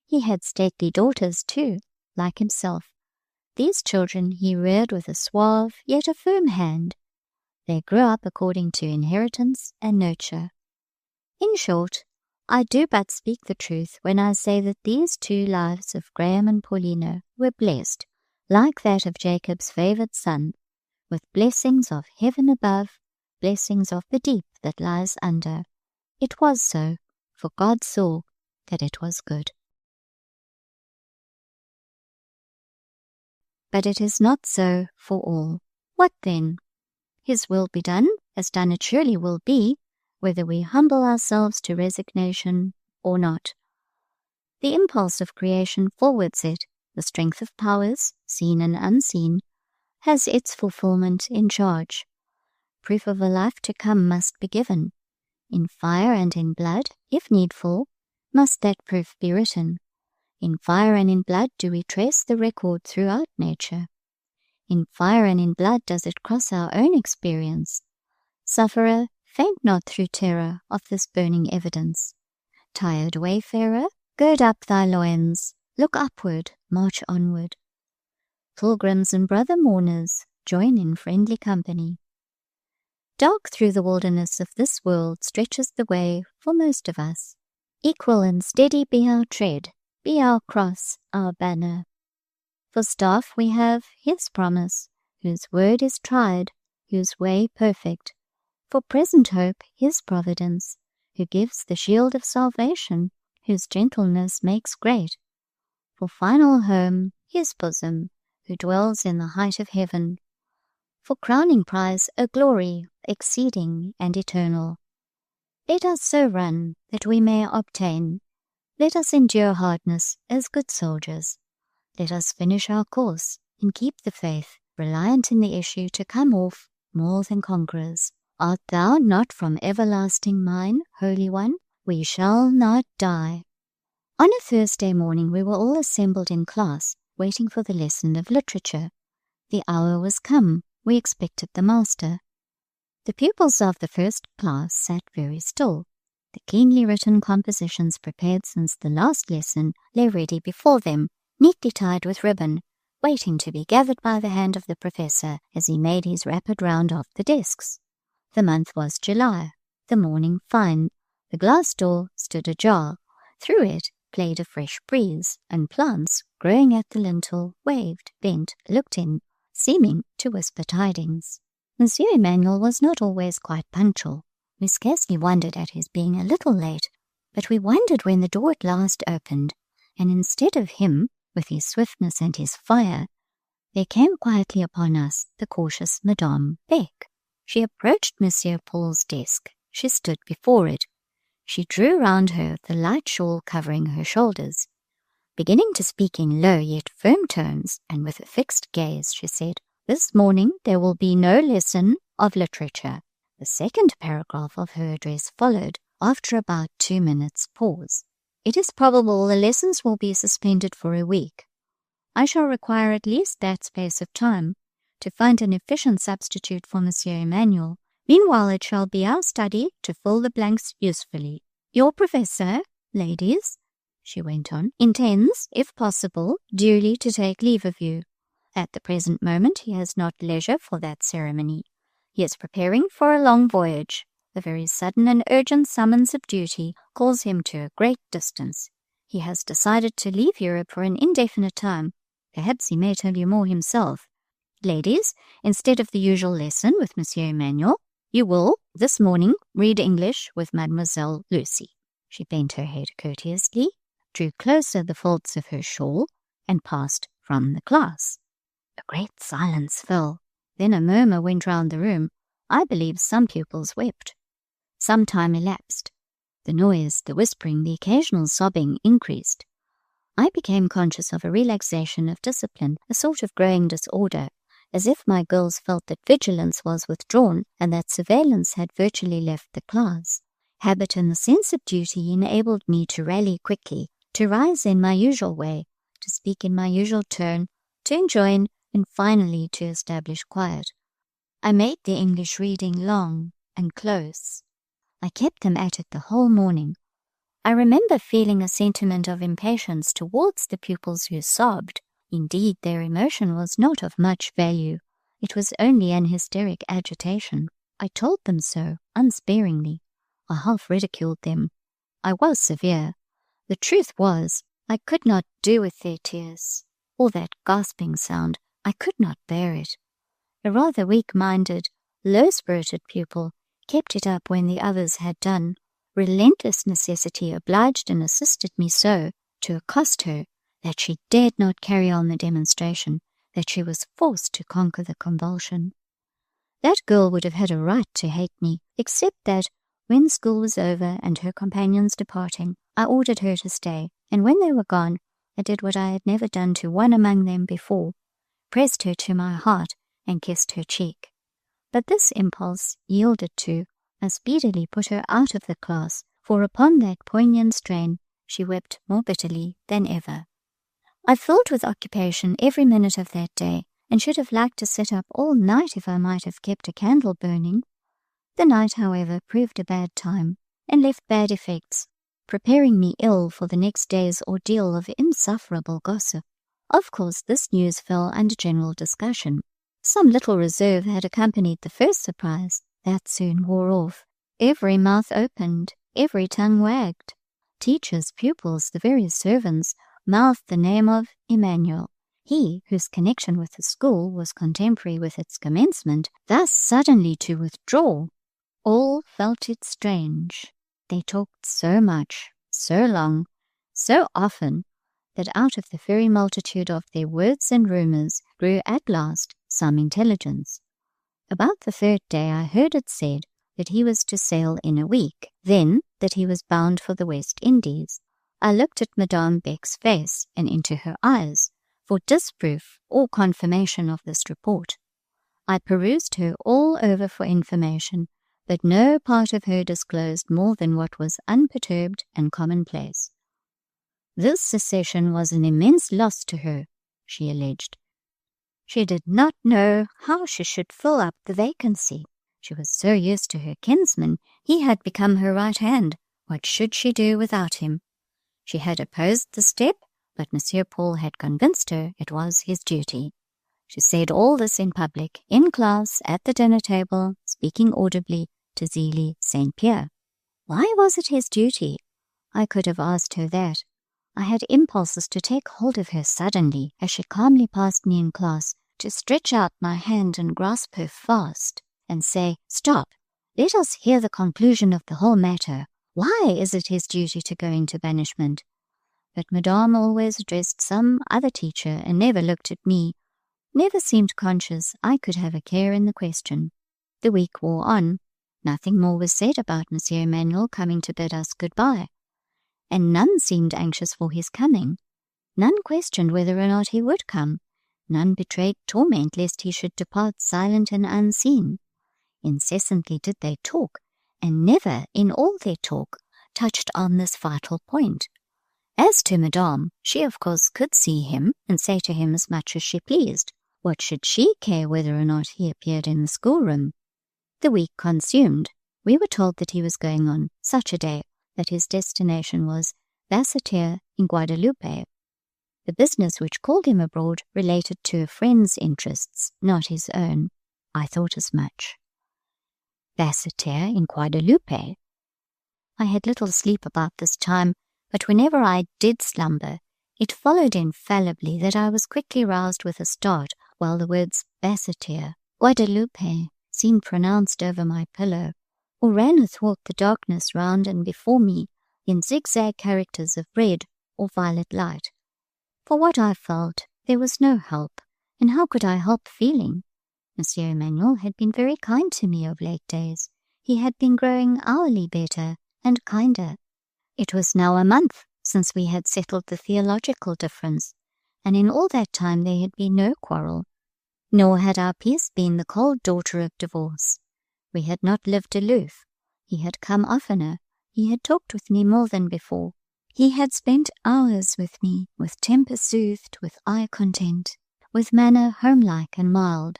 He had stately daughters, too, like himself. These children he reared with a suave yet a firm hand. They grew up according to inheritance and nurture. In short, I do but speak the truth when I say that these 2 lives of Graham and Paulina were blessed, like that of Jacob's favoured son, with blessings of heaven above, blessings of the deep that lies under. It was so, for God saw that it was good. But it is not so for all. What then? His will be done, as done it surely will be, whether we humble ourselves to resignation or not. The impulse of creation forwards it, the strength of powers, seen and unseen, has its fulfillment in charge. Proof of a life to come must be given. In fire and in blood, if needful, must that proof be written. In fire and in blood do we trace the record throughout nature. In fire and in blood does it cross our own experience. Sufferer, faint not through terror of this burning evidence. Tired wayfarer, gird up thy loins, look upward, march onward. Pilgrims and brother mourners, join in friendly company. Dark through the wilderness of this world stretches the way for most of us. Equal and steady be our tread, be our cross, our banner. For staff we have his promise, whose word is tried, whose way perfect. For present hope his providence, who gives the shield of salvation, whose gentleness makes great. For final home his bosom, who dwells in the height of heaven. For crowning prize a glory exceeding and eternal. Let us so run that we may obtain. Let us endure hardness as good soldiers. Let us finish our course and keep the faith, reliant in the issue to come off more than conquerors. Art thou not from everlasting mine, Holy One? We shall not die. On a Thursday morning we were all assembled in class, waiting for the lesson of literature. The hour was come. We expected the master. The pupils of the first class sat very still. The keenly written compositions prepared since the last lesson lay ready before them, neatly tied with ribbon, waiting to be gathered by the hand of the professor as he made his rapid round of the desks. The month was July, the morning fine. The glass door stood ajar. Through it played a fresh breeze, and plants growing at the lintel waved, bent, looked in, seeming to whisper tidings. Monsieur Emmanuel was not always quite punctual. We scarcely wondered at his being a little late, but we wondered when the door at last opened, and instead of him, with his swiftness and his fire, there came quietly upon us the cautious Madame Beck. She approached Monsieur Paul's desk. She stood before it. She drew round her the light shawl covering her shoulders. Beginning to speak in low yet firm tones, and with a fixed gaze, she said, "This morning there will be no lesson of literature." The second paragraph of her address followed, after about 2 minutes' pause. "It is probable the lessons will be suspended for a week. I shall require at least that space of time to find an efficient substitute for Monsieur Emmanuel. Meanwhile it shall be our study to fill the blanks usefully. Your professor, ladies," she went on, "intends, if possible, duly to take leave of you. At the present moment he has not leisure for that ceremony. He is preparing for a long voyage. The very sudden and urgent summons of duty calls him to a great distance. He has decided to leave Europe for an indefinite time. Perhaps he may tell you more himself. Ladies, instead of the usual lesson with Monsieur Emmanuel, you will, this morning, read English with Mademoiselle Lucy." She bent her head courteously, drew closer the folds of her shawl, and passed from the class. A great silence fell. Then a murmur went round the room. I believe some pupils wept. Some time elapsed. The noise, the whispering, the occasional sobbing increased. I became conscious of a relaxation of discipline, a sort of growing disorder, as if my girls felt that vigilance was withdrawn and that surveillance had virtually left the class. Habit and the sense of duty enabled me to rally quickly, to rise in my usual way, to speak in my usual tone, to enjoin, and finally to establish quiet. I made the English reading long and close. I kept them at it the whole morning. I remember feeling a sentiment of impatience towards the pupils who sobbed. Indeed, their emotion was not of much value. It was only an hysteric agitation. I told them so, unsparingly. I half ridiculed them. I was severe. The truth was, I could not do with their tears, or that gasping sound. I could not bear it. A rather weak-minded, low-spirited pupil kept it up when the others had done. Relentless necessity obliged and assisted me so to accost her that she dared not carry on the demonstration, that she was forced to conquer the convulsion. That girl would have had a right to hate me, except that, when school was over and her companions departing, I ordered her to stay, and when they were gone, I did what I had never done to one among them before, pressed her to my heart and kissed her cheek. But this impulse, yielded to, I speedily put her out of the class, for upon that poignant strain she wept more bitterly than ever. I filled with occupation every minute of that day, and should have liked to sit up all night if I might have kept a candle burning. The night, however, proved a bad time, and left bad effects, preparing me ill for the next day's ordeal of insufferable gossip. Of course, this news fell under general discussion. Some little reserve had accompanied the first surprise. That soon wore off. Every mouth opened, every tongue wagged. Teachers, pupils, the very servants, mouthed the name of Emmanuel. He, whose connection with the school was contemporary with its commencement, thus suddenly to withdraw. All felt it strange. They talked so much, so long, so often, that out of the very multitude of their words and rumours grew at last some intelligence. About the third day I heard it said that he was to sail in a week, then that he was bound for the West Indies. I looked at Madame Beck's face and into her eyes for disproof or confirmation of this report. I perused her all over for information, but no part of her disclosed more than what was unperturbed and commonplace. This secession was an immense loss to her, she alleged. She did not know how she should fill up the vacancy. She was so used to her kinsman, he had become her right hand. What should she do without him? She had opposed the step, but Monsieur Paul had convinced her it was his duty. She said all this in public, in class, at the dinner table, speaking audibly to Zélie St. Pierre. Why was it his duty? I could have asked her that. I had impulses to take hold of her suddenly, as she calmly passed me in class, to stretch out my hand and grasp her fast, and say, "Stop, let us hear the conclusion of the whole matter. Why is it his duty to go into banishment?" But Madame always addressed some other teacher and never looked at me, never seemed conscious I could have a care in the question. The week wore on. Nothing more was said about Monsieur Emmanuel coming to bid us good-bye, and none seemed anxious for his coming. None questioned whether or not he would come. None betrayed torment lest he should depart silent and unseen. Incessantly did they talk, and never in all their talk touched on this vital point. As to Madame, she of course could see him and say to him as much as she pleased. What should she care whether or not he appeared in the schoolroom? The week consumed, we were told that he was going on such a day, that his destination was Bassompierre in Guadeloupe. The business which called him abroad related to a friend's interests, not his own. I thought as much. Bassompierre in Guadeloupe. I had little sleep about this time, but whenever I did slumber, it followed infallibly that I was quickly roused with a start, while the words Bassompierre, Guadeloupe seemed pronounced over my pillow, or ran athwart the darkness round and before me in zigzag characters of red or violet light. For what I felt, there was no help, and how could I help feeling? Monsieur Emmanuel had been very kind to me of late days. He had been growing hourly better and kinder. It was now a month since we had settled the theological difference, and in all that time there had been no quarrel, nor had our peace been the cold daughter of divorce. We had not lived aloof. He had come oftener. He had talked with me more than before. He had spent hours with me, with temper soothed, with eye content, with manner homelike and mild.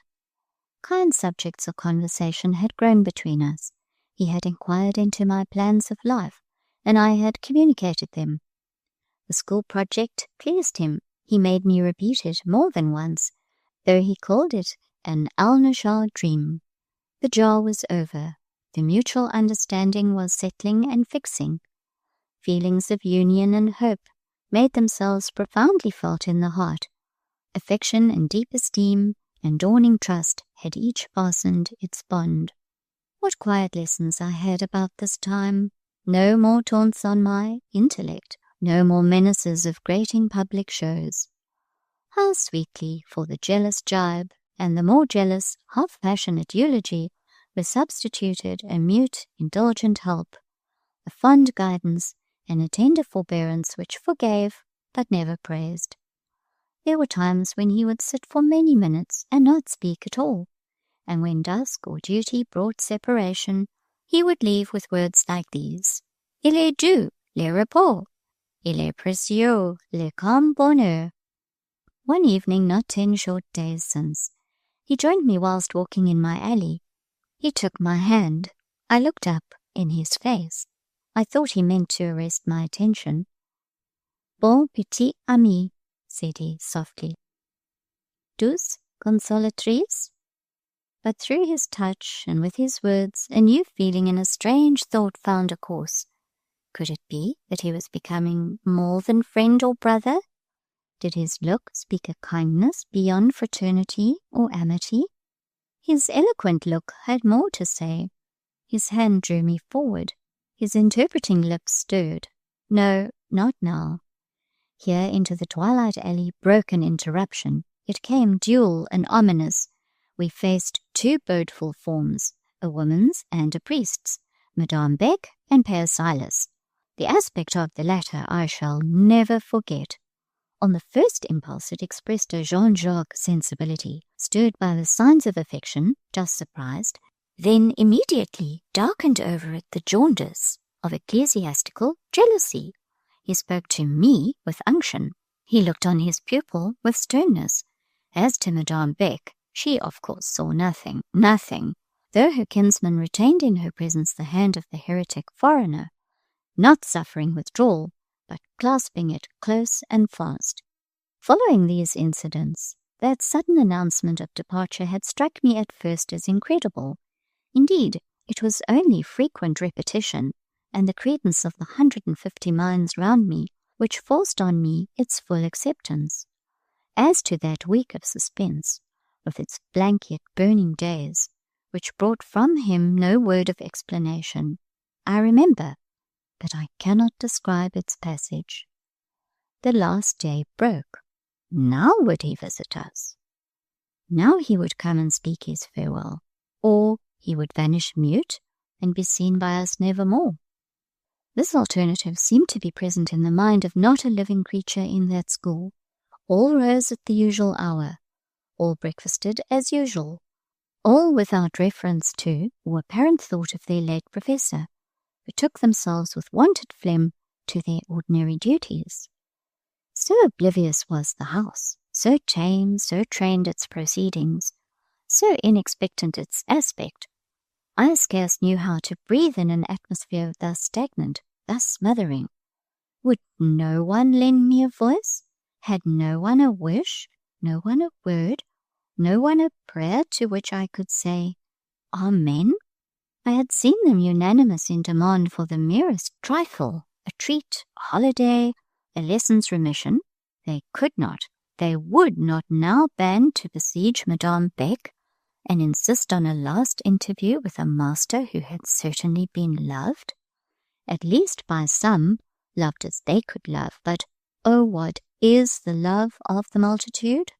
Kind subjects of conversation had grown between us. He had inquired into my plans of life, and I had communicated them. The school project pleased him. He made me repeat it more than once, though he called it an Al-Nashar dream. The jar was over. The mutual understanding was settling and fixing. Feelings of union and hope made themselves profoundly felt in the heart. Affection and deep esteem and dawning trust had each fastened its bond. What quiet lessons I had about this time! No more taunts on my intellect, no more menaces of grating public shows. How sweetly, for the jealous jibe and the more jealous, half-passionate eulogy, were substituted a mute, indulgent help, a fond guidance, and a tender forbearance which forgave but never praised. There were times when he would sit for many minutes and not speak at all, and when dusk or duty brought separation, he would leave with words like these: Il est doux, le repos. Il est précieux, le calme bonheur. One evening, not 10 short days since, he joined me whilst walking in my alley. He took my hand. I looked up in his face. I thought he meant to arrest my attention. Bon petit ami, said he softly. Douce consolatrice? But through his touch and with his words, a new feeling and a strange thought found a course. Could it be that he was becoming more than friend or brother? Did his look speak a kindness beyond fraternity or amity? His eloquent look had more to say. His hand drew me forward. His interpreting lips stirred. No, not now. Here into the twilight alley broke an interruption. It came dual and ominous. We faced two bodeful forms, a woman's and a priest's, Madame Beck and Père Silas. The aspect of the latter I shall never forget. On the first impulse it expressed a Jean-Jacques sensibility, stirred by the signs of affection, just surprised, then immediately darkened over it the jaundice of ecclesiastical jealousy. He spoke to me with unction. He looked on his pupil with sternness. As to Madame Beck, she of course saw nothing, though her kinsman retained in her presence the hand of the heretic foreigner, not suffering withdrawal, but clasping it close and fast. Following these incidents, that sudden announcement of departure had struck me at first as incredible. Indeed, it was only frequent repetition, and the credence of the 150 minds round me, which forced on me its full acceptance. As to that week of suspense, with its blank yet burning days, which brought from him no word of explanation, I remember, but I cannot describe its passage. The last day broke. Now would he visit us. Now he would come and speak his farewell, or he would vanish mute and be seen by us never more. This alternative seemed to be present in the mind of not a living creature in that school. All rose at the usual hour, all breakfasted as usual, all without reference to or apparent thought of their late professor, betook themselves with wonted phlegm to their ordinary duties. So oblivious was the house, so tame, so trained its proceedings, so inexpectant its aspect, I scarce knew how to breathe in an atmosphere thus stagnant, thus smothering. Would no one lend me a voice? Had no one a wish, no one a word, no one a prayer to which I could say, Amen? I had seen them unanimous in demand for the merest trifle, a treat, a holiday, a lessons remission. They could not, they would not now band to besiege Madame Beck and insist on a last interview with a master who had certainly been loved, at least by some, loved as they could love, but oh, what is the love of the multitude?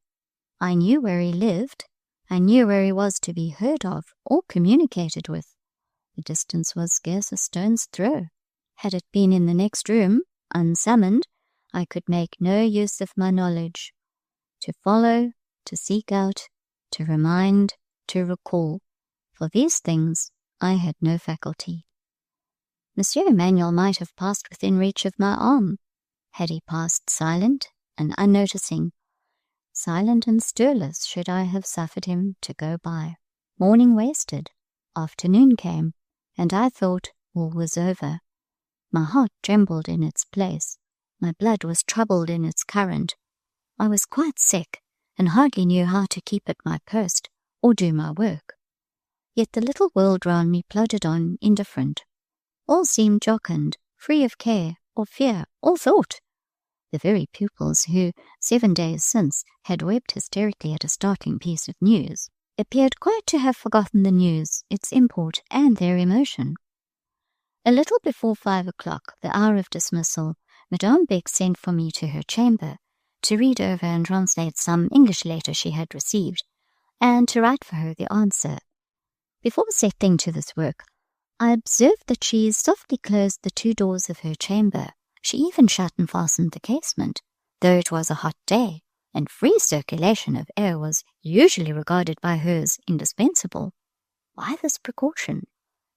I knew where he lived. I knew where he was to be heard of or communicated with. The distance was scarce a stone's throw. Had it been in the next room, unsummoned, I could make no use of my knowledge. To follow, to seek out, to remind, to recall, for these things I had no faculty. Monsieur Emmanuel might have passed within reach of my arm, had he passed silent and unnoticing. Silent and stirless should I have suffered him to go by. Morning wasted, afternoon came, and I thought all was over. My heart trembled in its place, my blood was troubled in its current. I was quite sick, and hardly knew how to keep at my post or do my work. Yet the little world round me plodded on indifferent. All seemed jocund, free of care or fear or thought. The very pupils who, 7 days since, had wept hysterically at a startling piece of news, appeared quite to have forgotten the news, its import, and their emotion. A little before 5 o'clock, the hour of dismissal, Madame Beck sent for me to her chamber, to read over and translate some English letter she had received, and to write for her the answer. Before settling to this work, I observed that she softly closed the 2 doors of her chamber. She even shut and fastened the casement, though it was a hot day, and free circulation of air was usually regarded by her as indispensable. Why this precaution?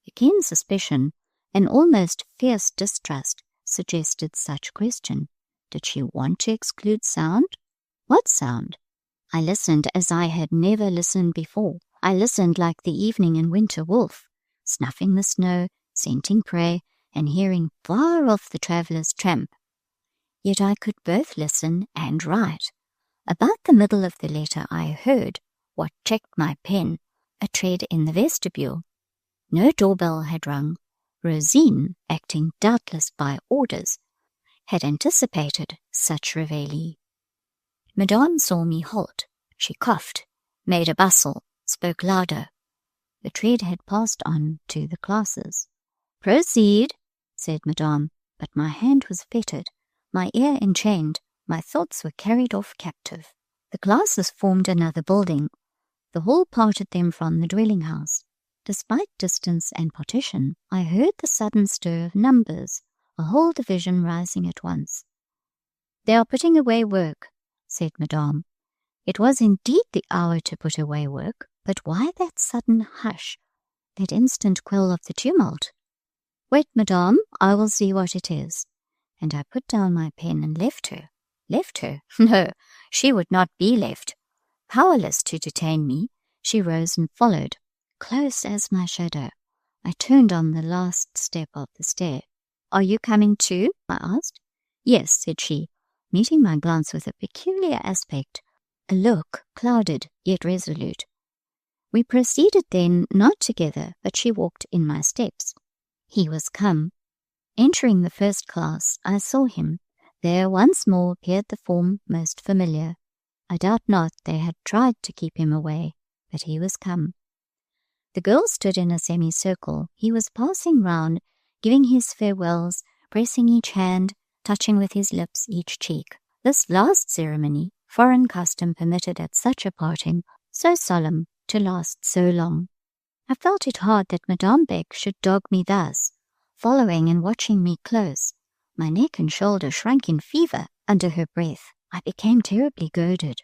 A keen suspicion, an almost fierce distrust, suggested such question. Did she want to exclude sound? What sound? I listened as I had never listened before. I listened like the evening in winter wolf, snuffing the snow, scenting prey, and hearing far off the traveller's tramp. Yet I could both listen and write. About the middle of the letter I heard, what checked my pen, a tread in the vestibule. No doorbell had rung. Rosine, acting doubtless by orders, had anticipated such reveille. Madame saw me halt. She coughed, made a bustle, spoke louder. The tread had passed on to the classes. "Proceed," said Madame, but my hand was fettered, my ear enchained, my thoughts were carried off captive. The classes formed another building. The hall parted them from the dwelling-house. Despite distance and partition, I heard the sudden stir of numbers, a whole division rising at once. "They are putting away work," said Madame. It was indeed the hour to put away work, but why that sudden hush, that instant quell of the tumult? "Wait, Madame, I will see what it is." And I put down my pen and left her. Left her? No, she would not be left. Powerless to detain me, she rose and followed, close as my shadow. I turned on the last step of the stair. "Are you coming too?" I asked. "Yes," said she, meeting my glance with a peculiar aspect, a look clouded yet resolute. We proceeded then, not together, but she walked in my steps. He was come. Entering the first class, I saw him. There once more appeared the form most familiar. I doubt not they had tried to keep him away, but he was come. The girls stood in a semicircle. He was passing round, giving his farewells, pressing each hand, touching with his lips each cheek. This last ceremony, foreign custom permitted at such a parting, so solemn, to last so long. I felt it hard that Madame Beck should dog me thus, following and watching me close. My neck and shoulder shrank in fever under her breath. I became terribly goaded.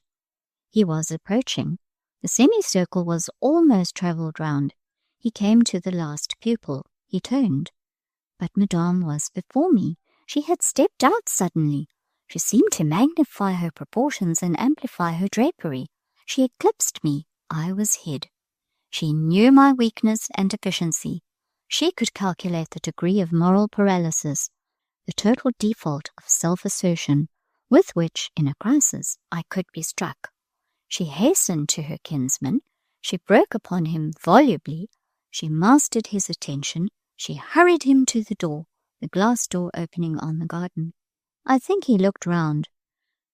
He was approaching. The semicircle was almost travelled round. He came to the last pupil. He turned. But Madame was before me. She had stepped out suddenly. She seemed to magnify her proportions and amplify her drapery. She eclipsed me. I was hid. She knew my weakness and deficiency. She could calculate the degree of moral paralysis, the total default of self-assertion, with which, in a crisis, I could be struck. She hastened to her kinsman. She broke upon him volubly. She mastered his attention. She hurried him to the door, the glass door opening on the garden. I think he looked round.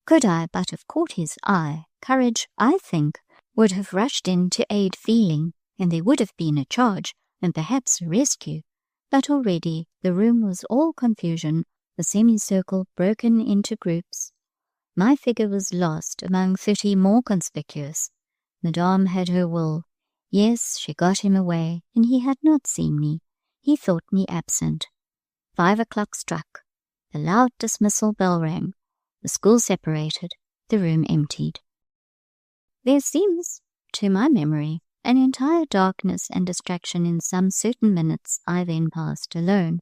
Could I but have caught his eye, courage, I think, would have rushed in to aid feeling, and there would have been a charge, and perhaps a rescue. But already the room was all confusion, the semicircle broken into groups. My figure was lost among 30 more conspicuous. Madame had her will. Yes, she got him away, and he had not seen me. He thought me absent. 5 o'clock struck. The loud dismissal bell rang. The school separated, the room emptied. There seems, to my memory, an entire darkness and distraction in some certain minutes I then passed alone.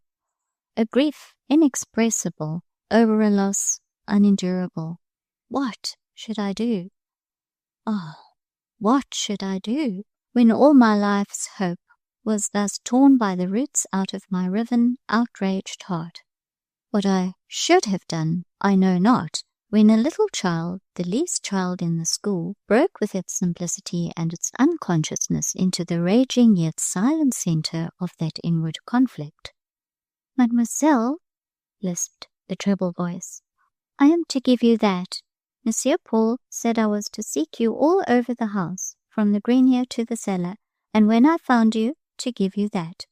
A grief inexpressible over a loss unendurable. What should I do? Ah, what should I do when all my life's hope was thus torn by the roots out of my riven, outraged heart? What I should have done, I know not, when a little child, the least child in the school, broke with its simplicity and its unconsciousness into the raging yet silent centre of that inward conflict. "Mademoiselle," lisped the treble voice, "I am to give you that. Monsieur Paul said I was to seek you all over the house, from the grenier to the cellar, and when I found you, to give you that."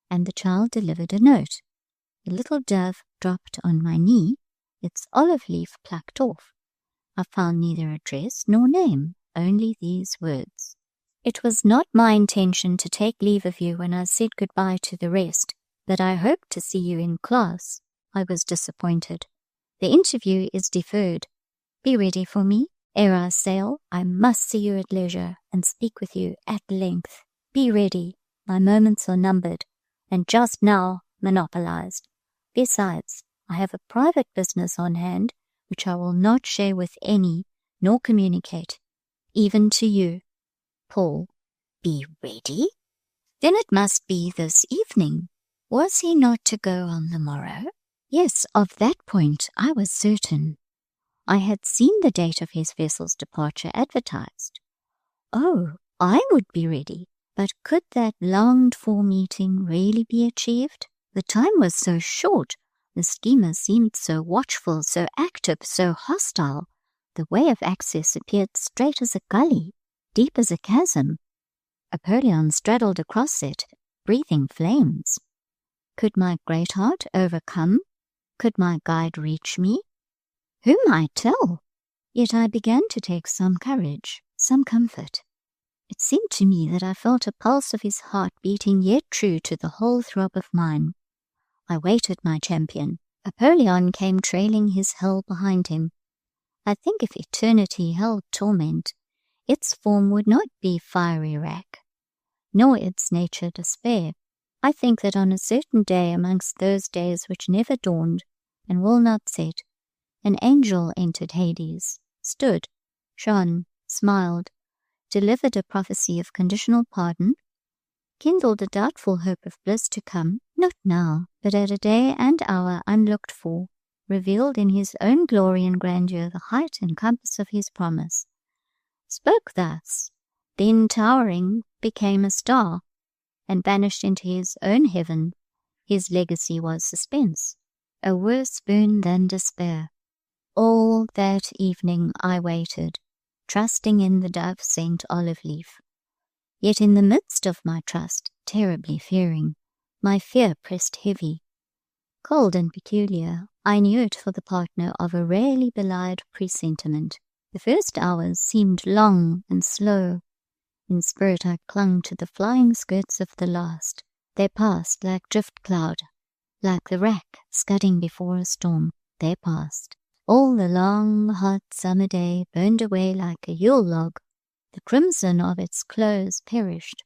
And the child delivered a note. The little dove dropped on my knee, its olive leaf plucked off. I found neither address nor name, only these words: "It was not my intention to take leave of you when I said goodbye to the rest, but I hoped to see you in class. I was disappointed. The interview is deferred. Be ready for me. Ere I sail, I must see you at leisure and speak with you at length. Be ready. My moments are numbered, and just now monopolized. Besides, I have a private business on hand which I will not share with any, nor communicate, even to you. Paul." Be ready? Then it must be this evening. Was he not to go on the morrow? Yes, of that point I was certain. I had seen the date of his vessel's departure advertised. Oh, I would be ready, but could that longed-for meeting really be achieved? The time was so short, the schemer seemed so watchful, so active, so hostile. The way of access appeared straight as a gully, deep as a chasm. Apollyon straddled across it, breathing flames. Could my great heart overcome? Could my guide reach me? Who might tell? Yet I began to take some courage, some comfort. It seemed to me that I felt a pulse of his heart beating yet true to the whole throb of mine. I waited my champion. Apollyon came trailing his hell behind him. I think if eternity held torment, its form would not be fiery wrack, nor its nature despair. I think that on a certain day amongst those days which never dawned and will not set, an angel entered Hades, stood, shone, smiled, delivered a prophecy of conditional pardon, kindled a doubtful hope of bliss to come, not now, but at a day and hour unlooked for, revealed in his own glory and grandeur the height and compass of his promise, spoke thus, then towering became a star, and vanished into his own heaven. His legacy was suspense, a worse boon than despair. All that evening I waited, trusting in the dove-sent olive leaf. Yet in the midst of my trust, terribly fearing, my fear pressed heavy. Cold and peculiar, I knew it for the partner of a rarely belied presentiment. The first hours seemed long and slow. In spirit I clung to the flying skirts of the last. They passed like drift cloud, like the wrack scudding before a storm. They passed. All the long, hot summer day burned away like a Yule log. The crimson of its close perished.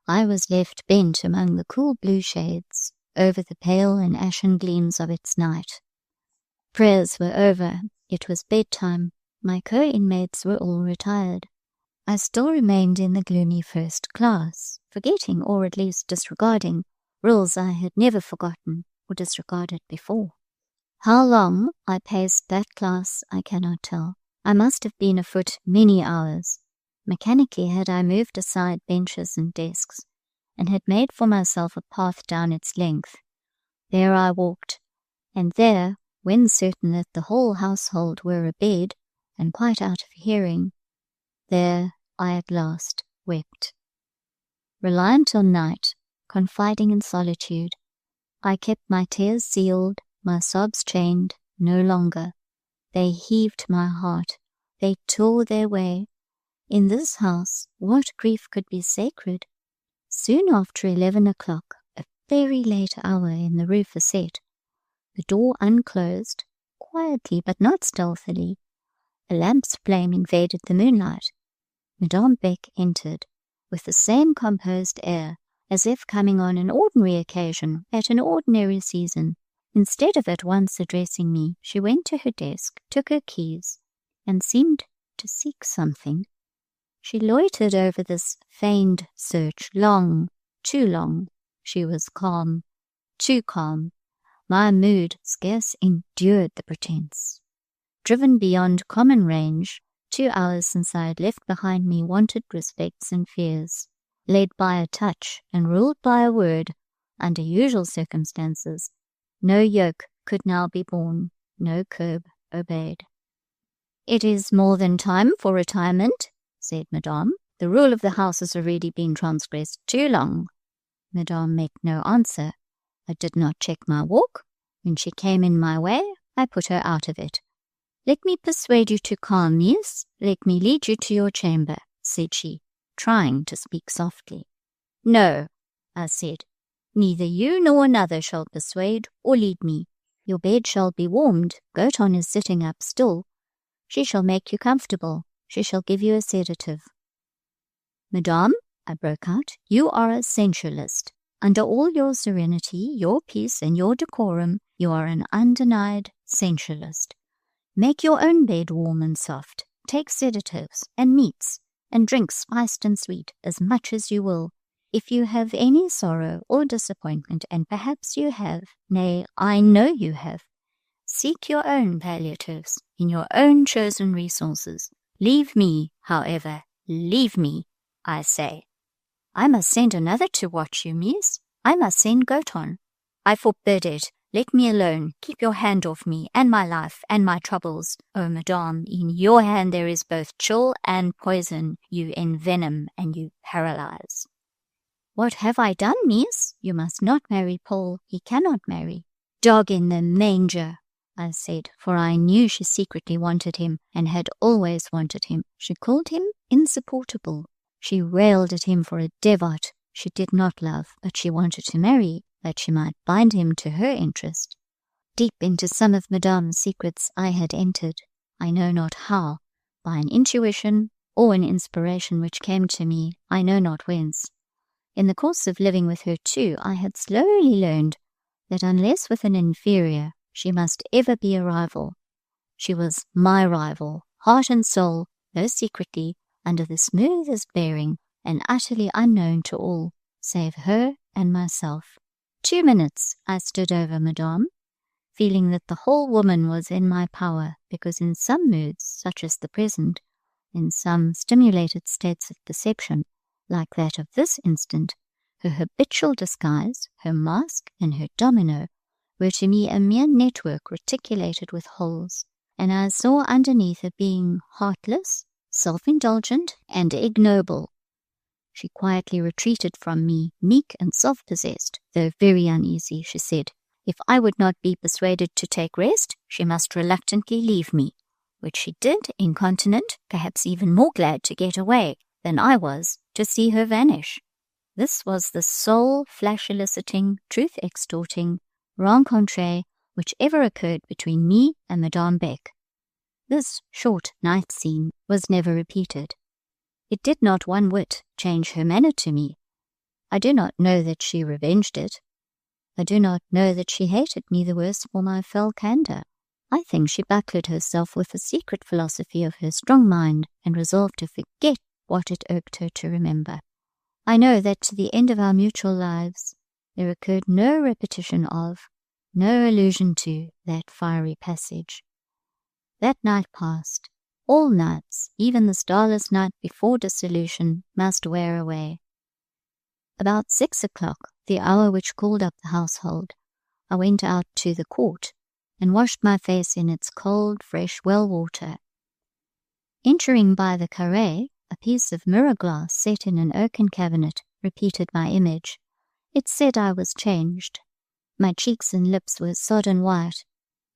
I was left bent among the cool blue shades, over the pale and ashen gleams of its night. Prayers were over. It was bedtime. My co-inmates were all retired. I still remained in the gloomy first class, forgetting, or at least disregarding, rules I had never forgotten or disregarded before. How long I paced that class I cannot tell. I must have been afoot many hours. Mechanically had I moved aside benches and desks, and had made for myself a path down its length. There I walked, and there, when certain that the whole household were abed, and quite out of hearing, there I at last wept. Reliant on night, confiding in solitude, I kept my tears sealed, my sobs chained, no longer. They heaved my heart, they tore their way. In this house, what grief could be sacred? Soon after 11 o'clock, a very late hour in the Rue Fete, The door unclosed, quietly but not stealthily. A lamp's flame invaded the moonlight. Madame Beck entered, with the same composed air, as if coming on an ordinary occasion at an ordinary season. Instead of at once addressing me, she went to her desk, took her keys, and seemed to seek something. She loitered over this feigned search long, too long. She was calm, too calm. My mood scarce endured the pretense. Driven beyond common range, 2 hours since I had left behind me wonted respects and fears, led by a touch and ruled by a word, under usual circumstances, no yoke could now be borne, no curb obeyed. "It is more than time for retirement," said Madame. "The rule of the house has already been transgressed too long." Madame made no answer. I did not check my walk. When she came in my way, I put her out of it. "Let me persuade you to calm, niece. Let me lead you to your chamber," said she, trying to speak softly. "No," I said. "Neither you nor another shall persuade or lead me. Your bed shall be warmed. Goton is sitting up still. She shall make you comfortable. She shall give you a sedative." "Madame," I broke out, "you are a sensualist. Under all your serenity, your peace, and your decorum, you are an undenied sensualist. Make your own bed warm and soft. Take sedatives and meats, and drink spiced and sweet as much as you will. If you have any sorrow or disappointment, and perhaps you have, nay, I know you have, seek your own palliatives in your own chosen resources. Leave me, however, leave me, I say." "I must send another to watch you, miss. I must send Goton." "I forbid it. Let me alone. Keep your hand off me, and my life, and my troubles. Oh, madame, in your hand there is both chill and poison. You envenom and you paralyze." "What have I done, miss? You must not marry Paul. He cannot marry." "Dog in the manger," I said, for I knew she secretly wanted him, and had always wanted him. She called him insupportable. She railed at him for a devote she did not love, but she wanted to marry, that she might bind him to her interest. Deep into some of Madame's secrets I had entered, I know not how, by an intuition or an inspiration which came to me, I know not whence. In the course of living with her too, I had slowly learned that unless with an inferior, she must ever be a rival. She was my rival, heart and soul, though secretly, under the smoothest bearing, and utterly unknown to all, save her and myself. 2 minutes I stood over Madame, feeling that the whole woman was in my power, because in some moods, such as the present, in some stimulated states of perception, like that of this instant, her habitual disguise, her mask, and her domino were to me a mere network reticulated with holes, and I saw underneath a being heartless, self-indulgent, and ignoble. She quietly retreated from me, meek and self-possessed, though very uneasy. She said, if I would not be persuaded to take rest, she must reluctantly leave me, which she did, incontinent, perhaps even more glad to get away than I was to see her vanish. This was the sole flash-eliciting, truth-extorting rencontre which ever occurred between me and Madame Beck. This short night scene was never repeated. It did not one whit change her manner to me. I do not know that she revenged it. I do not know that she hated me the worse for my fell candour. I think she buckled herself with the secret philosophy of her strong mind and resolved to forget what it irked her to remember. I know that to the end of our mutual lives there occurred no repetition of, no allusion to, that fiery passage. That night passed. All nights, even the starless night before dissolution, must wear away. About 6 o'clock, the hour which called up the household, I went out to the court and washed my face in its cold, fresh well water. Entering by the carré, a piece of mirror glass set in an oaken cabinet repeated my image. It said I was changed. My cheeks and lips were sodden white,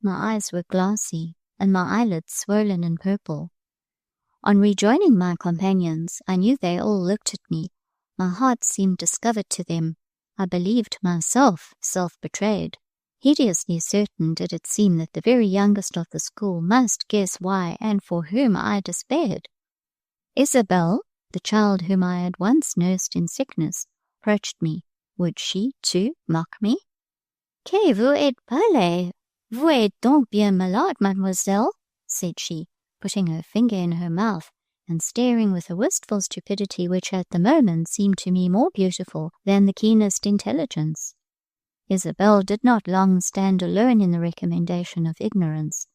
my eyes were glassy, and my eyelids swollen and purple. On rejoining my companions, I knew they all looked at me. My heart seemed discovered to them. I believed myself self-betrayed. Hideously certain did it seem that the very youngest of the school must guess why and for whom I despaired. Isabel, the child whom I had once nursed in sickness, approached me. Would she, too, mock me? "Que vous êtes pâle! Vous êtes donc bien malade, mademoiselle," said she, putting her finger in her mouth and staring with a wistful stupidity which at the moment seemed to me more beautiful than the keenest intelligence. Isabel did not long stand alone in the recommendation of ignorance.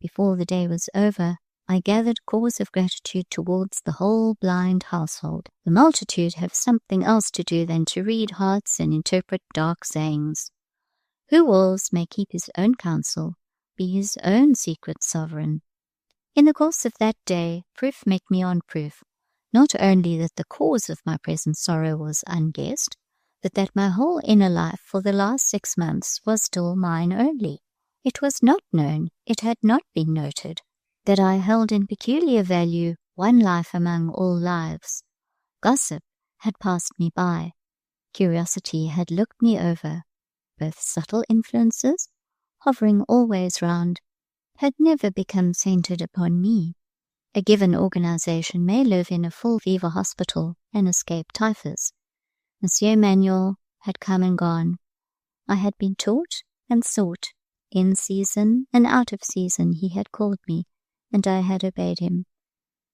Before the day was over, I gathered cause of gratitude towards the whole blind household. The multitude have something else to do than to read hearts and interpret dark sayings. Who wills may keep his own counsel, be his own secret sovereign. In the course of that day, proof met me on proof, not only that the cause of my present sorrow was unguessed, but that my whole inner life for the last 6 months was still mine only. It was not known, it had not been noted, that I held in peculiar value one life among all lives. Gossip had passed me by. Curiosity had looked me over. Both subtle influences, hovering always round, had never become centred upon me. A given organization may live in a full fever hospital and escape typhus. Monsieur Manuel had come and gone. I had been taught and sought. In season and out of season he had called me, and I had obeyed him.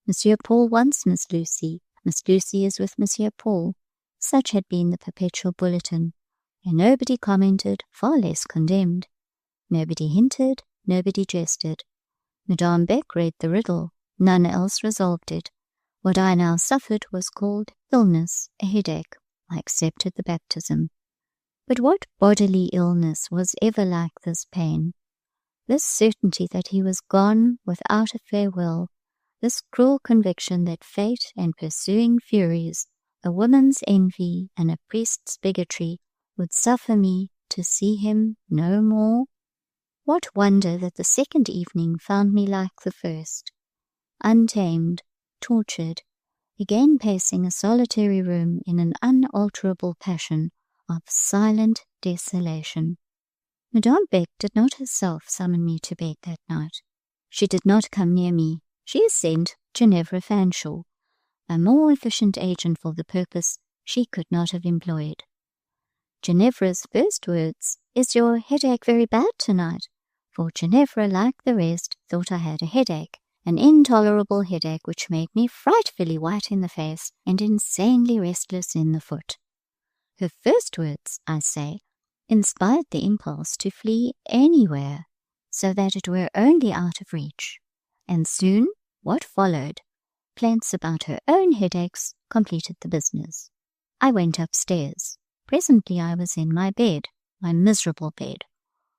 Monsieur Paul wants Miss Lucy. Miss Lucy is with Monsieur Paul. Such had been the perpetual bulletin, and nobody commented, far less condemned. Nobody hinted, nobody jested. Madame Beck read the riddle, none else resolved it. What I now suffered was called illness, a headache. I accepted the baptism. But what bodily illness was ever like this pain? This certainty that he was gone without a farewell, this cruel conviction that fate and pursuing furies, a woman's envy and a priest's bigotry, would suffer me to see him no more? What wonder that the second evening found me like the first, untamed, tortured, again pacing a solitary room in an unalterable passion of silent desolation. Madame Beck did not herself summon me to bed that night. She did not come near me. She sent Ginevra Fanshawe. A more efficient agent for the purpose she could not have employed. Ginevra's first words, "Is your headache very bad tonight?" For Ginevra, like the rest, thought I had a headache, an intolerable headache which made me frightfully white in the face and insanely restless in the foot. Her first words, I say, inspired the impulse to flee anywhere, so that it were only out of reach. And soon, what followed, plaints about her own headaches, completed the business. I went upstairs. Presently I was in my bed, my miserable bed,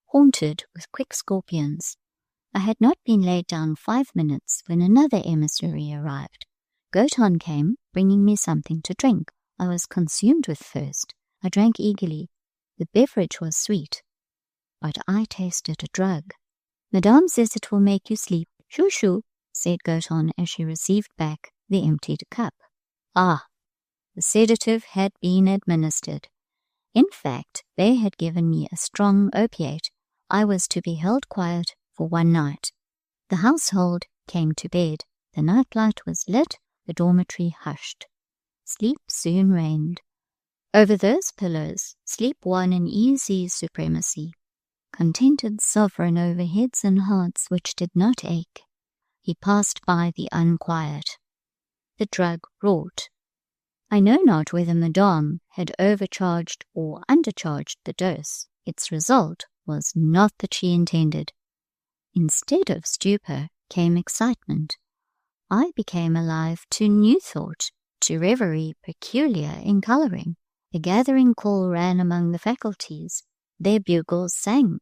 haunted with quick scorpions. I had not been laid down 5 minutes when another emissary arrived. Goton came, bringing me something to drink. I was consumed with thirst. I drank eagerly. The beverage was sweet, but I tasted a drug. "Madame says it will make you sleep." "Shoo shoo," said Goton as she received back the emptied cup. Ah, the sedative had been administered. In fact, they had given me a strong opiate. I was to be held quiet for one night. The household came to bed. The night light was lit, the dormitory hushed. Sleep soon reigned. Over those pillows, sleep won an easy supremacy. Contented sovereign over heads and hearts which did not ache, he passed by the unquiet. The drug wrought. I know not whether Madame had overcharged or undercharged the dose. Its result was not that she intended. Instead of stupor came excitement. I became alive to new thought, to reverie peculiar in colouring. The gathering call ran among the faculties. Their bugles sang.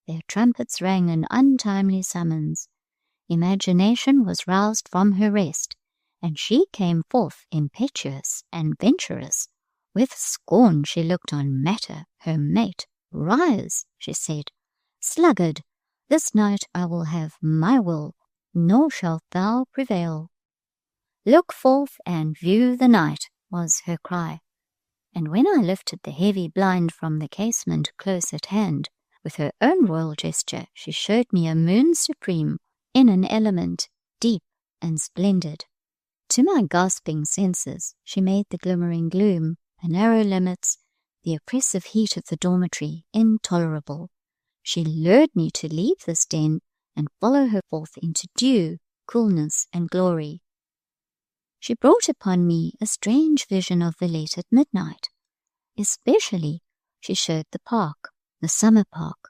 Their trumpets rang an untimely summons. Imagination was roused from her rest, and she came forth impetuous and venturous. With scorn she looked on matter, her mate. "Rise," she said, "sluggard, this night I will have my will, nor shalt thou prevail." "Look forth and view the night," was her cry. And when I lifted the heavy blind from the casement close at hand, With her own royal gesture, she showed me a moon supreme in an element deep and splendid. To my gasping senses, she made the glimmering gloom, the narrow limits, the oppressive heat of the dormitory intolerable. She lured me to leave this den and follow her forth into dew, coolness, and glory. She brought upon me a strange vision of Villette at midnight. Especially, she showed the park, the summer park,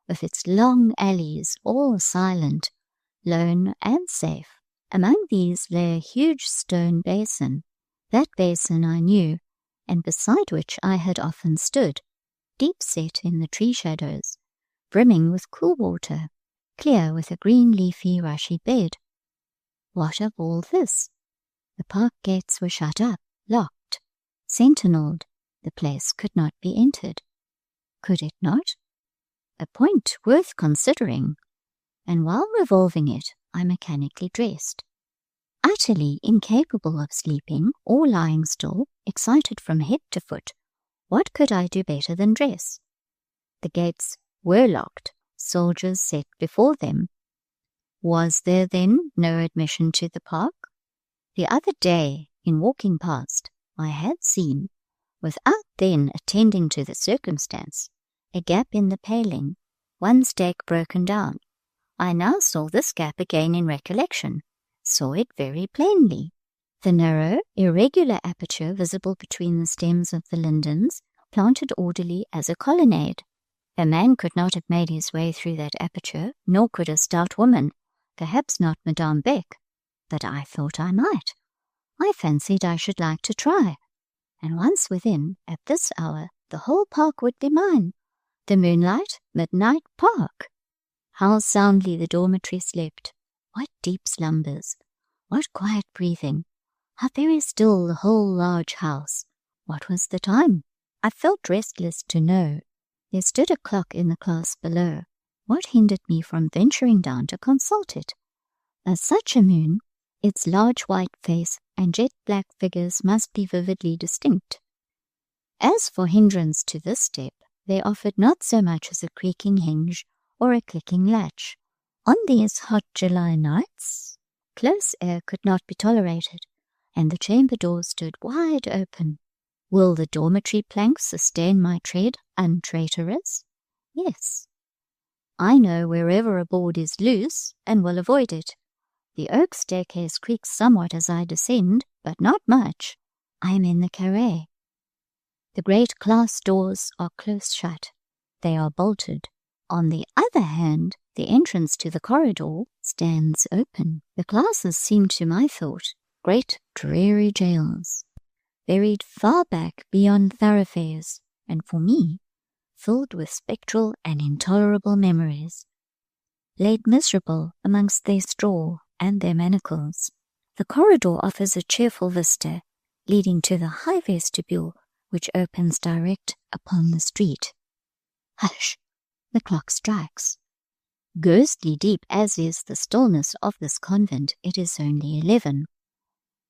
with its long alleys, all silent, lone, and safe. Among these lay a huge stone basin. That basin I knew, and beside which I had often stood, deep set in the tree shadows, brimming with cool water, clear with a green leafy rushy bed. What of all this? The park gates were shut up, locked, sentinelled. The place could not be entered. Could it not? A point worth considering, and while revolving it, I mechanically dressed. Utterly incapable of sleeping or lying still, excited from head to foot, what could I do better than dress? The gates were locked, soldiers set before them. Was there then no admission to the park? The other day, in walking past, I had seen, without then attending to the circumstance, a gap in the paling, one stake broken down. I now saw this gap again in recollection, saw it very plainly. The narrow, irregular aperture visible between the stems of the lindens, planted orderly as a colonnade. A man could not have made his way through that aperture, nor could a stout woman, perhaps not Madame Beck, but I thought I might. I fancied I should like to try, and once within, at this hour, the whole park would be mine. The moonlight, midnight park. How soundly the dormitory slept. What deep slumbers. What quiet breathing. How very still the whole large house. What was the time? I felt restless to know. There stood a clock in the classe below. What hindered me from venturing down to consult it? As such a moon, its large white face and jet black figures must be vividly distinct. As for hindrance to this step, they offered not so much as a creaking hinge or a clicking latch. On these hot July nights, close air could not be tolerated, and the chamber door stood wide open. Will the dormitory planks sustain my tread untraitorous? Yes. I know wherever a board is loose, and will avoid it. The oak staircase creaks somewhat as I descend, but not much. I am in the carré. The great classe doors are close shut. They are bolted. On the other hand, the entrance to the corridor stands open. The classes seem to my thought great dreary jails, buried far back beyond thoroughfares, and for me, filled with spectral and intolerable memories, laid miserable amongst their straw and their manacles. The corridor offers a cheerful vista, leading to the high vestibule, which opens direct upon the street. Hush! The clock strikes. Ghostly deep as is the stillness of this convent, it is only 11.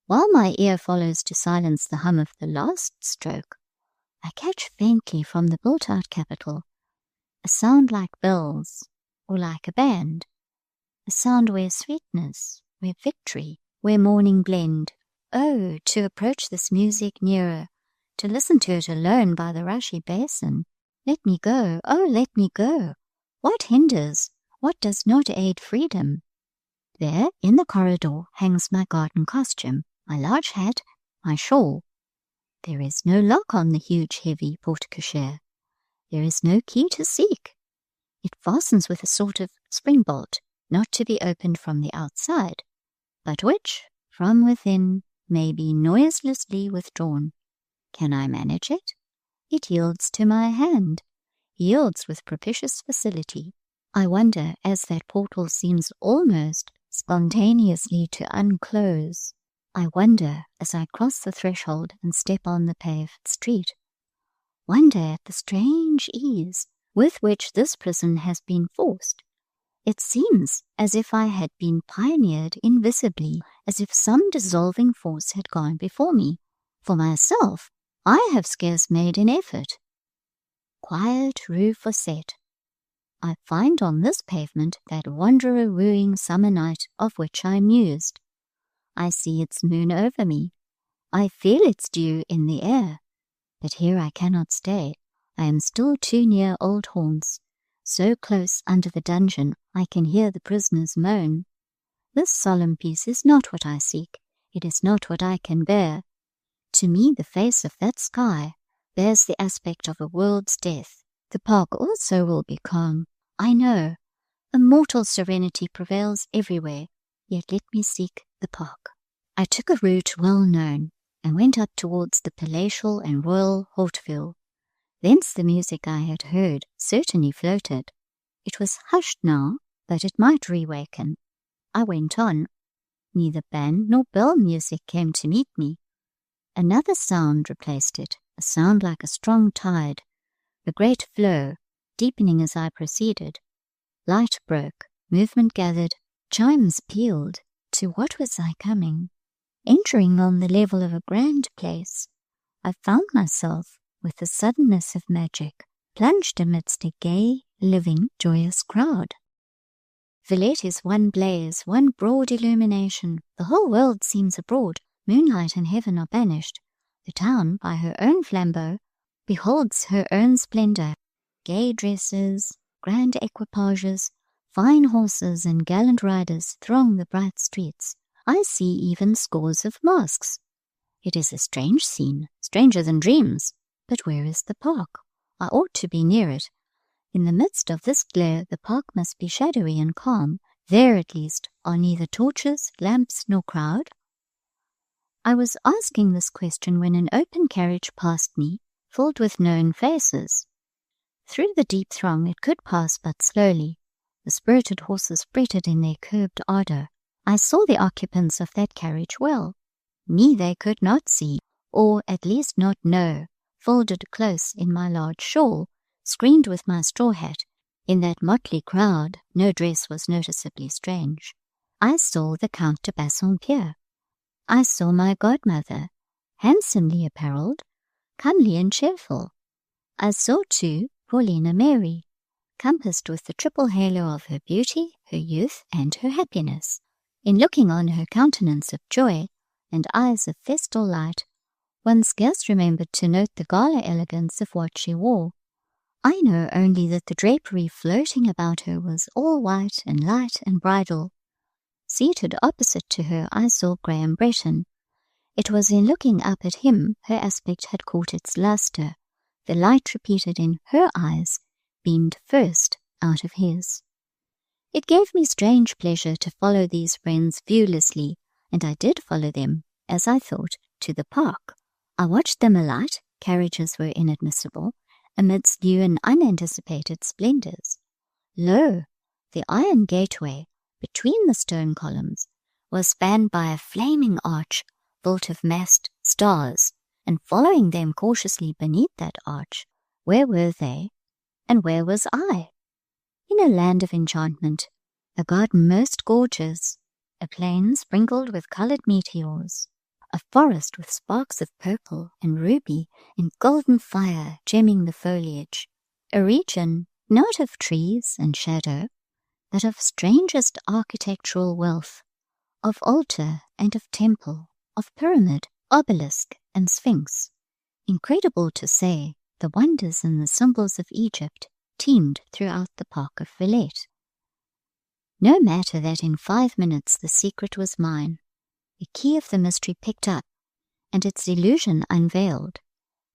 While my ear follows to silence the hum of the last stroke, I catch faintly from the built-out capital a sound like bells, or like a band, a sound where sweetness, where victory, where morning blend. Oh, to approach this music nearer, to listen to it alone by the rushy basin. Let me go, oh, let me go. What hinders, what does not aid freedom? There, in the corridor, hangs my garden costume, my large hat, my shawl. There is no lock on the huge, heavy porte-cochere. There is no key to seek. It fastens with a sort of spring bolt, not to be opened from the outside, but which, from within, may be noiselessly withdrawn. Can I manage it? It yields to my hand, yields with propitious facility. I wonder, as that portal seems almost spontaneously to unclose, I wonder, as I cross the threshold and step on the paved street, wonder at the strange ease with which this prison has been forced. It seems as if I had been pioneered invisibly, as if some dissolving force had gone before me. For myself, I have scarce made an effort. Quiet Rue Fete. I find on this pavement that wanderer wooing summer night of which I mused. I see its moon over me. I feel its dew in the air. But here I cannot stay. I am still too near old haunts. So close under the dungeon I can hear the prisoners moan. This solemn peace is not what I seek. It is not what I can bear. To me the face of that sky bears the aspect of a world's death. The park also will be calm. I know. A mortal serenity prevails everywhere. Yet let me seek the park. I took a route well known, and went up towards the palatial and royal Hauteville. Thence the music I had heard certainly floated. It was hushed now, but it might reawaken. I went on. Neither band nor bell music came to meet me. Another sound replaced it, a sound like a strong tide, a great flow, deepening as I proceeded. Light broke, movement gathered, chimes pealed. To what was I coming? Entering on the level of a grand place, I found myself, with the suddenness of magic, plunged amidst a gay, living, joyous crowd. Villette is one blaze, one broad illumination. The whole world seems abroad. Moonlight and heaven are banished. The town, by her own flambeau, beholds her own splendour. Gay dresses, grand equipages, fine horses and gallant riders throng the bright streets. I see even scores of masks. It is a strange scene, stranger than dreams. But where is the park? I ought to be near it. In the midst of this glare, the park must be shadowy and calm. There, at least, are neither torches, lamps, nor crowd. I was asking this question when an open carriage passed me, filled with known faces. Through the deep throng it could pass but slowly. The spirited horses fretted in their curbed ardour. I saw the occupants of that carriage well. Me they could not see, or at least not know, folded close in my large shawl, screened with my straw hat. In that motley crowd no dress was noticeably strange. I saw the Count de Bassompierre. I saw my godmother, handsomely apparelled, comely and cheerful. I saw, too, Paulina Mary, compassed with the triple halo of her beauty, her youth, and her happiness. In looking on her countenance of joy and eyes of festal light, one scarce remembered to note the gala elegance of what she wore. I know only that the drapery floating about her was all white and light and bridal. Seated opposite to her I saw Graham Bretton. It was in looking up at him her aspect had caught its lustre. The light repeated in her eyes beamed first out of his. It gave me strange pleasure to follow these friends viewlessly, and I did follow them, as I thought, to the park. I watched them alight, carriages were inadmissible, amidst new and unanticipated splendours. Lo, the iron gateway, between the stone columns, was spanned by a flaming arch built of massed stars, and following them cautiously beneath that arch, where were they, and where was I? In a land of enchantment, a garden most gorgeous, a plain sprinkled with coloured meteors, a forest with sparks of purple and ruby and golden fire gemming the foliage, a region not of trees and shadow, but of strangest architectural wealth, of altar and of temple, of pyramid, obelisk, and sphinx. Incredible to say, the wonders and the symbols of Egypt teemed throughout the park of Villette. No matter that in 5 minutes the secret was mine, the key of the mystery picked up, and its illusion unveiled.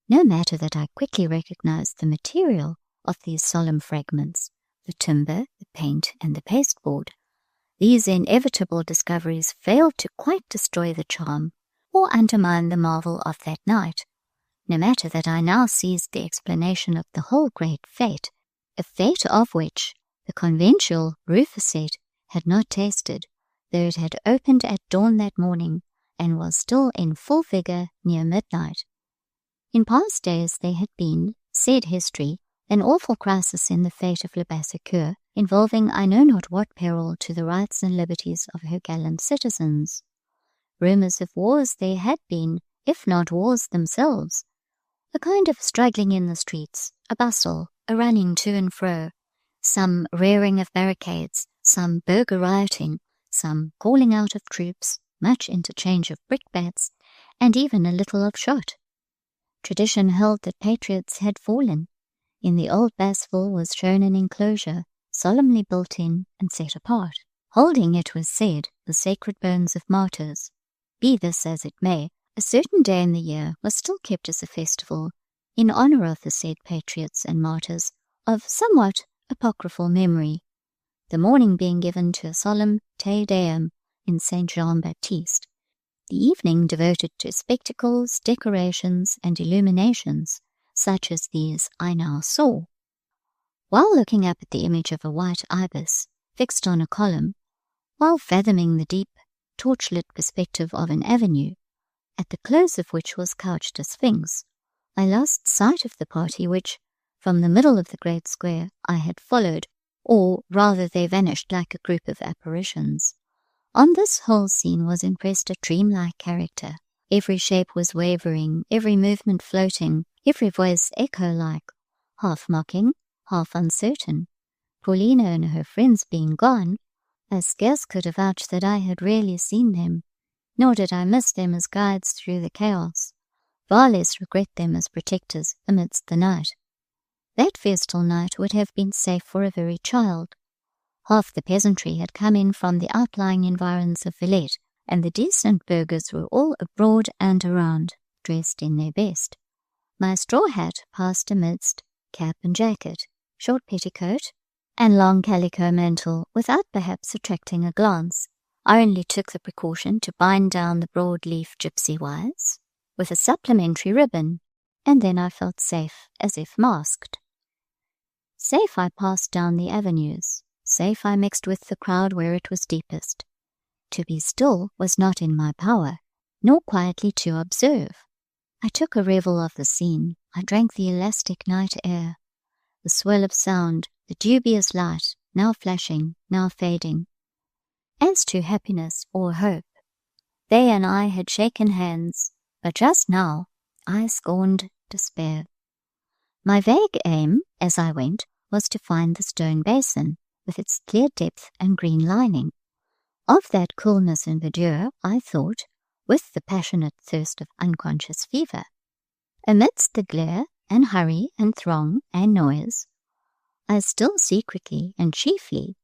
No matter that I quickly recognized the material of these solemn fragments, the timber, the paint, and the pasteboard. These inevitable discoveries failed to quite destroy the charm or undermine the marvel of that night. No matter that I now seized the explanation of the whole great fete, a fete of which the conventual Rufusette had not tasted, though it had opened at dawn that morning and was still in full vigour near midnight. In past days there had been, said history, an awful crisis in the fate of Le Bassompierre, involving I know not what peril to the rights and liberties of her gallant citizens. Rumours of wars there had been, if not wars themselves, a kind of struggling in the streets, a bustle, a running to and fro, some rearing of barricades, some burgher rioting, some calling out of troops, much interchange of brickbats, and even a little of shot. Tradition held that patriots had fallen. In the old Bassompierre was shown an enclosure, solemnly built in and set apart, holding, it was said, the sacred bones of martyrs. Be this as it may, a certain day in the year was still kept as a festival in honor of the said patriots and martyrs of somewhat apocryphal memory, the morning being given to a solemn Te Deum in Saint Jean-Baptiste, the evening devoted to spectacles, decorations, and illuminations, such as these I now saw. While looking up at the image of a white ibis fixed on a column, while fathoming the deep, torchlit perspective of an avenue, at the close of which was couched a sphinx, I lost sight of the party which, from the middle of the great square, I had followed, or rather they vanished like a group of apparitions. On this whole scene was impressed a dream-like character. Every shape was wavering, every movement floating, every voice echo-like, half mocking, half uncertain. Paulina and her friends being gone, I scarce could avouch that I had really seen them, nor did I miss them as guides through the chaos, far less regret them as protectors amidst the night. That festal night would have been safe for a very child. Half the peasantry had come in from the outlying environs of Villette, and the decent burghers were all abroad and around, dressed in their best. My straw hat passed amidst cap and jacket, short petticoat, and long calico mantle, without perhaps attracting a glance. I only took the precaution to bind down the broad-leaf gypsy wires with a supplementary ribbon, and then I felt safe, as if masked. Safe I passed down the avenues, safe I mixed with the crowd where it was deepest. To be still was not in my power, nor quietly to observe. I took a revel of the scene. I drank the elastic night air, the swirl of sound, the dubious light, now flashing, now fading. As to happiness or hope, they and I had shaken hands, but just now I scorned despair. My vague aim, as I went, was to find the stone basin, with its clear depth and green lining. Of that coolness and verdure, I thought, with the passionate thirst of unconscious fever. Amidst the glare and hurry and throng and noise, I still secretly and chiefly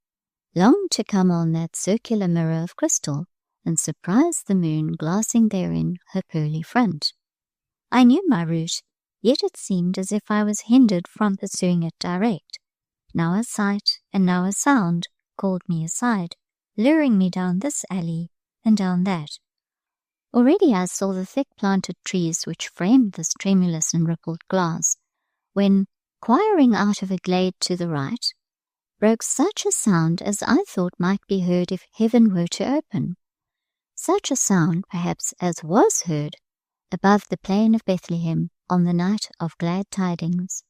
longed to come on that circular mirror of crystal and surprise the moon glassing therein her pearly front. I knew my route, yet it seemed as if I was hindered from pursuing it direct. Now a sight and now a sound called me aside, luring me down this alley and down that. Already I saw the thick planted trees which framed this tremulous and rippled glass, when, quiring out of a glade to the right, broke such a sound as I thought might be heard if heaven were to open. Such a sound, perhaps, as was heard above the plain of Bethlehem on the night of glad tidings.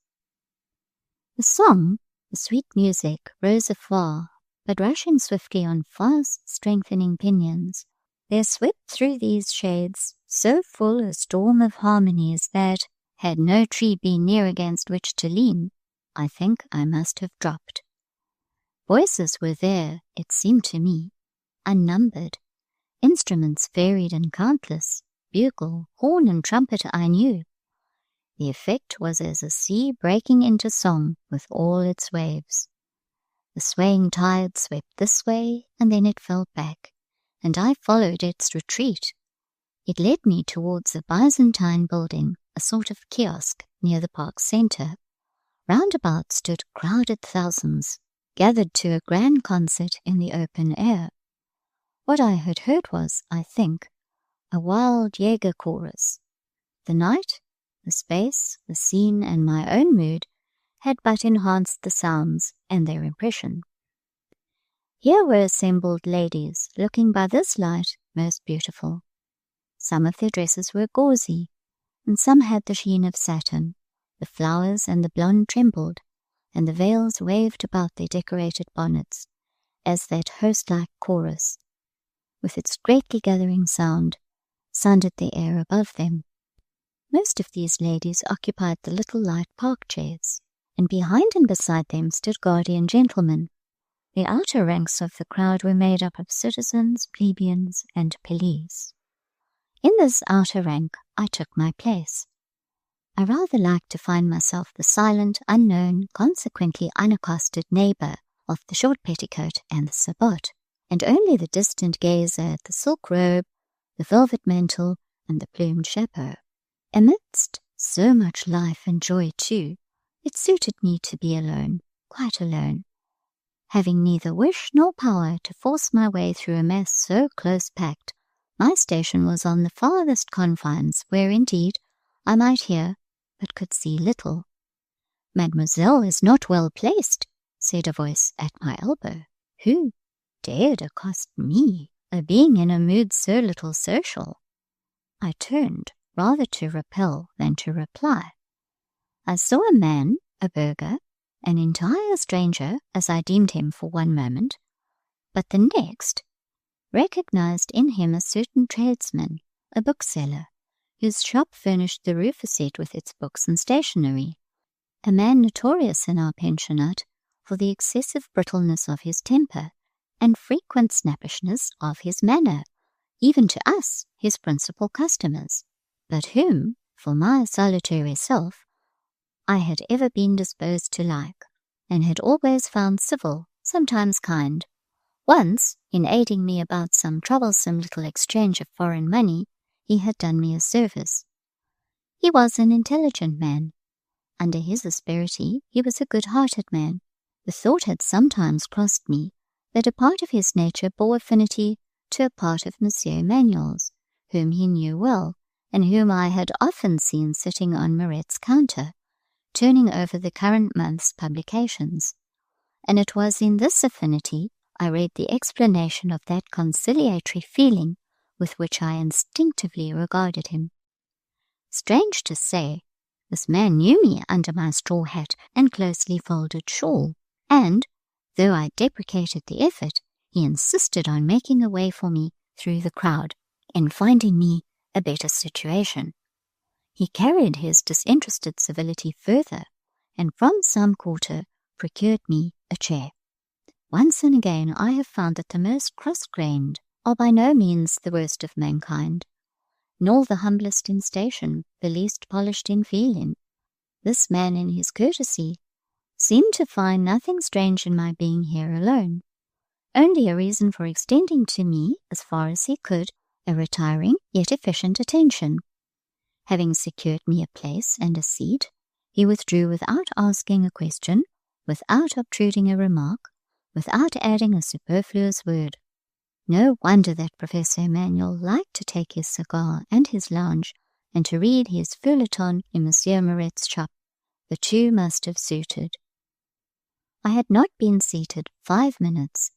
The song, the sweet music, rose afar, but rushing swiftly on fast strengthening pinions, there swept through these shades so full a storm of harmonies that, had no tree been near against which to lean, I think I must have dropped. Voices were there, it seemed to me, unnumbered. Instruments varied and countless, bugle, horn, and trumpet I knew. The effect was as a sea breaking into song with all its waves. The swaying tide swept this way, and then it fell back, and I followed its retreat. It led me towards a Byzantine building, a sort of kiosk near the park's centre. Round about stood crowded thousands, gathered to a grand concert in the open air. What I had heard was, I think, a wild Jäger chorus. The night, the space, the scene, and my own mood had but enhanced the sounds and their impression. Here were assembled ladies, looking by this light most beautiful. Some of their dresses were gauzy, and some had the sheen of satin. The flowers and the blonde trembled, and the veils waved about their decorated bonnets, as that host-like chorus, with its greatly gathering sound, sounded the air above them. Most of these ladies occupied the little light park chairs, and behind and beside them stood guardian gentlemen. The outer ranks of the crowd were made up of citizens, plebeians, and police. In this outer rank I took my place. I rather liked to find myself the silent, unknown, consequently unaccosted neighbour of the short petticoat and the sabot, and only the distant gazer at the silk robe, the velvet mantle, and the plumed chapeau. Amidst so much life and joy too, it suited me to be alone, quite alone, having neither wish nor power to force my way through a mass so close-packed. My station was on the farthest confines, where indeed I might hear, but could see little. "Mademoiselle is not well placed," said a voice at my elbow. Who dared accost me, a being in a mood so little social? I turned, rather to repel than to reply. I saw a man, a burgher, an entire stranger, as I deemed him for one moment, but the next recognized in him a certain tradesman, a bookseller, whose shop furnished the rue facette with its books and stationery, a man notorious in our pensionnat for the excessive brittleness of his temper and frequent snappishness of his manner, even to us, his principal customers, but whom, for my solitary self, I had ever been disposed to like, and had always found civil, sometimes kind. Once, in aiding me about some troublesome little exchange of foreign money, he had done me a service. He was an intelligent man. Under his asperity, he was a good-hearted man. The thought had sometimes crossed me that a part of his nature bore affinity to a part of Monsieur Manuel's, whom he knew well, and whom I had often seen sitting on Mirette's counter, turning over the current month's publications. And it was in this affinity I read the explanation of that conciliatory feeling with which I instinctively regarded him. Strange to say, this man knew me under my straw hat and closely folded shawl, and, though I deprecated the effort, he insisted on making a way for me through the crowd and finding me a better situation. He carried his disinterested civility further, and from some quarter procured me a chair. Once and again I have found that the most cross-grained are by no means the worst of mankind, nor the humblest in station the least polished in feeling. This man in his courtesy seemed to find nothing strange in my being here alone, only a reason for extending to me, as far as he could, a retiring yet efficient attention. Having secured me a place and a seat, he withdrew without asking a question, without obtruding a remark, without adding a superfluous word. No wonder that Professor Emmanuel liked to take his cigar and his lounge, and to read his feuilleton in Monsieur Mirette's shop. The two must have suited. I had not been seated 5 minutes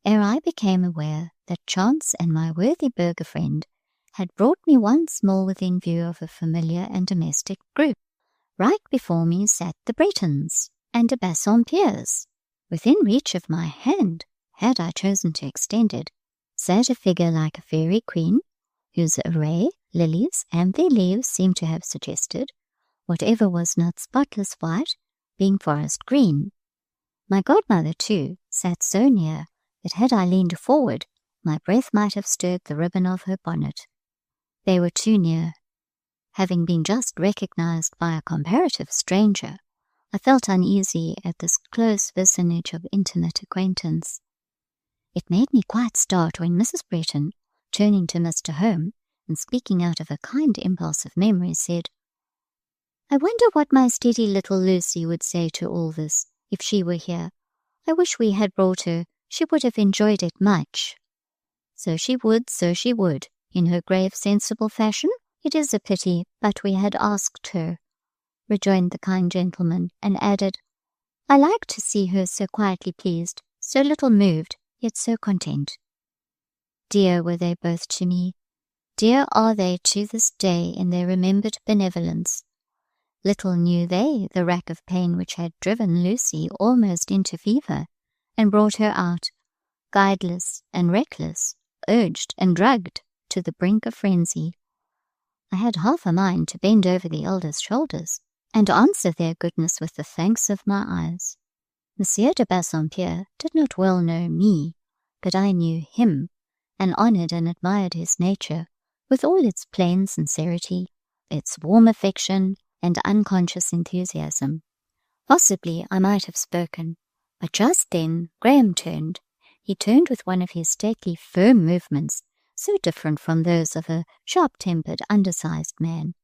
ere I became aware that chance and my worthy burgher friend had brought me once more within view of a familiar and domestic group. Right before me sat the Bretons and the Bassompierres. Within reach of my hand, had I chosen to extend it, sat a figure like a fairy queen, whose array, lilies, and their leaves seemed to have suggested, whatever was not spotless white, being forest green. My godmother, too, sat so near that had I leaned forward, my breath might have stirred the ribbon of her bonnet. They were too near. Having been just recognized by a comparative stranger, I felt uneasy at this close vicinage of intimate acquaintance. It made me quite start when Mrs. Bretton, turning to Mr. Home, and speaking out of a kind impulse of memory, said, "I wonder what my steady little Lucy would say to all this, if she were here. I wish we had brought her. She would have enjoyed it much." So she would, in her grave, sensible fashion. "It is a pity, but we had asked her," rejoined the kind gentleman, and added, "I like to see her so quietly pleased, so little moved, yet so content." Dear were they both to me. Dear are they to this day in their remembered benevolence. Little knew they the rack of pain which had driven Lucy almost into fever, and brought her out, guideless and reckless, urged and drugged to the brink of frenzy. I had half a mind to bend over the elder's shoulders, and answer their goodness with the thanks of my eyes. Monsieur de Bassompierre did not well know me, but I knew him, and honoured and admired his nature, with all its plain sincerity, its warm affection, and unconscious enthusiasm. Possibly I might have spoken, but just then Graham turned. He turned with one of his stately, firm movements, so different from those of a sharp-tempered, undersized man.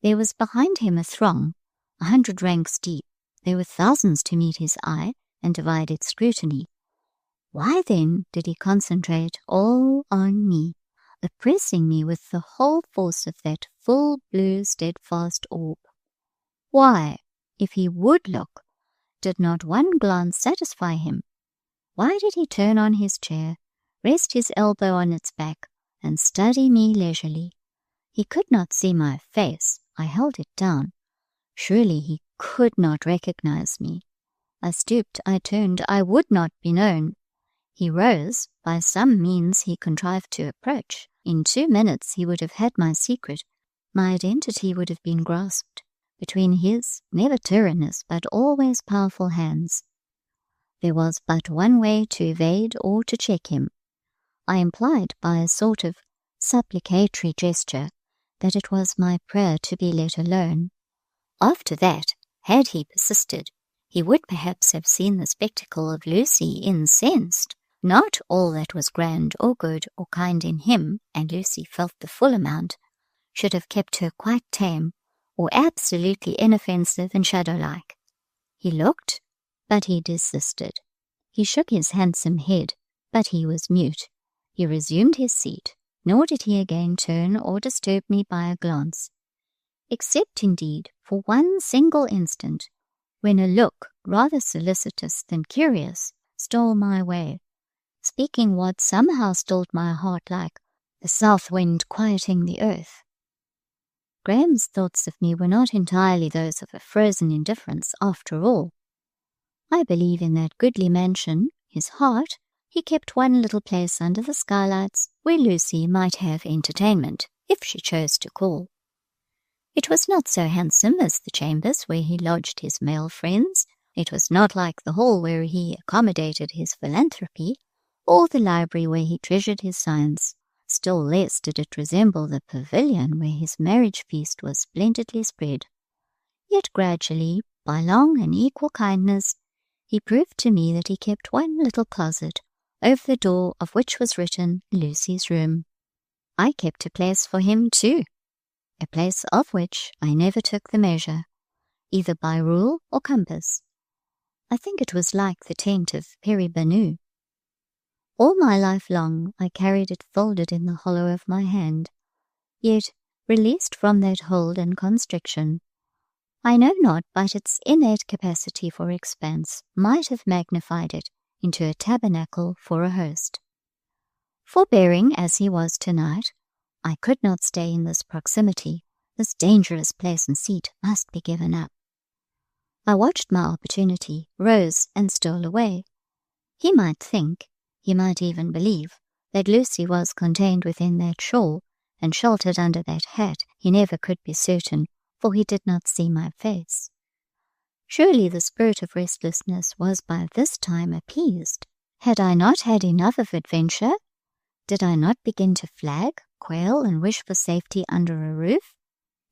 There was behind him a throng, 100 ranks deep. There were thousands to meet his eye and divide its scrutiny. Why then did he concentrate all on me, oppressing me with the whole force of that full blue steadfast orb? Why, if he would look, did not one glance satisfy him? Why did he turn on his chair, rest his elbow on its back, and study me leisurely? He could not see my face. I held it down. Surely he could not recognize me. I stooped, I turned, I would not be known. He rose. By some means he contrived to approach. In 2 minutes he would have had my secret. My identity would have been grasped between his, never tyrannous, but always powerful hands. There was but one way to evade or to check him. I implied by a sort of supplicatory gesture that it was my prayer to be let alone. After that, had he persisted, he would perhaps have seen the spectacle of Lucy incensed. Not all that was grand or good or kind in him, and Lucy felt the full amount, should have kept her quite tame, or absolutely inoffensive and shadow-like. He looked, but he desisted. He shook his handsome head, but he was mute. He resumed his seat, nor did he again turn or disturb me by a glance, except indeed for one single instant, when a look, rather solicitous than curious, stole my way, speaking what somehow stilled my heart like the south wind quieting the earth. Graham's thoughts of me were not entirely those of a frozen indifference, after all. I believe in that goodly mansion, his heart, he kept one little place under the skylights where Lucy might have entertainment, if she chose to call. It was not so handsome as the chambers where he lodged his male friends. It was not like the hall where he accommodated his philanthropy, or the library where he treasured his science. Still less did it resemble the pavilion where his marriage feast was splendidly spread. Yet gradually, by long and equal kindness, he proved to me that he kept one little closet, over the door of which was written Lucy's room. I kept a place for him too, a place of which I never took the measure, either by rule or compass. I think it was like the tent of Peribanu. All my life long I carried it folded in the hollow of my hand, yet, released from that hold and constriction, I know not but its innate capacity for expanse might have magnified it into a tabernacle for a host. Forbearing as he was tonight, I could not stay in this proximity. This dangerous place and seat must be given up. I watched my opportunity, rose, and stole away. He might think, he might even believe, that Lucy was contained within that shawl, and sheltered under that hat. He never could be certain, for he did not see my face. Surely the spirit of restlessness was by this time appeased. Had I not had enough of adventure? Did I not begin to flag, quail, and wish for safety under a roof?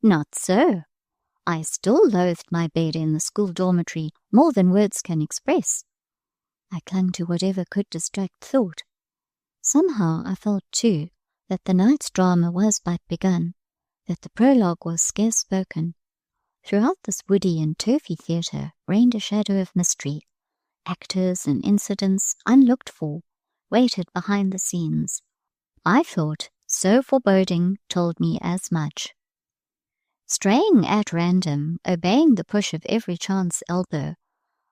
Not so. I still loathed my bed in the school dormitory more than words can express. I clung to whatever could distract thought. Somehow I felt, too, that the night's drama was but begun, that the prologue was scarce spoken. Throughout this woody and turfy theatre reigned a shadow of mystery. Actors and incidents, unlooked for, waited behind the scenes. I thought, so foreboding told me as much. Straying at random, obeying the push of every chance elbow,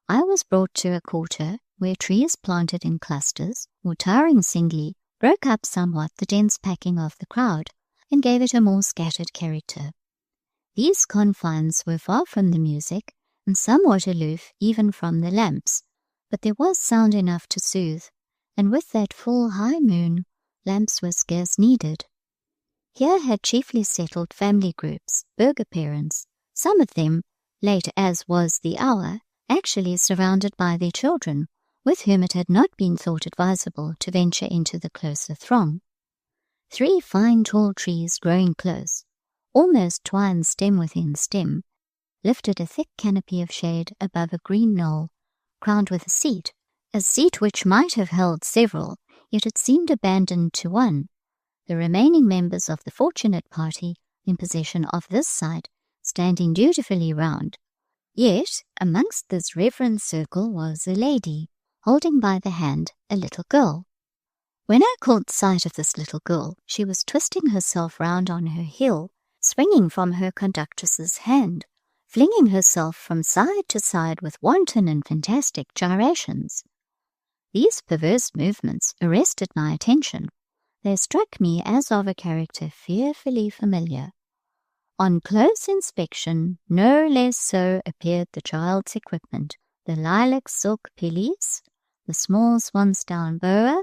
I was brought to a quarter where trees planted in clusters, or towering singly, broke up somewhat the dense packing of the crowd, and gave it a more scattered character. These confines were far from the music, and somewhat aloof even from the lamps, but there was sound enough to soothe, and with that full high moon, lamps were scarce needed. Here had chiefly settled family groups, burgher parents, some of them late as was the hour, actually surrounded by their children, with whom it had not been thought advisable to venture into the closer throng. 3 fine tall trees growing close, almost twined stem within stem, lifted a thick canopy of shade above a green knoll, crowned with a seat which might have held several, yet it seemed abandoned to one, the remaining members of the fortunate party in possession of this side standing dutifully round. Yet amongst this reverend circle was a lady, holding by the hand a little girl. When I caught sight of this little girl, she was twisting herself round on her heel, swinging from her conductress's hand, flinging herself from side to side with wanton and fantastic gyrations. These perverse movements arrested my attention. They struck me as of a character fearfully familiar. On close inspection, no less so appeared the child's equipment, the lilac silk pelisse, the small swansdown boa,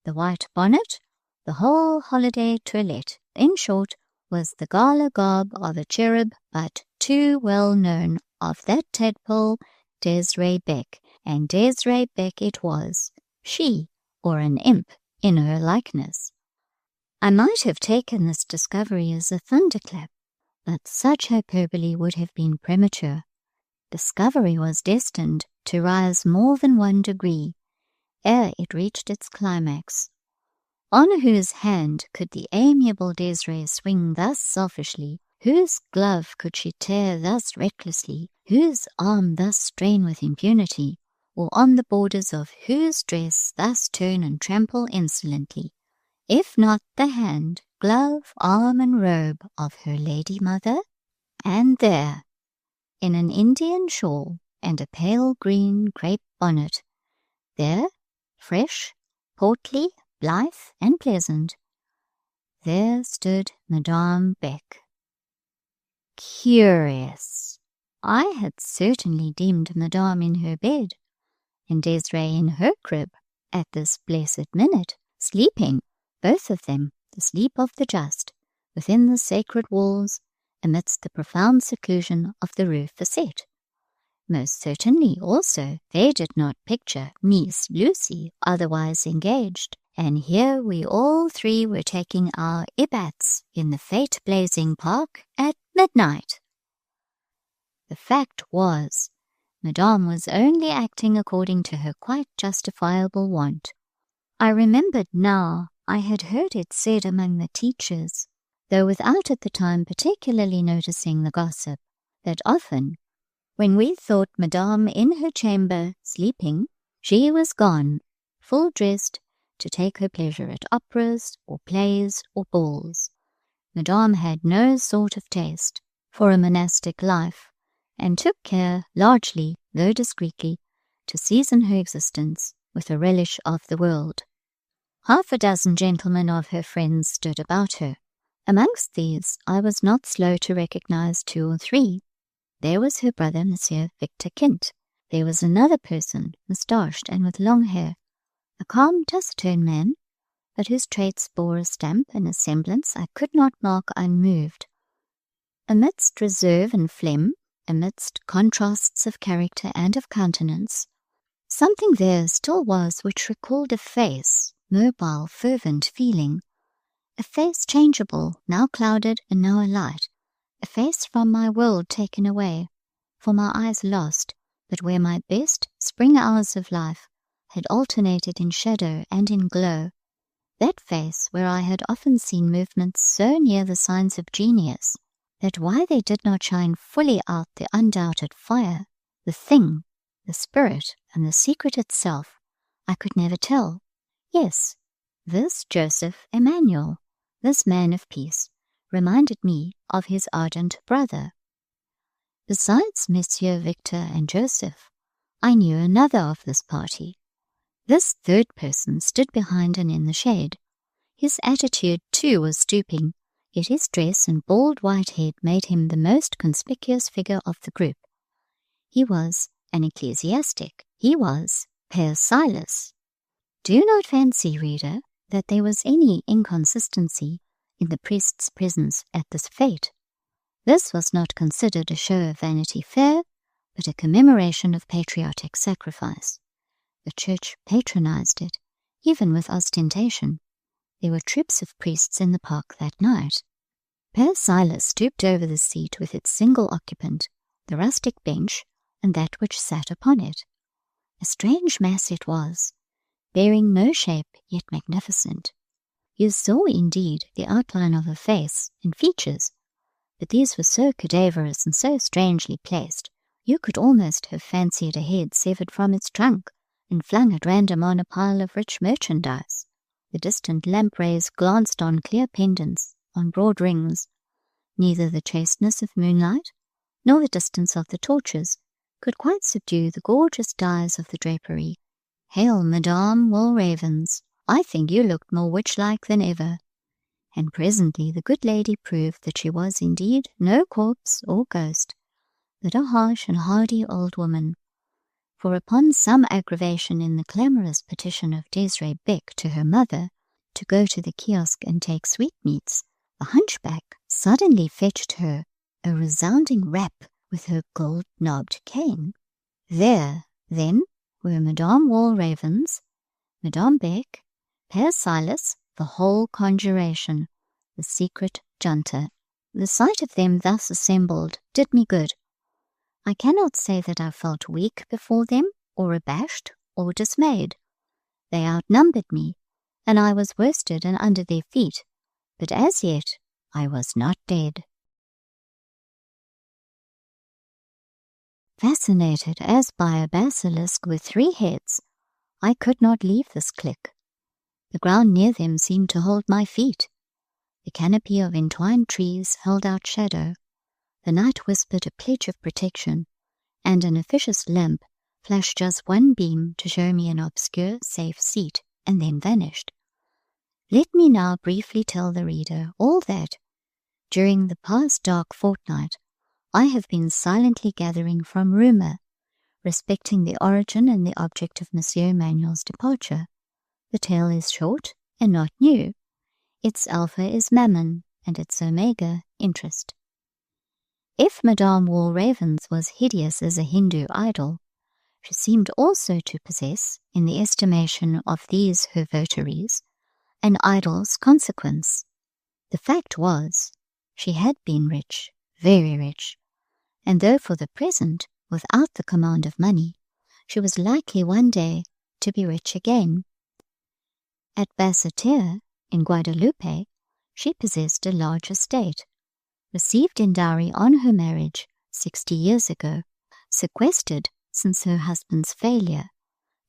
the white bonnet, the whole holiday toilette. In short, was the gala garb of a cherub, but too well known of that tadpole Desiree Beck, and Desiree Beck it was, she, or an imp, in her likeness. I might have taken this discovery as a thunderclap, but such hyperbole would have been premature. Discovery was destined to rise more than 1 degree ere it reached its climax. On whose hand could the amiable Desiree swing thus selfishly? Whose glove could she tear thus recklessly? Whose arm thus strain with impunity? Or on the borders of whose dress thus turn and trample insolently? If not the hand, glove, arm, and robe of her lady mother? And there, in an Indian shawl and a pale green crape bonnet, there, fresh, portly, blithe, and pleasant, there stood Madame Beck. Curious! I had certainly deemed Madame in her bed, and Desiree in her crib, at this blessed minute, sleeping, both of them, the sleep of the just, within the sacred walls, amidst the profound seclusion of the Rue Fete. Most certainly, also, they did not picture niece Lucy otherwise engaged, and here we all 3 were taking our ebats in the fate-blazing park at midnight. The fact was, Madame was only acting according to her quite justifiable wont. I remembered now I had heard it said among the teachers, though without at the time particularly noticing the gossip, that often, when we thought Madame in her chamber sleeping, she was gone, full dressed, to take her pleasure at operas, or plays, or balls. Madame had no sort of taste for a monastic life, and took care, largely, though discreetly, to season her existence with a relish of the world. 6 gentlemen of her friends stood about her. Amongst these I was not slow to recognize 2 or 3. There was her brother, Monsieur Victor Kint. There was another person, moustached and with long hair, a calm, taciturn man, but whose traits bore a stamp and a semblance I could not mark unmoved. Amidst reserve and phlegm, amidst contrasts of character and of countenance, something there still was which recalled a face, mobile, fervent, feeling, a face changeable, now clouded and now alight, a face from my world taken away, for my eyes lost, but where my best spring hours of life had alternated in shadow and in glow, that face where I had often seen movements so near the signs of genius, that why they did not shine fully out the undoubted fire, the thing, the spirit, and the secret itself, I could never tell. Yes, this Joseph Emmanuel, this man of peace, reminded me of his ardent brother. Besides Monsieur Victor and Joseph, I knew another of this party. This 3rd person stood behind and in the shade. His attitude, too, was stooping, yet his dress and bald white head made him the most conspicuous figure of the group. He was an ecclesiastic. He was Père Silas. Do not fancy, reader, that there was any inconsistency in the priest's presence at this fete. This was not considered a show of Vanity Fair, but a commemoration of patriotic sacrifice. The church patronized it, even with ostentation. There were troops of priests in the park that night. Père Silas stooped over the seat with its single occupant, the rustic bench, and that which sat upon it. A strange mass it was, bearing no shape, yet magnificent. You saw, indeed, the outline of a face and features, but these were so cadaverous and so strangely placed, you could almost have fancied a head severed from its trunk and flung at random on a pile of rich merchandise. The distant lamp-rays glanced on clear pendants, on broad rings. Neither the chasteness of moonlight, nor the distance of the torches, could quite subdue the gorgeous dyes of the drapery. "Hail, Madame Walravens! I think you looked more witch-like than ever." And presently the good lady proved that she was indeed no corpse or ghost, but a harsh and hardy old woman. For upon some aggravation in the clamorous petition of Désirée Beck to her mother to go to the kiosk and take sweetmeats, the hunchback suddenly fetched her a resounding rap with her gold-knobbed cane. There, then, were Madame Walravens, Madame Beck, Père Silas, the whole conjuration, the secret junta. The sight of them thus assembled did me good. I cannot say that I felt weak before them, or abashed, or dismayed. They outnumbered me, and I was worsted and under their feet, but as yet I was not dead. Fascinated as by a basilisk with 3 heads, I could not leave this clique. The ground near them seemed to hold my feet. The canopy of entwined trees held out shadow. The night whispered a pledge of protection, and an officious lamp flashed just one beam to show me an obscure, safe seat, and then vanished. Let me now briefly tell the reader all that, during the past dark fortnight, I have been silently gathering from rumour, respecting the origin and the object of Monsieur Emmanuel's departure. The tale is short and not new. Its alpha is mammon, and its omega interest. If Madame Walravens was hideous as a Hindu idol, she seemed also to possess, in the estimation of these her votaries, an idol's consequence. The fact was, she had been rich, very rich, and though for the present without the command of money, she was likely one day to be rich again. At Bassompierre, in Guadeloupe, she possessed a large estate, received in dowry on her marriage 60 years ago, sequestered since her husband's failure,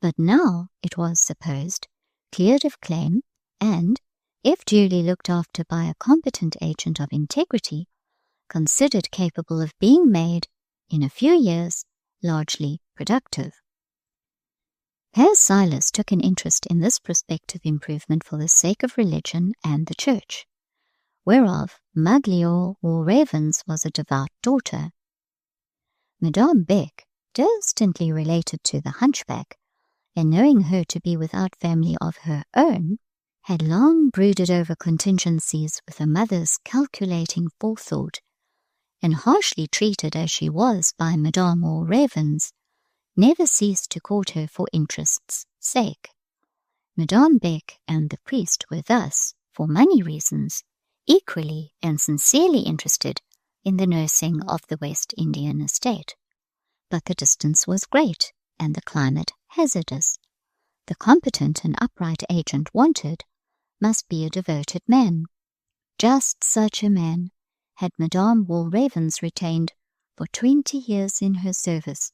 but now, it was supposed, cleared of claim, and, if duly looked after by a competent agent of integrity, considered capable of being made, in a few years, largely productive. Père Silas took an interest in this prospective improvement for the sake of religion and the church, whereof Magliore Walravens was a devout daughter. Madame Beck, distantly related to the hunchback, and knowing her to be without family of her own, had long brooded over contingencies with a mother's calculating forethought, and harshly treated as she was by Madame Walravens, never ceased to court her for interest's sake. Madame Beck and the priest were thus, for money reasons, equally and sincerely interested in the nursing of the West Indian estate. But the distance was great, and the climate hazardous. The competent and upright agent wanted must be a devoted man. Just such a man had Madame Walravens retained for 20 years in her service,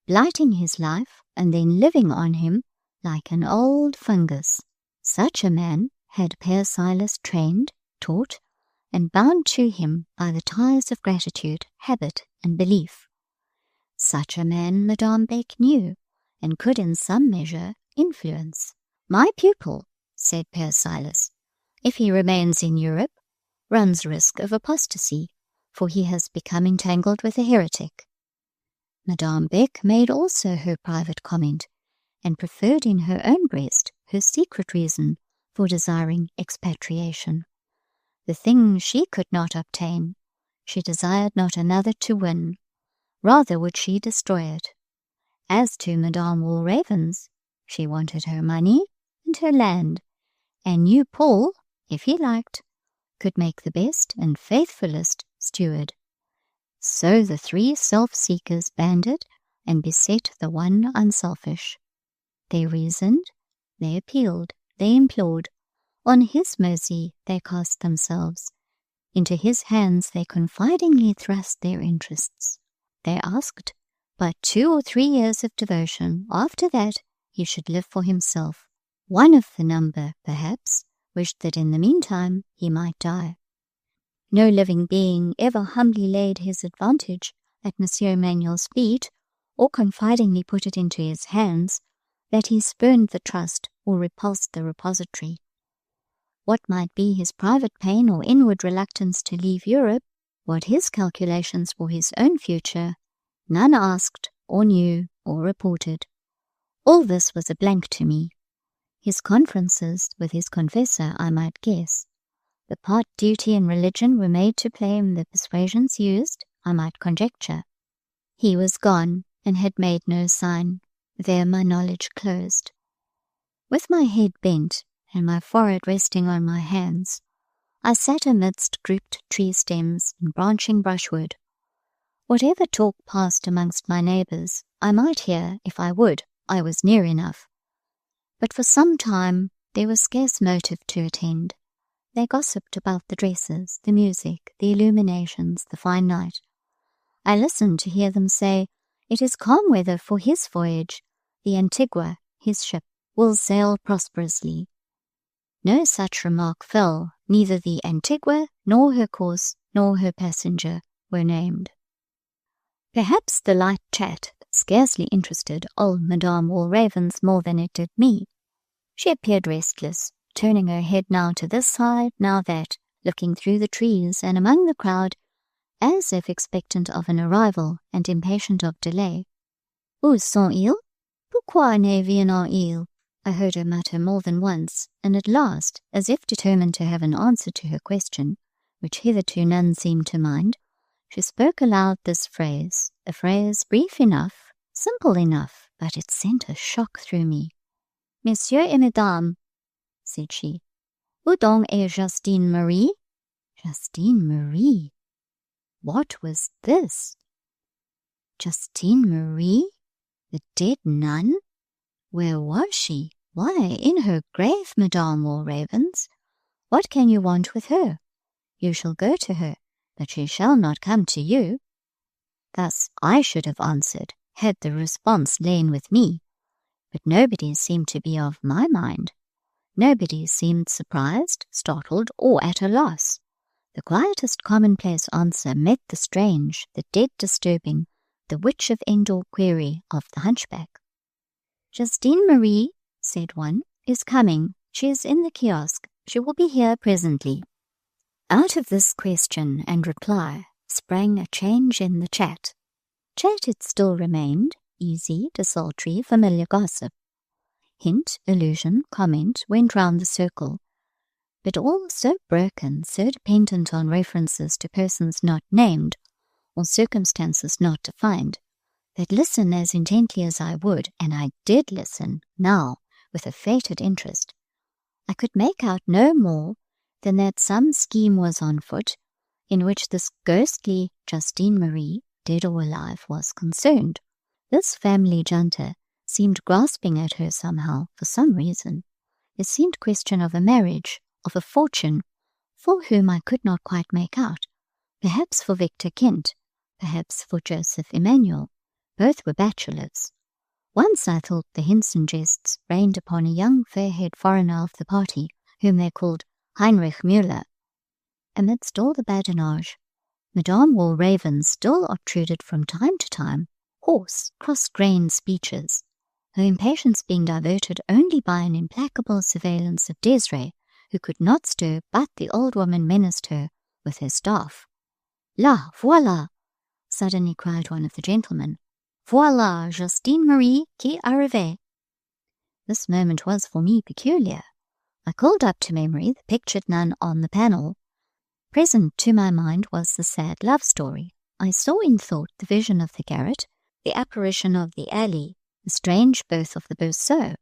blighting his life and then living on him like an old fungus. Such a man had Père Silas trained, taught, and bound to him by the ties of gratitude, habit, and belief. Such a man Madame Beck knew, and could in some measure influence. "My pupil," said Père Silas, "if he remains in Europe, runs risk of apostasy, for he has become entangled with a heretic." Madame Beck made also her private comment, and preferred in her own breast her secret reason for desiring expatriation. The thing she could not obtain, she desired not another to win. rather would she destroy it. As to Madame Walravens, she wanted her money and her land, and knew Paul, if he liked, could make the best and faithfulest steward. So the three self-seekers banded and beset the one unselfish. They reasoned, they appealed, they implored. On his mercy they cast themselves. Into his hands they confidingly thrust their interests. They asked but 2 or 3 years of devotion. After that he should live for himself. One of the number, perhaps, wished that in the meantime he might die. No living being ever humbly laid his advantage at Monsieur Emmanuel's feet, or confidingly put it into his hands, that he spurned the trust or repulsed the repository. What might be his private pain or inward reluctance to leave Europe, what his calculations for his own future, none asked or knew or reported. All this was a blank to me. His conferences with his confessor I might guess. The part duty and religion were made to play and the persuasions used I might conjecture. He was gone and had made no sign. There my knowledge closed. With my head bent and my forehead resting on my hands, I sat amidst grouped tree stems and branching brushwood. Whatever talk passed amongst my neighbours, I might hear if I would. I was near enough. But for some time there was scarce motive to attend. They gossiped about the dresses, the music, the illuminations, the fine night. I listened to hear them say, "It is calm weather for his voyage. The Antigua, his ship, will sail prosperously." No such remark fell. Neither the Antigua, nor her course, nor her passenger were named. Perhaps the light chat scarcely interested old Madame Walravens more than it did me. She appeared restless, turning her head now to this side, now that, looking through the trees and among the crowd, as if expectant of an arrival and impatient of delay. "Où sont-ils? Pourquoi ne viennent-ils?" I heard her mutter more than once, and at last, as if determined to have an answer to her question, which hitherto none seemed to mind, she spoke aloud this phrase, a phrase brief enough, simple enough, but it sent a shock through me. "Monsieur et Madame," said she, "où donc est Justine Marie?" Justine Marie? What was this? Justine Marie? The dead nun? Where was she? Why, in her grave, Madame Walravens. What can you want with her? You shall go to her, but she shall not come to you. Thus I should have answered, had the response lain with me. But nobody seemed to be of my mind. Nobody seemed surprised, startled, or at a loss. The quietest commonplace answer met the strange, the dead disturbing, the Witch of Endor query of the hunchback. "Justine Marie," said one, "is coming. She is in the kiosk. She will be here presently." Out of this question and reply sprang a change in the chat. Chat it still remained, easy, desultory, familiar gossip. Hint, allusion, comment went round the circle, but all so broken, so dependent on references to persons not named, or circumstances not defined, that listen as intently as I would, and I did listen, now, with a fated interest, I could make out no more than that some scheme was on foot, in which this ghostly Justine Marie, dead or alive, was concerned. This family junta seemed grasping at her somehow, for some reason. It seemed question of a marriage, of a fortune, for whom I could not quite make out. Perhaps for Victor Kent, perhaps for Joseph Emmanuel. Both were bachelors. Once I thought the hints and jests rained upon a young fair-haired foreigner of the party, whom they called Heinrich Müller. Amidst all the badinage, Madame Walravens still obtruded from time to time hoarse, cross-grained speeches, her impatience being diverted only by an implacable surveillance of Desiree, who could not stir but the old woman menaced her with her staff. "La, voilà!" suddenly cried one of the gentlemen. "Voilà Justine Marie qui arrive." This moment was for me peculiar. I called up to memory the pictured nun on the panel. Present to my mind was the sad love story, I saw in thought the vision of the garret, the apparition of the alley, the strange birth of the berceau.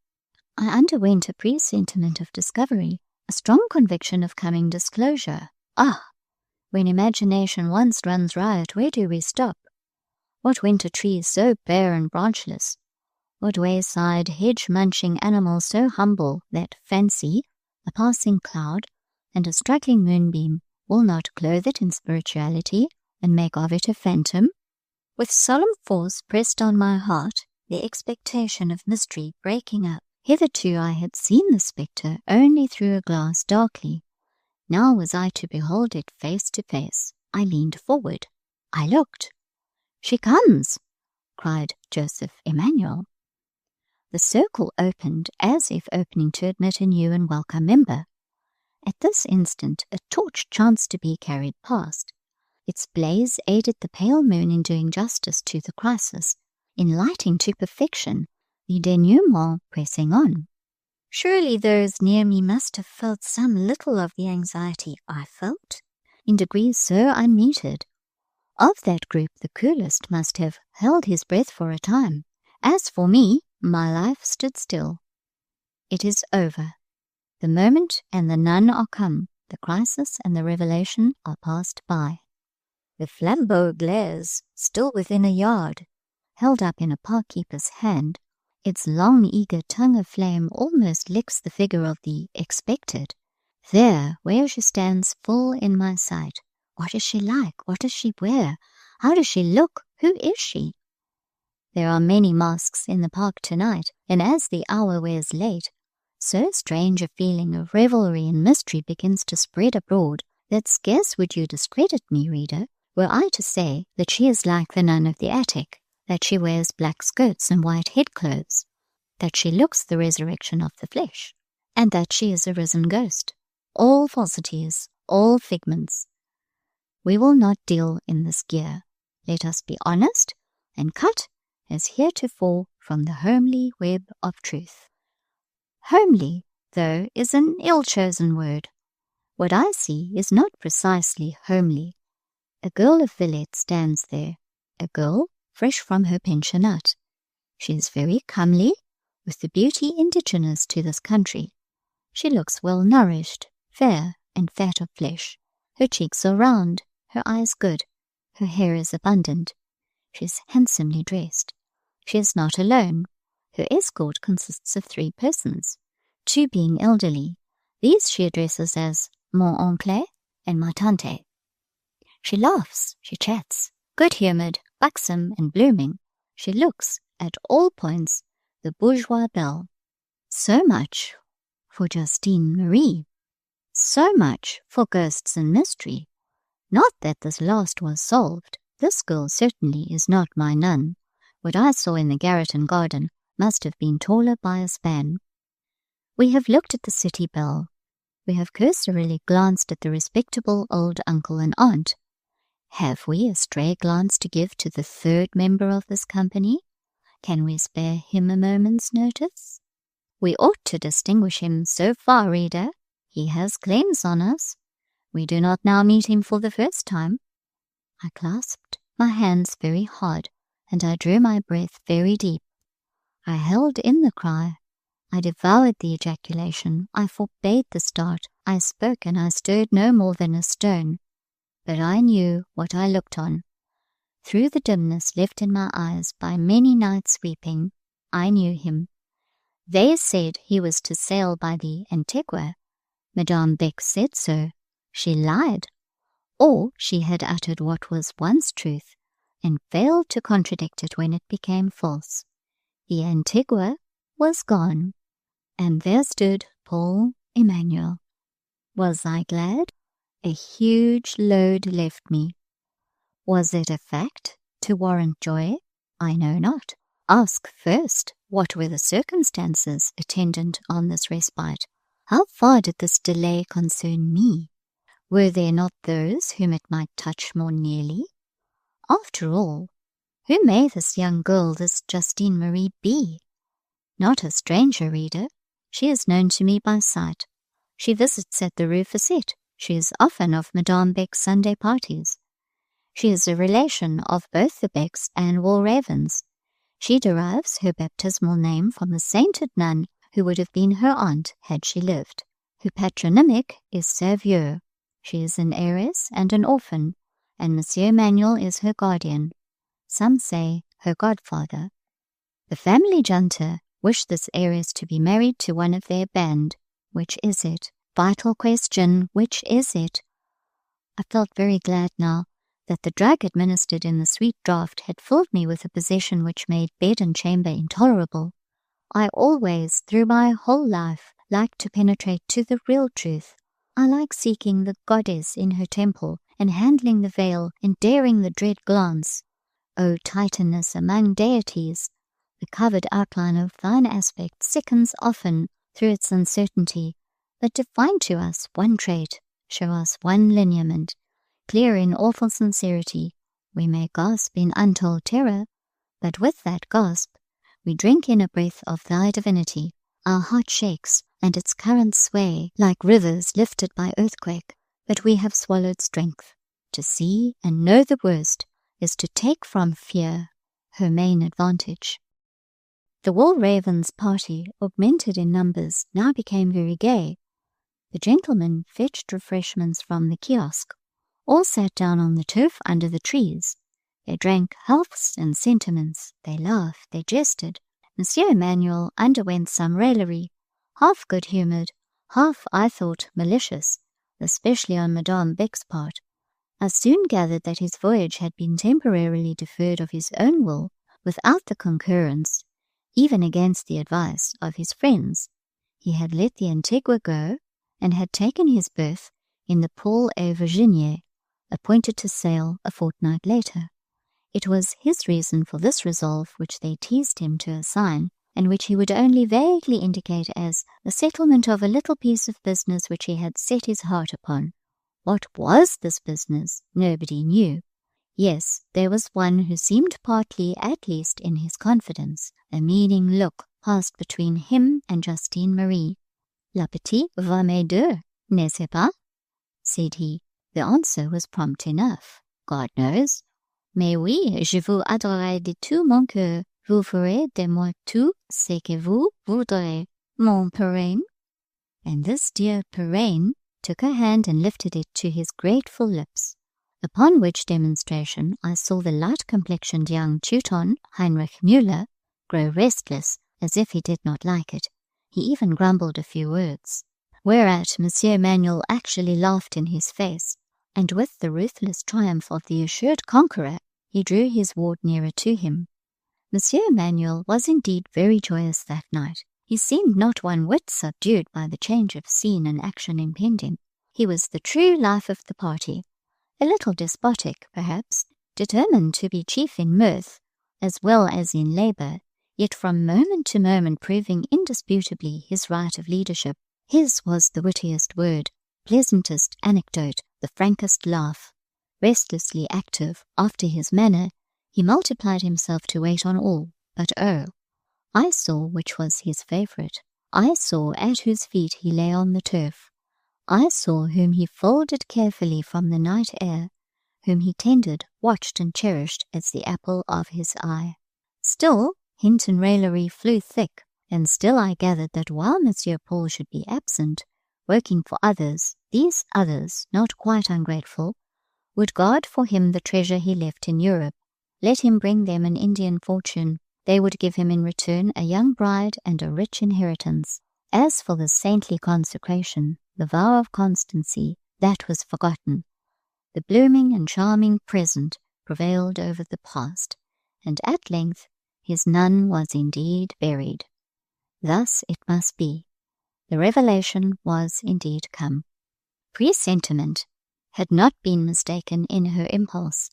I underwent a presentiment of discovery, a strong conviction of coming disclosure. Ah! When imagination once runs riot, where do we stop? What winter trees so bare and branchless? What wayside, hedge-munching animal so humble that fancy, a passing cloud, and a struggling moonbeam will not clothe it in spirituality and make of it a phantom? With solemn force pressed on my heart, the expectation of mystery breaking up. Hitherto I had seen the spectre only through a glass darkly. Now was I to behold it face to face. I leaned forward. I looked. "She comes!" cried Joseph Emmanuel. The circle opened as if opening to admit a new and welcome member. At this instant a torch chanced to be carried past. Its blaze aided the pale moon in doing justice to the crisis, in lighting to perfection the denouement pressing on. Surely those near me must have felt some little of the anxiety I felt, in degrees so unmeted. Of that group the coolest must have held his breath for a time. As for me, my life stood still. It is over. The moment and the nun are come. The crisis and the revelation are passed by. The flambeau glares, still within a yard, held up in a park-keeper's hand. Its long, eager tongue of flame almost licks the figure of the expected. There, where she stands full in my sight. What is she like? What does she wear? How does she look? Who is she? There are many masks in the park tonight, and as the hour wears late, so strange a feeling of revelry and mystery begins to spread abroad that scarce would you discredit me, reader, were I to say that she is like the nun of the attic, that she wears black skirts and white head-clothes, that she looks the resurrection of the flesh, and that she is a risen ghost. All falsities, all figments. We will not deal in this gear. Let us be honest, and cut, as heretofore, from the homely web of truth. Homely, though, is an ill-chosen word. What I see is not precisely homely. A girl of Villette stands there, a girl fresh from her pensionnat. She is very comely, with the beauty indigenous to this country. She looks well-nourished, fair, and fat of flesh. Her cheeks are round, her eyes good, her hair is abundant. She is handsomely dressed. She is not alone. Her escort consists of 3 persons, 2 being elderly. These she addresses as mon oncle and ma tante. She laughs, she chats, good-humoured, buxom, and blooming. She looks, at all points, the bourgeois belle. So much for Justine Marie. So much for ghosts and mystery. Not that this last was solved. This girl certainly is not my nun. What I saw in the garret and garden must have been taller by a span. We have looked at the city belle. We have cursorily glanced at the respectable old uncle and aunt. Have we a stray glance to give to the 3rd member of this company? Can we spare him a moment's notice? We ought to distinguish him so far, reader. He has claims on us. We do not now meet him for the first time. I clasped my hands very hard, and I drew my breath very deep. I held in the cry. I devoured the ejaculation. I forbade the start. I spoke, and I stirred no more than a stone. But I knew what I looked on. Through the dimness left in my eyes by many nights' weeping, I knew him. They said he was to sail by the Antigua. Madame Beck said so. She lied. Or she had uttered what was once truth, and failed to contradict it when it became false. The Antigua was gone, and there stood Paul Emmanuel. Was I glad? A huge load left me. Was it a fact to warrant joy? I know not. Ask first, what were the circumstances attendant on this respite? How far did this delay concern me? Were there not those whom it might touch more nearly? After all, who may this young girl, this Justine Marie, be? Not a stranger, reader. She is known to me by sight. She visits at the Rue Fete. She is often of Madame Beck's Sunday parties. She is a relation of both the Becks and Walravens. She derives her baptismal name from the sainted nun who would have been her aunt had she lived. Her patronymic is Servieux. She is an heiress and an orphan, and Monsieur Manuel is her guardian. Some say her godfather. The family junta wish this heiress to be married to one of their band. Which is it? Vital question, which is it? I felt very glad now that the drug administered in the sweet draught had filled me with a possession which made bed and chamber intolerable. I always, through my whole life, like to penetrate to the real truth. I like seeking the goddess in her temple, and handling the veil, and daring the dread glance. O Titaness among deities, the covered outline of thine aspect sickens often through its uncertainty, but define to us one trait, show us one lineament, clear in awful sincerity. We may gasp in untold terror, but with that gasp we drink in a breath of thy divinity. Our heart shakes, and its currents sway like rivers lifted by earthquake, but we have swallowed strength. To see and know the worst is to take from fear her main advantage. The Walravens' party, augmented in numbers, now became very gay. The gentlemen fetched refreshments from the kiosk. All sat down on the turf under the trees. They drank healths and sentiments. They laughed, they jested. Monsieur Emmanuel underwent some raillery, half good-humoured, half, I thought, malicious, especially on Madame Beck's part. I soon gathered that his voyage had been temporarily deferred of his own will, without the concurrence, even against the advice, of his friends. He had let the Antigua go, and had taken his berth in the Paul et Virginie, appointed to sail a fortnight later. It was his reason for this resolve which they teased him to assign, and which he would only vaguely indicate as the settlement of a little piece of business which he had set his heart upon. What was this business? Nobody knew. Yes, there was one who seemed partly, at least, in his confidence. A meaning look passed between him and Justine Marie. La petite va m'aider, n'est-ce pas? Said he. The answer was prompt enough. God knows. Mais oui, je vous adorerai de tout mon cœur. Vous ferez de moi tout ce que vous voudrez, mon parrain. And this dear parrain took her hand and lifted it to his grateful lips. Upon which demonstration I saw the light-complexioned young Teuton, Heinrich Müller, grow restless, as if he did not like it. He even grumbled a few words, whereat Monsieur Manuel actually laughed in his face, and with the ruthless triumph of the assured conqueror, he drew his ward nearer to him. Monsieur Manuel was indeed very joyous that night. He seemed not one whit subdued by the change of scene and action impending. He was the true life of the party, a little despotic, perhaps, determined to be chief in mirth, as well as in labour, yet from moment to moment proving indisputably his right of leadership. His was the wittiest word, pleasantest anecdote, the frankest laugh. Restlessly active, after his manner, he multiplied himself to wait on all, but oh, I saw which was his favourite. I saw at whose feet he lay on the turf. I saw whom he folded carefully from the night air, whom he tended, watched, and cherished as the apple of his eye. Still, hint and raillery flew thick, and still I gathered that while Monsieur Paul should be absent, working for others, these others, not quite ungrateful, would guard for him the treasure he left in Europe. Let him bring them an Indian fortune. They would give him in return a young bride and a rich inheritance. As for the saintly consecration, the vow of constancy, that was forgotten. The blooming and charming present prevailed over the past, and at length his nun was indeed buried. Thus it must be. The revelation was indeed come. Presentiment had not been mistaken in her impulse.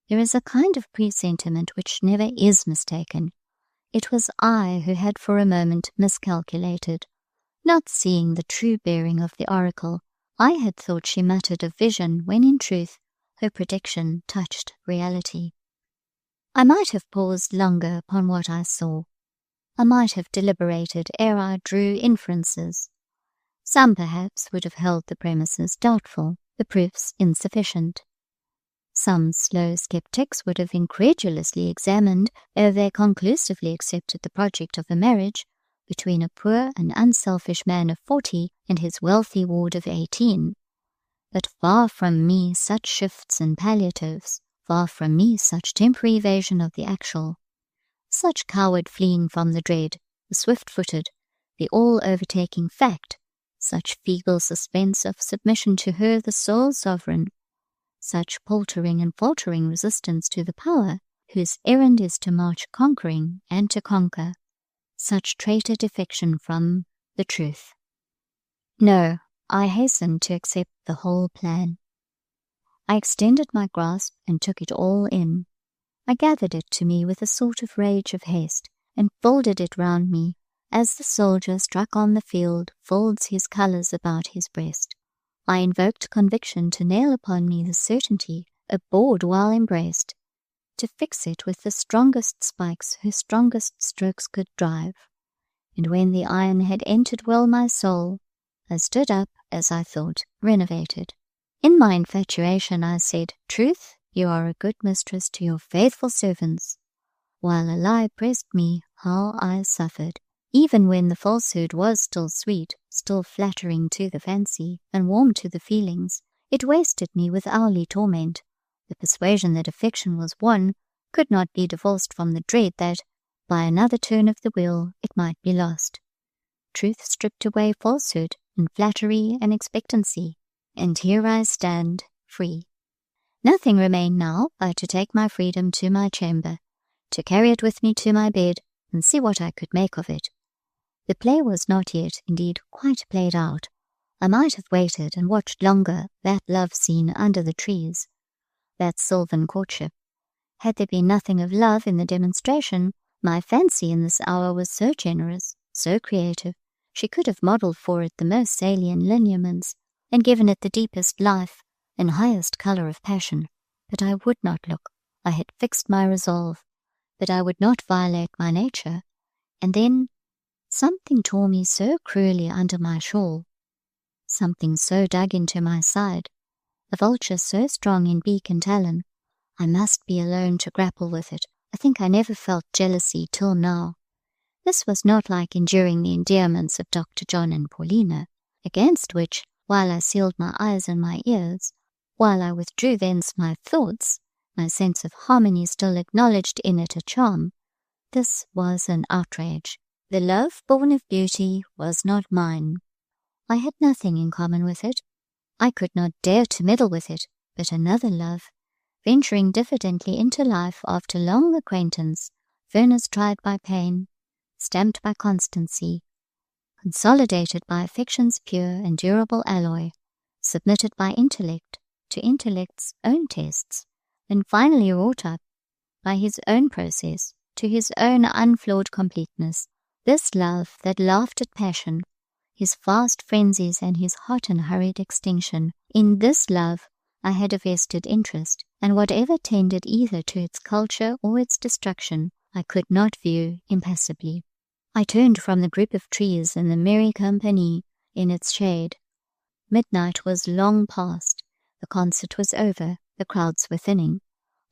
There is a kind of presentiment which never is mistaken. It was I who had for a moment miscalculated. Not seeing the true bearing of the oracle, I had thought she muttered of vision when in truth her prediction touched reality. I might have paused longer upon what I saw. I might have deliberated ere I drew inferences. Some perhaps would have held the premises doubtful, the proofs insufficient. Some slow skeptics would have incredulously examined ere they conclusively accepted the project of a marriage between a poor and unselfish man of 40 and his wealthy ward of 18. But far from me such shifts and palliatives, far from me such temporary evasion of the actual, such coward fleeing from the dread, the swift-footed, the all-overtaking fact, such feeble suspense of submission to her, the sole sovereign, such paltering and faltering resistance to the power whose errand is to march conquering and to conquer, such traitor defection from the truth. No, I hastened to accept the whole plan. I extended my grasp and took it all in. I gathered it to me with a sort of rage of haste, and folded it round me, as the soldier struck on the field folds his colours about his breast. I invoked conviction to nail upon me the certainty, abhorred while embraced, to fix it with the strongest spikes her strongest strokes could drive. And when the iron had entered well my soul, I stood up, as I thought, renovated. In my infatuation I said, "Truth, you are a good mistress to your faithful servants." While a lie pressed me, how I suffered, even when the falsehood was still sweet, still flattering to the fancy, and warm to the feelings. It wasted me with hourly torment. The persuasion that affection was won could not be divorced from the dread that, by another turn of the wheel, it might be lost. Truth stripped away falsehood, and flattery and expectancy, and here I stand, free. Nothing remained now but to take my freedom to my chamber, to carry it with me to my bed, and see what I could make of it. The play was not yet, indeed, quite played out. I might have waited and watched longer that love scene under the trees, that sylvan courtship. Had there been nothing of love in the demonstration, my fancy in this hour was so generous, so creative, she could have modelled for it the most salient lineaments, and given it the deepest life and highest colour of passion. But I would not look. I had fixed my resolve, but I would not violate my nature. And then something tore me so cruelly under my shawl, something so dug into my side, a vulture so strong in beak and talon. I must be alone to grapple with it. I think I never felt jealousy till now. This was not like enduring the endearments of Dr. John and Paulina, against which, while I sealed my eyes and my ears, while I withdrew thence my thoughts, my sense of harmony still acknowledged in it a charm. This was an outrage. The love born of beauty was not mine. I had nothing in common with it. I could not dare to meddle with it, but another love, venturing diffidently into life after long acquaintance, furnace tried by pain, stamped by constancy, consolidated by affection's pure and durable alloy, submitted by intellect to intellect's own tests, and finally wrought up, by his own process, to his own unflawed completeness. This love that laughed at passion, his fast frenzies and his hot and hurried extinction, in this love I had a vested interest, and whatever tended either to its culture or its destruction, I could not view impassively. I turned from the group of trees and the merry company in its shade. Midnight was long past. The concert was over. The crowds were thinning.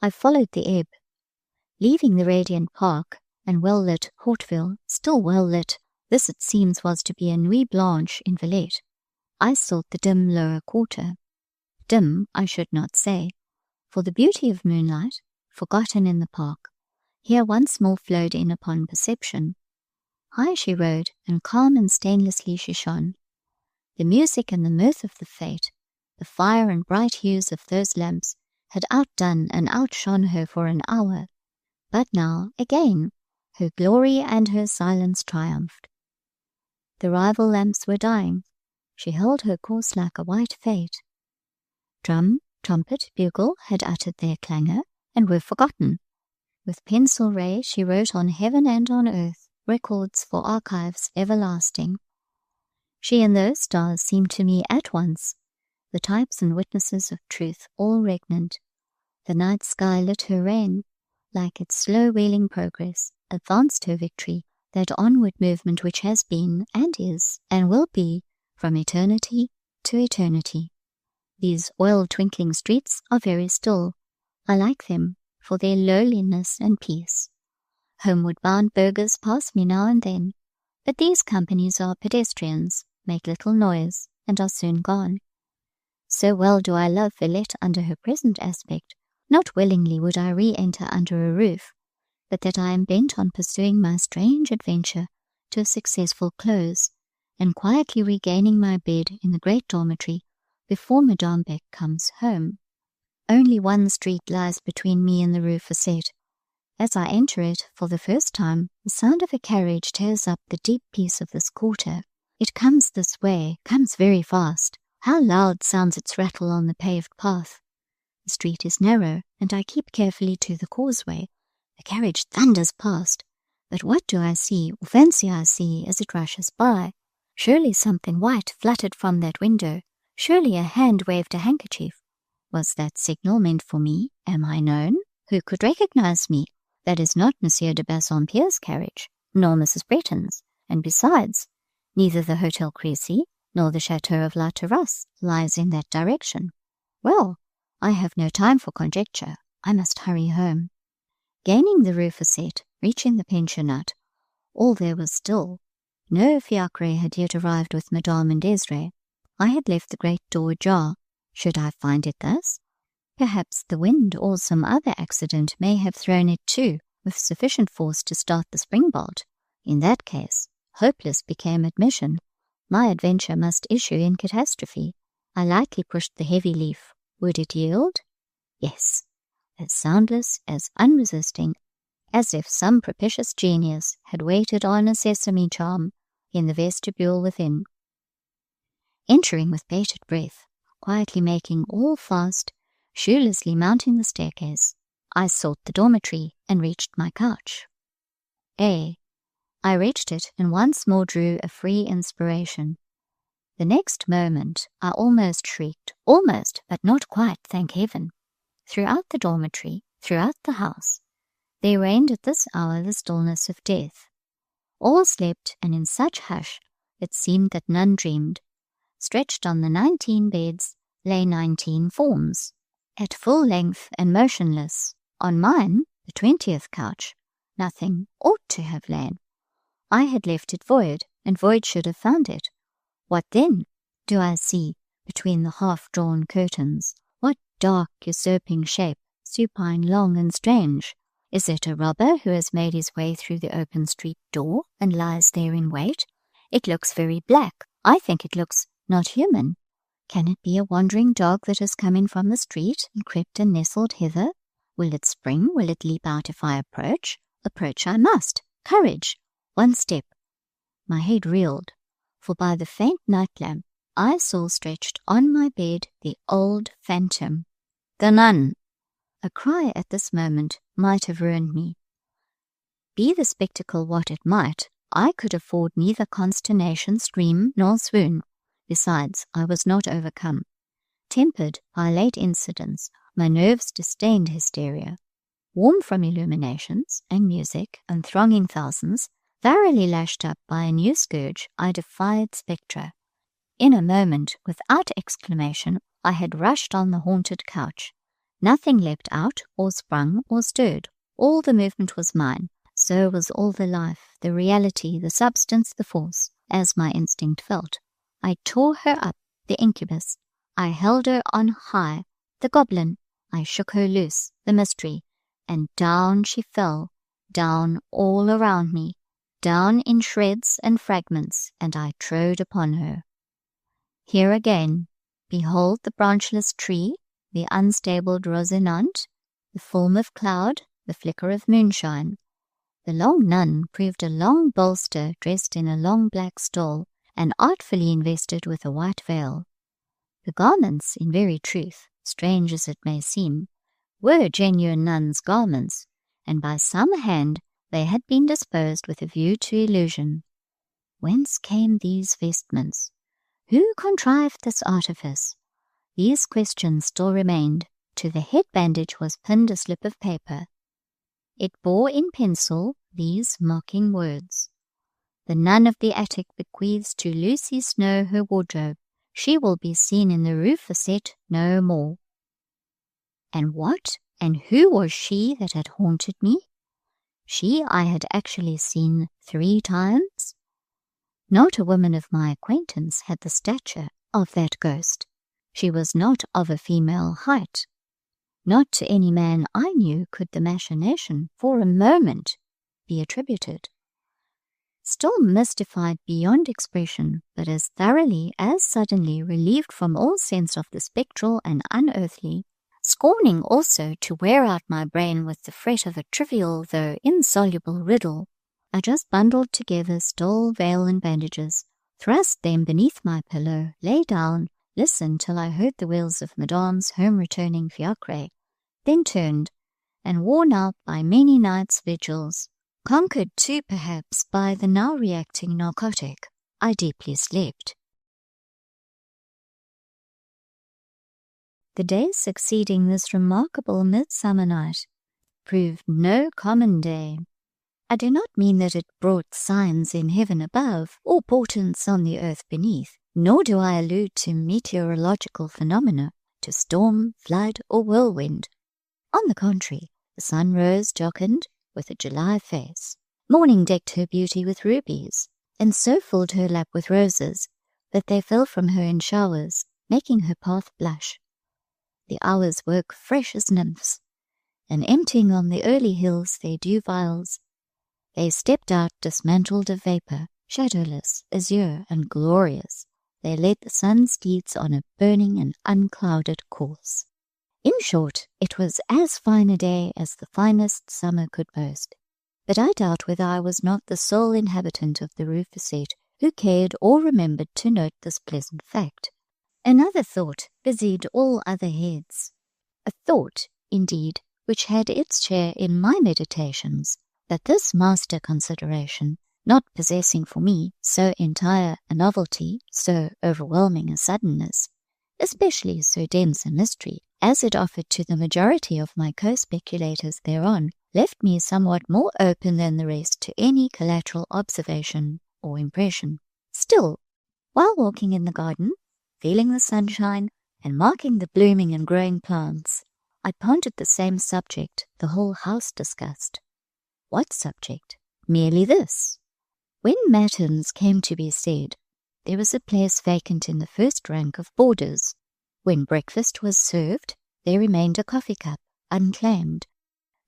I followed the ebb. Leaving the radiant park and well-lit Hauteville, still well-lit, this it seems was to be a nuit blanche in Villette, I sought the dim lower quarter. Dim, I should not say, for the beauty of moonlight, forgotten in the park, here once more flowed in upon perception. High she rode, and calm and stainlessly she shone. The music and the mirth of the fete, the fire and bright hues of those lamps, had outdone and outshone her for an hour. But now, again, her glory and her silence triumphed. The rival lamps were dying. She held her course like a white fate. Drum, trumpet, bugle had uttered their clangour, and were forgotten. With pencil ray she wrote on heaven and on earth records for archives everlasting. She and those stars seemed to me at once the types and witnesses of truth all regnant. The night sky lit her reign, like its slow wheeling progress, advanced her victory, that onward movement which has been, and is, and will be, from eternity to eternity. These oil-twinkling streets are very still. I like them for their lowliness and peace. Homeward-bound burghers pass me now and then, but these companies are pedestrians, make little noise, and are soon gone. So well do I love Villette under her present aspect, not willingly would I re-enter under a roof, but that I am bent on pursuing my strange adventure to a successful close, and quietly regaining my bed in the great dormitory before Madame Beck comes home. Only one street lies between me and the Rue Fete. As I enter it for the first time, the sound of a carriage tears up the deep peace of this quarter. It comes this way, comes very fast. How loud sounds its rattle on the paved path. The street is narrow, and I keep carefully to the causeway. The carriage thunders past, but what do I see, or fancy I see, as it rushes by? Surely something white fluttered from that window. Surely a hand waved a handkerchief. Was that signal meant for me? Am I known? Who could recognize me? That is not Monsieur de Bassompierre's carriage, nor Mrs. Bretton's, and besides, neither the Hotel Crecy nor the Chateau of La Terrasse lies in that direction. Well, I have no time for conjecture. I must hurry home. Gaining the Rue Fete, reaching the pensionnat, all there was still. No fiacre had yet arrived with Madame and Desiree. I had left the great door ajar. Should I find it thus? Perhaps the wind or some other accident may have thrown it to, with sufficient force to start the spring-bolt. In that case, hopeless became admission. My adventure must issue in catastrophe. I lightly pushed the heavy leaf. Would it yield? Yes, as soundless, as unresisting, as if some propitious genius had waited on a sesame charm in the vestibule within. Entering with bated breath, quietly making all fast, shoelessly mounting the staircase, I sought the dormitory and reached my couch. I reached it and once more drew a free inspiration. The next moment I almost shrieked, almost, but not quite, thank heaven. Throughout the dormitory, throughout the house, there reigned at this hour the stillness of death. All slept, and in such hush it seemed that none dreamed. Stretched on the 19 beds lay 19 forms, at full length and motionless. On mine, the 20th couch, nothing ought to have lain. I had left it void, and void should have found it. What then do I see between the half-drawn curtains? What dark, usurping shape, supine, long, and strange? Is it a robber who has made his way through the open street door and lies there in wait? It looks very black. I think it looks not human. Can it be a wandering dog that has come in from the street and crept and nestled hither? Will it spring? Will it leap out if I approach? Approach I must. Courage! One step. My head reeled, for by the faint night lamp I saw stretched on my bed the old phantom, the nun. A cry at this moment might have ruined me. Be the spectacle what it might, I could afford neither consternation, scream, nor swoon. Besides, I was not overcome. Tempered by late incidents, my nerves disdained hysteria. Warm from illuminations, and music, and thronging thousands, thoroughly lashed up by a new scourge, I defied spectra. In a moment, without exclamation, I had rushed on the haunted couch. Nothing leapt out, or sprung, or stirred. All the movement was mine. So was all the life, the reality, the substance, the force, as my instinct felt. I tore her up, the incubus. I held her on high, the goblin. I shook her loose, the mystery. And down she fell, down all around me, down in shreds and fragments, and I trode upon her. Here again, behold the branchless tree, the unstabled Rosinante, the film of cloud, the flicker of moonshine. The long nun proved a long bolster dressed in a long black stole, and artfully invested with a white veil. The garments, in very truth, strange as it may seem, were genuine nuns' garments, and by some hand they had been disposed with a view to illusion. Whence came these vestments? Who contrived this artifice? These questions still remained. To the head bandage was pinned a slip of paper. It bore in pencil these mocking words: "The nun of the attic bequeaths to Lucy Snowe her wardrobe. She will be seen in the Rue Fete no more." And what And who was she that had haunted me? She I had actually seen 3 times? Not a woman of my acquaintance had the stature of that ghost. She was not of a female height. Not to any man I knew could the machination for a moment be attributed. Still mystified beyond expression, but as thoroughly as suddenly relieved from all sense of the spectral and unearthly, scorning also to wear out my brain with the fret of a trivial though insoluble riddle, I just bundled together stole, veil, and bandages, thrust them beneath my pillow, lay down, listened till I heard the wheels of Madame's home-returning fiacre, then turned, and worn out by many nights' vigils, conquered too perhaps by the now reacting narcotic, I deeply slept. The day succeeding this remarkable midsummer night proved no common day. I do not mean that it brought signs in heaven above or portents on the earth beneath, nor do I allude to meteorological phenomena, to storm, flood, or whirlwind. On the contrary, the sun rose jocund with a July face. Morning decked her beauty with rubies, and so filled her lap with roses that they fell from her in showers, making her path blush. The hours woke fresh as nymphs, and emptying on the early hills their dew vials, they stepped out dismantled of vapour, shadowless, azure, and glorious. They led the sun's deeds on a burning and unclouded course. In short, it was as fine a day as the finest summer could boast. But I doubt whether I was not the sole inhabitant of the Rue Fete who cared or remembered to note this pleasant fact. Another thought busied all other heads. A thought, indeed, which had its share in my meditations, that this master consideration, not possessing for me so entire a novelty, so overwhelming a suddenness, especially so dense a mystery, as it offered to the majority of my co-speculators thereon, left me somewhat more open than the rest to any collateral observation or impression. Still, while walking in the garden, feeling the sunshine, and marking the blooming and growing plants, I pondered the same subject the whole house discussed. What subject? Merely this. When matins came to be said, there was a place vacant in the first rank of boarders. When breakfast was served, there remained a coffee cup, unclaimed.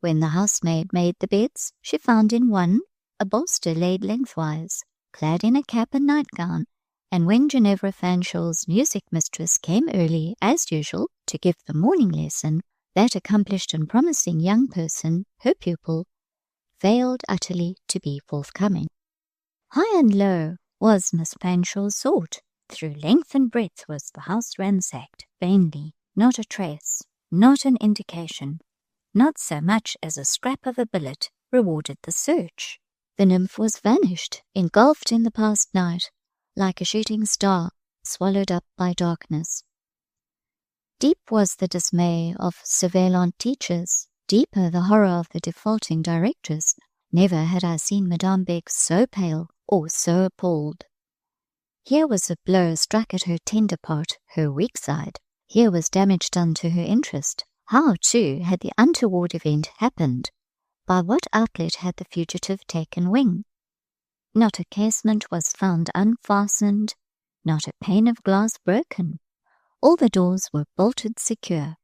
When the housemaid made the beds, she found in one a bolster laid lengthwise, clad in a cap and nightgown, and when Ginevra Fanshawe's music mistress came early, as usual, to give the morning lesson, that accomplished and promising young person, her pupil, failed utterly to be forthcoming. High and low was Miss Fanshawe's sought. Through length and breadth was the house ransacked, vainly. Not a trace, not an indication, not so much as a scrap of a billet rewarded the search. The nymph was vanished, engulfed in the past night, like a shooting star, swallowed up by darkness. Deep was the dismay of surveillant teachers, deeper the horror of the defaulting directress. Never had I seen Madame Beck so pale or so appalled. Here was a blow struck at her tender part, her weak side. Here was damage done to her interest. How, too, had the untoward event happened? By what outlet had the fugitive taken wing? Not a casement was found unfastened, not a pane of glass broken. All the doors were bolted secure.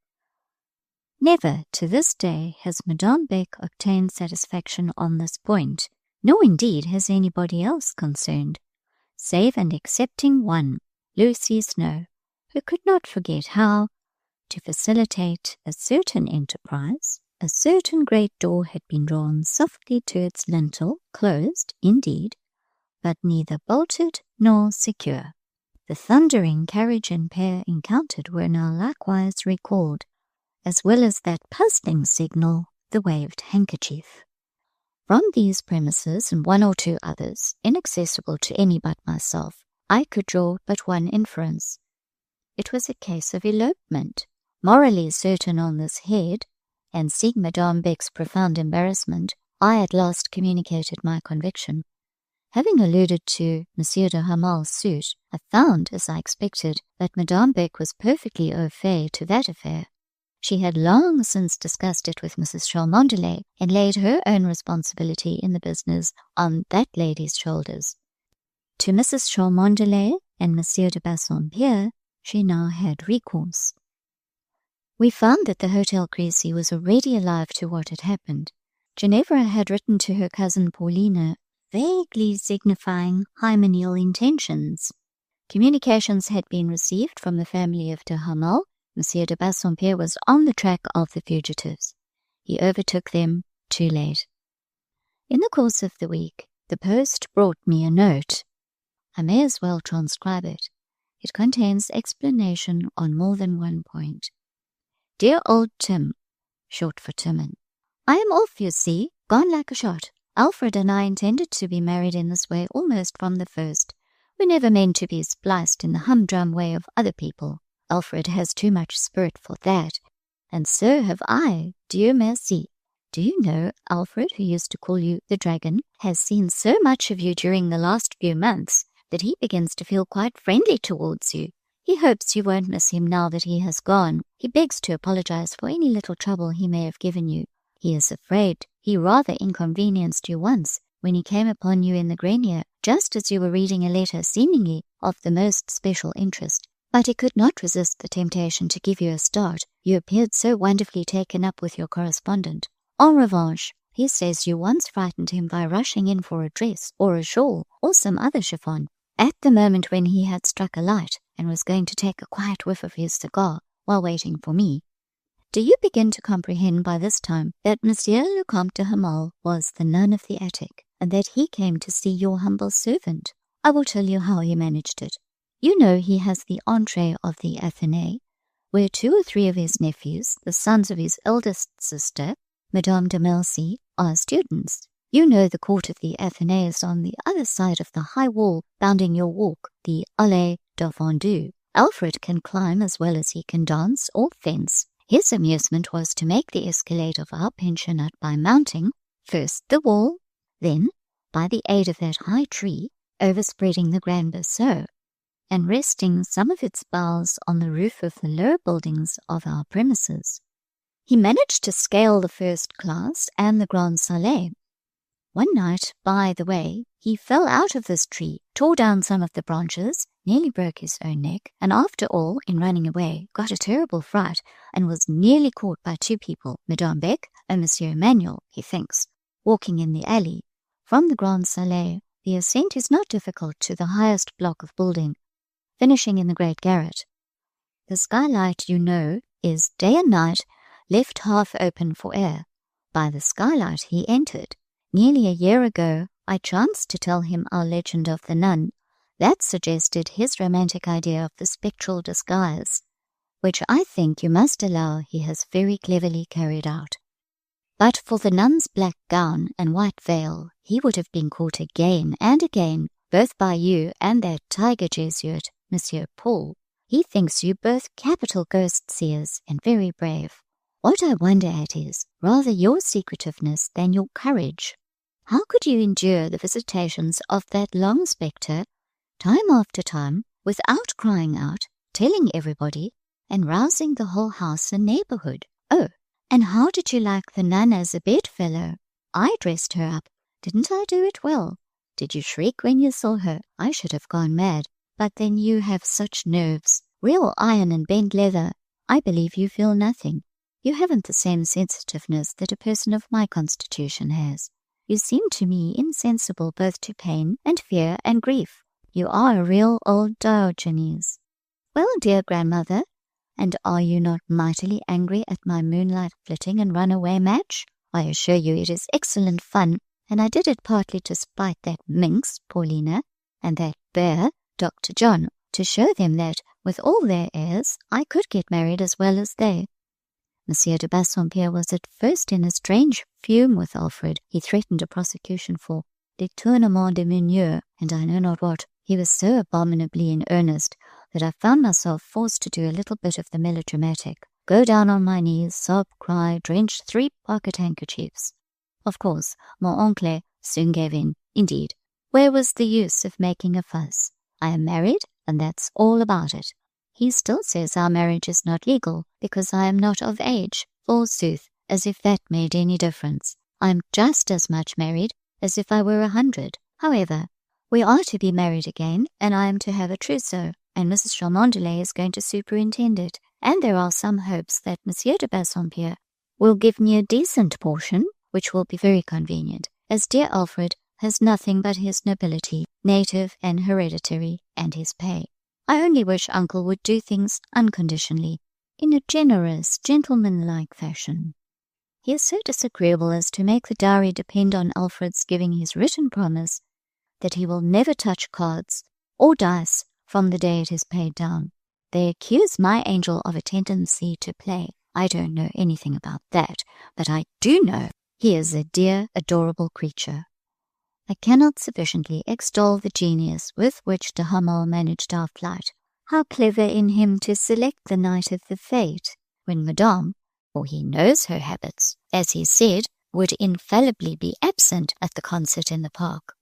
Never to this day has Madame Beck obtained satisfaction on this point, nor indeed has anybody else concerned, save and excepting one, Lucy Snowe, who could not forget how, to facilitate a certain enterprise, a certain great door had been drawn softly to its lintel, closed, indeed, but neither bolted nor secure. The thundering carriage and pair encountered were now likewise recalled, as well as that puzzling signal, the waved handkerchief. From these premises and one or two others, inaccessible to any but myself, I could draw but one inference. It was a case of elopement. Morally certain on this head, and seeing Madame Beck's profound embarrassment, I at last communicated my conviction. Having alluded to Monsieur de Hamal's suit, I found, as I expected, that Madame Beck was perfectly au fait to that affair. She had long since discussed it with Mrs. Cholmondeley and laid her own responsibility in the business on that lady's shoulders. To Mrs. Cholmondeley and Monsieur de Bassompierre she now had recourse. We found that the Hotel Crecy was already alive to what had happened. Ginevra had written to her cousin Paulina, vaguely signifying hymeneal intentions. Communications had been received from the family of de Hamal. Monsieur de Bassompierre was on the track of the fugitives. He overtook them too late. In the course of the week, the post brought me a note. I may as well transcribe it. It contains explanation on more than one point. Dear old Tim, short for Timon, I am off, you see, gone like a shot. Alfred and I intended to be married in this way almost from the first. We never meant to be spliced in the humdrum way of other people. Alfred has too much spirit for that, and so have I, Dieu merci. Do you know, Alfred, who used to call you the dragon, has seen so much of you during the last few months that he begins to feel quite friendly towards you. He hopes you won't miss him now that he has gone. He begs to apologize for any little trouble he may have given you. He is afraid he rather inconvenienced you once when he came upon you in the grenier, just as you were reading a letter seemingly of the most special interest. But he could not resist the temptation to give you a start. You appeared so wonderfully taken up with your correspondent. En revanche, he says you once frightened him by rushing in for a dress or a shawl or some other chiffon at the moment when he had struck a light and was going to take a quiet whiff of his cigar while waiting for me. Do you begin to comprehend by this time that Monsieur le Comte de Hamal was the nun of the attic, and that he came to see your humble servant? I will tell you how he managed it. You know he has the entree of the Athénée, where 2 or 3 of his nephews, the sons of his eldest sister, Madame de Melcy, are students. You know the court of the Athénée is on the other side of the high wall bounding your walk, the Allée de Vendu. Alfred can climb as well as he can dance or fence. His amusement was to make the escalade of our pensionnat by mounting, first the wall, then, by the aid of that high tree, overspreading the Grand Berceau, and resting some of its boughs on the roof of the lower buildings of our premises. He managed to scale the first class and the Grand Salé. One night, by the way, he fell out of this tree, tore down some of the branches, nearly broke his own neck, and after all, in running away, got a terrible fright, and was nearly caught by 2 people, Madame Beck and Monsieur Emmanuel, he thinks, walking in the alley. From the Grand Salé, the ascent is not difficult to the highest block of building, finishing in the great garret. The skylight, you know, is day and night left half open for air. By the skylight he entered. Nearly a year ago, I chanced to tell him our legend of the nun. That suggested his romantic idea of the spectral disguise, which I think you must allow he has very cleverly carried out. But for the nun's black gown and white veil, he would have been caught again and again, both by you and that tiger Jesuit, Monsieur Paul. He thinks you both capital ghost-seers and very brave. What I wonder at is rather your secretiveness than your courage. How could you endure the visitations of that long spectre, time after time, without crying out, telling everybody, and rousing the whole house and neighborhood? Oh, and how did you like the nun as a bedfellow? I dressed her up. Didn't I do it well? Did you shriek when you saw her? I should have gone mad. But then you have such nerves, real iron and bent leather. I believe you feel nothing. You haven't the same sensitiveness that a person of my constitution has. You seem to me insensible both to pain and fear and grief. You are a real old Diogenes. Well, dear grandmother, and are you not mightily angry at my moonlight flitting and runaway match? I assure you it is excellent fun, and I did it partly to spite that minx, Paulina, and that bear, Dr. John, to show them that, with all their airs, I could get married as well as they. Monsieur de Bassompierre was at first in a strange fume with Alfred. He threatened a prosecution for détournement de mineur, and I know not what. He was so abominably in earnest that I found myself forced to do a little bit of the melodramatic. Go down on my knees, sob, cry, drench 3 pocket handkerchiefs. Of course, mon oncle soon gave in. Indeed, where was the use of making a fuss? I am married, and that's all about it. He still says our marriage is not legal because I am not of age, forsooth, as if that made any difference. I am just as much married as if I were 100. However, we are to be married again, and I am to have a trousseau, and Mrs. Cholmondeley is going to superintend it, and there are some hopes that Monsieur de Bassompierre will give me a decent portion, which will be very convenient, as dear Alfred has nothing but his nobility, native and hereditary, and his pay. I only wish Uncle would do things unconditionally, in a generous, gentlemanlike fashion. He is so disagreeable as to make the dowry depend on Alfred's giving his written promise that he will never touch cards or dice from the day it is paid down. They accuse my angel of a tendency to play. I don't know anything about that, but I do know he is a dear, adorable creature. I cannot sufficiently extol the genius with which de Hamal managed our flight. How clever in him to select the night of the fete, when Madame, for he knows her habits, as he said, would infallibly be absent at the concert in the park.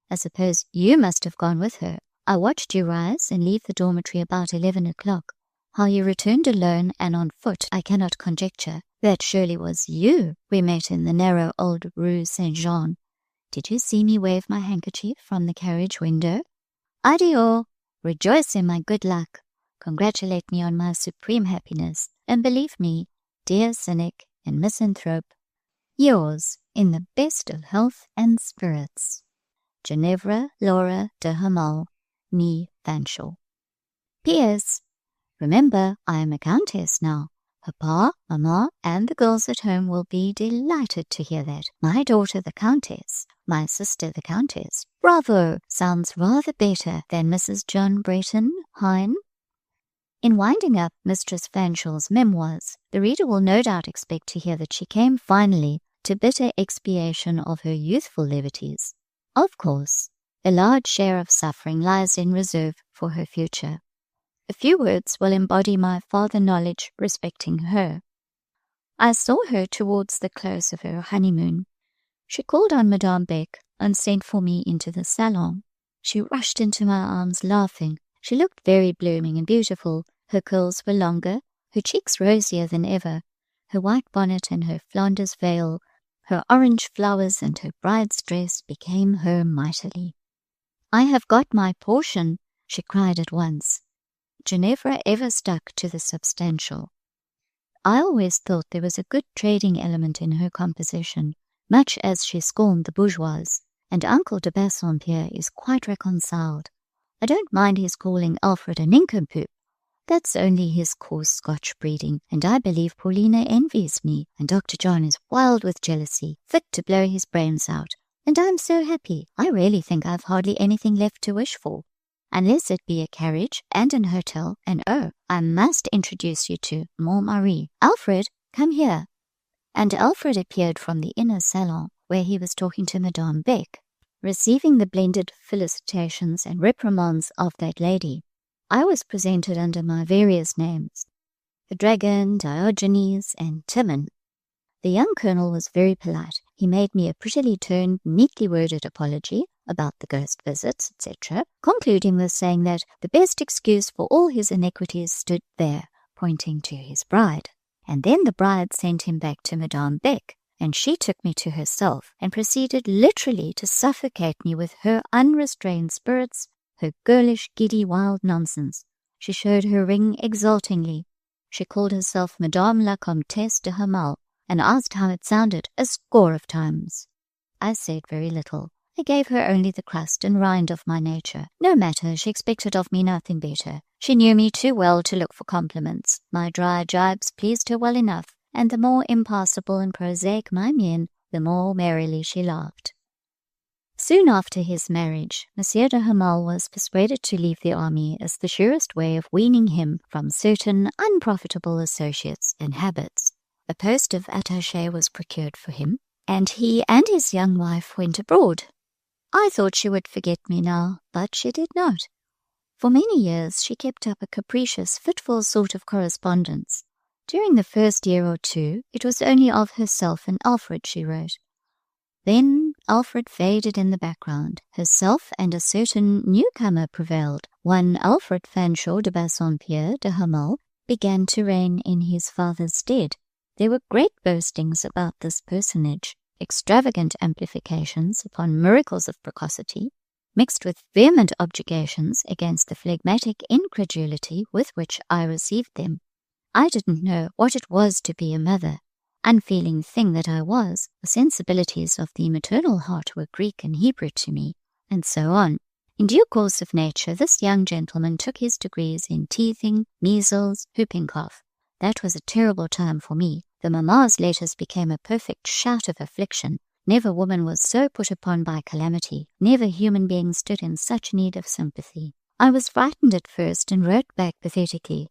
I suppose you must have gone with her. I watched you rise and leave the dormitory about 11 o'clock. How you returned alone and on foot I cannot conjecture. That surely was you we met in the narrow old Rue Saint-Jean. Did you see me wave my handkerchief from the carriage window? Adieu! Rejoice in my good luck. Congratulate me on my supreme happiness, and believe me, dear cynic and misanthrope, yours in the best of health and spirits, Ginevra Laura de Hamal, née Fanshawe. P.S. Remember, I am a countess now. Papa, Mamma, and the girls at home will be delighted to hear that. My daughter the Countess, my sister the Countess. Bravo! Sounds rather better than Mrs. John Brayton Hine. In winding up Mistress Fanshawe's memoirs, the reader will no doubt expect to hear that she came finally to bitter expiation of her youthful levities. Of course, a large share of suffering lies in reserve for her future. A few words will embody my farther knowledge respecting her. I saw her towards the close of her honeymoon. She called on Madame Beck and sent for me into the salon. She rushed into my arms laughing. She looked very blooming and beautiful. Her curls were longer, her cheeks rosier than ever, her white bonnet and her Flanders veil, her orange flowers and her bride's dress became her mightily. I have got my portion, she cried at once. Ginevra ever stuck to the substantial. I always thought there was a good trading element in her composition, much as she scorned the bourgeoise, and Uncle de Bassompierre is quite reconciled. I don't mind his calling Alfred a nincompoop. That's only his coarse Scotch breeding, and I believe Paulina envies me, and Dr. John is wild with jealousy, fit to blow his brains out, and I'm so happy. I really think I've hardly anything left to wish for. Unless it be a carriage and an hotel, and oh, I must introduce you to mon mari. Alfred, come here. And Alfred appeared from the inner salon, where he was talking to Madame Beck, receiving the blended felicitations and reprimands of that lady. I was presented under my various names, the Dragon, Diogenes, and Timon. The young colonel was very polite. He made me a prettily turned, neatly worded apology about the ghost visits, etc., concluding with saying that the best excuse for all his iniquities stood there, pointing to his bride. And then the bride sent him back to Madame Beck, and she took me to herself, and proceeded literally to suffocate me with her unrestrained spirits, her girlish, giddy, wild nonsense. She showed her ring exultingly. She called herself Madame la Comtesse de Hamal, and asked how it sounded a score of times. I said very little. I gave her only the crust and rind of my nature. No matter, she expected of me nothing better. She knew me too well to look for compliments. My dry jibes pleased her well enough, and the more impassable and prosaic my mien, the more merrily she laughed. Soon after his marriage, Monsieur de Hamal was persuaded to leave the army as the surest way of weaning him from certain unprofitable associates and habits. A post of attaché was procured for him, and he and his young wife went abroad. I thought she would forget me now, but she did not. For many years she kept up a capricious, fitful sort of correspondence. During the first year or two, it was only of herself and Alfred she wrote. Then, Alfred faded in the background. Herself and a certain newcomer prevailed. One Alfred Fanshawe de Bassompierre de Hamel began to reign in his father's stead. There were great boastings about this personage, extravagant amplifications upon miracles of precocity, mixed with vehement objurgations against the phlegmatic incredulity with which I received them. I didn't know what it was to be a mother. Unfeeling thing that I was, the sensibilities of the maternal heart were Greek and Hebrew to me, and so on. In due course of nature, this young gentleman took his degrees in teething, measles, whooping cough. That was a terrible time for me. The mamma's letters became a perfect shout of affliction. Never woman was so put upon by calamity. Never human being stood in such need of sympathy. I was frightened at first and wrote back pathetically.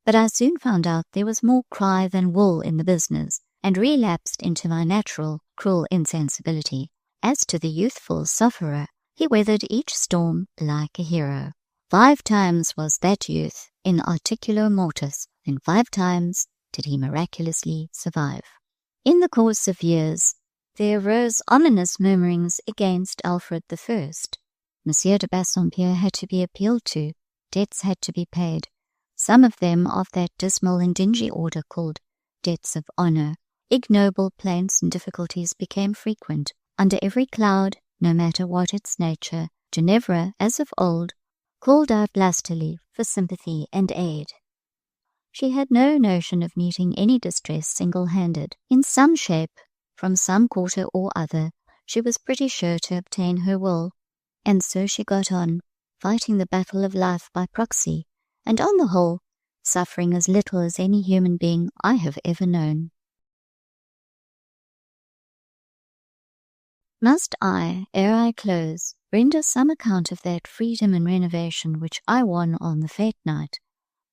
But I soon found out there was more cry than wool in the business, and relapsed into my natural, cruel insensibility. As to the youthful sufferer, he weathered each storm like a hero. 5 times was that youth in articulo mortis, and 5 times did he miraculously survive. In the course of years, there arose ominous murmurings against Alfred I. Monsieur de Bassompierre had to be appealed to. Debts had to be paid. Some of them of that dismal and dingy order called debts of honour. Ignoble plaints and difficulties became frequent. Under every cloud, no matter what its nature, Ginevra, as of old, called out lustily for sympathy and aid. She had no notion of meeting any distress single-handed. In some shape, from some quarter or other, she was pretty sure to obtain her will, and so she got on, fighting the battle of life by proxy, and on the whole, suffering as little as any human being I have ever known. Must I, ere I close, render some account of that freedom and renovation which I won on the fete night?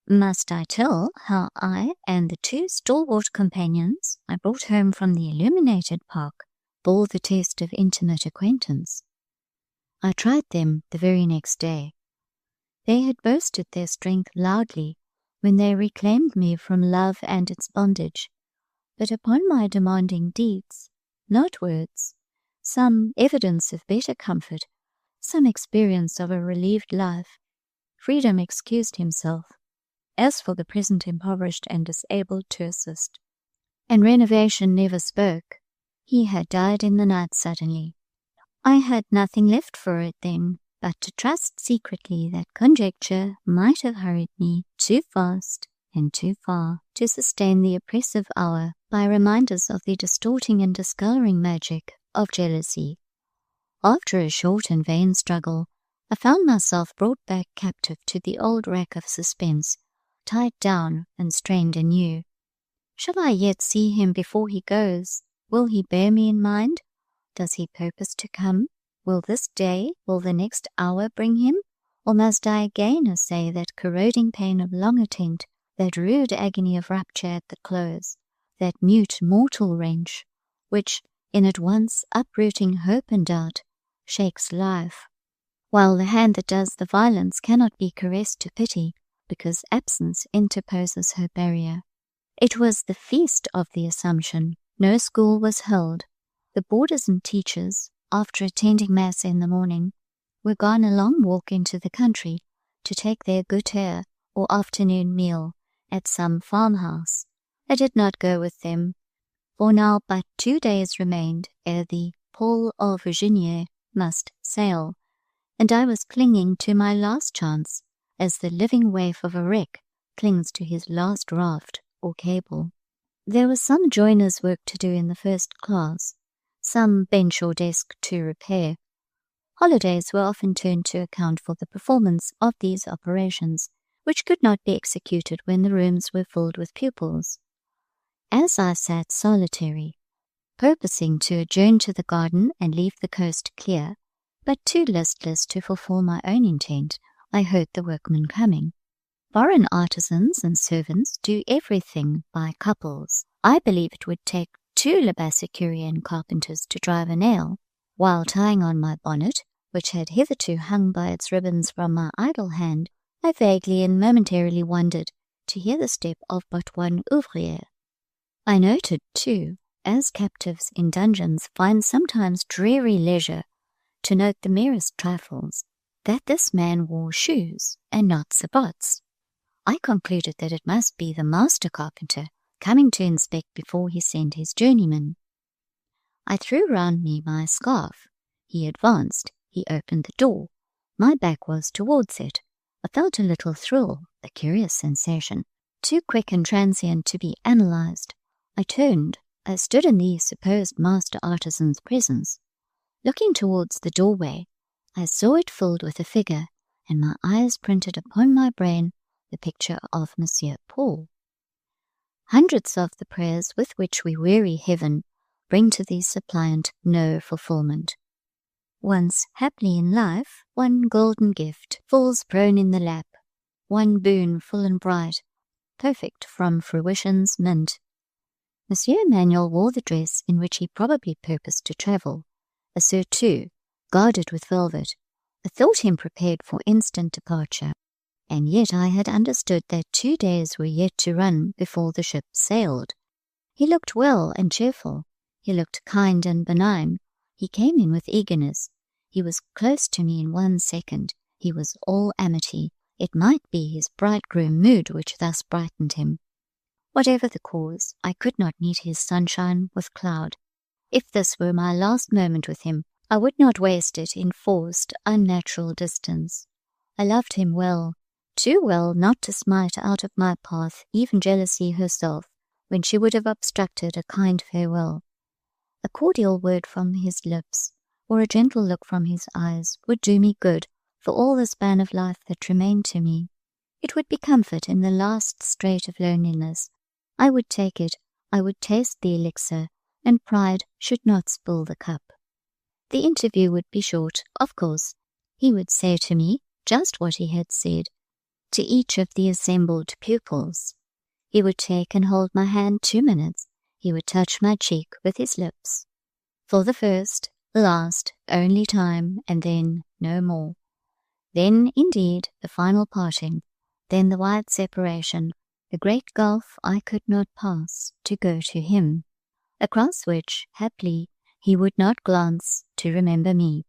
Must I tell how I and the 2 stalwart companions I brought home from the illuminated park bore the test of intimate acquaintance? I tried them the very next day. They had boasted their strength loudly when they reclaimed me from love and its bondage, but upon my demanding deeds, not words, some evidence of better comfort, some experience of a relieved life, Freedom excused himself, as for the present impoverished and disabled to assist. And Renovation never spoke. He had died in the night suddenly. I had nothing left for it then, but to trust secretly that conjecture might have hurried me too fast and too far to sustain the oppressive hour by reminders of the distorting and discolouring magic of jealousy. After a short and vain struggle, I found myself brought back captive to the old rack of suspense, tied down and strained anew. Shall I yet see him before he goes? Will he bear me in mind? Does he purpose to come? Will this day, will the next hour bring him? Or must I again essay that corroding pain of long attent, that rude agony of rapture at the close, that mute mortal wrench, which, in at once uprooting hope and doubt, shakes life, while the hand that does the violence cannot be caressed to pity, because absence interposes her barrier. It was the feast of the Assumption. No school was held. The boarders and teachers, after attending Mass in the morning, were gone a long walk into the country to take their good air or afternoon meal at some farmhouse. I did not go with them, for now but 2 days remained ere the Paul of Virginie must sail, and I was clinging to my last chance, as the living waif of a wreck clings to his last raft or cable. There was some joiner's work to do in the first class, some bench or desk to repair. Holidays were often turned to account for the performance of these operations, which could not be executed when the rooms were filled with pupils. As I sat solitary, purposing to adjourn to the garden and leave the coast clear, but too listless to fulfill my own intent, I heard the workmen coming. Foreign artisans and servants do everything by couples. I believe it would take 2 Labassecurean carpenters to drive a nail. While tying on my bonnet, which had hitherto hung by its ribbons from my idle hand, I vaguely and momentarily wondered to hear the step of but one ouvrier. I noted, too, as captives in dungeons find sometimes dreary leisure to note the merest trifles, that this man wore shoes and not sabots. I concluded that it must be the master carpenter coming to inspect before he sent his journeyman. I threw round me my scarf. He advanced. He opened the door. My back was towards it. I felt a little thrill, a curious sensation, too quick and transient to be analyzed. I turned. I stood in the supposed master artisan's presence. Looking towards the doorway, I saw it filled with a figure, and my eyes printed upon my brain the picture of Monsieur Paul. Hundreds of the prayers with which we weary heaven bring to the suppliant no fulfillment. Once happily in life, one golden gift falls prone in the lap, one boon full and bright, perfect from fruition's mint. Monsieur Emmanuel wore the dress in which he probably purposed to travel, a surtout, guarded with velvet. I thought him prepared for instant departure, and yet I had understood that 2 days were yet to run before the ship sailed. He looked well and cheerful. He looked kind and benign. He came in with eagerness. He was close to me in 1 second. He was all amity. It might be his bridegroom mood which thus brightened him. Whatever the cause, I could not meet his sunshine with cloud. If this were my last moment with him, I would not waste it in forced, unnatural distance. I loved him well, too well not to smite out of my path even jealousy herself, when she would have obstructed a kind farewell. A cordial word from his lips, or a gentle look from his eyes, would do me good for all the span of life that remained to me. It would be comfort in the last strait of loneliness. I would take it, I would taste the elixir, and pride should not spill the cup. The interview would be short, of course. He would say to me just what he had said to each of the assembled pupils. He would take and hold my hand 2 minutes. He would touch my cheek with his lips. For the first, last, only time, and then no more. Then, indeed, the final parting, then the wide separation, the great gulf I could not pass to go to him, across which, haply, he would not glance to remember me.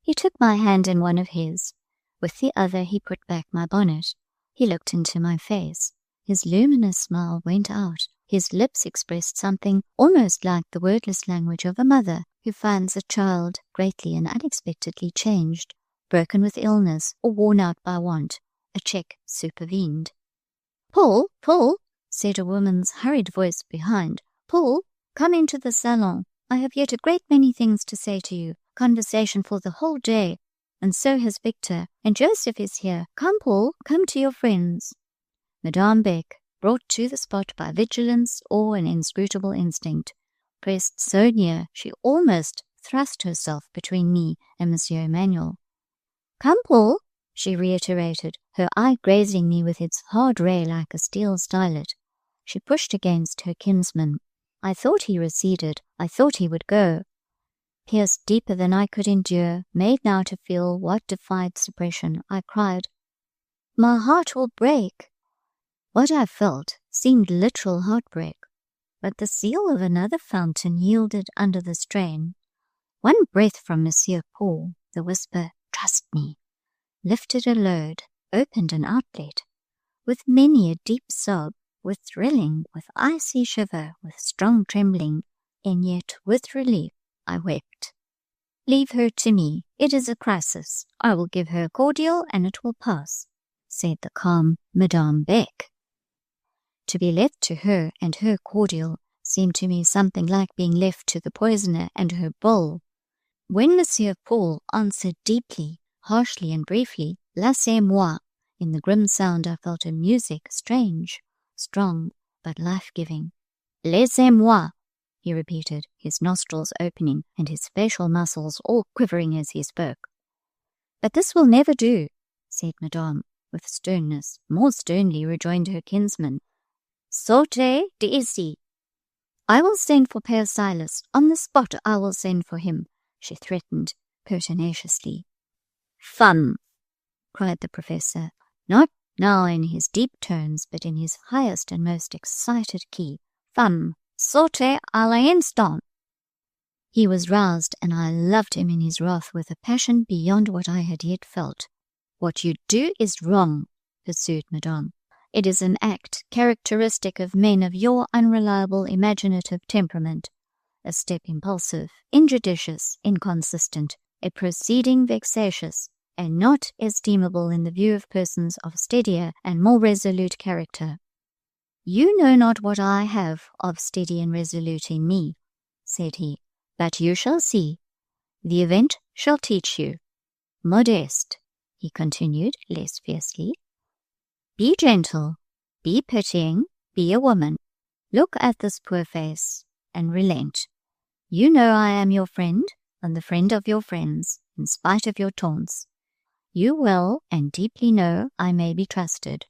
He took my hand in one of his. With the other he put back my bonnet. He looked into my face. His luminous smile went out. His lips expressed something almost like the wordless language of a mother who finds a child greatly and unexpectedly changed, broken with illness, or worn out by want. A check supervened. "Paul, Paul," said a woman's hurried voice behind. "Paul, come into the salon. I have yet a great many things to say to you, conversation for the whole day, and so has Victor, and Joseph is here. Come, Paul, come to your friends." Madame Beck, brought to the spot by vigilance or an inscrutable instinct, pressed so near she almost thrust herself between me and Monsieur Emmanuel. "Come, Paul," she reiterated, her eye grazing me with its hard ray like a steel stylet. She pushed against her kinsman. I thought he receded. I thought he would go. Pierced deeper than I could endure, made now to feel what defied suppression, I cried, "My heart will break." What I felt seemed literal heartbreak, but the seal of another fountain yielded under the strain. One breath from Monsieur Paul, the whisper, "Trust me," lifted a load, opened an outlet. With many a deep sob, with thrilling, with icy shiver, with strong trembling, and yet with relief, I wept. "Leave her to me. It is a crisis. I will give her a cordial, and it will pass," said the calm Madame Beck. To be left to her and her cordial seemed to me something like being left to the poisoner and her bowl. When Monsieur Paul answered deeply, harshly and briefly, "Laissez-moi," in the grim sound I felt a music strange, strong, but life-giving. "Laissez-moi," he repeated, his nostrils opening and his facial muscles all quivering as he spoke. "But this will never do," said Madame, with sternness. More sternly rejoined her kinsman, "Sortez d'ici." "I will send for Père Silas. On the spot I will send for him," she threatened pertinaciously. "Femme!" cried the professor, not now in his deep tones, but in his highest and most excited key. "Femme, Saute à l'instant. He was roused, and I loved him in his wrath with a passion beyond what I had yet felt. What you do is wrong, pursued Madame. It is an act characteristic of men of your unreliable imaginative temperament, a step impulsive, injudicious, inconsistent, a proceeding vexatious, and not estimable in the view of persons of steadier and more resolute character. You know not what I have of steady and resolute in me, said he, but you shall see. The event shall teach you. Modeste, he continued less fiercely, be gentle, be pitying, be a woman. Look at this poor face, and relent. You know I am your friend, and the friend of your friends, in spite of your taunts. You well and deeply know I may be trusted.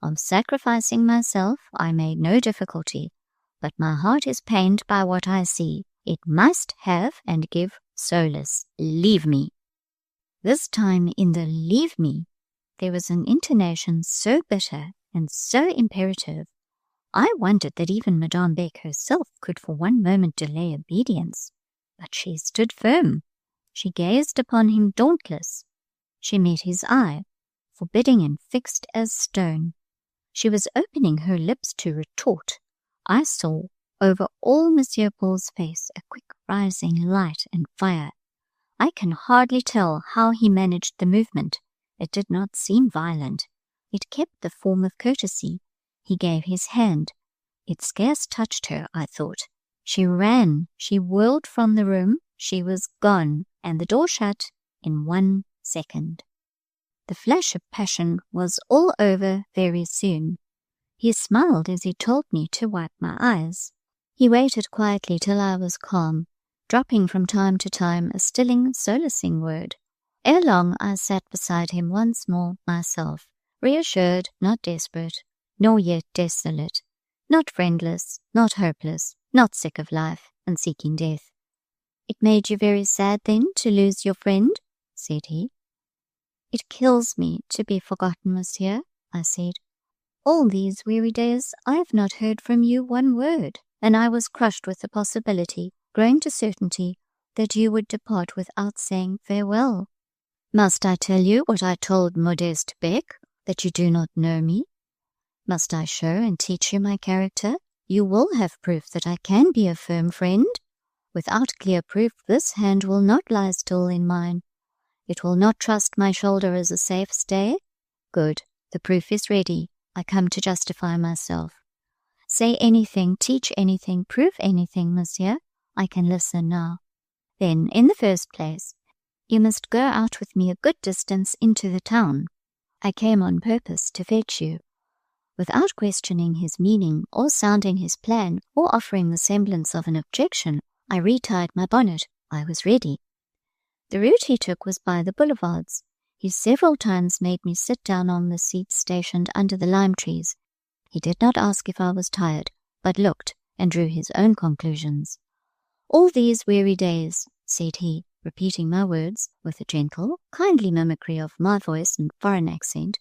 Of sacrificing myself I made no difficulty, but my heart is pained by what I see. It must have and give solace. Leave me. This time in the leave me, there was an intonation so bitter and so imperative, I wondered that even Madame Beck herself could for one moment delay obedience. But she stood firm. She gazed upon him dauntless. She met his eye, forbidding and fixed as stone. She was opening her lips to retort. I saw over all Monsieur Paul's face a quick rising light and fire. I can hardly tell how he managed the movement. It did not seem violent. It kept the form of courtesy. He gave his hand. It scarce touched her, I thought. She ran. She whirled from the room. She was gone, and the door shut in 1 second. The flash of passion was all over very soon. He smiled as he told me to wipe my eyes. He waited quietly till I was calm, dropping from time to time a stilling, solacing word. Ere long I sat beside him once more myself, reassured, not desperate, nor yet desolate, not friendless, not hopeless, not sick of life and seeking death. It made you very sad, then, to lose your friend? Said he. It kills me to be forgotten, monsieur, I said. All these weary days I have not heard from you one word, and I was crushed with the possibility, growing to certainty, that you would depart without saying farewell. Must I tell you what I told Modeste Beck, that you do not know me? Must I show and teach you my character? You will have proof that I can be a firm friend. Without clear proof, this hand will not lie still in mine. It will not trust my shoulder as a safe stay. Good, the proof is ready. I come to justify myself. Say anything, teach anything, prove anything, monsieur. I can listen now. Then, in the first place, you must go out with me a good distance into the town. I came on purpose to fetch you. Without questioning his meaning, or sounding his plan, or offering the semblance of an objection, I retied my bonnet. I was ready. The route he took was by the boulevards. He several times made me sit down on the seats stationed under the lime trees. He did not ask if I was tired, but looked and drew his own conclusions. All these weary days, said he, repeating my words with a gentle, kindly mimicry of my voice and foreign accent,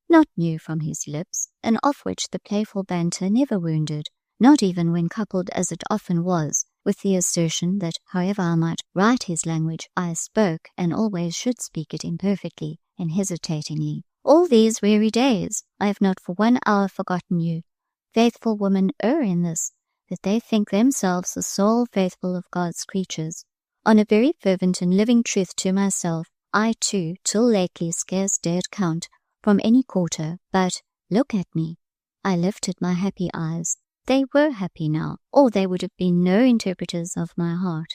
not new from his lips, and of which the playful banter never wounded, not even when coupled, as it often was, with the assertion that, however I might write his language, I spoke and always should speak it imperfectly and hesitatingly. All these weary days I have not for 1 hour forgotten you. Faithful women err in this, that they think themselves the sole faithful of God's creatures. On a very fervent and living truth to myself, I too, till lately, scarce dared count from any quarter, but, look at me. I lifted my happy eyes. They were happy now, or they would have been no interpreters of my heart.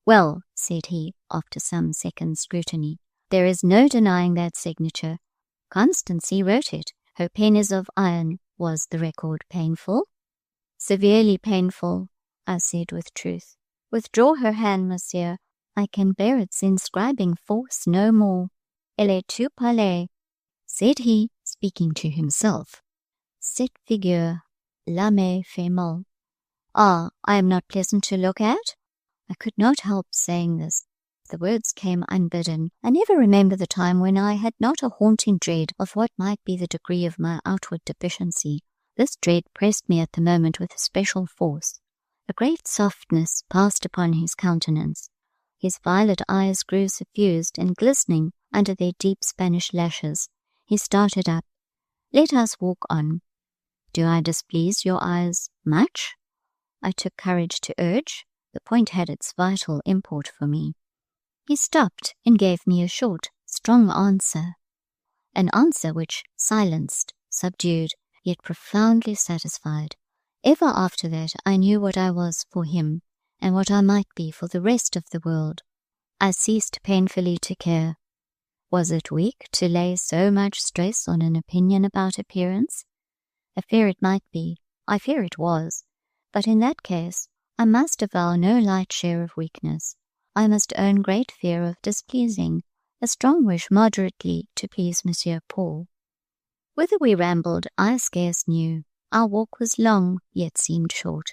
Well, said he, after some second scrutiny, there is no denying that signature. Constancy wrote it. Her pen is of iron. Was the record painful? Severely painful, I said with truth. Withdraw her hand, monsieur. I can bear its inscribing force no more. Elle est tout palais, said he, speaking to himself. Cette figure, la me fait mal. Ah, I am not pleasant to look at? I could not help saying this. The words came unbidden. I never remember the time when I had not a haunting dread of what might be the degree of my outward deficiency. This dread pressed me at the moment with special force. A great softness passed upon his countenance. His violet eyes grew suffused and glistening under their deep Spanish lashes. He started up. "Let us walk on." "Do I displease your eyes much?" I took courage to urge. The point had its vital import for me. He stopped and gave me a short, strong answer. An answer which silenced, subdued, yet profoundly satisfied. Ever after that I knew what I was for him, and what I might be for the rest of the world. I ceased painfully to care. Was it weak to lay so much stress on an opinion about appearance? I fear it might be. I fear it was. But in that case, I must avow no light share of weakness. I must own great fear of displeasing, a strong wish moderately to please Monsieur Paul. Whither we rambled, I scarce knew. Our walk was long, yet seemed short.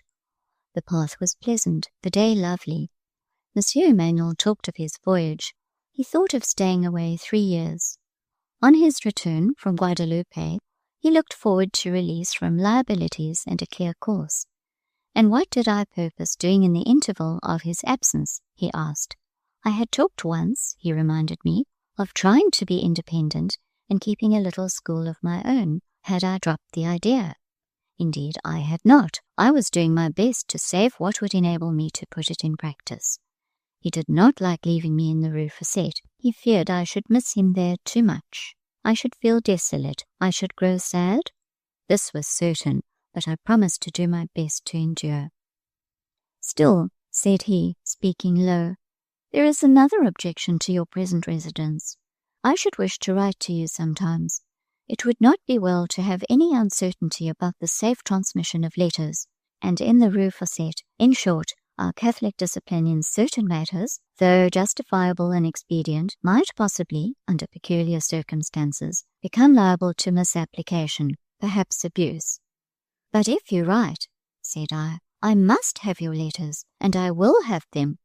The path was pleasant, the day lovely. Monsieur Emmanuel talked of his voyage. He thought of staying away 3 years. On his return from Guadeloupe, he looked forward to release from liabilities and a clear course. "And what did I purpose doing in the interval of his absence?" he asked. I had talked once, he reminded me, of trying to be independent and keeping a little school of my own. Had I dropped the idea? Indeed, I had not. I was doing my best to save what would enable me to put it in practice. He did not like leaving me in the Rue Fete. He feared I should miss him there too much. I should feel desolate. I should grow sad. This was certain, but I promised to do my best to endure. "Still," said he, speaking low, "there is another objection to your present residence. I should wish to write to you sometimes. It would not be well to have any uncertainty about the safe transmission of letters, and in the Rue Fete. In short, our Catholic discipline in certain matters, though justifiable and expedient, might possibly, under peculiar circumstances, become liable to misapplication, perhaps abuse." "But if you write," said I must have your letters, and I will have them.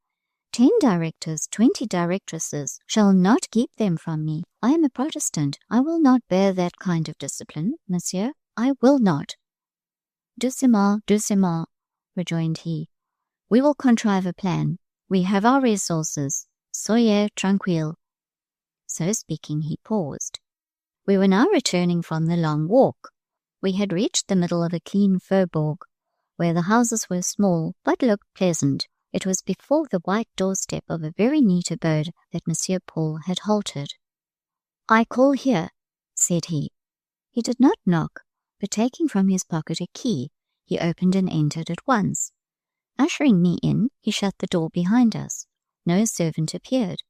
10 directors, 20 directresses shall not keep them from me. I am a Protestant. I will not bear that kind of discipline, monsieur. I will not." "Doucement, doucement," rejoined he. "We will contrive a plan. We have our resources. Soyez tranquille." So speaking, he paused. We were now returning from the long walk. We had reached the middle of a clean faubourg, where the houses were small, but looked pleasant. It was before the white doorstep of a very neat abode that Monsieur Paul had halted. "I call here," said he. He did not knock, but taking from his pocket a key, he opened and entered at once. Ushering me in, he shut the door behind us. No servant appeared.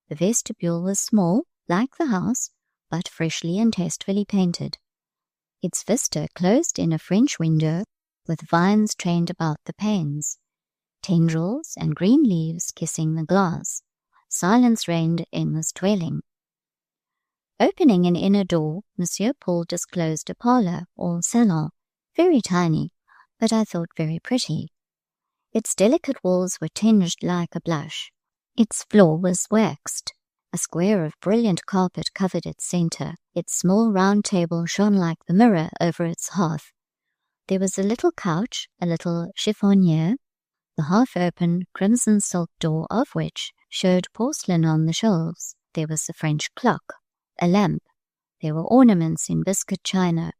The vestibule was small, like the house, but freshly and tastefully painted. Its vista closed in a French window, with vines trained about the panes, tendrils and green leaves kissing the glass. Silence reigned in this dwelling. Opening an inner door, Monsieur Paul disclosed a parlour or salon, very tiny, but I thought very pretty. Its delicate walls were tinged like a blush. Its floor was waxed. A square of brilliant carpet covered its centre. Its small round table shone like the mirror over its hearth. There was a little couch, a little chiffonier, the half-open crimson silk door of which showed porcelain on the shelves. There was a French clock, a lamp. There were ornaments in biscuit china.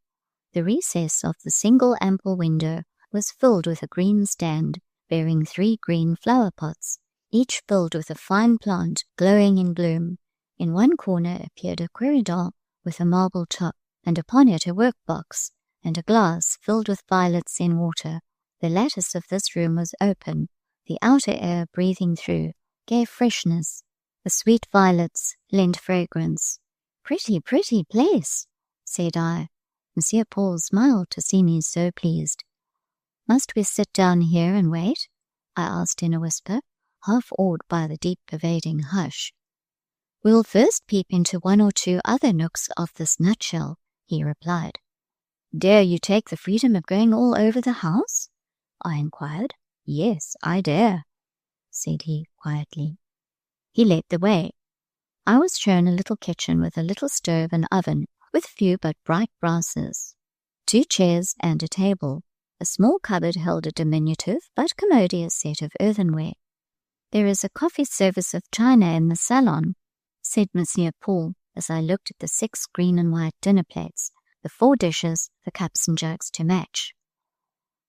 The recess of the single ample window was filled with a green stand bearing 3 green flower pots, each filled with a fine plant glowing in bloom. In one corner appeared a corridor with a marble top, and upon it a workbox, and a glass filled with violets in water. The lattice of this room was open. The outer air breathing through gave freshness. The sweet violets lent fragrance. "Pretty, pretty place," said I. Monsieur Paul smiled to see me so pleased. "Must we sit down here and wait?" I asked in a whisper, half awed by the deep pervading hush. "We'll first peep into 1 or 2 other nooks of this nutshell," he replied. "Dare you take the freedom of going all over the house?" I inquired. "Yes, I dare," said he quietly. He led the way. I was shown a little kitchen with a little stove and oven, with few but bright brasses. 2 chairs and a table. A small cupboard held a diminutive but commodious set of earthenware. "There is a coffee service of china in the salon," said Monsieur Paul, as I looked at the 6 green and white dinner plates, the 4 dishes, the cups and jugs to match.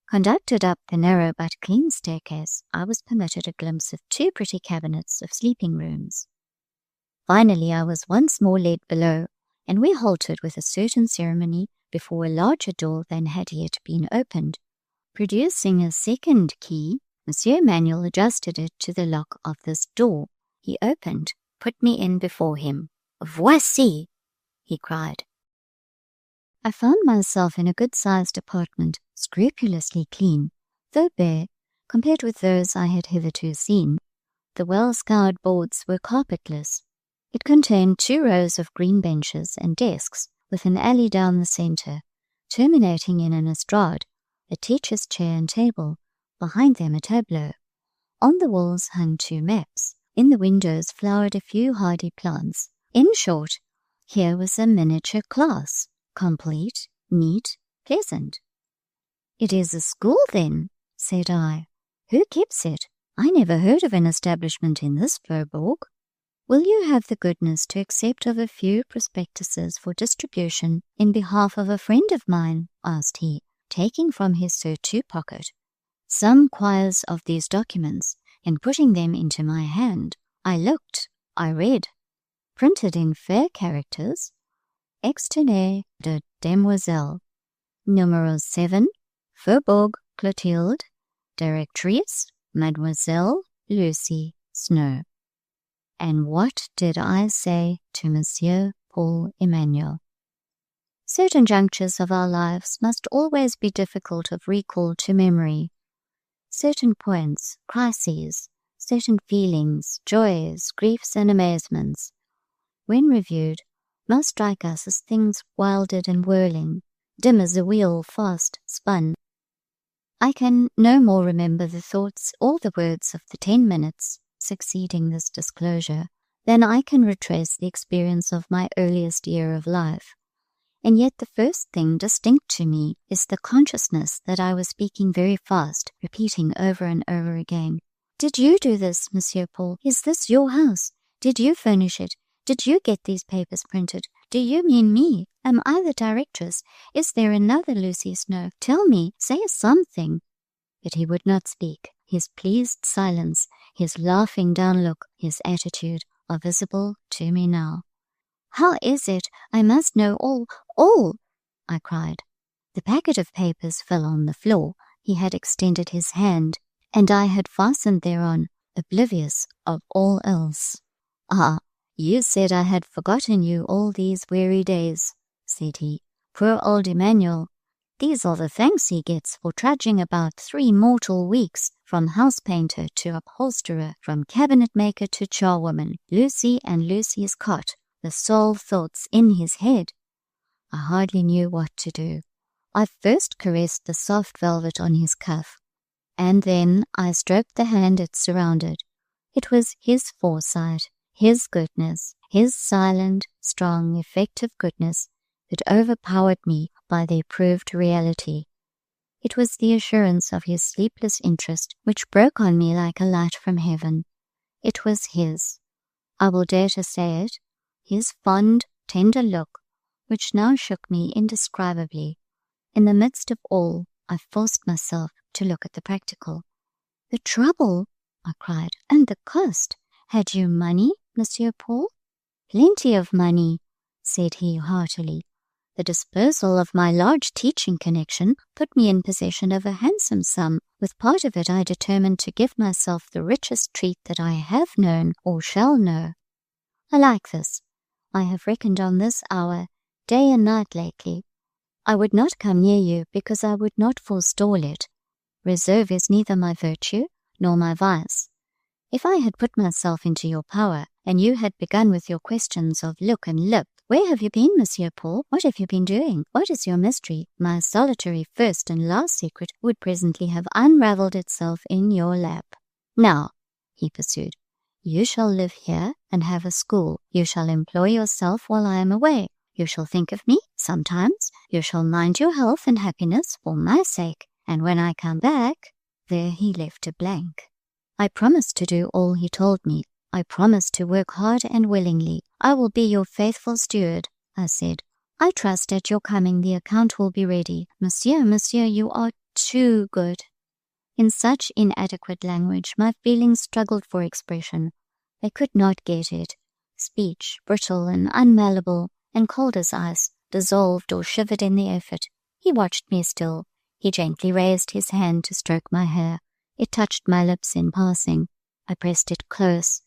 Conducted up the narrow but clean staircase, I was permitted a glimpse of 2 pretty cabinets of sleeping rooms. Finally, I was once more led below, and we halted with a certain ceremony before a larger door than had yet been opened. Producing a second key, Monsieur Emmanuel adjusted it to the lock of this door. He opened, put me in before him. "Voici!" he cried. I found myself in a good-sized apartment, scrupulously clean, though bare, compared with those I had hitherto seen. The well-scoured boards were carpetless. It contained 2 rows of green benches and desks, with an alley down the centre, terminating in an estrade, a teacher's chair and table, behind them a tableau. On the walls hung 2 maps. In the windows flowered a few hardy plants. In short, here was a miniature class, complete, neat, pleasant. "It is a school, then," said I. "Who keeps it? I never heard of an establishment in this Faubourg." "Will you have the goodness to accept of a few prospectuses for distribution in behalf of a friend of mine?" asked he, taking from his surtout pocket some quires of these documents, and putting them into my hand. I looked, I read, printed in fair characters, "Externe de Demoiselle, Numero 7, Faubourg Clotilde, Directrice, Mademoiselle Lucy Snowe." And what did I say to Monsieur Paul Emmanuel? Certain junctures of our lives must always be difficult of recall to memory. Certain points, crises, certain feelings, joys, griefs, and amazements, when reviewed, must strike us as things wilded and whirling, dim as a wheel fast spun. I can no more remember the thoughts or the words of the 10 minutes succeeding this disclosure than I can retrace the experience of my earliest year of life. And yet the first thing distinct to me is the consciousness that I was speaking very fast, repeating over and over again, "Did you do this, Monsieur Paul? Is this your house? Did you furnish it? Did you get these papers printed? Do you mean me? Am I the directress? Is there another Lucy Snowe? Tell me, say something." But he would not speak. His pleased silence, his laughing down look, his attitude are visible to me now. "How is it? I must know all!" I cried. The packet of papers fell on the floor. He had extended his hand, and I had fastened thereon, oblivious of all else. "Ah, you said I had forgotten you all these weary days," said he. "Poor old Emmanuel! These are the thanks he gets for trudging about 3 mortal weeks, from house-painter to upholsterer, from cabinet-maker to charwoman, Lucy and Lucy's cot, the sole thoughts in his head." I hardly knew what to do. I first caressed the soft velvet on his cuff, and then I stroked the hand it surrounded. It was his foresight, his goodness, his silent, strong, effective goodness that overpowered me by their proved reality. It was the assurance of his sleepless interest which broke on me like a light from heaven. It was his, I will dare to say it, his fond, tender look, which now shook me indescribably. In the midst of all, I forced myself to look at the practical. "The trouble!" I cried, "and the cost! Had you money, Monsieur Paul?" "Plenty of money," said he heartily. "The disposal of my large teaching connection put me in possession of a handsome sum. With part of it I determined to give myself the richest treat that I have known or shall know. I like this. I have reckoned on this hour, day and night lately. I would not come near you because I would not forestall it. Reserve is neither my virtue nor my vice. If I had put myself into your power, and you had begun with your questions of look and lip, 'Where have you been, Monsieur Paul? What have you been doing? What is your mystery?' my solitary first and last secret would presently have unravelled itself in your lap. Now," he pursued, "you shall live here and have a school. You shall employ yourself while I am away. You shall think of me, Sometimes you shall mind your health and happiness for my sake, and when I come back—" There he left a blank. "I promise to do all he told me. I promise to work hard and willingly. I will be your faithful steward," I said. "I trust at your coming the account will be ready. Monsieur, you are too good." In such inadequate language my feelings struggled for expression. They could not get it. Speech, brittle and unmalleable, and cold as ice, dissolved or shivered in the effort. He watched me still. He gently raised his hand to stroke my hair. It touched my lips in passing. I pressed it close.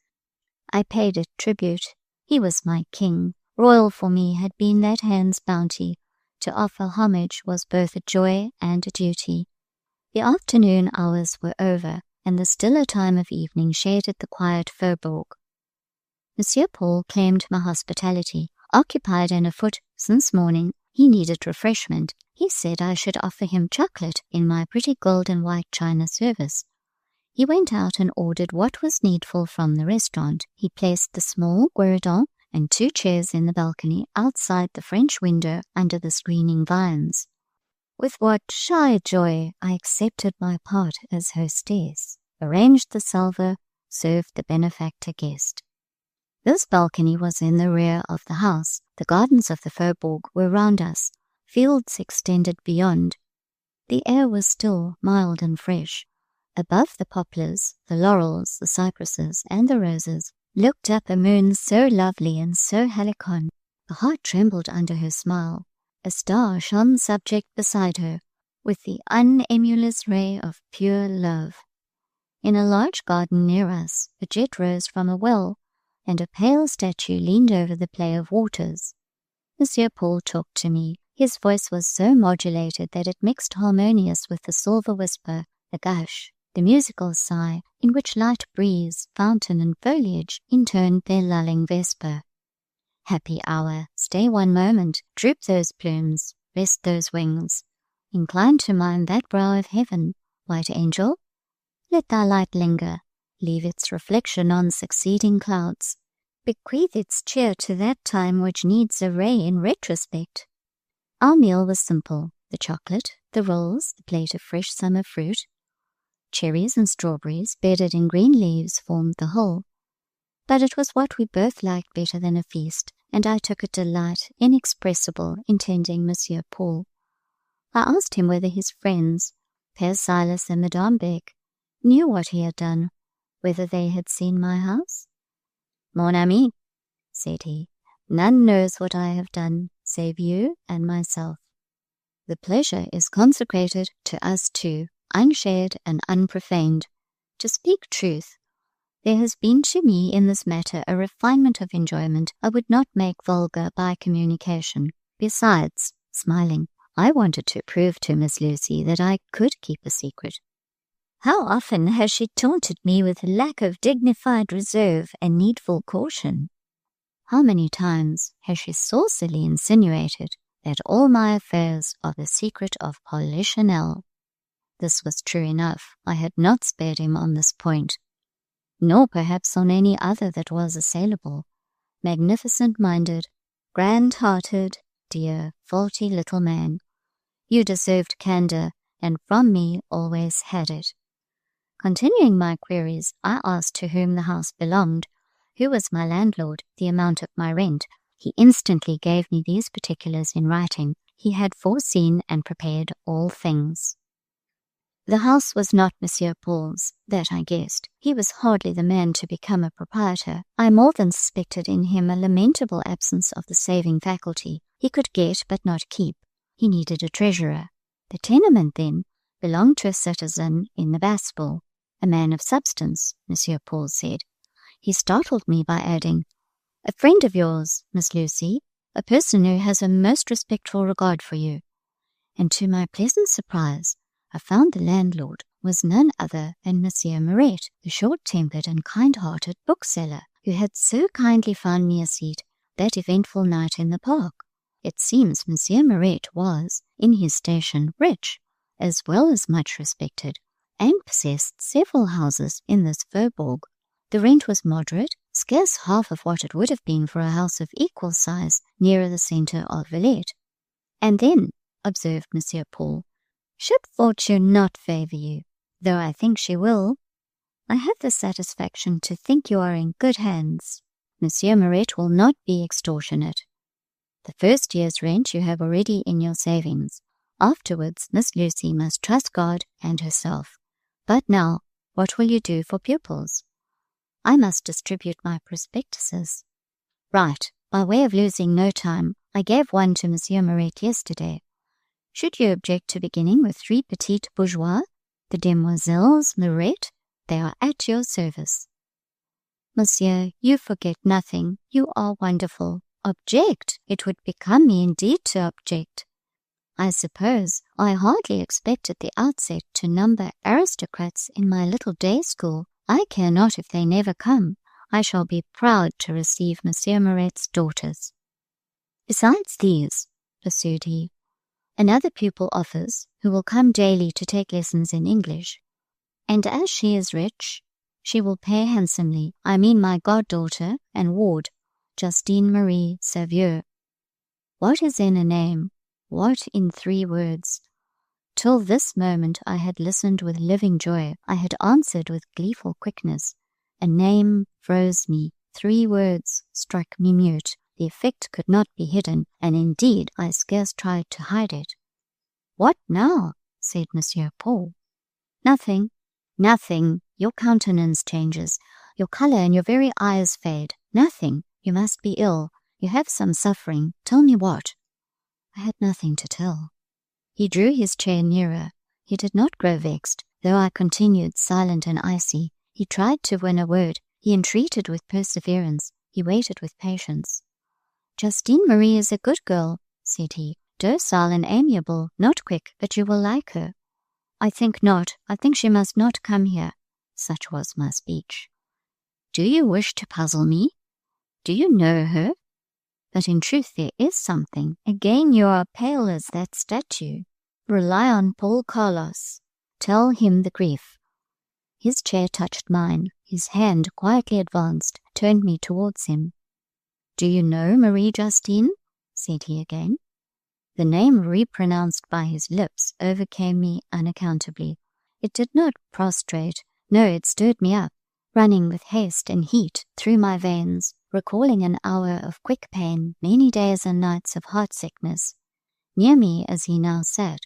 I paid it tribute. He was my king. Royal for me had been that hand's bounty. To offer homage was both a joy and a duty. The afternoon hours were over, and the stiller time of evening shaded the quiet Faubourg. Monsieur Paul claimed my hospitality. Occupied and afoot since morning, he needed refreshment. He said I should offer him chocolate in my pretty gold and white china service. He went out and ordered what was needful from the restaurant. He placed the small gueridon and 2 chairs in the balcony outside the French window under the screening vines. With what shy joy I accepted my part as hostess, arranged the salver, served the benefactor guest. This balcony was in the rear of the house. The gardens of the Faubourg were round us. Fields extended beyond. The air was still, mild and fresh. Above the poplars, the laurels, the cypresses, and the roses, looked up a moon so lovely and so halcyon. The heart trembled under her smile. A star shone subject beside her, with the unemulous ray of pure love. In a large garden near us, a jet rose from a well, and a pale statue leaned over the play of waters. Monsieur Paul talked to me. His voice was so modulated that it mixed harmonious with the silver whisper, the gush, the musical sigh, in which light breeze, fountain, and foliage intoned their lulling vesper. Happy hour, stay one moment, droop those plumes, rest those wings. Incline to mine that brow of heaven, white angel. Let thy light linger, leave its reflection on succeeding clouds. Bequeath its cheer to that time which needs a ray in retrospect. Our meal was simple: the chocolate, the rolls, the plate of fresh summer fruit. Cherries and strawberries bedded in green leaves formed the whole. But it was what we both liked better than a feast, and I took a delight inexpressible in tending Monsieur Paul. I asked him whether his friends, Père Silas and Madame Beck, knew what he had done, whether they had seen my house. "Mon ami," said he, "none knows what I have done, save you and myself. The pleasure is consecrated to us two, unshared and unprofaned. To speak truth, there has been to me in this matter a refinement of enjoyment I would not make vulgar by communication. Besides," smiling, "I wanted to prove to Miss Lucy that I could keep a secret. How often has she taunted me with lack of dignified reserve and needful caution? How many times has she saucily insinuated that all my affairs are the secret of Polichinelle?" This was true enough. I had not spared him on this point, nor perhaps on any other that was assailable. Magnificent-minded, grand-hearted, dear, faulty little man, you deserved candour, and from me always had it. Continuing my queries, I asked to whom the house belonged, who was my landlord, the amount of my rent. He instantly gave me these particulars in writing. He had foreseen and prepared all things. The house was not Monsieur Paul's, that I guessed. He was hardly the man to become a proprietor. I more than suspected in him a lamentable absence of the saving faculty. He could get but not keep. He needed a treasurer. The tenement, then, belonged to a citizen in the Bassompierre, a man of substance, Monsieur Paul said. He startled me by adding, "A friend of yours, Miss Lucy, a person who has a most respectful regard for you." And to my pleasant surprise, I found the landlord was none other than Monsieur Maret, the short-tempered and kind-hearted bookseller, who had so kindly found me a seat that eventful night in the park. It seems Monsieur Maret was, in his station, rich, as well as much respected, and possessed several houses in this Faubourg. The rent was moderate, scarce half of what it would have been for a house of equal size nearer the centre of Villette. And then, observed Monsieur Paul, should fortune not favour you, though I think she will, I have the satisfaction to think you are in good hands. Monsieur Maret will not be extortionate. The first year's rent you have already in your savings. Afterwards, Miss Lucy must trust God and herself. But now, what will you do for pupils? I must distribute my prospectuses. Right, by way of losing no time, I gave one to Monsieur Maret yesterday. Should you object to beginning with 3 petites bourgeois, the demoiselles Maret? They are at your service. Monsieur, you forget nothing. You are wonderful. Object? It would become me indeed to object. I suppose I hardly expect at the outset to number aristocrats in my little day school. I care not if they never come. I shall be proud to receive Monsieur Maret's daughters. Besides these, pursued he, another pupil offers, who will come daily to take lessons in English. And as she is rich, she will pay handsomely. I mean my goddaughter and ward, Justine Marie Savieux. What is in a name? What in 3 words? Till this moment I had listened with living joy. I had answered with gleeful quickness. A name froze me. 3 words struck me mute. The effect could not be hidden, and indeed I scarce tried to hide it. What now? Said Monsieur Paul. Nothing. Nothing. Your countenance changes. Your colour and your very eyes fade. Nothing. You must be ill. You have some suffering. Tell me what. I had nothing to tell. He drew his chair nearer. He did not grow vexed, though I continued silent and icy. He tried to win a word. He entreated with perseverance. He waited with patience. Justine Marie is a good girl, said he, docile and amiable, not quick, but you will like her. I think not. I think she must not come here. Such was my speech. Do you wish to puzzle me? Do you know her? But in truth there is something. Again you are pale as that statue. Rely on Paul Carlos. Tell him the grief. His chair touched mine. His hand, quietly advanced, turned me towards him. Do you know Marie Justine? Said he again. The name repronounced by his lips overcame me unaccountably. It did not prostrate. No, it stirred me up, running with haste and heat through my veins, recalling an hour of quick pain, many days and nights of heart-sickness. Near me as he now sat,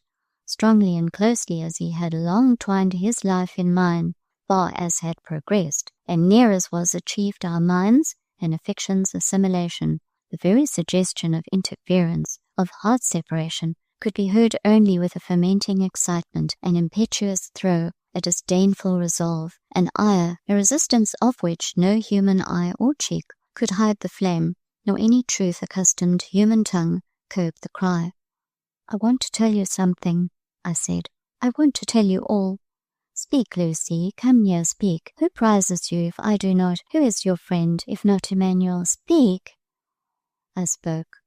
strongly and closely as he had long twined his life in mine, far as had progressed, and near as was achieved our minds and affections' assimilation, the very suggestion of interference, of heart separation, could be heard only with a fermenting excitement, an impetuous throe, a disdainful resolve, an ire, a resistance of which no human eye or cheek could hide the flame, nor any truth-accustomed human tongue curb the cry. I want to tell you something, I said. I want to tell you all. Speak, Lucy, come near, speak. Who prizes you if I do not? Who is your friend, if not Emmanuel? Speak. I spoke.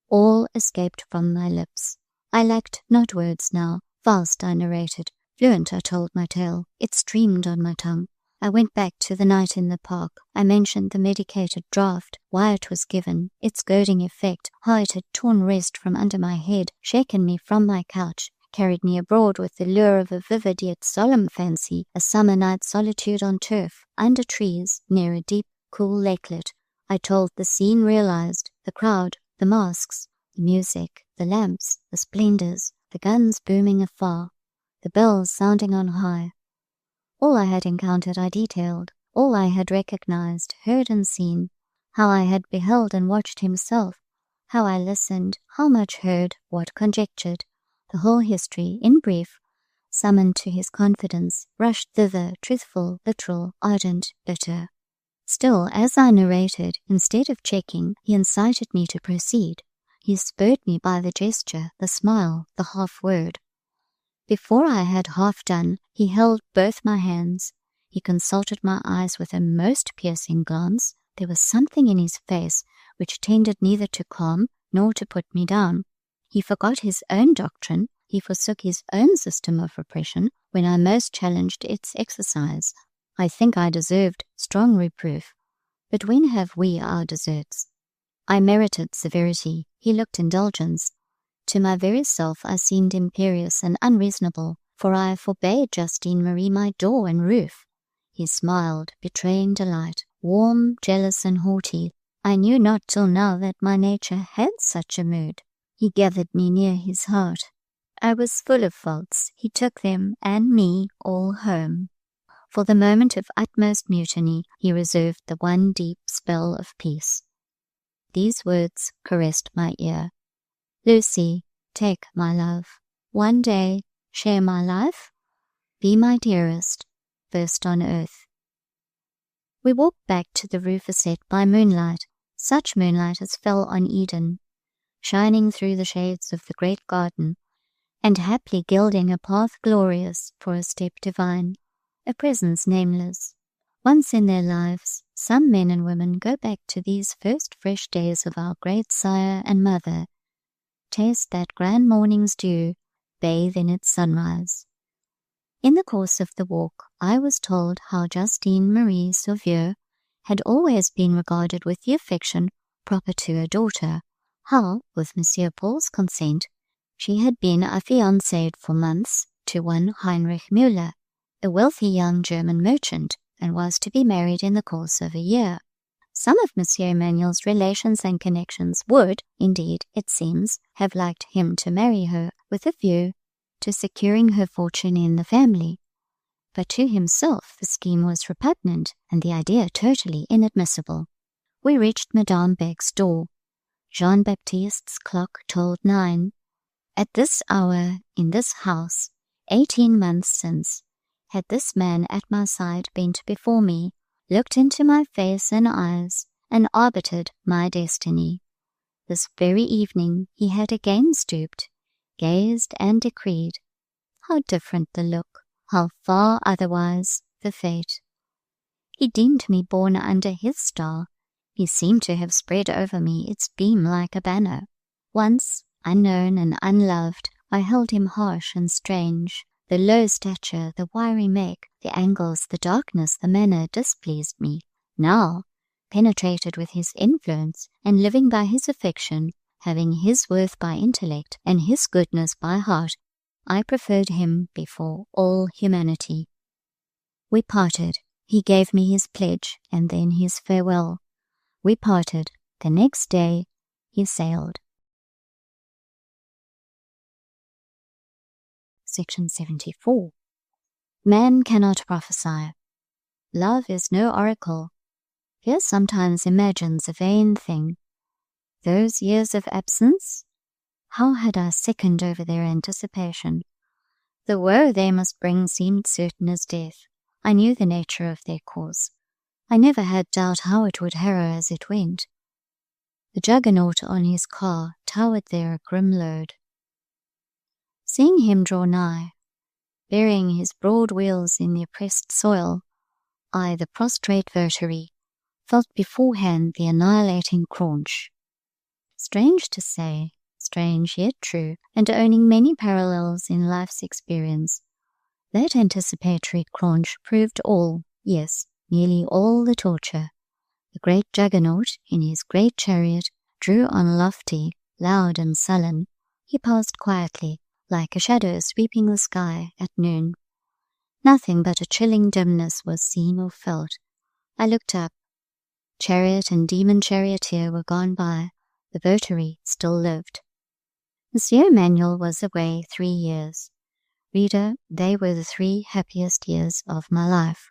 All escaped from my lips. I lacked not words now. Fast I narrated. Fluent I told my tale. It streamed on my tongue. I went back to the night in the park. I mentioned the medicated draught, why it was given, its goading effect, how it had torn rest from under my head, shaken me from my couch, carried me abroad with the lure of a vivid yet solemn fancy, a summer night solitude on turf, under trees, near a deep, cool lakelet. I told the scene realized, the crowd, the masks, the music, the lamps, the splendors, the guns booming afar, the bells sounding on high. All I had encountered I detailed, all I had recognized, heard and seen, how I had beheld and watched himself, how I listened, how much heard, what conjectured, the whole history, in brief, summoned to his confidence, rushed thither, truthful, literal, ardent, bitter. Still, as I narrated, instead of checking, he incited me to proceed. He spurred me by the gesture, the smile, the half-word. Before I had half done, he held both my hands. He consulted my eyes with a most piercing glance. There was something in his face which tended neither to calm nor to put me down. He forgot his own doctrine. He forsook his own system of repression when I most challenged its exercise. I think I deserved strong reproof. But when have we our deserts? I merited severity. He looked indulgence. To my very self I seemed imperious and unreasonable, for I forbade Justine Marie my door and roof. He smiled, betraying delight, warm, jealous, and haughty. I knew not till now that my nature had such a mood. He gathered me near his heart. I was full of faults. He took them, and me, all home. For the moment of utmost mutiny, he reserved the one deep spell of peace. These words caressed my ear. Lucy, take my love. One day, share my life. Be my dearest, first on earth. We walked back to the Rue Villette by moonlight, such moonlight as fell on Eden, shining through the shades of the great garden, and haply gilding a path glorious for a step divine, a presence nameless. Once in their lives, some men and women go back to these first fresh days of our great sire and mother, taste that grand morning's dew, bathe in its sunrise. In the course of the walk, I was told how Justine Marie Sauvieux had always been regarded with the affection proper to a daughter, how, with Monsieur Paul's consent, she had been affianced for months to one Heinrich Müller, a wealthy young German merchant, and was to be married in the course of a year. Some of Monsieur Emmanuel's relations and connections would, indeed, it seems, have liked him to marry her with a view to securing her fortune in the family. But to himself the scheme was repugnant, and the idea totally inadmissible. We reached Madame Beck's door. Jean-Baptiste's clock told 9. At this hour, in this house, 18 months since, had this man at my side bent before me, looked into my face and eyes, and arbitered my destiny. This very evening he had again stooped, gazed and decreed. How different the look, how far otherwise the fate. He deemed me born under his star. He seemed to have spread over me its beam like a banner. Once, unknown and unloved, I held him harsh and strange. The low stature, the wiry make, the angles, the darkness, the manner displeased me. Now, penetrated with his influence, and living by his affection, having his worth by intellect, and his goodness by heart, I preferred him before all humanity. We parted. He gave me his pledge, and then his farewell. We parted. The next day he sailed. Section 74. Man cannot prophesy. Love is no oracle. Fear sometimes imagines a vain thing. Those years of absence, how had I sickened over their anticipation? The woe they must bring seemed certain as death. I knew the nature of their cause. I never had doubt how it would harrow as it went. The juggernaut on his car towered there a grim load. Seeing him draw nigh, burying his broad wheels in the oppressed soil, I, the prostrate votary, felt beforehand the annihilating crunch. Strange to say, strange yet true, and owning many parallels in life's experience, that anticipatory crunch proved all, yes, nearly all the torture. The great juggernaut, in his great chariot, drew on lofty, loud and sullen. He passed quietly, like a shadow sweeping the sky at noon. Nothing but a chilling dimness was seen or felt. I looked up. Chariot and demon charioteer were gone by. The votary still lived. Monsieur Emmanuel was away 3 years. Reader, they were the 3 happiest years of my life.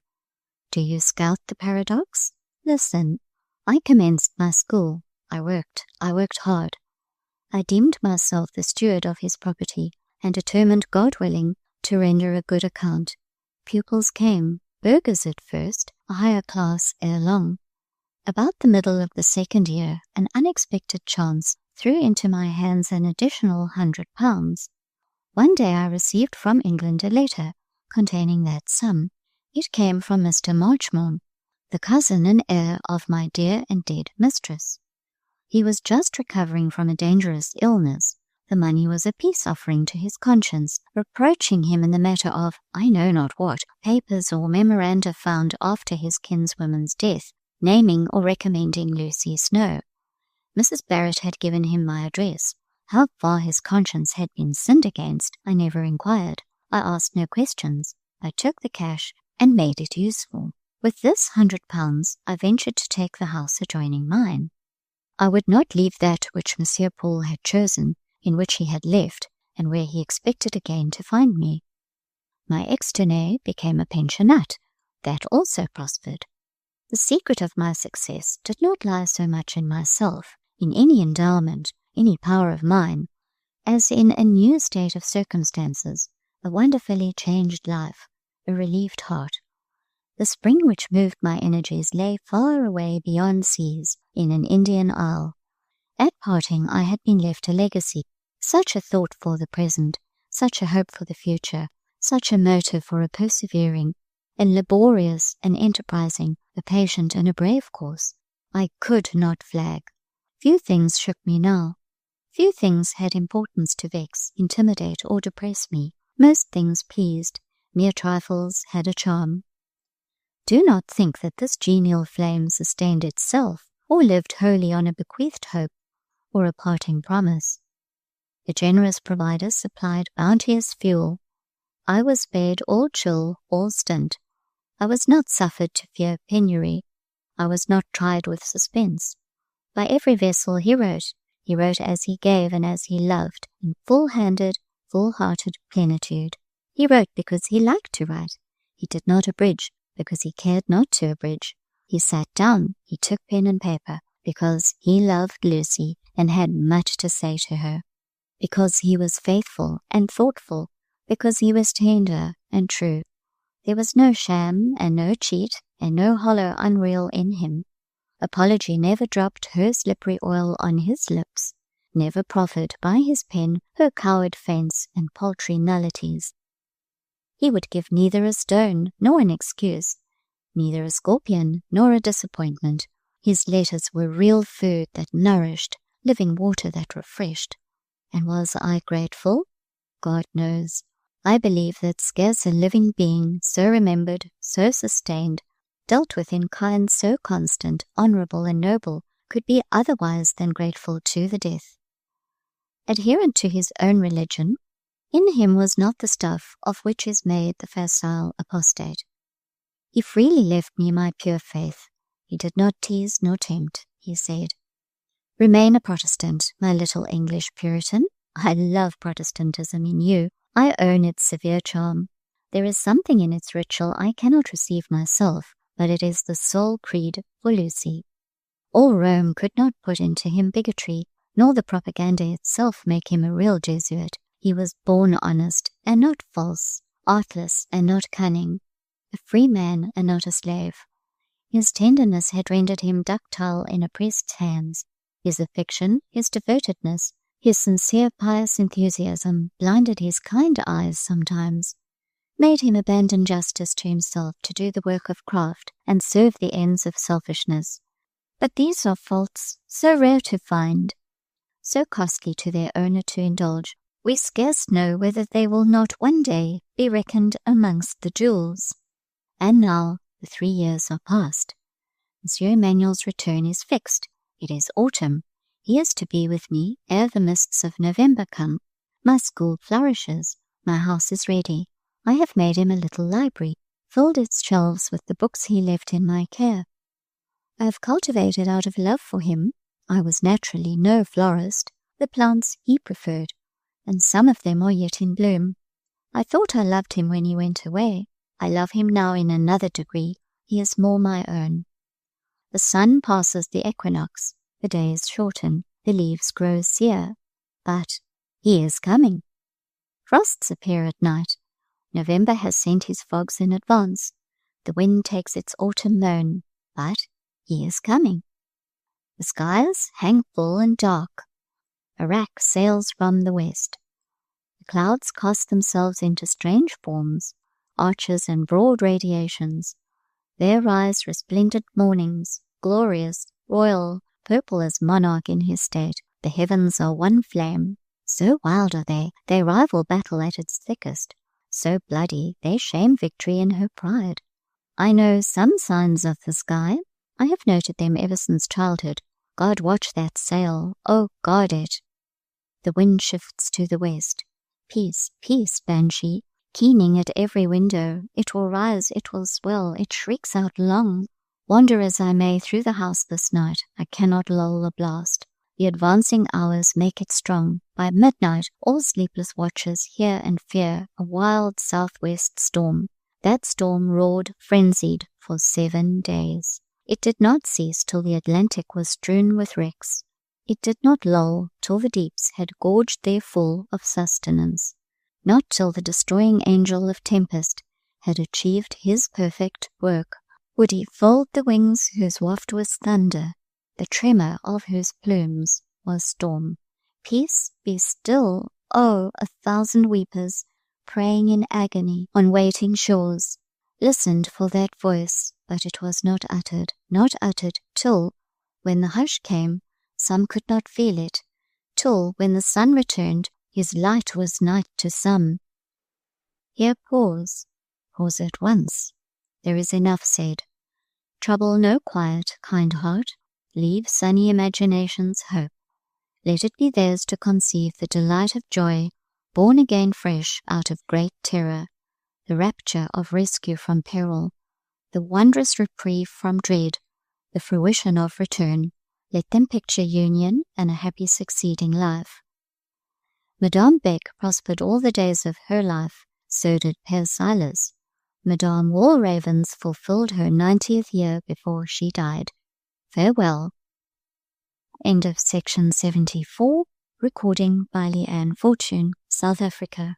Do you scout the paradox? Listen. I commenced my school. I worked hard. I deemed myself the steward of his property, and determined, God willing, to render a good account. Pupils came, burghers at first, a higher class ere long. About the middle of the 2nd year, an unexpected chance threw into my hands an additional £100. One day I received from England a letter containing that sum. It came from Mr. Marchmont, the cousin and heir of my dear and dead mistress. He was just recovering from a dangerous illness. The money was a peace offering to his conscience, reproaching him in the matter of, I know not what, papers or memoranda found after his kinswoman's death, naming or recommending Lucy Snowe. Mrs. Barrett had given him my address. How far his conscience had been sinned against, I never inquired. I asked no questions. I took the cash and made it useful. With this £100, I ventured to take the house adjoining mine. I would not leave that which Monsieur Paul had chosen, in which he had left, and where he expected again to find me. My externat became a pensionnat. That also prospered. The secret of my success did not lie so much in myself, in any endowment, any power of mine, as in a new state of circumstances, a wonderfully changed life, a relieved heart. The spring which moved my energies lay far away beyond seas, in an Indian isle. At parting I had been left a legacy, such a thought for the present, such a hope for the future, such a motive for a persevering, and laborious and enterprising, a patient and a brave course. I could not flag. Few things shook me now. Few things had importance to vex, intimidate, or depress me. Most things pleased. Mere trifles had a charm. Do not think that this genial flame sustained itself, or lived wholly on a bequeathed hope, or a parting promise. The generous provider supplied bounteous fuel. I was bade all chill, all stint. I was not suffered to fear penury. I was not tried with suspense. By every vessel he wrote as he gave and as he loved, in full-handed, full-hearted plenitude. He wrote because he liked to write. He did not abridge because he cared not to abridge. He sat down, he took pen and paper, because he loved Lucy and had much to say to her, because he was faithful and thoughtful, because he was tender and true. There was no sham and no cheat and no hollow unreal in him. Apology never dropped her slippery oil on his lips, never proffered by his pen her coward feints and paltry nullities. He would give neither a stone nor an excuse, neither a scorpion nor a disappointment. His letters were real food that nourished, living water that refreshed. And was I grateful? God knows. I believe that scarce a living being so remembered, so sustained, dealt with in kind so constant, honourable, and noble, could be otherwise than grateful to the death. Adherent to his own religion, in him was not the stuff of which is made the facile apostate. He freely left me my pure faith. He did not tease nor tempt, he said. Remain a Protestant, my little English Puritan. I love Protestantism in you. I own its severe charm. There is something in its ritual I cannot receive myself, but it is the sole creed for Lucy. All Rome could not put into him bigotry, nor the propaganda itself make him a real Jesuit. He was born honest and not false, artless and not cunning, a free man and not a slave. His tenderness had rendered him ductile in oppressed hands. His affection, his devotedness, his sincere pious enthusiasm blinded his kind eyes sometimes, made him abandon justice to himself to do the work of craft and serve the ends of selfishness. But these are faults so rare to find, so costly to their owner to indulge, we scarce know whether they will not one day be reckoned amongst the jewels. And now the 3 years are past. Monsieur Emmanuel's return is fixed. It is autumn. He is to be with me ere the mists of November come. My school flourishes. My house is ready. I have made him a little library, filled its shelves with the books he left in my care. I have cultivated out of love for him. I was naturally no florist. The plants he preferred, and some of them are yet in bloom. I thought I loved him when he went away. I love him now in another degree. He is more my own. The sun passes the equinox. The days shorten. The leaves grow sere. But he is coming. Frosts appear at night. November has sent his fogs in advance. The wind takes its autumn moan. But he is coming. The skies hang full and dark. A rack sails from the west. The clouds cast themselves into strange forms, arches and broad radiations. There rise resplendent mornings, glorious, royal, purple as monarch in his state. The heavens are one flame. So wild are they rival battle at its thickest. So bloody, they shame victory in her pride. I know some signs of the sky. I have noted them ever since childhood. God watch that sail, oh, guard it. The wind shifts to the west. Peace, peace, banshee, keening at every window. It will rise, it will swell, it shrieks out long. Wander as I may through the house this night, I cannot lull the blast. The advancing hours make it strong. By midnight, all sleepless watchers hear and fear a wild southwest storm. That storm roared frenzied for 7 days. It did not cease till the Atlantic was strewn with wrecks. It did not lull till the deeps had gorged their full of sustenance. Not till the destroying angel of tempest had achieved his perfect work would he fold the wings whose waft was thunder, the tremor of whose plumes was storm. Peace, be still, oh, 1,000 weepers, praying in agony on waiting shores, listened for that voice, but it was not uttered till, when the hush came, some could not feel it, till, when the sun returned, his light was night to some. Here pause at once. There is enough said. Trouble no quiet, kind heart. Leave sunny imaginations hope. Let it be theirs to conceive the delight of joy, born again fresh out of great terror, the rapture of rescue from peril, the wondrous reprieve from dread, the fruition of return. Let them picture union and a happy succeeding life. Madame Beck prospered all the days of her life, so did Père Silas. Madame Walravens fulfilled her 90th year before she died. Farewell. End of section 74. Recording by Leanne Fortune, South Africa.